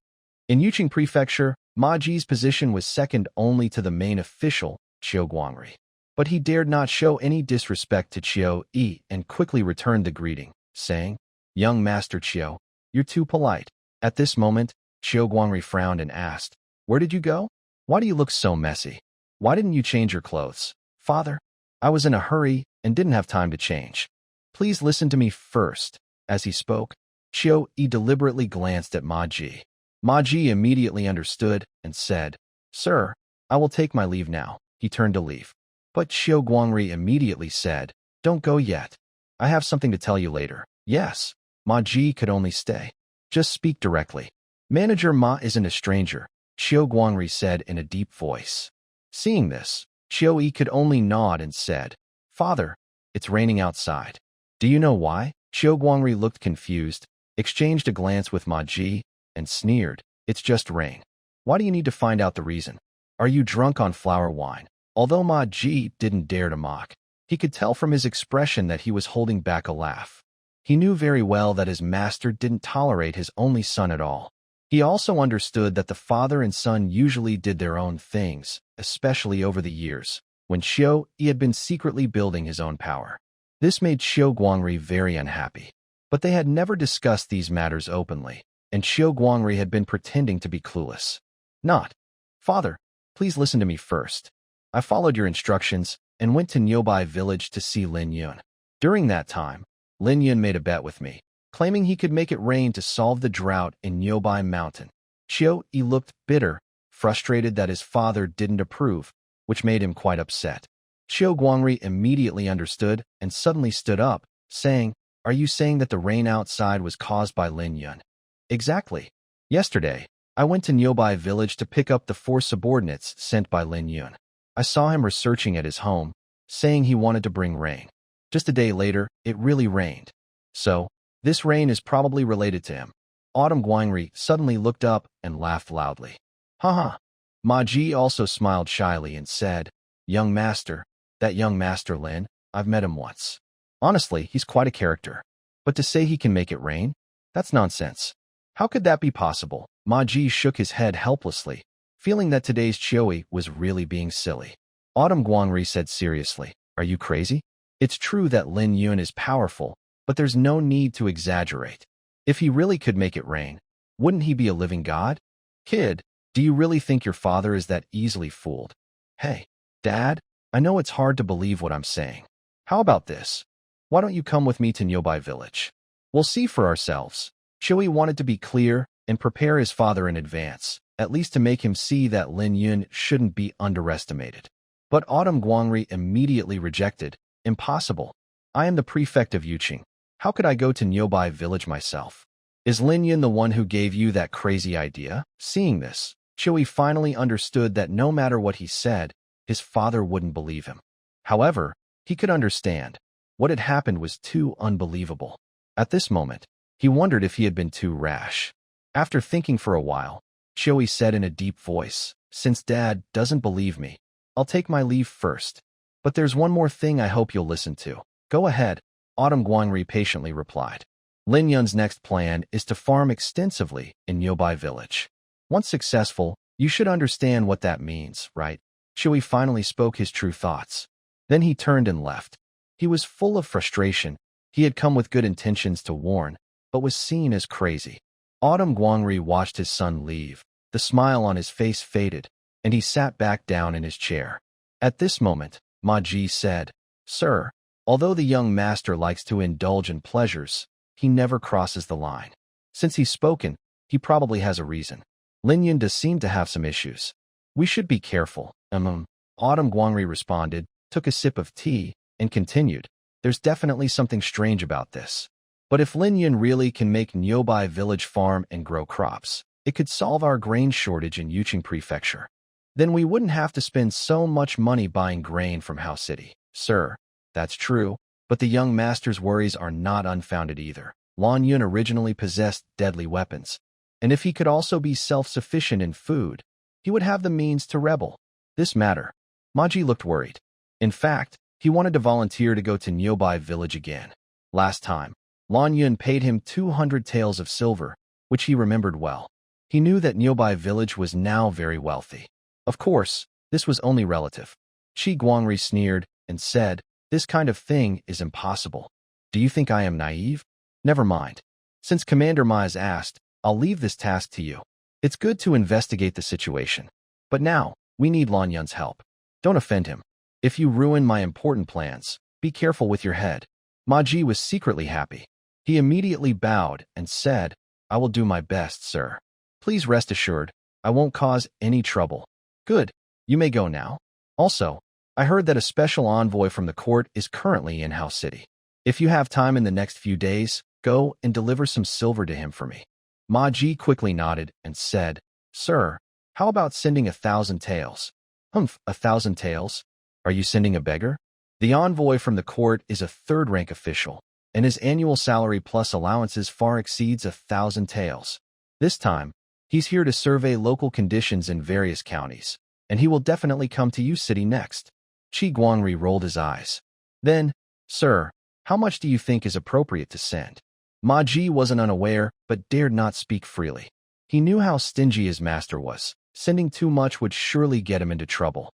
In Yuqing Prefecture, Ma Ji's position was second only to the main official, Qi Guangri. But he dared not show any disrespect to Chiu and quickly returned the greeting, saying, "Young Master Chiu, you're too polite." At this moment, Qi Guangri frowned and asked, "Where did you go? Why do you look so messy? Why didn't you change your clothes?" "Father, I was in a hurry and didn't have time to change. Please listen to me first." As he spoke, Chiu deliberately glanced at Ma Ji. Ma Ji immediately understood and said, "Sir, I will take my leave now." He turned to leave. But Qi Guangri immediately said, "Don't go yet. I have something to tell you later." "Yes." Ma Ji could only stay. "Just speak directly." "Manager Ma isn't a stranger," Qi Guangri said in a deep voice. Seeing this, Chiu could only nod and said, "Father, it's raining outside." "Do you know why?" Qi Guangri looked confused, exchanged a glance with Ma Ji, and sneered, "It's just rain. Why do you need to find out the reason? Are you drunk on flower wine?" Although Ma Ji didn't dare to mock, he could tell from his expression that he was holding back a laugh. He knew very well that his master didn't tolerate his only son at all. He also understood that the father and son usually did their own things, especially over the years, when Xiu had been secretly building his own power. This made Qi Guangri very unhappy. But they had never discussed these matters openly, and Qi Guangri had been pretending to be clueless. "Not. Father, please listen to me first. I followed your instructions and went to Nyobai village to see Lin Yun. During that time, Lin Yun made a bet with me, claiming he could make it rain to solve the drought in Nyobai Mountain." Qiu looked bitter, frustrated that his father didn't approve, which made him quite upset. Qi Guangri immediately understood and suddenly stood up, saying, Are you saying that the rain outside was caused by Lin Yun? Exactly. Yesterday, I went to nearby village to pick up the 4 subordinates sent by Lin Yun. I saw him researching at his home, saying he wanted to bring rain. Just a day later, it really rained. So, this rain is probably related to him. Autumn Guangri suddenly looked up and laughed loudly. Haha. Ma Ji also smiled shyly and said, Young master, that young master Lin, I've met him once. Honestly, he's quite a character. But to say he can make it rain? That's nonsense. How could that be possible? Ma Ji shook his head helplessly, feeling that today's Chioi was really being silly. Autumn Guangri said seriously, Are you crazy? It's true that Lin Yun is powerful, but there's no need to exaggerate. If he really could make it rain, wouldn't he be a living god? Kid, do you really think your father is that easily fooled? Hey, Dad, I know it's hard to believe what I'm saying. How about this? Why don't you come with me to nearby village? We'll see for ourselves. Chioi wanted to be clear and prepare his father in advance, at least to make him see that Lin Yun shouldn't be underestimated. But Autumn Guangri immediately rejected. Impossible. I am the prefect of Yuqing. How could I go to nearby village myself? Is Lin Yun the one who gave you that crazy idea? Seeing this, Chioi finally understood that no matter what he said, his father wouldn't believe him. However, he could understand. What had happened was too unbelievable. At this moment, he wondered if he had been too rash. After thinking for a while, Chioi said in a deep voice, Since Dad doesn't believe me, I'll take my leave first. But there's one more thing I hope you'll listen to. Go ahead, Autumn Guangri patiently replied. Lin Yun's next plan is to farm extensively in nearby village. Once successful, you should understand what that means, right? Chioi finally spoke his true thoughts. Then he turned and left. He was full of frustration. He had come with good intentions to warn, but was seen as crazy. Autumn Guangri watched his son leave. The smile on his face faded, and he sat back down in his chair. At this moment, Ma Ji said, Sir, although the young master likes to indulge in pleasures, he never crosses the line. Since he's spoken, he probably has a reason. Lin Yun does seem to have some issues. We should be careful. Autumn Guangri responded, took a sip of tea, and continued. There's definitely something strange about this. But if Lin Yun really can make nearby village farm and grow crops, it could solve our grain shortage in Yuqing Prefecture. Then we wouldn't have to spend so much money buying grain from Hao City. Sir, that's true, but the young master's worries are not unfounded either. Lin Yun originally possessed deadly weapons, and if he could also be self-sufficient in food, he would have the means to rebel. This matter. Ma Ji looked worried. In fact, he wanted to volunteer to go to nearby village again. Last time, Lin Yun paid him 200 taels of silver, which he remembered well. He knew that nearby village was now very wealthy. Of course, this was only relative. Qi Guangri sneered and said, This kind of thing is impossible. Do you think I am naive? Never mind. Since Commander Ma has asked, I'll leave this task to you. It's good to investigate the situation. But now, we need Lin Yun's help. Don't offend him. If you ruin my important plans, be careful with your head. Ma Ji was secretly happy. He immediately bowed and said, I will do my best, sir. Please rest assured, I won't cause any trouble. Good. You may go now. Also, I heard that a special envoy from the court is currently in Hao City. If you have time in the next few days, go and deliver some silver to him for me. Ma Ji quickly nodded and said, Sir, how about sending 1,000 taels? 1,000 taels? Are you sending a beggar? The envoy from the court is a third-rank official, and his annual salary plus allowances far exceeds 1,000 taels. This time, he's here to survey local conditions in various counties, and he will definitely come to you city next. Qi Guangri rolled his eyes. Then, Sir, how much do you think is appropriate to send? Ma Ji wasn't unaware, but dared not speak freely. He knew how stingy his master was. Sending too much would surely get him into trouble.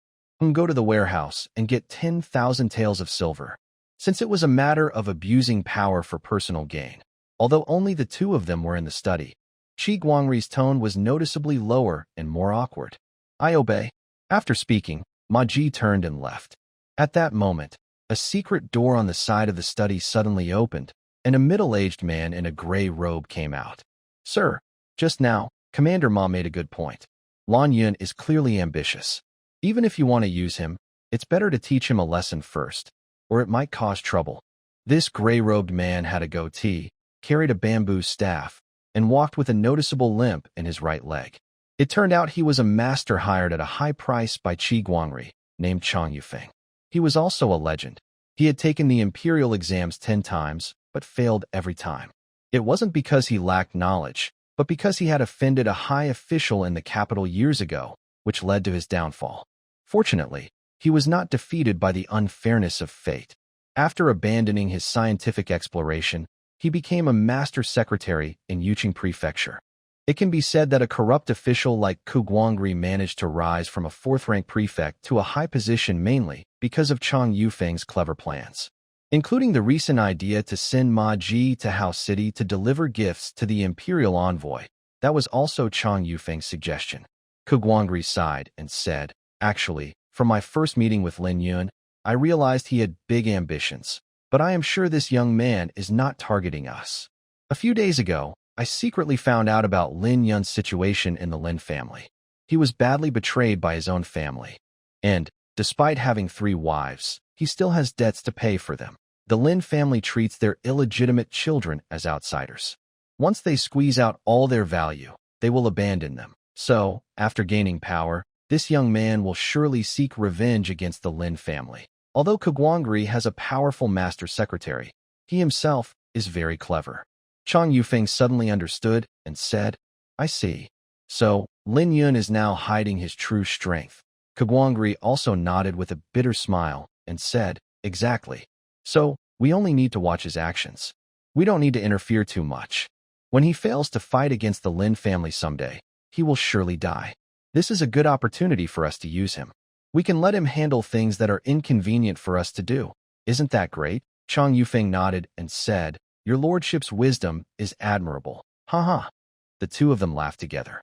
Go to the warehouse and get 10,000 taels of silver. Since it was a matter of abusing power for personal gain, although only the two of them were in the study, Qi Guangri's tone was noticeably lower and more awkward. I obey. After speaking, Ma Ji turned and left. At that moment, a secret door on the side of the study suddenly opened, and a middle-aged man in a gray robe came out. Sir, just now, Commander Ma made a good point. Lin Yun is clearly ambitious. Even if you want to use him, it's better to teach him a lesson first, or it might cause trouble. This gray-robed man had a goatee, carried a bamboo staff, and walked with a noticeable limp in his right leg. It turned out he was a master hired at a high price by Qi Guangri, named Chang Yufeng. He was also a legend. He had taken the imperial exams 10 times, but failed every time. It wasn't because he lacked knowledge, but because he had offended a high official in the capital years ago, which led to his downfall. Fortunately, he was not defeated by the unfairness of fate. After abandoning his scientific exploration, he became a master secretary in Yuqing Prefecture. It can be said that a corrupt official like Ku Guangri managed to rise from a fourth-rank prefect to a high position mainly because of Chang Yufeng's clever plans, including the recent idea to send Ma Ji to Hao City to deliver gifts to the imperial envoy. That was also Chang Yufeng's suggestion. Ku Guangri sighed and said, "Actually, from my first meeting with Lin Yun, I realized he had big ambitions, but I am sure this young man is not targeting us." A few days ago, I secretly found out about Lin Yun's situation in the Lin family. He was badly betrayed by his own family. And, despite having 3 wives, he still has debts to pay for them. The Lin family treats their illegitimate children as outsiders. Once they squeeze out all their value, they will abandon them. So, after gaining power, this young man will surely seek revenge against the Lin family. Although Ku Guangri has a powerful master secretary, he himself is very clever. Chang Yufeng suddenly understood and said, "I see. So, Lin Yun is now hiding his true strength." Ku Guangri also nodded with a bitter smile and said, "Exactly. So, we only need to watch his actions. We don't need to interfere too much. When he fails to fight against the Lin family someday, he will surely die. This is a good opportunity for us to use him. We can let him handle things that are inconvenient for us to do. Isn't that great?" Chang Yufeng nodded and said, "Your lordship's wisdom is admirable." Ha ha. The two of them laughed together.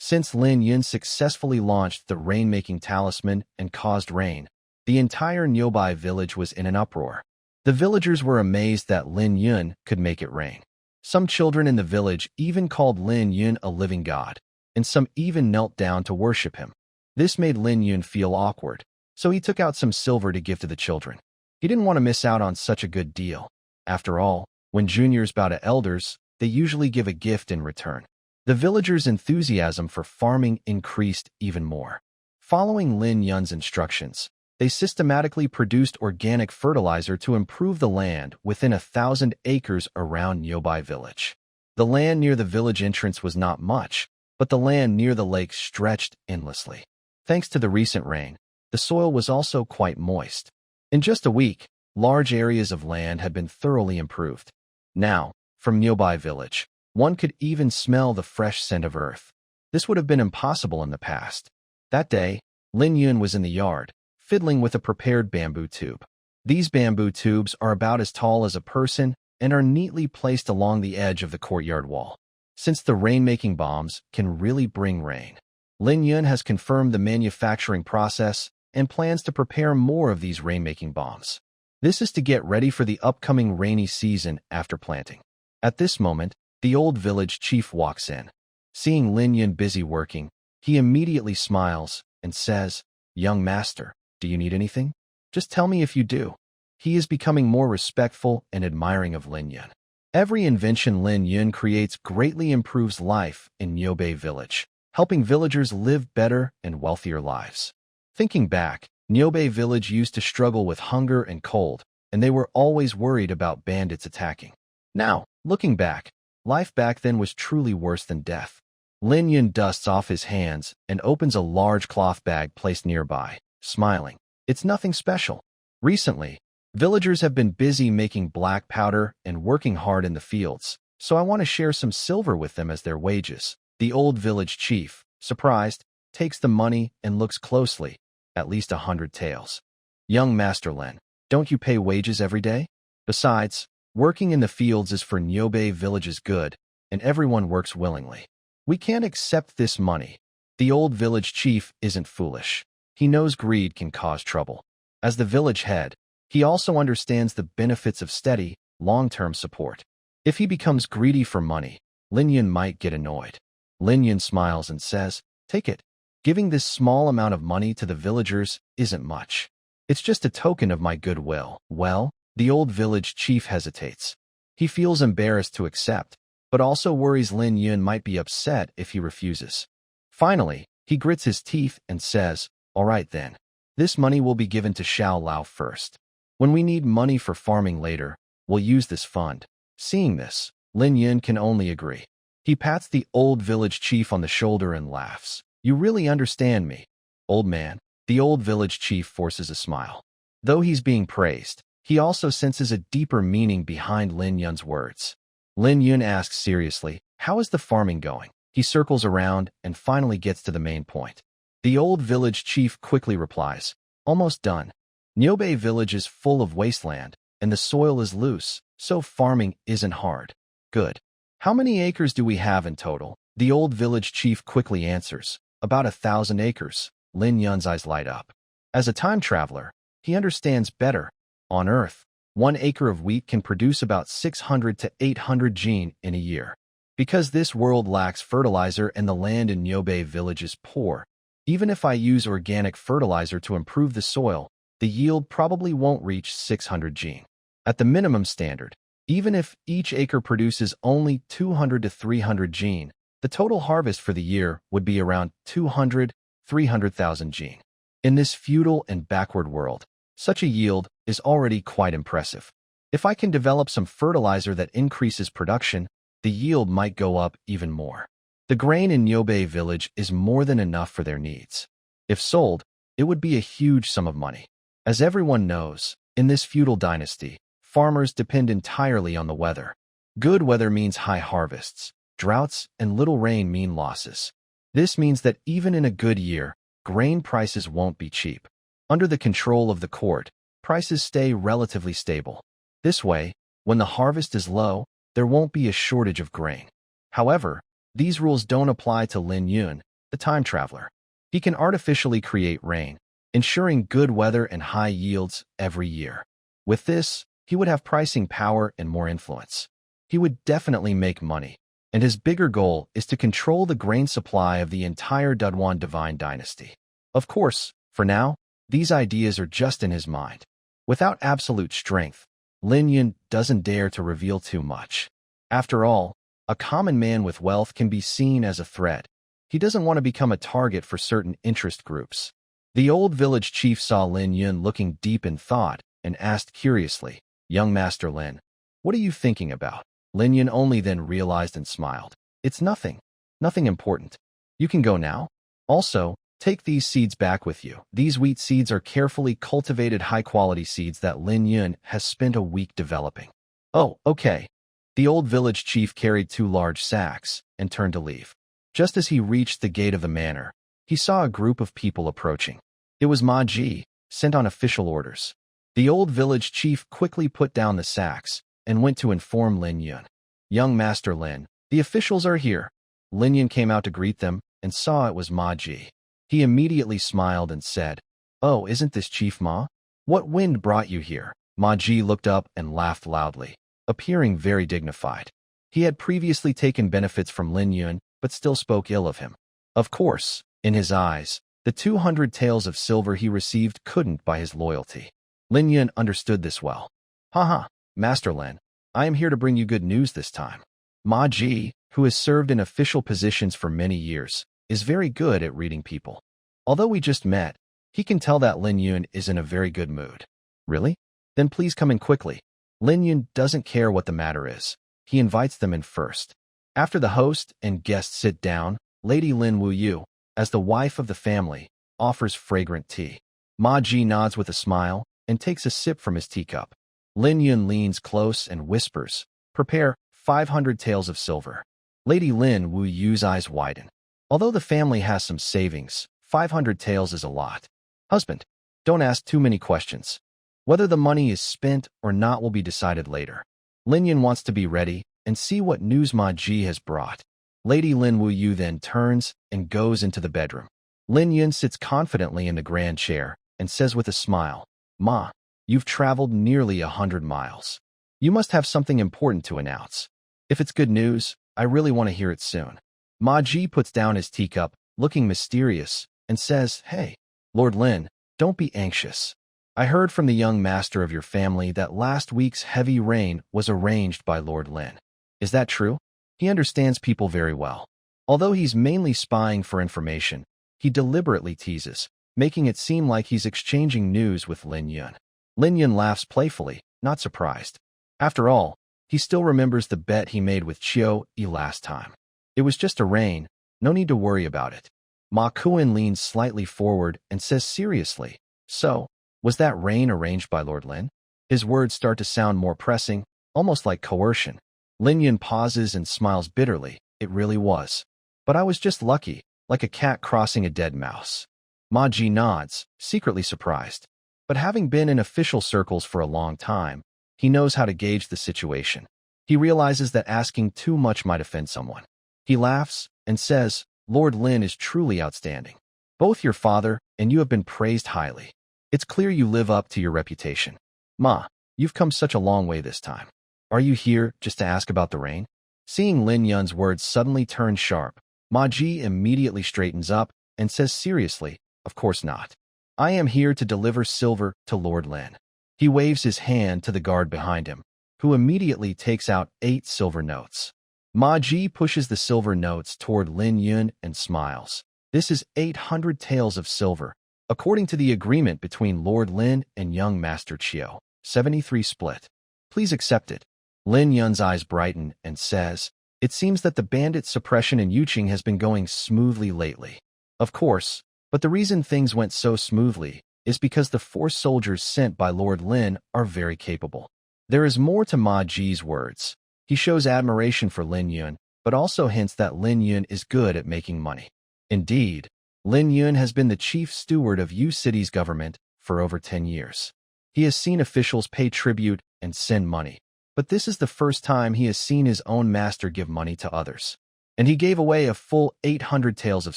Since Lin Yun successfully launched the rain-making talisman and caused rain, the entire Nyobai village was in an uproar. The villagers were amazed that Lin Yun could make it rain. Some children in the village even called Lin Yun a living god, and some even knelt down to worship him. This made Lin Yun feel awkward, so he took out some silver to give to the children. He didn't want to miss out on such a good deal. After all, when juniors bow to elders, they usually give a gift in return. The villagers' enthusiasm for farming increased even more. Following Lin Yun's instructions, they systematically produced organic fertilizer to improve the land within 1,000 acres around Nyobai village. The land near the village entrance was not much, but the land near the lake stretched endlessly. Thanks to the recent rain, the soil was also quite moist. In just a week, large areas of land had been thoroughly improved. Now, from Nyobai village, one could even smell the fresh scent of earth. This would have been impossible in the past. That day, Lin Yun was in the yard, fiddling with a prepared bamboo tube. These bamboo tubes are about as tall as a person and are neatly placed along the edge of the courtyard wall. Since the rain-making bombs can really bring rain, Lin Yun has confirmed the manufacturing process and plans to prepare more of these rain-making bombs. This is to get ready for the upcoming rainy season after planting. At this moment, the old village chief walks in. Seeing Lin Yun busy working, he immediately smiles and says, "Young master, do you need anything? Just tell me if you do." He is becoming more respectful and admiring of Lin Yun. Every invention Lin Yun creates greatly improves life in Nyobai village, helping villagers live better and wealthier lives. Thinking back, Nyobai village used to struggle with hunger and cold, and they were always worried about bandits attacking. Now, looking back, life back then was truly worse than death. Lin Yun dusts off his hands and opens a large cloth bag placed nearby, smiling. It's nothing special. Recently, villagers have been busy making black powder and working hard in the fields, so I want to share some silver with them as their wages. The old village chief, surprised, takes the money and looks closely. At least 100 taels. "Young Master Lin, don't you pay wages every day? Besides, working in the fields is for Nyobai village's good, and everyone works willingly. We can't accept this money." The old village chief isn't foolish. He knows greed can cause trouble. As the village head, he also understands the benefits of steady, long-term support. If he becomes greedy for money, Lin Yun might get annoyed. Lin Yun smiles and says, "Take it. Giving this small amount of money to the villagers isn't much. It's just a token of my goodwill." Well, The old village chief hesitates. He feels embarrassed to accept, but also worries Lin Yun might be upset if he refuses. Finally, he grits his teeth and says, "All right then. This money will be given to Xiao Lao first. When we need money for farming later, we'll use this fund." Seeing this, Lin Yun can only agree. He pats the old village chief on the shoulder and laughs. "You really understand me, old man." The old village chief forces a smile. Though he's being praised, he also senses a deeper meaning behind Lin Yun's words. Lin Yun asks seriously, "How is the farming going?" He circles around and finally gets to the main point. The old village chief quickly replies, "Almost done. Niobei village is full of wasteland, and the soil is loose, so farming isn't hard." "Good. How many acres do we have in total?" The old village chief quickly answers, "About 1,000 acres." Lin Yun's eyes light up. As a time traveler, he understands better. On Earth, 1 acre of wheat can produce about 600 to 800 gene in a year. Because this world lacks fertilizer and the land in Niobei village is poor, even if I use organic fertilizer to improve the soil, the yield probably won't reach 600 gene. At the minimum standard, even if each acre produces only 200 to 300 gene, the total harvest for the year would be around 200,000–300,000 gene. In this feudal and backward world, such a yield is already quite impressive. If I can develop some fertilizer that increases production, the yield might go up even more. The grain in Niobei village is more than enough for their needs. If sold, it would be a huge sum of money. As everyone knows, in this feudal dynasty, farmers depend entirely on the weather. Good weather means high harvests. Droughts and little rain mean losses. This means that even in a good year, grain prices won't be cheap. Under the control of the court, prices stay relatively stable. This way, when the harvest is low, there won't be a shortage of grain. However, these rules don't apply to Lin Yun, the time traveler. He can artificially create rain, ensuring good weather and high yields every year. With this, he would have pricing power and more influence. He would definitely make money, and his bigger goal is to control the grain supply of the entire Duduan divine dynasty. Of course, for now, these ideas are just in his mind. Without absolute strength, Lin Yun doesn't dare to reveal too much. After all, a common man with wealth can be seen as a threat. He doesn't want to become a target for certain interest groups. The old village chief saw Lin Yun looking deep in thought and asked curiously, "Young Master Lin, what are you thinking about?" Lin Yun only then realized and smiled. "It's nothing. Nothing important. You can go now. Also, take these seeds back with you." These wheat seeds are carefully cultivated high-quality seeds that Lin Yun has spent a week developing. "Oh, okay." The old village chief carried 2 large sacks and turned to leave. Just as he reached the gate of the manor, he saw a group of people approaching. It was Ma Ji, sent on official orders. The old village chief quickly put down the sacks and went to inform Lin Yun. "Young Master Lin, the officials are here." Lin Yun came out to greet them and saw it was Ma Ji. He immediately smiled and said, "Oh, isn't this Chief Ma? What wind brought you here?" Ma Ji looked up and laughed loudly, appearing very dignified. He had previously taken benefits from Lin Yun, but still spoke ill of him. Of course, in his eyes, the 200 taels of silver he received couldn't buy his loyalty. Lin Yun understood this well. "Haha, Master Lin, I am here to bring you good news this time." Ma Ji, who has served in official positions for many years, is very good at reading people. Although we just met, he can tell that Lin Yun is in a very good mood. "Really? Then please come in quickly." Lin Yun doesn't care what the matter is. He invites them in first. After the host and guests sit down, Lady Lin Wu Yu, as the wife of the family, offers fragrant tea. Ma Ji nods with a smile and takes a sip from his teacup. Lin Yun leans close and whispers, "Prepare 500 taels of silver." Lady Lin Wu Yu's eyes widen. Although the family has some savings, 500 taels is a lot. "Husband, don't ask too many questions. Whether the money is spent or not will be decided later." Lin Yun wants to be ready and see what news Ma Ji has brought. Lady Lin Wu Yu then turns and goes into the bedroom. Lin Yun sits confidently in the grand chair and says with a smile, "Ma, you've traveled nearly 100 miles. You must have something important to announce. If it's good news, I really want to hear it soon." Ma Ji puts down his teacup, looking mysterious, and says, "Hey, Lord Lin, don't be anxious. I heard from the young master of your family that last week's heavy rain was arranged by Lord Lin. Is that true? He understands people very well. Although he's mainly spying for information, he deliberately teases, making it seem like he's exchanging news with Lin Yun. Lin Yun laughs playfully, not surprised. After all, he still remembers the bet he made with Chiu Yi last time. It was just a rain, no need to worry about it. Ma Kuan leans slightly forward and says seriously, so, was that rain arranged by Lord Lin? His words start to sound more pressing, almost like coercion. Lin Yun pauses and smiles bitterly. It really was. But I was just lucky, like a cat crossing a dead mouse. Ma Ji nods, secretly surprised. But having been in official circles for a long time, he knows how to gauge the situation. He realizes that asking too much might offend someone. He laughs and says, Lord Lin is truly outstanding. Both your father and you have been praised highly. It's clear you live up to your reputation. Ma, you've come such a long way this time. Are you here just to ask about the rain? Seeing Lin Yun's words suddenly turn sharp, Ma Ji immediately straightens up and says seriously, of course not. I am here to deliver silver to Lord Lin. He waves his hand to the guard behind him, who immediately takes out 8 silver notes. Ma Ji pushes the silver notes toward Lin Yun and smiles. This is 800 taels of silver, according to the agreement between Lord Lin and young Master Chiu. 73 split. Please accept it. Lin Yun's eyes brighten and says, it seems that the bandit suppression in Yuqing has been going smoothly lately. Of course, but the reason things went so smoothly is because the 4 soldiers sent by Lord Lin are very capable. There is more to Ma Ji's words. He shows admiration for Lin Yun, but also hints that Lin Yun is good at making money. Indeed, Lin Yun has been the chief steward of Yu City's government for over 10 years. He has seen officials pay tribute and send money, but this is the first time he has seen his own master give money to others. And he gave away a full 800 taels of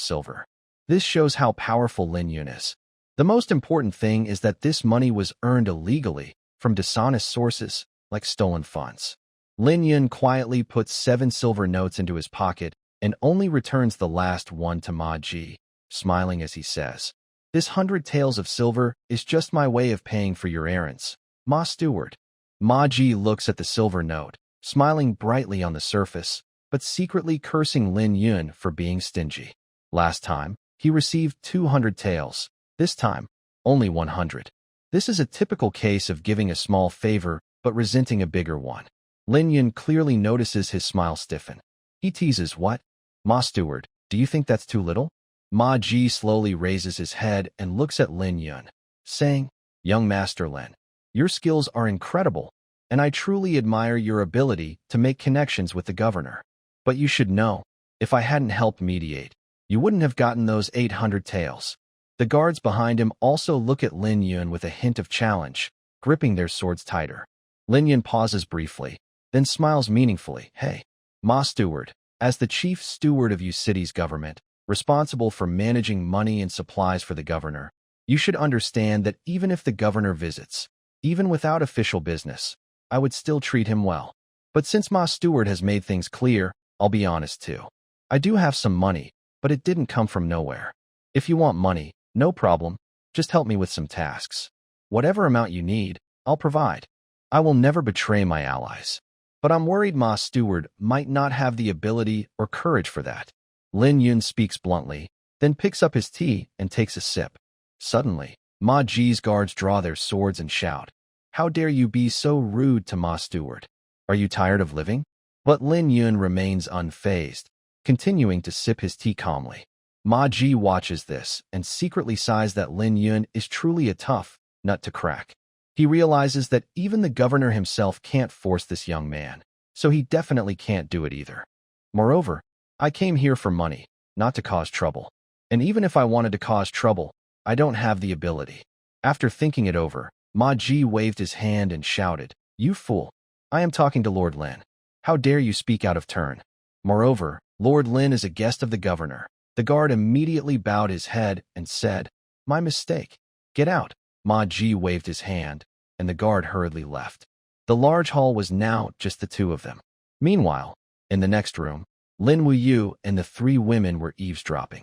silver. This shows how powerful Lin Yun is. The most important thing is that this money was earned illegally from dishonest sources, like stolen funds. Lin Yun quietly puts 7 silver notes into his pocket and only returns the last one to Ma Ji, smiling as he says, this 100 taels of silver is just my way of paying for your errands, Ma Steward. Ma Ji looks at the silver note, smiling brightly on the surface, but secretly cursing Lin Yun for being stingy. Last time, he received 200 taels. This time, only 100. This is a typical case of giving a small favor but resenting a bigger one. Lin Yun clearly notices his smile stiffen. He teases, what? Ma Steward, do you think that's too little? Ma Ji slowly raises his head and looks at Lin Yun, saying, young Master Lin, your skills are incredible, and I truly admire your ability to make connections with the governor. But you should know, if I hadn't helped mediate, you wouldn't have gotten those 800 taels. The guards behind him also look at Lin Yun with a hint of challenge, gripping their swords tighter. Lin Yun pauses briefly, then smiles meaningfully. Hey, Ma Steward, as the chief steward of Yu City's government, responsible for managing money and supplies for the governor, you should understand that even if the governor visits, even without official business, I would still treat him well. But since Ma Steward has made things clear, I'll be honest too. I do have some money, but it didn't come from nowhere. If you want money, no problem, just help me with some tasks. Whatever amount you need, I'll provide. I will never betray my allies. But I'm worried Ma Steward might not have the ability or courage for that. Lin Yun speaks bluntly, then picks up his tea and takes a sip. Suddenly, Ma Ji's guards draw their swords and shout, how dare you be so rude to Ma Steward? Are you tired of living? But Lin Yun remains unfazed, continuing to sip his tea calmly. Ma Ji watches this and secretly sighs that Lin Yun is truly a tough nut to crack. He realizes that even the governor himself can't force this young man, so he definitely can't do it either. Moreover, I came here for money, not to cause trouble. And even if I wanted to cause trouble, I don't have the ability. After thinking it over, Ma Ji waved his hand and shouted, you fool! I am talking to Lord Lin. How dare you speak out of turn? Moreover, Lord Lin is a guest of the governor. The guard immediately bowed his head and said, my mistake. Get out. Ma Ji waved his hand, and the guard hurriedly left. The large hall was now just the two of them. Meanwhile, in the next room, Lin Wuyu and the 3 women were eavesdropping.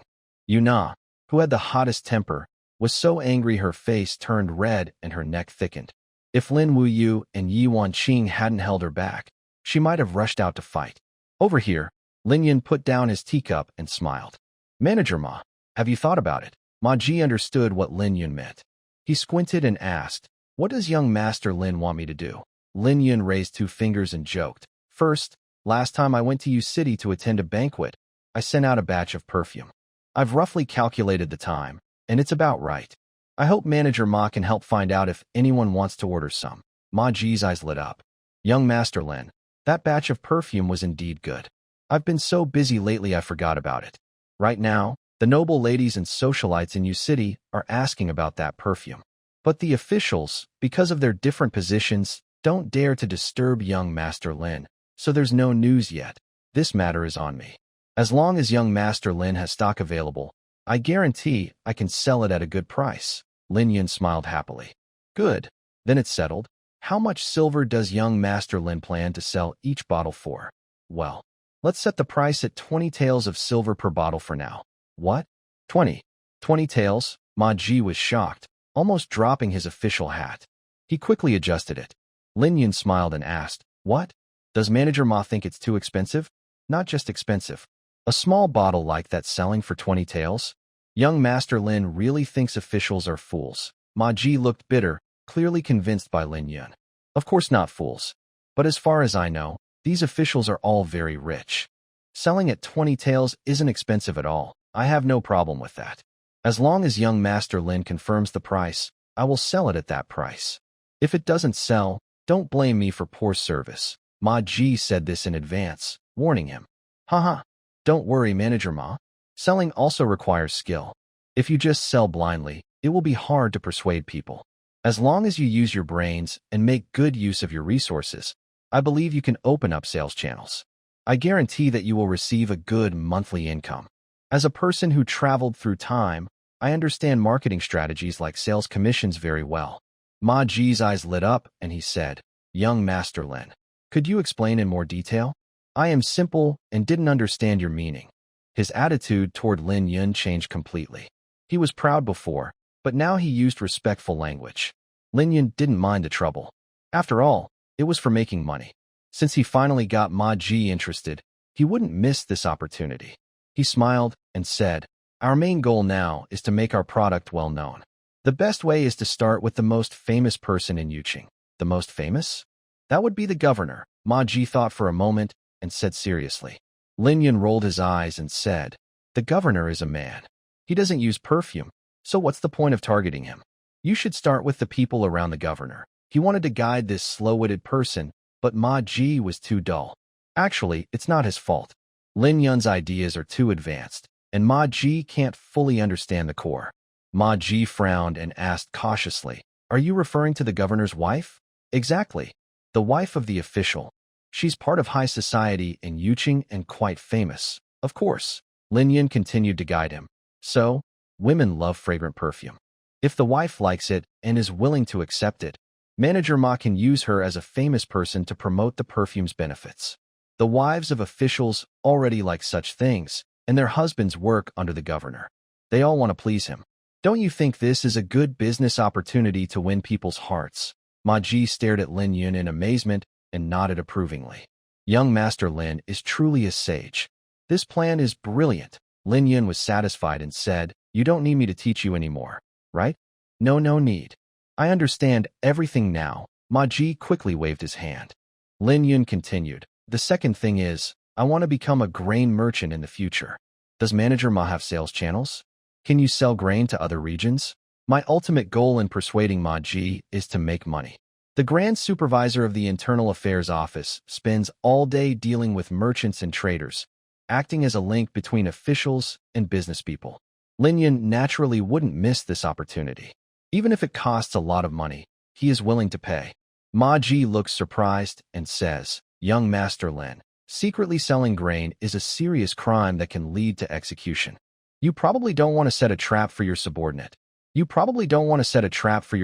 Yuna, who had the hottest temper, was so angry her face turned red and her neck thickened. If Lin Wuyu and Yi Wanqing hadn't held her back, she might have rushed out to fight. Over here, Lin Yun put down his teacup and smiled. Manager Ma, have you thought about it? Ma Ji understood what Lin Yun meant. He squinted and asked, what does young Master Lin want me to do? Lin Yun raised 2 fingers and joked. First, last time I went to Yu City to attend a banquet, I sent out a batch of perfume. I've roughly calculated the time, and it's about right. I hope Manager Ma can help find out if anyone wants to order some. Ma Ji's eyes lit up. Young Master Lin, that batch of perfume was indeed good. I've been so busy lately I forgot about it. Right now, the noble ladies and socialites in Yu City are asking about that perfume. But the officials, because of their different positions, don't dare to disturb young Master Lin, so there's no news yet. This matter is on me. As long as young Master Lin has stock available, I guarantee I can sell it at a good price. Lin Yun smiled happily. Good. Then it's settled. How much silver does young Master Lin plan to sell each bottle for? Well, let's set the price at 20 taels of silver per bottle for now. What? 20? 20 taels? Ma Ji was shocked, almost dropping his official hat. He quickly adjusted it. Lin Yun smiled and asked, what? Does Manager Ma think it's too expensive? Not just expensive. A small bottle like that selling for 20 taels? Young Master Lin really thinks officials are fools. Ma Ji looked bitter, clearly convinced by Lin Yun. Of course not fools. But as far as I know, these officials are all very rich. Selling at 20 taels isn't expensive at all. I have no problem with that. As long as young Master Lin confirms the price, I will sell it at that price. If it doesn't sell, don't blame me for poor service. Ma Ji said this in advance, warning him. Haha. Don't worry, Manager Ma. Selling also requires skill. If you just sell blindly, it will be hard to persuade people. As long as you use your brains and make good use of your resources, I believe you can open up sales channels. I guarantee that you will receive a good monthly income. As a person who traveled through time, I understand marketing strategies like sales commissions very well. Ma Ji's eyes lit up and he said, Young Master Lin, could you explain in more detail? I am simple and didn't understand your meaning. His attitude toward Lin Yun changed completely. He was proud before, but now he used respectful language. Lin Yun didn't mind the trouble. After all, it was for making money. Since he finally got Ma Ji interested, he wouldn't miss this opportunity. He smiled and said, Our main goal now is to make our product well known. The best way is to start with the most famous person in Yuqing. The most famous? That would be the governor. Ma Ji thought for a moment and said seriously. Lin Yun rolled his eyes and said, The governor is a man. He doesn't use perfume, so what's the point of targeting him? You should start with the people around the governor. He wanted to guide this slow-witted person, but Ma Ji was too dull. Actually, it's not his fault. Lin Yun's ideas are too advanced, and Ma Ji can't fully understand the core. Ma Ji frowned and asked cautiously, Are you referring to the governor's wife? Exactly. The wife of the official. She's part of high society in Yuqing and quite famous. Of course. Lin Yun continued to guide him. So, women love fragrant perfume. If the wife likes it and is willing to accept it, Manager Ma can use her as a famous person to promote the perfume's benefits. The wives of officials already like such things, and their husbands work under the governor. They all want to please him. Don't you think this is a good business opportunity to win people's hearts? Ma Ji stared at Lin Yun in amazement and nodded approvingly. Young Master Lin is truly a sage. This plan is brilliant. Lin Yun was satisfied and said, You don't need me to teach you anymore, right? No need. I understand everything now. Ma Ji quickly waved his hand. Lin Yun continued, The second thing is, I want to become a grain merchant in the future. Does Manager Ma have sales channels? Can you sell grain to other regions? My ultimate goal in persuading Ma Ji is to make money. The Grand Supervisor of the Internal Affairs Office spends all day dealing with merchants and traders, acting as a link between officials and business people. Lin Yun naturally wouldn't miss this opportunity. Even if it costs a lot of money, he is willing to pay. Ma Ji looks surprised and says, Young Master Lin, secretly selling grain is a serious crime that can lead to execution. You probably don't want to set a trap for your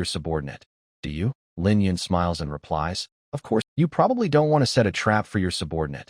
subordinate. Do you? Lin Yun smiles and replies, Of course, you probably don't want to set a trap for your subordinate.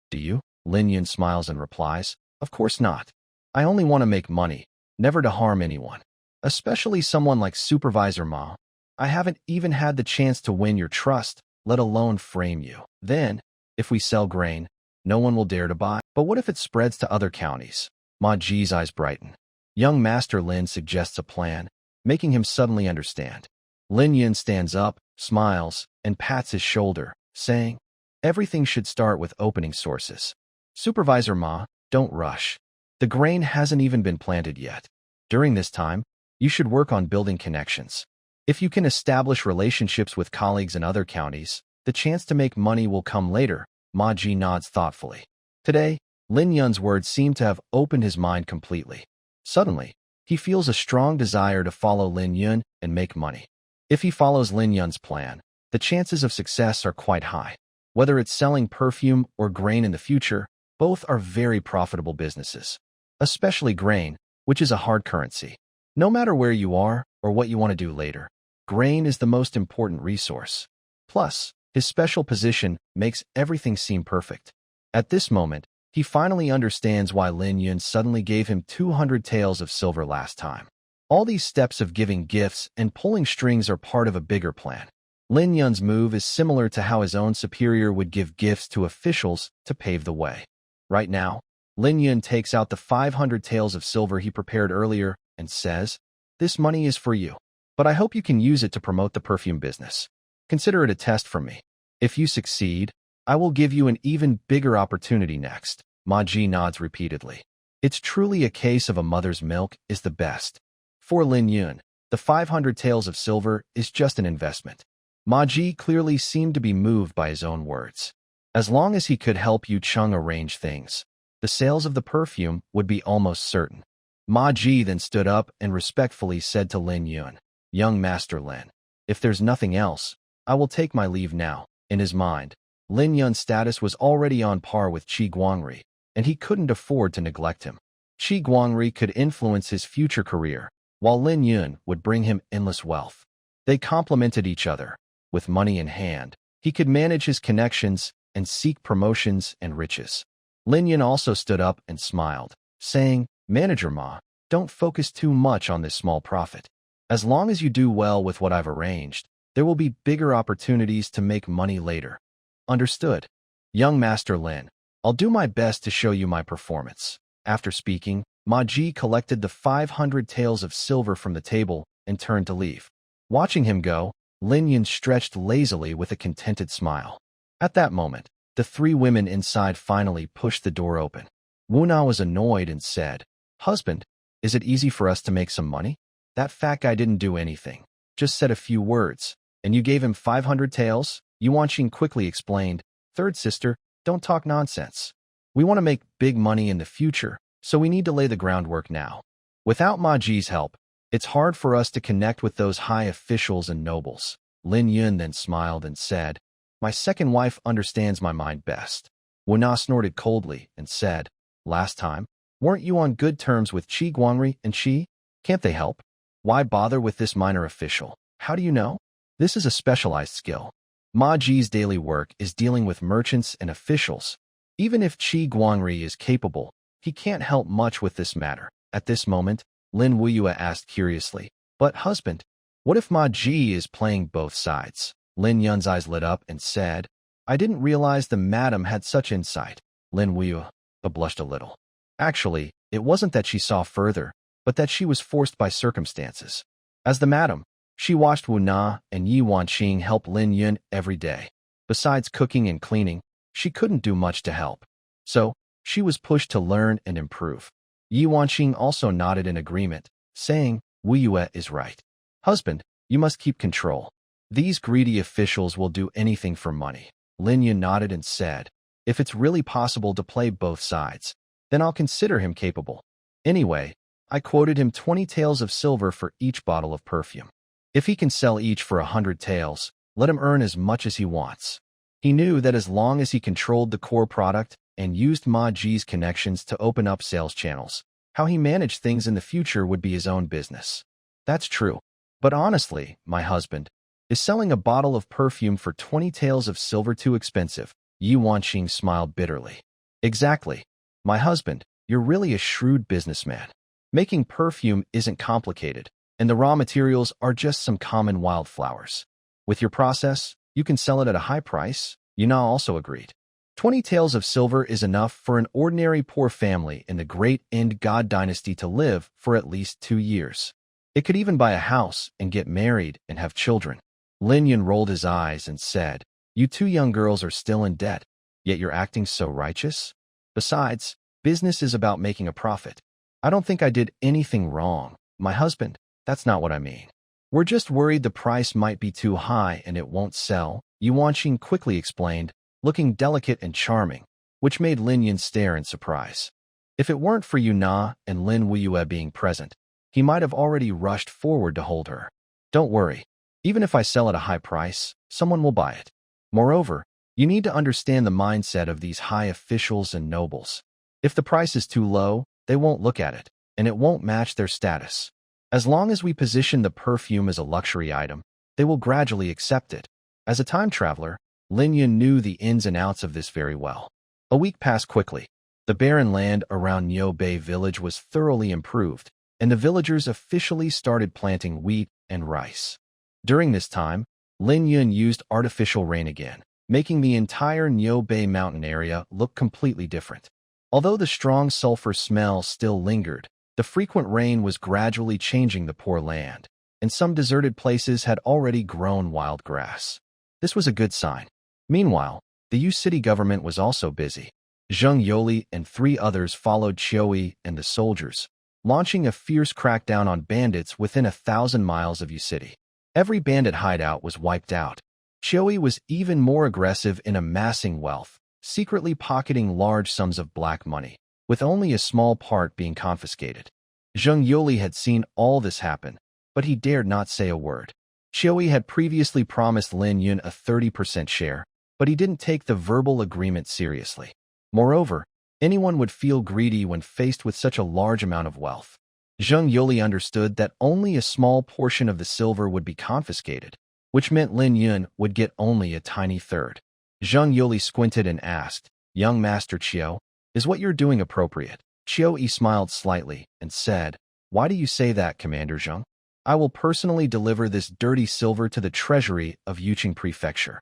Do you? Lin Yun smiles and replies, "Of course not. I only want to make money, never to harm anyone. Especially someone like Supervisor Ma. I haven't even had the chance to win your trust, let alone frame you. Then, if we sell grain, no one will dare to buy. But what if it spreads to other counties?" Ma Ji's eyes brighten. Young Master Lin suggests a plan, making him suddenly understand. Lin Yun stands up, smiles, and pats his shoulder, saying, "Everything should start with opening sources. Supervisor Ma, don't rush. The grain hasn't even been planted yet. During this time, you should work on building connections. If you can establish relationships with colleagues in other counties, the chance to make money will come later." Ma Ji nods thoughtfully. Today, Lin Yun's words seem to have opened his mind completely. Suddenly, he feels a strong desire to follow Lin Yun and make money. If he follows Lin Yun's plan, the chances of success are quite high. Whether it's selling perfume or grain in the future, both are very profitable businesses. Especially grain, which is a hard currency. No matter where you are or what you want to do later, grain is the most important resource. Plus, his special position makes everything seem perfect. At this moment, he finally understands why Lin Yun suddenly gave him 200 taels of silver last time. All these steps of giving gifts and pulling strings are part of a bigger plan. Lin Yun's move is similar to how his own superior would give gifts to officials to pave the way. Right now, Lin Yun takes out the 500 taels of silver he prepared earlier and says, "This money is for you, but I hope you can use it to promote the perfume business. Consider it a test from me. If you succeed, I will give you an even bigger opportunity next." Ma Ji nods repeatedly. It's truly a case of a mother's milk is the best. For Lin Yun, the 500 taels of silver is just an investment. Ma Ji clearly seemed to be moved by his own words. As long as he could help Yu Chung arrange things, the sales of the perfume would be almost certain. Ma Ji then stood up and respectfully said to Lin Yun, "Young Master Lin, if there's nothing else, I will take my leave now." In his mind, Lin Yun's status was already on par with Qi Guangri, and he couldn't afford to neglect him. Qi Guangri could influence his future career, while Lin Yun would bring him endless wealth. They complemented each other. With money in hand, he could manage his connections and seek promotions and riches. Lin Yun also stood up and smiled, saying, "Manager Ma, don't focus too much on this small profit. As long as you do well with what I've arranged, there will be bigger opportunities to make money later." "Understood. Young Master Lin, I'll do my best to show you my performance." After speaking, Ma Ji collected the 500 taels of silver from the table and turned to leave. Watching him go, Lin Yun stretched lazily with a contented smile. At that moment, the three women inside finally pushed the door open. Wu Na was annoyed and said, "Husband, is it easy for us to make some money? That fat guy didn't do anything, just said a few words, and you gave him 500 taels?" Yuanqing quickly explained, "Third sister, don't talk nonsense. We want to make big money in the future, so we need to lay the groundwork now. Without Ma Ji's help, it's hard for us to connect with those high officials and nobles." Lin Yun then smiled and said, "My second wife understands my mind best." Wu Na snorted coldly and said, "Last time, weren't you on good terms with Qi Guangri and Qi? Can't they help? Why bother with this minor official? How do you know? This is a specialized skill. Ma Ji's daily work is dealing with merchants and officials. Even if Qi Guangri is capable, he can't help much with this matter." At this moment, Lin Wuyue asked curiously, "But husband, what if Ma Ji is playing both sides?" Lin Yun's eyes lit up and said, "I didn't realize the madam had such insight." Lin Wuyue blushed a little. Actually, it wasn't that she saw further, but that she was forced by circumstances. As the madam, she watched Wu Na and Yi Wanqing help Lin Yun every day. Besides cooking and cleaning, she couldn't do much to help. So, she was pushed to learn and improve. Yi Wanqing also nodded in agreement, saying, "Wu Yue is right. Husband, you must keep control. These greedy officials will do anything for money." Lin Yun nodded and said, "If it's really possible to play both sides, then I'll consider him capable. Anyway, I quoted him 20 taels of silver for each bottle of perfume. If he can sell each for 100 taels, let him earn as much as he wants." He knew that as long as he controlled the core product and used Ma Ji's connections to open up sales channels, how he managed things in the future would be his own business. "That's true. But honestly, my husband, is selling a bottle of perfume for 20 taels of silver too expensive?" Yi Wanqing smiled bitterly. Exactly. My husband, you're really a shrewd businessman. Making perfume isn't complicated, and the raw materials are just some common wildflowers. With your process, you can sell it at a high price, Yuna also agreed. 20 taels of silver is enough for an ordinary poor family in the Great Ind God dynasty to live for at least 2 years. It could even buy a house and get married and have children. Lin Yun rolled his eyes and said, "You two young girls are still in debt, yet you're acting so righteous? Besides, business is about making a profit. I don't think I did anything wrong, my husband. That's not what I mean. We're just worried the price might be too high and it won't sell," Yuanqing quickly explained, looking delicate and charming, which made Lin Yun stare in surprise. If it weren't for Yuna and Lin Wuyue being present, he might have already rushed forward to hold her. "Don't worry. Even if I sell at a high price, someone will buy it. Moreover, you need to understand the mindset of these high officials and nobles. If the price is too low, they won't look at it, and it won't match their status. As long as we position the perfume as a luxury item, they will gradually accept it." As a time traveler, Lin Yun knew the ins and outs of this very well. A week passed quickly. The barren land around Niu Bei village was thoroughly improved, and the villagers officially started planting wheat and rice. During this time, Lin Yun used artificial rain again, making the entire Niu Bei mountain area look completely different. Although the strong sulfur smell still lingered, the frequent rain was gradually changing the poor land, and some deserted places had already grown wild grass. This was a good sign. Meanwhile, the Yu city government was also busy. Zheng Yoli and 3 others followed Qiuyi and the soldiers, launching a fierce crackdown on bandits within 1,000 miles of Yu city. Every bandit hideout was wiped out. Qiuyi was even more aggressive in amassing wealth, secretly pocketing large sums of black money, with only a small part being confiscated. Zheng Yoli had seen all this happen, but he dared not say a word. Qiuyi had previously promised Lin Yun a 30% share, but he didn't take the verbal agreement seriously. Moreover, anyone would feel greedy when faced with such a large amount of wealth. Zheng Yoli understood that only a small portion of the silver would be confiscated, which meant Lin Yun would get only a tiny third. Zheng Yoli squinted and asked, "Young Master Qiu, is what you're doing appropriate?" Qiuyi smiled slightly and said, "Why do you say that, Commander Zheng? I will personally deliver this dirty silver to the treasury of Yuqing Prefecture."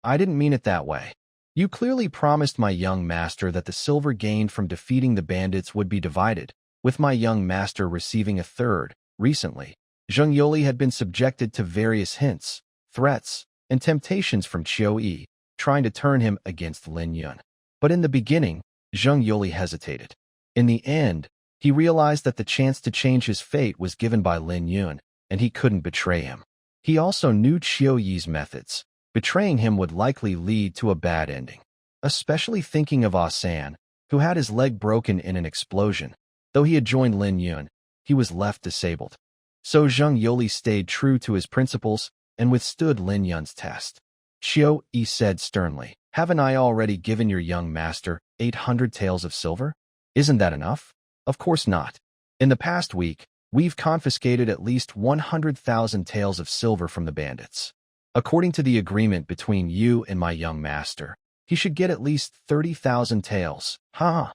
"I didn't mean it that way. You clearly promised my young master that the silver gained from defeating the bandits would be divided, with my young master receiving a third." Recently, Zheng Yoli had been subjected to various hints, threats, and temptations from Qiuyi, trying to turn him against Lin Yun. But in the beginning, Zheng Yoli hesitated. In the end, he realized that the chance to change his fate was given by Lin Yun, and he couldn't betray him. He also knew Qiuyi's methods. Betraying him would likely lead to a bad ending, especially thinking of Ah San, who had his leg broken in an explosion. Though he had joined Lin Yun, he was left disabled. So Zheng Yoli stayed true to his principles and withstood Lin Yun's test. Qiuyi said sternly, "Haven't I already given your young master 800 taels of silver? Isn't that enough?" "Of course not. In the past week, we've confiscated at least 100,000 taels of silver from the bandits. According to the agreement between you and my young master, he should get at least 30,000 taels." "Ha!"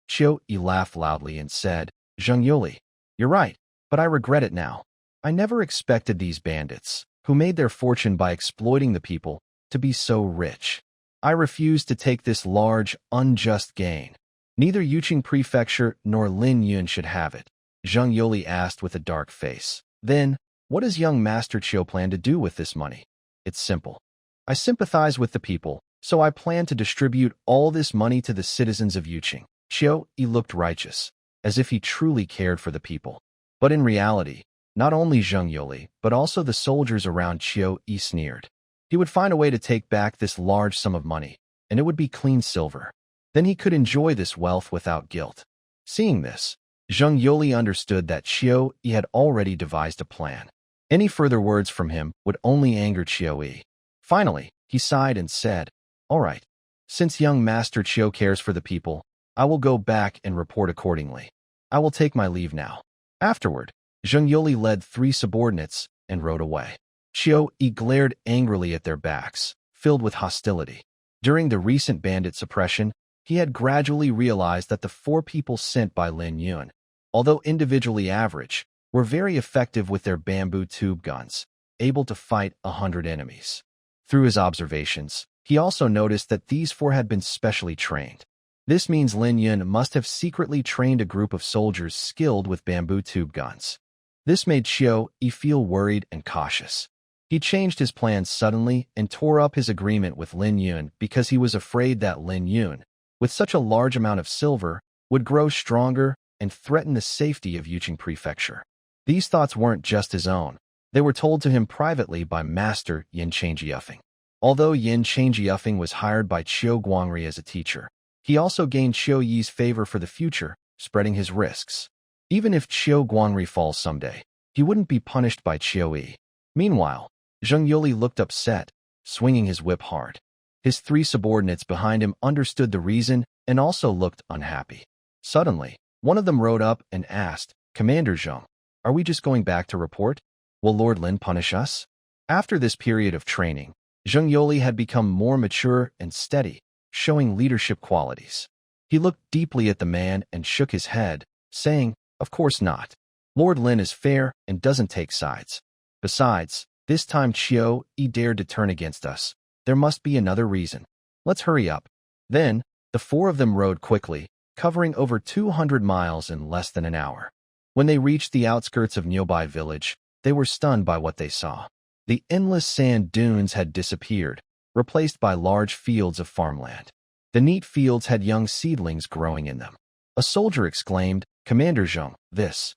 Qiuyi laughed loudly and said, "Zheng Yoli, you're right, but I regret it now. I never expected these bandits, who made their fortune by exploiting the people, to be so rich. I refuse to take this large, unjust gain. Neither Yuqing Prefecture nor Lin Yun should have it." Zheng Yoli asked with a dark face. "Then, what does young Master Qiu plan to do with this money?" "It's simple. I sympathize with the people, so I plan to distribute all this money to the citizens of Yuqing." Qiuyi looked righteous, as if he truly cared for the people. But in reality, not only Zheng Yoli, but also the soldiers around Qiuyi sneered. He would find a way to take back this large sum of money, and it would be clean silver. Then he could enjoy this wealth without guilt. Seeing this, Zheng Yoli understood that Qiuyi had already devised a plan. Any further words from him would only anger Qiuyi. Finally, he sighed and said, "All right. Since young Master Qiu cares for the people, I will go back and report accordingly. I will take my leave now." Afterward, Zheng Yoli led 3 subordinates and rode away. Qiuyi glared angrily at their backs, filled with hostility. During the recent bandit suppression, He had gradually realized that the 4 people sent by Lin Yun, although individually average, were very effective with their bamboo tube guns, able to fight 100 enemies. Through his observations, he also noticed that these 4 had been specially trained. This means Lin Yun must have secretly trained a group of soldiers skilled with bamboo tube guns. This made Xiao Yi feel worried and cautious. He changed his plans suddenly and tore up his agreement with Lin Yun because he was afraid that Lin Yun, with such a large amount of silver, would grow stronger and threaten the safety of Yuqing Prefecture. These thoughts weren't just his own. They were told to him privately by Master Yin Changyufeng. Although Yin Changyufeng was hired by Qiu Guangri as a teacher, he also gained Qiu Yi's favor for the future, spreading his risks. Even if Qiu Guangri falls someday, he wouldn't be punished by Qiu Yi. Meanwhile, Zheng Yuli looked upset, swinging his whip hard. His 3 subordinates behind him understood the reason and also looked unhappy. Suddenly, one of them rode up and asked, "Commander Zheng, are we just going back to report? Will Lord Lin punish us?" After this period of training, Zheng Yuli had become more mature and steady, showing leadership qualities. He looked deeply at the man and shook his head, saying, "Of course not. Lord Lin is fair and doesn't take sides. Besides, this time Qiu Yi dared to turn against us. There must be another reason. Let's hurry up." Then, the 4 of them rode quickly, covering over 200 miles in less than an hour. When they reached the outskirts of Nyobai village, they were stunned by what they saw. The endless sand dunes had disappeared, replaced by large fields of farmland. The neat fields had young seedlings growing in them. A soldier exclaimed, "Commander Zheng, this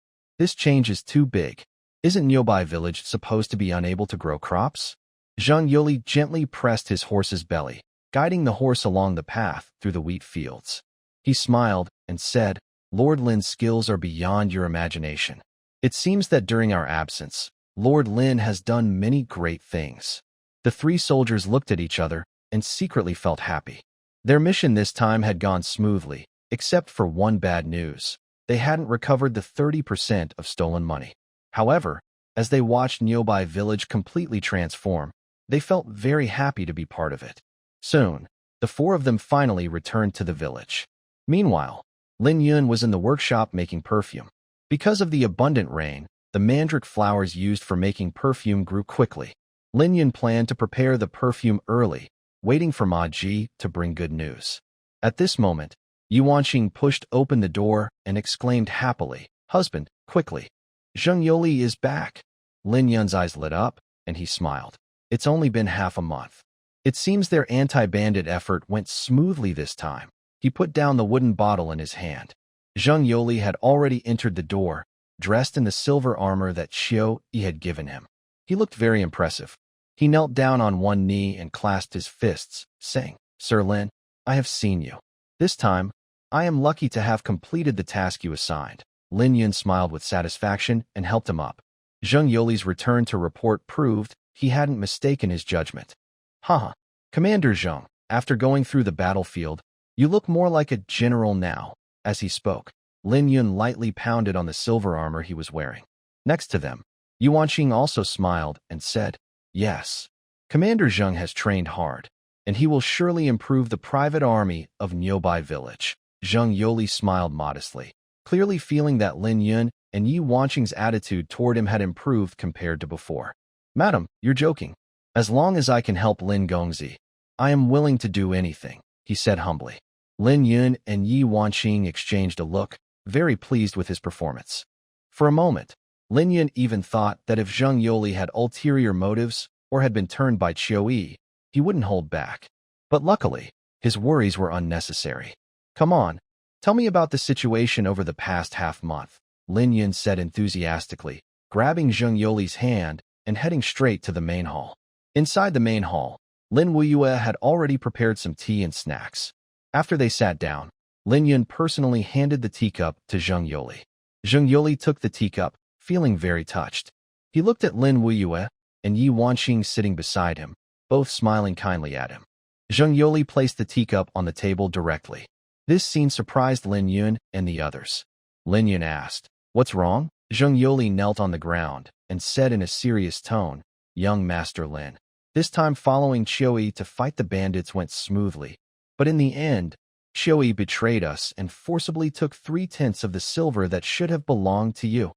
change is too big. Isn't Nyobai village supposed to be unable to grow crops?" Zheng Yuli gently pressed his horse's belly, guiding the horse along the path through the wheat fields. He smiled and said, "Lord Lin's skills are beyond your imagination. It seems that during our absence, Lord Lin has done many great things." The 3 soldiers looked at each other and secretly felt happy. Their mission this time had gone smoothly, except for one bad news. They hadn't recovered the 30% of stolen money. However, as they watched Nyobai village completely transform, they felt very happy to be part of it. Soon, the 4 of them finally returned to the village. Meanwhile, Lin Yun was in the workshop making perfume. Because of the abundant rain, the mandrake flowers used for making perfume grew quickly. Lin Yun planned to prepare the perfume early, waiting for Ma Ji to bring good news. At this moment, Yuanqing pushed open the door and exclaimed happily, "Husband, quickly! Zheng Yuli is back." Lin Yun's eyes lit up, and he smiled. It's only been half a month. It seems their anti-bandit effort went smoothly this time. He put down the wooden bottle in his hand. Zheng Yuli had already entered the door, dressed in the silver armor that Qiu Yi had given him. He looked very impressive. He knelt down on one knee and clasped his fists, saying, "Sir Lin, I have seen you. This time, I am lucky to have completed the task you assigned." Lin Yun smiled with satisfaction and helped him up. Zheng Yuli's return to report proved he hadn't mistaken his judgment. "Haha, Commander Zheng, after going through the battlefield, you look more like a general now." As he spoke, Lin Yun lightly pounded on the silver armor he was wearing. Next to them, Yuanqing also smiled and said, "Yes, Commander Zheng has trained hard, and he will surely improve the private army of Nyobai village." Zheng Yuli smiled modestly, clearly feeling that Lin Yun and Yuanqing's attitude toward him had improved compared to before. "Madam, you're joking. As long as I can help Lin Gongzi, I am willing to do anything," he said humbly. Lin Yun and Yuanqing exchanged a look, very pleased with his performance. For a moment, Lin Yun even thought that if Zheng Yuli had ulterior motives or had been turned by Qiu Yi, he wouldn't hold back. But luckily, his worries were unnecessary. "Come on, tell me about the situation over the past half-month," Lin Yun said enthusiastically, grabbing Zheng Yuli's hand and heading straight to the main hall. Inside the main hall, Lin Wuyue had already prepared some tea and snacks. After they sat down, Lin Yun personally handed the teacup to Zheng Yuli. Zheng Yuli took the teacup, feeling very touched. He looked at Lin Wuyue and Yi Wanqing sitting beside him, both smiling kindly at him. Zheng Yuli placed the teacup on the table directly. This scene surprised Lin Yun and the others. Lin Yun asked, "What's wrong?" Zheng Yuli knelt on the ground and said in a serious tone, "Young Master Lin, this time following Qiu Yi to fight the bandits went smoothly, but in the end, Qiu betrayed us and forcibly took 3/10 of the silver that should have belonged to you.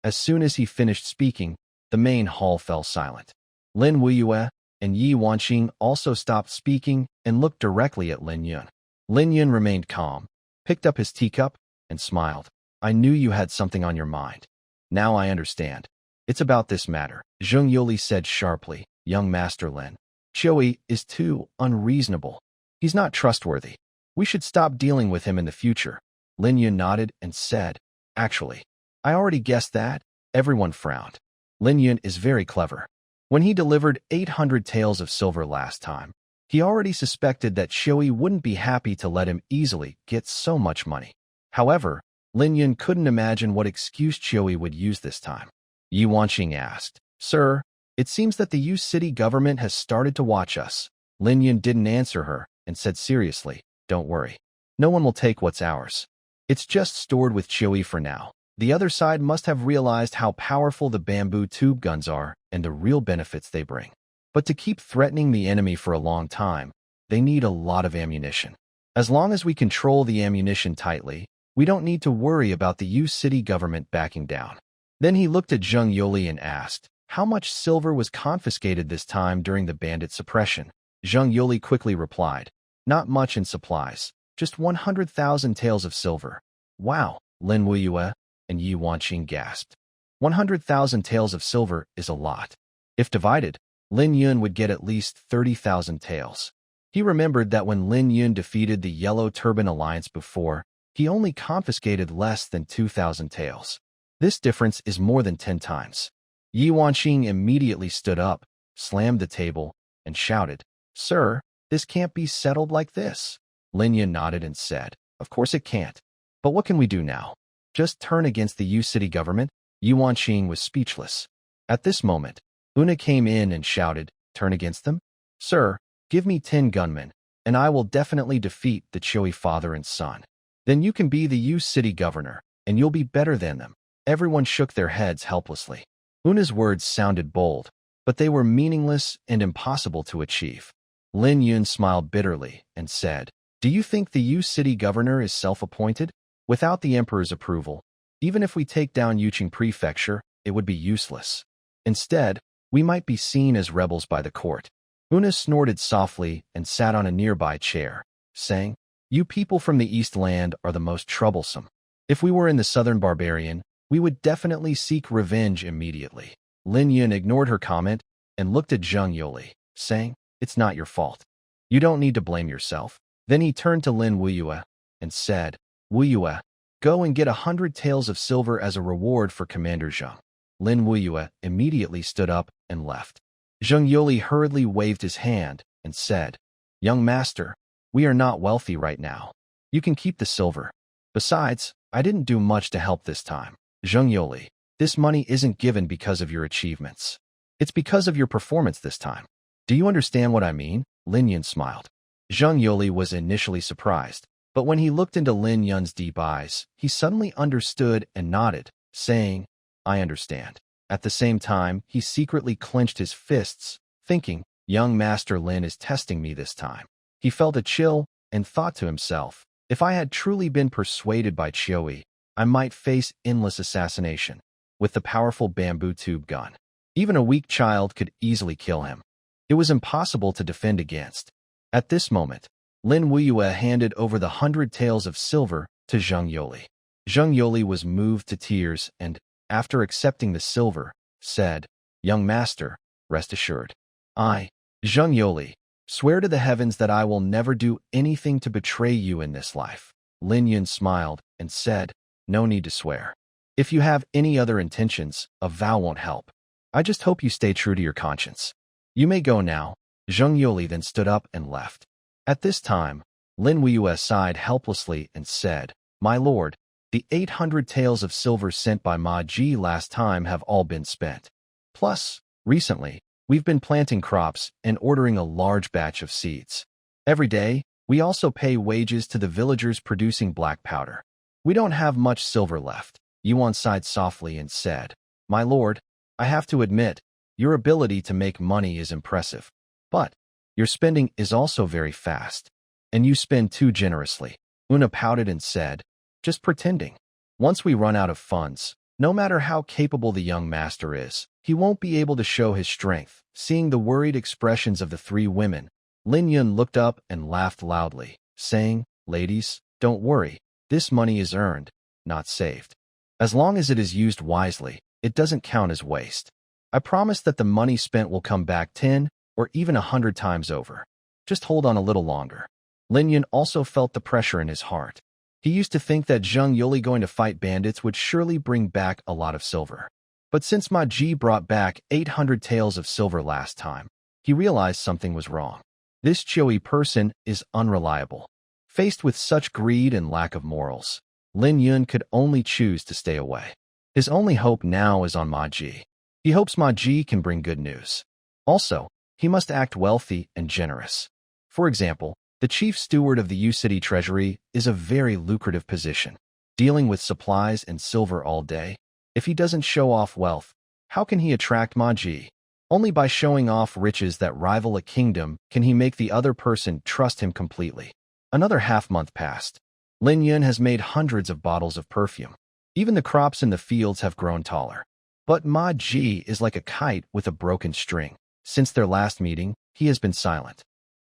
As soon as he finished speaking, the main hall fell silent. Lin Wuyue and Yi Wanqing also stopped speaking and looked directly at Lin Yun. Lin Yun remained calm, picked up his teacup, and smiled. I knew you had something on your mind. Now I understand. It's about this matter, Zheng Yuli said sharply. Young Master Lin Qiu is too unreasonable. He's not trustworthy. We should stop dealing with him in the future. Lin Yun nodded and said, Actually, I already guessed that. Everyone frowned. Lin Yun is very clever. When he delivered 800 taels of silver last time, he already suspected that Qiu wouldn't be happy to let him easily get so much money. However, Lin Yun couldn't imagine what excuse Qiu would use this time. Yi Wanqing asked, Sir, it seems that the Yu city government has started to watch us. Lin Yun didn't answer her and said seriously, Don't worry. No one will take what's ours. It's just stored with Qiu for now. The other side must have realized how powerful the bamboo tube guns are and the real benefits they bring. But to keep threatening the enemy for a long time, they need a lot of ammunition. As long as we control the ammunition tightly, we don't need to worry about the Yu city government backing down. Then he looked at Zheng Yuli and asked, How much silver was confiscated this time during the bandit suppression? Zheng Yuli quickly replied, Not much in supplies, just 100,000 taels of silver. Wow, Lin Wuyue and Yi Wanqing gasped. 100,000 taels of silver is a lot. If divided, Lin Yun would get at least 30,000 taels. He remembered that when Lin Yun defeated the Yellow Turban Alliance before, he only confiscated less than 2,000 taels. This difference is more than 10 times. Yi Wanqing immediately stood up, slammed the table, and shouted, Sir, this can't be settled like this. Lin Yun nodded and said, Of course it can't. But what can we do now? Just turn against the Yu city government? Yi Wanqing was speechless. At this moment, Una came in and shouted, Turn against them? Sir, give me 10 gunmen, and I will definitely defeat the Qiu father and son. Then you can be the Yu city governor, and you'll be better than them. Everyone shook their heads helplessly. Una's words sounded bold, but they were meaningless and impossible to achieve. Lin Yun smiled bitterly and said, Do you think the Yu city governor is self-appointed? Without the emperor's approval, even if we take down Yuqing prefecture, it would be useless. Instead, we might be seen as rebels by the court. Una snorted softly and sat on a nearby chair, saying, You people from the East Land are the most troublesome. If we were in the Southern Barbarian, we would definitely seek revenge immediately. Lin Yun ignored her comment and looked at Zheng Yuli, saying, It's not your fault. You don't need to blame yourself. Then he turned to Lin Wuyue and said, Wuyue, go and get 100 taels of silver as a reward for Commander Zheng. Lin Wuyue immediately stood up and left. Zheng Yuli hurriedly waved his hand and said, Young master, we are not wealthy right now. You can keep the silver. Besides, I didn't do much to help this time. Zheng Yuli, this money isn't given because of your achievements. It's because of your performance this time. Do you understand what I mean? Lin Yun smiled. Zheng Yuli was initially surprised, but when he looked into Lin Yun's deep eyes, he suddenly understood and nodded, saying, I understand. At the same time, he secretly clenched his fists, thinking, Young Master Lin is testing me this time. He felt a chill and thought to himself, If I had truly been persuaded by Qiu, I might face endless assassination. With the powerful bamboo tube gun, even a weak child could easily kill him. It was impossible to defend against. At this moment, Lin Wuyue handed over the 100 taels of silver to Zheng Yuli. Zheng Yuli was moved to tears and, after accepting the silver, said, Young master, rest assured. I, Zheng Yuli, swear to the heavens that I will never do anything to betray you in this life. Lin Yun smiled and said, No need to swear. If you have any other intentions, a vow won't help. I just hope you stay true to your conscience. You may go now. Zheng Yuli then stood up and left. At this time, Lin Wuyue sighed helplessly and said, My lord, the 800 taels of silver sent by Ma Ji last time have all been spent. Plus, recently, we've been planting crops and ordering a large batch of seeds. Every day, we also pay wages to the villagers producing black powder. We don't have much silver left. Yuan sighed softly and said, My lord, I have to admit, your ability to make money is impressive. But your spending is also very fast. and you spend too generously. Una pouted and said, just pretending. Once we run out of funds, no matter how capable the young master is, he won't be able to show his strength. Seeing the worried expressions of the three women, Lin Yun looked up and laughed loudly, saying, ladies, don't worry. This money is earned, not saved. As long as it is used wisely, it doesn't count as waste. I promise that the money spent will come back 10 or even 100 times over. Just hold on a little longer. Lin Yun also felt the pressure in his heart. He used to think that Zheng Yuli going to fight bandits would surely bring back a lot of silver. But since Ma Ji brought back 800 taels of silver last time, he realized something was wrong. This Chiui person is unreliable. Faced with such greed and lack of morals, Lin Yun could only choose to stay away. His only hope now is on Ma Ji. He hopes Ma Ji can bring good news. Also, he must act wealthy and generous. For example, the chief steward of the U City Treasury is a very lucrative position. Dealing with supplies and silver all day, if he doesn't show off wealth, how can he attract Ma Ji? Only by showing off riches that rival a kingdom can he make the other person trust him completely. Another half-month passed. Lin Yun has made hundreds of bottles of perfume. Even the crops in the fields have grown taller. But Ma Ji is like a kite with a broken string. Since their last meeting, he has been silent.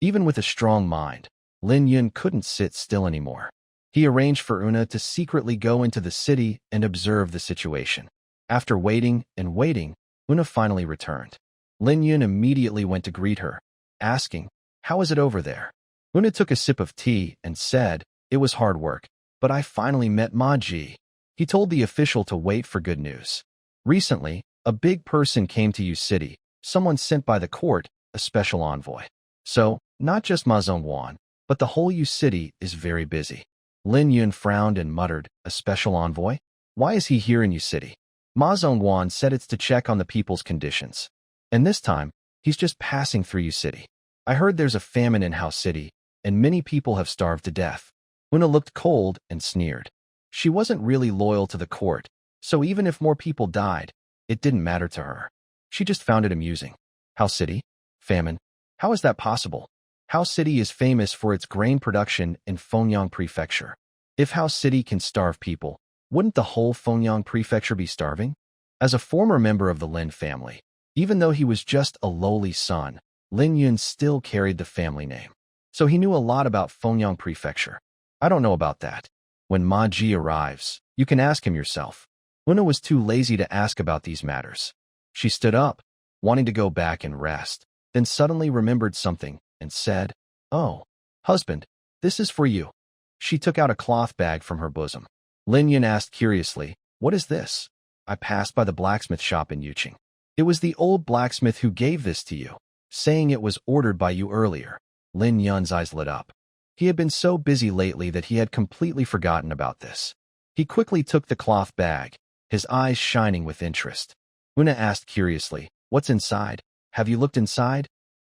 Even with a strong mind, Lin Yun couldn't sit still anymore. He arranged for Una to secretly go into the city and observe the situation. After waiting and waiting, Una finally returned. Lin Yun immediately went to greet her, asking, how is it over there? Una took a sip of tea and said, it was hard work, but I finally met Ma Ji. He told the official to wait for good news. Recently, a big person came to U City, someone sent by the court, a special envoy. So, not just Ma Zhongwan, but the whole U City is very busy. Lin Yun frowned and muttered, a special envoy? Why is he here in U City? Ma Zhongwan said it's to check on the people's conditions. And this time, he's just passing through U City. I heard there's a famine in House City, and many people have starved to death. Una looked cold and sneered. She wasn't really loyal to the court, so even if more people died, it didn't matter to her. She just found it amusing. House City? Famine? How is that possible? House City is famous for its grain production in Fengyang Prefecture. If House City can starve people, wouldn't the whole Fengyang Prefecture be starving? As a former member of the Lin family, even though he was just a lowly son, Lin Yun still carried the family name. So he knew a lot about Fengyang Prefecture. I don't know about that. When Ma Ji arrives, you can ask him yourself. Una was too lazy to ask about these matters. She stood up, wanting to go back and rest, then suddenly remembered something and said, oh, husband, this is for you. She took out a cloth bag from her bosom. Lin Yun asked curiously, what is this? I passed by the blacksmith shop in Yuqing. It was the old blacksmith who gave this to you, saying it was ordered by you earlier. Lin Yun's eyes lit up. He had been so busy lately that he had completely forgotten about this. He quickly took the cloth bag, his eyes shining with interest. Una asked curiously, what's inside? Have you looked inside?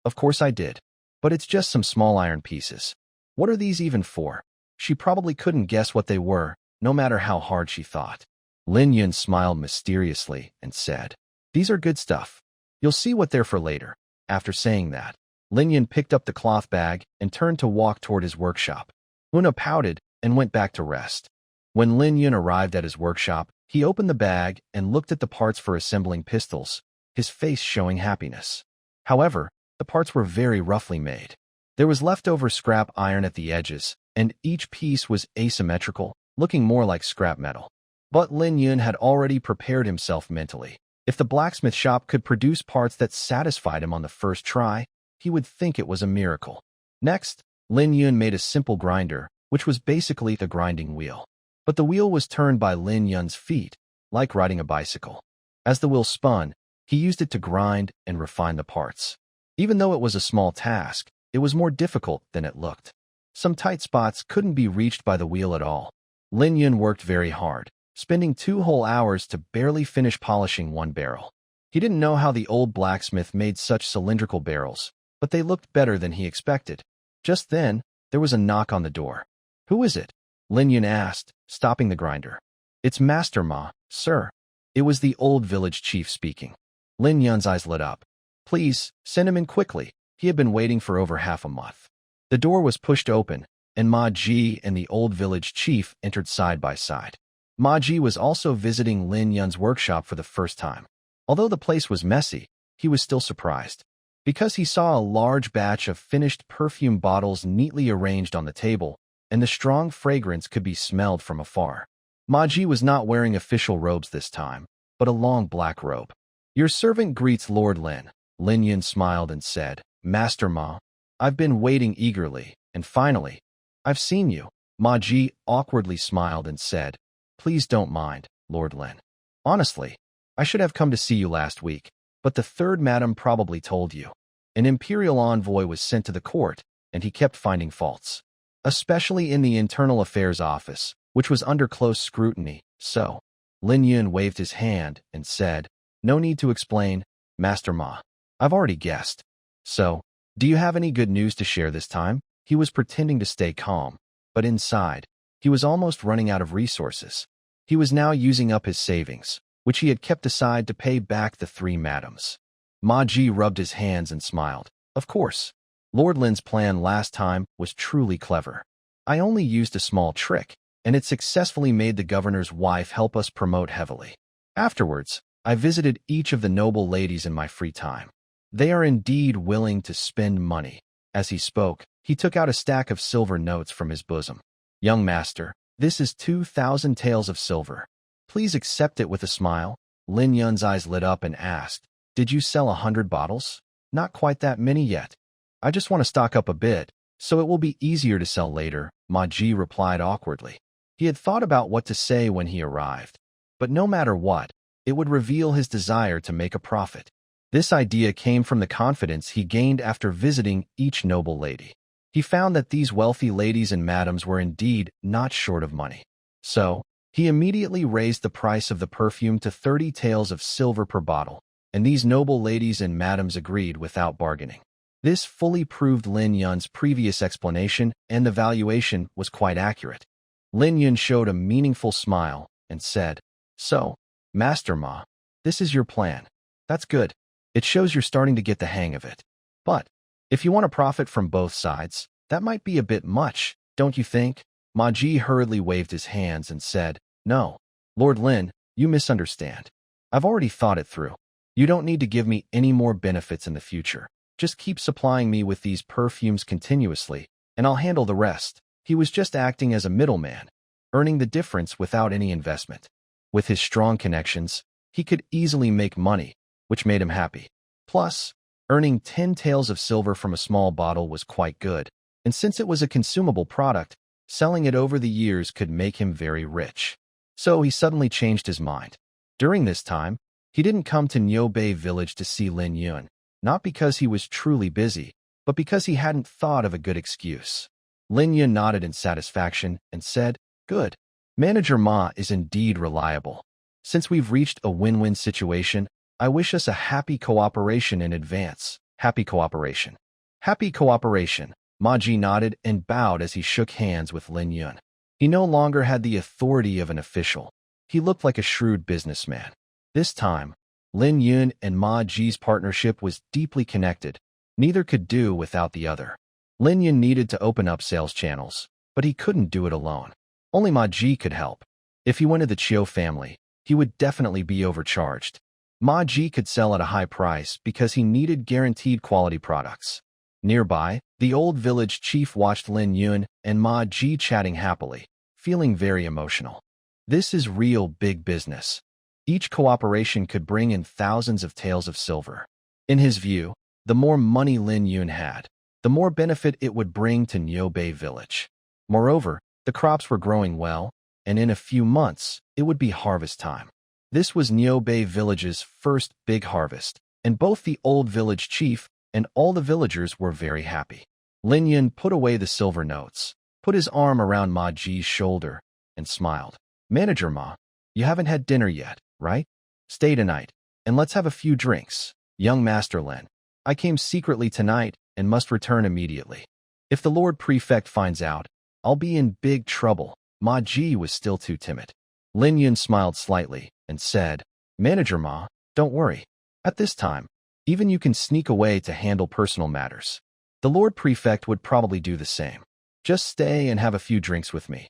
Of course I did. But it's just some small iron pieces. What are these even for? She probably couldn't guess what they were, no matter how hard she thought. Lin Yun smiled mysteriously and said, these are good stuff. You'll see what they're for later. After saying that, Lin Yun picked up the cloth bag and turned to walk toward his workshop. Una pouted and went back to rest. When Lin Yun arrived at his workshop, he opened the bag and looked at the parts for assembling pistols, his face showing happiness. However, the parts were very roughly made. There was leftover scrap iron at the edges, and each piece was asymmetrical, looking more like scrap metal. But Lin Yun had already prepared himself mentally. If the blacksmith shop could produce parts that satisfied him on the first try, he would think it was a miracle. Next, Lin Yun made a simple grinder, which was basically the grinding wheel. But the wheel was turned by Lin Yun's feet, like riding a bicycle. As the wheel spun, he used it to grind and refine the parts. Even though it was a small task, it was more difficult than it looked. Some tight spots couldn't be reached by the wheel at all. Lin Yun worked very hard, spending 2 whole hours to barely finish polishing one barrel. He didn't know how the old blacksmith made such cylindrical barrels, but they looked better than he expected. Just then, there was a knock on the door. Who is it? Lin Yun asked, stopping the grinder. It's Master Ma, sir. It was the old village chief speaking. Lin Yun's eyes lit up. Please, send him in quickly. He had been waiting for over half a month. The door was pushed open, and Ma Ji and the old village chief entered side by side. Ma Ji was also visiting Lin Yun's workshop for the first time. Although the place was messy, he was still surprised, because he saw a large batch of finished perfume bottles neatly arranged on the table, and the strong fragrance could be smelled from afar. Ma Ji was not wearing official robes this time, but a long black robe. "Your servant greets Lord Lin." Lin Yun smiled and said, "Master Ma, I've been waiting eagerly, and finally, I've seen you." Ma Ji awkwardly smiled and said, "Please don't mind, Lord Lin. Honestly, I should have come to see you last week, but the third madam probably told you." An imperial envoy was sent to the court, and he kept finding faults, especially in the internal affairs office, which was under close scrutiny. So, Lin Yun waved his hand and said, "No need to explain, Master Ma. I've already guessed. So, do you have any good news to share this time?" He was pretending to stay calm, but inside, he was almost running out of resources. He was now using up his savings, which he had kept aside to pay back the three madams. Ma Ji rubbed his hands and smiled. "Of course. Lord Lin's plan last time was truly clever. I only used a small trick, and it successfully made the governor's wife help us promote heavily. Afterwards, I visited each of the noble ladies in my free time. They are indeed willing to spend money." As he spoke, he took out a stack of silver notes from his bosom. "Young master, this is 2,000 taels of silver. Please accept it with a smile." Lin Yun's eyes lit up and asked, "Did you sell 100 bottles? Not quite that many yet. I just want to stock up a bit, so it will be easier to sell later," Ma Ji replied awkwardly. He had thought about what to say when he arrived, but no matter what, it would reveal his desire to make a profit. This idea came from the confidence he gained after visiting each noble lady. He found that these wealthy ladies and madams were indeed not short of money. So, he immediately raised the price of the perfume to 30 taels of silver per bottle, and these noble ladies and madams agreed without bargaining. This fully proved Lin Yun's previous explanation, and the valuation was quite accurate. Lin Yun showed a meaningful smile and said, "So, Master Ma, this is your plan. That's good. It shows you're starting to get the hang of it. But, if you want to profit from both sides, that might be a bit much, don't you think?" Ma Ji hurriedly waved his hands and said, "No, Lord Lin, you misunderstand. I've already thought it through. You don't need to give me any more benefits in the future. Just keep supplying me with these perfumes continuously, and I'll handle the rest." He was just acting as a middleman, earning the difference without any investment. With his strong connections, he could easily make money, which made him happy. Plus, earning 10 taels of silver from a small bottle was quite good, and since it was a consumable product, selling it over the years could make him very rich. So he suddenly changed his mind. During this time, he didn't come to Niubei village to see Lin Yun, not because he was truly busy, but because he hadn't thought of a good excuse. Lin Yun nodded in satisfaction and said, "Good. Manager Ma is indeed reliable. Since we've reached a win-win situation, I wish us a happy cooperation in advance." "Happy cooperation." "Happy cooperation." Ma Ji nodded and bowed as he shook hands with Lin Yun. He no longer had the authority of an official. He looked like a shrewd businessman. This time, Lin Yun and Ma Ji's partnership was deeply connected. Neither could do without the other. Lin Yun needed to open up sales channels, but he couldn't do it alone. Only Ma Ji could help. If he went to the Chiu family, he would definitely be overcharged. Ma Ji could sell at a high price because he needed guaranteed quality products. Nearby, the old village chief watched Lin Yun and Ma Ji chatting happily, feeling very emotional. This is real big business. Each cooperation could bring in thousands of taels of silver. In his view, the more money Lin Yun had, the more benefit it would bring to Niubei village. Moreover, the crops were growing well, and in a few months, it would be harvest time. This was Niubei village's first big harvest, and both the old village chief and all the villagers were very happy. Lin Yun put away the silver notes, put his arm around Ma Ji's shoulder, and smiled. "Manager Ma, you haven't had dinner yet, right? Stay tonight, and let's have a few drinks." "Young Master Lin, I came secretly tonight and must return immediately. If the Lord Prefect finds out, I'll be in big trouble." Ma Ji was still too timid. Lin Yun smiled slightly and said, "Manager Ma, don't worry. At this time, even you can sneak away to handle personal matters." The Lord Prefect would probably do the same. Just stay and have a few drinks with me.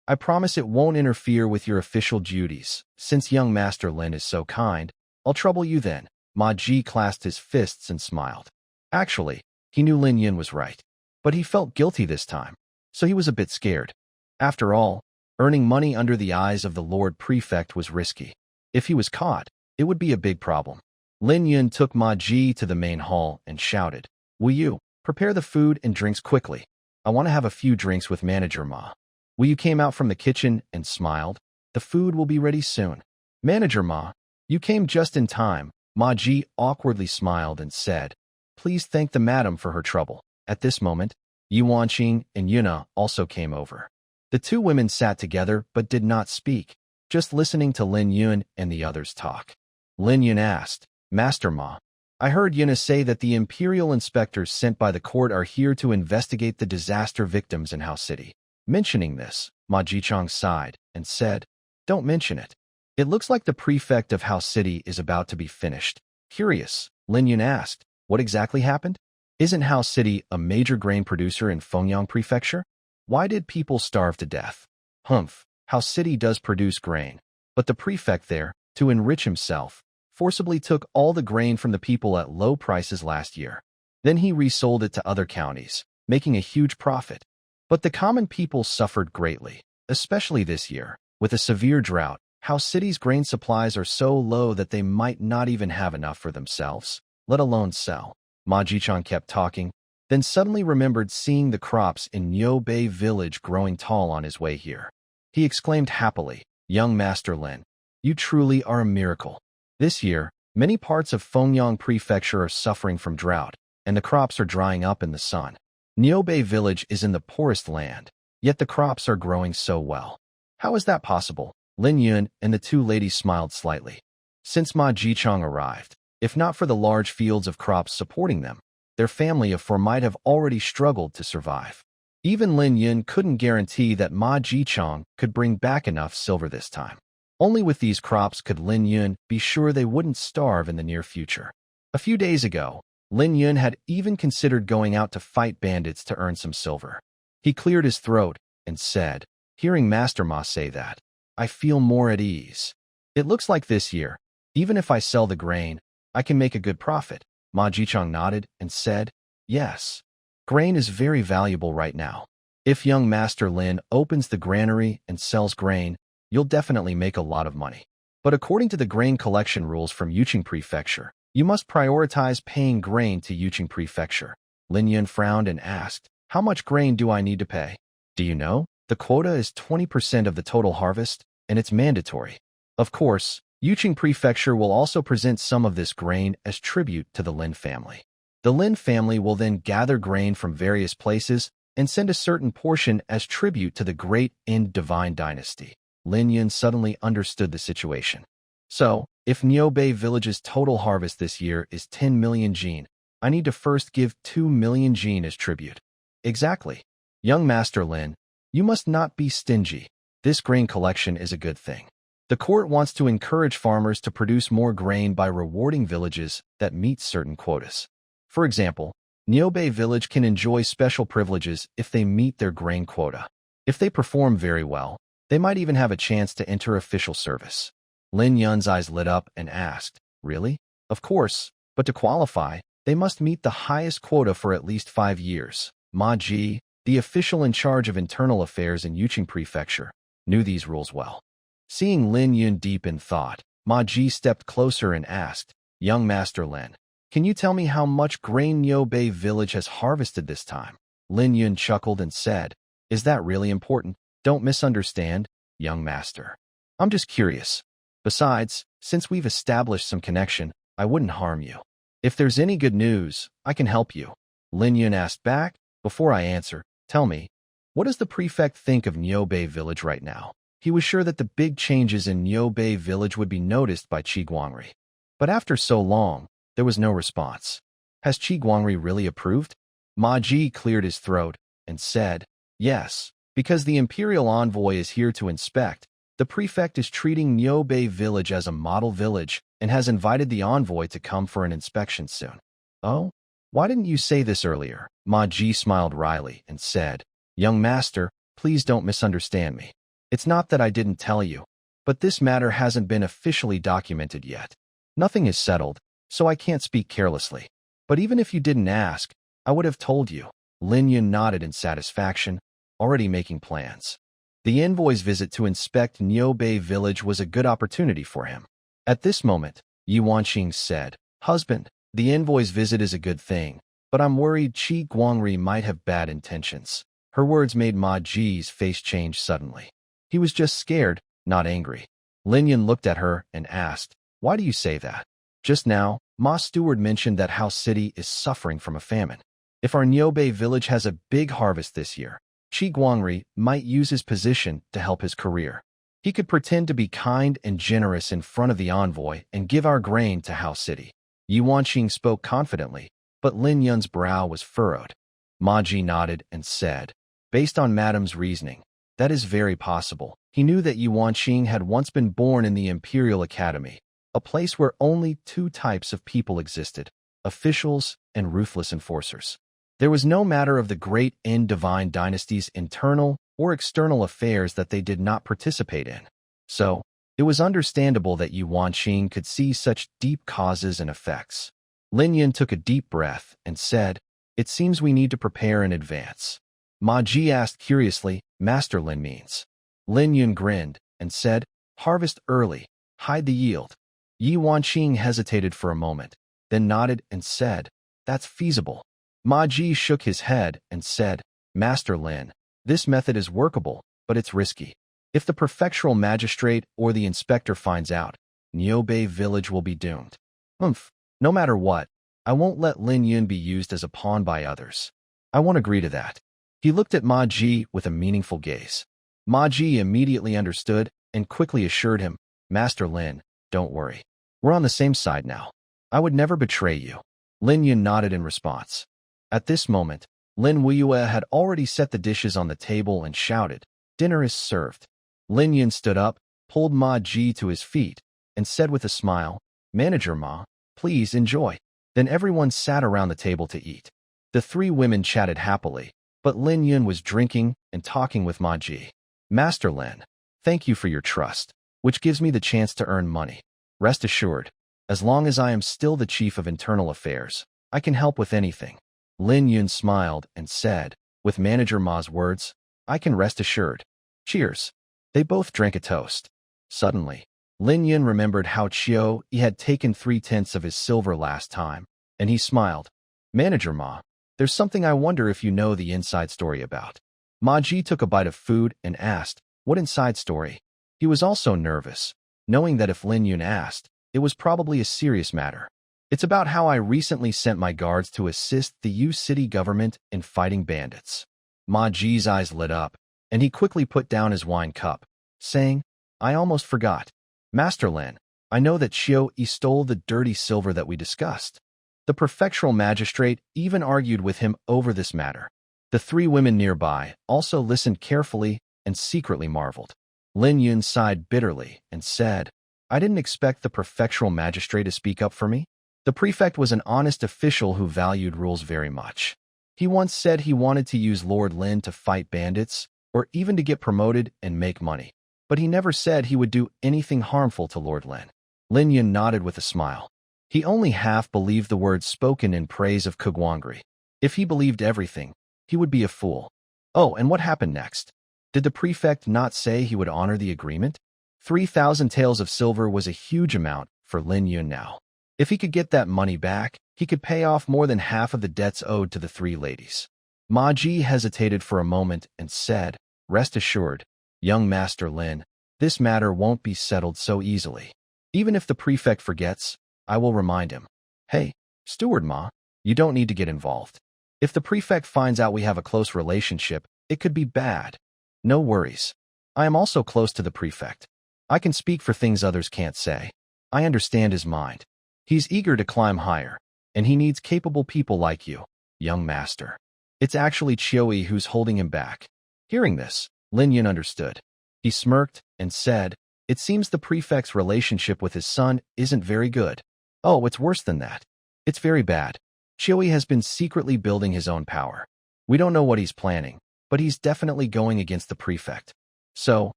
I promise it won't interfere with your official duties. Since young Master Lin is so kind, I'll trouble you then. Ma Ji clasped his fists and smiled. Actually, he knew Lin Yun was right. But he felt guilty this time, so he was a bit scared. After all, earning money under the eyes of the Lord Prefect was risky. If he was caught, it would be a big problem. Lin Yun took Ma Ji to the main hall and shouted, "Will you prepare the food and drinks quickly? I want to have a few drinks with Manager Ma." Will you came out from the kitchen and smiled. "The food will be ready soon." "Manager Ma, you came just in time." Ma Ji awkwardly smiled and said, "Please thank the madam for her trouble." At this moment, Yu Wanqing and Yuna also came over. The two women sat together but did not speak, just listening to Lin Yun and the others talk. Lin Yun asked, "Master Ma, I heard Yuna say that the imperial inspectors sent by the court are here to investigate the disaster victims in House City." Mentioning this, Ma Jichang sighed and said, "Don't mention it. It looks like the prefect of House City is about to be finished." Curious, Lin Yun asked, "What exactly happened? Isn't House City a major grain producer in Fengyang Prefecture? Why did people starve to death?" "Humph, House City does produce grain, but the prefect there, to enrich himself, forcibly took all the grain from the people at low prices last year. Then he resold it to other counties, making a huge profit. But the common people suffered greatly, especially this year. With a severe drought, House City's grain supplies are so low that they might not even have enough for themselves, let alone sell." Ma Jichang kept talking, then suddenly remembered seeing the crops in Niubei village growing tall on his way here. He exclaimed happily, "Young Master Lin, you truly are a miracle. This year, many parts of Fengyang Prefecture are suffering from drought, and the crops are drying up in the sun. Niubei village is in the poorest land, yet the crops are growing so well. How is that possible?" Lin Yun and the two ladies smiled slightly. Since Ma Jichang arrived, if not for the large fields of crops supporting them, their family of four might have already struggled to survive. Even Lin Yun couldn't guarantee that Ma Jichang could bring back enough silver this time. Only with these crops could Lin Yun be sure they wouldn't starve in the near future. A few days ago, Lin Yun had even considered going out to fight bandits to earn some silver. He cleared his throat and said, "Hearing Master Ma say that, I feel more at ease. It looks like this year, even if I sell the grain, I can make a good profit." Ma Jichang nodded and said, "Yes. Grain is very valuable right now. If young Master Lin opens the granary and sells grain, you'll definitely make a lot of money. But according to the grain collection rules from Yuqing Prefecture, you must prioritize paying grain to Yuqing Prefecture." Lin Yun frowned and asked, "How much grain do I need to pay?" "Do you know? The quota is 20% of the total harvest, and it's mandatory. Of course, Yuqing Prefecture will also present some of this grain as tribute to the Lin family. The Lin family will then gather grain from various places and send a certain portion as tribute to the great Ind divine dynasty." Lin Yun suddenly understood the situation. "So, if Niubei village's total harvest this year is 10 million jin, I need to first give 2 million jin as tribute." "Exactly. Young Master Lin, you must not be stingy. This grain collection is a good thing. The court wants to encourage farmers to produce more grain by rewarding villages that meet certain quotas. For example, Niubei village can enjoy special privileges if they meet their grain quota. If they perform very well, they might even have a chance to enter official service." Lin Yun's eyes lit up and asked, "Really?" "Of course, but to qualify, they must meet the highest quota for at least 5 years. Ma Ji, the official in charge of internal affairs in Yuqing Prefecture, knew these rules well. Seeing Lin Yun deep in thought, Ma Ji stepped closer and asked, "Young Master Lin, can you tell me how much grain Niubei village has harvested this time?" Lin Yun chuckled and said, "Is that really important? Don't misunderstand, young master. I'm just curious. Besides, since we've established some connection, I wouldn't harm you. If there's any good news, I can help you." Lin Yun asked back, "Before I answer, tell me, what does the prefect think of Niubei village right now?" He was sure that the big changes in Niubei village would be noticed by Qi Guangri. But after so long, there was no response. Has Qi Guangri really approved? Ma Ji cleared his throat and said, "Yes, because the imperial envoy is here to inspect. The prefect is treating Niubei village as a model village and has invited the envoy to come for an inspection soon." "Oh? Why didn't you say this earlier? Ma Ji smiled wryly and said, Young master, please don't misunderstand me. It's not that I didn't tell you, but this matter hasn't been officially documented yet. Nothing is settled, so I can't speak carelessly. But even if you didn't ask, I would have told you. Lin Yun nodded in satisfaction, already making plans. The envoy's visit to inspect Niubei village was a good opportunity for him. At this moment, Yi Wanqing said, Husband, the envoy's visit is a good thing, but I'm worried Qi Guangri might have bad intentions. Her words made Ma Ji's face change suddenly. He was just scared, not angry. Lin Yun looked at her and asked, Why do you say that? Just now, Ma Steward mentioned that House City is suffering from a famine. If our Niubei village has a big harvest this year, Qi Guangri might use his position to help his career. He could pretend to be kind and generous in front of the envoy and give our grain to House City. Yi Wanqing spoke confidently, but Lin Yun's brow was furrowed. Ma Ji nodded and said, Based on Madame's reasoning, that is very possible. He knew that Yi Wanqing had once been born in the Imperial Academy, a place where only two types of people existed, officials and ruthless enforcers. There was no matter of the great and divine dynasty's internal or external affairs that they did not participate in. So, it was understandable that Yi Wanqing could see such deep causes and effects. Lin Yun took a deep breath and said, It seems we need to prepare in advance. Ma Ji asked curiously, Master Lin means. Lin Yun grinned and said, Harvest early, hide the yield. Yi Wanqing hesitated for a moment, then nodded and said, That's feasible. Ma Ji shook his head and said, Master Lin, this method is workable, but it's risky. If the prefectural magistrate or the inspector finds out, Niubei village will be doomed. No matter what, I won't let Lin Yun be used as a pawn by others. I won't agree to that. He looked at Ma Ji with a meaningful gaze. Ma Ji immediately understood and quickly assured him, Master Lin, don't worry. We're on the same side now. I would never betray you. Lin Yun nodded in response. At this moment, Lin Weiyue had already set the dishes on the table and shouted, Dinner is served. Lin Yun stood up, pulled Ma Ji to his feet, and said with a smile, Manager Ma, please enjoy. Then everyone sat around the table to eat. The three women chatted happily, but Lin Yun was drinking and talking with Ma Ji. Master Lin, thank you for your trust, which gives me the chance to earn money. Rest assured, as long as I am still the chief of internal affairs, I can help with anything. Lin Yun smiled and said, with Manager Ma's words, I can rest assured. Cheers. They both drank a toast. Suddenly, Lin Yun remembered how Chiu Yi had taken 3/10 of his silver last time, and he smiled. Manager Ma, there's something I wonder if you know the inside story about. Ma Ji took a bite of food and asked, What inside story? He was also nervous, knowing that if Lin Yun asked, it was probably a serious matter. It's about how I recently sent my guards to assist the Yu city government in fighting bandits. Ma Ji's eyes lit up, and he quickly put down his wine cup, saying, I almost forgot. Master Lin, I know that Chiu Yi stole the dirty silver that we discussed. The prefectural magistrate even argued with him over this matter. The three women nearby also listened carefully and secretly marveled. Lin Yun sighed bitterly and said, I didn't expect the prefectural magistrate to speak up for me. The prefect was an honest official who valued rules very much. He once said he wanted to use Lord Lin to fight bandits, or even to get promoted and make money. But he never said he would do anything harmful to Lord Lin. Lin Yun nodded with a smile. He only half believed the words spoken in praise of Kugwangri. If he believed everything, he would be a fool. Oh, and what happened next? Did the prefect not say he would honor the agreement? 3,000 taels of silver was a huge amount for Lin Yun now. If he could get that money back, he could pay off more than half of the debts owed to the three ladies. Ma Ji hesitated for a moment and said, Rest assured, young Master Lin, this matter won't be settled so easily. Even if the prefect forgets, I will remind him. Hey, Steward Ma, you don't need to get involved. If the prefect finds out we have a close relationship, it could be bad. No worries. I am also close to the prefect. I can speak for things others can't say. I understand his mind. He's eager to climb higher, and he needs capable people like you, young master. It's actually Chiu Yi who's holding him back. Hearing this, Lin Yun understood. He smirked and said, It seems the prefect's relationship with his son isn't very good. Oh, it's worse than that. It's very bad. Chewie has been secretly building his own power. We don't know what he's planning, but he's definitely going against the prefect. So,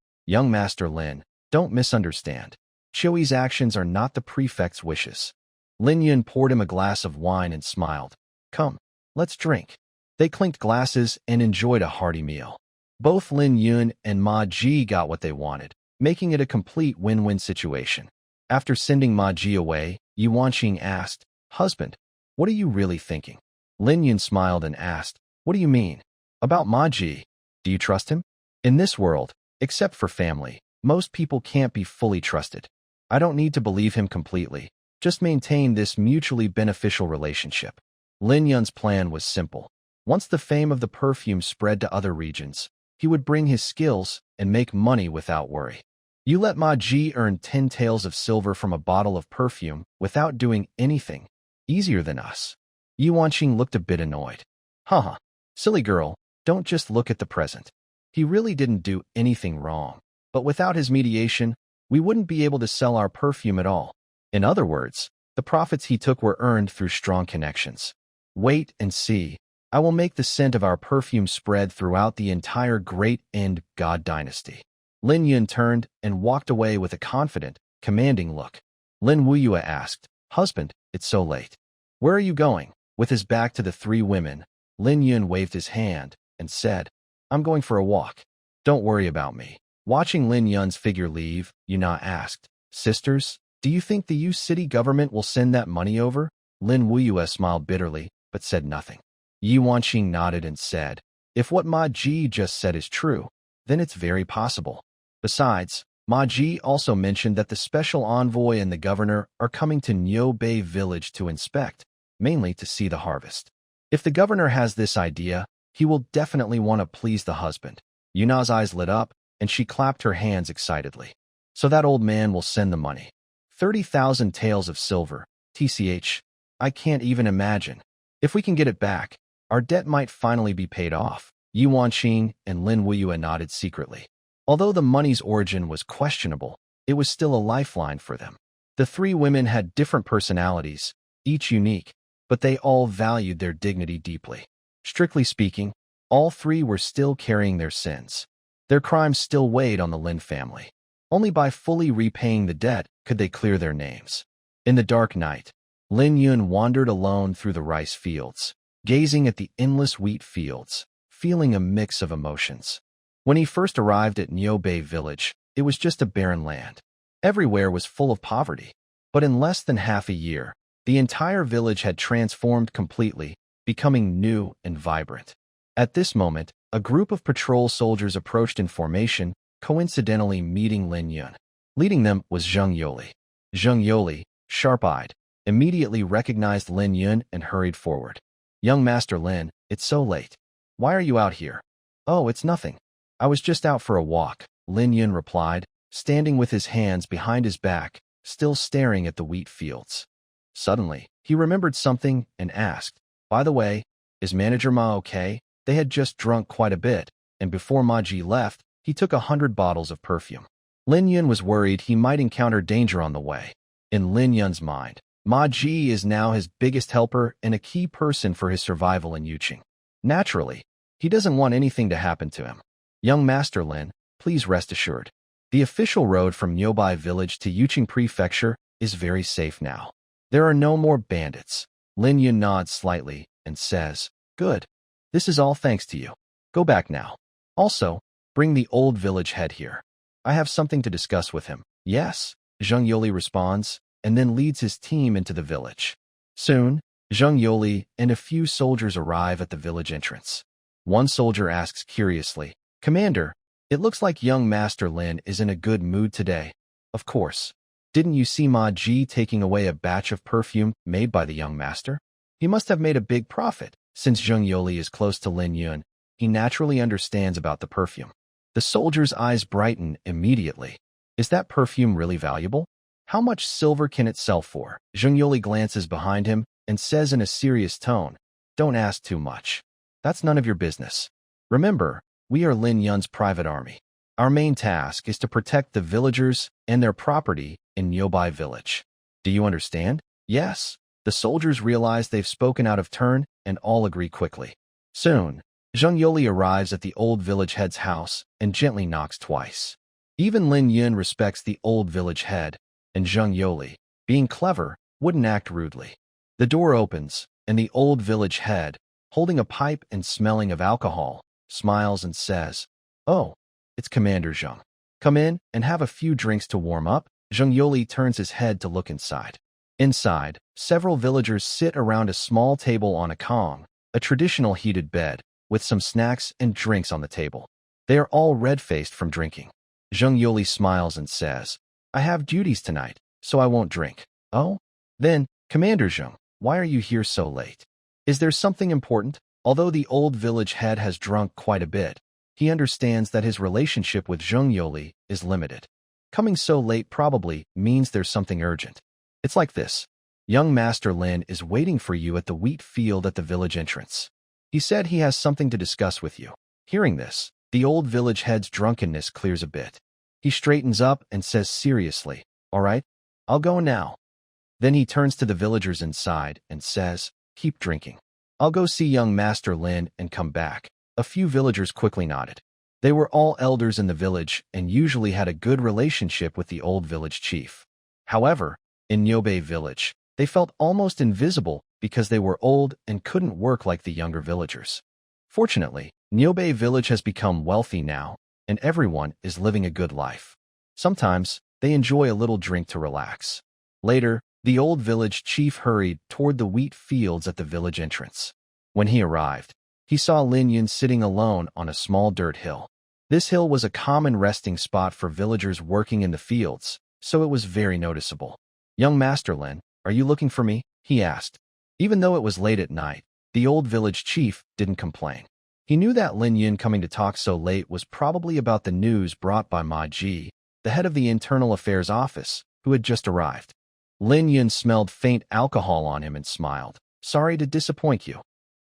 young Master Lin, don't misunderstand. Chewie's actions are not the prefect's wishes. Lin Yun poured him a glass of wine and smiled. Come, let's drink. They clinked glasses and enjoyed a hearty meal. Both Lin Yun and Ma Ji got what they wanted, making it a complete win-win situation. After sending Ma Ji away, Yi Wanqing asked, Husband, what are you really thinking? Lin Yun smiled and asked, What do you mean? About Ma Ji. Do you trust him? In this world, except for family, most people can't be fully trusted. I don't need to believe him completely. Just maintain this mutually beneficial relationship. Lin Yun's plan was simple. Once the fame of the perfume spread to other regions, he would bring his skills and make money without worry. You let Ma Ji earn 10 taels of silver from a bottle of perfume without doing anything. Easier than us. Yi Wanqing looked a bit annoyed. Haha, silly girl, don't just look at the present. He really didn't do anything wrong. But without his mediation, we wouldn't be able to sell our perfume at all. In other words, the profits he took were earned through strong connections. Wait and see. I will make the scent of our perfume spread throughout the entire Great End God dynasty. Lin Yun turned and walked away with a confident, commanding look. Lin Wuyue asked, Husband, it's so late. Where are you going? With his back to the three women, Lin Yun waved his hand and said, I'm going for a walk. Don't worry about me. Watching Lin Yun's figure leave, Yuna asked, Sisters, do you think the Yu city government will send that money over? Lin Wuyue smiled bitterly, but said nothing. Yi Wanqing nodded and said, If what Ma Ji just said is true, then it's very possible. Besides, Ma Ji also mentioned that the special envoy and the governor are coming to Niu Bei village to inspect, mainly to see the harvest. If the governor has this idea, he will definitely want to please the husband. Yuna's eyes lit up, and she clapped her hands excitedly. So that old man will send the money. 30,000 taels of silver, TCH. I can't even imagine. If we can get it back, our debt might finally be paid off. Yi Wanqing and Lin Wuyue nodded secretly. Although the money's origin was questionable, it was still a lifeline for them. The three women had different personalities, each unique, but they all valued their dignity deeply. Strictly speaking, all three were still carrying their sins. Their crimes still weighed on the Lin family. Only by fully repaying the debt could they clear their names. In the dark night, Lin Yun wandered alone through the rice fields, gazing at the endless wheat fields, feeling a mix of emotions. When he first arrived at Niu Bei village, it was just a barren land. Everywhere was full of poverty. But in less than half a year, the entire village had transformed completely, becoming new and vibrant. At this moment, a group of patrol soldiers approached in formation, coincidentally meeting Lin Yun. Leading them was Zheng Yoli. Zheng Yoli, sharp-eyed, immediately recognized Lin Yun and hurried forward. Young Master Lin, it's so late. Why are you out here? Oh, it's nothing. I was just out for a walk, Lin Yun replied, standing with his hands behind his back, still staring at the wheat fields. Suddenly, he remembered something and asked, By the way, is Manager Ma okay? They had just drunk quite a bit, and before Ma Ji left, he took 100 bottles of perfume. Lin Yun was worried he might encounter danger on the way. In Lin Yun's mind, Ma Ji is now his biggest helper and a key person for his survival in Yuqing. Naturally, he doesn't want anything to happen to him. Young Master Lin, please rest assured. The official road from Niubai village to Yuqing prefecture is very safe now. There are no more bandits. Lin Yun nods slightly and says, Good. This is all thanks to you. Go back now. Also, bring the old village head here. I have something to discuss with him. Yes, Zheng Yoli responds, and then leads his team into the village. Soon, Zheng Yoli and a few soldiers arrive at the village entrance. One soldier asks curiously, Commander, it looks like young Master Lin is in a good mood today. Of course. Didn't you see Ma Ji taking away a batch of perfume made by the young master? He must have made a big profit. Since Zheng Yoli is close to Lin Yun, he naturally understands about the perfume. The soldier's eyes brighten immediately. Is that perfume really valuable? How much silver can it sell for? Zheng Yoli glances behind him and says in a serious tone, Don't ask too much. That's none of your business. Remember, we are Lin Yun's private army. Our main task is to protect the villagers and their property in Niubai village. Do you understand? Yes. The soldiers realize they've spoken out of turn and all agree quickly. Soon, Zheng Yoli arrives at the old village head's house and gently knocks twice. Even Lin Yun respects the old village head, and Zheng Yoli, being clever, wouldn't act rudely. The door opens, and the old village head, holding a pipe and smelling of alcohol, smiles and says, "Oh, it's Commander Zheng. Come in and have a few drinks to warm up." Zheng Yoli turns his head to look inside. Inside, several villagers sit around a small table on a kong, a traditional heated bed, with some snacks and drinks on the table. They are all red-faced from drinking. Zheng Yoli smiles and says, "I have duties tonight, so I won't drink." "Oh? Then, Commander Zheng, why are you here so late? Is there something important?" Although the old village head has drunk quite a bit, he understands that his relationship with Zheng Yoli is limited. Coming so late probably means there's something urgent. It's like this. Young Master Lin is waiting for you at the wheat field at the village entrance. He said he has something to discuss with you. Hearing this, the old village head's drunkenness clears a bit. He straightens up and says seriously, "All right, I'll go now." Then he turns to the villagers inside and says, "Keep drinking. I'll go see young Master Lin and come back." A few villagers quickly nodded. They were all elders in the village and usually had a good relationship with the old village chief. However, in Nyobe village, they felt almost invisible because they were old and couldn't work like the younger villagers. Fortunately, Nyobe village has become wealthy now, and everyone is living a good life. Sometimes, they enjoy a little drink to relax. Later, the old village chief hurried toward the wheat fields at the village entrance. When he arrived, he saw Lin Yun sitting alone on a small dirt hill. This hill was a common resting spot for villagers working in the fields, so it was very noticeable. "Young Master Lin, are you looking for me?" he asked. Even though it was late at night, the old village chief didn't complain. He knew that Lin Yun coming to talk so late was probably about the news brought by Ma Ji, the head of the Internal Affairs Office, who had just arrived. Lin Yun smelled faint alcohol on him and smiled. "Sorry to disappoint you."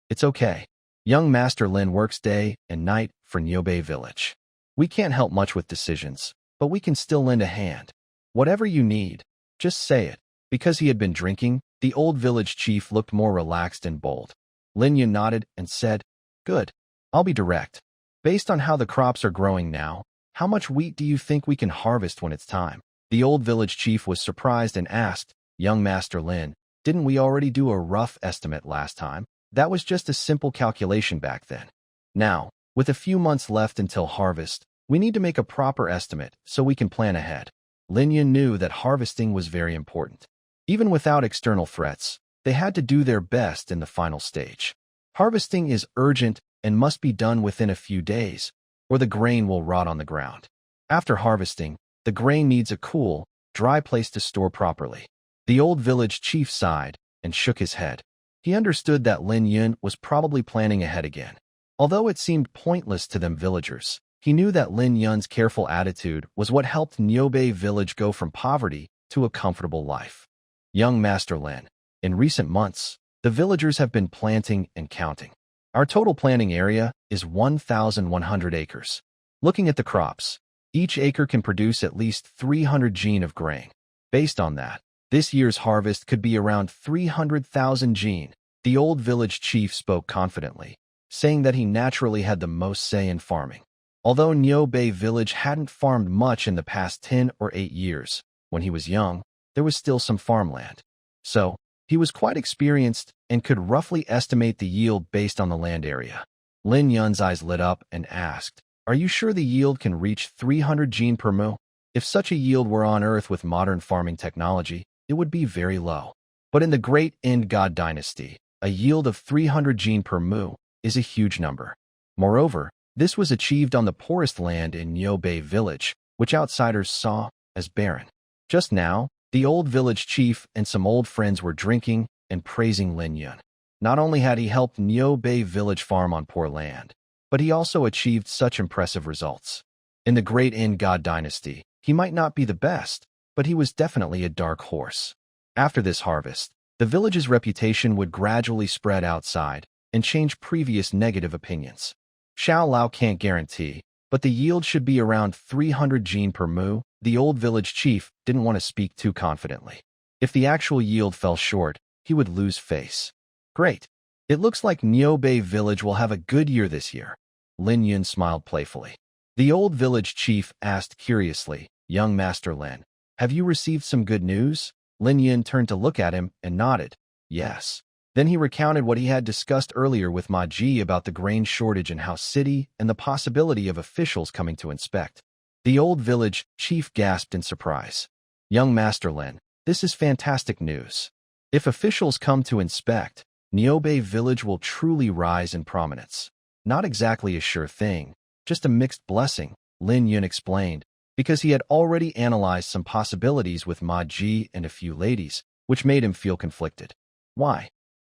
"It's okay. Young Master Lin works day and night for Nyobe village. We can't help much with decisions, but we can still lend a hand. Whatever you need, just say it." Because he had been drinking, the old village chief looked more relaxed and bold. Lin Yun nodded and said, "Good. I'll be direct. Based on how the crops are growing now, how much wheat do you think we can harvest when it's time?" The old village chief was surprised and asked, "Young Master Lin, didn't we already do a rough estimate last time? That was just a simple calculation back then. Now, with a few months left until harvest, we need to make a proper estimate so we can plan ahead." Lin Yun knew that harvesting was very important. Even without external threats, they had to do their best in the final stage. Harvesting is urgent and must be done within a few days, or the grain will rot on the ground. After harvesting, the grain needs a cool, dry place to store properly. The old village chief sighed and shook his head. He understood that Lin Yun was probably planning ahead again. Although it seemed pointless to them villagers, he knew that Lin Yun's careful attitude was what helped Nyobe village go from poverty to a comfortable life. "Young Master Lin, in recent months, the villagers have been planting and counting. Our total planting area is 1,100 acres. Looking at the crops, each acre can produce at least 300 jin of grain. Based on that, this year's harvest could be around 300,000 jin." The old village chief spoke confidently, saying that he naturally had the most say in farming. Although Nyobe village hadn't farmed much in the past 10 or 8 years, when he was young, there was still some farmland. So, he was quite experienced and could roughly estimate the yield based on the land area. Lin Yun's eyes lit up and asked, "Are you sure the yield can reach 300 jin per mu? If such a yield were on Earth with modern farming technology, it would be very low. But in the great End God dynasty, a yield of 300 jin per mu is a huge number. Moreover, this was achieved on the poorest land in Nyobe village, which outsiders saw as barren." Just now, the old village chief and some old friends were drinking and praising Lin Yun. Not only had he helped Nyobe village farm on poor land, but he also achieved such impressive results. In the great End God dynasty, he might not be the best, but he was definitely a dark horse. After this harvest, the village's reputation would gradually spread outside and change previous negative opinions. Xiao Lao can't guarantee, but the yield should be around 300 jin per mu. The old village chief didn't want to speak too confidently. If the actual yield fell short, he would lose face. Great. It looks like Niobei village will have a good year this year. Lin Yun smiled playfully. The old village chief asked curiously, Young Master Lin, have you received some good news? Lin Yun turned to look at him and nodded. Yes. Then he recounted what he had discussed earlier with Ma Ji about the grain shortage in House City and the possibility of officials coming to inspect. The old village chief gasped in surprise. Young Master Lin, this is fantastic news. If officials come to inspect, Niobei village will truly rise in prominence. Not exactly a sure thing, just a mixed blessing, Lin Yun explained, because he had already analyzed some possibilities with Ma Ji and a few ladies, which made him feel conflicted. Why?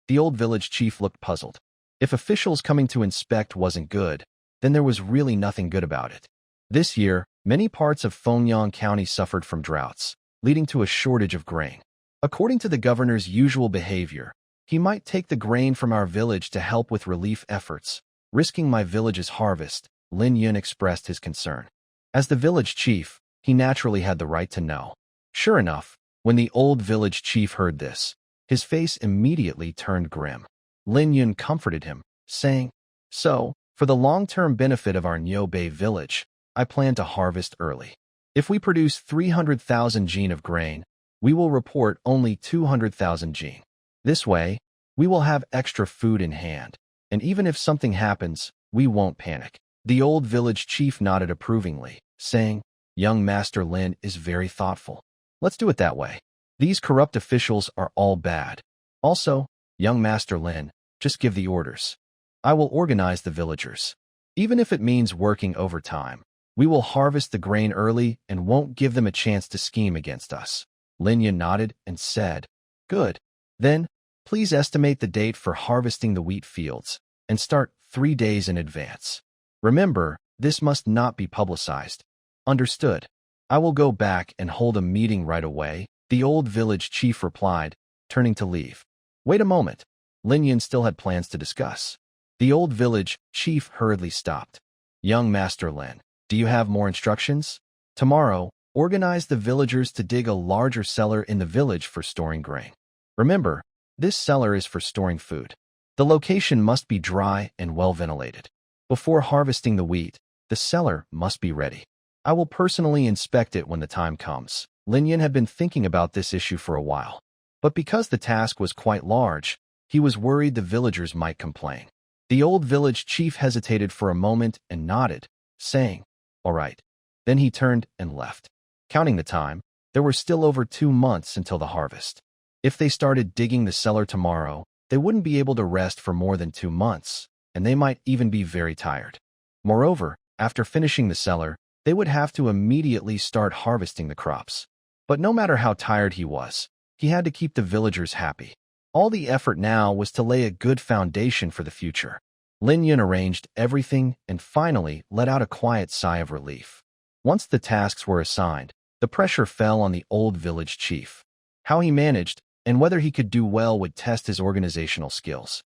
The old village chief looked puzzled. If officials coming to inspect wasn't good, then there was really nothing good about it. This year, many parts of Fengyang County suffered from droughts, leading to a shortage of grain. According to the governor's usual behavior, he might take the grain from our village to help with relief efforts, risking my village's harvest, Lin Yun expressed his concern. As the village chief, he naturally had the right to know. Sure enough, when the old village chief heard this, his face immediately turned grim. Lin Yun comforted him, saying, So, for the long-term benefit of our Niobei village, I plan to harvest early. If we produce 300,000 jin of grain, we will report only 200,000 jin. This way, we will have extra food in hand, and even if something happens, we won't panic. The old village chief nodded approvingly, saying, Young Master Lin is very thoughtful. Let's do it that way. These corrupt officials are all bad. Also, Young Master Lin, just give the orders. I will organize the villagers. Even if it means working overtime, we will harvest the grain early and won't give them a chance to scheme against us. Lin Yun nodded and said, Good. Then, please estimate the date for harvesting the wheat fields and start 3 days in advance. Remember, this must not be publicized. Understood. I will go back and hold a meeting right away, the old village chief replied, turning to leave. Wait a moment. Lin Yun still had plans to discuss. The old village chief hurriedly stopped. Young Master Lin, do you have more instructions? Tomorrow, organize the villagers to dig a larger cellar in the village for storing grain. Remember, this cellar is for storing food. The location must be dry and well ventilated. Before harvesting the wheat, the cellar must be ready. I will personally inspect it when the time comes. Lin Yun had been thinking about this issue for a while. But because the task was quite large, he was worried the villagers might complain. The old village chief hesitated for a moment and nodded, saying, All right. Then he turned and left. Counting the time, there were still over 2 months until the harvest. If they started digging the cellar tomorrow, they wouldn't be able to rest for more than 2 months, and they might even be very tired. Moreover, after finishing the cellar, they would have to immediately start harvesting the crops. But no matter how tired he was, he had to keep the villagers happy. All the effort now was to lay a good foundation for the future. Lin Yun arranged everything and finally let out a quiet sigh of relief. Once the tasks were assigned, the pressure fell on the old village chief. How he managed and whether he could do well would test his organizational skills.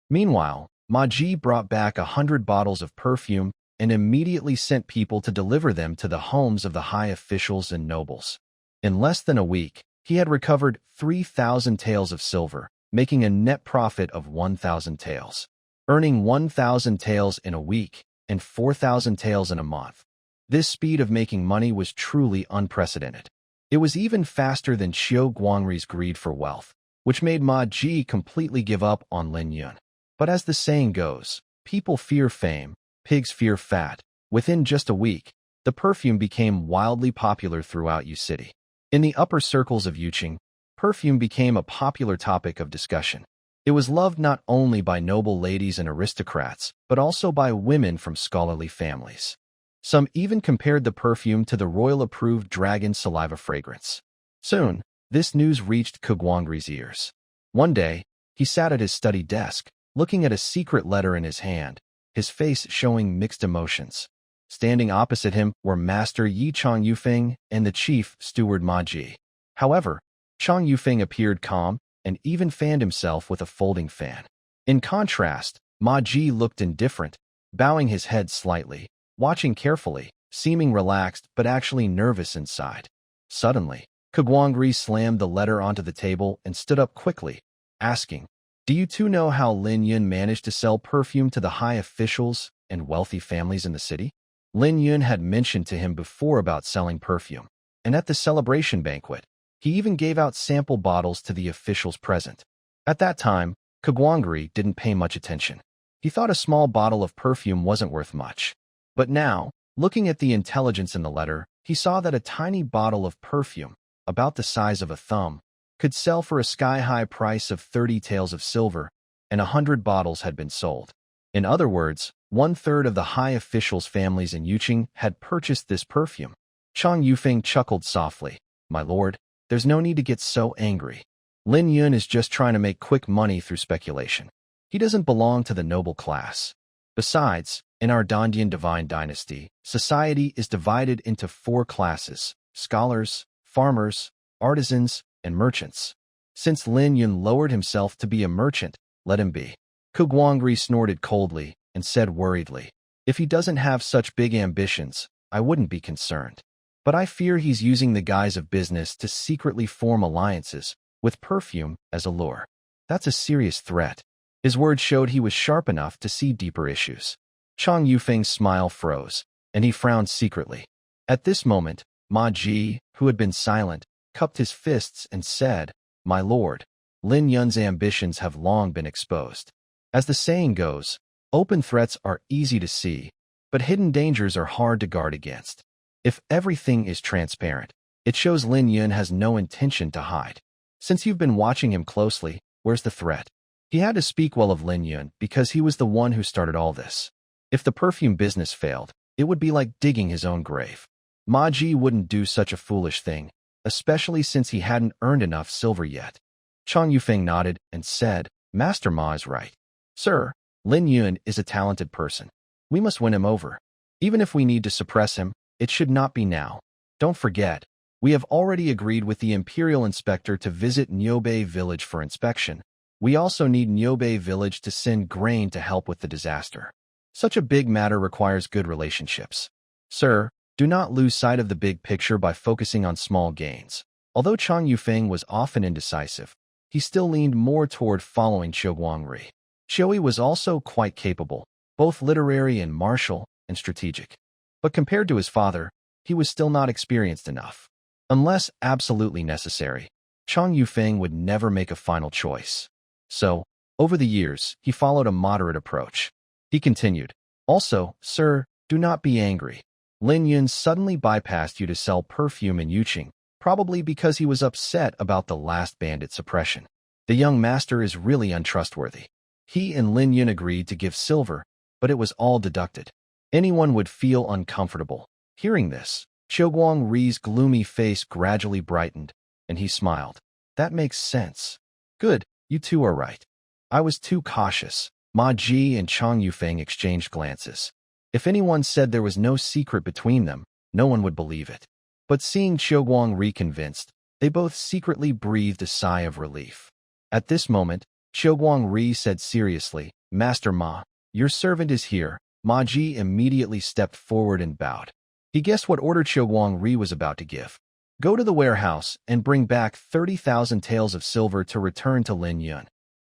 Meanwhile, Ma Ji brought back 100 bottles of perfume and immediately sent people to deliver them to the homes of the high officials and nobles. In less than a week, he had recovered 3,000 taels of silver, making a net profit of 1,000 taels. Earning 1,000 taels in a week and 4,000 taels in a month. This speed of making money was truly unprecedented. It was even faster than Xiao Guangri's greed for wealth, which made Ma Ji completely give up on Lin Yun. But as the saying goes, people fear fame, pigs fear fat. Within just a week, the perfume became wildly popular throughout Yu City. In the upper circles of Yuqing, perfume became a popular topic of discussion. It was loved not only by noble ladies and aristocrats, but also by women from scholarly families. Some even compared the perfume to the royal-approved dragon saliva fragrance. Soon, this news reached Guangri's ears. One day, he sat at his study desk, looking at a secret letter in his hand, his face showing mixed emotions. Standing opposite him were Master Yi Chong Yufeng and the chief steward Ma Ji. However, Chong Yufeng appeared calm and even fanned himself with a folding fan. In contrast, Ma Ji looked indifferent, bowing his head slightly, watching carefully, seeming relaxed but actually nervous inside. Suddenly, Guangri slammed the letter onto the table and stood up quickly, asking, "Do you two know how Lin Yun managed to sell perfume to the high officials and wealthy families in the city?" Lin Yun had mentioned to him before about selling perfume, and at the celebration banquet, he even gave out sample bottles to the officials present. At that time, Kagwangri didn't pay much attention. He thought a small bottle of perfume wasn't worth much. But now, looking at the intelligence in the letter, he saw that a tiny bottle of perfume, about the size of a thumb, could sell for a sky-high price of 30 taels of silver, and 100 bottles had been sold. In other words, 1/3 of the high officials' families in Yuqing had purchased this perfume. Chang Yufeng chuckled softly. "My lord, there's no need to get so angry. Lin Yun is just trying to make quick money through speculation. He doesn't belong to the noble class. Besides, in our Dondian divine dynasty, society is divided into 4 classes: scholars, farmers, artisans, and merchants. Since Lin Yun lowered himself to be a merchant, let him be." Kugwangri snorted coldly and said worriedly, "If he doesn't have such big ambitions, I wouldn't be concerned. But I fear he's using the guise of business to secretly form alliances, with perfume as a lure. That's a serious threat." His words showed he was sharp enough to see deeper issues. Chang Yufeng's smile froze, and he frowned secretly. At this moment, Ma Ji, who had been silent, cupped his fists and said, "My lord, Lin Yun's ambitions have long been exposed. As the saying goes, open threats are easy to see, but hidden dangers are hard to guard against. If everything is transparent, it shows Lin Yun has no intention to hide. Since you've been watching him closely, where's the threat?" He had to speak well of Lin Yun because he was the one who started all this. If the perfume business failed, it would be like digging his own grave. Ma Ji wouldn't do such a foolish thing, especially since he hadn't earned enough silver yet. Chang Yufeng nodded and said, "Master Ma is right. Sir, Lin Yun is a talented person. We must win him over. Even if we need to suppress him, it should not be now. Don't forget, we have already agreed with the Imperial Inspector to visit Nyobei Village for inspection. We also need Nyobei Village to send grain to help with the disaster. Such a big matter requires good relationships. Sir, do not lose sight of the big picture by focusing on small gains." Although Chang Yufeng was often indecisive, he still leaned more toward following Guangri. Qiui was also quite capable, both literary and martial and strategic. But compared to his father, he was still not experienced enough. Unless absolutely necessary, Chang Yufeng would never make a final choice. So, over the years, he followed a moderate approach. He continued, "Also, sir, do not be angry. Lin Yun suddenly bypassed you to sell perfume in Yuqing, probably because he was upset about the last bandit suppression. The young master is really untrustworthy. He and Lin Yun agreed to give silver, but it was all deducted. Anyone would feel uncomfortable." Hearing this, Guangri's gloomy face gradually brightened, and he smiled. "That makes sense. Good, you two are right. I was too cautious." Ma Ji and Chang Yufeng exchanged glances. If anyone said there was no secret between them, no one would believe it. But seeing Guangri convinced, they both secretly breathed a sigh of relief. At this moment, Guangri said seriously, "Master Ma, your servant is here." Ma Ji immediately stepped forward and bowed. He guessed what order Guangri was about to give. "Go to the warehouse and bring back 30,000 taels of silver to return to Lin Yun."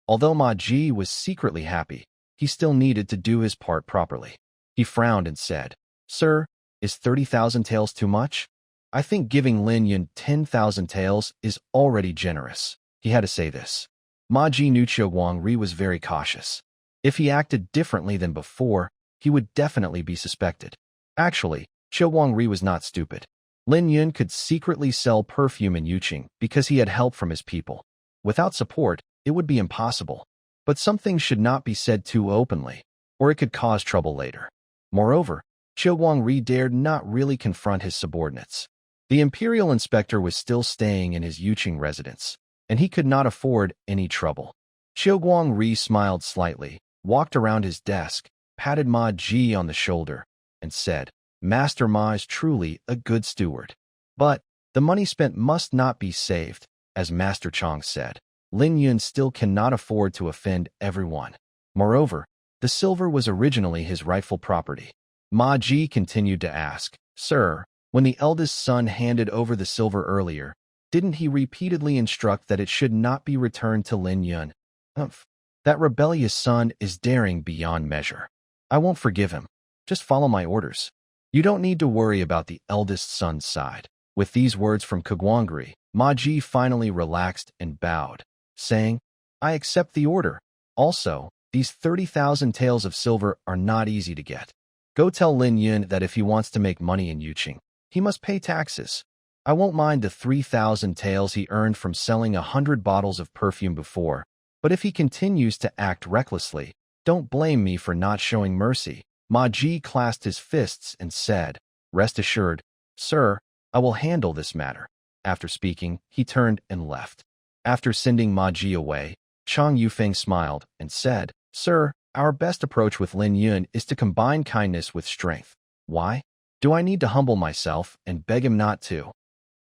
Although Ma Ji was secretly happy, he still needed to do his part properly. He frowned and said, "Sir, is 30,000 taels too much? I think giving Lin Yun 10,000 taels is already generous." He had to say this. Ma Ji knew Guangri was very cautious. If he acted differently than before, he would definitely be suspected. Actually, Guangri was not stupid. Lin Yun could secretly sell perfume in Yuqing because he had help from his people. Without support, it would be impossible. But some things should not be said too openly, or it could cause trouble later. Moreover, Guangri dared not really confront his subordinates. The Imperial Inspector was still staying in his Yuqing residence, and he could not afford any trouble. Guangri smiled slightly, walked around his desk, patted Ma Ji on the shoulder, and said, "Master Ma is truly a good steward. But the money spent must not be saved, as Master Chang said. Lin Yun still cannot afford to offend everyone. Moreover, the silver was originally his rightful property." Ma Ji continued to ask, "Sir, when the eldest son handed over the silver earlier, Didn't he repeatedly instruct that it should not be returned to Lin Yun? Humph. That rebellious son is daring beyond measure. I won't forgive him. Just follow my orders. You don't need to worry about the eldest son's side. With these words from Kagwangri, Ma Ji finally relaxed and bowed, saying, I accept the order. Also, these 30,000 taels of silver are not easy to get. Go tell Lin Yun that if he wants to make money in Yuqing, he must pay taxes. I won't mind the 3,000 taels he earned from selling 100 bottles of perfume before, but if he continues to act recklessly, don't blame me for not showing mercy. Ma Ji clasped his fists and said, Rest assured, sir, I will handle this matter. After speaking, he turned and left. After sending Ma Ji away, Chang Yufeng smiled and said, Sir, our best approach with Lin Yun is to combine kindness with strength. Why? Do I need to humble myself and beg him not to?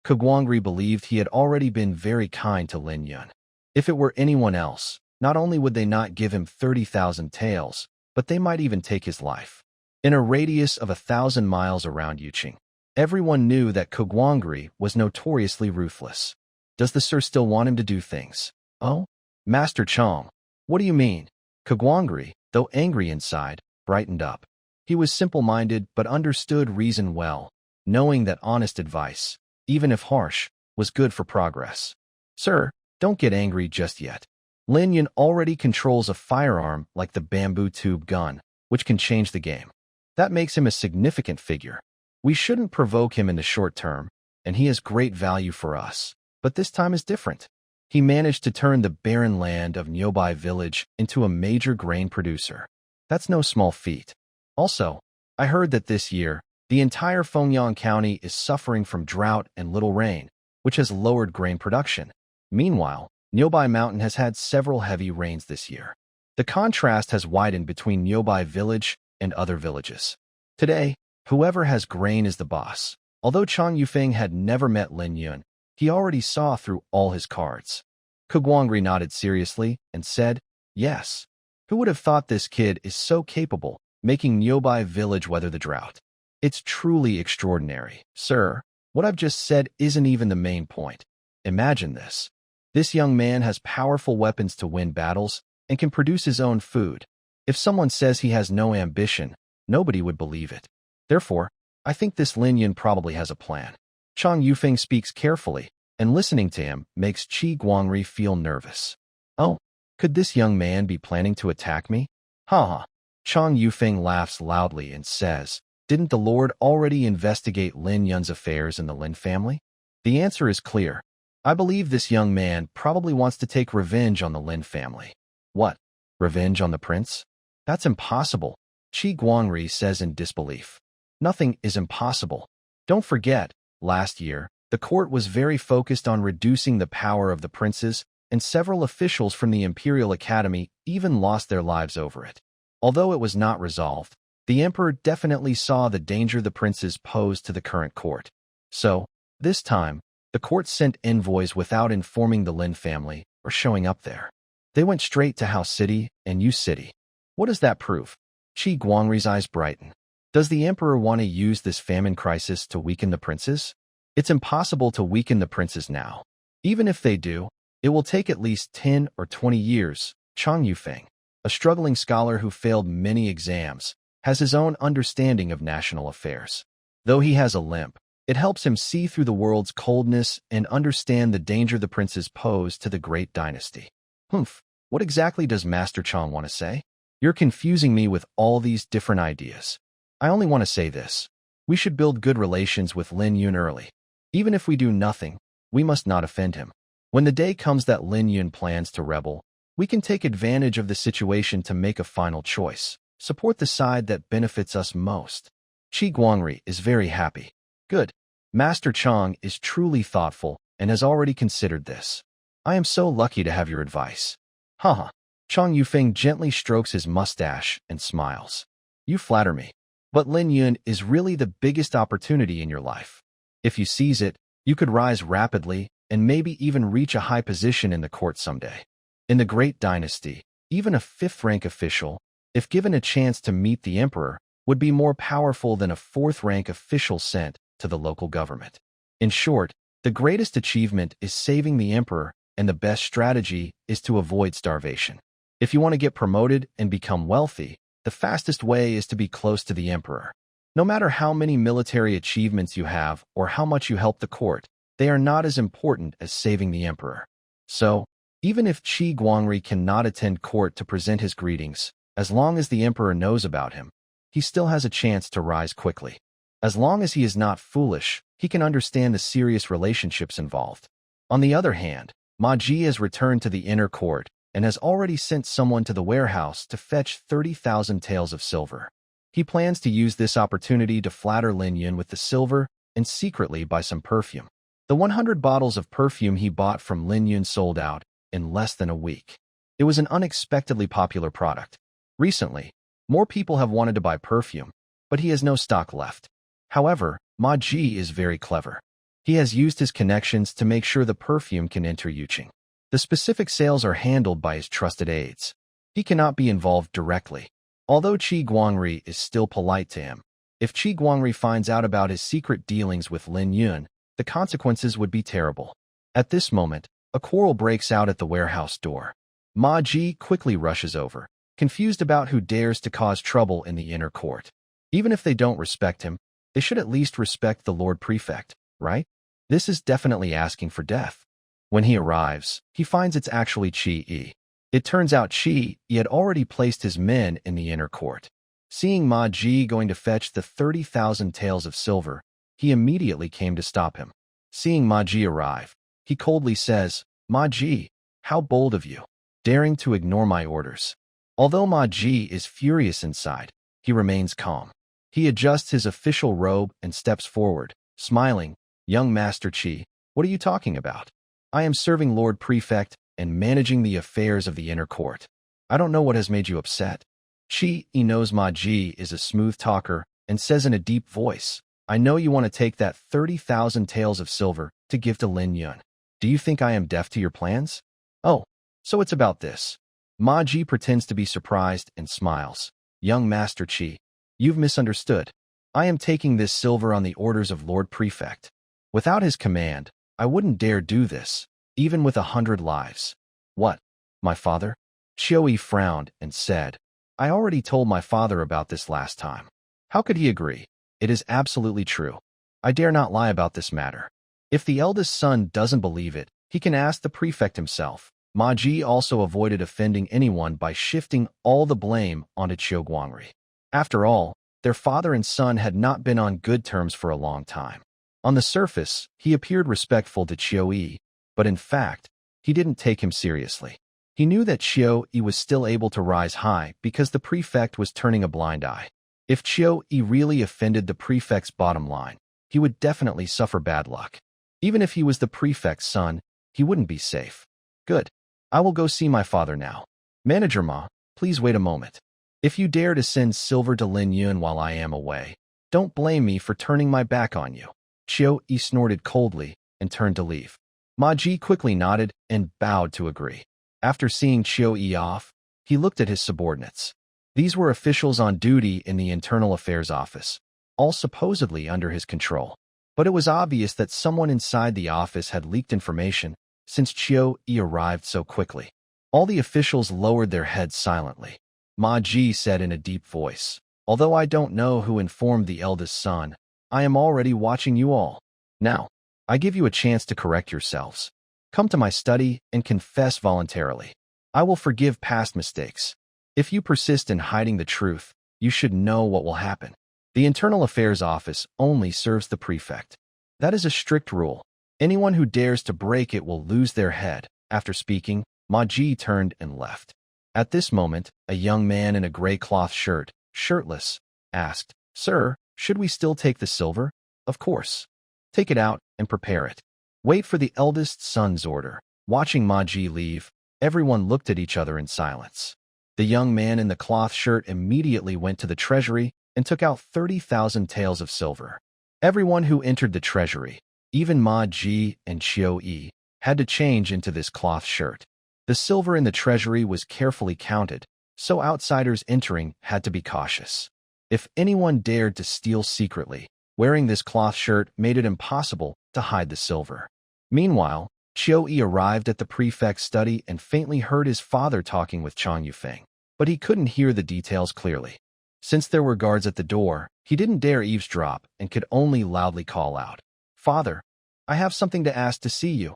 Kagwangri believed he had already been very kind to Lin Yun. If it were anyone else, not only would they not give him 30,000 taels, but they might even take his life. In a radius of 1,000 miles around Yuqing, everyone knew that Kagwangri was notoriously ruthless. Does the sir still want him to do things? Oh? Master Chong, what do you mean? Kagwangri, though angry inside, brightened up. He was simple-minded but understood reason well, knowing that honest advice, even if harsh, was good for progress. Sir, don't get angry just yet. Lin Yun already controls a firearm like the bamboo tube gun, which can change the game. That makes him a significant figure. We shouldn't provoke him in the short term, and he has great value for us. But this time is different. He managed to turn the barren land of Nyobai village into a major grain producer. That's no small feat. Also, I heard that this year, the entire Fengyang County is suffering from drought and little rain, which has lowered grain production. Meanwhile, Nyobai Mountain has had several heavy rains this year. The contrast has widened between Nyobai village and other villages. Today, whoever has grain is the boss. Although Chang Yufeng had never met Lin Yun, he already saw through all his cards. Kagwangri nodded seriously and said, Yes. Who would have thought this kid is so capable, making Nyobai village weather the drought? It's truly extraordinary. Sir, what I've just said isn't even the main point. Imagine this. This young man has powerful weapons to win battles and can produce his own food. If someone says he has no ambition, nobody would believe it. Therefore, I think this Lin Yun probably has a plan. Chang Yufeng speaks carefully, and listening to him makes Qi Guangri feel nervous. Oh, could this young man be planning to attack me? Ha ha. Chang Yufeng laughs loudly and says, Didn't the Lord already investigate Lin Yun's affairs in the Lin family? The answer is clear. I believe this young man probably wants to take revenge on the Lin family. What? Revenge on the prince? That's impossible, Qi Guangri says in disbelief. Nothing is impossible. Don't forget, last year, the court was very focused on reducing the power of the princes, and several officials from the Imperial Academy even lost their lives over it. Although it was not resolved, the emperor definitely saw the danger the princes posed to the current court. So, this time, the court sent envoys without informing the Lin family or showing up there. They went straight to House City and Yu City. What does that prove? Qi Guangri's eyes brighten. Does the emperor want to use this famine crisis to weaken the princes? It's impossible to weaken the princes now. Even if they do, it will take at least 10 or 20 years. Chang Yufeng, a struggling scholar who failed many exams, has his own understanding of national affairs. Though he has a limp, it helps him see through the world's coldness and understand the danger the princes pose to the great dynasty. Humph, what exactly does Master Chang want to say? You're confusing me with all these different ideas. I only want to say this. We should build good relations with Lin Yun early. Even if we do nothing, we must not offend him. When the day comes that Lin Yun plans to rebel, we can take advantage of the situation to make a final choice. Support the side that benefits us most. Qi Guangri is very happy. Good. Master Chang is truly thoughtful and has already considered this. I am so lucky to have your advice. Haha. Chang Yufeng gently strokes his mustache and smiles. You flatter me. But Lin Yun is really the biggest opportunity in your life. If you seize it, you could rise rapidly and maybe even reach a high position in the court someday. In the great dynasty, even a fifth-rank official, if given a chance to meet the emperor, would be more powerful than a fourth-rank official sent to the local government. In short, The greatest achievement is saving the emperor, and the best strategy is to avoid starvation. If you want to get promoted and become wealthy, the fastest way is to be close to the emperor. No matter how many military achievements you have or how much you help the court, they are not as important as saving the emperor. So, even if Qi Guangri cannot attend court to present his greetings, as long as the emperor knows about him, he still has a chance to rise quickly. As long as he is not foolish, he can understand the serious relationships involved. On the other hand, Ma Ji has returned to the inner court and has already sent someone to the warehouse to fetch 30,000 taels of silver. He plans to use this opportunity to flatter Lin Yun with the silver and secretly buy some perfume. The 100 bottles of perfume he bought from Lin Yun sold out in less than a week. It was an unexpectedly popular product. Recently, more people have wanted to buy perfume, but he has no stock left. However, Ma Ji is very clever. He has used his connections to make sure the perfume can enter Yuqing. The specific sales are handled by his trusted aides. He cannot be involved directly. Although Qi Guangri is still polite to him, if Qi Guangri finds out about his secret dealings with Lin Yun, the consequences would be terrible. At this moment, a quarrel breaks out at the warehouse door. Ma Ji quickly rushes over, confused about who dares to cause trouble in the inner court. Even if they don't respect him, they should at least respect the Lord Prefect, right? This is definitely asking for death. When he arrives, he finds it's actually Qi Yi. It turns out Qi Yi had already placed his men in the inner court. Seeing Ma Ji going to fetch the 30,000 taels of silver, he immediately came to stop him. Seeing Ma Ji arrive, he coldly says, "Ma Ji, how bold of you, daring to ignore my orders." Although Ma Ji is furious inside, he remains calm. He adjusts his official robe and steps forward, smiling. "Young Master Qi, what are you talking about? I am serving Lord Prefect and managing the affairs of the inner court. I don't know what has made you upset." Qi Yi knows Ma Ji is a smooth talker and says in a deep voice, "I know you want to take that 30,000 taels of silver to give to Lin Yun. Do you think I am deaf to your plans? Oh, so it's about this." Ma Ji pretends to be surprised and smiles. "Young Master Qi, you've misunderstood. I am taking this silver on the orders of Lord Prefect. Without his command, I wouldn't dare do this, even with 100 lives." "What, my father?" Qiu Yi frowned and said, "I already told my father about this last time. How could he agree? It is absolutely true. I dare not lie about this matter. If the eldest son doesn't believe it, he can ask the prefect himself." Ma Ji also avoided offending anyone by shifting all the blame onto Qi Guangri. After all, their father and son had not been on good terms for a long time. On the surface, he appeared respectful to Qiu Yi, but in fact, he didn't take him seriously. He knew that Qiu Yi was still able to rise high because the prefect was turning a blind eye. If Qiu Yi really offended the prefect's bottom line, he would definitely suffer bad luck. Even if he was the prefect's son, he wouldn't be safe. "Good. I will go see my father now. Manager Ma, please wait a moment. If you dare to send silver to Lin Yun while I am away, don't blame me for turning my back on you." Qiu Yi snorted coldly and turned to leave. Ma Ji quickly nodded and bowed to agree. After seeing Qiu Yi off, he looked at his subordinates. These were officials on duty in the Internal Affairs Office, all supposedly under his control. But it was obvious that someone inside the office had leaked information since Qiu Yi arrived so quickly. All the officials lowered their heads silently. Ma Ji said in a deep voice, "Although I don't know who informed the eldest son, I am already watching you all. Now, I give you a chance to correct yourselves. Come to my study and confess voluntarily. I will forgive past mistakes. If you persist in hiding the truth, you should know what will happen. The Internal Affairs Office only serves the prefect. That is a strict rule. Anyone who dares to break it will lose their head." After speaking, Ma Ji turned and left. At this moment, a young man in a gray cloth shirt, shirtless, asked, "Sir, should we still take the silver?" "Of course. Take it out and prepare it. Wait for the eldest son's order." Watching Ma Ji leave, everyone looked at each other in silence. The young man in the cloth shirt immediately went to the treasury and took out 30,000 taels of silver. Everyone who entered the treasury, even Ma Ji and Qiu Yi, had to change into this cloth shirt. The silver in the treasury was carefully counted, so outsiders entering had to be cautious. If anyone dared to steal secretly, wearing this cloth shirt made it impossible to hide the silver. Meanwhile, Chiu Yi arrived at the prefect's study and faintly heard his father talking with Chang Yufeng, but he couldn't hear the details clearly. Since there were guards at the door, he didn't dare eavesdrop and could only loudly call out, "Father, I have something to ask to see you."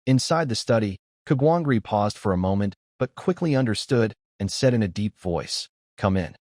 Inside the study, Kagwangri paused for a moment, but quickly understood and said in a deep voice, "Come in."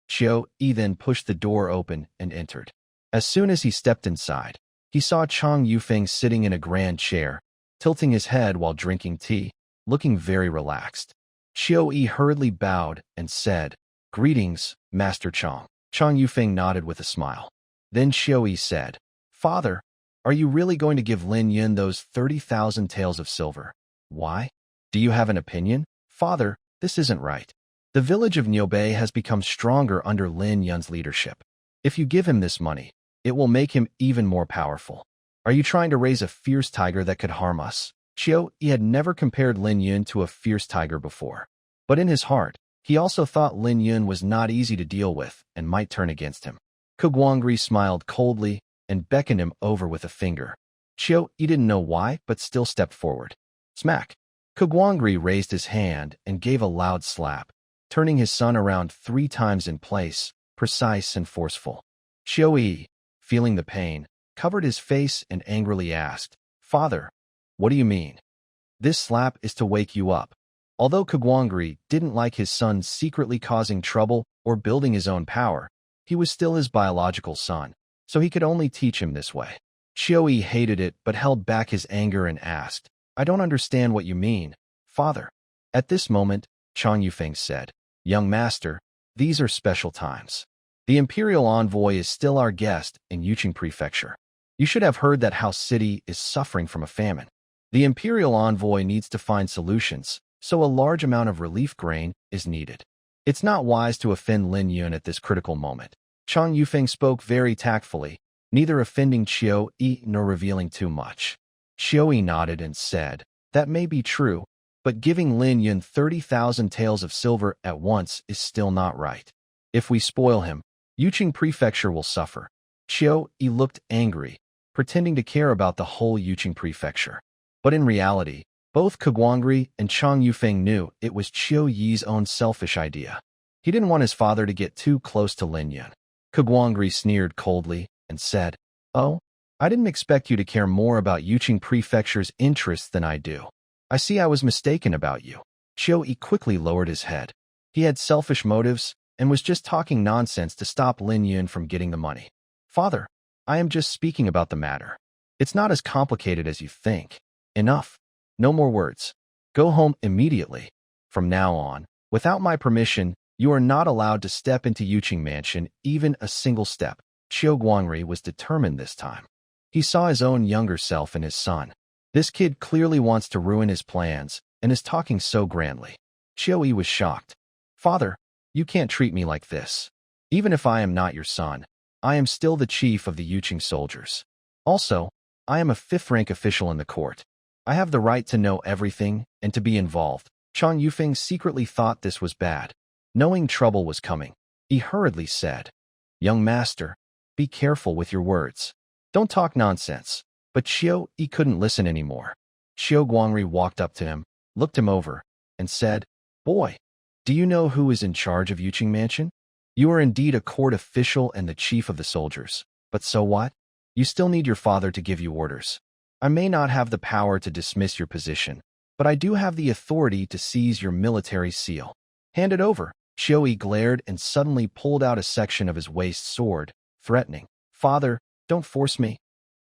Chiu Yi then pushed the door open and entered. As soon as he stepped inside, he saw Chang Yufeng sitting in a grand chair, tilting his head while drinking tea, looking very relaxed. Chiu Yi hurriedly bowed and said, "Greetings, Master Chang." Chang Yufeng nodded with a smile. Then Chiu Yi said, "Father, are you really going to give Lin Yun those 30,000 taels of silver? Why? Do you have an opinion? Father, this isn't right. The village of Niubei has become stronger under Lin Yun's leadership. If you give him this money, it will make him even more powerful. Are you trying to raise a fierce tiger that could harm us?" Chiu Yi had never compared Lin Yun to a fierce tiger before. But in his heart, he also thought Lin Yun was not easy to deal with and might turn against him. Kagwangri smiled coldly and beckoned him over with a finger. Chiu Yi didn't know why, but still stepped forward. Smack! Kagwangri raised his hand and gave a loud slap, turning his son around 3 times in place, precise and forceful. Chiu Yi, feeling the pain, covered his face and angrily asked, "Father, what do you mean?" "This slap is to wake you up." Although Kagwangri didn't like his son secretly causing trouble or building his own power, he was still his biological son, so he could only teach him this way. Chiu Yi hated it but held back his anger and asked, "I don't understand what you mean, Father." At this moment, Chang Yufeng said, "Young master, these are special times. The imperial envoy is still our guest in Yuqing Prefecture. You should have heard that House City is suffering from a famine. The imperial envoy needs to find solutions, so a large amount of relief grain is needed. It's not wise to offend Lin Yun at this critical moment." Chang Yufeng spoke very tactfully, neither offending Chiu Yi nor revealing too much. Chiu Yi nodded and said, "That may be true, but giving Lin Yun 30,000 taels of silver at once is still not right. If we spoil him, Yuqing Prefecture will suffer." Chiu Yi looked angry, pretending to care about the whole Yuqing Prefecture. But in reality, both Kagwangri and Chang Yufeng knew it was Chiu Yi's own selfish idea. He didn't want his father to get too close to Lin Yun. Kagwangri sneered coldly and said, "Oh, I didn't expect you to care more about Yuqing Prefecture's interests than I do. I see I was mistaken about you." Chiu Yi quickly lowered his head. He had selfish motives and was just talking nonsense to stop Lin Yun from getting the money. "Father, I am just speaking about the matter. It's not as complicated as you think. Enough. No more words. Go home immediately. From now on, without my permission, you are not allowed to step into Yuqing Mansion even a single step." Chiu Guangri was determined this time. He saw his own younger self in his son. This kid clearly wants to ruin his plans and is talking so grandly. Chiu Yi was shocked. "Father, you can't treat me like this. Even if I am not your son, I am still the chief of the Yuqing soldiers. Also, I am a 5th-rank official in the court. I have the right to know everything and to be involved." Chang Yufeng secretly thought this was bad. Knowing trouble was coming, he hurriedly said, "Young master, be careful with your words. Don't talk nonsense." But Chiu Yi couldn't listen anymore. Chiu Guangri walked up to him, looked him over, and said, "Boy, do you know who is in charge of Yuqing Mansion? You are indeed a court official and the chief of the soldiers. But so what? You still need your father to give you orders. I may not have the power to dismiss your position, but I do have the authority to seize your military seal. Hand it over." Chiu Yi glared and suddenly pulled out a section of his waist sword, threatening, "Father, don't force me."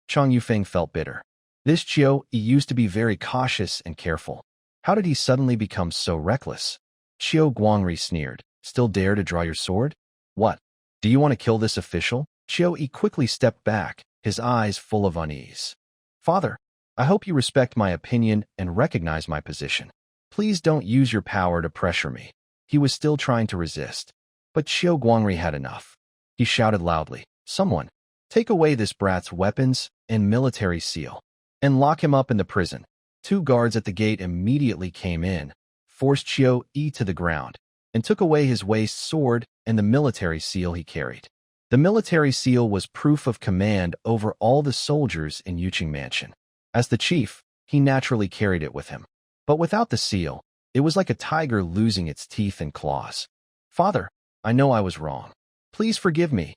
Chang Yufeng felt bitter. This Chiu Yi used to be very cautious and careful. How did he suddenly become so reckless? Chiu Guangri sneered, "Still dare to draw your sword? What? Do you want to kill this official?" Chiu Yi quickly stepped back, his eyes full of unease. "Father, I hope you respect my opinion and recognize my position. Please don't use your power to pressure me." He was still trying to resist, but Chiu Guangri had enough. He shouted loudly, "Someone, take away this brat's weapons and military seal, and lock him up in the prison." 2 guards at the gate immediately came in, forced Chiu Yi to the ground, and took away his waist sword and the military seal he carried. The military seal was proof of command over all the soldiers in Yuqing Mansion. As the chief, he naturally carried it with him. But without the seal, it was like a tiger losing its teeth and claws. "Father, I know I was wrong. Please forgive me."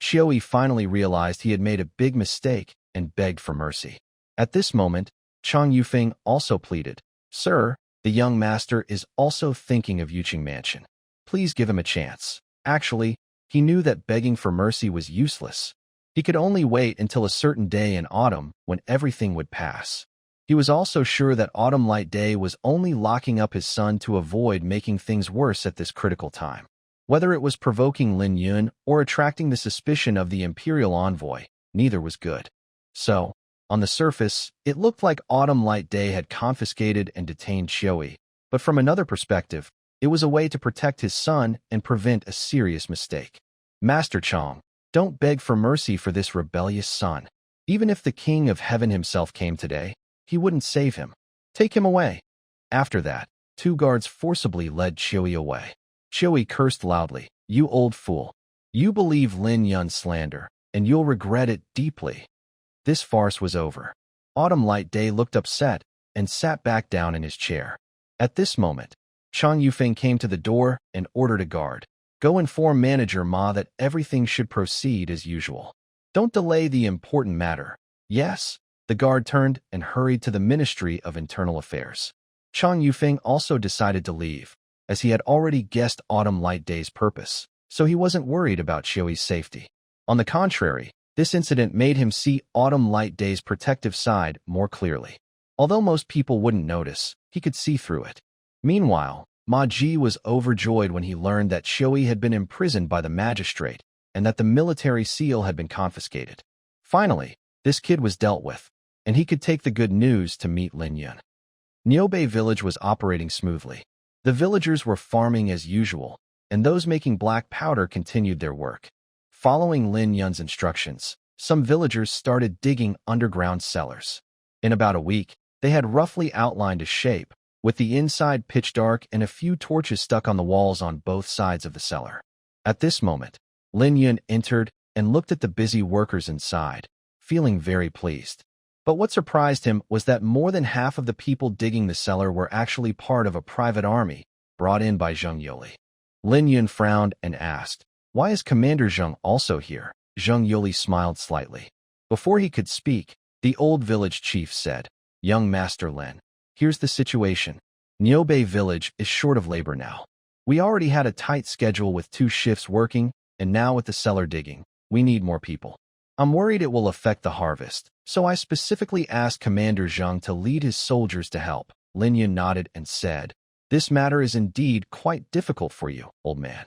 Xiui finally realized he had made a big mistake and begged for mercy. At this moment, Chang Yufeng also pleaded, "Sir, the young master is also thinking of Yuqing Mansion. Please give him a chance." Actually, he knew that begging for mercy was useless. He could only wait until a certain day in autumn when everything would pass. He was also sure that Autumn Light Day was only locking up his son to avoid making things worse at this critical time. Whether it was provoking Lin Yun or attracting the suspicion of the imperial envoy, neither was good. So, on the surface, it looked like Autumn Light Day had confiscated and detained Xiui, but from another perspective, it was a way to protect his son and prevent a serious mistake. "Master Chang, don't beg for mercy for this rebellious son. Even if the King of Heaven himself came today, he wouldn't save him. Take him away." After that, 2 guards forcibly led Xiui away. Xiui cursed loudly, "You old fool. You believe Lin Yun's slander, and you'll regret it deeply." This farce was over. Autumn Light Day looked upset and sat back down in his chair. At this moment, Chang Yufeng came to the door and ordered a guard, "Go inform Manager Ma that everything should proceed as usual. Don't delay the important matter." "Yes." The guard turned and hurried to the Ministry of Internal Affairs. Chang Yufeng also decided to leave, as he had already guessed Autumn Light Day's purpose, so he wasn't worried about Xiui's safety. On the contrary, this incident made him see Autumn Light Day's protective side more clearly. Although most people wouldn't notice, he could see through it. Meanwhile, Ma Ji was overjoyed when he learned that Xiui had been imprisoned by the magistrate and that the military seal had been confiscated. Finally, this kid was dealt with, and he could take the good news to meet Lin Yun. Niobei village was operating smoothly. The villagers were farming as usual, and those making black powder continued their work. Following Lin Yun's instructions, some villagers started digging underground cellars. In about a week, they had roughly outlined a shape, with the inside pitch dark and a few torches stuck on the walls on both sides of the cellar. At this moment, Lin Yun entered and looked at the busy workers inside, feeling very pleased. But what surprised him was that more than half of the people digging the cellar were actually part of a private army brought in by Zheng Yoli. Lin Yun frowned and asked, "Why is Commander Zheng also here?" Zheng Yoli smiled slightly. Before he could speak, the old village chief said, "Young Master Lin, here's the situation. Niobei village is short of labor now. We already had a tight schedule with 2 shifts working, and now with the cellar digging, we need more people. I'm worried it will affect the harvest, so I specifically asked Commander Zheng to lead his soldiers to help." Lin Yun nodded and said, "This matter is indeed quite difficult for you, old man.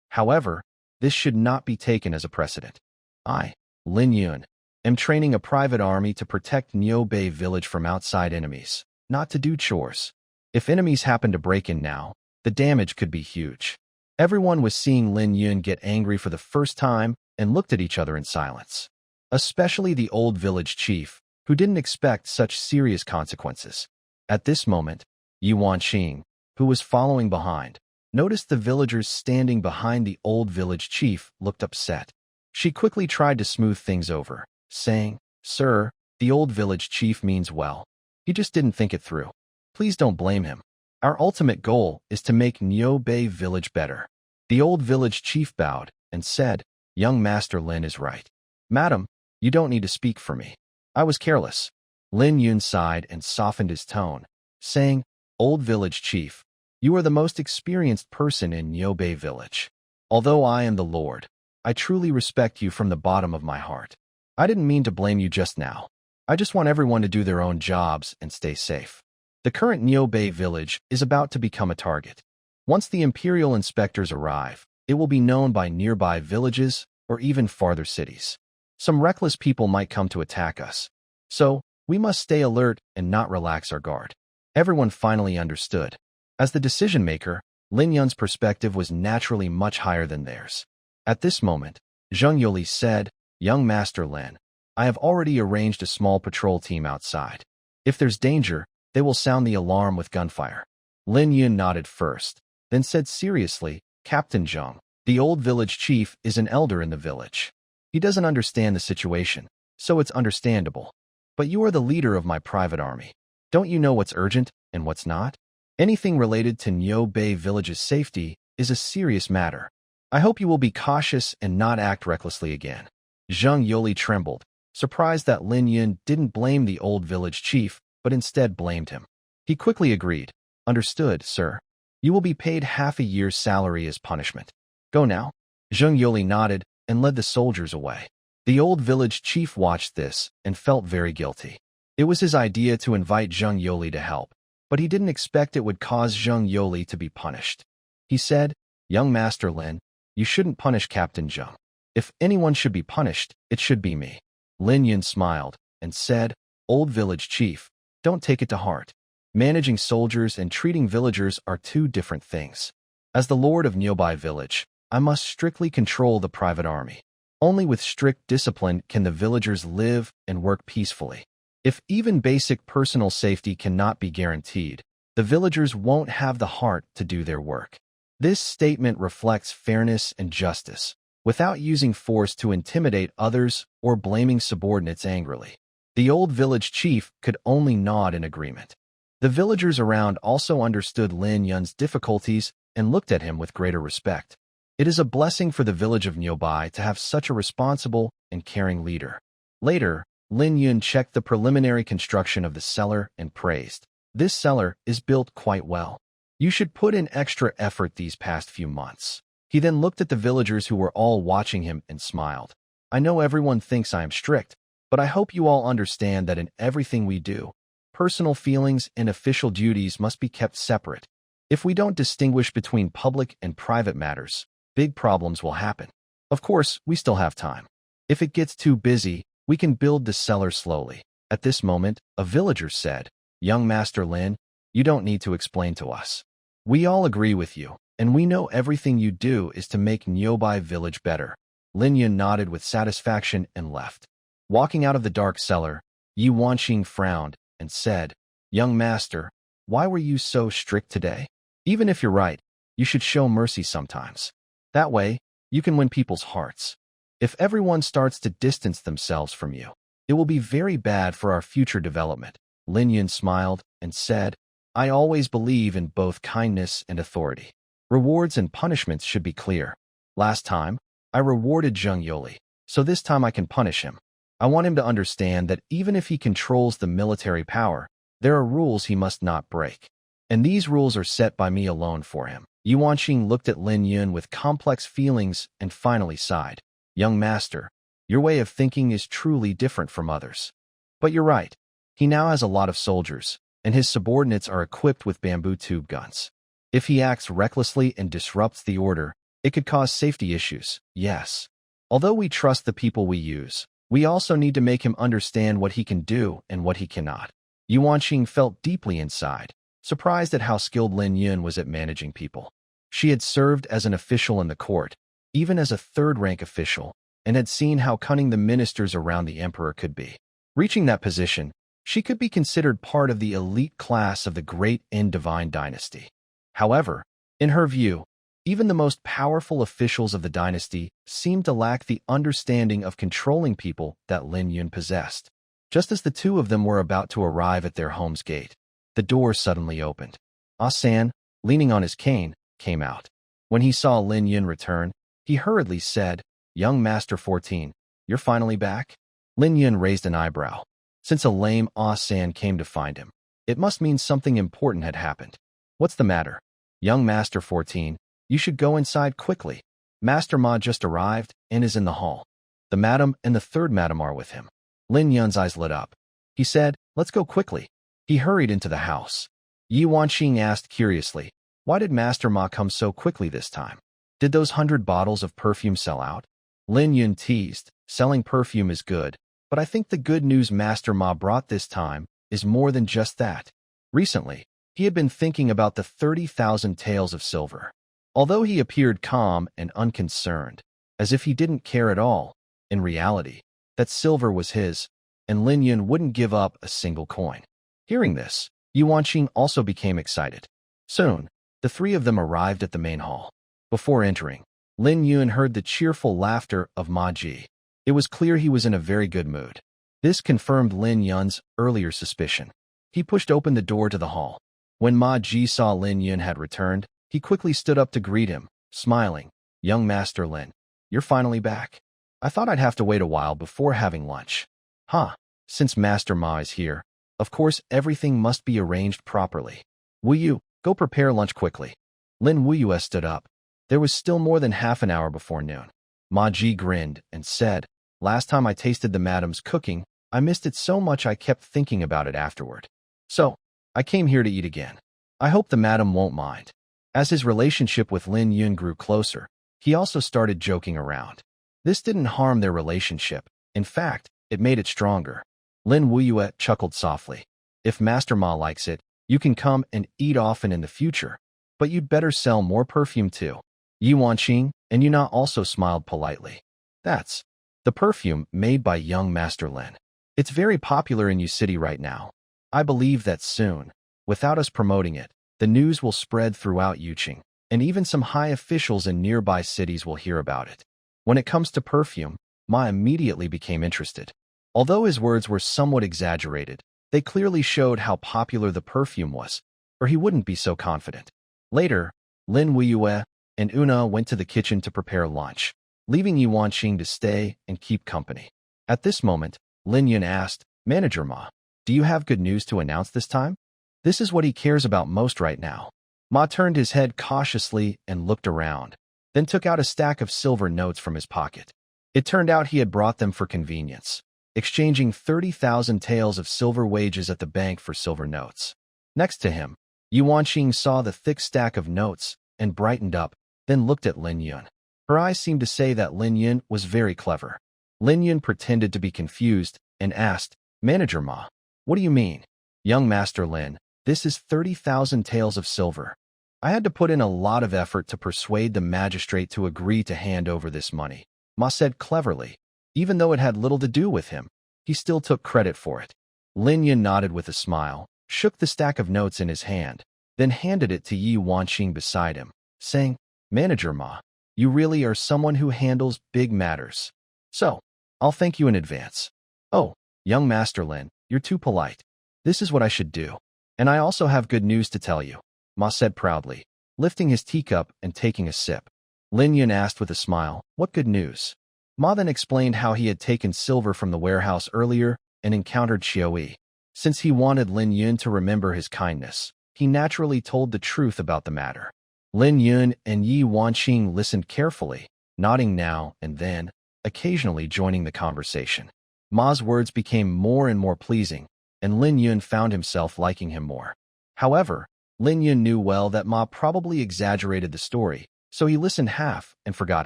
However, this should not be taken as a precedent. I, Lin Yun, am training a private army to protect Niobei village from outside enemies, not to do chores. If enemies happen to break in now, the damage could be huge." Everyone was seeing Lin Yun get angry for the first time and looked at each other in silence. Especially the old village chief, who didn't expect such serious consequences. At this moment, Yuan Qing, who was following behind, noticed the villagers standing behind the old village chief looked upset. She quickly tried to smooth things over, saying, "Sir, the old village chief means well. He just didn't think it through. Please don't blame him. Our ultimate goal is to make Niobei village better." The old village chief bowed and said, "Young Master Lin is right. Madam, you don't need to speak for me. I was careless." Lin Yun sighed and softened his tone, saying, "Old village chief, you are the most experienced person in Niobei village. Although I am the Lord, I truly respect you from the bottom of my heart. I didn't mean to blame you just now. I just want everyone to do their own jobs and stay safe. The current Niobei village is about to become a target. Once the imperial inspectors arrive, it will be known by nearby villages or even farther cities. Some reckless people might come to attack us. So, we must stay alert and not relax our guard." Everyone finally understood. As the decision-maker, Lin Yun's perspective was naturally much higher than theirs. At this moment, Zheng Yoli said, "Young Master Lin, I have already arranged a small patrol team outside. If there's danger, they will sound the alarm with gunfire." Lin Yun nodded first, then said seriously, "Captain Zheng, the old village chief is an elder in the village. He doesn't understand the situation, so it's understandable. But you are the leader of my private army. Don't you know what's urgent and what's not? Anything related to Nyo Bay Village's safety is a serious matter. I hope you will be cautious and not act recklessly again. Zhang Yoli trembled, surprised that Lin Yun didn't blame the old village chief, but instead blamed him. He quickly agreed. Understood, sir. You will be paid half a year's salary as punishment. Go now. Zhang Yoli nodded and led the soldiers away. The old village chief watched this and felt very guilty. It was his idea to invite Zhang Yoli to help, but he didn't expect it would cause Zhang Yoli to be punished. He said, Young Master Lin, you shouldn't punish Captain Zhang. If anyone should be punished, it should be me. Lin Yun smiled and said, Old village chief, don't take it to heart. Managing soldiers and treating villagers are two different things. As the lord of Nyobai village, I must strictly control the private army. Only with strict discipline can the villagers live and work peacefully. If even basic personal safety cannot be guaranteed, the villagers won't have the heart to do their work. This statement reflects fairness and justice, without using force to intimidate others or blaming subordinates angrily. The old village chief could only nod in agreement. The villagers around also understood Lin Yun's difficulties and looked at him with greater respect. It is a blessing for the village of Nyobai to have such a responsible and caring leader. Later, Lin Yun checked the preliminary construction of the cellar and praised. This cellar is built quite well. You should put in extra effort these past few months. He then looked at the villagers who were all watching him and smiled. I know everyone thinks I am strict, but I hope you all understand that in everything we do, personal feelings and official duties must be kept separate. If we don't distinguish between public and private matters, big problems will happen. Of course, we still have time. If it gets too busy, we can build the cellar slowly. At this moment, a villager said, Young Master Lin, you don't need to explain to us. We all agree with you, and we know everything you do is to make Nyobai village better. Lin Yun nodded with satisfaction and left. Walking out of the dark cellar, Yi Wanqing frowned and said, Young Master, why were you so strict today? Even if you're right, you should show mercy sometimes. That way, you can win people's hearts. If everyone starts to distance themselves from you, it will be very bad for our future development. Lin Yun smiled and said, I always believe in both kindness and authority. Rewards and punishments should be clear. Last time, I rewarded Zhang Yoli, so this time I can punish him. I want him to understand that even if he controls the military power, there are rules he must not break. And these rules are set by me alone for him. Yi Wanqing looked at Lin Yun with complex feelings and finally sighed. Young Master, your way of thinking is truly different from others. But you're right. He now has a lot of soldiers, and his subordinates are equipped with bamboo tube guns. If he acts recklessly and disrupts the order, it could cause safety issues, yes. Although we trust the people we use, we also need to make him understand what he can do and what he cannot. Yi Wanqing felt deeply inside, surprised at how skilled Lin Yun was at managing people. She had served as an official in the court, even as a third-rank official, and had seen how cunning the ministers around the emperor could be. Reaching that position, she could be considered part of the elite class of the great Divine dynasty. However, in her view, even the most powerful officials of the dynasty seemed to lack the understanding of controlling people that Lin Yun possessed. Just as the two of them were about to arrive at their home's gate, the door suddenly opened. Ah-san, leaning on his cane, came out. When he saw Lin Yun return, he hurriedly said, Young Master 14, you're finally back? Lin Yun raised an eyebrow. Since a lame Ah-san came to find him, it must mean something important had happened. What's the matter? Young Master 14, you should go inside quickly. Master Ma just arrived and is in the hall. The madam and the third madam are with him. Lin Yun's eyes lit up. He said, let's go quickly. He hurried into the house. Yi Wanqing asked curiously, why did Master Ma come so quickly this time? Did those 100 bottles of perfume sell out? Lin Yun teased, selling perfume is good, but I think the good news Master Ma brought this time is more than just that. Recently, he had been thinking about the 30,000 taels of silver. Although he appeared calm and unconcerned, as if he didn't care at all, in reality, that silver was his, and Lin Yun wouldn't give up a single coin. Hearing this, Yi Wanqing also became excited. Soon, the three of them arrived at the main hall. Before entering, Lin Yun heard the cheerful laughter of Ma Ji. It was clear he was in a very good mood. This confirmed Lin Yun's earlier suspicion. He pushed open the door to the hall. When Ma Ji saw Lin Yun had returned, he quickly stood up to greet him, smiling. Young Master Lin, you're finally back. I thought I'd have to wait a while before having lunch. Huh, since Master Ma is here, of course everything must be arranged properly. Wu Yu, go prepare lunch quickly. Lin Wu Yue stood up. There was still more than half an hour before noon. Ma Ji grinned and said, last time I tasted the madam's cooking, I missed it so much I kept thinking about it afterward. So, I came here to eat again. I hope the madam won't mind. As his relationship with Lin Yun grew closer, he also started joking around. This didn't harm their relationship. In fact, it made it stronger. Lin Wu Yue chuckled softly. If Master Ma likes it, you can come and eat often in the future. But you'd better sell more perfume too. Yi Wanqing and Yuna also smiled politely. That's the perfume made by young Master Lin. It's very popular in Yu City right now. I believe that soon, without us promoting it, the news will spread throughout Yuqing, and even some high officials in nearby cities will hear about it. When it comes to perfume, Ma immediately became interested. Although his words were somewhat exaggerated, they clearly showed how popular the perfume was, or he wouldn't be so confident. Later, Lin Wu Yue and Una went to the kitchen to prepare lunch, leaving Yi Wanqing to stay and keep company. At this moment, Lin Yun asked, Manager Ma, do you have good news to announce this time? This is what he cares about most right now. Ma turned his head cautiously and looked around, then took out a stack of silver notes from his pocket. It turned out he had brought them for convenience, exchanging 30,000 taels of silver wages at the bank for silver notes. Next to him, Yi Wanqing saw the thick stack of notes and brightened up, then looked at Lin Yun. Her eyes seemed to say that Lin Yun was very clever. Lin Yun pretended to be confused and asked, Manager Ma, what do you mean? Young Master Lin, this is 30,000 taels of silver. I had to put in a lot of effort to persuade the magistrate to agree to hand over this money, Ma said cleverly. Even though it had little to do with him, he still took credit for it. Lin Yun nodded with a smile, shook the stack of notes in his hand, then handed it to Yi Wanqing beside him, saying, Manager Ma, you really are someone who handles big matters. So, I'll thank you in advance. Oh, young Master Lin, you're too polite. This is what I should do. And I also have good news to tell you, Ma said proudly, lifting his teacup and taking a sip. Lin Yun asked with a smile, what good news? Ma then explained how he had taken silver from the warehouse earlier and encountered Xiaoyi. Since he wanted Lin Yun to remember his kindness, he naturally told the truth about the matter. Lin Yun and Yi Wanqing listened carefully, nodding now and then, occasionally joining the conversation. Ma's words became more and more pleasing, and Lin Yun found himself liking him more. However, Lin Yun knew well that Ma probably exaggerated the story, so he listened half and forgot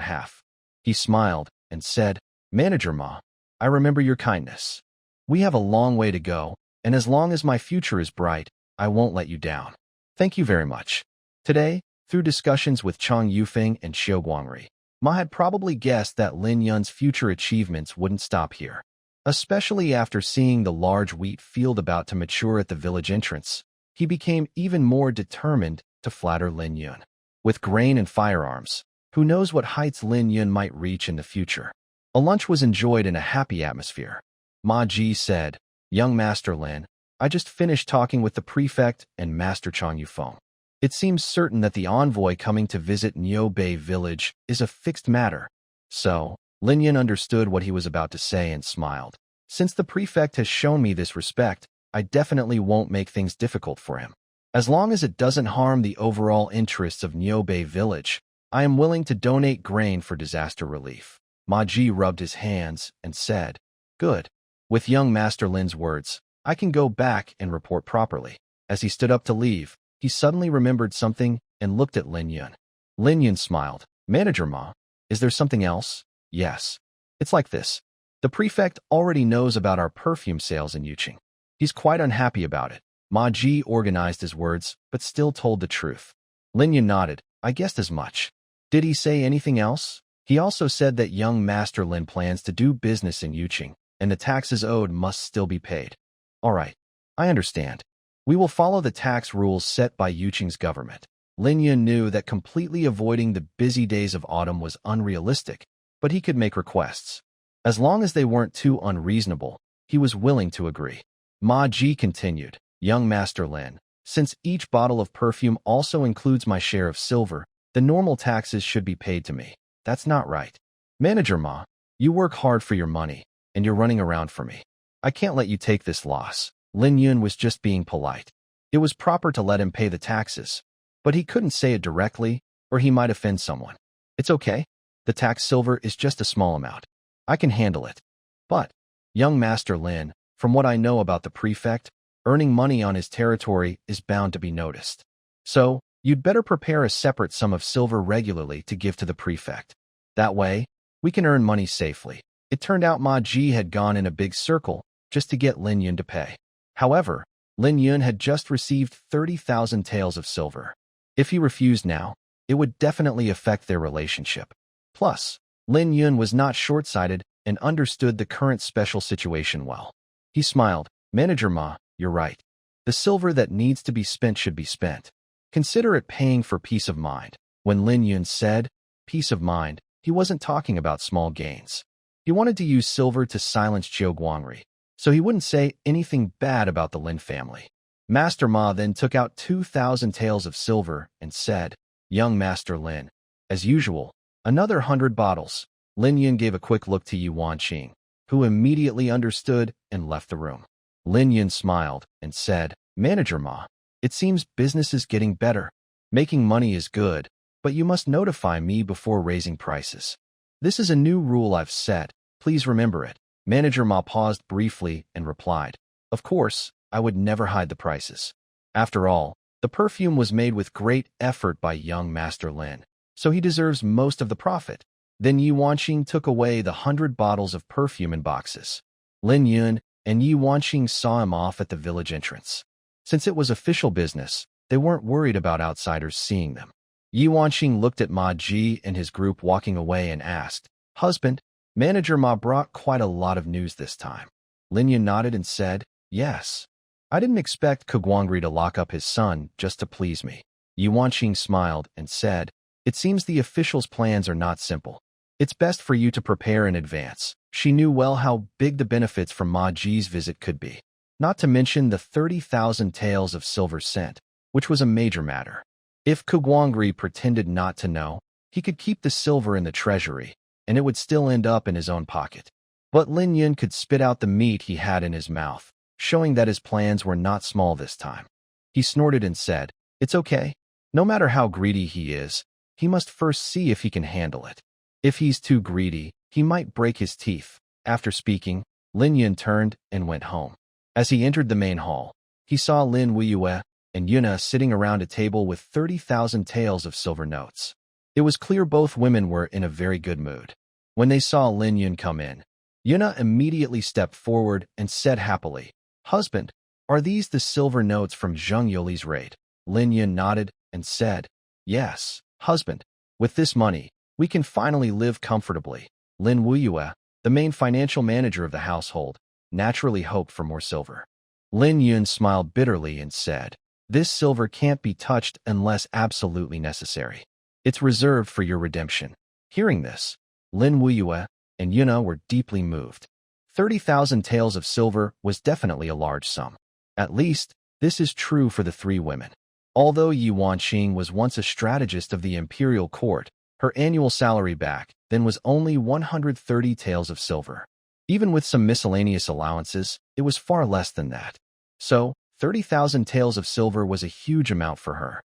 half. He smiled and said, Manager Ma, I remember your kindness. We have a long way to go, and as long as my future is bright, I won't let you down. Thank you very much. Today, through discussions with Chang Yufeng and Xiao Guangri, Ma had probably guessed that Lin Yun's future achievements wouldn't stop here. Especially after seeing the large wheat field about to mature at the village entrance, he became even more determined to flatter Lin Yun. With grain and firearms, who knows what heights Lin Yun might reach in the future. A lunch was enjoyed in a happy atmosphere. Ma Ji said, Young Master Lin, I just finished talking with the prefect and Master Chang Yufeng. It seems certain that the envoy coming to visit Niubei village is a fixed matter. So, Lin Yun understood what he was about to say and smiled. Since the prefect has shown me this respect, I definitely won't make things difficult for him. As long as it doesn't harm the overall interests of Niubei village, I am willing to donate grain for disaster relief. Ma Ji rubbed his hands and said, Good. With young Master Lin's words, I can go back and report properly. As he stood up to leave, he suddenly remembered something and looked at Lin Yun. Lin Yun smiled. Manager Ma, is there something else? Yes. It's like this. The prefect already knows about our perfume sales in Yuqing. He's quite unhappy about it. Ma Ji organized his words, but still told the truth. Lin Yun nodded. I guessed as much. Did he say anything else? He also said that young Master Lin plans to do business in Yuqing, and the taxes owed must still be paid. All right. I understand. We will follow the tax rules set by Yuqing's government. Lin Yun knew that completely avoiding the busy days of autumn was unrealistic, but he could make requests. As long as they weren't too unreasonable, he was willing to agree. Ma Ji continued. Young Master Lin, since each bottle of perfume also includes my share of silver, the normal taxes should be paid to me. That's not right. Manager Ma, you work hard for your money, and you're running around for me. I can't let you take this loss. Lin Yun was just being polite. It was proper to let him pay the taxes, but he couldn't say it directly, or he might offend someone. It's okay. The tax silver is just a small amount. I can handle it. But, young Master Lin, from what I know about the prefect, earning money on his territory is bound to be noticed. So, you'd better prepare a separate sum of silver regularly to give to the prefect. That way, we can earn money safely. It turned out Ma Ji had gone in a big circle just to get Lin Yun to pay. However, Lin Yun had just received 30,000 taels of silver. If he refused now, it would definitely affect their relationship. Plus, Lin Yun was not short-sighted and understood the current special situation well. He smiled. Manager Ma, you're right. The silver that needs to be spent should be spent. Consider it paying for peace of mind. When Lin Yun said peace of mind, he wasn't talking about small gains. He wanted to use silver to silence Jiu Guangri, so he wouldn't say anything bad about the Lin family. Master Ma then took out 2,000 taels of silver and said, Young Master Lin, as usual, another 100 bottles. Lin Yun gave a quick look to Yu Wanqing, who immediately understood and left the room. Lin Yun smiled and said, Manager Ma, it seems business is getting better. Making money is good, but you must notify me before raising prices. This is a new rule I've set. Please remember it. Manager Ma paused briefly and replied, Of course, I would never hide the prices. After all, the perfume was made with great effort by young Master Lin, so he deserves most of the profit. Then Yu Wanqing took away the 100 bottles of perfume in boxes. Lin Yun and Yu Wanqing saw him off at the village entrance. Since it was official business, they weren't worried about outsiders seeing them. Yu Wanqing looked at Ma Ji and his group walking away and asked, Husband, Manager Ma brought quite a lot of news this time. Lin Yun nodded and said, Yes. I didn't expect Guangri to lock up his son just to please me. Yu Wanqing smiled and said, It seems the officials' plans are not simple. It's best for you to prepare in advance. She knew well how big the benefits from Ma Ji's visit could be, not to mention the 30,000 taels of silver sent, which was a major matter. If Guangri pretended not to know, he could keep the silver in the treasury, and it would still end up in his own pocket. But Lin Yun could spit out the meat he had in his mouth, showing that his plans were not small this time. He snorted and said, It's okay. No matter how greedy he is, he must first see if he can handle it. If he's too greedy, he might break his teeth. After speaking, Lin Yun turned and went home. As he entered the main hall, he saw Lin Wuyue and Yuna sitting around a table with 30,000 taels of silver notes. It was clear both women were in a very good mood. When they saw Lin Yun come in, Yuna immediately stepped forward and said happily, Husband, are these the silver notes from Zheng Yoli's raid? Lin Yun nodded and said, Yes, husband. With this money, we can finally live comfortably. Lin Wuyue, the main financial manager of the household, naturally hoped for more silver. Lin Yun smiled bitterly and said, This silver can't be touched unless absolutely necessary. It's reserved for your redemption. Hearing this, Lin Wuyue and Yuna were deeply moved. 30,000 taels of silver was definitely a large sum. At least, this is true for the three women. Although Yu Wanqing was once a strategist of the imperial court, her annual salary back then was only 130 taels of silver. Even with some miscellaneous allowances, it was far less than that. So, 30,000 taels of silver was a huge amount for her.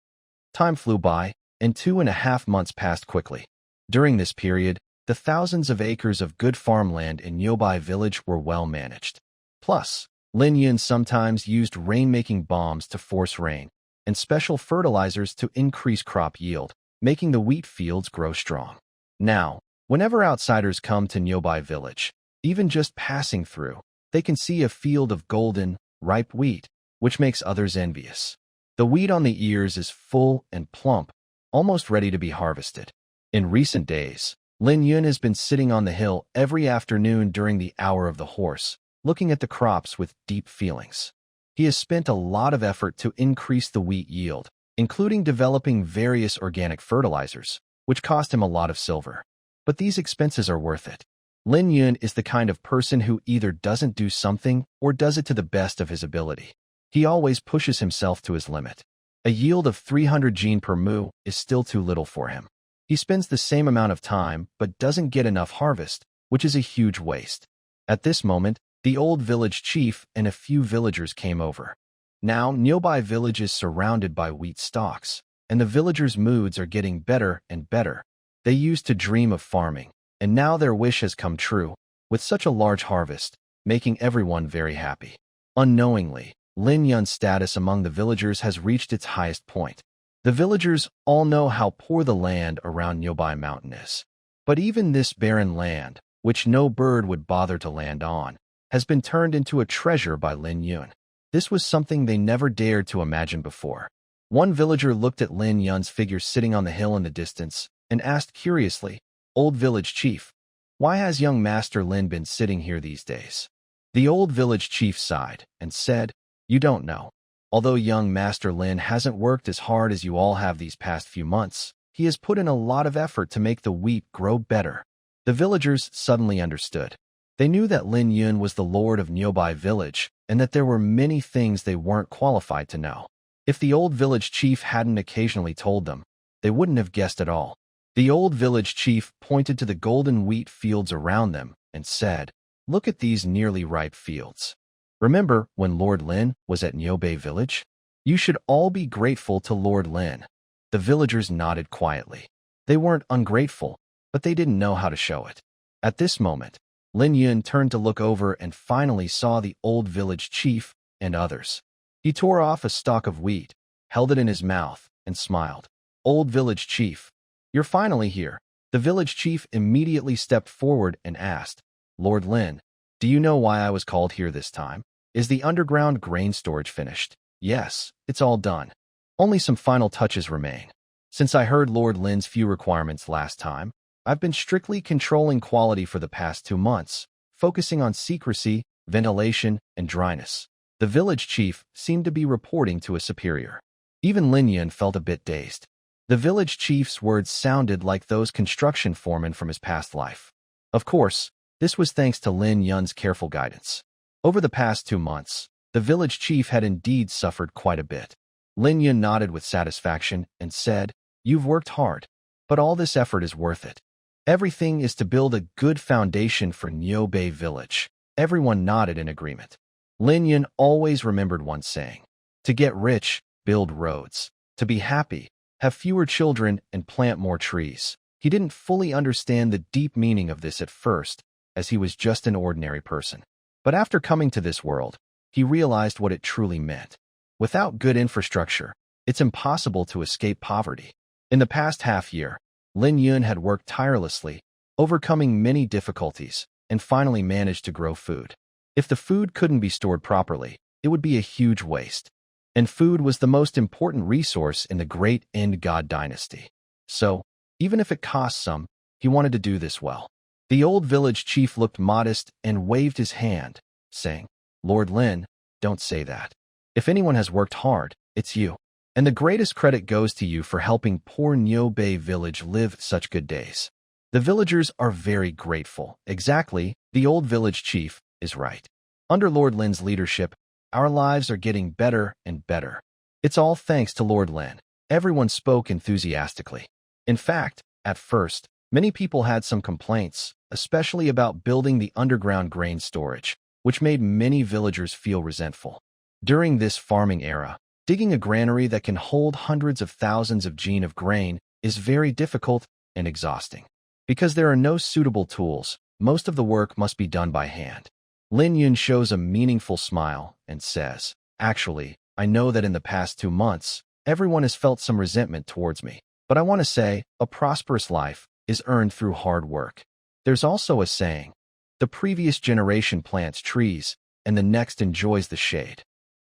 Time flew by, and 2.5 months passed quickly. During this period, the thousands of acres of good farmland in Yobai village were well managed. Plus, Lin Yun sometimes used rain-making bombs to force rain, and special fertilizers to increase crop yield, making the wheat fields grow strong. Now, whenever outsiders come to Yobai village, even just passing through, they can see a field of golden, ripe wheat, which makes others envious. The wheat on the ears is full and plump, almost ready to be harvested. In recent days, Lin Yun has been sitting on the hill every afternoon during the hour of the horse, looking at the crops with deep feelings. He has spent a lot of effort to increase the wheat yield, including developing various organic fertilizers, which cost him a lot of silver. But these expenses are worth it. Lin Yun is the kind of person who either doesn't do something or does it to the best of his ability. He always pushes himself to his limit. A yield of 300 gene per mu is still too little for him. He spends the same amount of time but doesn't get enough harvest, which is a huge waste. At this moment, the old village chief and a few villagers came over. Now, nearby village is surrounded by wheat stalks, and the villagers' moods are getting better and better. They used to dream of farming, and now their wish has come true, with such a large harvest, making everyone very happy. Unknowingly, Lin Yun's status among the villagers has reached its highest point. The villagers all know how poor the land around nearby mountain is. But even this barren land, which no bird would bother to land on, has been turned into a treasure by Lin Yun. This was something they never dared to imagine before. One villager looked at Lin Yun's figure sitting on the hill in the distance and asked curiously, "Old village chief, why has young Master Lin been sitting here these days?" The old village chief sighed and said, "You don't know. Although young Master Lin hasn't worked as hard as you all have these past few months, he has put in a lot of effort to make the wheat grow better." The villagers suddenly understood. They knew that Lin Yun was the lord of nearby village and that there were many things they weren't qualified to know. If the old village chief hadn't occasionally told them, they wouldn't have guessed at all. The old village chief pointed to the golden wheat fields around them and said, "Look at these nearly ripe fields. Remember when Lord Lin was at Niobei village? You should all be grateful to Lord Lin." The villagers nodded quietly. They weren't ungrateful, but they didn't know how to show it. At this moment, Lin Yun turned to look over and finally saw the old village chief and others. He tore off a stalk of wheat, held it in his mouth, and smiled. "Old village chief, you're finally here." The village chief immediately stepped forward and asked, "Lord Lin, do you know why I was called here this time? Is the underground grain storage finished?" "Yes, it's all done. Only some final touches remain. Since I heard Lord Lin's few requirements last time, I've been strictly controlling quality for the past 2 months, focusing on secrecy, ventilation, and dryness." The village chief seemed to be reporting to a superior. Even Lin Yun felt a bit dazed. The village chief's words sounded like those construction foremen from his past life. Of course, this was thanks to Lin Yun's careful guidance. Over the past 2 months, the village chief had indeed suffered quite a bit. Lin Yun nodded with satisfaction and said, "You've worked hard, but all this effort is worth it. Everything is to build a good foundation for Niobei village." Everyone nodded in agreement. Lin Yun always remembered one saying, "To get rich, build roads. To be happy, have fewer children and plant more trees." He didn't fully understand the deep meaning of this at first, as he was just an ordinary person. But after coming to this world, he realized what it truly meant. Without good infrastructure, it's impossible to escape poverty. In the past half-year, Lin Yun had worked tirelessly, overcoming many difficulties, and finally managed to grow food. If the food couldn't be stored properly, it would be a huge waste. And food was the most important resource in the great End God dynasty. So, even if it cost some, he wanted to do this well. The old village chief looked modest and waved his hand, saying, "Lord Lin, don't say that. If anyone has worked hard, it's you. And the greatest credit goes to you for helping poor Niobei village live such good days." The villagers are very grateful. Exactly, the old village chief is right. Under Lord Lin's leadership, our lives are getting better and better. It's all thanks to Lord Lin. Everyone spoke enthusiastically. In fact, at first, many people had some complaints, especially about building the underground grain storage, which made many villagers feel resentful. During this farming era, digging a granary that can hold hundreds of thousands of gene of grain is very difficult and exhausting. Because there are no suitable tools, most of the work must be done by hand. Lin Yun shows a meaningful smile and says, "Actually, I know that in the past 2 months, everyone has felt some resentment towards me. But I want to say, a prosperous life is earned through hard work." There's also a saying, "The previous generation plants trees, and the next enjoys the shade."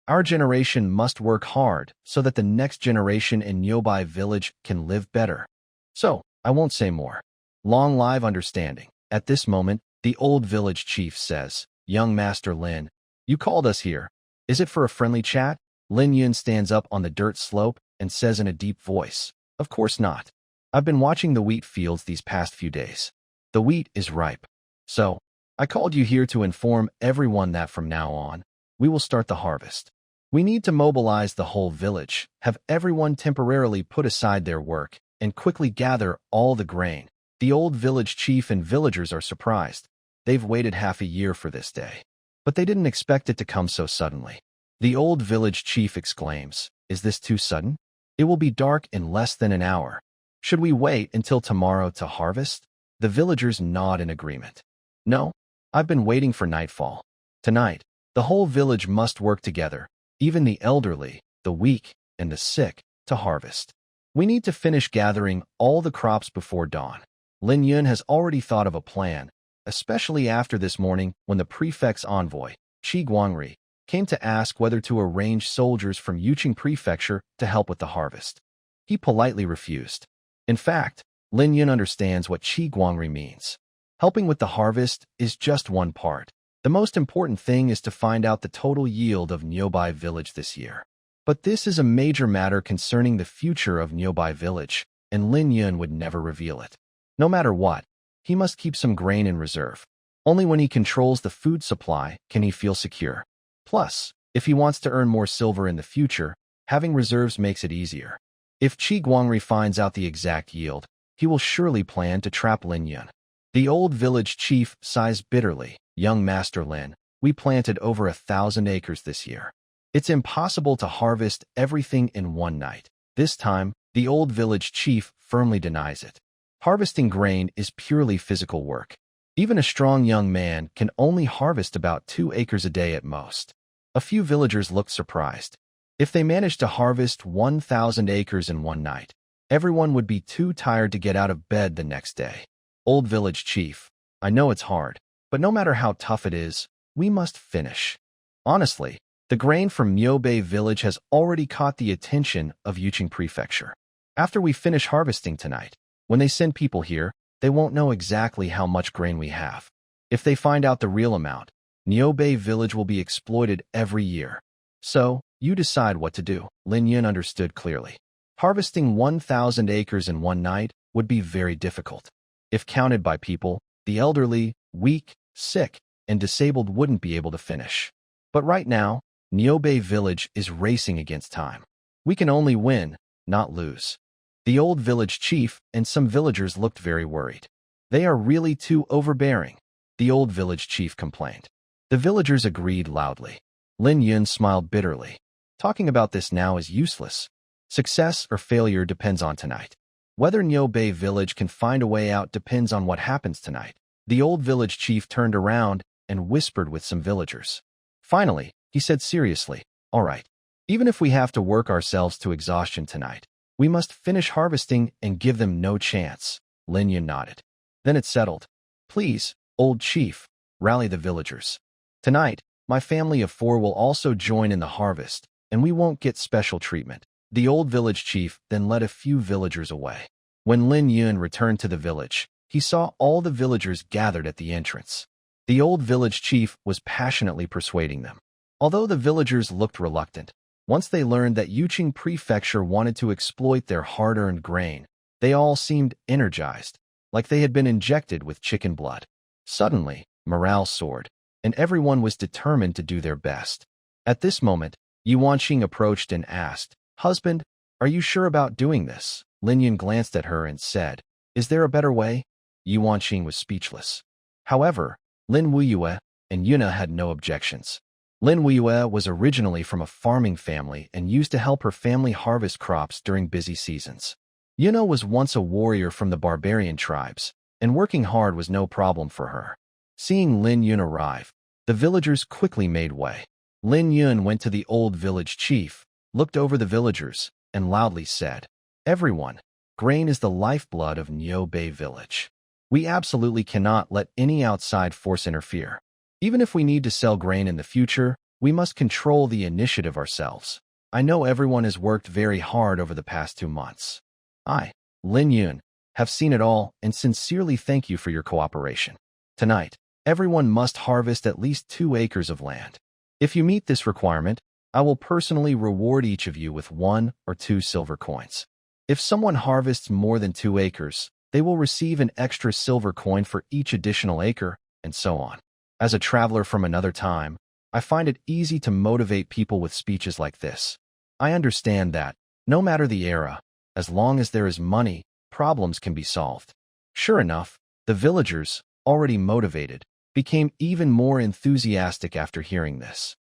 Our generation must work hard so that the next generation in Niobei village can live better. So, I won't say more. Long live understanding. At this moment, the old village chief says, "Young Master Lin, you called us here. Is it for a friendly chat?" Lin Yun stands up on the dirt slope and says in a deep voice, "Of course not. I've been watching the wheat fields these past few days. The wheat is ripe. So, I called you here to inform everyone that from now on, we will start the harvest. We need to mobilize the whole village, have everyone temporarily put aside their work, and quickly gather all the grain. The old village chief and villagers are surprised. They've waited half a year for this day. But they didn't expect it to come so suddenly. The old village chief exclaims, "Is this too sudden? It will be dark in less than an hour. Should we wait until tomorrow to harvest?" The villagers nod in agreement. "No, I've been waiting for nightfall. Tonight, the whole village must work together, even the elderly, the weak, and the sick, to harvest. We need to finish gathering all the crops before dawn." Lin Yun has already thought of a plan, especially after this morning when the prefect's envoy, Qi Guangri, came to ask whether to arrange soldiers from Yuqing Prefecture to help with the harvest. He politely refused. In fact, Lin Yun understands what Qi Guangri means. Helping with the harvest is just one part. The most important thing is to find out the total yield of Nyobai Village this year. But this is a major matter concerning the future of Nyobai Village, and Lin Yun would never reveal it. No matter what, he must keep some grain in reserve. Only when he controls the food supply can he feel secure. Plus, if he wants to earn more silver in the future, having reserves makes it easier. If Qi Guangri finds out the exact yield, he will surely plan to trap Lin Yun. The old village chief sighs bitterly. "Young Master Lin, we planted over 1,000 acres this year. It's impossible to harvest everything in one night." This time, the old village chief firmly denies it. Harvesting grain is purely physical work. Even a strong young man can only harvest about 2 acres a day at most. A few villagers looked surprised. If they managed to harvest 1,000 acres in one night, everyone would be too tired to get out of bed the next day. "Old village chief, I know it's hard, but no matter how tough it is, we must finish. Honestly, the grain from Myobei village has already caught the attention of Yuqing Prefecture. After we finish harvesting tonight, when they send people here, they won't know exactly how much grain we have. If they find out the real amount, Myobei village will be exploited every year. So, you decide what to do." Lin Yun understood clearly. Harvesting 1,000 acres in one night would be very difficult. If counted by people, the elderly, weak, sick, and disabled wouldn't be able to finish. But right now, Myobei village is racing against time. We can only win, not lose. The old village chief and some villagers looked very worried. "They are really too overbearing," the old village chief complained. The villagers agreed loudly. Lin Yun smiled bitterly. Talking about this now is useless. Success or failure depends on tonight. Whether Nyobei village can find a way out depends on what happens tonight. The old village chief turned around and whispered with some villagers. Finally, he said seriously, "All right, even if we have to work ourselves to exhaustion tonight, we must finish harvesting and give them no chance." Lin Yun nodded. Then it settled. "Please, old chief, rally the villagers. Tonight, my family of 4 will also join in the harvest, and we won't get special treatment." The old village chief then led a few villagers away. When Lin Yun returned to the village, he saw all the villagers gathered at the entrance. The old village chief was passionately persuading them. Although the villagers looked reluctant, once they learned that Yuqing Prefecture wanted to exploit their hard-earned grain, they all seemed energized, like they had been injected with chicken blood. Suddenly, morale soared, and everyone was determined to do their best. At this moment, Yuanqing approached and asked, "Husband, are you sure about doing this?" Lin Yun glanced at her and said, "Is there a better way?" Yuanqing was speechless. However, Lin Wuyue and Yuna had no objections. Lin Wuyue was originally from a farming family and used to help her family harvest crops during busy seasons. Yuna was once a warrior from the barbarian tribes, and working hard was no problem for her. Seeing Lin Yun arrive, the villagers quickly made way. Lin Yun went to the old village chief, looked over the villagers, and loudly said, "Everyone, grain is the lifeblood of Nyobei village. We absolutely cannot let any outside force interfere. Even if we need to sell grain in the future, we must control the initiative ourselves. I know everyone has worked very hard over the past 2 months. I, Lin Yun, have seen it all and sincerely thank you for your cooperation. Tonight, everyone must harvest at least 2 acres of land. If you meet this requirement, I will personally reward each of you with 1 or 2 silver coins. If someone harvests more than 2 acres, they will receive an extra silver coin for each additional acre, and so on." As a traveler from another time, I find it easy to motivate people with speeches like this. I understand that, no matter the era, as long as there is money, problems can be solved. Sure enough, the villagers, already motivated, became even more enthusiastic after hearing this.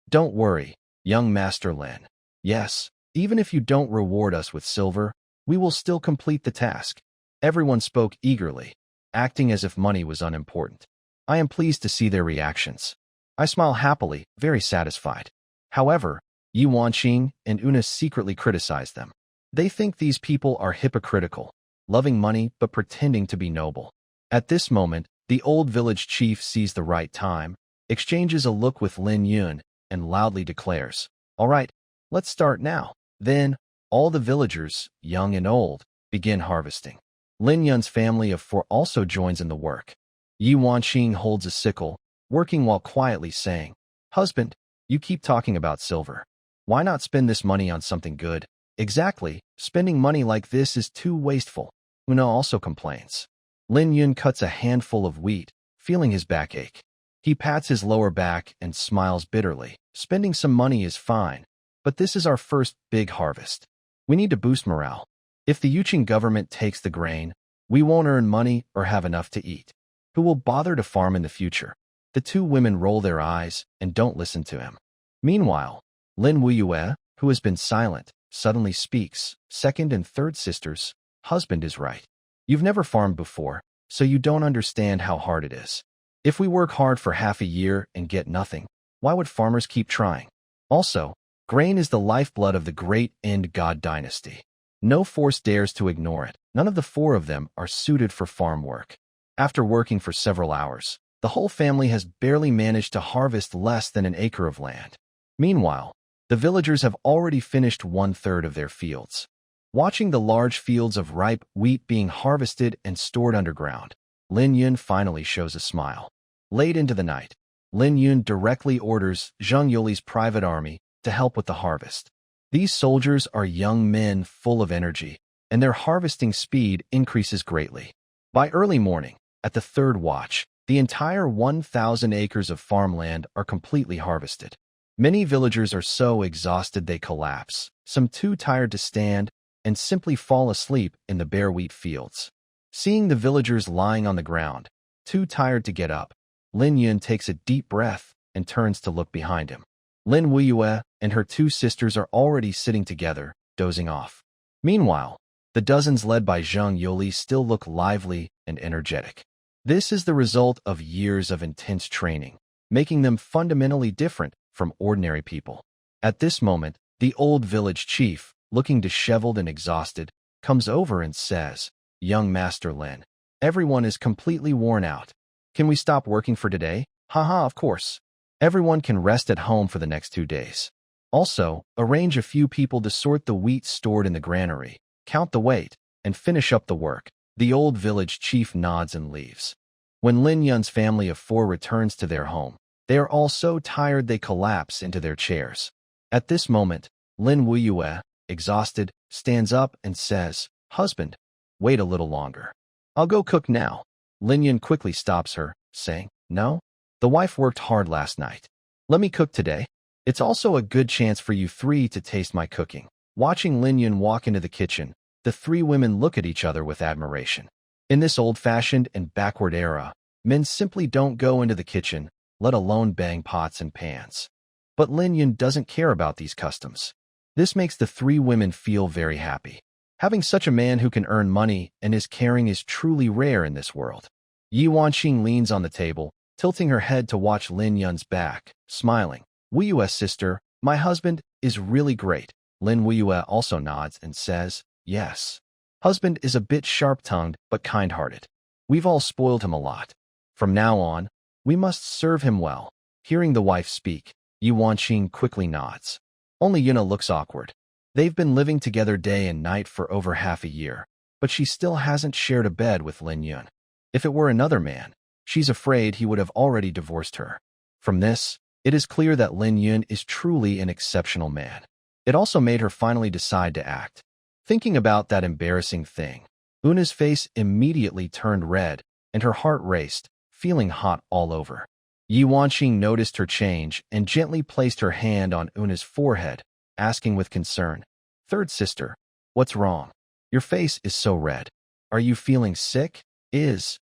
Don't worry, young Master Lin. Yes, even if you don't reward us with silver, we will still complete the task. Everyone spoke eagerly, acting as if money was unimportant. I am pleased to see their reactions. I smile happily, very satisfied. However, Yi Wanqing and Una secretly criticize them. They think these people are hypocritical, loving money but pretending to be noble. At this moment, the old village chief sees the right time, exchanges a look with Lin Yun, and loudly declares, "All right, let's start now." Then, all the villagers, young and old, begin harvesting. Lin Yun's family of four also joins in the work. Yi Wanqing holds a sickle, working while quietly saying, "Husband, you keep talking about silver. Why not spend this money on something good?" "Exactly, spending money like this is too wasteful," Una also complains. Lin Yun cuts a handful of wheat, feeling his backache. He pats his lower back and smiles bitterly. "Spending some money is fine, but this is our first big harvest. We need to boost morale. If the Yuqing government takes the grain, we won't earn money or have enough to eat. Who will bother to farm in the future?" The two women roll their eyes and don't listen to him. Meanwhile, Lin Wuyue, who has been silent, suddenly speaks. "Second and third sisters, husband is right. You've never farmed before, so you don't understand how hard it is. If we work hard for half a year and get nothing, why would farmers keep trying? Also, grain is the lifeblood of the great End God dynasty. No force dares to ignore it. None of the four of them are suited for farm work." After working for several hours, the whole family has barely managed to harvest less than an acre of land. Meanwhile, the villagers have already finished 1/3 of their fields. Watching the large fields of ripe wheat being harvested and stored underground, Lin Yun finally shows a smile. Late into the night, Lin Yun directly orders Zhang Yoli's private army to help with the harvest. These soldiers are young men full of energy, and their harvesting speed increases greatly. By early morning, at the third watch, the entire 1,000 acres of farmland are completely harvested. Many villagers are so exhausted they collapse, some too tired to stand, and simply fall asleep in the bare wheat fields. Seeing the villagers lying on the ground, too tired to get up, Lin Yun takes a deep breath and turns to look behind him. Lin Wuyue and her two sisters are already sitting together, dozing off. Meanwhile, the dozens led by Zhang Yoli still look lively and energetic. This is the result of years of intense training, making them fundamentally different from ordinary people. At this moment, the old village chief, looking disheveled and exhausted, comes over and says, "Young Master Lin, everyone is completely worn out. Can we stop working for today?" "Haha, of course. Everyone can rest at home for the next 2 days. Also, arrange a few people to sort the wheat stored in the granary, count the weight, and finish up the work." The old village chief nods and leaves. When Lin Yun's family of four returns to their home, they are all so tired they collapse into their chairs. At this moment, Lin Wuyue, exhausted, stands up and says, "Husband, wait a little longer. I'll go cook now." Lin Yun quickly stops her, saying, "No, the wife worked hard last night. Let me cook today. It's also a good chance for you three to taste my cooking." Watching Lin Yun walk into the kitchen, the three women look at each other with admiration. In this old-fashioned and backward era, men simply don't go into the kitchen, let alone bang pots and pans. But Lin Yun doesn't care about these customs. This makes the three women feel very happy. Having such a man who can earn money and is caring is truly rare in this world. Yi Wanqing leans on the table, tilting her head to watch Lin Yun's back, smiling. "Wuyue's sister, my husband, is really great." Lin Wuyue also nods and says, "Yes. Husband is a bit sharp-tongued but kind-hearted. We've all spoiled him a lot. From now on, we must serve him well." Hearing the wife speak, Yi Wanqing quickly nods. Only Yuna looks awkward. They've been living together day and night for over half a year, but she still hasn't shared a bed with Lin Yun. If it were another man, she's afraid he would have already divorced her. From this, it is clear that Lin Yun is truly an exceptional man. It also made her finally decide to act. Thinking about that embarrassing thing, Una's face immediately turned red and her heart raced, feeling hot all over. Yi Wanqing noticed her change and gently placed her hand on Una's forehead, asking with concern, "Third sister, what's wrong? Your face is so red. Are you feeling sick? Is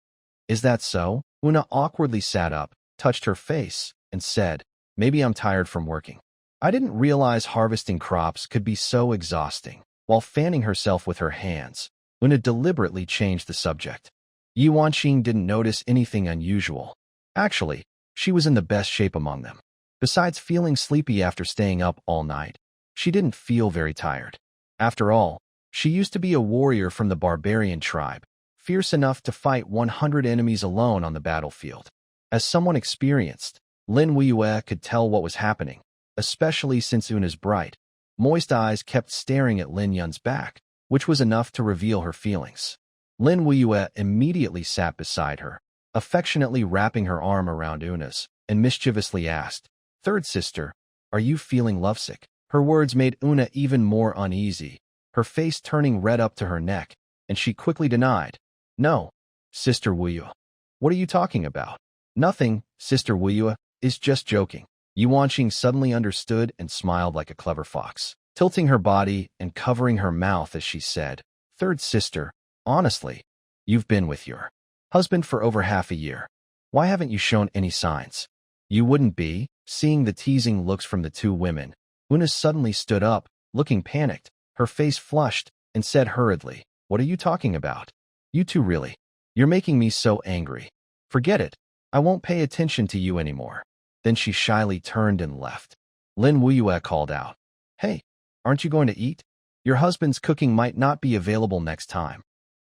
that so?" Una awkwardly sat up, touched her face, and said, "Maybe I'm tired from working. I didn't realize harvesting crops could be so exhausting." While fanning herself with her hands, Una deliberately changed the subject. Yi Wanqing didn't notice anything unusual. Actually, she was in the best shape among them. Besides feeling sleepy after staying up all night, she didn't feel very tired. After all, she used to be a warrior from the barbarian tribe, fierce enough to fight 100 enemies alone on the battlefield. As someone experienced, Lin Weiyue could tell what was happening, especially since Una's bright, moist eyes kept staring at Lin Yun's back, which was enough to reveal her feelings. Lin Weiyue immediately sat beside her, affectionately wrapping her arm around Una's, and mischievously asked, "Third sister, are you feeling lovesick?" Her words made Una even more uneasy, her face turning red up to her neck, and she quickly denied, "No, Sister Weiyue. What are you talking about?" "Nothing, Sister Weiyue, is just joking." Yi Wanqing suddenly understood and smiled like a clever fox, tilting her body and covering her mouth as she said, "Third sister, honestly, you've been with your husband for over half a year. Why haven't you shown any signs?" "You wouldn't be." Seeing the teasing looks from the two women, Una suddenly stood up, looking panicked, her face flushed, and said hurriedly, "What are you talking about? You two really? You're making me so angry. Forget it. I won't pay attention to you anymore." Then she shyly turned and left. Lin Weiyue called out, "Hey, aren't you going to eat? Your husband's cooking might not be available next time."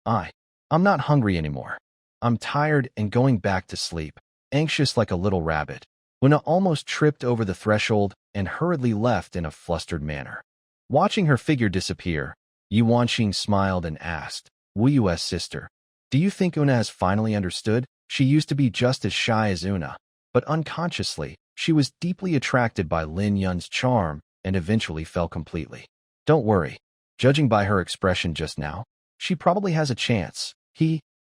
I'm not hungry anymore. I'm tired and going back to sleep, anxious like a little rabbit." Una almost tripped over the threshold and hurriedly left in a flustered manner. Watching her figure disappear, Yi Wanqing smiled and asked, "Weiyue's sister, do you think Una has finally understood? She used to be just as shy as Una, but unconsciously, she was deeply attracted by Lin Yun's charm and eventually fell completely. Don't worry. Judging by her expression just now, she probably has a chance.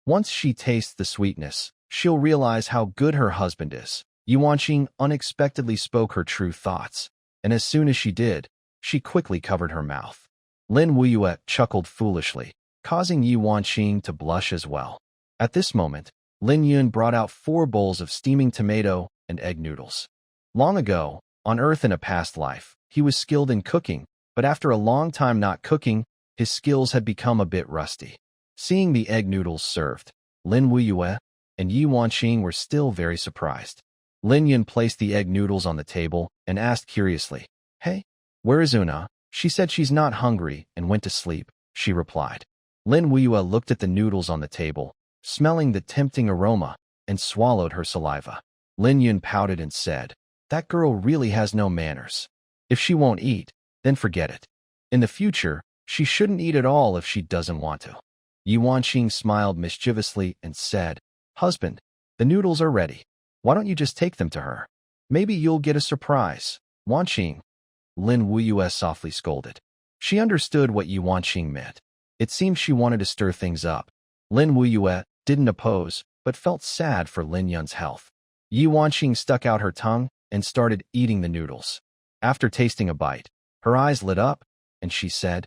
Once she tastes the sweetness, she'll realize how good her husband is." Yi Wanqing unexpectedly spoke her true thoughts, and as soon as she did, she quickly covered her mouth. Lin Weiyue chuckled foolishly, causing Yi Wanqing to blush as well. At this moment, Lin Yun brought out 4 bowls of steaming tomato and egg noodles. Long ago, on Earth in a past life, he was skilled in cooking, but after a long time not cooking, his skills had become a bit rusty. Seeing the egg noodles served, Lin Weiyue and Yi Wanqing were still very surprised. Lin Yun placed the egg noodles on the table and asked curiously, "Hey, where is Una?" "She said she's not hungry and went to sleep," she replied. Lin Weiyue looked at the noodles on the table, smelling the tempting aroma, and swallowed her saliva. Lin Yun pouted and said, "That girl really has no manners. If she won't eat, then forget it. In the future, she shouldn't eat at all if she doesn't want to." Yi Wanqing smiled mischievously and said, "Husband, the noodles are ready. Why don't you just take them to her? Maybe you'll get a surprise." "Wanqing," Lin Weiyue softly scolded. She understood what Yi Wanqing meant. It seemed she wanted to stir things up. Lin Weiyue didn't oppose, but felt sad for Lin Yun's health. Yi Wanqing stuck out her tongue and started eating the noodles. After tasting a bite, her eyes lit up, and she said,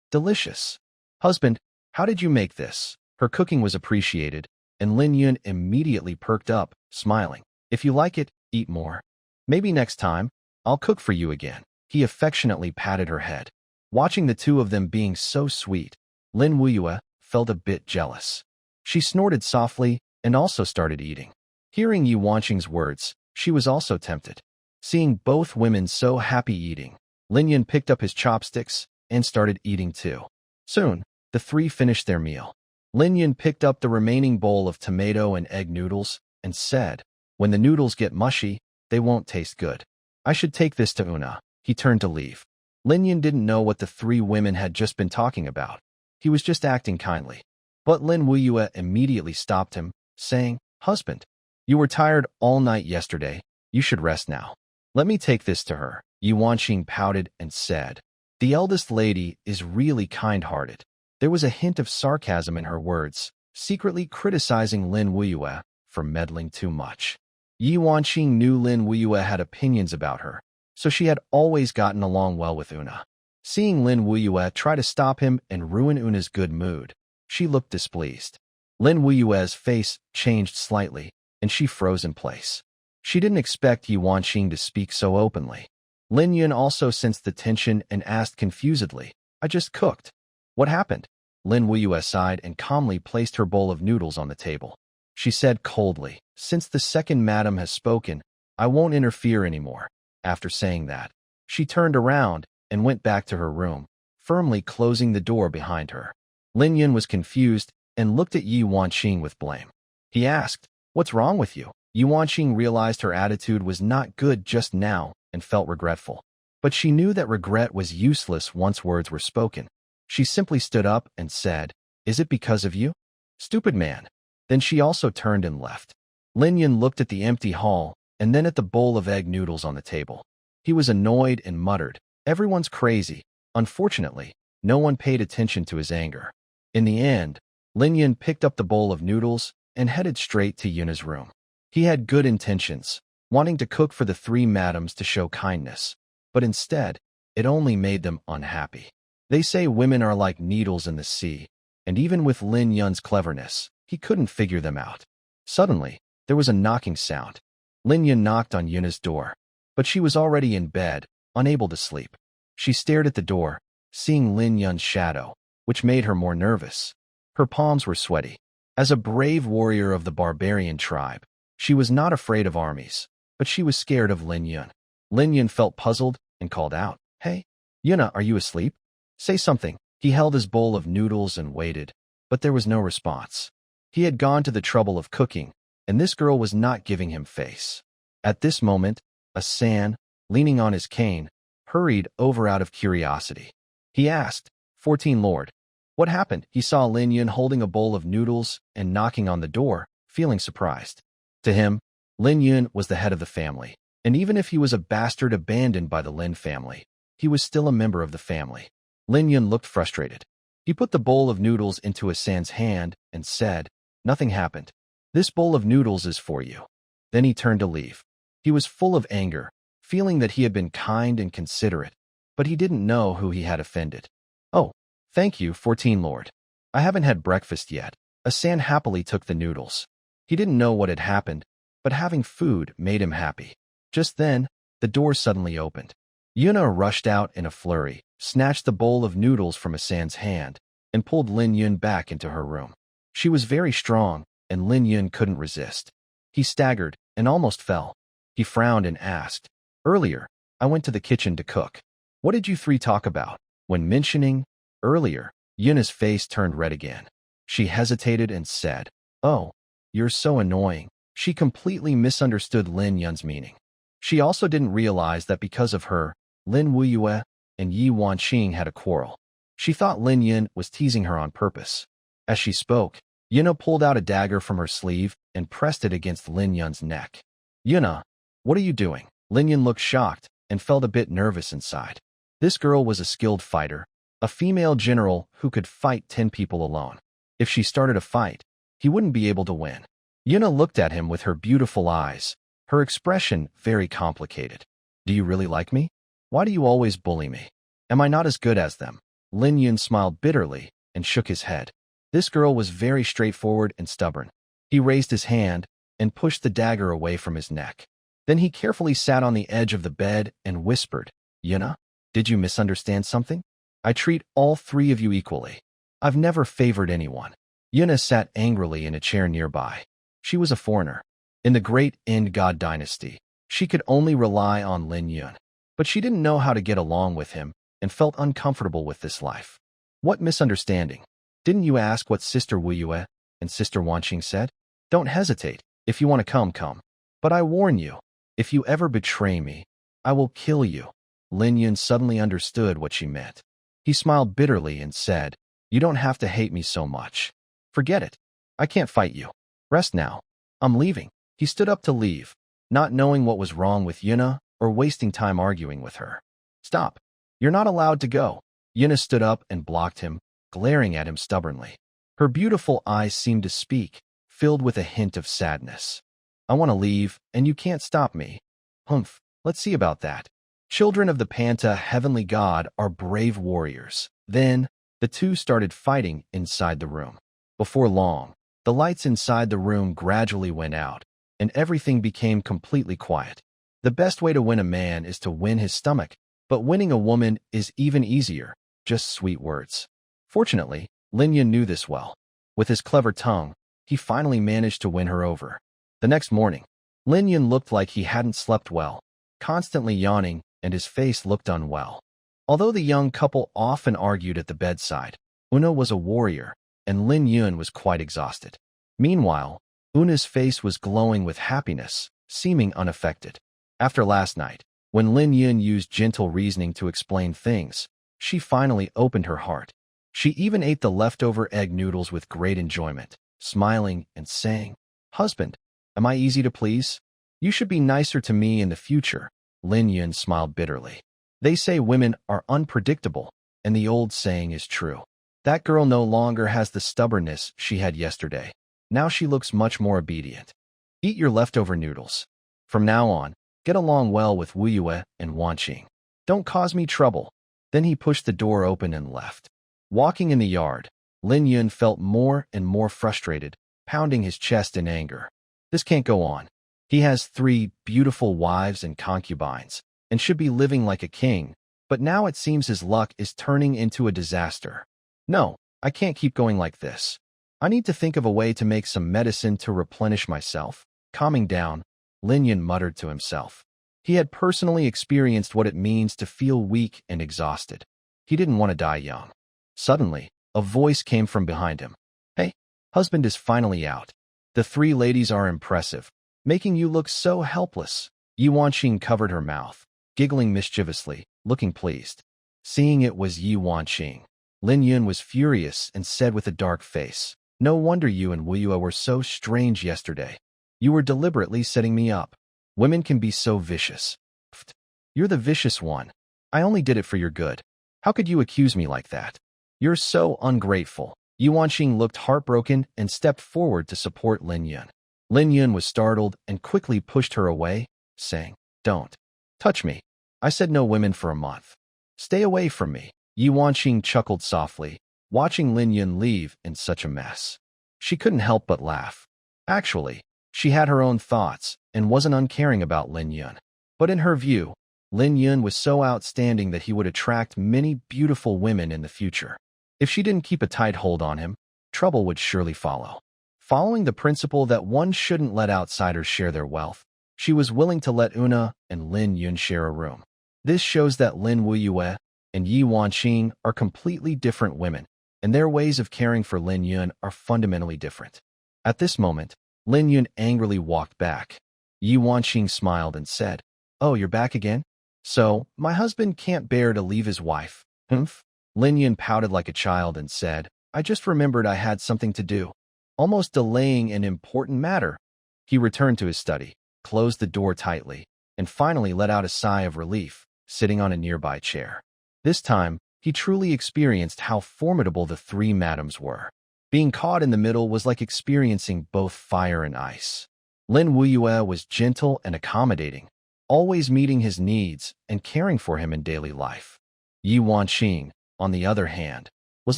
delicious. Husband, how did you make this?" Her cooking was appreciated, and Lin Yun immediately perked up, smiling. "If you like it, eat more. Maybe next time, I'll cook for you again." He affectionately patted her head. Watching the two of them being so sweet, Lin Weiyue felt a bit jealous. She snorted softly and also started eating. Hearing Yi Wanqing's words, she was also tempted. Seeing both women so happy eating, Lin Yun picked up his chopsticks and started eating too. Soon, the 3 finished their meal. Lin Yun picked up the remaining bowl of tomato and egg noodles and said, "When the noodles get mushy, they won't taste good. I should take this to Una." He turned to leave. Lin Yun didn't know what the 3 women had just been talking about. He was just acting kindly. But Lin Weiyue immediately stopped him, saying, "Husband, you were tired all night yesterday. You should rest now. Let me take this to her." Yi Wanqing pouted and said, "The eldest lady is really kind-hearted." There was a hint of sarcasm in her words, secretly criticizing Lin Weiyue for meddling too much. Yi Wanqing knew Lin Wuyue had opinions about her, so she had always gotten along well with Una. Seeing Lin Wuyue try to stop him and ruin Una's good mood, she looked displeased. Lin Wuyue's face changed slightly, and she froze in place. She didn't expect Yi Wanqing to speak so openly. Lin Yun also sensed the tension and asked confusedly, "I just cooked. What happened?" Lin Wuyue sighed and calmly placed her bowl of noodles on the table. She said coldly, "Since the second madam has spoken, I won't interfere anymore." After saying that, she turned around and went back to her room, firmly closing the door behind her. Lin Yun was confused and looked at Yi Wanqing with blame. He asked, "What's wrong with you?" Yi Wanqing realized her attitude was not good just now and felt regretful. But she knew that regret was useless once words were spoken. She simply stood up and said, "Is it because of you? Stupid man." Then she also turned and left. Lin Yun looked at the empty hall and then at the bowl of egg noodles on the table. He was annoyed and muttered, "Everyone's crazy." Unfortunately, no one paid attention to his anger. In the end, Lin Yun picked up the bowl of noodles and headed straight to Yuna's room. He had good intentions, wanting to cook for the three madams to show kindness, but instead, it only made them unhappy. They say women are like needles in the sea, and even with Lin Yun's cleverness, he couldn't figure them out. Suddenly, there was a knocking sound. Lin Yun knocked on Yuna's door, but she was already in bed, unable to sleep. She stared at the door, seeing Lin Yun's shadow, which made her more nervous. Her palms were sweaty. As a brave warrior of the barbarian tribe, she was not afraid of armies, but she was scared of Lin Yun. Lin Yun felt puzzled and called out, "Hey, Yuna, are you asleep? Say something." He held his bowl of noodles and waited, but there was no response. He had gone to the trouble of cooking, and this girl was not giving him face. At this moment, a San, leaning on his cane, hurried over out of curiosity. He asked, 14 Lord, what happened?" He saw Lin Yun holding a bowl of noodles and knocking on the door, feeling surprised. To him, Lin Yun was the head of the family, and even if he was a bastard abandoned by the Lin family, he was still a member of the family. Lin Yun looked frustrated. He put the bowl of noodles into Hassan's hand and said, "Nothing happened. This bowl of noodles is for you." Then he turned to leave. He was full of anger, feeling that he had been kind and considerate, but he didn't know who he had offended. "Oh, thank you, 14 Lord. I haven't had breakfast yet." Hassan happily took the noodles. He didn't know what had happened, but having food made him happy. Just then, the door suddenly opened. Yuna rushed out in a flurry, snatched the bowl of noodles from Hassan's hand, and pulled Lin Yun back into her room. She was very strong, and Lin Yun couldn't resist. He staggered and almost fell. He frowned and asked, "Earlier, I went to the kitchen to cook. What did you three talk about?" When mentioning earlier, Yuna's face turned red again. She hesitated and said, "Oh, you're so annoying." She completely misunderstood Lin Yun's meaning. She also didn't realize that because of her, Lin Wuyue and Yi Wanqing had a quarrel. She thought Lin Yun was teasing her on purpose. As she spoke, Yuna pulled out a dagger from her sleeve and pressed it against Lin Yun's neck. "Yuna, what are you doing?" Lin Yun looked shocked and felt a bit nervous inside. This girl was a skilled fighter, a female general who could fight 10 people alone. If she started a fight, he wouldn't be able to win. Yuna looked at him with her beautiful eyes, her expression very complicated. "Do you really like me? Why do you always bully me? Am I not as good as them?" Lin Yun smiled bitterly and shook his head. This girl was very straightforward and stubborn. He raised his hand and pushed the dagger away from his neck. Then he carefully sat on the edge of the bed and whispered, "Yuna, did you misunderstand something? I treat all three of you equally. I've never favored anyone." Yuna sat angrily in a chair nearby. She was a foreigner. In the great End God dynasty, she could only rely on Lin Yun. But she didn't know how to get along with him and felt uncomfortable with this life. "What misunderstanding? Didn't you ask what Sister Wuyue and Sister Wanqing said? Don't hesitate. If you want to come, come. But I warn you, if you ever betray me, I will kill you." Lin Yun suddenly understood what she meant. He smiled bitterly and said, "You don't have to hate me so much. Forget it. I can't fight you. Rest now. I'm leaving." He stood up to leave, not knowing what was wrong with Yuna or wasting time arguing with her. "Stop. You're not allowed to go." Yuna stood up and blocked him, glaring at him stubbornly. Her beautiful eyes seemed to speak, filled with a hint of sadness. I want to leave, and you can't stop me. Humph, let's see about that. Children of the Panta heavenly god are brave warriors. Then, the two started fighting inside the room. Before long, the lights inside the room gradually went out, and everything became completely quiet. The best way to win a man is to win his stomach, but winning a woman is even easier, just sweet words. Fortunately, Lin Yun knew this well. With his clever tongue, he finally managed to win her over. The next morning, Lin Yun looked like he hadn't slept well, constantly yawning, and his face looked unwell. Although the young couple often argued at the bedside, Una was a warrior, and Lin Yun was quite exhausted. Meanwhile, Una's face was glowing with happiness, seeming unaffected. After last night, when Lin Yun used gentle reasoning to explain things, she finally opened her heart. She even ate the leftover egg noodles with great enjoyment, smiling and saying, "Husband, am I easy to please? You should be nicer to me in the future." Lin Yun smiled bitterly. They say women are unpredictable, and the old saying is true. That girl no longer has the stubbornness she had yesterday. Now she looks much more obedient. Eat your leftover noodles. From now on, get along well with Wu Yue and Wan Qing. Don't cause me trouble. Then he pushed the door open and left. Walking in the yard, Lin Yun felt more and more frustrated, pounding his chest in anger. This can't go on. He has 3 beautiful wives and concubines, and should be living like a king, but now it seems his luck is turning into a disaster. No, I can't keep going like this. I need to think of a way to make some medicine to replenish myself. Calming down, Lin Yun muttered to himself. He had personally experienced what it means to feel weak and exhausted. He didn't want to die young. Suddenly, a voice came from behind him. "Hey, husband is finally out. The 3 ladies are impressive, making you look so helpless." Yi Wanqing covered her mouth, giggling mischievously, looking pleased. Seeing it was Yi Wanqing, Lin Yun was furious and said with a dark face, "No wonder you and Wu Yue were so strange yesterday. You were deliberately setting me up. Women can be so vicious." "Pfft, you're the vicious one. I only did it for your good. How could you accuse me like that? You're so ungrateful." Yi Wanqing looked heartbroken and stepped forward to support Lin Yun. Lin Yun was startled and quickly pushed her away, saying, "Don't touch me. I said no women for a month. Stay away from me." Yi Wanqing chuckled softly, watching Lin Yun leave in such a mess. She couldn't help but laugh. Actually, she had her own thoughts and wasn't uncaring about Lin Yun. But in her view, Lin Yun was so outstanding that he would attract many beautiful women in the future. If she didn't keep a tight hold on him, trouble would surely follow. Following the principle that one shouldn't let outsiders share their wealth, she was willing to let Una and Lin Yun share a room. This shows that Lin Wu Yue and Yi Wanqing are completely different women, and their ways of caring for Lin Yun are fundamentally different. At this moment, Lin Yun angrily walked back. Yi Wanqing smiled and said, "Oh, you're back again? So, my husband can't bear to leave his wife." "Humph." Lin Yun pouted like a child and said, "I just remembered I had something to do." Almost delaying an important matter, he returned to his study, closed the door tightly, and finally let out a sigh of relief, sitting on a nearby chair. This time, he truly experienced how formidable the 3 madams were. Being caught in the middle was like experiencing both fire and ice. Lin Wu Yue was gentle and accommodating, always meeting his needs and caring for him in daily life. Yi Wanqing, on the other hand, was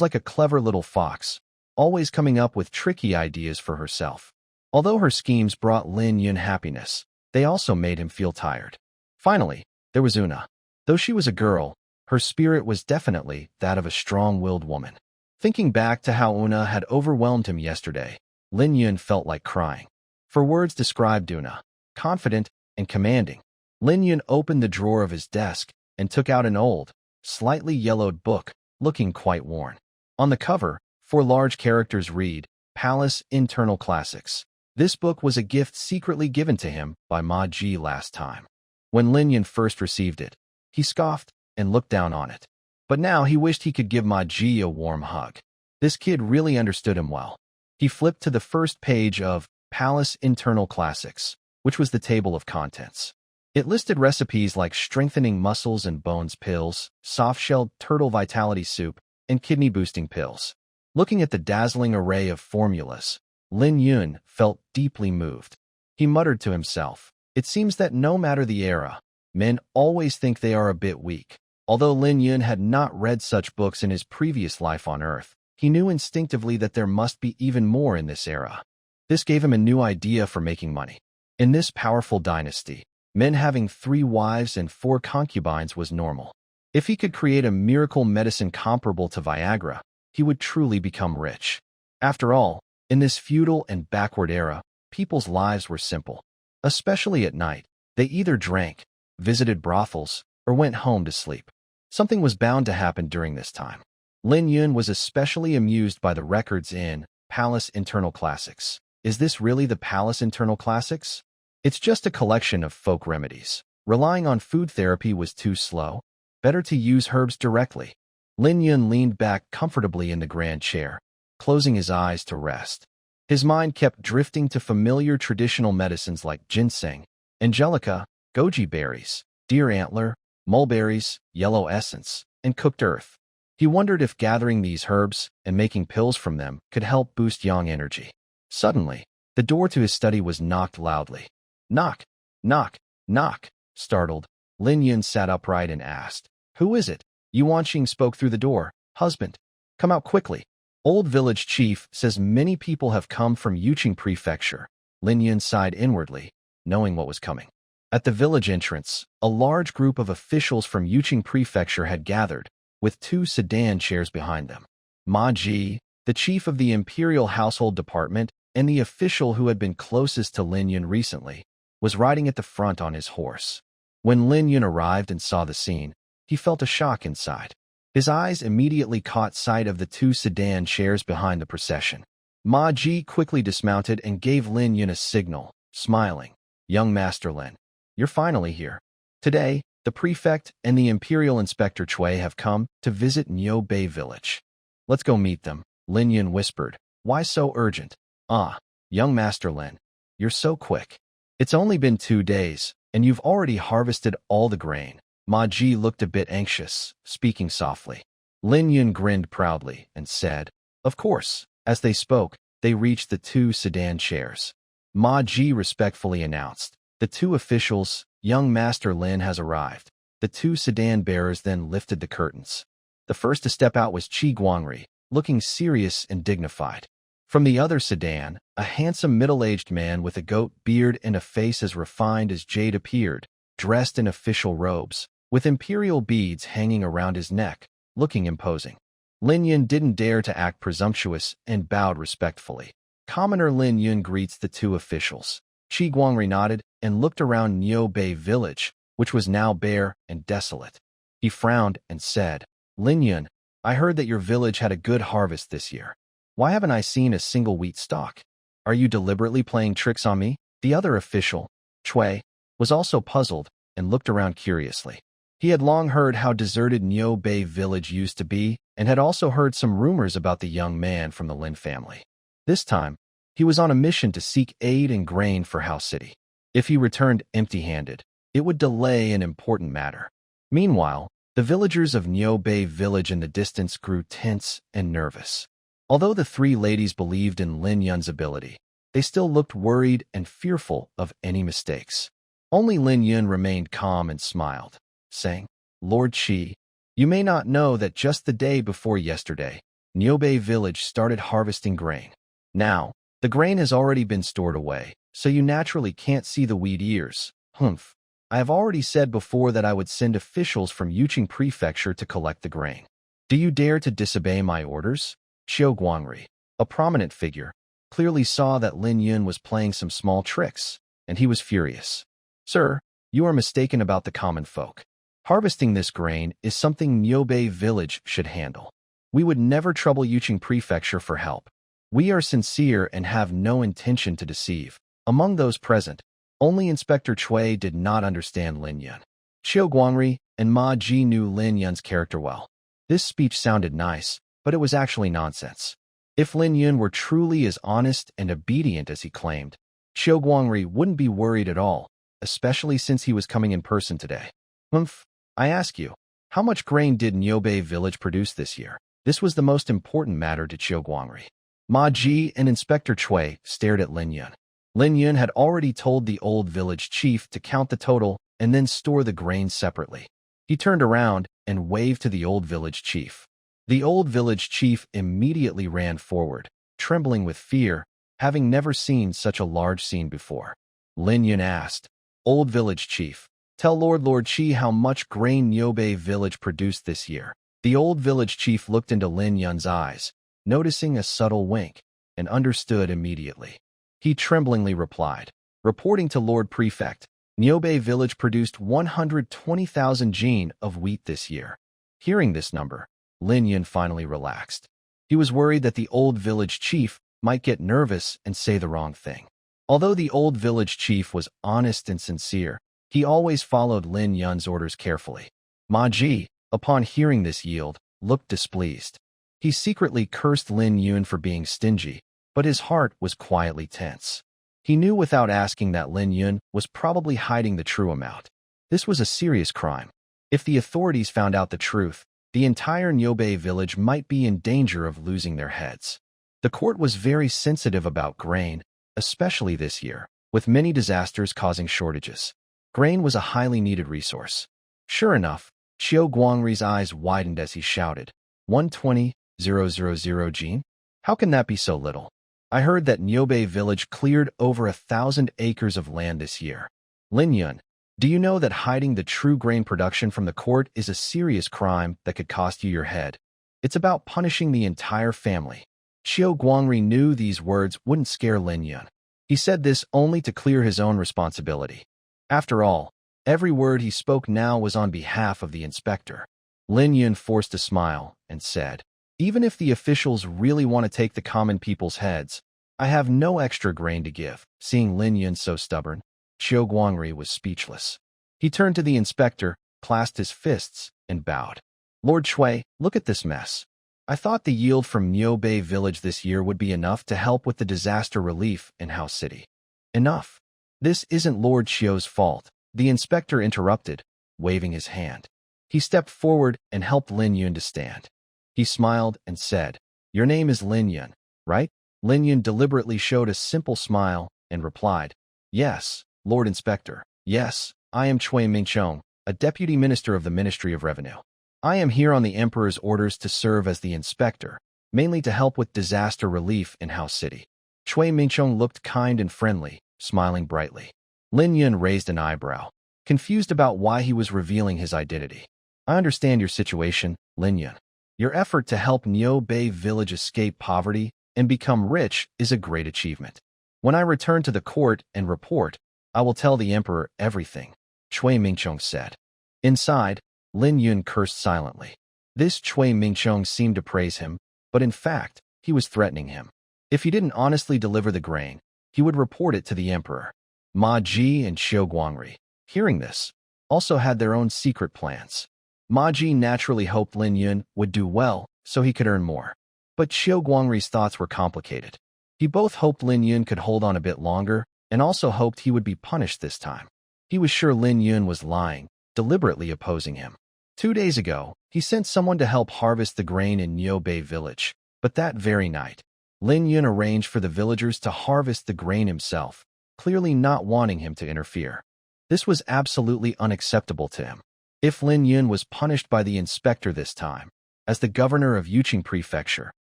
like a clever little fox, always coming up with tricky ideas for herself. Although her schemes brought Lin Yun happiness, they also made him feel tired. Finally, there was Una. Though she was a girl, her spirit was definitely that of a strong-willed woman. Thinking back to how Una had overwhelmed him yesterday, Lin Yun felt like crying. For words described Una, confident and commanding. Lin Yun opened the drawer of his desk and took out an old, slightly yellowed book, looking quite worn. On the cover, 4 large characters read, "Palace Internal Classics." This book was a gift secretly given to him by Ma Ji last time. When Lin Yun first received it, he scoffed and looked down on it. But now he wished he could give Ma Ji a warm hug. This kid really understood him well. He flipped to the first page of Palace Internal Classics, which was the table of contents. It listed recipes like strengthening muscles and bones pills, soft-shelled turtle vitality soup, and kidney-boosting pills. Looking at the dazzling array of formulas, Lin Yun felt deeply moved. He muttered to himself. It seems that no matter the era, men always think they are a bit weak. Although Lin Yun had not read such books in his previous life on Earth, he knew instinctively that there must be even more in this era. This gave him a new idea for making money. In this powerful dynasty, men having 3 wives and 4 concubines was normal. If he could create a miracle medicine comparable to Viagra, he would truly become rich. After all, in this feudal and backward era, people's lives were simple. Especially at night, they either drank, visited brothels, or went home to sleep. Something was bound to happen during this time. Lin Yun was especially amused by the records in Palace Internal Classics. Is this really the Palace Internal Classics? It's just a collection of folk remedies. Relying on food therapy was too slow. Better to use herbs directly. Lin Yun leaned back comfortably in the grand chair, closing his eyes to rest. His mind kept drifting to familiar traditional medicines like ginseng, angelica, goji berries, deer antler, mulberries, yellow essence, and cooked earth. He wondered if gathering these herbs and making pills from them could help boost yang energy. Suddenly, the door to his study was knocked loudly. Knock, knock, knock. Startled, Lin Yun sat upright and asked, "Who is it?" Yuan Xing spoke through the door. "Husband, come out quickly. Old village chief says many people have come from Yuqing Prefecture." Lin Yun sighed inwardly, knowing what was coming. At the village entrance, a large group of officials from Yuqing Prefecture had gathered, with 2 sedan chairs behind them. Ma Ji, the chief of the Imperial Household Department and the official who had been closest to Lin Yun recently, was riding at the front on his horse. When Lin Yun arrived and saw the scene, he felt a shock inside. His eyes immediately caught sight of the 2 sedan chairs behind the procession. Ma Ji quickly dismounted and gave Lin Yun a signal, smiling. "Young Master Lin, you're finally here. Today, the prefect and the Imperial Inspector Chui have come to visit Niu Bei village. Let's go meet them," Lin Yun whispered. "Why so urgent?" "Ah, young Master Lin, you're so quick. It's only been 2 days, and you've already harvested all the grain." Ma Ji looked a bit anxious, speaking softly. Lin Yun grinned proudly and said, "Of course." As they spoke, they reached the 2 sedan chairs. Ma Ji respectfully announced, "The 2 officials, young Master Lin has arrived." The 2 sedan bearers then lifted the curtains. The first to step out was Qi Guangri, looking serious and dignified. From the other sedan, a handsome middle-aged man with a goat beard and a face as refined as jade appeared, dressed in official robes, with imperial beads hanging around his neck, looking imposing. Lin Yun didn't dare to act presumptuous and bowed respectfully. Commoner Lin Yun greets the 2 officials. Qi Guangri nodded and looked around Niu Bei village, which was now bare and desolate. He frowned and said, "Lin Yun, I heard that your village had a good harvest this year. Why haven't I seen a single wheat stalk? Are you deliberately playing tricks on me?" The other official, Chui, was also puzzled and looked around curiously. He had long heard how deserted Niu Bei village used to be and had also heard some rumors about the young man from the Lin family. This time, he was on a mission to seek aid and grain for Hao City. If he returned empty-handed, it would delay an important matter. Meanwhile, the villagers of Niu Bei village in the distance grew tense and nervous. Although the 3 ladies believed in Lin Yun's ability, they still looked worried and fearful of any mistakes. Only Lin Yun remained calm and smiled, saying, "Lord Qi, you may not know that just the day before yesterday, Niu Bei village started harvesting grain. Now, the grain has already been stored away, so you naturally can't see the wheat ears. Humph. I have already said before that I would send officials from Yuqing Prefecture to collect the grain. Do you dare to disobey my orders?" Xiao Guangri, a prominent figure, clearly saw that Lin Yun was playing some small tricks, and he was furious. "Sir, you are mistaken about the common folk. Harvesting this grain is something Niu Bei village should handle. We would never trouble Yuqing Prefecture for help. We are sincere and have no intention to deceive." Among those present, only Inspector Chui did not understand Lin Yun. Xiao Guangri and Ma Ji knew Lin Yun's character well. This speech sounded nice, but it was actually nonsense. If Lin Yun were truly as honest and obedient as he claimed, Xiao Guangri wouldn't be worried at all, especially since he was coming in person today. "Humph, I ask you, how much grain did Niu Bei village produce this year?" This was the most important matter to Xiao Guangri. Ma Ji and Inspector Chui stared at Lin Yun. Lin Yun had already told the old village chief to count the total and then store the grain separately. He turned around and waved to the old village chief. The old village chief immediately ran forward, trembling with fear, having never seen such a large scene before. Lin Yun asked, "Old village chief, tell Lord Chi how much grain Nyobe village produced this year." The old village chief looked into Lin Yun's eyes, noticing a subtle wink, and understood immediately. He tremblingly replied, "Reporting to Lord Prefect, Nyobe village produced 120,000 jin of wheat this year." Hearing this number, Lin Yun finally relaxed. He was worried that the old village chief might get nervous and say the wrong thing. Although the old village chief was honest and sincere, he always followed Lin Yun's orders carefully. Ma Ji, upon hearing this yield, looked displeased. He secretly cursed Lin Yun for being stingy, but his heart was quietly tense. He knew without asking that Lin Yun was probably hiding the true amount. This was a serious crime. If the authorities found out the truth, the entire Nyobe village might be in danger of losing their heads. The court was very sensitive about grain, especially this year, with many disasters causing shortages. Grain was a highly needed resource. Sure enough, Xiao Guangri's eyes widened as he shouted, 120,000 jin? How can that be so little? I heard that Nyobe village cleared over 1,000 acres of land this year. Lin Yun, do you know that hiding the true grain production from the court is a serious crime that could cost you your head? It's about punishing the entire family. Xiao Guangri knew these words wouldn't scare Lin Yun. He said this only to clear his own responsibility. After all, every word he spoke now was on behalf of the inspector. Lin Yun forced a smile and said, "Even if the officials really want to take the common people's heads, I have no extra grain to give." Seeing Lin Yun so stubborn, Xiao Guangri was speechless. He turned to the inspector, clasped his fists, and bowed. "Lord Shui, look at this mess. I thought the yield from Nyobe village this year would be enough to help with the disaster relief in House City." "Enough. This isn't Lord Xiu's fault," the inspector interrupted, waving his hand. He stepped forward and helped Lin Yun to stand. He smiled and said, "Your name is Lin Yun, right?" Lin Yun deliberately showed a simple smile and replied, "Yes, Lord Inspector. Yes, I am Cui Mingchong, a deputy minister of the Ministry of Revenue. I am here on the Emperor's orders to serve as the inspector, mainly to help with disaster relief in House City." Cui Mingchong looked kind and friendly, smiling brightly. Lin Yun raised an eyebrow, confused about why he was revealing his identity. "I understand your situation, Lin Yun. Your effort to help Nyobe village escape poverty and become rich is a great achievement. When I return to the court and report, I will tell the Emperor everything," Cui Mingchong said. Inside, Lin Yun cursed silently. This Cui Mingchong seemed to praise him, but in fact, he was threatening him. If he didn't honestly deliver the grain, he would report it to the Emperor. Ma Ji and Xiao Guangri, hearing this, also had their own secret plans. Ma Ji naturally hoped Lin Yun would do well so he could earn more. But Xiao Guangri's thoughts were complicated. He both hoped Lin Yun could hold on a bit longer and also hoped he would be punished this time. He was sure Lin Yun was lying, deliberately opposing him. 2 days ago, he sent someone to help harvest the grain in Nyobe village, but that very night, Lin Yun arranged for the villagers to harvest the grain himself, clearly not wanting him to interfere. This was absolutely unacceptable to him. If Lin Yun was punished by the inspector this time, as the governor of Yuqing Prefecture,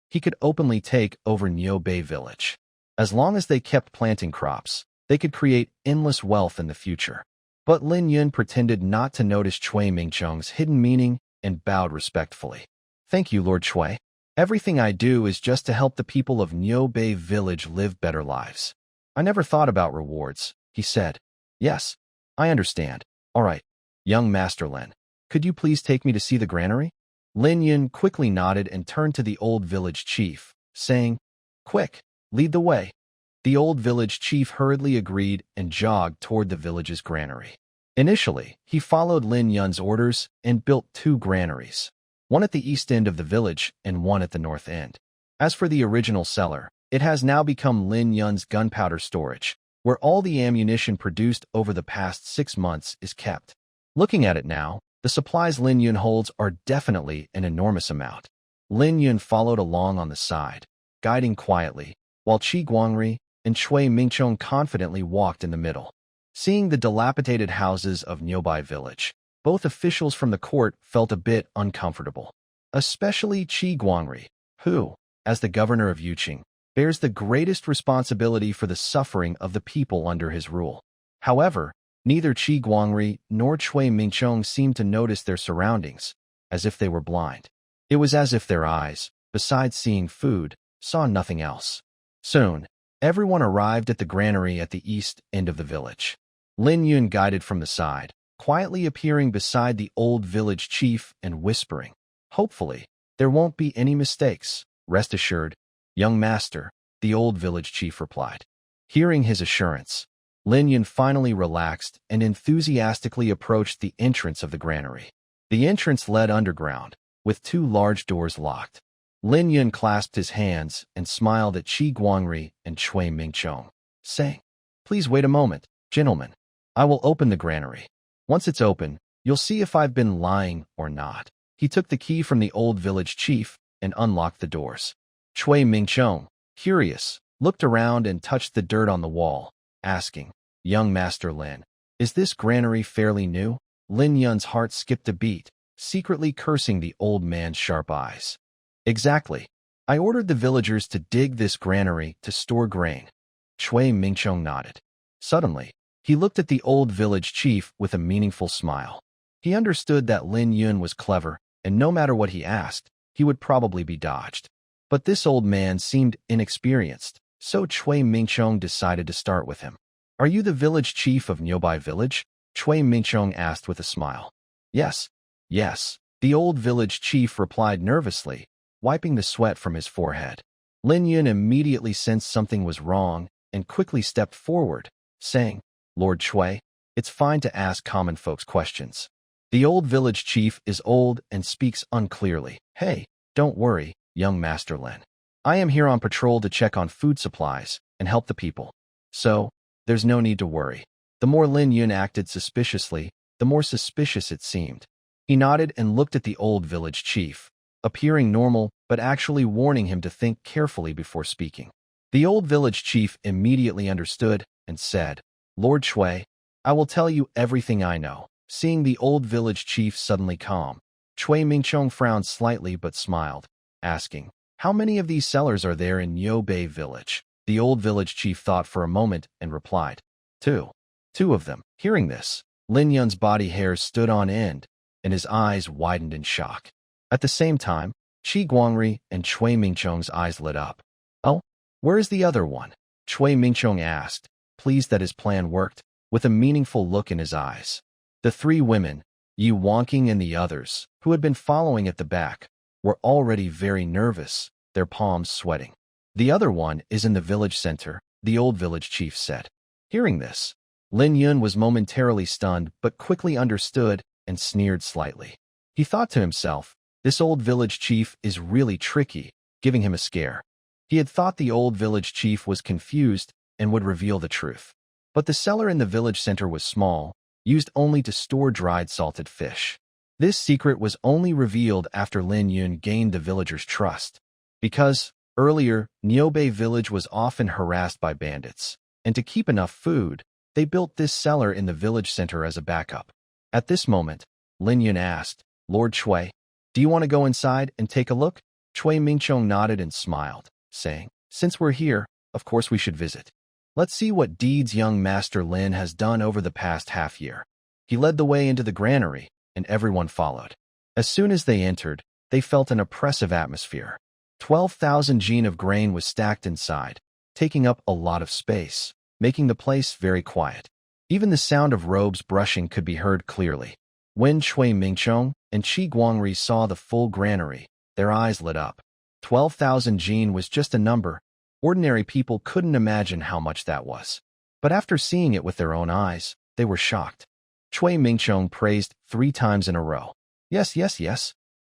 he could openly take over Nyobe village. As long as they kept planting crops, they could create endless wealth in the future. But Lin Yun pretended not to notice Cui Mingchong's hidden meaning and bowed respectfully. "Thank you, Lord Cui. Everything I do is just to help the people of Nyobe village live better lives. I never thought about rewards," he said. "Yes, I understand. All right, young Master Lin, could you please take me to see the granary?" Lin Yun quickly nodded and turned to the old village chief, saying, "Quick, lead the way." The old village chief hurriedly agreed and jogged toward the village's granary. Initially, he followed Lin Yun's orders and built 2 granaries, one at the east end of the village and one at the north end. As for the original cellar, it has now become Lin Yun's gunpowder storage, where all the ammunition produced over the past 6 months is kept. Looking at it now, the supplies Lin Yun holds are definitely an enormous amount. Lin Yun followed along on the side, guiding quietly, while Qi Guangri, and Chui Mingchong confidently walked in the middle. Seeing the dilapidated houses of nearby village, both officials from the court felt a bit uncomfortable, especially Qi Guangri, who, as the governor of Yuqing, bears the greatest responsibility for the suffering of the people under his rule. However, neither Qi Guangri nor Chui Mingchong seemed to notice their surroundings, as if they were blind. It was as if their eyes, besides seeing food, saw nothing else. Soon, everyone arrived at the granary at the east end of the village. Lin Yun guided from the side, quietly appearing beside the old village chief and whispering, "Hopefully, there won't be any mistakes. Rest assured, young master," the old village chief replied. Hearing his assurance, Lin Yun finally relaxed and enthusiastically approached the entrance of the granary. The entrance led underground, with two large doors locked. Lin Yun clasped his hands and smiled at Qi Guangri and Chui Mingchong, saying, "Please wait a moment, gentlemen. I will open the granary. Once it's open, you'll see if I've been lying or not." He took the key from the old village chief and unlocked the doors. Chui Mingchong, curious, looked around and touched the dirt on the wall, asking, "Young Master Lin, is this granary fairly new?" Lin Yun's heart skipped a beat, secretly cursing the old man's sharp eyes. "Exactly. I ordered the villagers to dig this granary to store grain." Chui Mingchong nodded. Suddenly, he looked at the old village chief with a meaningful smile. He understood that Lin Yun was clever, and no matter what he asked, he would probably be dodged. But this old man seemed inexperienced, so Chui Mingchong decided to start with him. "Are you the village chief of nearby village?" Chui Mingchong asked with a smile. Yes, the old village chief replied nervously, wiping the sweat from his forehead. Lin Yun immediately sensed something was wrong and quickly stepped forward, saying, "Lord Chui, it's fine to ask common folks questions. The old village chief is old and speaks unclearly. Hey, don't worry, young Master Lin. I am here on patrol to check on food supplies and help the people. So, there's no need to worry." The more Lin Yun acted suspiciously, the more suspicious it seemed. He nodded and looked at the old village chief, appearing normal but actually warning him to think carefully before speaking. The old village chief immediately understood and said, "Lord Chui, I will tell you everything I know." Seeing the old village chief suddenly calm, Chui Mingchong frowned slightly but smiled, asking, "How many of these cellars are there in Yo Bei village?" The old village chief thought for a moment and replied, "Two. 2 of them." Hearing this, Lin Yun's body hairs stood on end, and his eyes widened in shock. At the same time, Qi Guangri and Chui Mingchong's eyes lit up. "Oh, where is the other one?" Chui Mingchong asked, pleased that his plan worked, with a meaningful look in his eyes. The 3 women, Yi Wangqing and the others, who had been following at the back, were already very nervous, their palms sweating. "The other one is in the village center," the old village chief said. Hearing this, Lin Yun was momentarily stunned but quickly understood and sneered slightly. He thought to himself, this old village chief is really tricky, giving him a scare. He had thought the old village chief was confused and would reveal the truth. But the cellar in the village center was small, used only to store dried salted fish. This secret was only revealed after Lin Yun gained the villagers' trust. Because, earlier, Niobei village was often harassed by bandits, and to keep enough food, they built this cellar in the village center as a backup. At this moment, Lin Yun asked, "Lord Chui, do you want to go inside and take a look?" Chui Mingchong nodded and smiled, saying, "Since we're here, of course we should visit. Let's see what deeds young Master Lin has done over the past half year." He led the way into the granary, and everyone followed. As soon as they entered, they felt an oppressive atmosphere. 12,000 jin of grain was stacked inside, taking up a lot of space, making the place very quiet. Even the sound of robes brushing could be heard clearly. When Chui Mingchong and Qi Guangri saw the full granary, their eyes lit up. 12,000 jin was just a number. Ordinary people couldn't imagine how much that was. But after seeing it with their own eyes, they were shocked. Chui Mingchong praised 3 times in a row. Yes,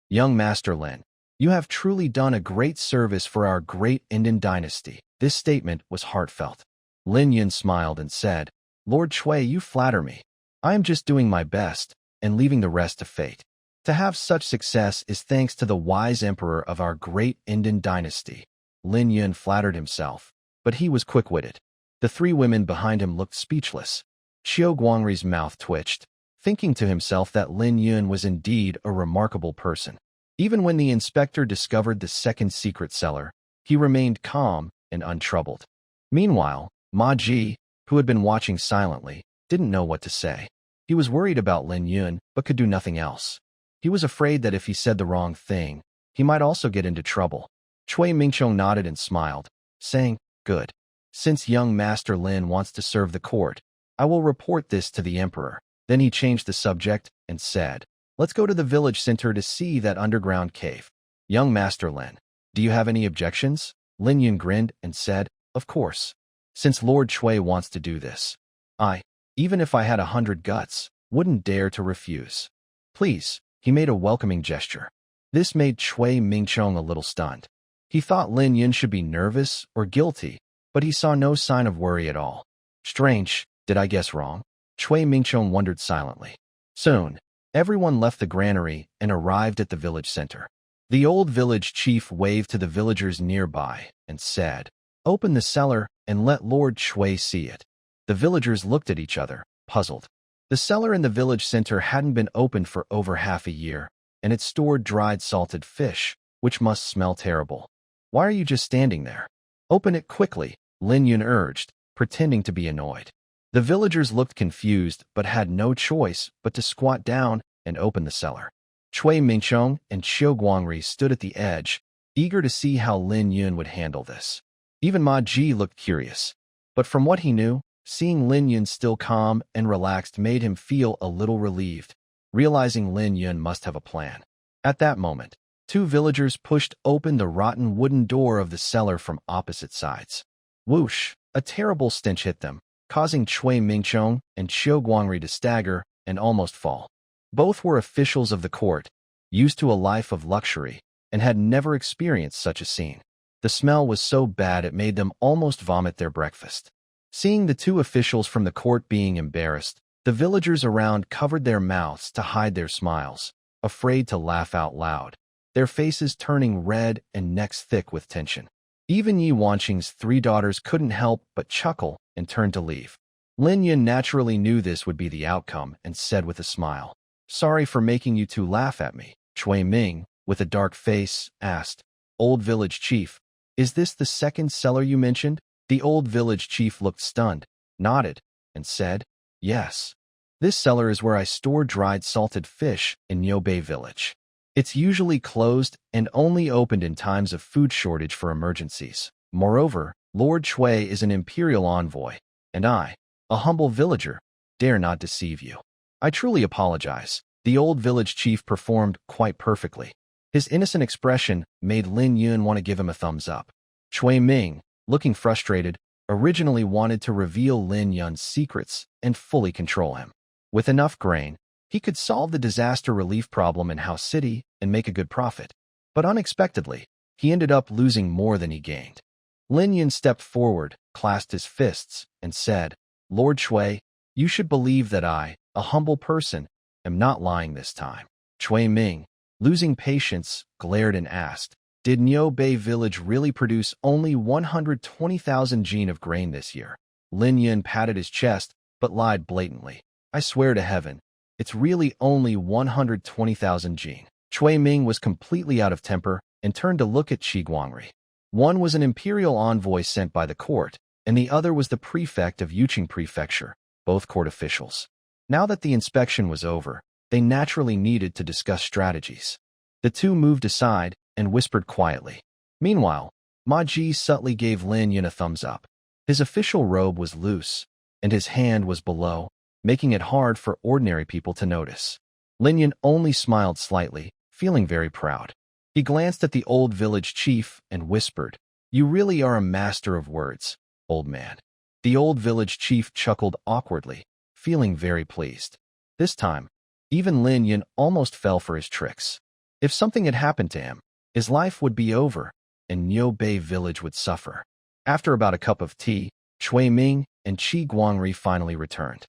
young Master Lin, you have truly done a great service for our great Indian dynasty." This statement was heartfelt. Lin Yun smiled and said, "Lord Chui, you flatter me. I am just doing my best and leaving the rest to fate. To have such success is thanks to the wise emperor of our great Indian dynasty." Lin Yun flattered himself, but he was quick-witted. The three women behind him looked speechless. Xiao Guangri's mouth twitched, thinking to himself that Lin Yun was indeed a remarkable person. Even when the inspector discovered the second secret cellar, he remained calm and untroubled. Meanwhile, Ma Ji, who had been watching silently, didn't know what to say. He was worried about Lin Yun, but could do nothing else. He was afraid that if he said the wrong thing, he might also get into trouble. Cui Mingqiong nodded and smiled, saying, "Good. Since young Master Lin wants to serve the court, I will report this to the emperor." Then he changed the subject and said, "Let's go to the village center to see that underground cave." "Young Master Lin, do you have any objections?" Lin Yun grinned and said, "Of course. Since Lord Cui wants to do this, even if I had 100 guts, wouldn't dare to refuse. Please." He made a welcoming gesture. This made Cui Mingqiong a little stunned. He thought Lin Yun should be nervous or guilty, but he saw no sign of worry at all. Strange, did I guess wrong? Cui Mingqiong wondered silently. Soon, everyone left the granary and arrived at the village center. The old village chief waved to the villagers nearby and said, "Open the cellar and let Lord Cui see it." The villagers looked at each other, puzzled. The cellar in the village center hadn't been opened for over half a year, and it stored dried salted fish, which must smell terrible. "Why are you just standing there? Open it quickly," Lin Yun urged, pretending to be annoyed. The villagers looked confused but had no choice but to squat down and open the cellar. Cui Mingqiong and Xiao Guangri stood at the edge, eager to see how Lin Yun would handle this. Even Ma Ji looked curious, but from what he knew, seeing Lin Yun still calm and relaxed made him feel a little relieved, realizing Lin Yun must have a plan. At that moment, two villagers pushed open the rotten wooden door of the cellar from opposite sides. Whoosh! A terrible stench hit them, causing Cui Mingqiong and Xiao Guangri to stagger and almost fall. Both were officials of the court, used to a life of luxury, and had never experienced such a scene. The smell was so bad it made them almost vomit their breakfast. Seeing the two officials from the court being embarrassed, the villagers around covered their mouths to hide their smiles, afraid to laugh out loud, their faces turning red and necks thick with tension. Even Yi Wanqing's three daughters couldn't help but chuckle and turn to leave. Lin Yun naturally knew this would be the outcome and said with a smile, "Sorry for making you two laugh at me." Cui Ming, with a dark face, asked, "Old village chief, is this the second cellar you mentioned?" The old village chief looked stunned, nodded, and said, "Yes. This cellar is where I store dried salted fish in Niubei village. It's usually closed and only opened in times of food shortage for emergencies. Moreover, Lord Cui is an imperial envoy, and I, a humble villager, dare not deceive you. I truly apologize." The old village chief performed quite perfectly. His innocent expression made Lin Yun want to give him a thumbs up. Cui Ming, looking frustrated, originally wanted to reveal Lin Yun's secrets and fully control him. With enough grain, he could solve the disaster relief problem in House City and make a good profit. But unexpectedly, he ended up losing more than he gained. Lin Yun stepped forward, clasped his fists, and said, "Lord Cui, you should believe that I, a humble person, am not lying this time." Cui Ming, losing patience, glared and asked, "Did Niubei village really produce only 120,000 jin of grain this year?" Lin Yun patted his chest, but lied blatantly. "I swear to heaven, it's really only 120,000 jin." Cui Ming was completely out of temper and turned to look at Qi Guangri. One was an imperial envoy sent by the court, and the other was the prefect of Yuqing Prefecture, both court officials. Now that the inspection was over, they naturally needed to discuss strategies. The two moved aside and whispered quietly. Meanwhile, Ma Ji subtly gave Lin Yun a thumbs up. His official robe was loose, and his hand was below, making it hard for ordinary people to notice. Lin Yun only smiled slightly, feeling very proud. He glanced at the old village chief and whispered, "You really are a master of words, old man." The old village chief chuckled awkwardly, feeling very pleased. This time, even Lin Yun almost fell for his tricks. If something had happened to him, his life would be over, and Niubei village would suffer. After about a cup of tea, Cui Ming and Qi Guangri finally returned.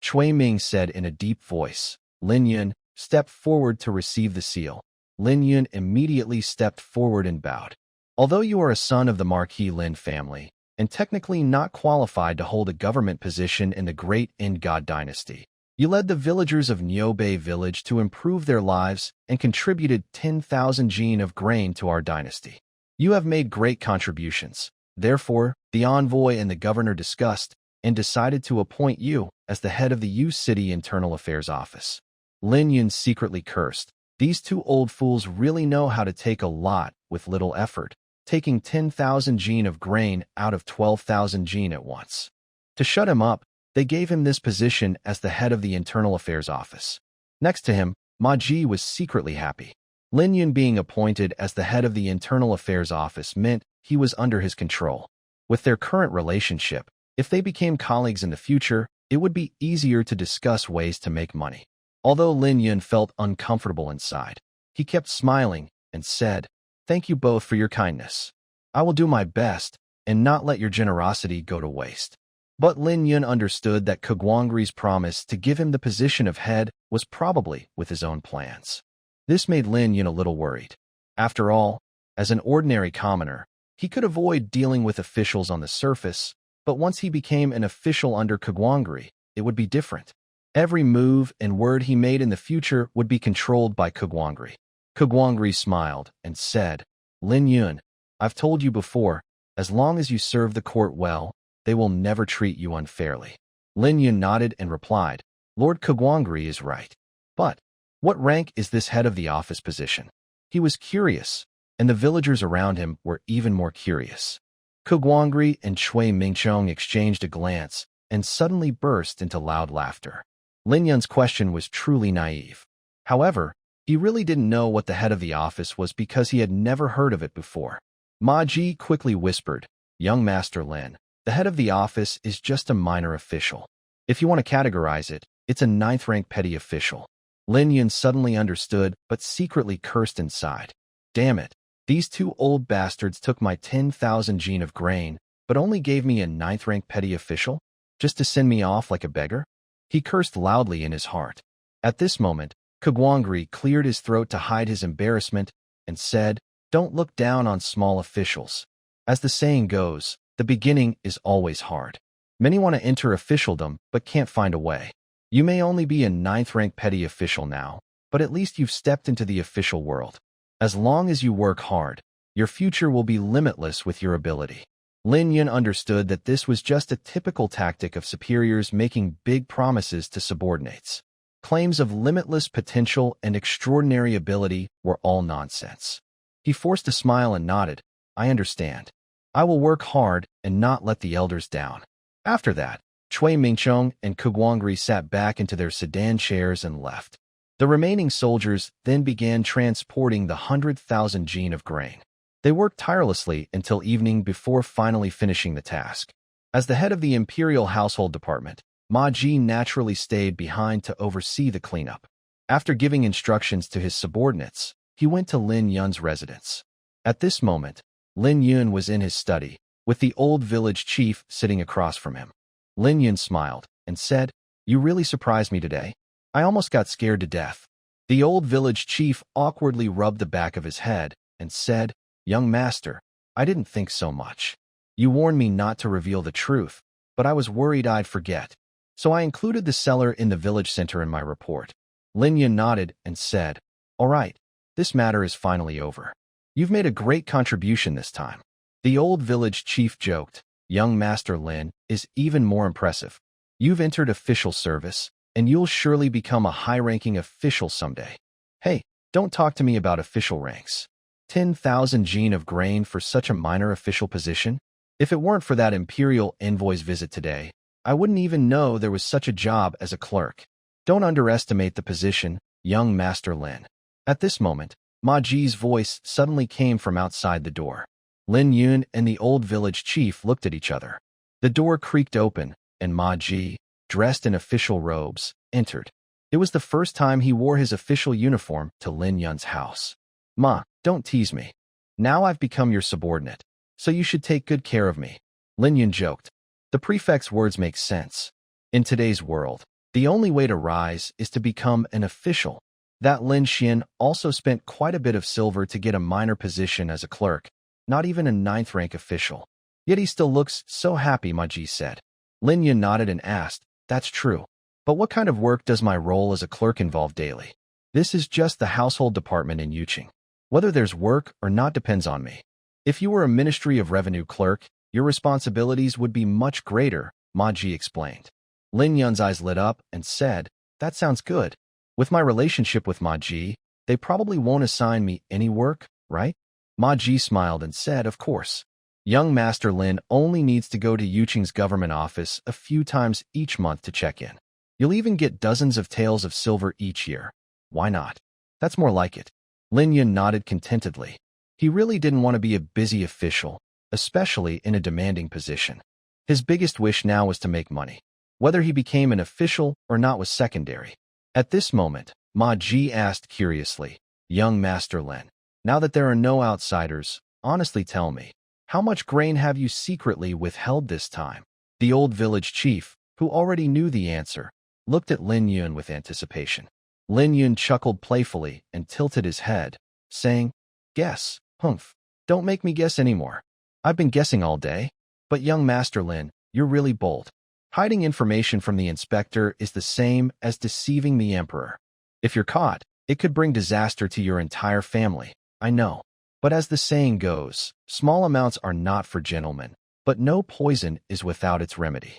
Cui Ming said in a deep voice, "Lin Yun, step forward to receive the seal." Lin Yun immediately stepped forward and bowed. "Although you are a son of the Marquis Lin family, and technically not qualified to hold a government position in the Great God dynasty. You led the villagers of Nyobe village to improve their lives and contributed 10,000 jin of grain to our dynasty. You have made great contributions. Therefore, the envoy and the governor discussed and decided to appoint you as the head of the U City Internal Affairs Office. Lin Yun secretly cursed. These two old fools really know how to take a lot with little effort, taking 10,000 jin of grain out of 12,000 jin at once. To shut him up, they gave him this position as the head of the Internal Affairs Office. Next to him, Ma Ji was secretly happy. Lin Yun being appointed as the head of the Internal Affairs Office meant he was under his control. With their current relationship, if they became colleagues in the future, it would be easier to discuss ways to make money. Although Lin Yun felt uncomfortable inside, he kept smiling and said, "Thank you both for your kindness. I will do my best and not let your generosity go to waste." But Lin Yun understood that Kugwangri's promise to give him the position of head was probably with his own plans. This made Lin Yun a little worried. After all, as an ordinary commoner, he could avoid dealing with officials on the surface, but once he became an official under Kugwangri, it would be different. Every move and word he made in the future would be controlled by Kugwangri. Kugwangri smiled and said, "Lin Yun, I've told you before, as long as you serve the court well, they will never treat you unfairly." Lin Yun nodded and replied, "Lord Kugwangri is right. But what rank is this head of the office position?" He was curious, and the villagers around him were even more curious. Kugwangri and Chui Mingchong exchanged a glance and suddenly burst into loud laughter. Lin Yun's question was truly naive. However, he really didn't know what the head of the office was because he had never heard of it before. Ma Ji quickly whispered, "Young Master Lin, the head of the office is just a minor official. If you want to categorize it, it's a 9th rank petty official." Lin Yun suddenly understood, but secretly cursed inside. Damn it, these two old bastards took my 10,000 jin of grain, but only gave me a 9th rank petty official? Just to send me off like a beggar? He cursed loudly in his heart. At this moment, Kugwangri cleared his throat to hide his embarrassment and said, "Don't look down on small officials. As the saying goes, the beginning is always hard. Many want to enter officialdom but can't find a way. You may only be a 9th rank petty official now, but at least you've stepped into the official world. As long as you work hard, your future will be limitless with your ability." Lin Yun understood that this was just a typical tactic of superiors making big promises to subordinates. Claims of limitless potential and extraordinary ability were all nonsense. He forced a smile and nodded, "I understand. I will work hard and not let the elders down." After that, Chui Mingchong and Kugwangri sat back into their sedan chairs and left. The remaining soldiers then began transporting the 100,000 jin of grain. They worked tirelessly until evening before finally finishing the task. As the head of the Imperial Household Department, Ma Ji naturally stayed behind to oversee the cleanup. After giving instructions to his subordinates, he went to Lin Yun's residence. At this moment, Lin Yun was in his study, with the old village chief sitting across from him. Lin Yun smiled and said, "You really surprised me today. I almost got scared to death." The old village chief awkwardly rubbed the back of his head and said, "Young master, I didn't think so much. You warned me not to reveal the truth, but I was worried I'd forget. So I included the cellar in the village center in my report." Lin Yun nodded and said, "All right, this matter is finally over. You've made a great contribution this time." The old village chief joked, "Young Master Lin is even more impressive. You've entered official service, and you'll surely become a high-ranking official someday. Hey, don't talk to me about official ranks. 10,000 jin of grain for such a minor official position? If it weren't for that imperial envoy's visit today, I wouldn't even know there was such a job as a clerk. Don't underestimate the position, young Master Lin." At this moment, Ma Ji's voice suddenly came from outside the door. Lin Yun and the old village chief looked at each other. The door creaked open, and Ma Ji, dressed in official robes, entered. It was the first time he wore his official uniform to Lin Yun's house. "Ma, don't tease me. Now I've become your subordinate, so you should take good care of me," Lin Yun joked. The prefect's words make sense. In today's world, the only way to rise is to become an official. That Lin Xian also spent quite a bit of silver to get a minor position as a clerk, not even a 9th rank official. Yet he still looks so happy, Ma Ji said. Lin Yun nodded and asked, "That's true. But what kind of work does my role as a clerk involve daily?" "This is just the household department in Yuqing. Whether there's work or not depends on me. If you were a Ministry of Revenue clerk, your responsibilities would be much greater," Ma Ji explained. Lin Yun's eyes lit up and said, "That sounds good. With my relationship with Ma Ji, they probably won't assign me any work, right?" Ma Ji smiled and said, "Of course. Young Master Lin only needs to go to Yuqing's government office a few times each month to check in. You'll even get dozens of taels of silver each year. Why not? That's more like it." Lin Yun nodded contentedly. He really didn't want to be a busy official, especially in a demanding position. His biggest wish now was to make money. Whether he became an official or not was secondary. At this moment, Ma Ji asked curiously, "Young Master Lin, now that there are no outsiders, honestly tell me, how much grain have you secretly withheld this time?" The old village chief, who already knew the answer, looked at Lin Yun with anticipation. Lin Yun chuckled playfully and tilted his head, saying, "Guess, humph. Don't make me guess anymore. I've been guessing all day. But young Master Lin, you're really bold. Hiding information from the inspector is the same as deceiving the emperor. If you're caught, it could bring disaster to your entire family, I know. But as the saying goes, small amounts are not for gentlemen, but no poison is without its remedy.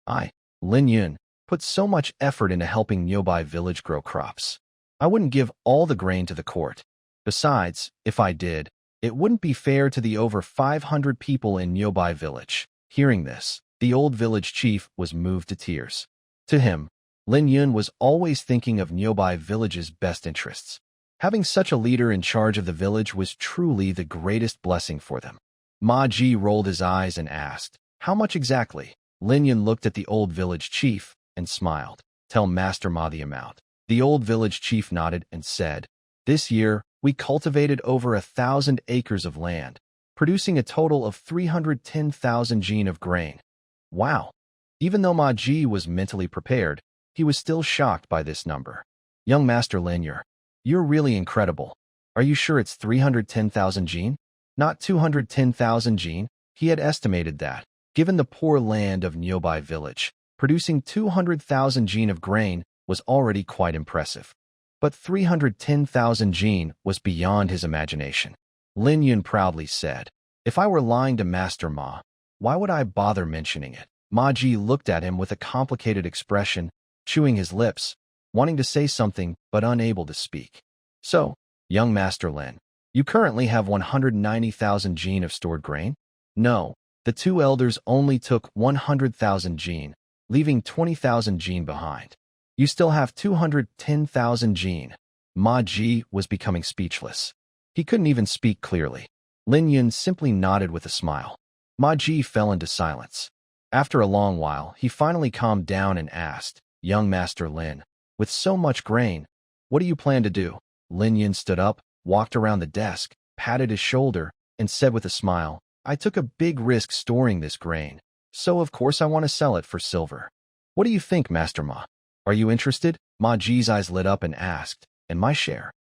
I, Lin Yun, put so much effort into helping nearby village grow crops. I wouldn't give all the grain to the court. Besides, if I did, it wouldn't be fair to the over 500 people in nearby village." Hearing this, the old village chief was moved to tears. To him, Lin Yun was always thinking of nearby village's best interests. Having such a leader in charge of the village was truly the greatest blessing for them. Ma Ji rolled his eyes and asked, "How much exactly?" Lin Yun looked at the old village chief and smiled. "Tell Master Ma the amount." The old village chief nodded and said, "This year, we cultivated over 1,000 acres of land, producing a total of 310,000 jin of grain." Wow! Even though Ma Ji was mentally prepared, he was still shocked by this number. "Young Master Lin, you're really incredible. Are you sure it's 310,000 jin? Not 210,000 jin?" He had estimated that, given the poor land of nearby village, producing 200,000 jin of grain was already quite impressive. But 310,000 jin was beyond his imagination. Lin Yun proudly said, "If I were lying to Master Ma, why would I bother mentioning it?" Ma Ji looked at him with a complicated expression, chewing his lips, wanting to say something but unable to speak. "So, young Master Lin, you currently have 190,000 jin of stored grain?" "No, the two elders only took 100,000 jin, leaving 20,000 jin behind. You still have 210,000 jin." Ma Ji was becoming speechless. He couldn't even speak clearly. Lin Yun simply nodded with a smile. Ma Ji fell into silence. After a long while, he finally calmed down and asked, "Young Master Lin, with so much grain, what do you plan to do?" Lin Yun stood up, walked around the desk, patted his shoulder, and said with a smile, "I took a big risk storing this grain, so of course I want to sell it for silver. What do you think, Master Ma? Are you interested?" Ma Ji's eyes lit up and asked, "And my share?"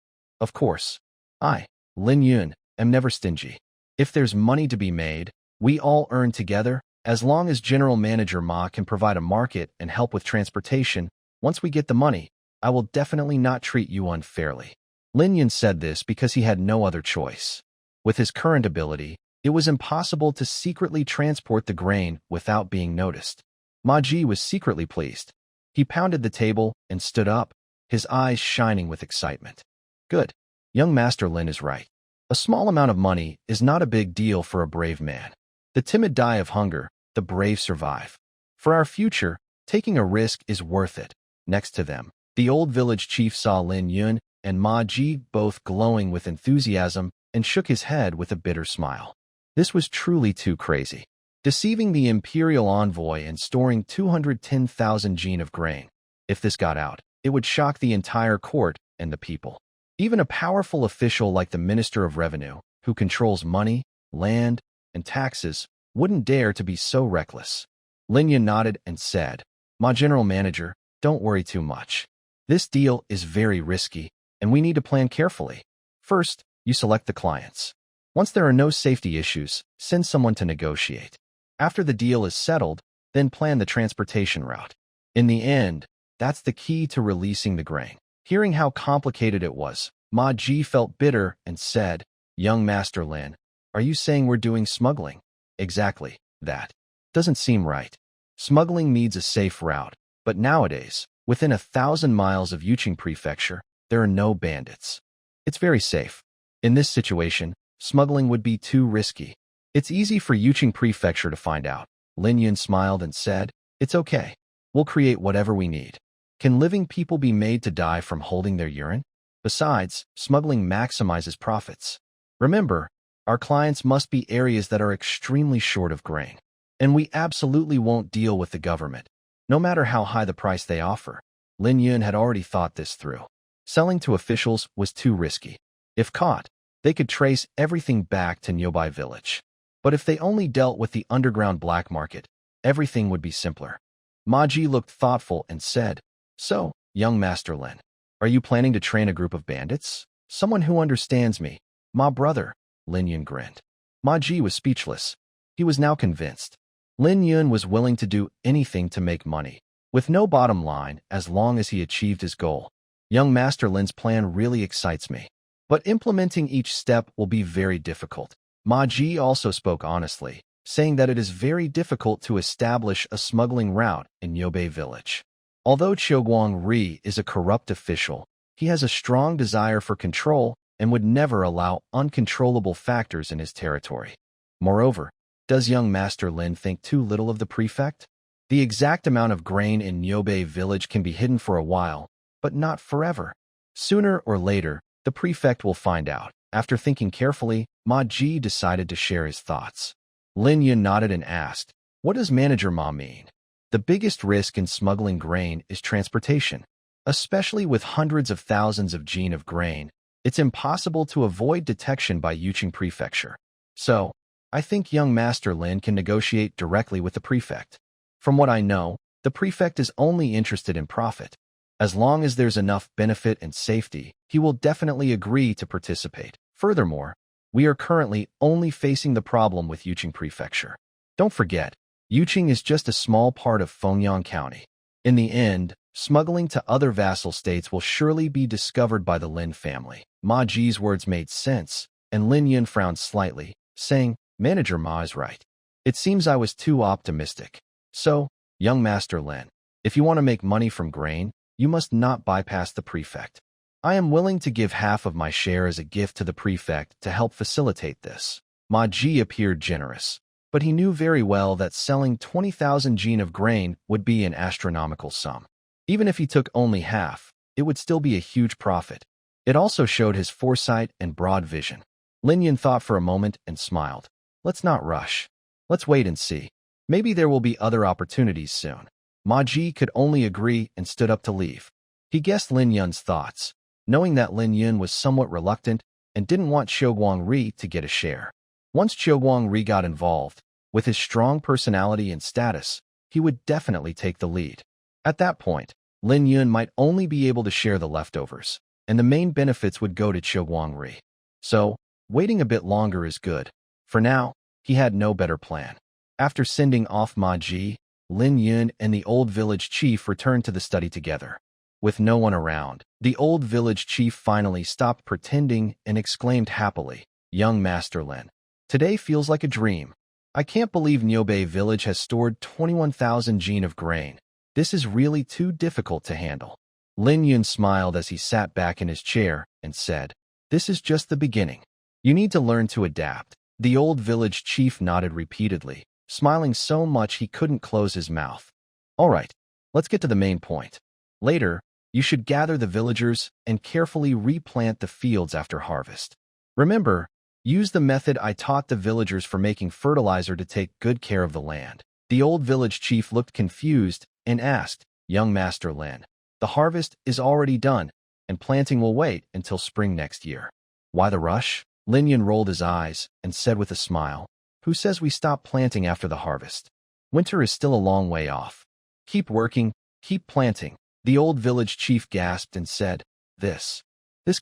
"Of course. I, Lin Yun, am never stingy. If there's money to be made, we all earn together. As long as General Manager Ma can provide a market and help with transportation, once we get the money, I will definitely not treat you unfairly." Lin Yun said this because he had no other choice. With his current ability, it was impossible to secretly transport the grain without being noticed. Ma Ji was secretly pleased. He pounded the table and stood up, his eyes shining with excitement. "Good. Young Master Lin is right. A small amount of money is not a big deal for a brave man. The timid die of hunger, the brave survive. For our future, taking a risk is worth it." Next to them, the old village chief saw Lin Yun and Ma Ji both glowing with enthusiasm and shook his head with a bitter smile. This was truly too crazy. Deceiving the imperial envoy and storing 210,000 jin of grain. If this got out, it would shock the entire court and the people. Even a powerful official like the Minister of Revenue, who controls money, land, and taxes, wouldn't dare to be so reckless. Lin Yun nodded and said, "Ma General Manager, don't worry too much. This deal is very risky, and we need to plan carefully. First, you select the clients. Once there are no safety issues, send someone to negotiate. After the deal is settled, then plan the transportation route. In the end, that's the key to releasing the grain. Hearing how complicated it was, Ma Ji felt bitter and said, "Young Master Lin, are you saying we're doing smuggling?" "Exactly, that. Doesn't seem right. Smuggling needs a safe route, but nowadays, within 1,000 miles of Yuqing Prefecture, there are no bandits. It's very safe. In this situation, smuggling would be too risky. It's easy for Yuqing Prefecture to find out." Lin Yun smiled and said, "It's okay. We'll create whatever we need. Can living people be made to die from holding their urine? Besides, smuggling maximizes profits. Remember, our clients must be areas that are extremely short of grain. And we absolutely won't deal with the government, no matter how high the price they offer." Lin Yun had already thought this through. Selling to officials was too risky. If caught, they could trace everything back to nearby village. But if they only dealt with the underground black market, everything would be simpler. Ma Ji looked thoughtful and said, "So, young Master Lin, are you planning to train a group of bandits? Someone who understands me." "Ma brother," Lin Yun grinned. Ma Ji was speechless. He was now convinced. Lin Yun was willing to do anything to make money, with no bottom line as long as he achieved his goal. Young Master Lin's plan really excites me, but implementing each step will be very difficult. Ma Ji also spoke honestly, saying that it is very difficult to establish a smuggling route in Yobei village. Although Qiuguang Ri is a corrupt official, he has a strong desire for control and would never allow uncontrollable factors in his territory. Moreover, does young Master Lin think too little of the prefect? The exact amount of grain in Yobei village can be hidden for a while, but not forever. Sooner or later, the prefect will find out. After thinking carefully, Ma Ji decided to share his thoughts. Lin Yun nodded and asked, "What does Manager Ma mean?" "The biggest risk in smuggling grain is transportation. Especially with hundreds of thousands of jin of grain, it's impossible to avoid detection by Yuqing Prefecture. So, I think young Master Lin can negotiate directly with the prefect. From what I know, the prefect is only interested in profit. As long as there's enough benefit and safety, he will definitely agree to participate. Furthermore, we are currently only facing the problem with Yuqing Prefecture. Don't forget, Yuqing is just a small part of Fengyang County. In the end, smuggling to other vassal states will surely be discovered by the Lin family." Ma Ji's words made sense, and Lin Yun frowned slightly, saying, "Manager Ma is right. It seems I was too optimistic. So, young Master Lin, if you want to make money from grain, you must not bypass the prefect. I am willing to give half of my share as a gift to the prefect to help facilitate this." Ma Ji appeared generous, but he knew very well that selling 20,000 jin of grain would be an astronomical sum. Even if he took only half, it would still be a huge profit. It also showed his foresight and broad vision. Lin Yun thought for a moment and smiled. "Let's not rush. Let's wait and see. Maybe there will be other opportunities soon." Ma Ji could only agree and stood up to leave. He guessed Lin Yun's thoughts, knowing that Lin Yun was somewhat reluctant and didn't want Qiuguang Ri to get a share. Once Qiuguang Ri got involved, with his strong personality and status, he would definitely take the lead. At that point, Lin Yun might only be able to share the leftovers, and the main benefits would go to Qiuguang Ri. So, waiting a bit longer is good. For now, he had no better plan. After sending off Ma Ji, Lin Yun and the old village chief returned to the study together. With no one around, the old village chief finally stopped pretending and exclaimed happily, "Young Master Lin, today feels like a dream. I can't believe Niobei village has stored 21,000 jin of grain. This is really too difficult to handle." Lin Yun smiled as he sat back in his chair and said, "This is just the beginning. You need to learn to adapt." The old village chief nodded repeatedly, smiling so much he couldn't close his mouth. "All right, let's get to the main point. Later, you should gather the villagers and carefully replant the fields after harvest. Remember, use the method I taught the villagers for making fertilizer to take good care of the land." The old village chief looked confused and asked, "Young Master Lin, the harvest is already done, and planting will wait until spring next year. Why the rush?" Lin Yun rolled his eyes and said with a smile, "Who says we stop planting after the harvest? Winter is still a long way off. Keep working, keep planting." The old village chief gasped and said, This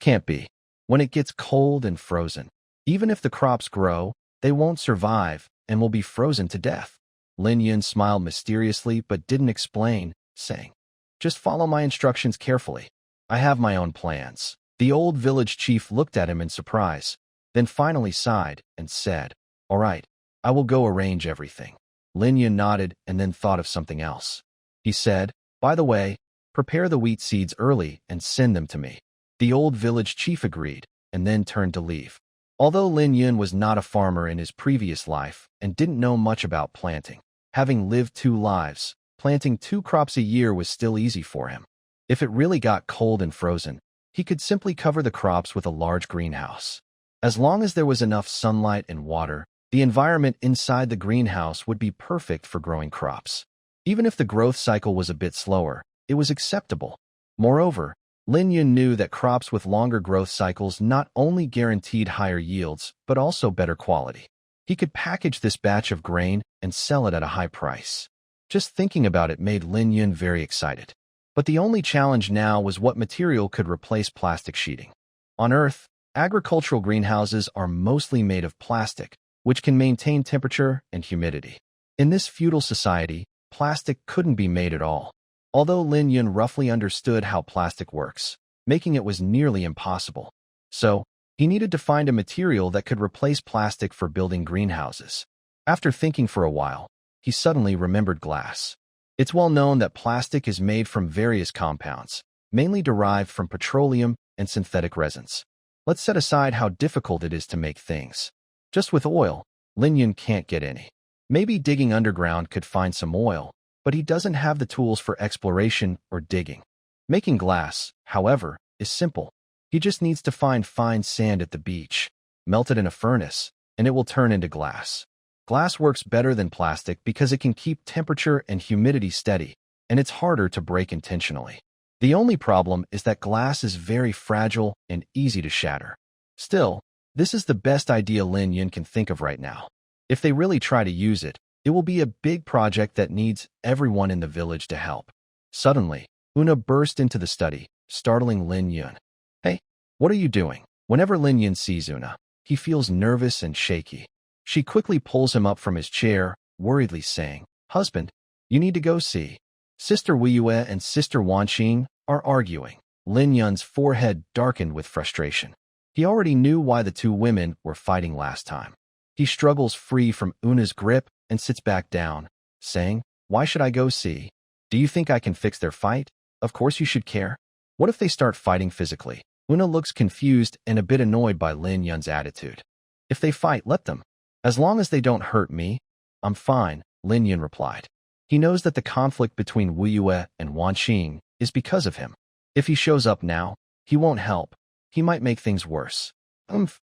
can't be. When it gets cold and frozen, even if the crops grow, they won't survive and will be frozen to death." Lin Yun smiled mysteriously but didn't explain, saying, "Just follow my instructions carefully. I have my own plans." The old village chief looked at him in surprise, then finally sighed and said, "All right, I will go arrange everything." Lin Yun nodded and then thought of something else. He said, "By the way, prepare the wheat seeds early and send them to me." The old village chief agreed and then turned to leave. Although Lin Yun was not a farmer in his previous life and didn't know much about planting, having lived 2 lives, planting 2 crops a year was still easy for him. If it really got cold and frozen, he could simply cover the crops with a large greenhouse. As long as there was enough sunlight and water, the environment inside the greenhouse would be perfect for growing crops. Even if the growth cycle was a bit slower, it was acceptable. Moreover, Lin Yun knew that crops with longer growth cycles not only guaranteed higher yields, but also better quality. He could package this batch of grain and sell it at a high price. Just thinking about it made Lin Yun very excited. But the only challenge now was what material could replace plastic sheeting. On Earth, agricultural greenhouses are mostly made of plastic, which can maintain temperature and humidity. In this feudal society, plastic couldn't be made at all. Although Lin Yun roughly understood how plastic works, making it was nearly impossible. So, he needed to find a material that could replace plastic for building greenhouses. After thinking for a while, he suddenly remembered glass. It's well known that plastic is made from various compounds, mainly derived from petroleum and synthetic resins. Let's set aside how difficult it is to make things. Just with oil, Lin Yun can't get any. Maybe digging underground could find some oil, but he doesn't have the tools for exploration or digging. Making glass, however, is simple. He just needs to find fine sand at the beach, melt it in a furnace, and it will turn into glass. Glass works better than plastic because it can keep temperature and humidity steady, and it's harder to break intentionally. The only problem is that glass is very fragile and easy to shatter. Still, this is the best idea Lin Yun can think of right now. If they really try to use it, it will be a big project that needs everyone in the village to help. Suddenly, Una burst into the study, startling Lin Yun. "Hey, what are you doing?" Whenever Lin Yun sees Una, he feels nervous and shaky. She quickly pulls him up from his chair, worriedly saying, "Husband, you need to go see. Sister Weiyue and Sister Wanqing are arguing." Lin Yun's forehead darkened with frustration. He already knew why the 2 women were fighting last time. He struggles free from Una's grip and sits back down, saying, "Why should I go see? Do you think I can fix their fight? Of course you should care. What if they start fighting physically?" Una looks confused and a bit annoyed by Lin Yun's attitude. "If they fight, let them. As long as they don't hurt me, I'm fine," Lin Yun replied. He knows that the conflict between Weiyue and Wanqing is because of him. If he shows up now, he won't help. He might make things worse.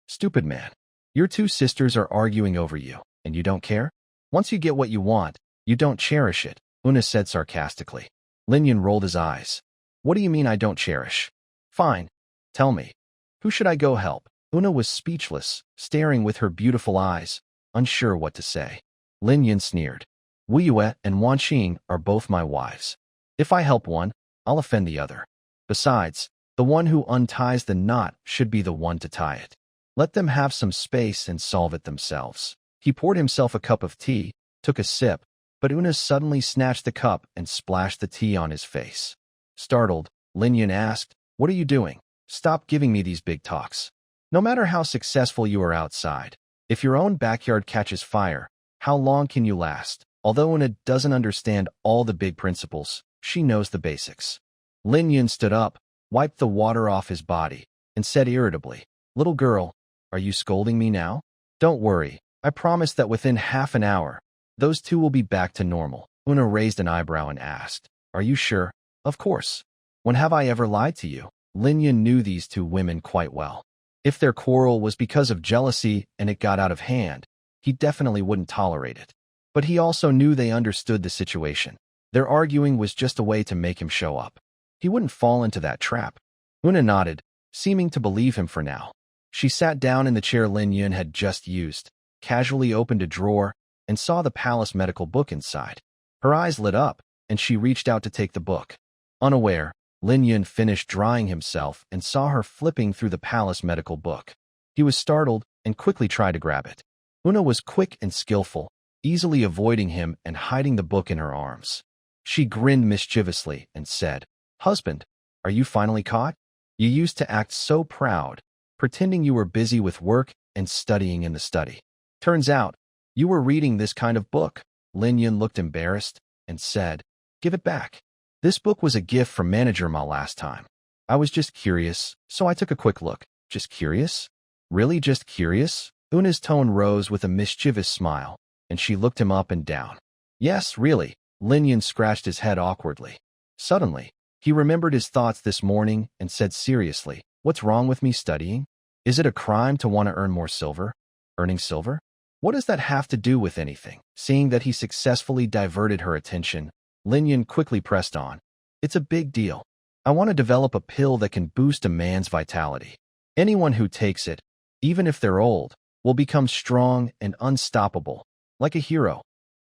Stupid man. Your 2 sisters are arguing over you, and you don't care? Once you get what you want, you don't cherish it," Una said sarcastically. Lin Yun rolled his eyes. "What do you mean I don't cherish? Fine. Tell me. Who should I go help?" Una was speechless, staring with her beautiful eyes, unsure what to say. Lin Yun sneered. "Weiyue and Wanqing are both my wives. If I help one, I'll offend the other. Besides, the one who unties the knot should be the one to tie it. Let them have some space and solve it themselves." He poured himself a cup of tea, took a sip, but Una suddenly snatched the cup and splashed the tea on his face. Startled, Lin Yun asked, "What are you doing? Stop giving me these big talks. No matter how successful you are outside, if your own backyard catches fire, how long can you last?" Although Una doesn't understand all the big principles, she knows the basics. Lin Yun stood up, wiped the water off his body, and said irritably, "Little girl, are you scolding me now? Don't worry, I promise that within half an hour, those 2 will be back to normal." Una raised an eyebrow and asked, "Are you sure?" "Of course. When have I ever lied to you?" Lin Yun knew these 2 women quite well. If their quarrel was because of jealousy and it got out of hand, he definitely wouldn't tolerate it. But he also knew they understood the situation. Their arguing was just a way to make him show up. He wouldn't fall into that trap. Una nodded, seeming to believe him for now. She sat down in the chair Lin Yun had just used, casually opened a drawer, and saw the palace medical book inside. Her eyes lit up, and she reached out to take the book. Unaware, Lin Yun finished drying himself and saw her flipping through the palace medical book. He was startled and quickly tried to grab it. Una was quick and skillful, easily avoiding him and hiding the book in her arms. She grinned mischievously and said, "Husband, are you finally caught? You used to act so proud, pretending you were busy with work and studying in the study. Turns out, you were reading this kind of book." Lin Yun looked embarrassed and said, "Give it back. This book was a gift from Manager Ma last time. I was just curious, so I took a quick look." "Just curious? Really just curious?" Una's tone rose with a mischievous smile, and she looked him up and down. "Yes, really." Lin Yun scratched his head awkwardly. Suddenly, he remembered his thoughts this morning and said seriously, "What's wrong with me studying? Is it a crime to want to earn more silver? Earning silver? What does that have to do with anything?" Seeing that he successfully diverted her attention, Lin Yun quickly pressed on. "It's a big deal. I want to develop a pill that can boost a man's vitality. Anyone who takes it, even if they're old, will become strong and unstoppable, like a hero."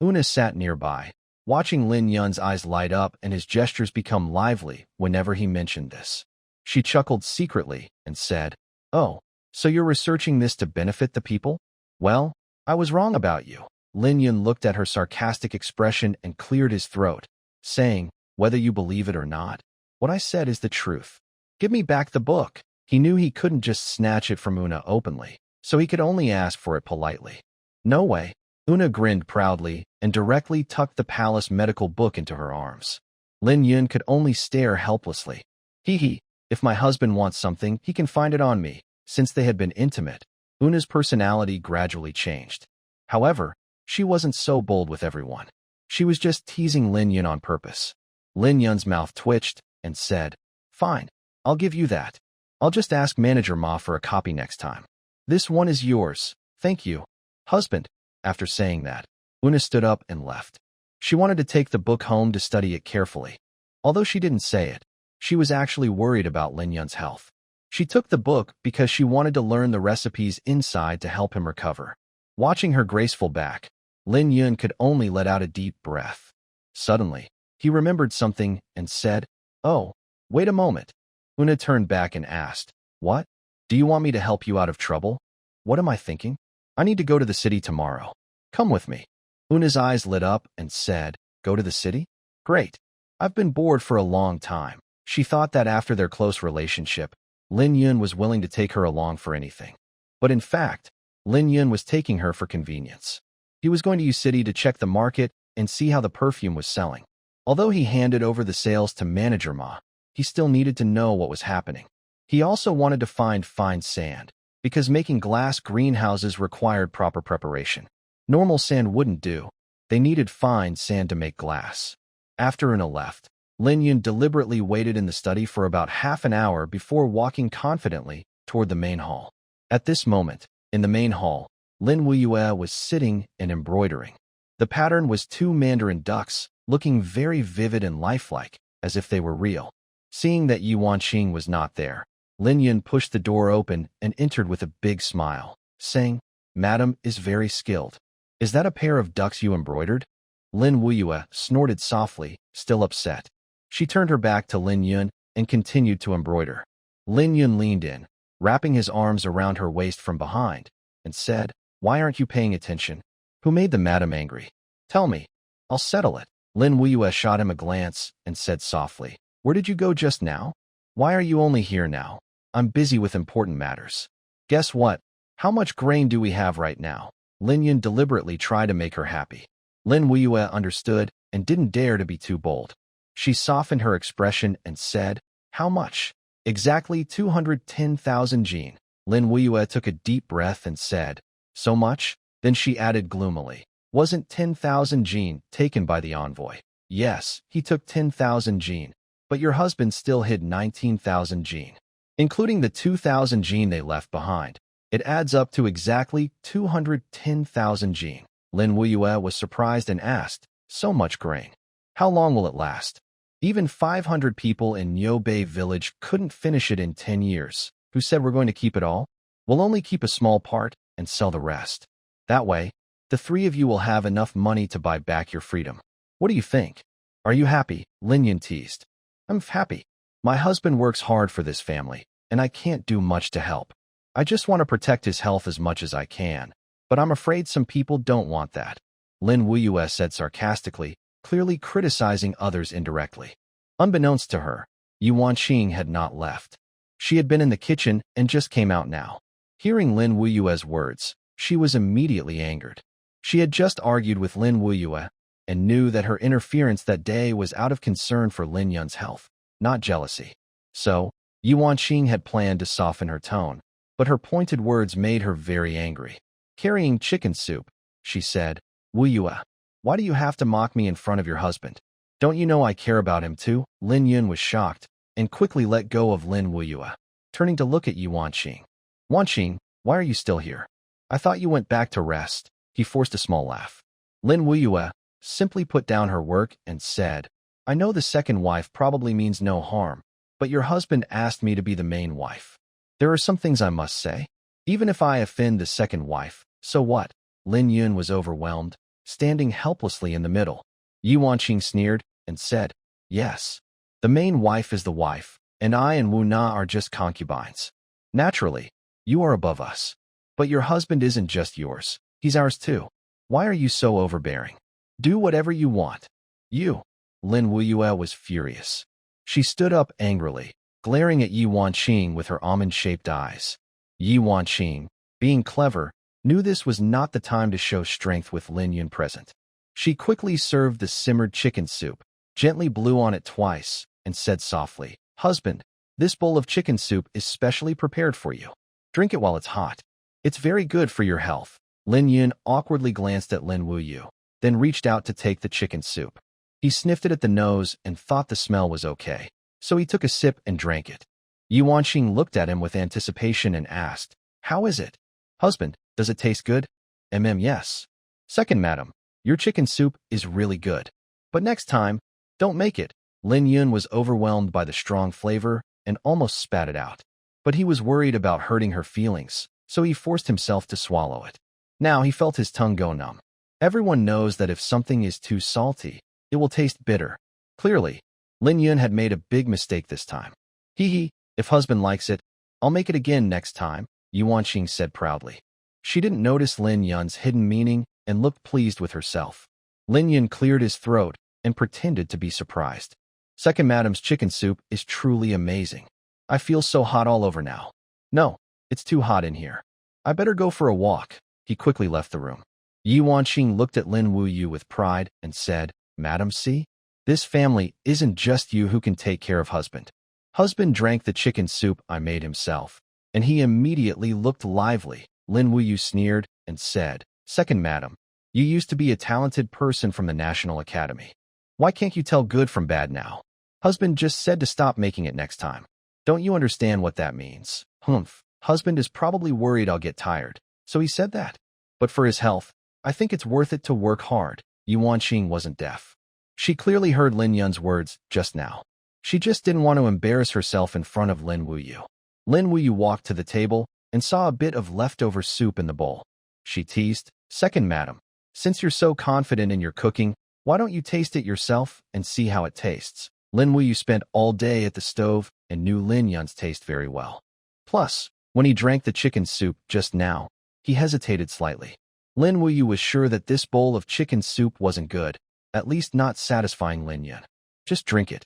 Una sat nearby, watching Lin Yun's eyes light up and his gestures become lively whenever he mentioned this. She chuckled secretly and said, "Oh, so you're researching this to benefit the people? Well, I was wrong about you." Lin Yun looked at her sarcastic expression and cleared his throat, saying, "Whether you believe it or not, what I said is the truth. Give me back the book." He knew he couldn't just snatch it from Una openly, so he could only ask for it politely. "No way." Una grinned proudly and directly tucked the palace medical book into her arms. Lin Yun could only stare helplessly. Hee, if my husband wants something, he can find it on me." Since they had been intimate, Una's personality gradually changed. However, she wasn't so bold with everyone. She was just teasing Lin Yun on purpose. Lin Yun's mouth twitched and said, "Fine, I'll give you that. I'll just ask Manager Ma for a copy next time. This one is yours. Thank you, husband." After saying that, Una stood up and left. She wanted to take the book home to study it carefully. Although she didn't say it, she was actually worried about Lin Yun's health. She took the book because she wanted to learn the recipes inside to help him recover. Watching her graceful back, Lin Yun could only let out a deep breath. Suddenly, he remembered something and said, "Oh, wait a moment." Una turned back and asked, "What? Do you want me to help you out of trouble?" "What am I thinking? I need to go to the city tomorrow. Come with me." Una's eyes lit up and said, "Go to the city? Great. I've been bored for a long time." She thought that after their close relationship, Lin Yun was willing to take her along for anything. But in fact, Lin Yun was taking her for convenience. He was going to use city to check the market and see how the perfume was selling. Although he handed over the sales to Manager Ma, he still needed to know what was happening. He also wanted to find fine sand, because making glass greenhouses required proper preparation. Normal sand wouldn't do. They needed fine sand to make glass. After Una left, Lin Yun deliberately waited in the study for about half an hour before walking confidently toward the main hall. At this moment, in the main hall, Lin Wuyue was sitting and embroidering. The pattern was two mandarin ducks, looking very vivid and lifelike, as if they were real. Seeing that Yi Wanqing was not there, Lin Yun pushed the door open and entered with a big smile, saying, "Madam is very skilled. Is that a pair of ducks you embroidered?" Lin Wuyue snorted softly, still upset. She turned her back to Lin Yun and continued to embroider. Lin Yun leaned in, wrapping his arms around her waist from behind, and said, "Why aren't you paying attention? Who made the madam angry? Tell me. I'll settle it." Lin Wuyue shot him a glance and said softly, "Where did you go just now? Why are you only here now? I'm busy with important matters." "Guess what? How much grain do we have right now?" Lin Yun deliberately tried to make her happy. Lin Wuyue understood and didn't dare to be too bold. She softened her expression and said, "How much?" "Exactly 210,000 jin." Lin Wuyue took a deep breath and said, "So much?" Then she added gloomily, "Wasn't 10,000 jin taken by the envoy?" "Yes, he took 10,000 jin, but your husband still hid 19,000 jin. Including the 2,000 jin they left behind, it adds up to exactly 210,000 jin. Lin Wuyue was surprised and asked, "So much grain? How long will it last?" "Even 500 people in Niubei village couldn't finish it in 10 years. Who said we're going to keep it all? We'll only keep a small part and sell the rest. That way, the three of you will have enough money to buy back your freedom. What do you think? Are you happy?" Lin Yun teased. "I'm happy. My husband works hard for this family, and I can't do much to help. I just want to protect his health as much as I can, but I'm afraid some people don't want that." Lin Wuyue said sarcastically, clearly criticizing others indirectly. Unbeknownst to her, Yuan Qing had not left. She had been in the kitchen and just came out now. Hearing Lin Wuyue's words, she was immediately angered. She had just argued with Lin Wuyue and knew that her interference that day was out of concern for Lin Yun's health, not jealousy. So, Yuan Qing had planned to soften her tone, but her pointed words made her very angry. Carrying chicken soup, she said, "Wuyue, why do you have to mock me in front of your husband? Don't you know I care about him too?" Lin Yun was shocked and quickly let go of Lin Wuyue, turning to look at Yuan Qing. "Yuan Qing, why are you still here? I thought you went back to rest." He forced a small laugh. Lin Wuyue simply put down her work and said, "I know the second wife probably means no harm, but your husband asked me to be the main wife. There are some things I must say. Even if I offend the second wife, so what?" Lin Yun was overwhelmed, standing helplessly in the middle. Yuan Qing sneered and said, "Yes, the main wife is the wife, and I and Wu Na are just concubines. Naturally, you are above us. But your husband isn't just yours, he's ours too. Why are you so overbearing? Do whatever you want." "You." Lin Wuyue was furious. She stood up angrily, glaring at Yuan Qing with her almond-shaped eyes. Yuan Qing, being clever, knew this was not the time to show strength with Lin Yun present. She quickly served the simmered chicken soup, gently blew on it twice, and said softly, "Husband, this bowl of chicken soup is specially prepared for you. Drink it while it's hot. It's very good for your health." Lin Yun awkwardly glanced at Lin Wuyue, then reached out to take the chicken soup. He sniffed it at the nose and thought the smell was okay, so he took a sip and drank it. Yuan Qing looked at him with anticipation and asked, "How is it? Husband, does it taste good?" Yes. "Second, madam, your chicken soup is really good. But next time, don't make it." Lin Yun was overwhelmed by the strong flavor and almost spat it out. But he was worried about hurting her feelings, so he forced himself to swallow it. Now he felt his tongue go numb. Everyone knows that if something is too salty, it will taste bitter. Clearly, Lin Yun had made a big mistake this time. "Hee, if husband likes it, I'll make it again next time," Yuan Qing said proudly. She didn't notice Lin Yun's hidden meaning and looked pleased with herself. Lin Yun cleared his throat and pretended to be surprised. "Second madam's chicken soup is truly amazing. I feel so hot all over now. No, it's too hot in here. I better go for a walk." He quickly left the room. Yuan Qing looked at Lin Wuyue with pride and said, "Madam, see? This family isn't just you who can take care of husband. Husband drank the chicken soup I made himself, and he immediately looked lively." Lin Wuyue sneered and said, "Second madam, you used to be a talented person from the National Academy. Why can't you tell good from bad now? Husband just said to stop making it next time. Don't you understand what that means?" "Humph, husband is probably worried I'll get tired, so he said that. But for his health, I think it's worth it to work hard." Yuan Qing wasn't deaf. She clearly heard Lin Yun's words just now. She just didn't want to embarrass herself in front of Lin Wuyue. Lin Wuyue walked to the table and saw a bit of leftover soup in the bowl. She teased, "Second madam, since you're so confident in your cooking, why don't you taste it yourself and see how it tastes?" Lin Wuyue spent all day at the stove and knew Lin Yun's taste very well. Plus, when he drank the chicken soup just now, he hesitated slightly. Lin Wuyue was sure that this bowl of chicken soup wasn't good, at least not satisfying Lin Yun. "Just drink it.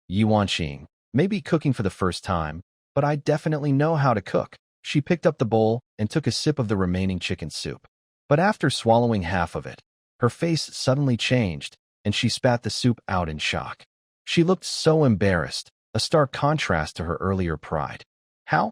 Yuan Qing, may be cooking for the first time, but I definitely know how to cook." She picked up the bowl and took a sip of the remaining chicken soup. But after swallowing half of it, her face suddenly changed, and she spat the soup out in shock. She looked so embarrassed, a stark contrast to her earlier pride. How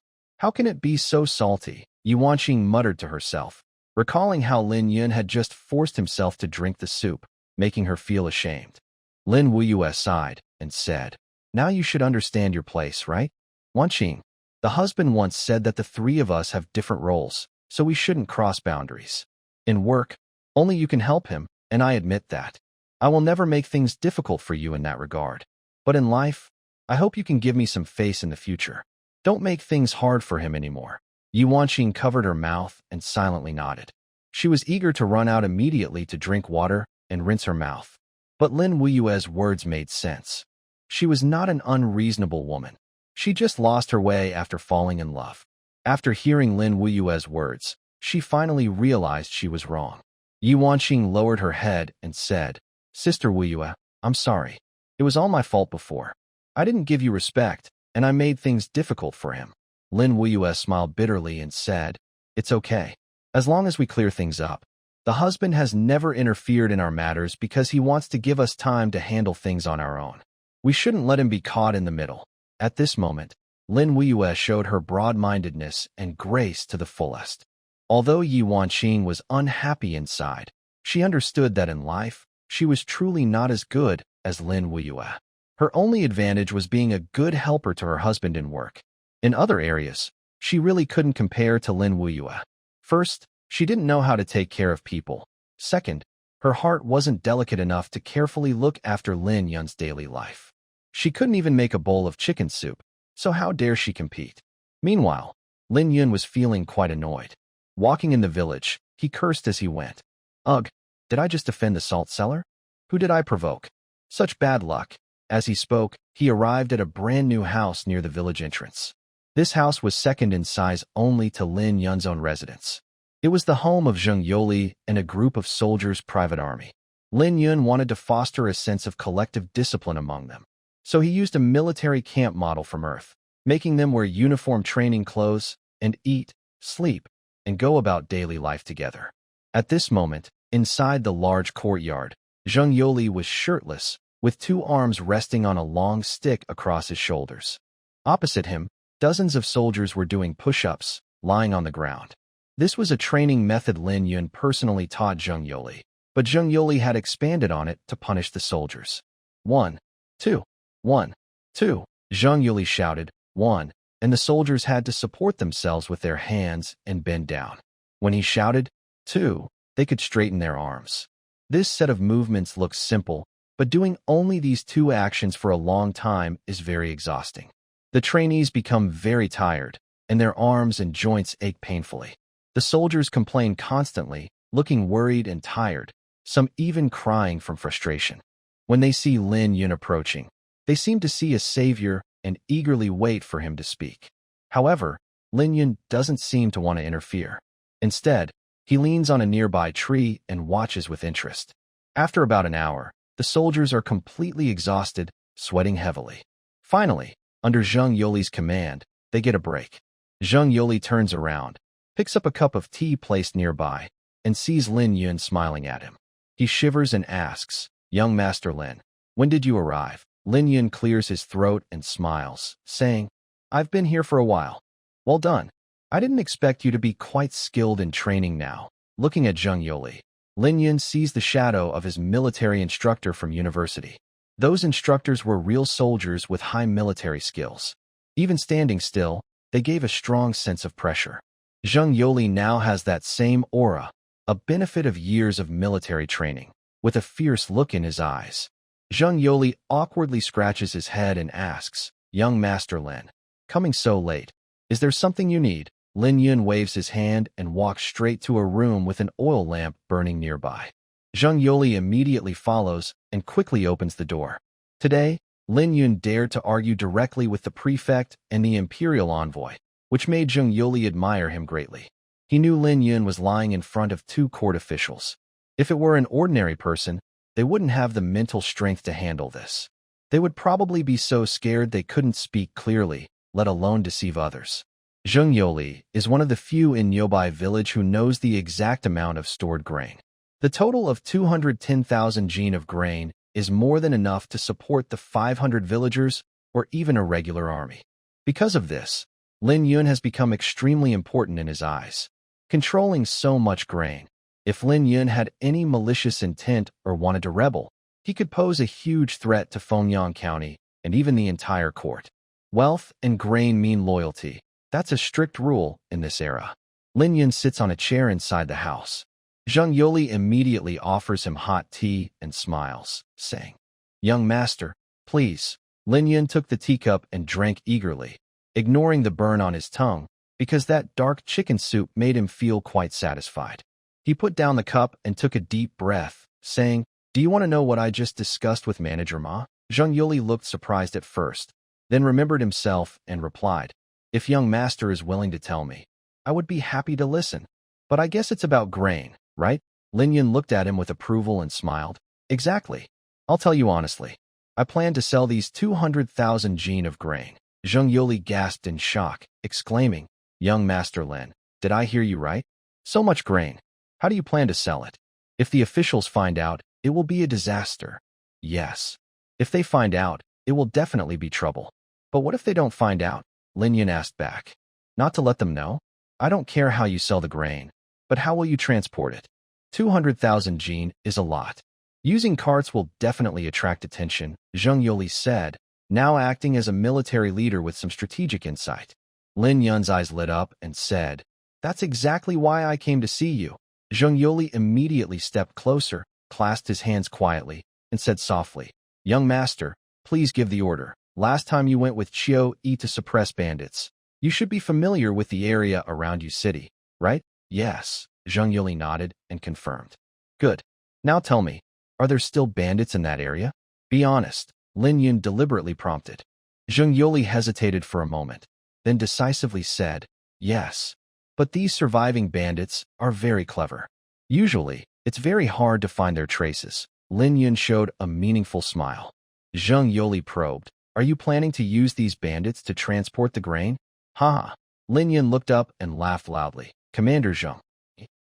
can it be so salty?" Yuan Qing muttered to herself, recalling how Lin Yun had just forced himself to drink the soup, making her feel ashamed. Lin Wuyue sighed and said, "Now you should understand your place, right? Yuan Qing, the husband once said that the three of us have different roles, so we shouldn't cross boundaries. In work, only you can help him, and I admit that. I will never make things difficult for you in that regard. But in life, I hope you can give me some face in the future. Don't make things hard for him anymore." Yuan Qing covered her mouth and silently nodded. She was eager to run out immediately to drink water and rinse her mouth. But Lin Wuyue's words made sense. She was not an unreasonable woman. She just lost her way after falling in love. After hearing Lin Wuyue's words, she finally realized she was wrong. Yi Wanqing lowered her head and said, Sister Wuyue, I'm sorry. It was all my fault before. I didn't give you respect, and I made things difficult for him. Lin Wuyue smiled bitterly and said, It's okay. As long as we clear things up. The husband has never interfered in our matters because he wants to give us time to handle things on our own. We shouldn't let him be caught in the middle. At this moment, Lin Wuyue showed her broad-mindedness and grace to the fullest. Although Yi Wanqing was unhappy inside, she understood that in life, she was truly not as good as Lin Wuyue. Her only advantage was being a good helper to her husband in work. In other areas, she really couldn't compare to Lin Wuyue. First, she didn't know how to take care of people. Second, her heart wasn't delicate enough to carefully look after Lin Yun's daily life. She couldn't even make a bowl of chicken soup, so how dare she compete? Meanwhile, Lin Yun was feeling quite annoyed. Walking in the village, he cursed as he went. Ugh, did I just offend the salt cellar? Who did I provoke? Such bad luck. As he spoke, he arrived at a brand new house near the village entrance. This house was second in size only to Lin Yun's own residence. It was the home of Zheng Yoli and a group of soldiers' private army. Lin Yun wanted to foster a sense of collective discipline among them. So he used a military camp model from Earth, making them wear uniform training clothes and eat, sleep, and go about daily life together. At this moment, inside the large courtyard, Zheng Yoli was shirtless, with 2 arms resting on a long stick across his shoulders. Opposite him, dozens of soldiers were doing push-ups, lying on the ground. This was a training method Lin Yun personally taught Zheng Yoli, but Zheng Yoli had expanded on it to punish the soldiers. 1, 2, 1, 2, Zheng Yoli shouted, 1, and the soldiers had to support themselves with their hands and bend down. When he shouted, 2, they could straighten their arms. This set of movements looks simple, but doing only these 2 actions for a long time is very exhausting. The trainees become very tired, and their arms and joints ache painfully. The soldiers complain constantly, looking worried and tired, some even crying from frustration. When they see Lin Yun approaching, they seem to see a savior and eagerly wait for him to speak. However, Lin Yun doesn't seem to want to interfere. Instead, he leans on a nearby tree and watches with interest. After about an hour, the soldiers are completely exhausted, sweating heavily. Finally, under Zheng Yoli's command, they get a break. Zheng Yoli turns around, picks up a cup of tea placed nearby, and sees Lin Yun smiling at him. He shivers and asks, Young Master Lin, when did you arrive? Lin Yun clears his throat and smiles, saying, I've been here for a while. Well done. I didn't expect you to be quite skilled in training now. Looking at Zheng Yoli, Lin Yun sees the shadow of his military instructor from university. Those instructors were real soldiers with high military skills. Even standing still, they gave a strong sense of pressure. Zheng Yoli now has that same aura, a benefit of years of military training, with a fierce look in his eyes. Zheng Yoli awkwardly scratches his head and asks, Young Master Lin, coming so late, is there something you need? Lin Yun waves his hand and walks straight to a room with an oil lamp burning nearby. Zheng Yoli immediately follows and quickly opens the door. Today, Lin Yun dared to argue directly with the prefect and the imperial envoy, which made Zheng Yoli admire him greatly. He knew Lin Yun was lying in front of 2 court officials. If it were an ordinary person, they wouldn't have the mental strength to handle this. They would probably be so scared they couldn't speak clearly, let alone deceive others. Zheng Yoli is one of the few in Nyobai village who knows the exact amount of stored grain. The total of 210,000 jin of grain is more than enough to support the 500 villagers or even a regular army. Because of this, Lin Yun has become extremely important in his eyes. Controlling so much grain, if Lin Yun had any malicious intent or wanted to rebel, he could pose a huge threat to Fengyang County and even the entire court. Wealth and grain mean loyalty. That's a strict rule in this era. Lin Yun sits on a chair inside the house. Zheng Yoli immediately offers him hot tea and smiles, saying, Young master, please. Lin Yun took the teacup and drank eagerly, ignoring the burn on his tongue, because that dark chicken soup made him feel quite satisfied. He put down the cup and took a deep breath, saying, Do you want to know what I just discussed with Manager Ma? Zheng Yoli looked surprised at first, then remembered himself and replied, If young master is willing to tell me, I would be happy to listen. But I guess it's about grain, right? Lin Yun looked at him with approval and smiled. Exactly. I'll tell you honestly. I plan to sell these 200,000 jin of grain. Zheng Yuli gasped in shock, exclaiming, Young Master Lin, did I hear you right? So much grain. How do you plan to sell it? If the officials find out, it will be a disaster. Yes. If they find out, it will definitely be trouble. But what if they don't find out? Lin Yun asked back. Not to let them know? I don't care how you sell the grain, but how will you transport it? 200,000 jin is a lot. Using carts will definitely attract attention, Zheng Yuli said, now acting as a military leader with some strategic insight. Lin Yun's eyes lit up and said, That's exactly why I came to see you. Zheng Yuli immediately stepped closer, clasped his hands quietly, and said softly, Young master, please give the order. Last time you went with Qiu Yi to suppress bandits. You should be familiar with the area around your city, right? Yes, Zheng Yuli nodded and confirmed. Good. Now tell me, are there still bandits in that area? Be honest, Lin Yun deliberately prompted. Zheng Yuli hesitated for a moment, then decisively said, Yes. But these surviving bandits are very clever. Usually, it's very hard to find their traces. Lin Yun showed a meaningful smile. Zheng Yuli probed, Are you planning to use these bandits to transport the grain? Ha! Lin Yun looked up and laughed loudly. Commander Zheng,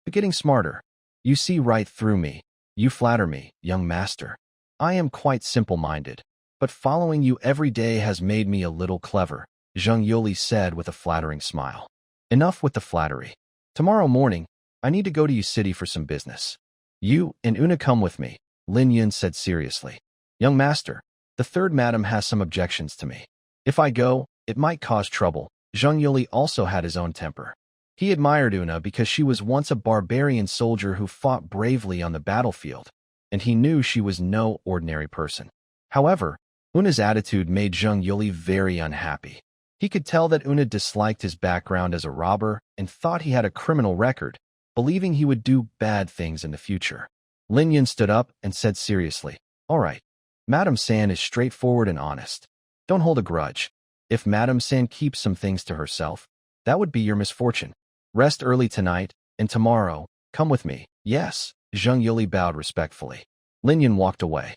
you're getting smarter. You see right through me. You flatter me, young master. I am quite simple-minded, but following you every day has made me a little clever, Zheng Yuli said with a flattering smile. Enough with the flattery. Tomorrow morning, I need to go to your city for some business. You and Una come with me, Lin Yun said seriously. Young master, the third madam has some objections to me. If I go, it might cause trouble. Zheng Yuli also had his own temper. He admired Una because she was once a barbarian soldier who fought bravely on the battlefield, and he knew she was no ordinary person. However, Una's attitude made Zheng Yuli very unhappy. He could tell that Una disliked his background as a robber and thought he had a criminal record, believing he would do bad things in the future. Lin Yun stood up and said seriously, All right, Madame San is straightforward and honest. Don't hold a grudge. If Madame San keeps some things to herself, that would be your misfortune. Rest early tonight, and tomorrow, come with me. Yes, Zheng Yuli bowed respectfully. Lin Yun walked away.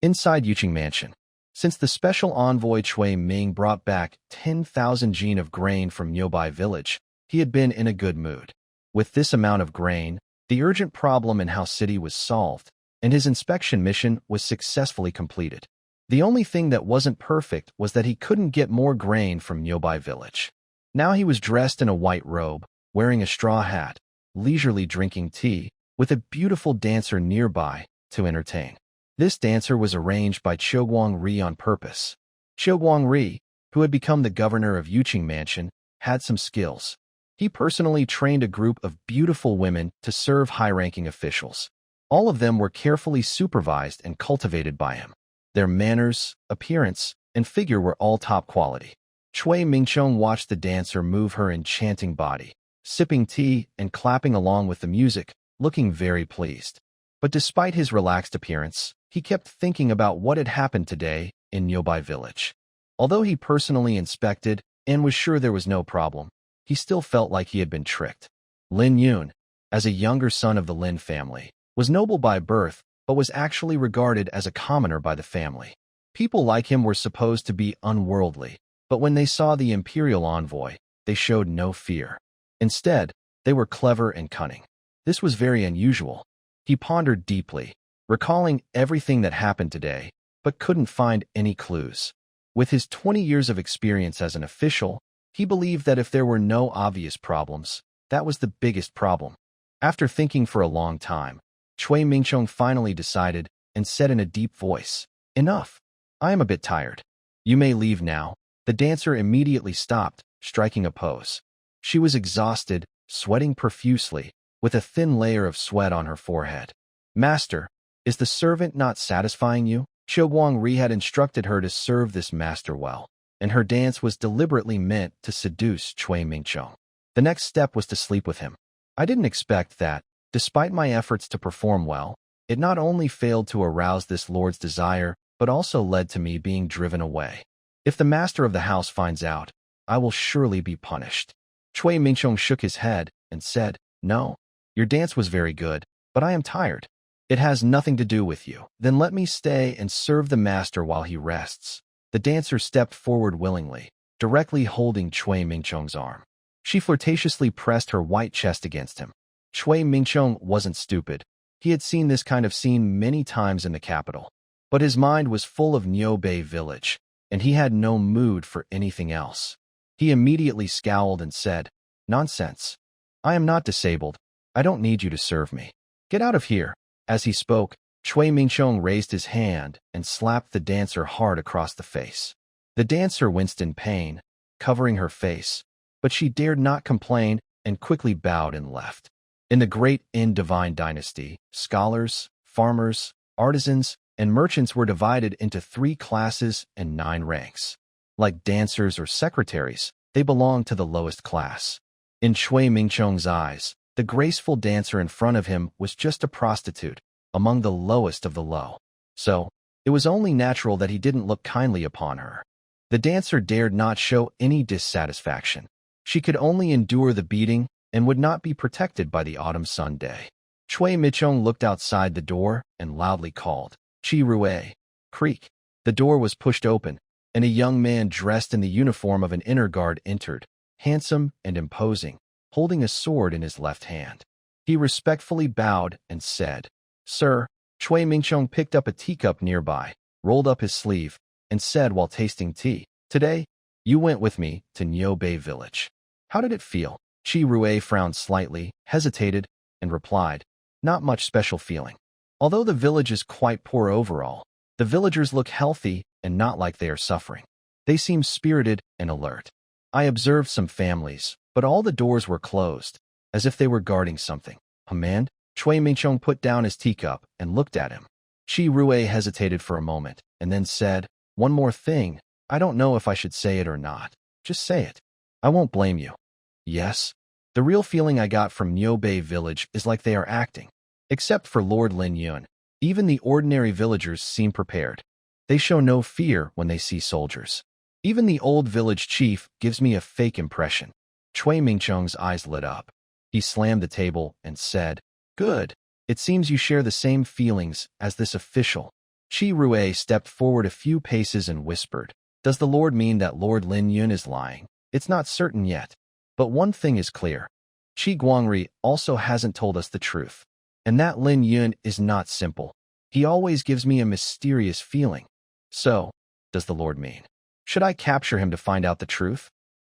Inside Yuqing Mansion, since the special envoy Cui Ming brought back 10,000 jin of grain from nearby village, he had been in a good mood. With this amount of grain, the urgent problem in House City was solved, and his inspection mission was successfully completed. The only thing that wasn't perfect was that he couldn't get more grain from nearby village. Now he was dressed in a white robe, wearing a straw hat, leisurely drinking tea, with a beautiful dancer nearby to entertain. This dancer was arranged by Qiuguang Ri on purpose. Qiuguang Ri, who had become the governor of Yuqing Mansion, had some skills. He personally trained a group of beautiful women to serve high-ranking officials. All of them were carefully supervised and cultivated by him. Their manners, appearance, and figure were all top quality. Cui Mingchong watched the dancer move her enchanting body, sipping tea and clapping along with the music, looking very pleased. But despite his relaxed appearance, he kept thinking about what had happened today in nearby village. Although he personally inspected and was sure there was no problem, he still felt like he had been tricked. Lin Yun, as a younger son of the Lin family, was noble by birth, but was actually regarded as a commoner by the family. People like him were supposed to be unworldly, but when they saw the imperial envoy, they showed no fear. Instead, they were clever and cunning. This was very unusual. He pondered deeply, recalling everything that happened today, but couldn't find any clues. With his 20 years of experience as an official, he believed that if there were no obvious problems, that was the biggest problem. After thinking for a long time, Cui Mingchong finally decided and said in a deep voice, Enough. I am a bit tired. You may leave now. The dancer immediately stopped, striking a pose. She was exhausted, sweating profusely, with a thin layer of sweat on her forehead. Master, is the servant not satisfying you? Qiuguang Ri had instructed her to serve this master well, and her dance was deliberately meant to seduce Cui Mingchong. The next step was to sleep with him. I didn't expect that, despite my efforts to perform well, it not only failed to arouse this lord's desire, but also led to me being driven away. If the master of the house finds out, I will surely be punished. Cui Mingchong shook his head and said, No, your dance was very good, But I am tired. It has nothing to do with you. Then let me stay and serve the master while he rests. The dancer stepped forward willingly, directly holding Chui Mingchong's arm. She flirtatiously pressed her white chest against him. Chui Mingchong wasn't stupid. He had seen this kind of scene many times in the capital. But his mind was full of Niubei village, and he had no mood for anything else. He immediately scowled and said, "Nonsense. I am not disabled. I don't need you to serve me. Get out of here." As he spoke, Chui Mingchong raised his hand and slapped the dancer hard across the face. The dancer winced in pain, covering her face, but she dared not complain and quickly bowed and left. In the great Divine dynasty, scholars, farmers, artisans, and merchants were divided into 3 classes and 9 ranks. Like dancers or secretaries, they belonged to the lowest class. In Chui Mingchong's eyes, the graceful dancer in front of him was just a prostitute, among the lowest of the low. So, it was only natural that he didn't look kindly upon her. The dancer dared not show any dissatisfaction. She could only endure the beating and would not be protected by the autumn sun day. Chui Mingchong looked outside the door and loudly called, "Chi Rue." Creak. The door was pushed open, and a young man dressed in the uniform of an inner guard entered, handsome and imposing, holding a sword in his left hand. He respectfully bowed and said, "Sir." Chui Mingchong picked up a teacup nearby, rolled up his sleeve, and said while tasting tea, "Today, you went with me to Niubei village. How did it feel?" Chi Rue frowned slightly, hesitated, and replied, "Not much special feeling. Although the village is quite poor overall, the villagers look healthy and not like they are suffering. They seem spirited and alert. I observed some families, but all the doors were closed, as if they were guarding something." "Command?" Chui Mingchong put down his teacup and looked at him. Chi Rue hesitated for a moment, and then said, "One more thing. I don't know if I should say it or not. Just say it. I won't blame you." "Yes. The real feeling I got from Niubei village is like they are acting. Except for Lord Lin Yun, even the ordinary villagers seem prepared. They show no fear when they see soldiers. Even the old village chief gives me a fake impression." Chui Mingchong's eyes lit up. He slammed the table and said, "Good. It seems you share the same feelings as this official." Chi Rue stepped forward a few paces and whispered, "Does the Lord mean that Lord Lin Yun is lying? It's not certain yet. But one thing is clear. Qi Guangri also hasn't told us the truth. And that Lin Yun is not simple. He always gives me a mysterious feeling. So, does the Lord mean? Should I capture him to find out the truth?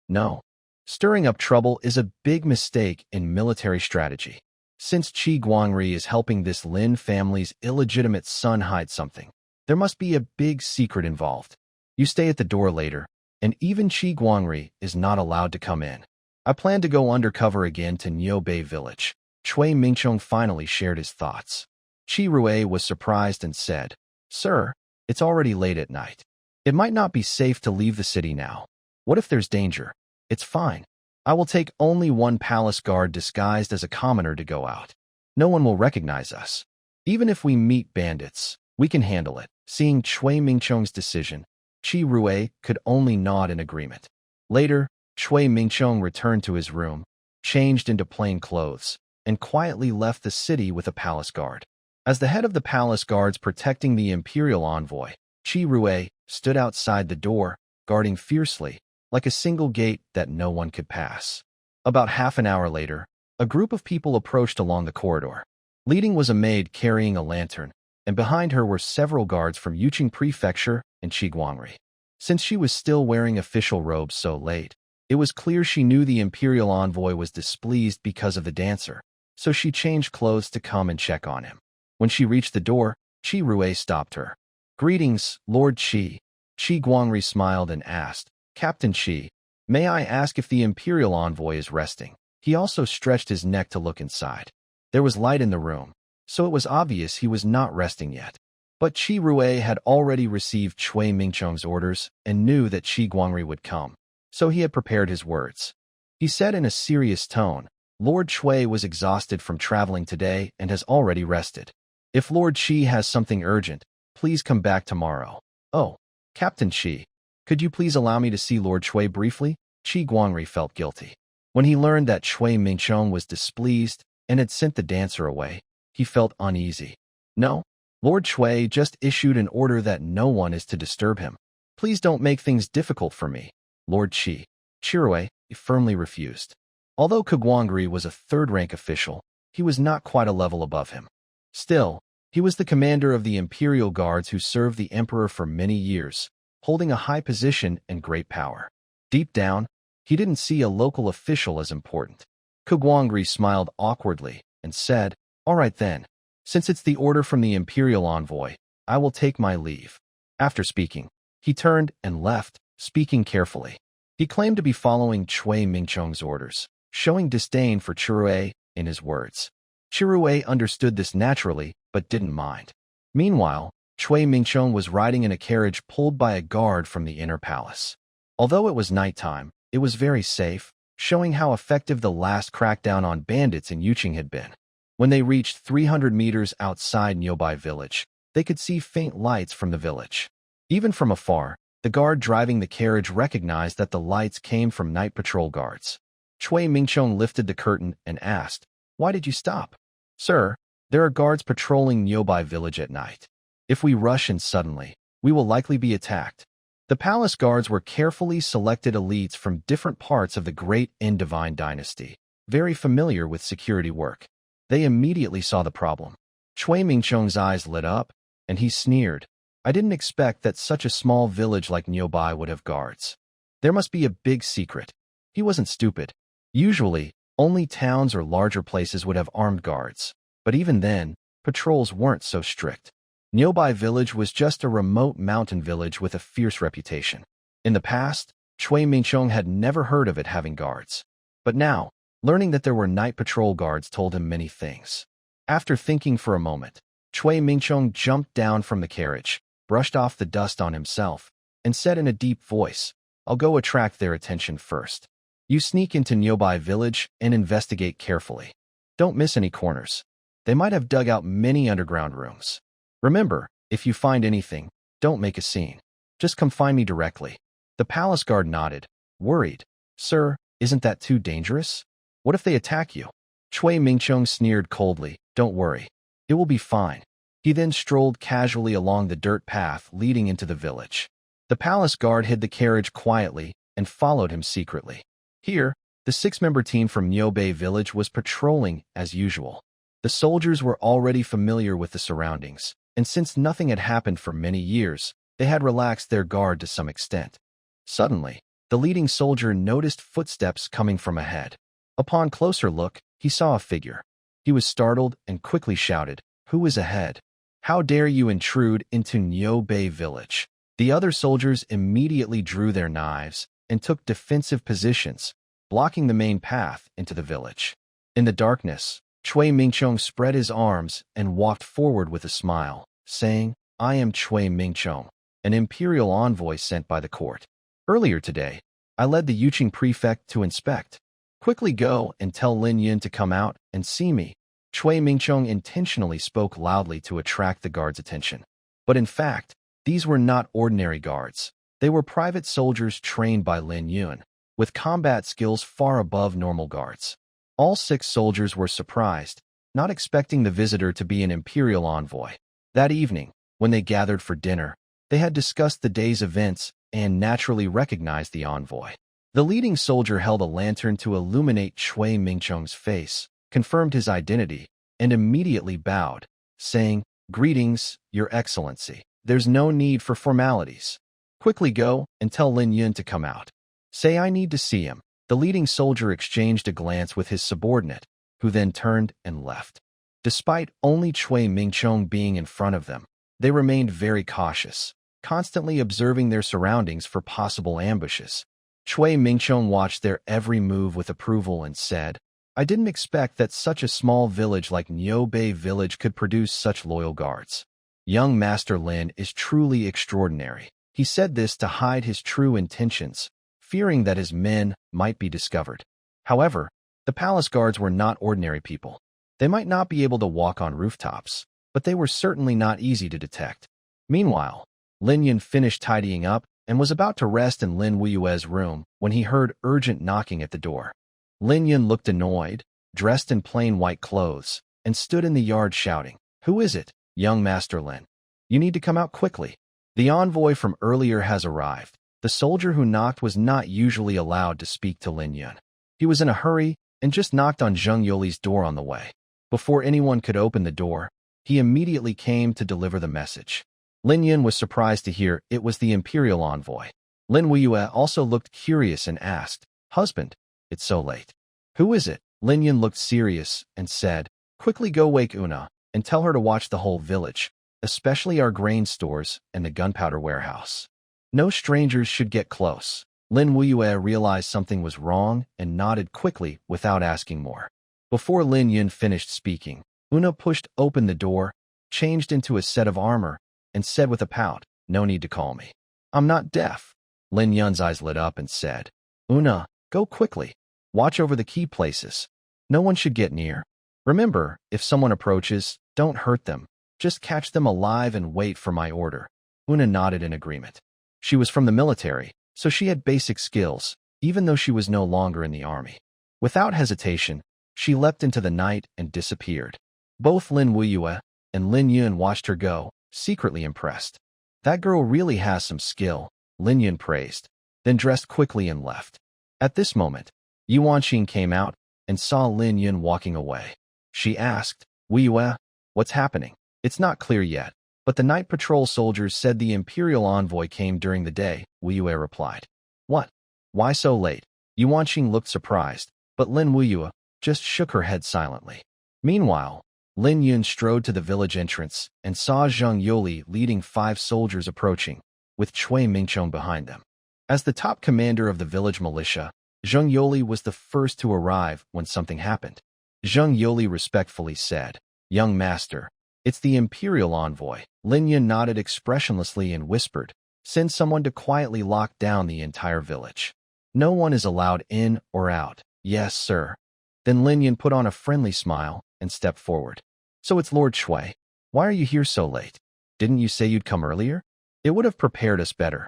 No. Stirring up trouble is a big mistake in military strategy. Since Qi Guangri is helping this Lin family's illegitimate son hide something, there must be a big secret involved. You stay at the door later, and even Qi Guangri is not allowed to come in. I plan to go undercover again to Niubei village." Chui Mingchong finally shared his thoughts. Chi Rue was surprised and said, "Sir, it's already late at night. It might not be safe to leave the city now. What if there's danger? It's fine. I will take only one palace guard disguised as a commoner to go out. No one will recognize us. Even if we meet bandits, we can handle it." Seeing Chui Mingchong's decision, Chi Rue could only nod in agreement. Later, Chui Mingchong returned to his room, changed into plain clothes, and quietly left the city with a palace guard. As the head of the palace guards protecting the imperial envoy, Chi Rue stood outside the door, guarding fiercely, like a single gate that no one could pass. About half an hour later, a group of people approached along the corridor. Leading was a maid carrying a lantern, and behind her were several guards from Yuqing Prefecture and Qiguangri. Since she was still wearing official robes so late, it was clear she knew the imperial envoy was displeased because of the dancer, so she changed clothes to come and check on him. When she reached the door, Chi Rue stopped her. "Greetings, Lord Qi." Qi Guangri smiled and asked, "Captain Qi, may I ask if the imperial envoy is resting?" He also stretched his neck to look inside. There was light in the room, so it was obvious he was not resting yet. But Chi Rue had already received Chui Mingchong's orders and knew that Qi Guangri would come, so he had prepared his words. He said in a serious tone, "Lord Chui was exhausted from traveling today and has already rested. If Lord Qi has something urgent, please come back tomorrow." "Oh, Captain Qi, could you please allow me to see Lord Chui briefly?" Qi Guangri felt guilty. When he learned that Chui Mingchong was displeased and had sent the dancer away, he felt uneasy. No, Lord Shui just issued an order that no one is to disturb him. Please don't make things difficult for me. Lord Chirui firmly refused. Although Kugwangri was a third-rank official, he was not quite a level above him. Still, he was the commander of the Imperial Guards who served the Emperor for many years, holding a high position and great power. Deep down, he didn't see a local official as important. Kugwangri smiled awkwardly and said, "All right then. Since it's the order from the Imperial Envoy, I will take my leave." After speaking, he turned and left, speaking carefully. He claimed to be following Chui Mingchong's orders, showing disdain for Chirui in his words. Chirui understood this naturally, but didn't mind. Meanwhile, Chui Mingchong was riding in a carriage pulled by a guard from the inner palace. Although it was nighttime, it was very safe, showing how effective the last crackdown on bandits in Yuqing had been. When they reached 300 meters outside Nyobai village, they could see faint lights from the village. Even from afar, the guard driving the carriage recognized that the lights came from night patrol guards. Chui Mingchong lifted the curtain and asked, "Why did you stop?" "Sir, there are guards patrolling Nyobai village at night. If we rush in suddenly, we will likely be attacked." The palace guards were carefully selected elites from different parts of the Great Divine Dynasty, very familiar with security work. They immediately saw the problem. Chui Mingchong's eyes lit up, and he sneered. "I didn't expect that such a small village like Nyobai would have guards. There must be a big secret." He wasn't stupid. Usually, only towns or larger places would have armed guards, but even then, patrols weren't so strict. Nyobai village was just a remote mountain village with a fierce reputation. In the past, Chui Mingchong had never heard of it having guards. But now, learning that there were night patrol guards told him many things. After thinking for a moment, Chui Mingchong jumped down from the carriage, brushed off the dust on himself, and said in a deep voice, "I'll go attract their attention first. You sneak into Nyobai village and investigate carefully. Don't miss any corners. They might have dug out many underground rooms. Remember, if you find anything, don't make a scene. Just come find me directly." The palace guard nodded, worried. "Sir, isn't that too dangerous? What if they attack you?" Chui Mingchong sneered coldly, "Don't worry. It will be fine." He then strolled casually along the dirt path leading into the village. The palace guard hid the carriage quietly and followed him secretly. Here, the 6-member team from Nyobai village was patrolling as usual. The soldiers were already familiar with the surroundings, and since nothing had happened for many years, they had relaxed their guard to some extent. Suddenly, the leading soldier noticed footsteps coming from ahead. Upon closer look, he saw a figure. He was startled and quickly shouted, "Who is ahead? How dare you intrude into Nyobai village?" The other soldiers immediately drew their knives and took defensive positions, blocking the main path into the village. In the darkness, Chui Mingchong spread his arms and walked forward with a smile, saying, "I am Chui Mingchong, an imperial envoy sent by the court. Earlier today, I led the Yuqing prefect to inspect. Quickly go and tell Lin Yun to come out and see me." Chui Mingchong intentionally spoke loudly to attract the guards' attention. But in fact, these were not ordinary guards. They were private soldiers trained by Lin Yun, with combat skills far above normal guards. All 6 soldiers were surprised, not expecting the visitor to be an imperial envoy. That evening, when they gathered for dinner, they had discussed the day's events and naturally recognized the envoy. The leading soldier held a lantern to illuminate Chui Mingchong's face, confirmed his identity, and immediately bowed, saying, "Greetings, Your Excellency. There's no need for formalities. Quickly go and tell Lin Yun to come out. Say I need to see him." The leading soldier exchanged a glance with his subordinate, who then turned and left. Despite only Chui Mingchong being in front of them, they remained very cautious, constantly observing their surroundings for possible ambushes. Chui Mingchong watched their every move with approval and said, "I didn't expect that such a small village like Nyobai village could produce such loyal guards. Young Master Lin is truly extraordinary." He said this to hide his true intentions, fearing that his men might be discovered. However, the palace guards were not ordinary people. They might not be able to walk on rooftops, but they were certainly not easy to detect. Meanwhile, Lin Yun finished tidying up and was about to rest in Lin Wuyue's room when he heard urgent knocking at the door. Lin Yun looked annoyed, dressed in plain white clothes, and stood in the yard shouting, "Who is it, young Master Lin? You need to come out quickly. The envoy from earlier has arrived." The soldier who knocked was not usually allowed to speak to Lin Yun. He was in a hurry and just knocked on Zheng Yoli's door on the way. Before anyone could open the door, he immediately came to deliver the message. Lin Yun was surprised to hear it was the imperial envoy. Lin Weiyue also looked curious and asked, "Husband, it's so late. Who is it?" Lin Yun looked serious and said, "Quickly go wake Una and tell her to watch the whole village, especially our grain stores and the gunpowder warehouse. No strangers should get close." Lin Weiyue realized something was wrong and nodded quickly without asking more. Before Lin Yun finished speaking, Una pushed open the door, changed into a set of armor, and said with a pout, "No need to call me. I'm not deaf." Lin Yun's eyes lit up and said, "Una, go quickly. Watch over the key places. No one should get near. Remember, if someone approaches, don't hurt them. Just catch them alive and wait for my order." Una nodded in agreement. She was from the military, so she had basic skills, even though she was no longer in the army. Without hesitation, she leapt into the night and disappeared. Both Lin Weiyue and Lin Yun watched her go, secretly impressed. "That girl really has some skill," Lin Yun praised, then dressed quickly and left. At this moment, Yuan Xing came out and saw Lin Yun walking away. She asked, "Weiyue, what's happening?" "It's not clear yet, but the night patrol soldiers said the imperial envoy came during the day," Weiyue replied. "What? Why so late?" Yuan Xing looked surprised, but Lin Weiyue just shook her head silently. Meanwhile, Lin Yun strode to the village entrance and saw Zheng Yoli leading 5 soldiers approaching, with Cui Mingchong behind them. As the top commander of the village militia, Zheng Yoli was the first to arrive when something happened. Zheng Yoli respectfully said, "Young master, it's the imperial envoy." Lin Yun nodded expressionlessly and whispered, "Send someone to quietly lock down the entire village. No one is allowed in or out." "Yes, sir." Then Lin Yun put on a friendly smile and stepped forward. "So it's Lord Cui. Why are you here so late? Didn't you say you'd come earlier? It would have prepared us better."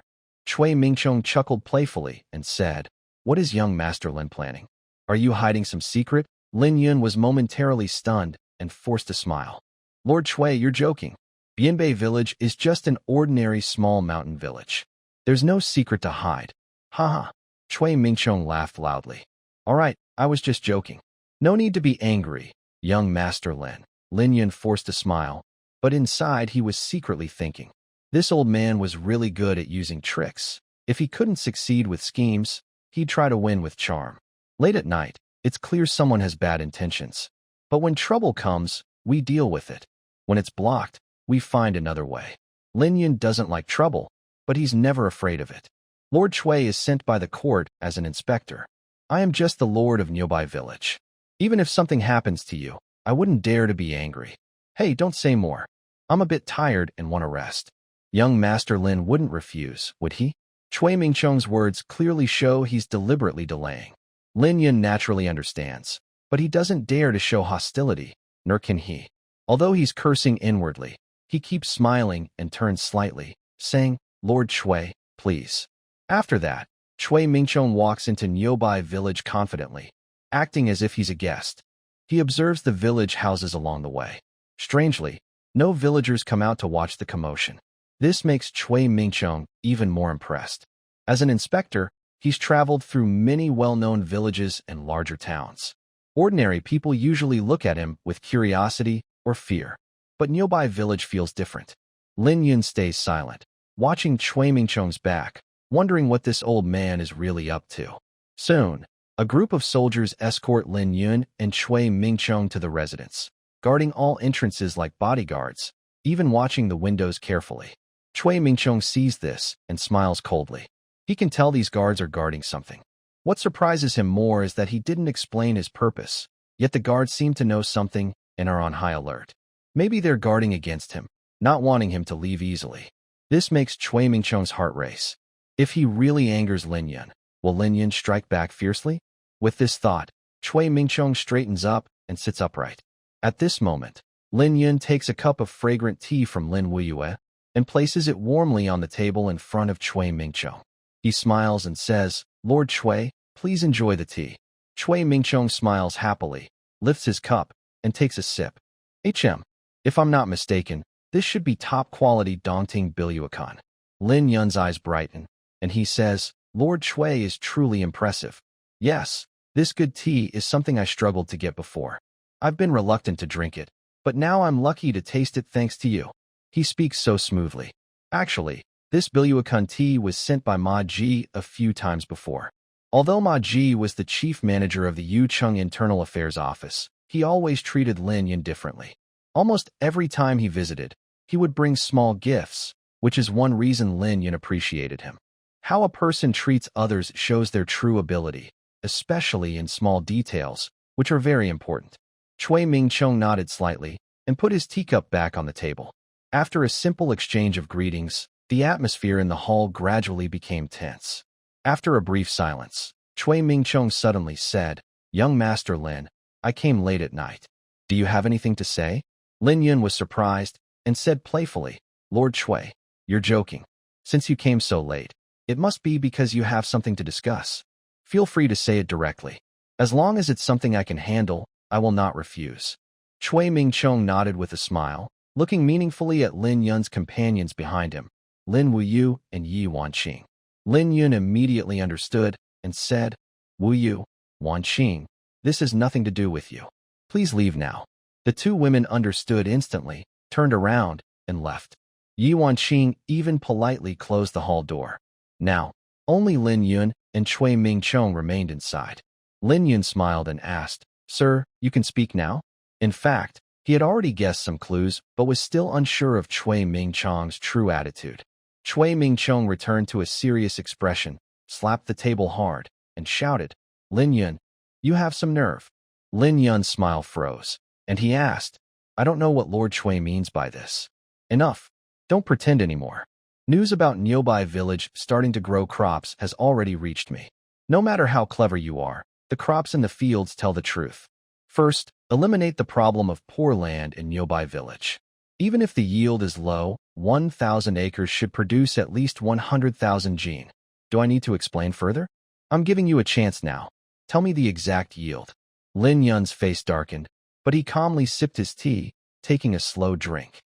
Cui Mingchong chuckled playfully and said, "What is young Master Lin planning? Are you hiding some secret?" Lin Yun was momentarily stunned and forced a smile. "Lord Cui, you're joking. Bianbei village is just an ordinary small mountain village. There's no secret to hide." "Ha ha." Cui Mingchong laughed loudly. "All right, I was just joking. No need to be angry, young Master Lin." Lin Yun forced a smile, but inside he was secretly thinking, this old man was really good at using tricks. If he couldn't succeed with schemes, he'd try to win with charm. Late at night, it's clear someone has bad intentions. But when trouble comes, we deal with it. When it's blocked, we find another way. Lin Yun doesn't like trouble, but he's never afraid of it. Lord Cui is sent by the court as an inspector. I am just the lord of Nyobai village. Even if something happens to you, I wouldn't dare to be angry. Hey, don't say more. I'm a bit tired and want to rest. Young Master Lin wouldn't refuse, would he? Cui Mingchong's words clearly show he's deliberately delaying. Lin Yun naturally understands, but he doesn't dare to show hostility, nor can he. Although he's cursing inwardly, he keeps smiling and turns slightly, saying, "Lord Cui, please." After that, Cui Mingchong walks into Nyobai village confidently, acting as if he's a guest. He observes the village houses along the way. Strangely, no villagers come out to watch the commotion. This makes Cui Mingchong even more impressed. As an inspector, he's traveled through many well-known villages and larger towns. Ordinary people usually look at him with curiosity or fear. But Nyobai village feels different. Lin Yun stays silent, watching Cui Mingchong's back, wondering what this old man is really up to. Soon, a group of soldiers escort Lin Yun and Cui Mingchong to the residence, guarding all entrances like bodyguards, even watching the windows carefully. Cui Mingchong sees this and smiles coldly. He can tell these guards are guarding something. What surprises him more is that he didn't explain his purpose, yet the guards seem to know something and are on high alert. Maybe they're guarding against him, not wanting him to leave easily. This makes Cui Mingchong's heart race. If he really angers Lin Yun, will Lin Yun strike back fiercely? With this thought, Cui Mingchong straightens up and sits upright. At this moment, Lin Yun takes a cup of fragrant tea from Lin Weiyue and places it warmly on the table in front of Cui Mingchong. He smiles and says, "Lord Cui, please enjoy the tea." Cui Mingchong smiles happily, lifts his cup, and takes a sip. If I'm not mistaken, this should be top-quality Dongting Biluakan. Lin Yun's eyes brighten, and he says, Lord Shui is truly impressive. Yes, this good tea is something I struggled to get before. I've been reluctant to drink it, but now I'm lucky to taste it thanks to you. He speaks so smoothly. Actually, this Biluakan tea was sent by Ma Ji a few times before. Although Ma Ji was the chief manager of the Yucheng Internal Affairs Office, he always treated Lin Yun differently. Almost every time he visited, he would bring small gifts, which is one reason Lin Yun appreciated him. How a person treats others shows their true ability, especially in small details, which are very important. Cui Mingcheng nodded slightly and put his teacup back on the table. After a simple exchange of greetings, the atmosphere in the hall gradually became tense. After a brief silence, Cui Mingcheng suddenly said, Young Master Lin, I came late at night. Do you have anything to say? Lin Yun was surprised and said playfully, Lord Cui, you're joking. Since you came so late, it must be because you have something to discuss. Feel free to say it directly. As long as it's something I can handle, I will not refuse. Cui Mingcheng nodded with a smile, looking meaningfully at Lin Yun's companions behind him, Lin Wuyu and Yi Wanqing. Lin Yun immediately understood and said, Wuyu, Wanqing, this has nothing to do with you. Please leave now. The two women understood instantly, turned around, and left. Yi Wanqing even politely closed the hall door. Now, only Lin Yun and Cui Mingcheng remained inside. Lin Yun smiled and asked, Sir, you can speak now? In fact, he had already guessed some clues, but was still unsure of Cui Mingcheng's true attitude. Cui Mingcheng returned to a serious expression, slapped the table hard, and shouted, Lin Yun, you have some nerve. Lin Yun's smile froze, and he asked, I don't know what Lord Cui means by this. Enough. Don't pretend anymore. News about Nyobai village starting to grow crops has already reached me. No matter how clever you are, the crops in the fields tell the truth. First, eliminate the problem of poor land in Nyobai village. Even if the yield is low, 1,000 acres should produce at least 100,000 jin. Do I need to explain further? I'm giving you a chance now. Tell me the exact yield. Lin Yun's face darkened, but he calmly sipped his tea, taking a slow drink.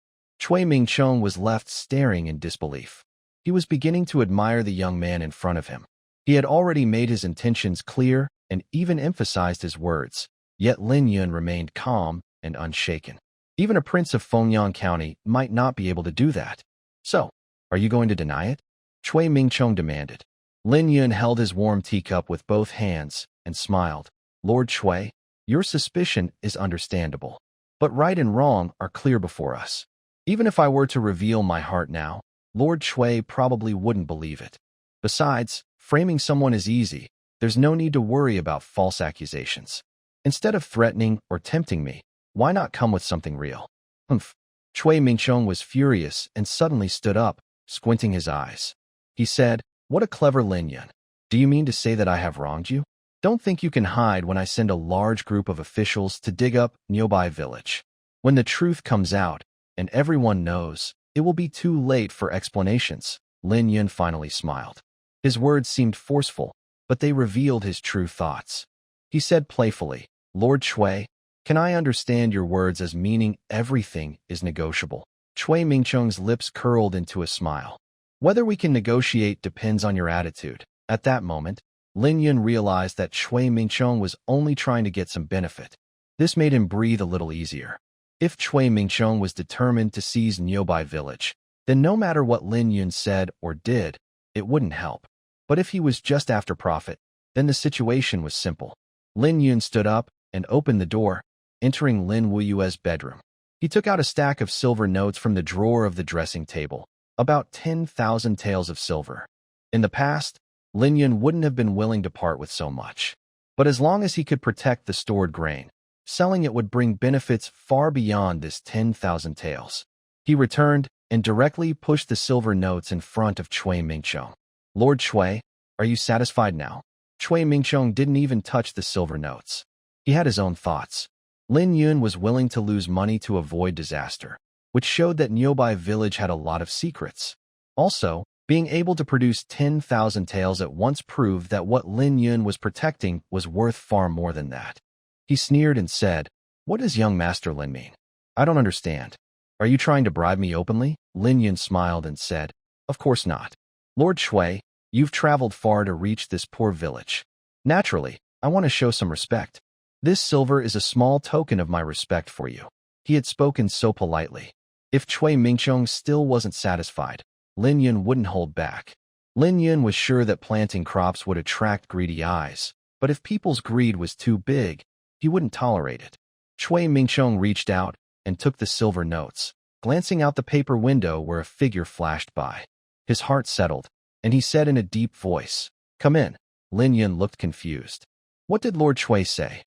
Cui Mingcheng was left staring in disbelief. He was beginning to admire the young man in front of him. He had already made his intentions clear and even emphasized his words, yet Lin Yun remained calm and unshaken. Even a prince of Fengyang County might not be able to do that. So, are you going to deny it? Cui Mingcheng demanded. Lin Yun held his warm teacup with both hands and smiled. Lord Cui, your suspicion is understandable, but right and wrong are clear before us. Even if I were to reveal my heart now, Lord Cui probably wouldn't believe it. Besides, framing someone is easy. There's no need to worry about false accusations. Instead of threatening or tempting me, why not come with something real? Cui Mingcheng was furious and suddenly stood up, squinting his eyes. He said, What a clever Lin Yun. Do you mean to say that I have wronged you? Don't think you can hide when I send a large group of officials to dig up Nyobai village. When the truth comes out, and everyone knows, it will be too late for explanations. Lin Yun finally smiled. His words seemed forceful, but they revealed his true thoughts. He said playfully, Lord Cui, can I understand your words as meaning everything is negotiable? Cui Mingcheng's lips curled into a smile. Whether we can negotiate depends on your attitude. At that moment, Lin Yun realized that Cui Mingcheng was only trying to get some benefit. This made him breathe a little easier. If Cui Mingcheng was determined to seize Nyobai village, then no matter what Lin Yun said or did, it wouldn't help. But if he was just after profit, then the situation was simple. Lin Yun stood up and opened the door, entering Lin Wuyue's bedroom. He took out a stack of silver notes from the drawer of the dressing table, about 10,000 taels of silver. In the past, Lin Yun wouldn't have been willing to part with so much. But as long as he could protect the stored grain, selling it would bring benefits far beyond this 10,000 taels. He returned and directly pushed the silver notes in front of Cui Mingcheng. Lord Cui, are you satisfied now? Cui Mingcheng didn't even touch the silver notes. He had his own thoughts. Lin Yun was willing to lose money to avoid disaster, which showed that Nyobai village had a lot of secrets. Also, being able to produce 10,000 taels at once proved that what Lin Yun was protecting was worth far more than that. He sneered and said, What does young Master Lin mean? I don't understand. Are you trying to bribe me openly? Lin Yun smiled and said, Of course not. Lord Shui, you've traveled far to reach this poor village. Naturally, I want to show some respect. This silver is a small token of my respect for you. He had spoken so politely. If Cui Mingqiong still wasn't satisfied, Lin Yun wouldn't hold back. Lin Yun was sure that planting crops would attract greedy eyes, but if people's greed was too big, he wouldn't tolerate it. Cui Mingqiong reached out and took the silver notes, glancing out the paper window where a figure flashed by. His heart settled, and he said in a deep voice, Come in. Lin Yun looked confused. What did Lord Cui say?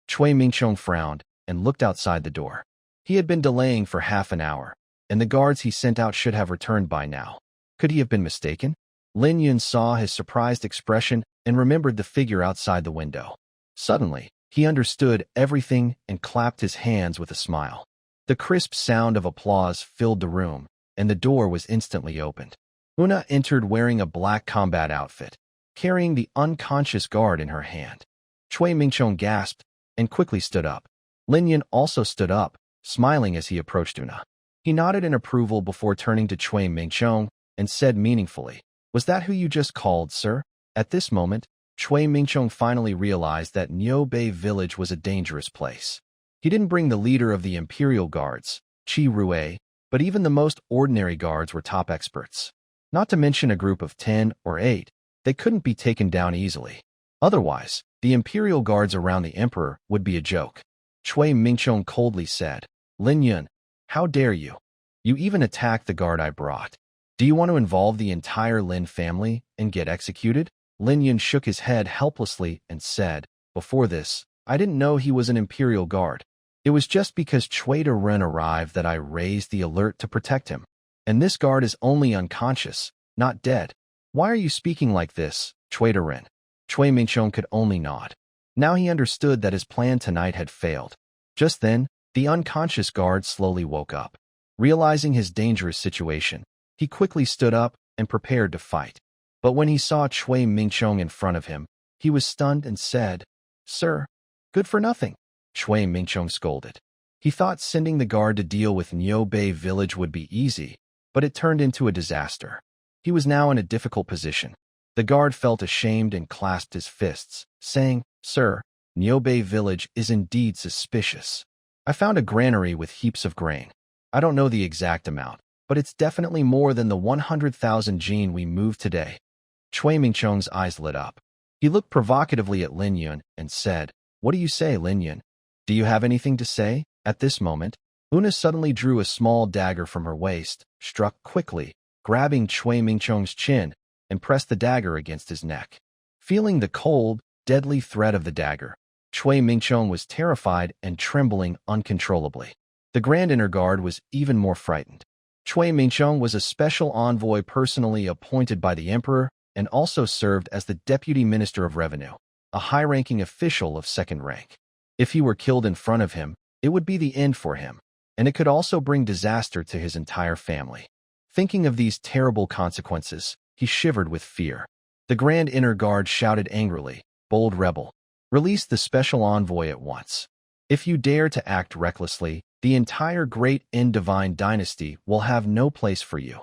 Cui Mingqiong frowned and looked outside the door. He had been delaying for half an hour, and the guards he sent out should have returned by now. Could he have been mistaken? Lin Yun saw his surprised expression and remembered the figure outside the window. Suddenly, he understood everything and clapped his hands with a smile. The crisp sound of applause filled the room, and the door was instantly opened. Una entered wearing a black combat outfit, carrying the unconscious guard in her hand. Cui Mingqiong gasped and quickly stood up. Lin Yun also stood up, smiling as he approached Una. He nodded in approval before turning to Cui Mingqiong and said meaningfully, Was that who you just called, sir? At this moment, Cui Mingqiong finally realized that Niu Bei village was a dangerous place. He didn't bring the leader of the Imperial Guards, Qi Rue, but even the most ordinary guards were top experts. Not to mention a group of 10 or 8, they couldn't be taken down easily. Otherwise, the Imperial Guards around the Emperor would be a joke. Cui Mingqiong coldly said, Lin Yun, how dare you? You even attacked the guard I brought. Do you want to involve the entire Lin family and get executed? Lin Yun shook his head helplessly and said, Before this, I didn't know he was an Imperial Guard. It was just because Cui Ren arrived that I raised the alert to protect him. And this guard is only unconscious, not dead. Why are you speaking like this, Cui Ren? Cui Mingqiong could only nod. Now he understood that his plan tonight had failed. Just then, the unconscious guard slowly woke up. Realizing his dangerous situation, he quickly stood up and prepared to fight. But when he saw Cui Mingqiong in front of him, he was stunned and said, Sir, good for nothing. Cui Mingqiong scolded. He thought sending the guard to deal with Niu Bei village would be easy, but it turned into a disaster. He was now in a difficult position. The guard felt ashamed and clasped his fists, saying, Sir, Niu Bei village is indeed suspicious. I found a granary with heaps of grain. I don't know the exact amount, but it's definitely more than the 100,000 jin we moved today. Cui Mingqiong's eyes lit up. He looked provocatively at Lin Yun and said, What do you say, Lin Yun? Do you have anything to say? At this moment, Una suddenly drew a small dagger from her waist, struck quickly, grabbing Cui Mingqiong's chin, and pressed the dagger against his neck. Feeling the cold, deadly threat of the dagger, Cui Mingqiong was terrified and trembling uncontrollably. The Grand Inner Guard was even more frightened. Cui Mingqiong was a special envoy personally appointed by the Emperor and also served as the Deputy Minister of Revenue, a high-ranking official of second rank. If he were killed in front of him, it would be the end for him, and it could also bring disaster to his entire family. Thinking of these terrible consequences, he shivered with fear. The Grand Inner Guard shouted angrily, Bold rebel, release the special envoy at once. If you dare to act recklessly, the entire Great N Divine Dynasty will have no place for you.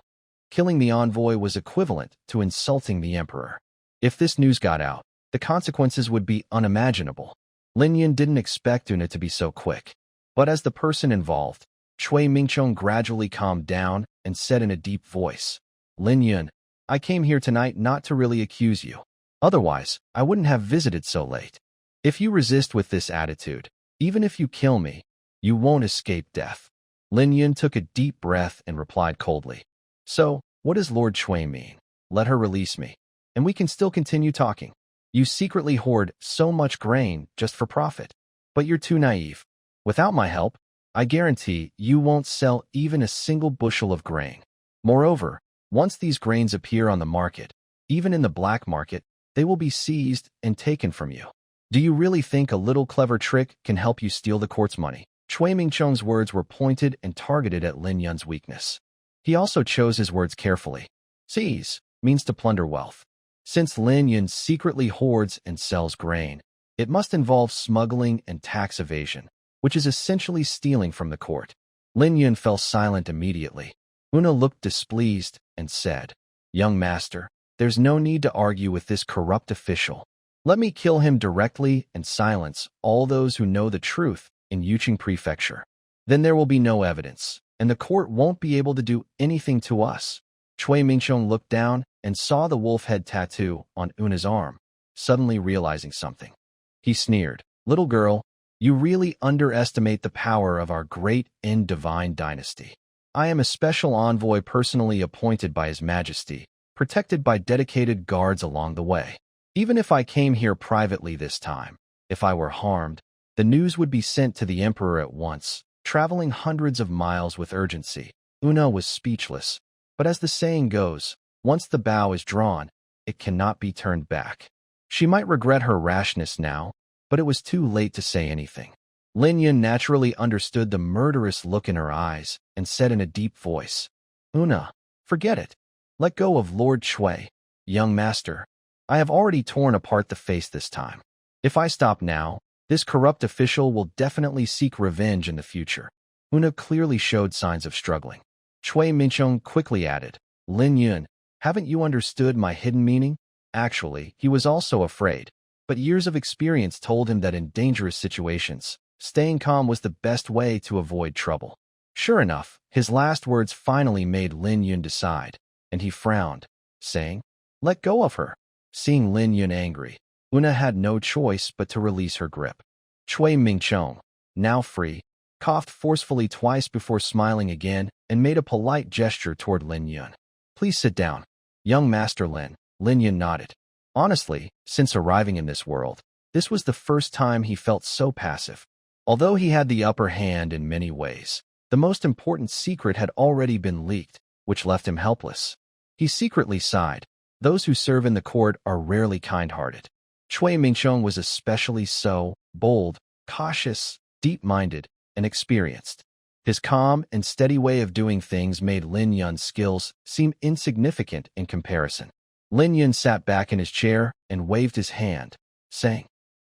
Killing the envoy was equivalent to insulting the Emperor. If this news got out, the consequences would be unimaginable. Lin Yun didn't expect Una to be so quick. But as the person involved, Cui Mingqiong gradually calmed down and said in a deep voice, Lin Yun, I came here tonight not to really accuse you. Otherwise, I wouldn't have visited so late. If you resist with this attitude, even if you kill me, you won't escape death. Lin Yun took a deep breath and replied coldly, So, what does Lord Cui mean? Let her release me, and we can still continue talking. You secretly hoard so much grain just for profit. But you're too naive. Without my help, I guarantee you won't sell even a single bushel of grain. Moreover, once these grains appear on the market, even in the black market, they will be seized and taken from you. Do you really think a little clever trick can help you steal the court's money? Cui Mingqiong's words were pointed and targeted at Lin Yun's weakness. He also chose his words carefully. Seize means to plunder wealth. Since Lin Yun secretly hoards and sells grain, it must involve smuggling and tax evasion, which is essentially stealing from the court. Lin Yun fell silent immediately. Una looked displeased and said, "Young master, there's no need to argue with this corrupt official. Let me kill him directly and silence all those who know the truth in Yuqing Prefecture. Then there will be no evidence, and the court won't be able to do anything to us." Cui Mingqiong looked down and saw the wolf head tattoo on Una's arm, suddenly realizing something. He sneered, "Little girl, you really underestimate the power of our great and divine dynasty. I am a special envoy personally appointed by His Majesty, protected by dedicated guards along the way. Even if I came here privately this time, if I were harmed, the news would be sent to the Emperor at once, traveling hundreds of miles with urgency." Una was speechless, but as the saying goes, once the bow is drawn, it cannot be turned back. She might regret her rashness now, but it was too late to say anything. Lin Yun naturally understood the murderous look in her eyes and said in a deep voice, "Una, forget it. Let go of Lord Cui. Young master, I have already torn apart the face this time. If I stop now, this corrupt official will definitely seek revenge in the future." Una clearly showed signs of struggling. Cui Mingqiong quickly added, "Lin Yun, haven't you understood my hidden meaning?" Actually, he was also afraid, but years of experience told him that in dangerous situations, staying calm was the best way to avoid trouble. Sure enough, his last words finally made Lin Yun decide, and he frowned, saying, "Let go of her." Seeing Lin Yun angry, Una had no choice but to release her grip. Cui Mingqiong, now free, coughed forcefully twice before smiling again and made a polite gesture toward Lin Yun. "Please sit down. Young Master Lin." Lin Yun nodded. Honestly, since arriving in this world, this was the first time he felt so passive. Although he had the upper hand in many ways, the most important secret had already been leaked, which left him helpless. He secretly sighed. Those who serve in the court are rarely kind-hearted. Cui Mingqiong was especially so, bold, cautious, deep-minded, and experienced. His calm and steady way of doing things made Lin Yun's skills seem insignificant in comparison. Lin Yun sat back in his chair and waved his hand, saying,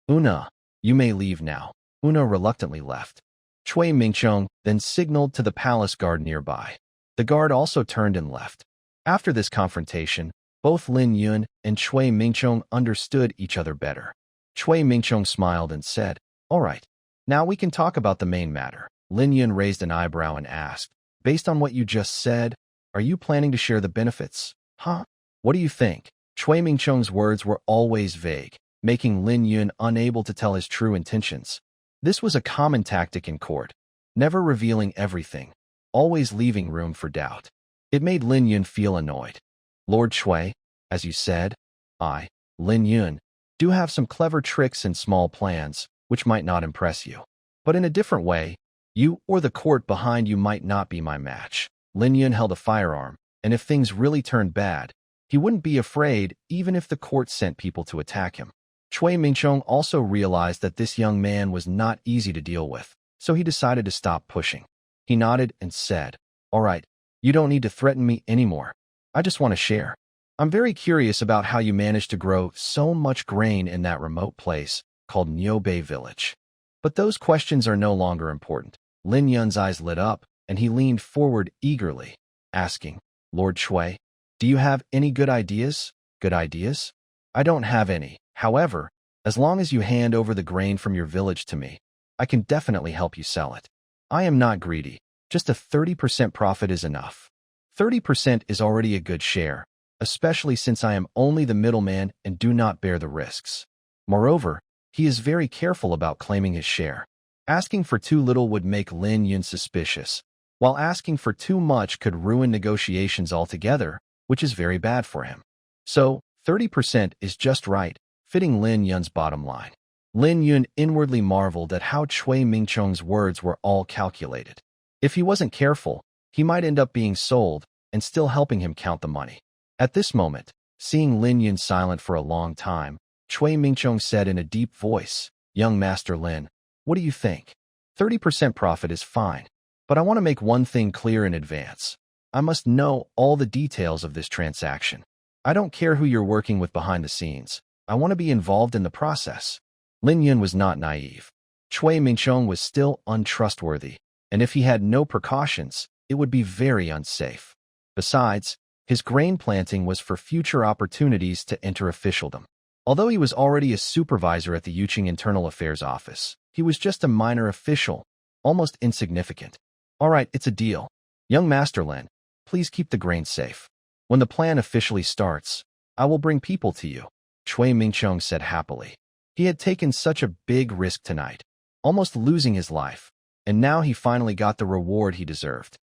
"Una, you may leave now." Una reluctantly left. Cui Mingqiong then signaled to the palace guard nearby. The guard also turned and left. After this confrontation, both Lin Yun and Cui Mingqiong understood each other better. Cui Mingqiong smiled and said, "All right, now we can talk about the main matter." Lin Yun raised an eyebrow and asked, "Based on what you just said, are you planning to share the benefits?" "Huh? What do you think?" Cui Mingqiong's words were always vague, making Lin Yun unable to tell his true intentions. This was a common tactic in court, never revealing everything, always leaving room for doubt. It made Lin Yun feel annoyed. "Lord Cui, as you said, I, Lin Yun, do have some clever tricks and small plans, which might not impress you. But in a different way, you or the court behind you might not be my match." Lin Yun held a firearm, and if things really turned bad, he wouldn't be afraid even if the court sent people to attack him. Cui Mingqiong also realized that this young man was not easy to deal with, so he decided to stop pushing. He nodded and said, "All right, you don't need to threaten me anymore. I just want to share. I'm very curious about how you managed to grow so much grain in that remote place called Niobei Village. But those questions are no longer important." Lin Yun's eyes lit up, and he leaned forward eagerly, asking, "Lord Cui, do you have any good ideas?" "Good ideas? I don't have any. However, as long as you hand over the grain from your village to me, I can definitely help you sell it. I am not greedy. Just a 30% profit is enough." 30% is already a good share, especially since I am only the middleman and do not bear the risks. Moreover, he is very careful about claiming his share. Asking for too little would make Lin Yun suspicious, while asking for too much could ruin negotiations altogether, which is very bad for him. So, 30% is just right, fitting Lin Yun's bottom line. Lin Yun inwardly marveled at how Cui Mingqiong's words were all calculated. If he wasn't careful, he might end up being sold and still helping him count the money. At this moment, seeing Lin Yun silent for a long time, Cui Mingqiong said in a deep voice, "Young Master Lin, what do you think? 30% profit is fine, but I want to make one thing clear in advance. I must know all the details of this transaction. I don't care who you're working with behind the scenes. I want to be involved in the process." Lin Yun was not naive. Cui Mingqiong was still untrustworthy, and if he had no precautions, it would be very unsafe. Besides, his grain planting was for future opportunities to enter officialdom. Although he was already a supervisor at the Yuqing Internal Affairs Office, he was just a minor official, almost insignificant. All right, it's a deal. Young Master Lin, please keep the grain safe. When the plan officially starts, I will bring people to you, Cui Mingqiong said happily. He had taken such a big risk tonight, almost losing his life, and now he finally got the reward he deserved.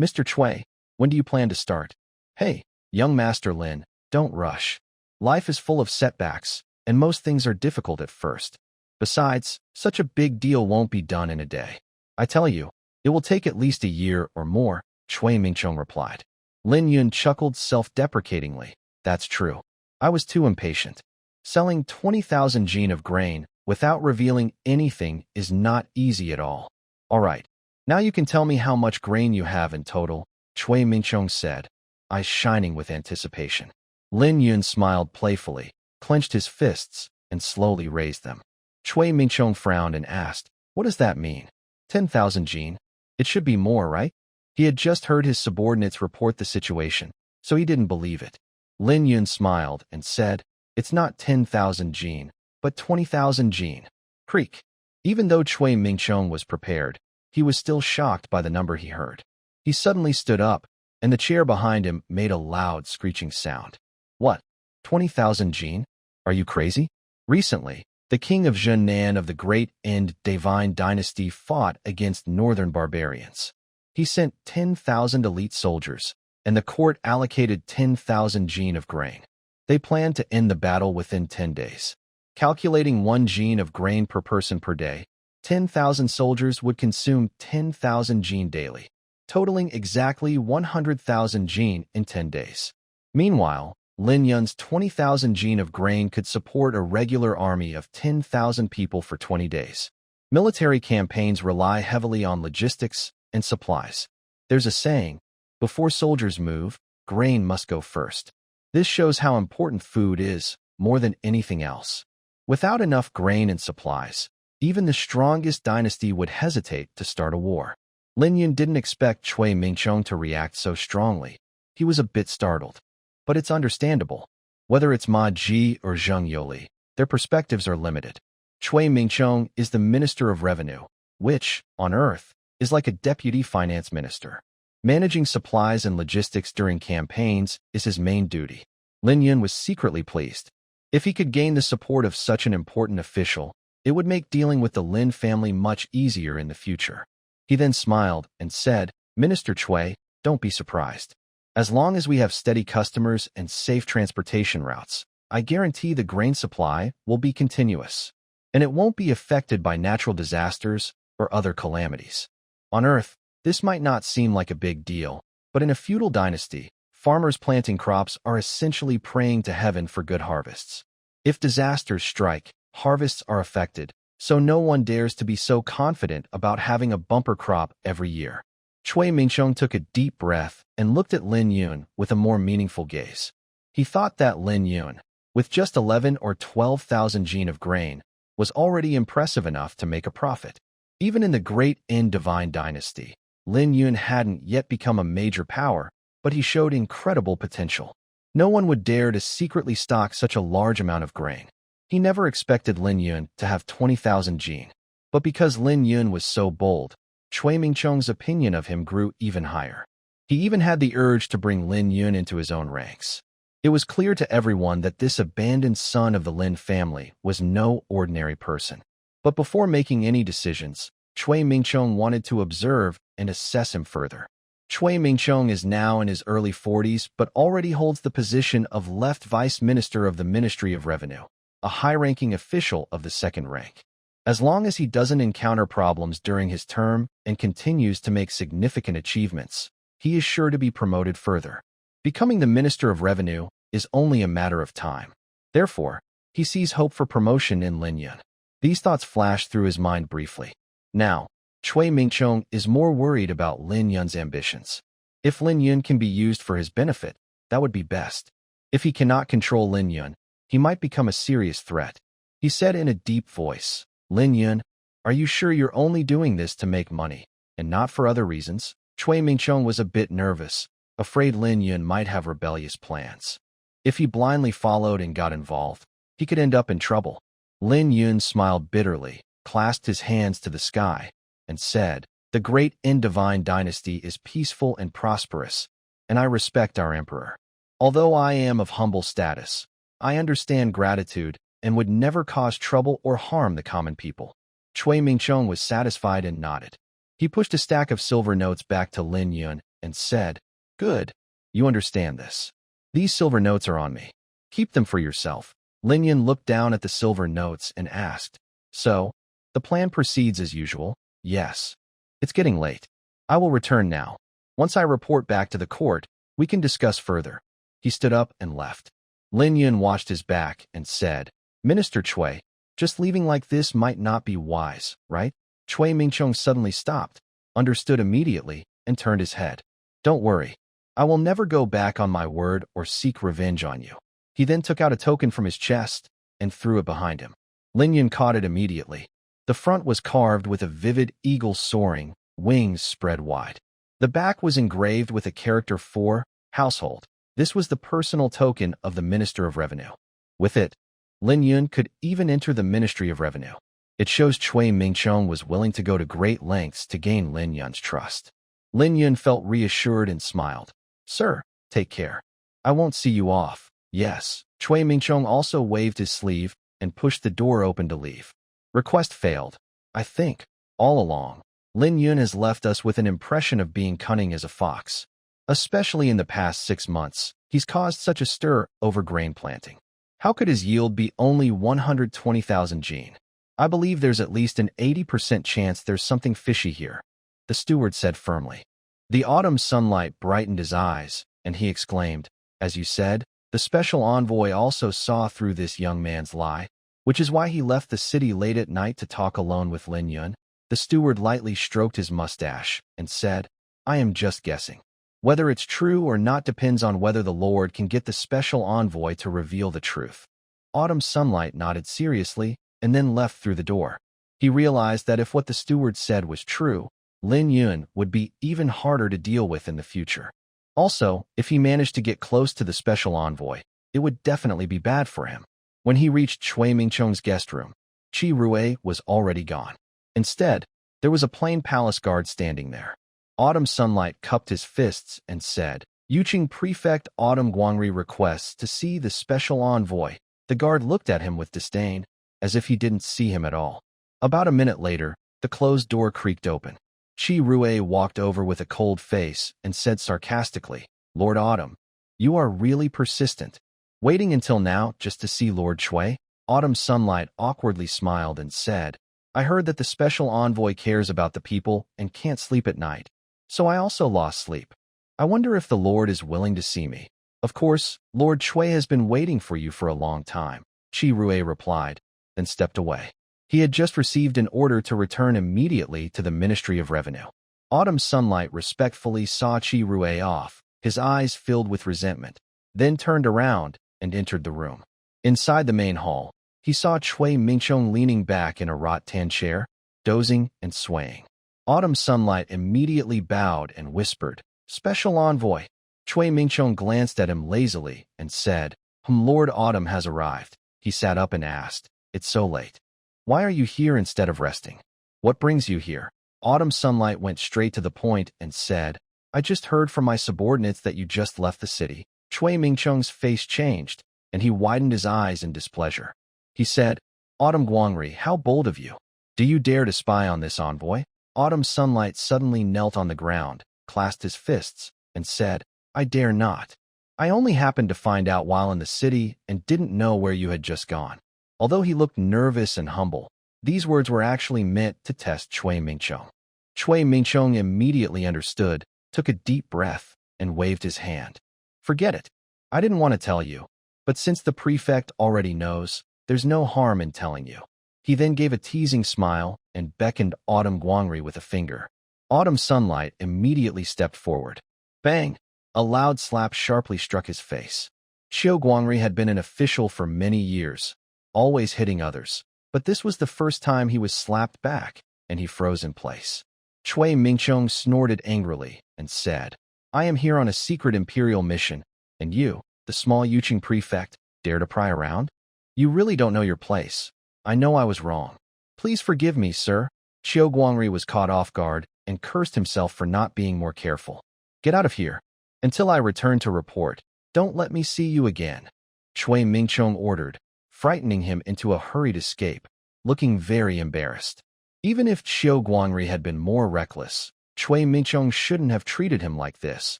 Mr. Cui, when do you plan to start? Hey, young Master Lin, don't rush. Life is full of setbacks, and most things are difficult at first. Besides, such a big deal won't be done in a day. I tell you, it will take at least a year or more, Cui Mingqiong replied. Lin Yun chuckled self-deprecatingly. That's true. I was too impatient. Selling 20,000 jin of grain without revealing anything is not easy at all. All right, now you can tell me how much grain you have in total, Cui Mingqiong said, eyes shining with anticipation. Lin Yun smiled playfully, clenched his fists, and slowly raised them. Cui Mingqiong frowned and asked, what does that mean? 10,000 jin? It should be more, right? He had just heard his subordinates report the situation, so he didn't believe it. Lin Yun smiled and said, it's not 10,000 jin, but 20,000 jin. Creak. Even though Cui Mingqiong was prepared, he was still shocked by the number he heard. He suddenly stood up, and the chair behind him made a loud screeching sound. What? 20,000 jin? Are you crazy? Recently, the king of Zhenan of the Great End Divine Dynasty fought against northern barbarians. He sent 10,000 elite soldiers, and the court allocated 10,000 jin of grain. They planned to end the battle within 10 days. Calculating 1 jin of grain per person per day, 10,000 soldiers would consume 10,000 jin daily, totaling exactly 100,000 jin in 10 days. Meanwhile, Lin Yun's 20,000 jin of grain could support a regular army of 10,000 people for 20 days. Military campaigns rely heavily on logistics and supplies. There's a saying, before soldiers move, grain must go first. This shows how important food is, more than anything else. Without enough grain and supplies, even the strongest dynasty would hesitate to start a war. Lin Yun didn't expect Cui Mingqiong to react so strongly. He was a bit startled. But it's understandable. Whether it's Ma Ji or Zheng Yoli, their perspectives are limited. Cui Mingqiong is the Minister of Revenue, which, on Earth, is like a deputy finance minister. Managing supplies and logistics during campaigns is his main duty. Lin Yun was secretly pleased. If he could gain the support of such an important official, it would make dealing with the Lin family much easier in the future. He then smiled and said, Minister Cui, don't be surprised. As long as we have steady customers and safe transportation routes, I guarantee the grain supply will be continuous, and it won't be affected by natural disasters or other calamities. On Earth, this might not seem like a big deal, but in a feudal dynasty, farmers planting crops are essentially praying to heaven for good harvests. If disasters strike, harvests are affected, so no one dares to be so confident about having a bumper crop every year. Cui Mingqiong took a deep breath and looked at Lin Yun with a more meaningful gaze. He thought that Lin Yun, with just 11 or 12,000 jin of grain, was already impressive enough to make a profit. Even in the Great End Divine Dynasty, Lin Yun hadn't yet become a major power, but he showed incredible potential. No one would dare to secretly stock such a large amount of grain. He never expected Lin Yun to have 20,000 jin. But because Lin Yun was so bold, Cui Mingqiong's opinion of him grew even higher. He even had the urge to bring Lin Yun into his own ranks. It was clear to everyone that this abandoned son of the Lin family was no ordinary person. But before making any decisions, Cui Mingqiong wanted to observe and assess him further. Cui Mingqiong is now in his early 40s but already holds the position of left vice minister of the Ministry of Revenue, a high-ranking official of the second rank. As long as he doesn't encounter problems during his term and continues to make significant achievements, he is sure to be promoted further. Becoming the Minister of Revenue is only a matter of time. Therefore, he sees hope for promotion in Lin Yun. These thoughts flashed through his mind briefly. Now, Cui Mingqiong is more worried about Lin Yun's ambitions. If Lin Yun can be used for his benefit, that would be best. If he cannot control Lin Yun, he might become a serious threat. He said in a deep voice, Lin Yun, are you sure you're only doing this to make money? and not for other reasons. Chui Mingqiong was a bit nervous, afraid Lin Yun might have rebellious plans. If he blindly followed and got involved, he could end up in trouble. Lin Yun smiled bitterly, clasped his hands to the sky, and said, "The great Indivine dynasty is peaceful and prosperous, and I respect our emperor. Although I am of humble status, I understand gratitude and would never cause trouble or harm the common people." Chui Mingqiong was satisfied and nodded. He pushed a stack of silver notes back to Lin Yun and said, "Good. You understand this. These silver notes are on me. Keep them for yourself." Lin Yun looked down at the silver notes and asked, "So, the plan proceeds as usual?" "Yes. It's getting late. I will return now. Once I report back to the court, we can discuss further." He stood up and left. Lin Yun watched his back and said, "Minister Chui, just leaving like this might not be wise, right?" Chui Mingqiong suddenly stopped, understood immediately, and turned his head. "Don't worry. I will never go back on my word or seek revenge on you." He then took out a token from his chest and threw it behind him. Lin Yun caught it immediately. The front was carved with a vivid eagle soaring, wings spread wide. The back was engraved with a character for household. This was the personal token of the Minister of Revenue. With it, Lin Yun could even enter the Ministry of Revenue. It shows Chui Mingqiong was willing to go to great lengths to gain Lin Yun's trust. Lin Yun felt reassured and smiled. "Sir, take care. I won't see you off." "Yes." Chui Mingqiong also waved his sleeve and pushed the door open to leave. Request failed. "I think, all along, Lin Yun has left us with an impression of being cunning as a fox. Especially in the past 6 months, he's caused such a stir over grain planting. How could his yield be only 120,000 gene? I believe there's at least an 80% chance there's something fishy here," the steward said firmly. The autumn sunlight brightened his eyes, and he exclaimed, "As you said, the special envoy also saw through this young man's lie, which is why he left the city late at night to talk alone with Lin Yun." The steward lightly stroked his mustache and said, "I am just guessing. Whether it's true or not depends on whether the Lord can get the special envoy to reveal the truth." Autumn sunlight nodded seriously and then left through the door. He realized that if what the steward said was true, Lin Yun would be even harder to deal with in the future. Also, if he managed to get close to the special envoy, it would definitely be bad for him. When he reached Chui Mingqiong's guest room, Qi Rui was already gone. Instead, there was a plain palace guard standing there. Autumn sunlight cupped his fists and said, "Yuqing Prefect Autumn Guangri requests to see the special envoy." The guard looked at him with disdain, as if he didn't see him at all. About a minute later, the closed door creaked open. Qi Rui walked over with a cold face and said sarcastically, "Lord Autumn, you are really persistent. Waiting until now just to see Lord Chui?" Autumn sunlight awkwardly smiled and said, "I heard that the special envoy cares about the people and can't sleep at night. So I also lost sleep. I wonder if the Lord is willing to see me." "Of course, Lord Chui has been waiting for you for a long time," Qi Rui replied, then stepped away. He had just received an order to return immediately to the Ministry of Revenue. Autumn sunlight respectfully saw Qi Rui off, his eyes filled with resentment, then turned around and entered the room. Inside the main hall, he saw Chui Mingqiong leaning back in a rattan chair, dozing and swaying. Autumn sunlight immediately bowed and whispered, "Special envoy." Chui Mingqiong glanced at him lazily and said, Lord Autumn has arrived." He sat up and asked, "It's so late. Why are you here instead of resting? What brings you here?" Autumn sunlight went straight to the point and said, "I just heard from my subordinates that you just left the city." Chui Mingqiong's face changed, and he widened his eyes in displeasure. He said, "Autumn Guangri, how bold of you. Do you dare to spy on this envoy?" Autumn sunlight suddenly knelt on the ground, clasped his fists, and said, "I dare not. I only happened to find out while in the city and didn't know where you had just gone." Although he looked nervous and humble, these words were actually meant to test Chui Mingqiong. Chui Mingqiong immediately understood, took a deep breath, and waved his hand. "Forget it. I didn't want to tell you, but since the prefect already knows, there's no harm in telling you." He then gave a teasing smile and beckoned Autumn Guangri with a finger. Autumn sunlight immediately stepped forward. Bang! A loud slap sharply struck his face. Qiu Guangri had been an official for many years, always hitting others, but this was the first time he was slapped back, and he froze in place. Chui Mingchong snorted angrily and said, I am here on a secret imperial mission, and you, the small Yuqing prefect, dare to pry around? You really don't know your place. I know I was wrong. Please forgive me, sir. Qiu Guangri was caught off guard and cursed himself for not being more careful. Get out of here. Until I return to report, don't let me see you again. Chui Mingchong ordered, frightening him into a hurried escape, looking very embarrassed. Even if Qiu Guangri had been more reckless, Chui Mingchong shouldn't have treated him like this,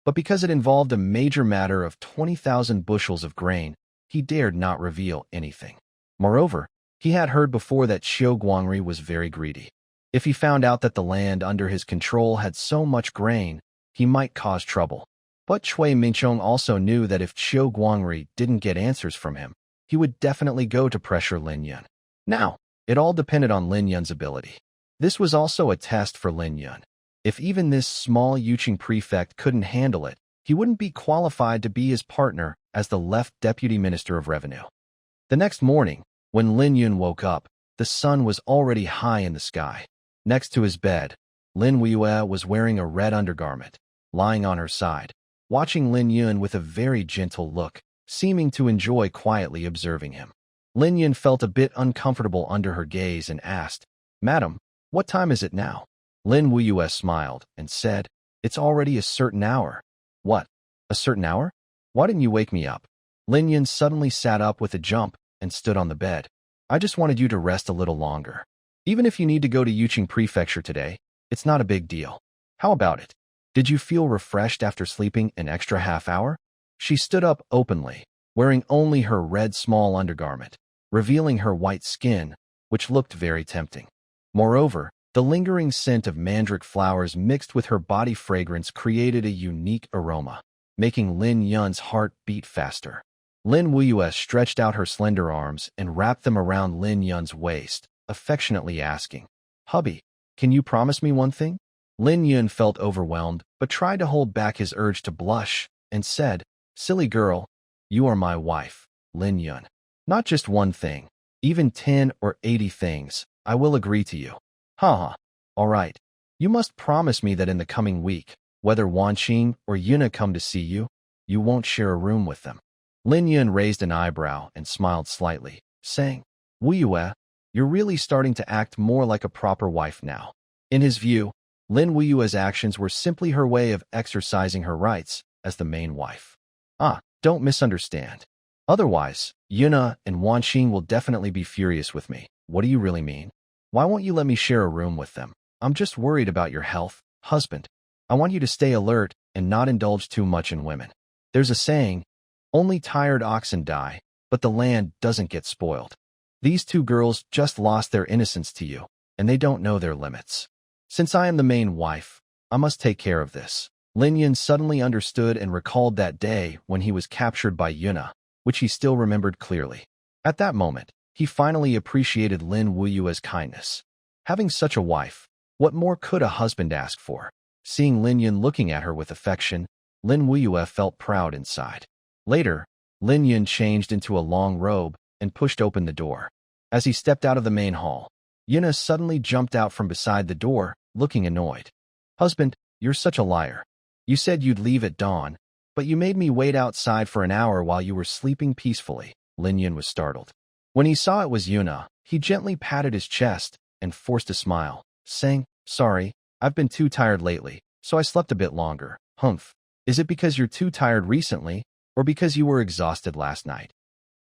but because it involved a major matter of 20,000 bushels of grain, he dared not reveal anything. Moreover, he had heard before that Qiu Guangri was very greedy. If he found out that the land under his control had so much grain, he might cause trouble. But Chui Mingchong also knew that if Qiu Guangri didn't get answers from him, he would definitely go to pressure Lin Yun. Now, it all depended on Lin Yun's ability. This was also a test for Lin Yun. If even this small Yuqing prefect couldn't handle it, he wouldn't be qualified to be his partner as the left deputy minister of revenue. The next morning, when Lin Yun woke up, the sun was already high in the sky. Next to his bed, Lin Weiyue was wearing a red undergarment, lying on her side, watching Lin Yun with a very gentle look, seeming to enjoy quietly observing him. Lin Yun felt a bit uncomfortable under her gaze and asked, Madam, what time is it now? Lin Weiyue smiled and said, It's already a certain hour. What? A certain hour? Why didn't you wake me up? Lin Yun suddenly sat up with a jump and stood on the bed. I just wanted you to rest a little longer. Even if you need to go to Yuqing Prefecture today, it's not a big deal. How about it? Did you feel refreshed after sleeping an extra half hour? She stood up openly, wearing only her red small undergarment, revealing her white skin, which looked very tempting. Moreover, the lingering scent of mandrake flowers mixed with her body fragrance created a unique aroma, making Lin Yun's heart beat faster. Lin Weiyue stretched out her slender arms and wrapped them around Lin Yun's waist, affectionately asking, Hubby, can you promise me one thing? Lin Yun felt overwhelmed, but tried to hold back his urge to blush, and said, Silly girl, you are my wife, Lin Yun. Not just one thing, even 10 or 80 things, I will agree to you. Haha, all right. You must promise me that in the coming week, whether Wanqing or Yuna come to see you, you won't share a room with them. Lin Yun raised an eyebrow and smiled slightly, saying, Weiyue, you're really starting to act more like a proper wife now. In his view, Lin Weiyue's actions were simply her way of exercising her rights as the main wife. Don't misunderstand. Otherwise, Yuna and Wanqing will definitely be furious with me. What do you really mean? Why won't you let me share a room with them? I'm just worried about your health, husband. I want you to stay alert and not indulge too much in women. There's a saying, only tired oxen die, but the land doesn't get spoiled. These two girls just lost their innocence to you, and they don't know their limits. Since I am the main wife, I must take care of this. Lin Yun suddenly understood and recalled that day when he was captured by Yuna, which he still remembered clearly. At that moment, he finally appreciated Lin Weiyue's kindness. Having such a wife, what more could a husband ask for? Seeing Lin Yun looking at her with affection, Lin Weiyue felt proud inside. Later, Lin Yun changed into a long robe and pushed open the door. As he stepped out of the main hall, Yuna suddenly jumped out from beside the door, looking annoyed. Husband, you're such a liar. You said you'd leave at dawn, but you made me wait outside for an hour while you were sleeping peacefully. Lin Yun was startled. When he saw it was Yuna, he gently patted his chest and forced a smile, saying, Sorry, I've been too tired lately, so I slept a bit longer. Humph. Is it because you're too tired recently, or because you were exhausted last night?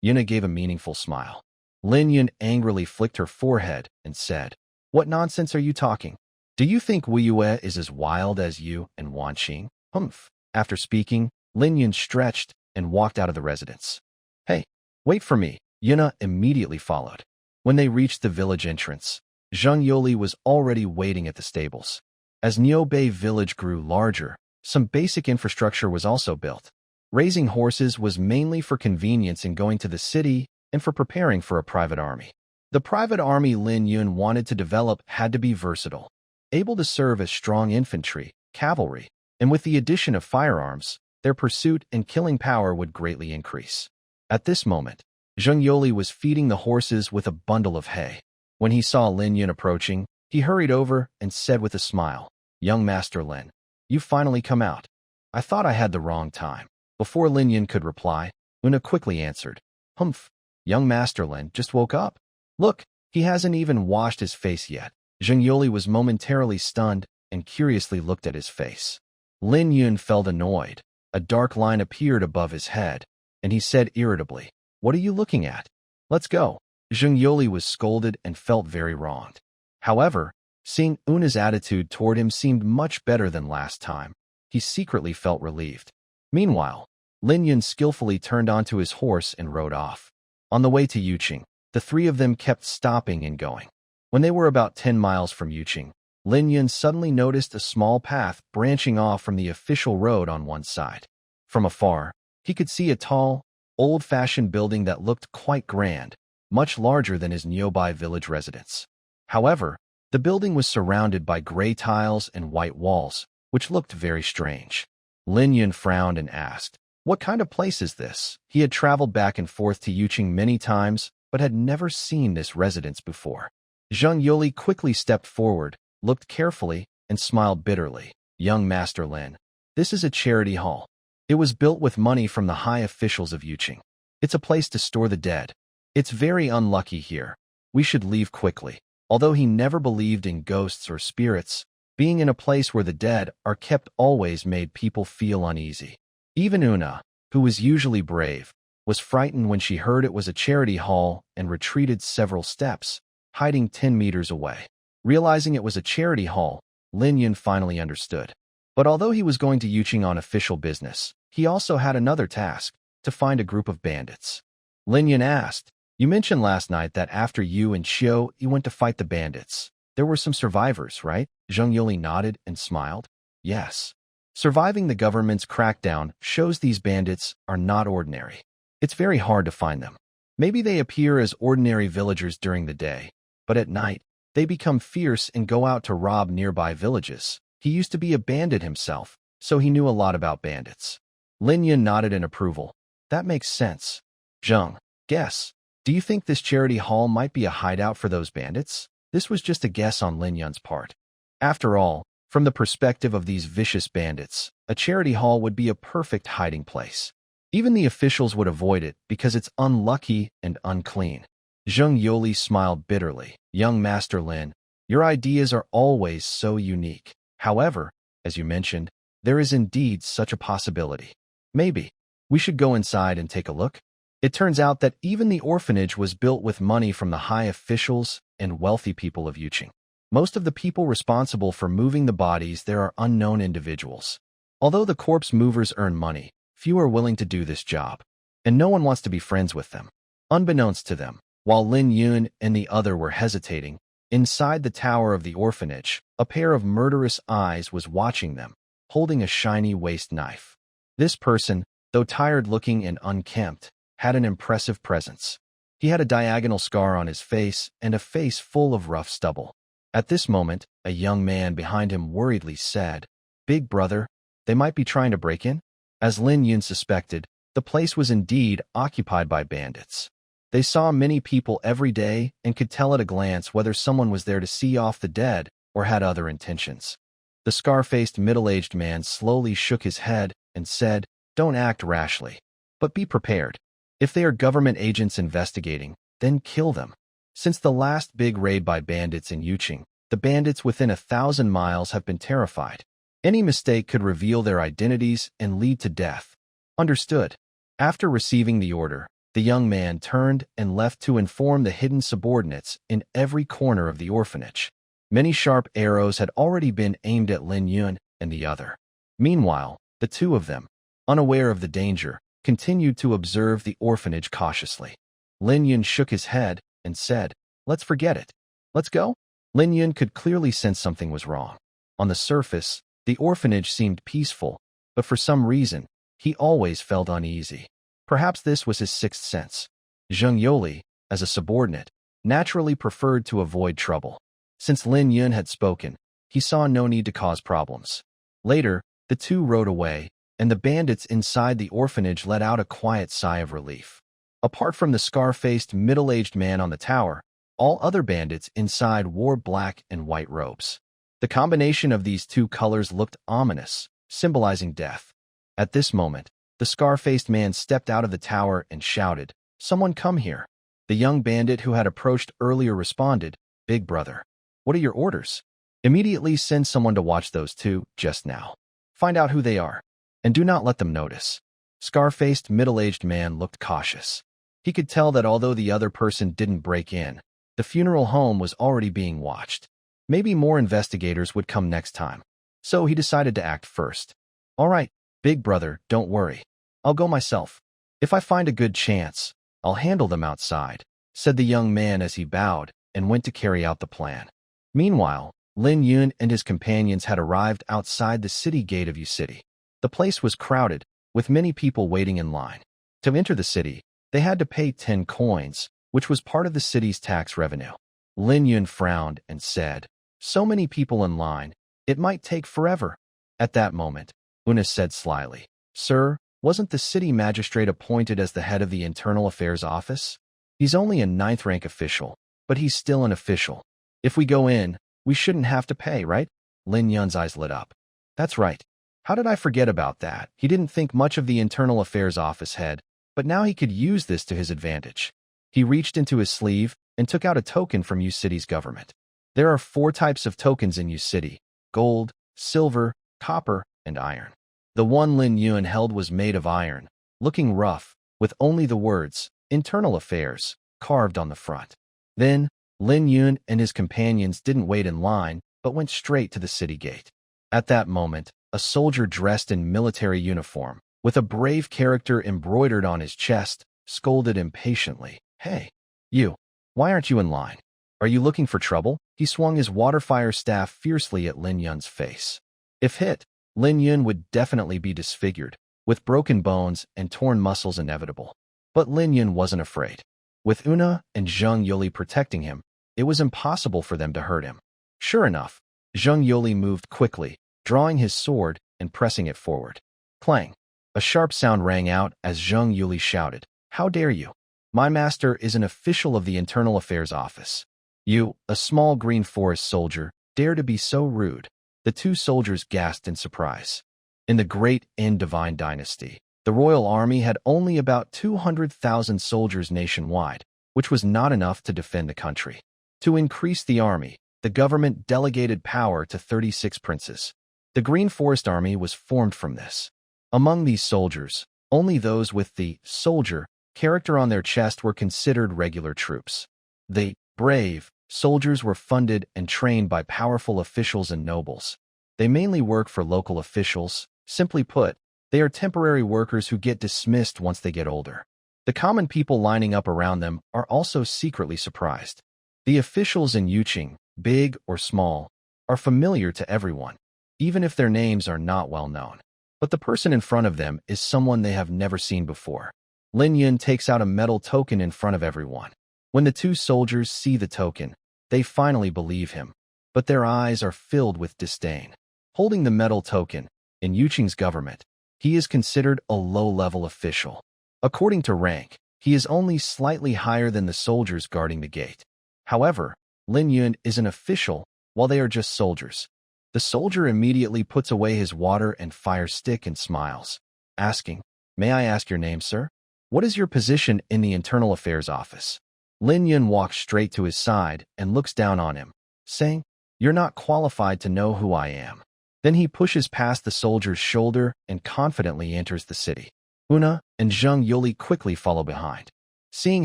Yuna gave a meaningful smile. Lin Yun angrily flicked her forehead and said, What nonsense are you talking? Do you think Weiyue is as wild as you and Wanqing? Humph. After speaking, Lin Yun stretched and walked out of the residence. Hey, wait for me. Yuna immediately followed. When they reached the village entrance, Zheng Yoli was already waiting at the stables. As Niubei village grew larger, some basic infrastructure was also built. Raising horses was mainly for convenience in going to the city and for preparing for a private army. The private army Lin Yun wanted to develop had to be versatile, able to serve as strong infantry, cavalry, and with the addition of firearms, their pursuit and killing power would greatly increase. At this moment, Zheng Yoli was feeding the horses with a bundle of hay. When he saw Lin Yun approaching, He hurried over and said with a smile, "Young Master Lin, you've finally come out. I thought I had the wrong time." Before Lin Yun could reply, Una quickly answered, "Humph, young Master Lin just woke up. Look, he hasn't even washed his face yet." Zheng Yuli was momentarily stunned and curiously looked at his face. Lin Yun felt annoyed. A dark line appeared above his head, and he said irritably, "What are you looking at? Let's go." Zheng Yuli was scolded and felt very wronged. However, seeing Una's attitude toward him seemed much better than last time, he secretly felt relieved. Meanwhile, Lin Yun skillfully turned onto his horse and rode off. On the way to Yuqing, the three of them kept stopping and going. When they were about 10 miles from Yuqing, Lin Yun suddenly noticed a small path branching off from the official road on one side. From afar, he could see a tall, old-fashioned building that looked quite grand, much larger than his nearby village residence. However, the building was surrounded by gray tiles and white walls, which looked very strange. Lin Yun frowned and asked, "What kind of place is this?" He had traveled back and forth to Yuqing many times, but had never seen this residence before. Zheng Yuli quickly stepped forward, looked carefully, and smiled bitterly. "Young Master Lin, this is a charity hall. It was built with money from the high officials of Yuqing. It's a place to store the dead. It's very unlucky here. We should leave quickly." Although he never believed in ghosts or spirits, being in a place where the dead are kept always made people feel uneasy. Even Una, who was usually brave, was frightened when she heard it was a charity hall and retreated several steps, hiding 10 meters away. Realizing it was a charity hall, Lin Yun finally understood. But although he was going to Yuqing on official business, he also had another task, to find a group of bandits. Lin Yun asked, "You mentioned last night that after you and Xiu, you went to fight the bandits. There were some survivors, right?" Zheng Yuli nodded and smiled. "Yes. Surviving the government's crackdown shows these bandits are not ordinary. It's very hard to find them. Maybe they appear as ordinary villagers during the day, but at night, they become fierce and go out to rob nearby villages." He used to be a bandit himself, so he knew a lot about bandits. Lin Yun nodded in approval. "That makes sense." "Zheng, guess. Do you think this charity hall might be a hideout for those bandits?" This was just a guess on Lin Yun's part. After all, from the perspective of these vicious bandits, a charity hall would be a perfect hiding place. Even the officials would avoid it because it's unlucky and unclean. Zheng Yuli smiled bitterly. "Young Master Lin, your ideas are always so unique. However, as you mentioned, there is indeed such a possibility. Maybe we should go inside and take a look." It turns out that even the orphanage was built with money from the high officials and wealthy people of Yuqing. Most of the people responsible for moving the bodies there are unknown individuals. Although the corpse movers earn money, few are willing to do this job, and no one wants to be friends with them. Unbeknownst to them, while Lin Yun and the other were hesitating, inside the tower of the orphanage, a pair of murderous eyes was watching them, holding a shiny waste knife. This person, though tired-looking and unkempt, had an impressive presence. He had a diagonal scar on his face and a face full of rough stubble. At this moment, a young man behind him worriedly said, "Big brother, they might be trying to break in?" As Lin Yun suspected, the place was indeed occupied by bandits. They saw many people every day and could tell at a glance whether someone was there to see off the dead or had other intentions. The scar-faced middle-aged man slowly shook his head and said, "Don't act rashly, but be prepared. If they are government agents investigating, then kill them." Since the last big raid by bandits in Yuqing, the bandits within 1,000 miles have been terrified. Any mistake could reveal their identities and lead to death. Understood. After receiving the order, the young man turned and left to inform the hidden subordinates in every corner of the orphanage. Many sharp arrows had already been aimed at Lin Yun and the other. Meanwhile, the two of them, unaware of the danger, continued to observe the orphanage cautiously. Lin Yun shook his head and said, "Let's forget it. Let's go." Lin Yun could clearly sense something was wrong. On the surface, the orphanage seemed peaceful, but for some reason, he always felt uneasy. Perhaps this was his sixth sense. Zheng Yuli, as a subordinate, naturally preferred to avoid trouble. Since Lin Yun had spoken, he saw no need to cause problems. Later, the two rode away, and the bandits inside the orphanage let out a quiet sigh of relief. Apart from the scar-faced middle-aged man on the tower, All other bandits inside wore black and white robes. The combination of these two colors looked ominous, symbolizing death. At this moment, the scar-faced man stepped out of the tower and shouted, "Someone come here." The young bandit who had approached earlier responded, "Big brother, what are your orders?" "Immediately send someone to watch those two, just now. Find out who they are, and do not let them notice." Scar-faced middle-aged man looked cautious. He could tell that although the other person didn't break in, the funeral home was already being watched. Maybe more investigators would come next time. So he decided to act first. "All right, big brother, don't worry. I'll go myself. If I find a good chance, I'll handle them outside," said the young man as he bowed and went to carry out the plan. Meanwhile, Lin Yun and his companions had arrived outside the city gate of Yu City. The place was crowded, with many people waiting in line. To enter the city, they had to pay 10 coins, which was part of the city's tax revenue. Lin Yun frowned and said, "So many people in line, it might take forever." At that moment, Una said slyly, "Sir, wasn't the city magistrate appointed as the head of the Internal Affairs Office? He's only a 9th-rank official, but he's still an official. If we go in, we shouldn't have to pay, right?" Lin Yun's eyes lit up. "That's right. How did I forget about that?" He didn't think much of the Internal Affairs Office head, but now he could use this to his advantage. He reached into his sleeve and took out a token from Yu City's government. There are 4 types of tokens in Yu City: gold, silver, copper, and iron. The one Lin Yun held was made of iron, looking rough, with only the words, "Internal Affairs," carved on the front. Then, Lin Yun and his companions didn't wait in line, but went straight to the city gate. At that moment, a soldier dressed in military uniform, with a brave character embroidered on his chest, scolded impatiently, "Hey, you, why aren't you in line? Are you looking for trouble?" He swung his water-fire staff fiercely at Lin Yun's face. If hit, Lin Yun would definitely be disfigured, with broken bones and torn muscles inevitable. But Lin Yun wasn't afraid. With Una and Zheng Yuli protecting him, it was impossible for them to hurt him. Sure enough, Zheng Yuli moved quickly, drawing his sword and pressing it forward. Clang! A sharp sound rang out as Zheng Yuli shouted, "How dare you? My master is an official of the Internal Affairs Office. You, a small green forest soldier, dare to be so rude." The 2 soldiers gasped in surprise. In the Great Ind Divine Dynasty, the royal army had only about 200,000 soldiers nationwide, which was not enough to defend the country. To increase the army, the government delegated power to 36 princes. The Green Forest Army was formed from this. Among these soldiers, only those with the soldier character on their chest were considered regular troops. The brave soldiers were funded and trained by powerful officials and nobles. They mainly work for local officials. Simply put, they are temporary workers who get dismissed once they get older. The common people lining up around them are also secretly surprised. The officials in Yuqing, big or small, are familiar to everyone, even if their names are not well known. But the person in front of them is someone they have never seen before. Lin Yun takes out a metal token in front of everyone. When the 2 soldiers see the token, they finally believe him, but their eyes are filled with disdain. Holding the metal token, in Yuqing's government, he is considered a low-level official. According to rank, he is only slightly higher than the soldiers guarding the gate. However, Lin Yun is an official, while they are just soldiers. The soldier immediately puts away his water and fire stick and smiles, asking, "May I ask your name, sir? What is your position in the Internal Affairs Office?" Lin Yun walks straight to his side and looks down on him, saying, "You're not qualified to know who I am." Then he pushes past the soldier's shoulder and confidently enters the city. Una and Zheng Yuli quickly follow behind. Seeing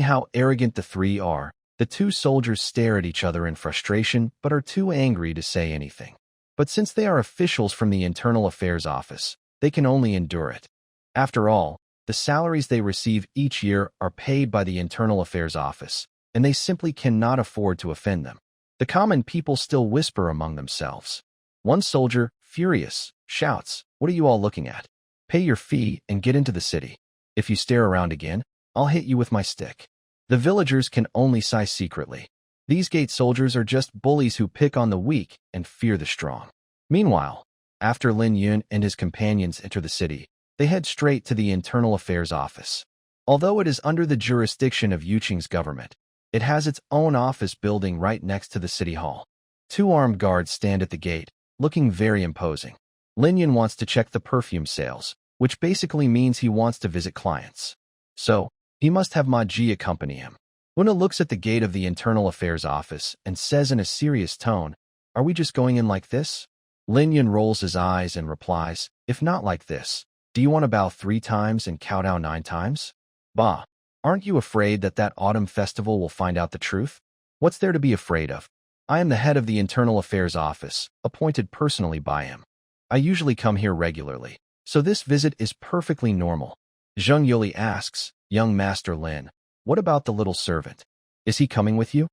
how arrogant the 3 are, the 2 soldiers stare at each other in frustration but are too angry to say anything. But since they are officials from the Internal Affairs Office, they can only endure it. After all, the salaries they receive each year are paid by the Internal Affairs Office, and they simply cannot afford to offend them. The common people still whisper among themselves. One soldier, furious, shouts, "What are you all looking at? Pay your fee and get into the city. If you stare around again, I'll hit you with my stick." The villagers can only sigh secretly. These gate soldiers are just bullies who pick on the weak and fear the strong. Meanwhile, after Lin Yun and his companions enter the city, they head straight to the Internal Affairs Office. Although it is under the jurisdiction of Yuqing's government, It has its own office building right next to the city hall. Two armed guards stand at the gate, looking very imposing. Lin Yun wants to check the perfume sales, which basically means he wants to visit clients. So, he must have Ma Ji accompany him. Una looks at the gate of the Internal Affairs office and says in a serious tone, "Are we just going in like this?" Lin Yun rolls his eyes and replies, "If not like this, do you want to bow 3 times and cow down 9 times? Bah, aren't you afraid that that autumn festival will find out the truth? What's there to be afraid of? I am the head of the Internal Affairs office, appointed personally by him. I usually come here regularly, so this visit is perfectly normal." Zheng Yuli asks, "Young Master Lin, what about the little servant? Is he coming with you?"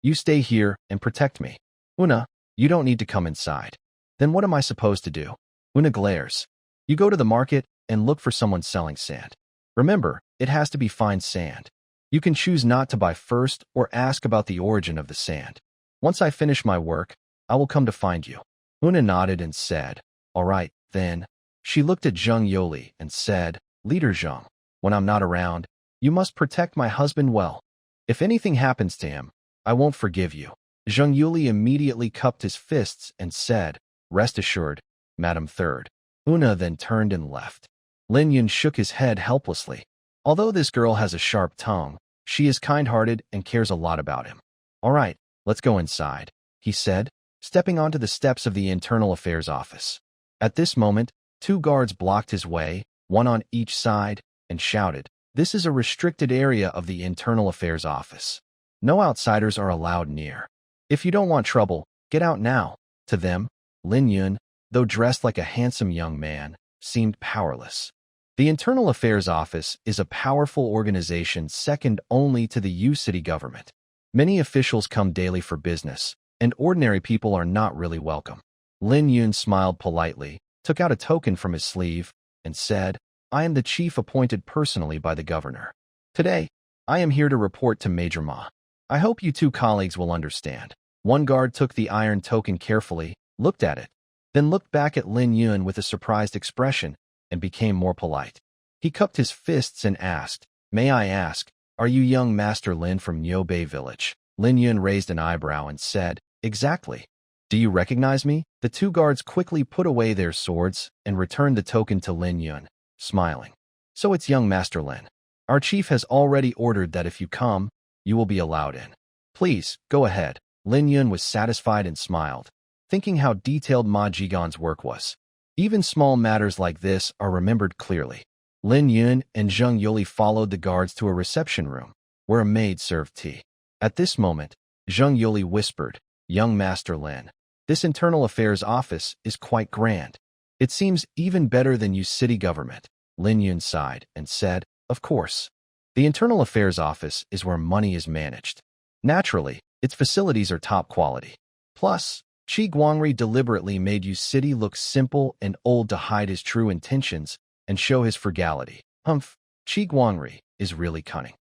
You stay here and protect me." "Una, you don't need to come inside." "Then what am I supposed to do?" Una glares. "You go to the market and look for someone selling sand. Remember, it has to be fine sand. You can choose not to buy first or ask about the origin of the sand. Once I finish my work, I will come to find you." Una nodded and said, "All right, then." She looked at Zheng Yoli and said, "Leader Zheng, when I'm not around, you must protect my husband well. If anything happens to him, I won't forgive you." Zheng Yuli immediately cupped his fists and said, "Rest assured, Madam Third." Una then turned and left. Lin Yun shook his head helplessly. Although this girl has a sharp tongue, she is kind-hearted and cares a lot about him. "All right, let's go inside," he said, stepping onto the steps of the Internal Affairs office. At this moment, 2 guards blocked his way, one on each side, and shouted, "This is a restricted area of the Internal Affairs office. No outsiders are allowed near. If you don't want trouble, get out now." To them, Lin Yun, though dressed like a handsome young man, seemed powerless. The Internal Affairs Office is a powerful organization second only to the U city government. Many officials come daily for business, and ordinary people are not really welcome. Lin Yun smiled politely, took out a token from his sleeve, and said, "I am the chief appointed personally by the governor. Today, I am here to report to Major Ma. I hope you 2 colleagues will understand." One guard took the iron token carefully, looked at it, then looked back at Lin Yun with a surprised expression and became more polite. He cupped his fists and asked, "May I ask, are you young Master Lin from Niubei village?" Lin Yun raised an eyebrow and said, "Exactly. Do you recognize me?" The 2 guards quickly put away their swords and returned the token to Lin Yun, smiling. "So it's young Master Lin. Our chief has already ordered that if you come, you will be allowed in. Please, go ahead." Lin Yun was satisfied and smiled, thinking how detailed Ma Jigan's work was. Even small matters like this are remembered clearly. Lin Yun and Zheng Yuli followed the guards to a reception room, where a maid served tea. At this moment, Zheng Yuli whispered, "Young Master Lin, this Internal Affairs office is quite grand. It seems even better than your city government." Lin Yun sighed and said, "Of course. The Internal Affairs office is where money is managed. Naturally, its facilities are top quality. Plus, Qi Guangri deliberately made your city look simple and old to hide his true intentions and show his frugality. Qi Guangri is really cunning."